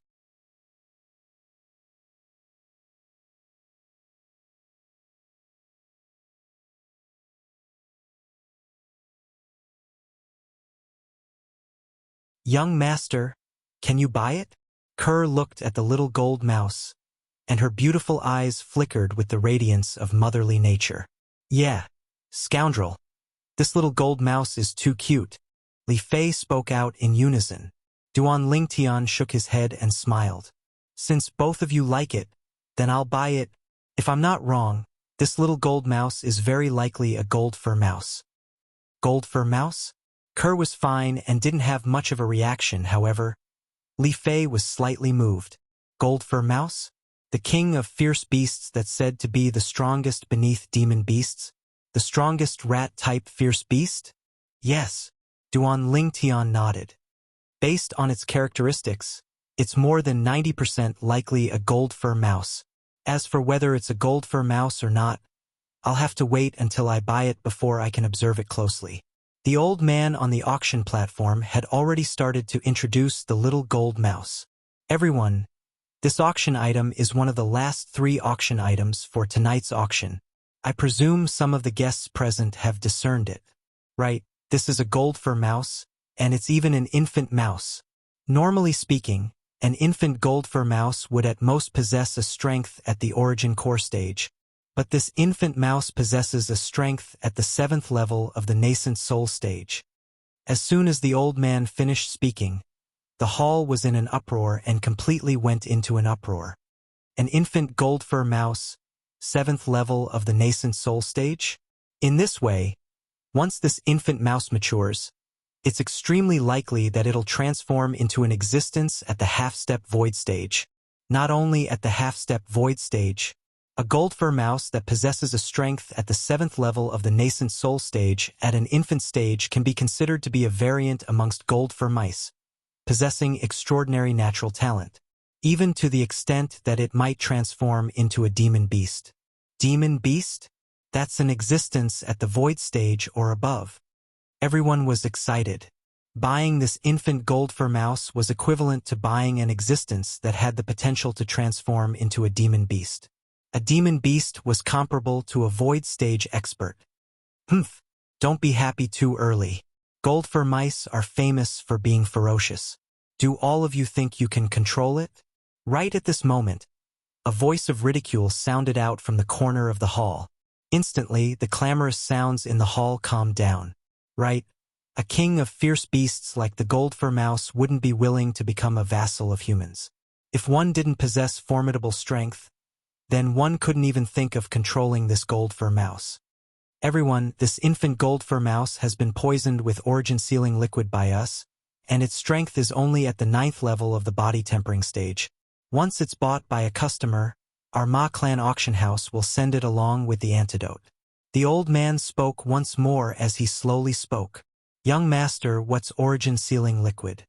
Young master, can you buy it? Kerr looked at the little gold mouse, and her beautiful eyes flickered with the radiance of motherly nature. Yeah, scoundrel. This little gold mouse is too cute. Li Fei spoke out in unison. Duan Lingtian shook his head and smiled. Since both of you like it, then I'll buy it. If I'm not wrong, this little gold mouse is very likely a gold fur mouse. Gold fur mouse? Kerr was fine and didn't have much of a reaction, however. Li Fei was slightly moved. Gold fur mouse? The king of fierce beasts that's said to be the strongest beneath demon beasts? The strongest rat-type fierce beast? Yes. Duan Lingtian nodded. Based on its characteristics, it's more than 90% likely a gold fur mouse. As for whether it's a gold fur mouse or not, I'll have to wait until I buy it before I can observe it closely. The old man on the auction platform had already started to introduce the little gold mouse. Everyone, this auction item is one of the last 3 auction items for tonight's auction. I presume some of the guests present have discerned it. Right, this is a gold fur mouse, and it's even an infant mouse. Normally speaking, an infant gold fur mouse would at most possess a strength at the origin core stage, but this infant mouse possesses a strength at the 7th level of the nascent soul stage. As soon as the old man finished speaking, the hall was in an uproar and completely went into an uproar. An infant gold fur mouse, 7th level of the nascent soul stage? In this way, once this infant mouse matures, it's extremely likely that it'll transform into an existence at the half-step void stage. Not only at the half-step void stage, a gold fur mouse that possesses a strength at the 7th level of the nascent soul stage at an infant stage can be considered to be a variant amongst gold fur mice, possessing extraordinary natural talent, even to the extent that it might transform into a demon beast. Demon beast? That's an existence at the void stage or above. Everyone was excited. Buying this infant gold fur mouse was equivalent to buying an existence that had the potential to transform into a demon beast. A demon beast was comparable to a void stage expert. Humph, don't be happy too early. Gold fur mice are famous for being ferocious. Do all of you think you can control it? Right at this moment, a voice of ridicule sounded out from the corner of the hall. Instantly, the clamorous sounds in the hall calmed down. Right, a king of fierce beasts like the gold fur mouse wouldn't be willing to become a vassal of humans. If one didn't possess formidable strength, then one couldn't even think of controlling this gold fur mouse. Everyone, this infant gold fur mouse has been poisoned with origin-sealing liquid by us, and its strength is only at the 9th level of the body tempering stage. Once it's bought by a customer, our Ma Clan auction house will send it along with the antidote. The old man spoke once more as he slowly spoke. Young master, what's origin-sealing liquid?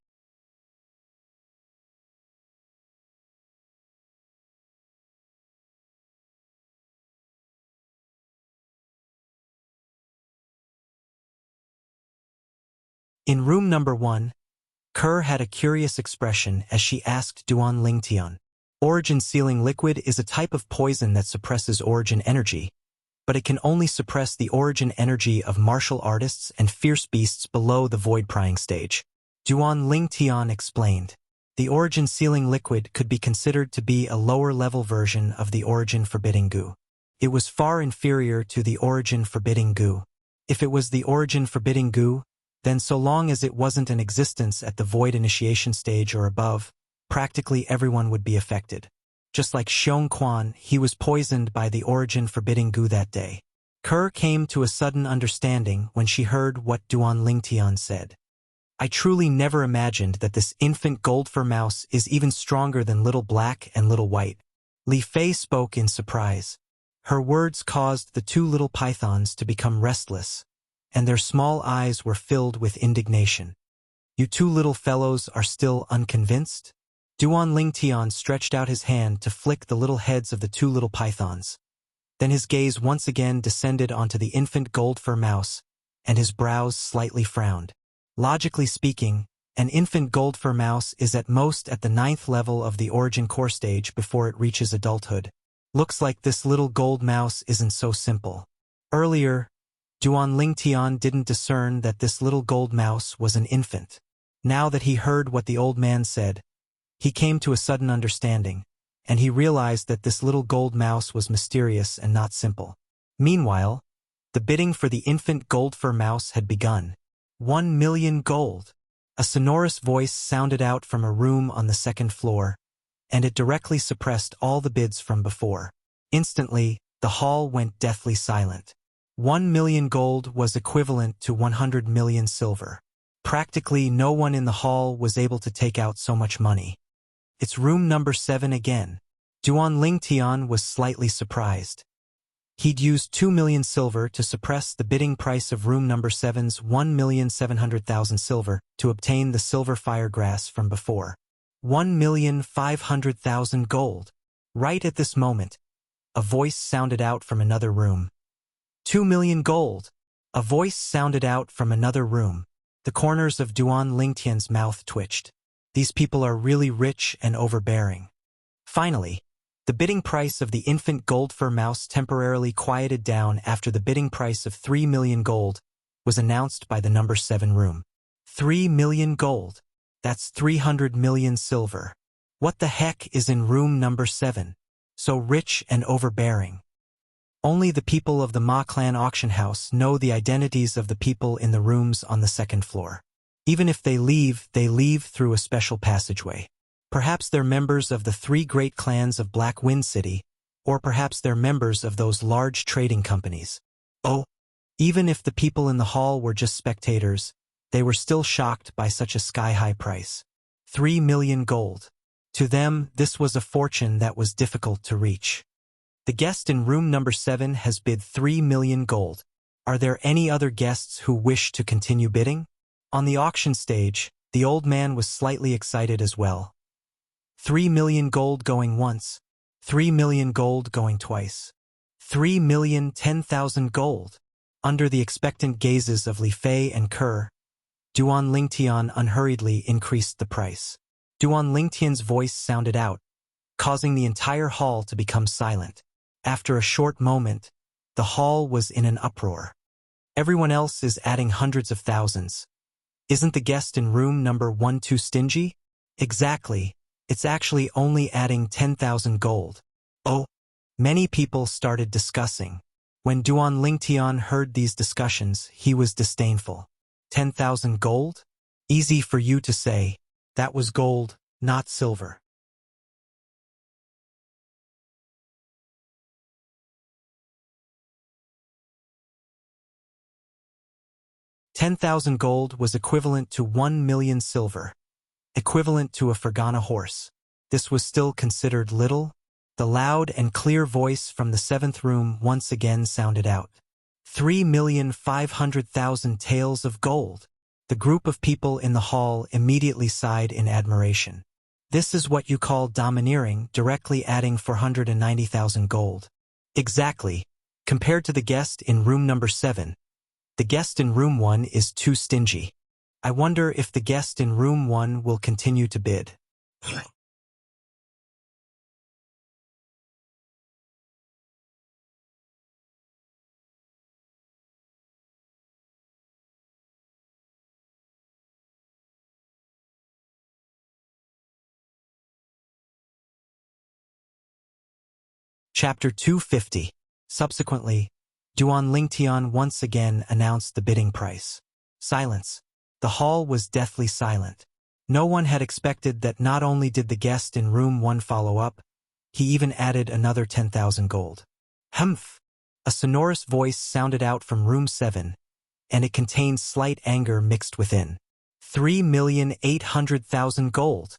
In room number 1, Kerr had a curious expression as she asked Duan Lingtian. Origin-sealing liquid is a type of poison that suppresses origin energy, but it can only suppress the origin energy of martial artists and fierce beasts below the void-prying stage. Duan Lingtian explained. The origin-sealing liquid could be considered to be a lower-level version of the origin-forbidding goo. It was far inferior to the origin-forbidding goo. If it was the origin-forbidding goo, then so long as it wasn't an existence at the void initiation stage or above, practically everyone would be affected. Just like Xiong Quan, he was poisoned by the origin-forbidding goo that day. Kerr came to a sudden understanding when she heard what Duan Lingtian said. I truly never imagined that this infant gold fur mouse is even stronger than Little Black and Little White. Li Fei spoke in surprise. Her words caused the 2 little pythons to become restless, and their small eyes were filled with indignation. You 2 little fellows are still unconvinced? Duan Lingtian stretched out his hand to flick the little heads of the 2 little pythons. Then his gaze once again descended onto the infant gold fur mouse, and his brows slightly frowned. Logically speaking, an infant gold fur mouse is at most at the 9th level of the origin core stage before it reaches adulthood. Looks like this little gold mouse isn't so simple. Earlier, Duan Lingtian didn't discern that this little gold mouse was an infant. Now that he heard what the old man said, he came to a sudden understanding, and he realized that this little gold mouse was mysterious and not simple. Meanwhile, the bidding for the infant gold fur mouse had begun. 1 million gold. A sonorous voice sounded out from a room on the 2nd floor, and it directly suppressed all the bids from before. Instantly, the hall went deathly silent. 1 million gold was equivalent to 100 million silver. Practically no one in the hall was able to take out so much money. It's room number 7 again. Duan Lingtian was slightly surprised. He'd used 2 million silver to suppress the bidding price of room number 7's 1,700,000 silver to obtain the silver firegrass from before. 1,500,000 gold. Right at this moment, a voice sounded out from another room. 2 million gold. A voice sounded out from another room. The corners of Duan Lingtian's mouth twitched. These people are really rich and overbearing. Finally, the bidding price of the infant gold fur mouse temporarily quieted down after the bidding price of 3 million gold was announced by the number 7 room. 3 million gold. That's 300 million silver. What the heck is in room number 7? So rich and overbearing. Only the people of the Ma clan auction house know the identities of the people in the rooms on the 2nd floor. Even if they leave through a special passageway. Perhaps they're members of the 3 great clans of Black Wind City, or perhaps they're members of those large trading companies. Oh, even if the people in the hall were just spectators, they were still shocked by such a sky-high price. 3 million gold. To them, this was a fortune that was difficult to reach. The guest in room number 7 has bid 3 million gold. Are there any other guests who wish to continue bidding? On the auction stage, the old man was slightly excited as well. 3 million gold going once. 3 million gold going twice. 3,010,000 gold. Under the expectant gazes of Li Fei and Ke, Duan Lingtian unhurriedly increased the price. Duan Lingtian's voice sounded out, causing the entire hall to become silent. After a short moment, the hall was in an uproar. Everyone else is adding hundreds of thousands. Isn't the guest in room number 1 too stingy? Exactly. It's actually only adding 10,000 gold. Oh, many people started discussing. When Duan Lingtian heard these discussions, he was disdainful. 10,000 gold? Easy for you to say. That was gold, not silver. $10,000 gold was equivalent to 1 million silver, equivalent to a Fergana horse. This was still considered little. The loud and clear voice from the 7th room once again sounded out. 3,500,000 taels of gold. The group of people in the hall immediately sighed in admiration. This is what you call domineering, directly adding 490,000 gold. Exactly. Compared to the guest in room number 7, the guest in room 1 is too stingy. I wonder if the guest in room 1 will continue to bid. Chapter 250. Subsequently, Duan Lingtian once again announced the bidding price. Silence. The hall was deathly silent. No one had expected that not only did the guest in room 1 follow up, he even added another 10,000 gold. Humph! A sonorous voice sounded out from room 7, and it contained slight anger mixed within. 3,800,000 gold.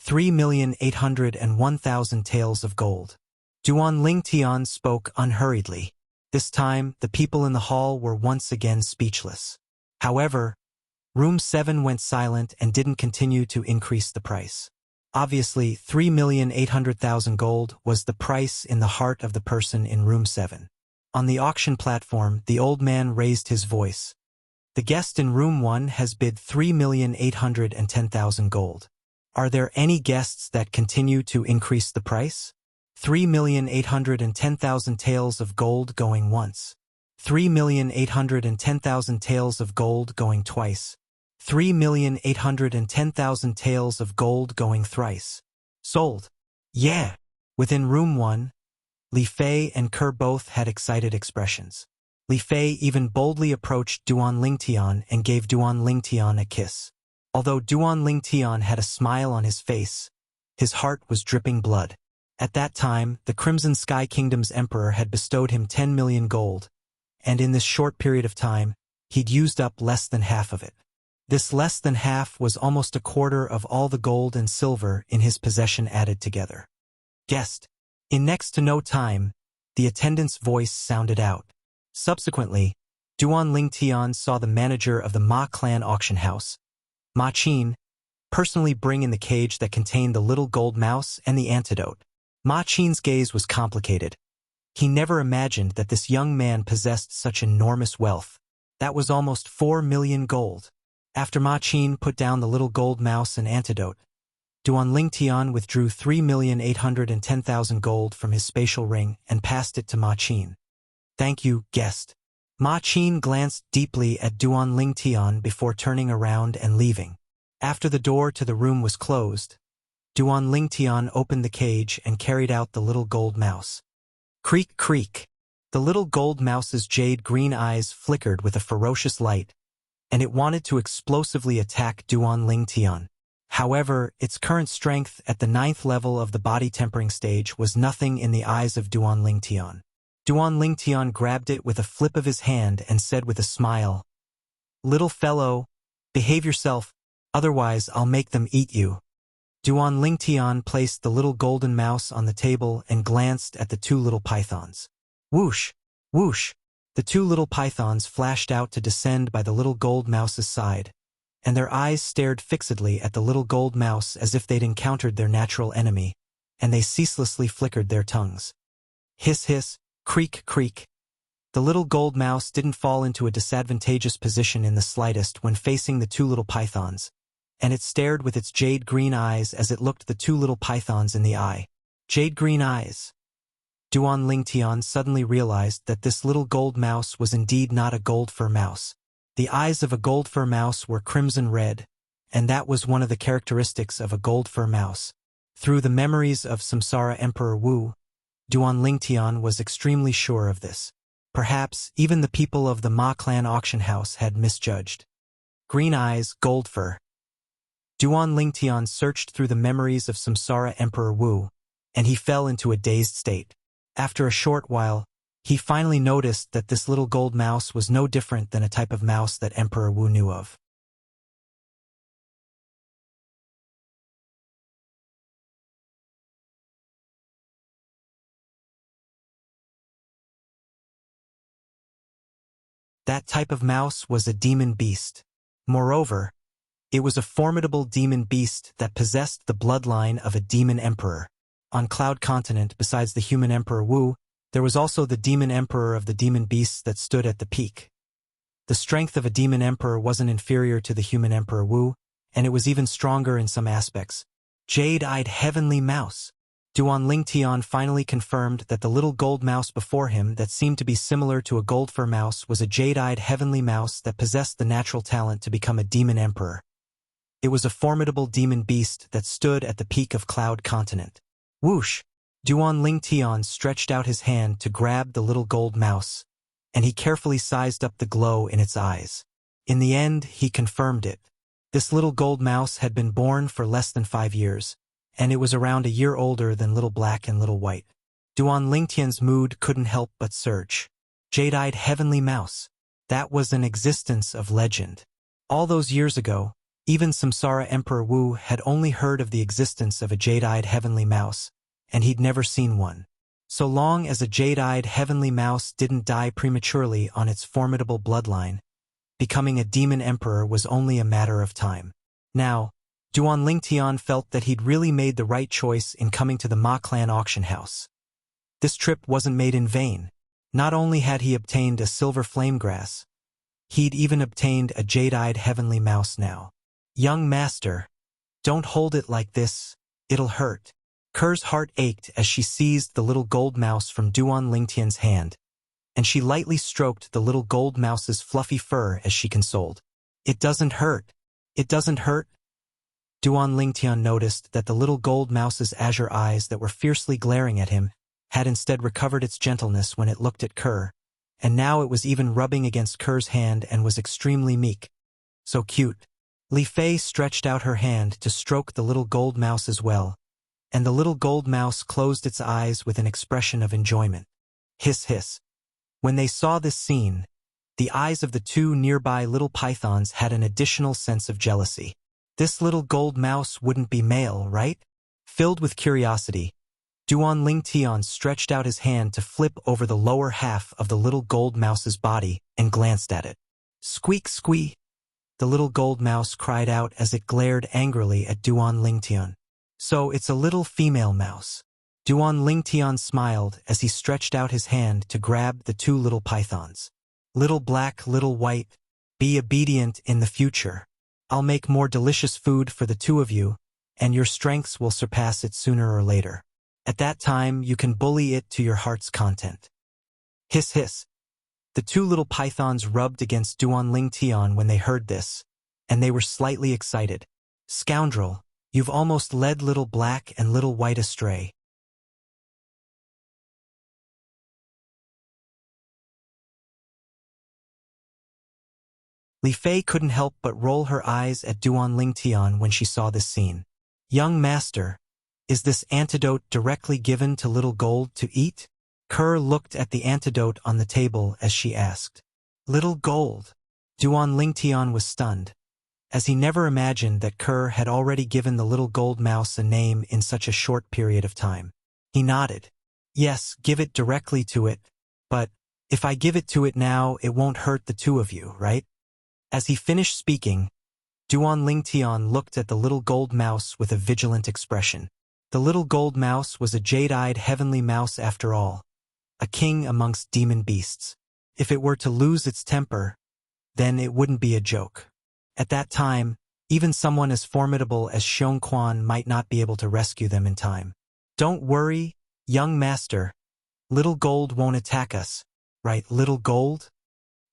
3,801,000 taels of gold. Duan Lingtian spoke unhurriedly. This time, the people in the hall were once again speechless. However, room 7 went silent and didn't continue to increase the price. Obviously, 3,800,000 gold was the price in the heart of the person in room 7. On the auction platform, the old man raised his voice. The guest in room 1 has bid 3,810,000 gold. Are there any guests that continue to increase the price? 3,810,000 taels of gold going once. 3,810,000 taels of gold going twice. 3,810,000 taels of gold going thrice. Sold. Yeah. Within room 1, Li Fei and Ke both had excited expressions. Li Fei even boldly approached Duan Lingtian and gave Duan Lingtian a kiss. Although Duan Lingtian had a smile on his face, his heart was dripping blood. At that time, the Crimson Sky Kingdom's emperor had bestowed him 10 million gold, and in this short period of time, he'd used up less than half of it. This less than half was almost a quarter of all the gold and silver in his possession added together. Guest. In next to no time, the attendant's voice sounded out. Subsequently, Duan Lingtian saw the manager of the Ma clan auction house, Ma Qin, personally bring in the cage that contained the little gold mouse and the antidote. Ma Qin's gaze was complicated. He never imagined that this young man possessed such enormous wealth. That was almost 4 million gold. After Ma Qin put down the little gold mouse and antidote, Duan Lingtian withdrew 3,810,000 gold from his spatial ring and passed it to Ma Qin. Thank you, guest. Ma Qin glanced deeply at Duan Lingtian before turning around and leaving. After the door to the room was closed, Duan Lingtian opened the cage and carried out the little gold mouse. Creak, creak. The little gold mouse's jade green eyes flickered with a ferocious light, and it wanted to explosively attack Duan Lingtian. However, its current strength at the 9th level of the body tempering stage was nothing in the eyes of Duan Lingtian. Duan Lingtian grabbed it with a flip of his hand and said with a smile, "Little fellow, behave yourself, otherwise I'll make them eat you." Duan Lingtian placed the little golden mouse on the table and glanced at the two little pythons. Whoosh! Whoosh! The two little pythons flashed out to descend by the little gold mouse's side, and their eyes stared fixedly at the little gold mouse as if they'd encountered their natural enemy, and they ceaselessly flickered their tongues. Hiss hiss, creak creak. The little gold mouse didn't fall into a disadvantageous position in the slightest when facing the two little pythons, and it stared with its jade green eyes as it looked the two little pythons in the eye. Jade green eyes. Duan Lingtian suddenly realized that this little gold mouse was indeed not a gold fur mouse. The eyes of a gold fur mouse were crimson red, and that was one of the characteristics of a gold fur mouse. Through the memories of Samsara Emperor Wu, Duan Lingtian was extremely sure of this. Perhaps even the people of the Ma clan auction house had misjudged. Green eyes, gold fur. Duan Lingtian searched through the memories of Samsara Emperor Wu, and he fell into a dazed state. After a short while, he finally noticed that this little gold mouse was no different than a type of mouse that Emperor Wu knew of. That type of mouse was a demon beast. Moreover, it was a formidable demon beast that possessed the bloodline of a demon emperor. On Cloud Continent, besides the human Emperor Wu, there was also the demon emperor of the demon beasts that stood at the peak. The strength of a demon emperor wasn't inferior to the human Emperor Wu, and it was even stronger in some aspects. Jade-eyed heavenly mouse. Duan Lingtian finally confirmed that the little gold mouse before him that seemed to be similar to a gold fur mouse was a jade-eyed heavenly mouse that possessed the natural talent to become a demon emperor. It was a formidable demon beast that stood at the peak of Cloud Continent. Whoosh! Duan Lingtian stretched out his hand to grab the little gold mouse, and he carefully sized up the glow in its eyes. In the end, he confirmed it. This little gold mouse had been born for less than 5 years, and it was around a year older than Little Black and Little White. Duan Lingtian's mood couldn't help but surge. Jade-eyed heavenly mouse. That was an existence of legend. All those years ago, even Samsara Emperor Wu had only heard of the existence of a jade-eyed heavenly mouse, and he'd never seen one. So long as a jade-eyed heavenly mouse didn't die prematurely on its formidable bloodline, becoming a demon emperor was only a matter of time. Now, Duan Lingtian felt that he'd really made the right choice in coming to the Ma clan auction house. This trip wasn't made in vain. Not only had he obtained a silver flame grass, he'd even obtained a jade-eyed heavenly mouse now. Young master, don't hold it like this, it'll hurt. Ker's heart ached as she seized the little gold mouse from Duan Lingtian's hand, and she lightly stroked the little gold mouse's fluffy fur as she consoled. It doesn't hurt. It doesn't hurt. Duan Lingtian noticed that the little gold mouse's azure eyes that were fiercely glaring at him had instead recovered its gentleness when it looked at Ker, and now it was even rubbing against Ker's hand and was extremely meek. So cute. Li Fei stretched out her hand to stroke the little gold mouse as well, and the little gold mouse closed its eyes with an expression of enjoyment. Hiss hiss. When they saw this scene, the eyes of the two nearby little pythons had an additional sense of jealousy. This little gold mouse wouldn't be male, right? Filled with curiosity, Duan Lingtian stretched out his hand to flip over the lower half of the little gold mouse's body and glanced at it. Squeak squee! The little gold mouse cried out as it glared angrily at Duan Lingtian. So it's a little female mouse. Duan Lingtian smiled as he stretched out his hand to grab the two little pythons. Little black, little white, be obedient in the future. I'll make more delicious food for the two of you, and your strengths will surpass it sooner or later. At that time, you can bully it to your heart's content. Hiss hiss. The two little pythons rubbed against Duan Tian when they heard this, and they were slightly excited. Scoundrel, you've almost led little black and little white astray. Li Fei couldn't help but roll her eyes at Duan Tian when she saw this scene. Young master, is this antidote directly given to little gold to eat? Kerr looked at the antidote on the table as she asked. Little gold. Duan Tian was stunned, as he never imagined that Kerr had already given the little gold mouse a name in such a short period of time. He nodded. Yes, give it directly to it, but if I give it to it now, it won't hurt the two of you, right? As he finished speaking, Duan Tian looked at the little gold mouse with a vigilant expression. The little gold mouse was a jade-eyed heavenly mouse after all, a king amongst demon beasts. If it were to lose its temper, then it wouldn't be a joke. At that time, even someone as formidable as Xiong Quan might not be able to rescue them in time. Don't worry, young master. Little gold won't attack us, right, little gold?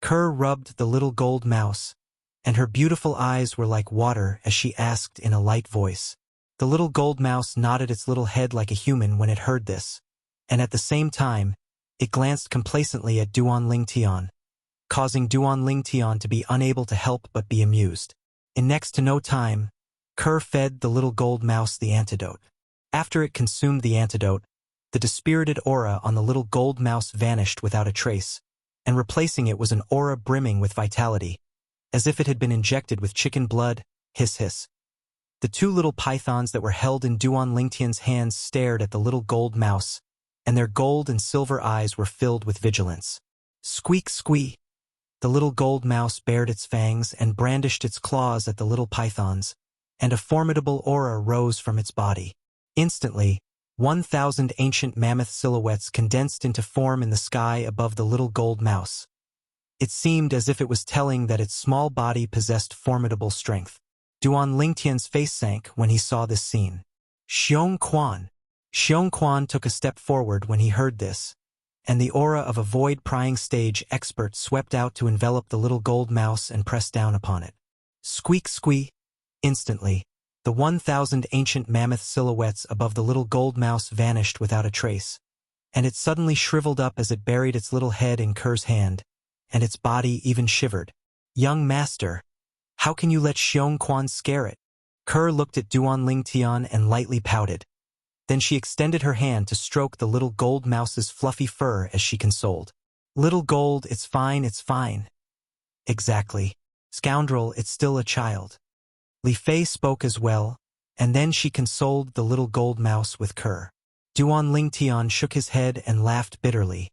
Kerr rubbed the little gold mouse, and her beautiful eyes were like water as she asked in a light voice. The little gold mouse nodded its little head like a human when it heard this, and at the same time, it glanced complacently at Duan Tian, causing Duan Tian to be unable to help but be amused. In next to no time, Kerr fed the little gold mouse the antidote. After it consumed the antidote, the dispirited aura on the little gold mouse vanished without a trace, and replacing it was an aura brimming with vitality, as if it had been injected with chicken blood. Hiss hiss. The two little pythons that were held in Duan Tian's hands stared at the little gold mouse, and their gold and silver eyes were filled with vigilance. Squeak squee. The little gold mouse bared its fangs and brandished its claws at the little pythons, and a formidable aura rose from its body. Instantly, 1,000 ancient mammoth silhouettes condensed into form in the sky above the little gold mouse. It seemed as if it was telling that its small body possessed formidable strength. Duan Tian's face sank when he saw this scene. Xiong Quan. Xiong Quan took a step forward when he heard this, and the aura of a void-prying stage expert swept out to envelop the little gold mouse and press down upon it. Squeak squee. Instantly, the 1,000 ancient mammoth silhouettes above the little gold mouse vanished without a trace, and it suddenly shriveled up as it buried its little head in Kerr's hand, and its body even shivered. Young master, how can you let Xiong Quan scare it? Kerr looked at Duan Tian and lightly pouted. Then she extended her hand to stroke the little gold mouse's fluffy fur as she consoled. Little gold, it's fine, it's fine. Exactly. Scoundrel, it's still a child. Li Fei spoke as well, and then she consoled the little gold mouse with Kerr. Duan Tian shook his head and laughed bitterly,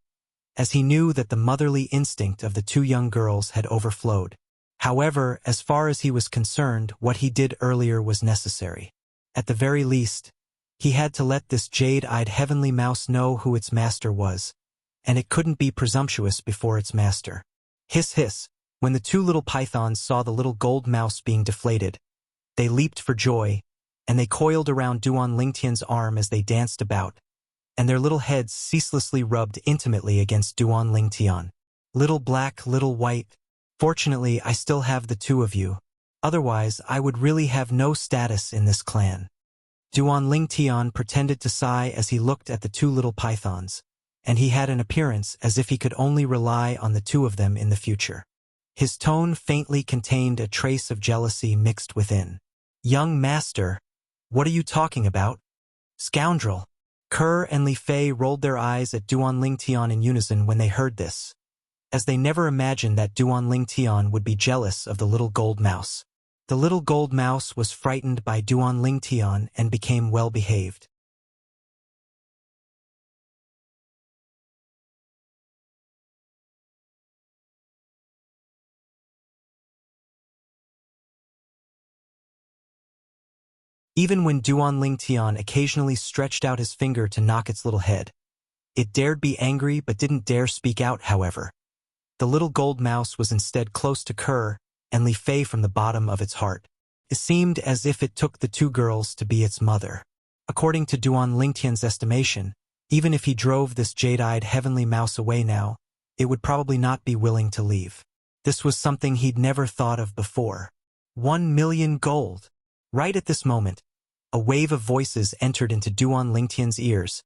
as he knew that the motherly instinct of the two young girls had overflowed. However, as far as he was concerned, what he did earlier was necessary. At the very least, he had to let this jade-eyed heavenly mouse know who its master was, and it couldn't be presumptuous before its master. Hiss hiss. When the two little pythons saw the little gold mouse being deflated, they leaped for joy, and they coiled around Duan Tian's arm as they danced about, and their little heads ceaselessly rubbed intimately against Duan Tian. Little black, little white. Fortunately, I still have the two of you. Otherwise, I would really have no status in this clan. Duan Tian pretended to sigh as he looked at the two little pythons, and he had an appearance as if he could only rely on the two of them in the future. His tone faintly contained a trace of jealousy mixed within. Young master, what are you talking about? Scoundrel. Kerr and Li Fei rolled their eyes at Duan Tian in unison when they heard this, as they never imagined that Duan Tian would be jealous of the little gold mouse. The little gold mouse was frightened by Duan Tian and became well-behaved. Even when Duan Tian occasionally stretched out his finger to knock its little head, it dared be angry but didn't dare speak out, however. The little gold mouse was instead close to Kerr and Li Fei from the bottom of its heart. It seemed as if it took the two girls to be its mother. According to Duan Lingtian's estimation, even if he drove this jade-eyed heavenly mouse away now, it would probably not be willing to leave. This was something he'd never thought of before. 1 million gold. Right at this moment, a wave of voices entered into Duan Lingtian's ears,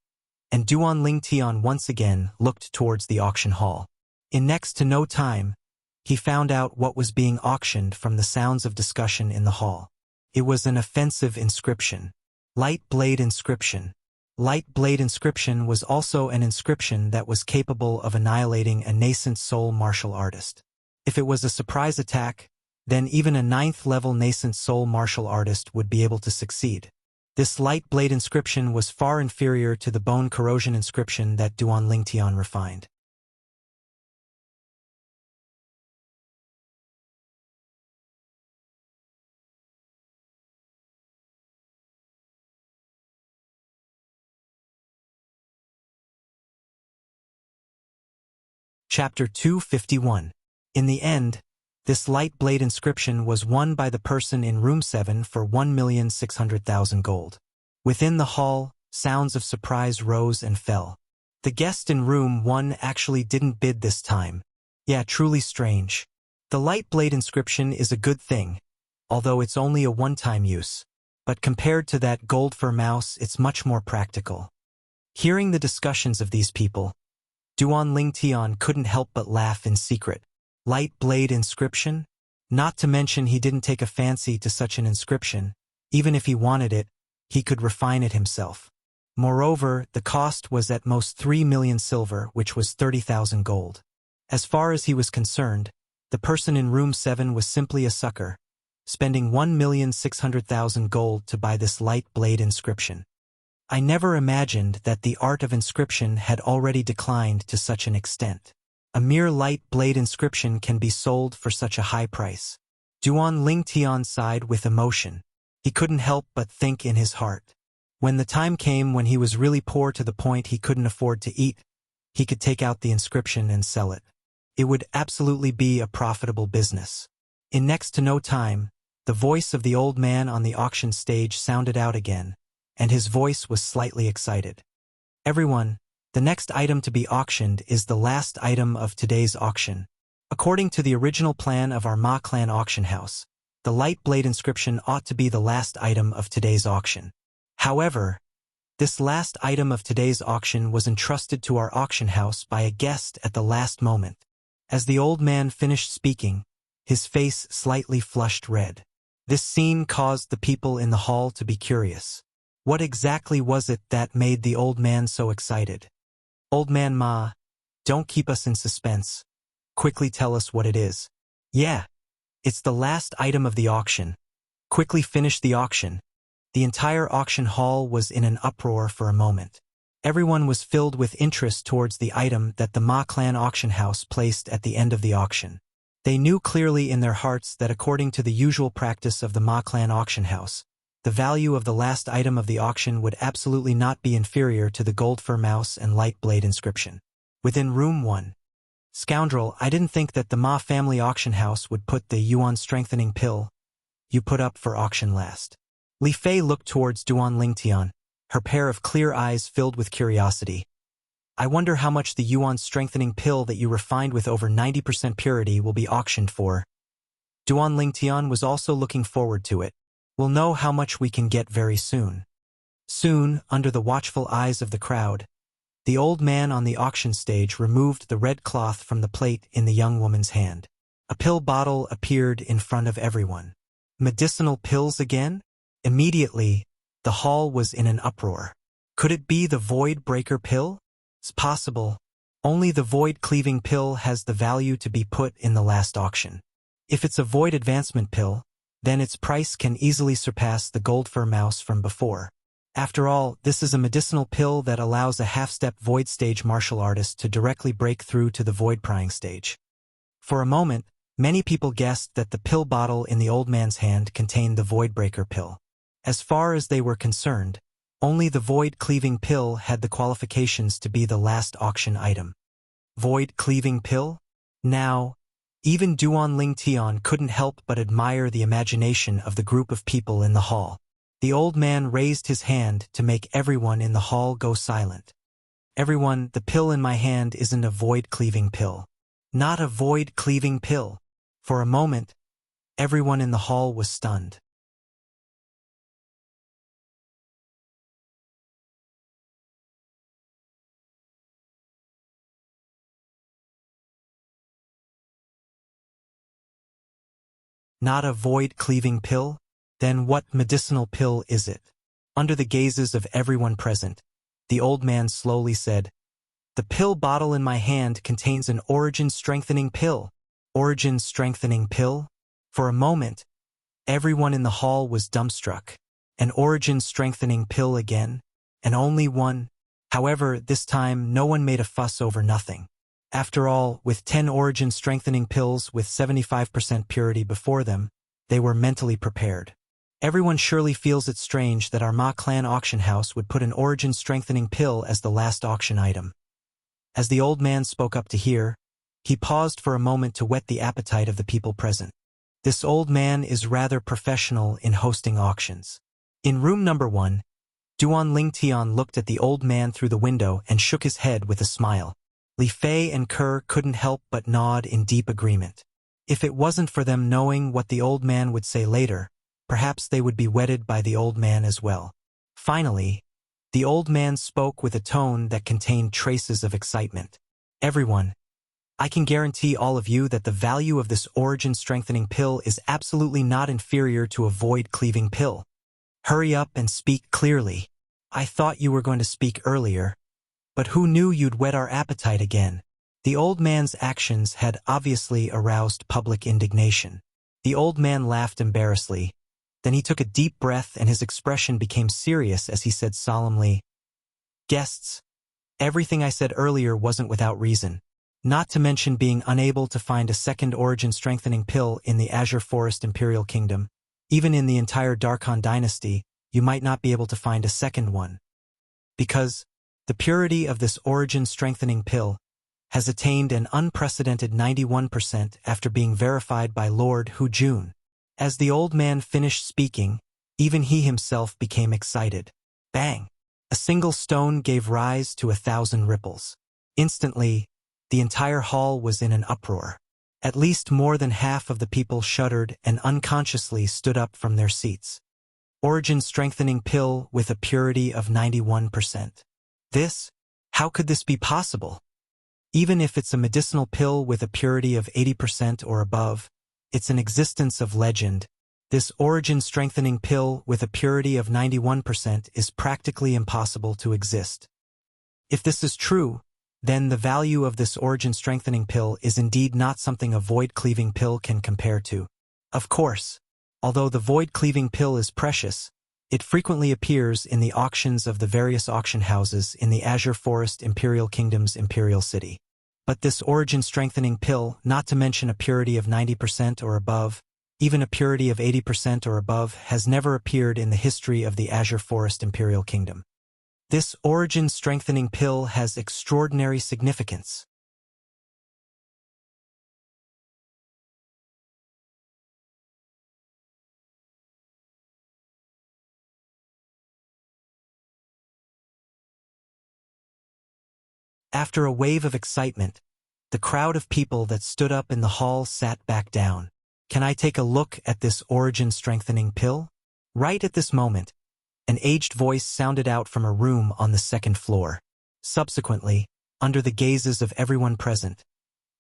and Duan Lingtian once again looked towards the auction hall. In next to no time, he found out what was being auctioned from the sounds of discussion in the hall. It was an offensive inscription. Light Blade Inscription. Light Blade Inscription was also an inscription that was capable of annihilating a nascent soul martial artist. If it was a surprise attack, then even a 9th-level nascent soul martial artist would be able to succeed. This Light Blade Inscription was far inferior to the Bone Corrosion Inscription that Duan Lingtian refined. Chapter 251. In the end, this Light Blade Inscription was won by the person in room 7 for 1,600,000 gold. Within the hall, sounds of surprise rose and fell. The guest in room 1 actually didn't bid this time. Yeah, truly strange. The Light Blade Inscription is a good thing, although it's only a one-time use. But compared to that gold fur mouse, it's much more practical. Hearing the discussions of these people, Duan Lingtian couldn't help but laugh in secret. Light Blade Inscription? Not to mention he didn't take a fancy to such an inscription. Even if he wanted it, he could refine it himself. Moreover, the cost was at most 3 million silver, which was 30,000 gold. As far as he was concerned, the person in room 7 was simply a sucker, spending 1,600,000 gold to buy this Light Blade Inscription. I never imagined that the art of inscription had already declined to such an extent. A mere Light Blade Inscription can be sold for such a high price. Duan Lingtian sighed with emotion. He couldn't help but think in his heart. When the time came when he was really poor to the point he couldn't afford to eat, he could take out the inscription and sell it. It would absolutely be a profitable business. In next to no time, the voice of the old man on the auction stage sounded out again, and his voice was slightly excited. Everyone, the next item to be auctioned is the last item of today's auction. According to the original plan of our Ma clan auction house, the Light Blade Inscription ought to be the last item of today's auction. However, this last item of today's auction was entrusted to our auction house by a guest at the last moment. As the old man finished speaking, his face slightly flushed red. This scene caused the people in the hall to be curious. What exactly was it that made the old man so excited? Old man Ma, don't keep us in suspense. Quickly tell us what it is. Yeah, it's the last item of the auction. Quickly finish the auction. The entire auction hall was in an uproar for a moment. Everyone was filled with interest towards the item that the Ma clan auction house placed at the end of the auction. They knew clearly in their hearts that according to the usual practice of the Ma clan auction house, the value of the last item of the auction would absolutely not be inferior to the gold fur mouse and Light Blade Inscription. Within room 1. Scoundrel, I didn't think that the Ma family auction house would put the yuan strengthening pill you put up for auction last. Li Fei looked towards Duan Lingtian, her pair of clear eyes filled with curiosity. I wonder how much the yuan strengthening pill that you refined with over 90% purity will be auctioned for. Duan Lingtian was also looking forward to it. We'll know how much we can get very soon. Soon, under the watchful eyes of the crowd, the old man on the auction stage removed the red cloth from the plate in the young woman's hand. A pill bottle appeared in front of everyone. Medicinal pills again? Immediately, the hall was in an uproar. Could it be the Void Breaker pill? It's possible. Only the Void Cleaving pill has the value to be put in the last auction. If it's a Void Advancement pill, then its price can easily surpass the gold fur mouse from before. After all, this is a medicinal pill that allows a half-step void stage martial artist to directly break through to the void prying stage. For a moment, many people guessed that the pill bottle in the old man's hand contained the Void Breaker pill. As far as they were concerned, only the Void Cleaving pill had the qualifications to be the last auction item. Void Cleaving pill? Now, even Duan Ling Tian couldn't help but admire the imagination of the group of people in the hall. The old man raised his hand to make everyone in the hall go silent. Everyone, the pill in my hand isn't a void-cleaving pill. Not a void-cleaving pill. For a moment, everyone in the hall was stunned. Not a void-cleaving pill? Then what medicinal pill is it? Under the gazes of everyone present, the old man slowly said, "The pill bottle in my hand contains an origin-strengthening pill." Origin-strengthening pill? For a moment, everyone in the hall was dumbstruck. An origin-strengthening pill again? And only one? However, this time no one made a fuss over nothing. After all, with 10 origin-strengthening pills with 75% purity before them, they were mentally prepared. Everyone surely feels it strange that our Ma clan auction house would put an origin-strengthening pill as the last auction item. As the old man spoke up to hear, he paused for a moment to whet the appetite of the people present. This old man is rather professional in hosting auctions. In room number 1, Duan Ling Tian looked at the old man through the window and shook his head with a smile. Li Fei and Kerr couldn't help but nod in deep agreement. If it wasn't for them knowing what the old man would say later, perhaps they would be wedded by the old man as well. Finally, the old man spoke with a tone that contained traces of excitement. "Everyone, I can guarantee all of you that the value of this origin-strengthening pill is absolutely not inferior to a void-cleaving pill. Hurry up and speak clearly. I thought you were going to speak earlier, but who knew you'd whet our appetite again?" The old man's actions had obviously aroused public indignation. The old man laughed embarrassedly. Then he took a deep breath and his expression became serious as he said solemnly, "Guests, everything I said earlier wasn't without reason. Not to mention being unable to find a second origin-strengthening pill in the Azure Forest Imperial Kingdom. Even in the entire Darkhan dynasty, you might not be able to find a second one. Because the purity of this origin-strengthening pill has attained an unprecedented 91% after being verified by Lord Hu Jun." As the old man finished speaking, even he himself became excited. Bang! A single stone gave rise to 1,000 ripples. Instantly, the entire hall was in an uproar. At least more than half of the people shuddered and unconsciously stood up from their seats. Origin-strengthening pill with a purity of 91%. How could this be possible? Even if it's a medicinal pill with a purity of 80% or above, it's an existence of legend. This origin-strengthening pill with a purity of 91% is practically impossible to exist. If this is true, then the value of this origin-strengthening pill is indeed not something a void-cleaving pill can compare to. Of course, although the void-cleaving pill is precious, it frequently appears in the auctions of the various auction houses in the Azure Forest Imperial Kingdom's Imperial City. But this origin-strengthening pill, not to mention a purity of 90% or above, even a purity of 80% or above, has never appeared in the history of the Azure Forest Imperial Kingdom. This origin-strengthening pill has extraordinary significance. After a wave of excitement, the crowd of people that stood up in the hall sat back down. "Can I take a look at this origin-strengthening pill?" Right at this moment, an aged voice sounded out from a room on the second floor. Subsequently, under the gazes of everyone present,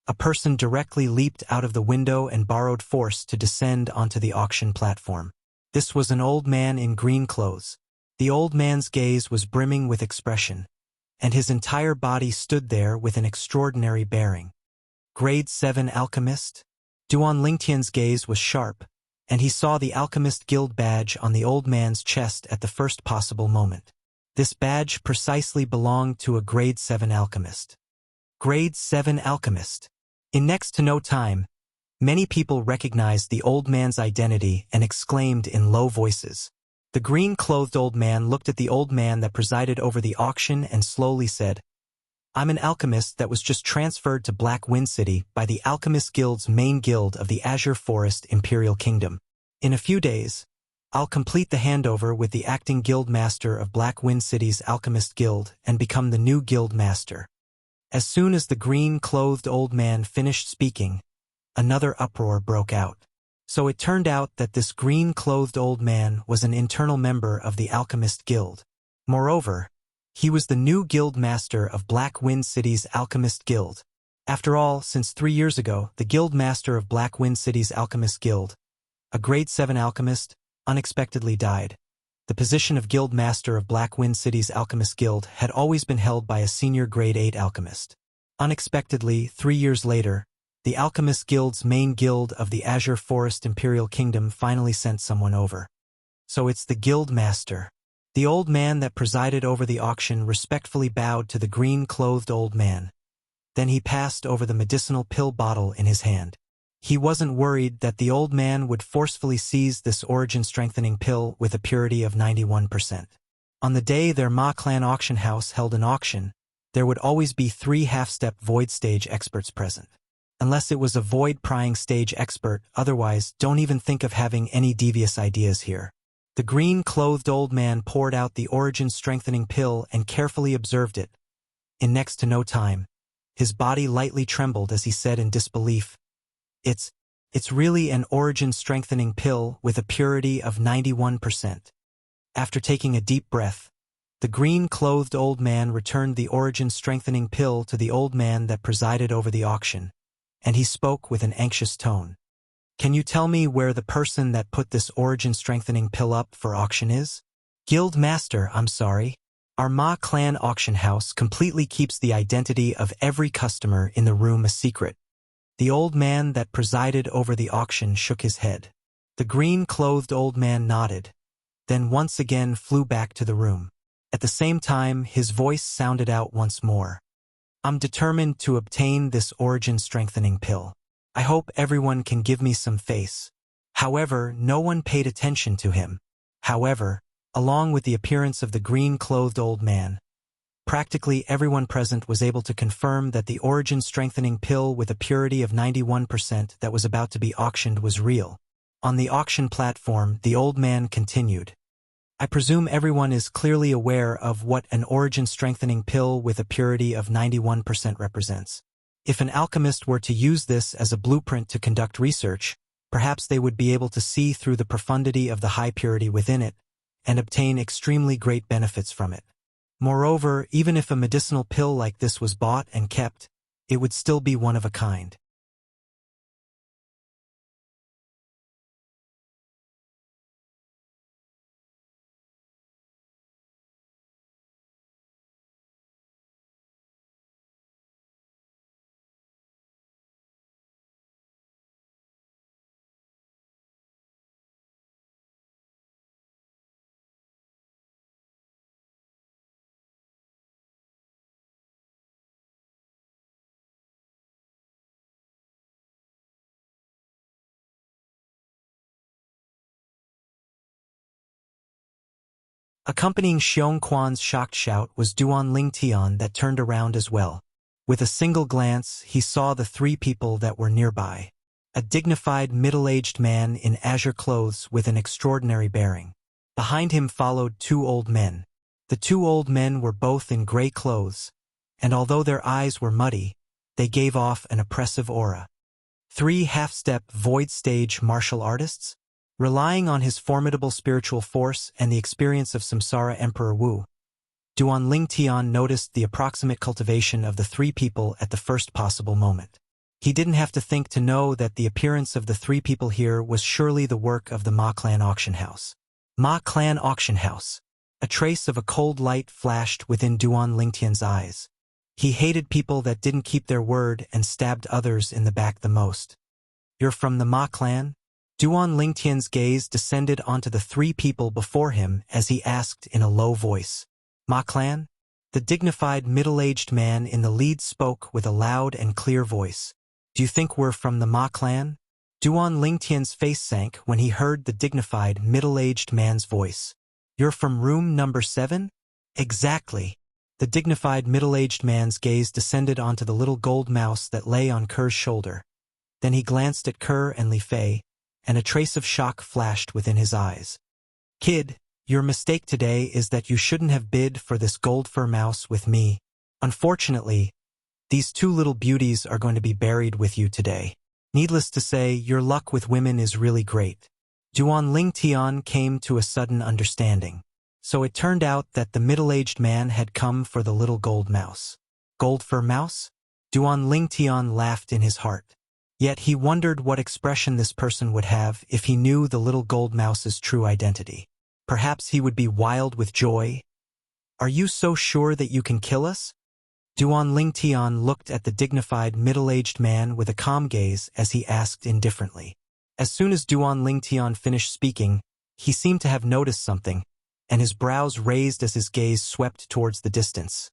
a person directly leaped out of the window and borrowed force to descend onto the auction platform. This was an old man in green clothes. The old man's gaze was brimming with expression, and his entire body stood there with an extraordinary bearing. Grade 7 Alchemist? Duan Lingtian's gaze was sharp, and he saw the Alchemist Guild badge on the old man's chest at the first possible moment. This badge precisely belonged to a Grade 7 Alchemist. Grade 7 Alchemist. In next to no time, many people recognized the old man's identity and exclaimed in low voices. The green-clothed old man looked at the old man that presided over the auction and slowly said, I'm an alchemist that was just transferred to Black Wind City by the Alchemist Guild's main guild of the Azure Forest Imperial Kingdom. In a few days, I'll complete the handover with the acting guild master of Black Wind City's Alchemist Guild and become the new guild master. As soon as the green-clothed old man finished speaking, another uproar broke out. So it turned out that this green-clothed old man was an internal member of the Alchemist Guild. Moreover, he was the new guild master of Black Wind City's Alchemist Guild. After all, since 3 years ago, the guild master of Black Wind City's Alchemist Guild, a grade 7 alchemist, unexpectedly died. The position of guild master of Black Wind City's Alchemist Guild had always been held by a senior grade 8 alchemist. Unexpectedly, 3 years later, the Alchemist Guild's main guild of the Azure Forest Imperial Kingdom finally sent someone over. So it's the guild master. The old man that presided over the auction respectfully bowed to the green-clothed old man. Then he passed over the medicinal pill bottle in his hand. He wasn't worried that the old man would forcefully seize this origin-strengthening pill with a purity of 91%. On the day their Ma clan auction house held an auction, there would always be 3 half-step void stage experts present. Unless it was a void-prying stage expert, otherwise don't even think of having any devious ideas here. The green-clothed old man poured out the origin-strengthening pill and carefully observed it. In next to no time, his body lightly trembled as he said in disbelief, It's really an origin-strengthening pill with a purity of 91%. After taking a deep breath, the green-clothed old man returned the origin-strengthening pill to the old man that presided over the auction, and he spoke with an anxious tone. Can you tell me where the person that put this origin-strengthening pill up for auction is? Guild Master, I'm sorry. Our Ma clan auction house completely keeps the identity of every customer in the room a secret. The old man that presided over the auction shook his head. The green-clothed old man nodded, then once again flew back to the room. At the same time, his voice sounded out once more. I'm determined to obtain this origin-strengthening pill. I hope everyone can give me some face. However, no one paid attention to him. However, along with the appearance of the green-clothed old man, practically everyone present was able to confirm that the origin-strengthening pill with a purity of 91% that was about to be auctioned was real. On the auction platform, the old man continued. I presume everyone is clearly aware of what an origin-strengthening pill with a purity of 91% represents. If an alchemist were to use this as a blueprint to conduct research, perhaps they would be able to see through the profundity of the high purity within it and obtain extremely great benefits from it. Moreover, even if a medicinal pill like this was bought and kept, it would still be one of a kind. Accompanying Xiong Quan's shocked shout was Duan Lingtian that turned around as well. With a single glance, he saw the 3 people that were nearby. A dignified middle-aged man in azure clothes with an extraordinary bearing. Behind him followed 2 old men. The 2 old men were both in gray clothes, and although their eyes were muddy, they gave off an oppressive aura. 3 half-step void stage martial artists? Relying on his formidable spiritual force and the experience of Samsara Emperor Wu, Duan Lingtian noticed the approximate cultivation of the 3 people at the first possible moment. He didn't have to think to know that the appearance of the 3 people here was surely the work of the Ma clan auction house. Ma clan auction house. A trace of a cold light flashed within Duan Lingtian's eyes. He hated people that didn't keep their word and stabbed others in the back the most. You're from the Ma clan? Duan Lingtian's gaze descended onto the 3 people before him as he asked in a low voice. Ma clan? The dignified middle-aged man in the lead spoke with a loud and clear voice. Do you think we're from the Ma clan? Duan Lingtian's face sank when he heard the dignified middle-aged man's voice. You're from room number 7? Exactly. The dignified middle-aged man's gaze descended onto the little gold mouse that lay on Kerr's shoulder. Then he glanced at Kerr and Li Fei, and a trace of shock flashed within his eyes. "Kid, your mistake today is that you shouldn't have bid for this gold fur mouse with me. Unfortunately, these two little beauties are going to be buried with you today. Needless to say, your luck with women is really great." Duan Lingtian came to a sudden understanding. So it turned out that the middle-aged man had come for the little gold mouse. Gold fur mouse? Duan Lingtian laughed in his heart. Yet he wondered what expression this person would have if he knew the little gold mouse's true identity. Perhaps he would be wild with joy. "Are you so sure that you can kill us?" Duan Lingtian looked at the dignified middle-aged man with a calm gaze as he asked indifferently. As soon as Duan Lingtian finished speaking, he seemed to have noticed something, and his brows raised as his gaze swept towards the distance.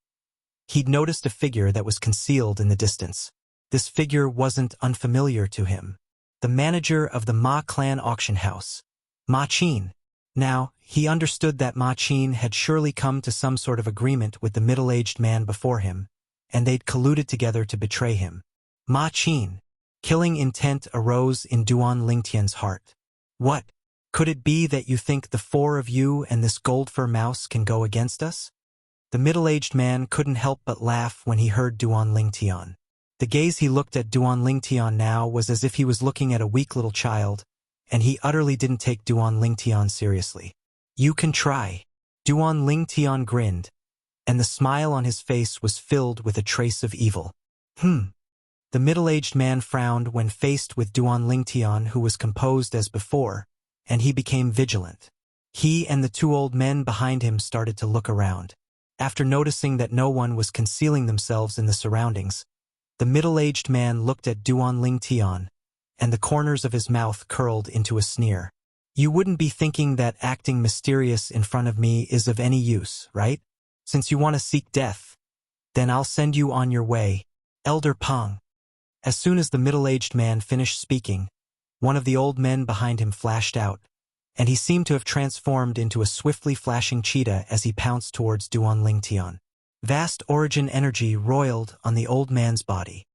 He'd noticed a figure that was concealed in the distance. This figure wasn't unfamiliar to him. The manager of the Ma clan auction house, Ma Qin. Now, he understood that Ma Qin had surely come to some sort of agreement with the middle-aged man before him, and they'd colluded together to betray him. Ma Qin. Killing intent arose in Duan Lingtian's heart. "What? Could it be that you think the four of you and this gold fur mouse can go against us?" The middle-aged man couldn't help but laugh when he heard Duan Lingtian. The gaze he looked at Duan Lingtian now was as if he was looking at a weak little child, and he utterly didn't take Duan Lingtian seriously. "You can try." Duan Lingtian grinned, and the smile on his face was filled with a trace of evil. The middle-aged man frowned when faced with Duan Lingtian, who was composed as before, and he became vigilant. He and the two old men behind him started to look around. After noticing that no one was concealing themselves in the surroundings, the middle-aged man looked at Duan Lingtian, and the corners of his mouth curled into a sneer. "You wouldn't be thinking that acting mysterious in front of me is of any use, right? Since you want to seek death, then I'll send you on your way, Elder Pang." As soon as the middle-aged man finished speaking, one of the old men behind him flashed out, and he seemed to have transformed into a swiftly flashing cheetah as he pounced towards Duan Lingtian. Vast origin energy roiled on the old man's body.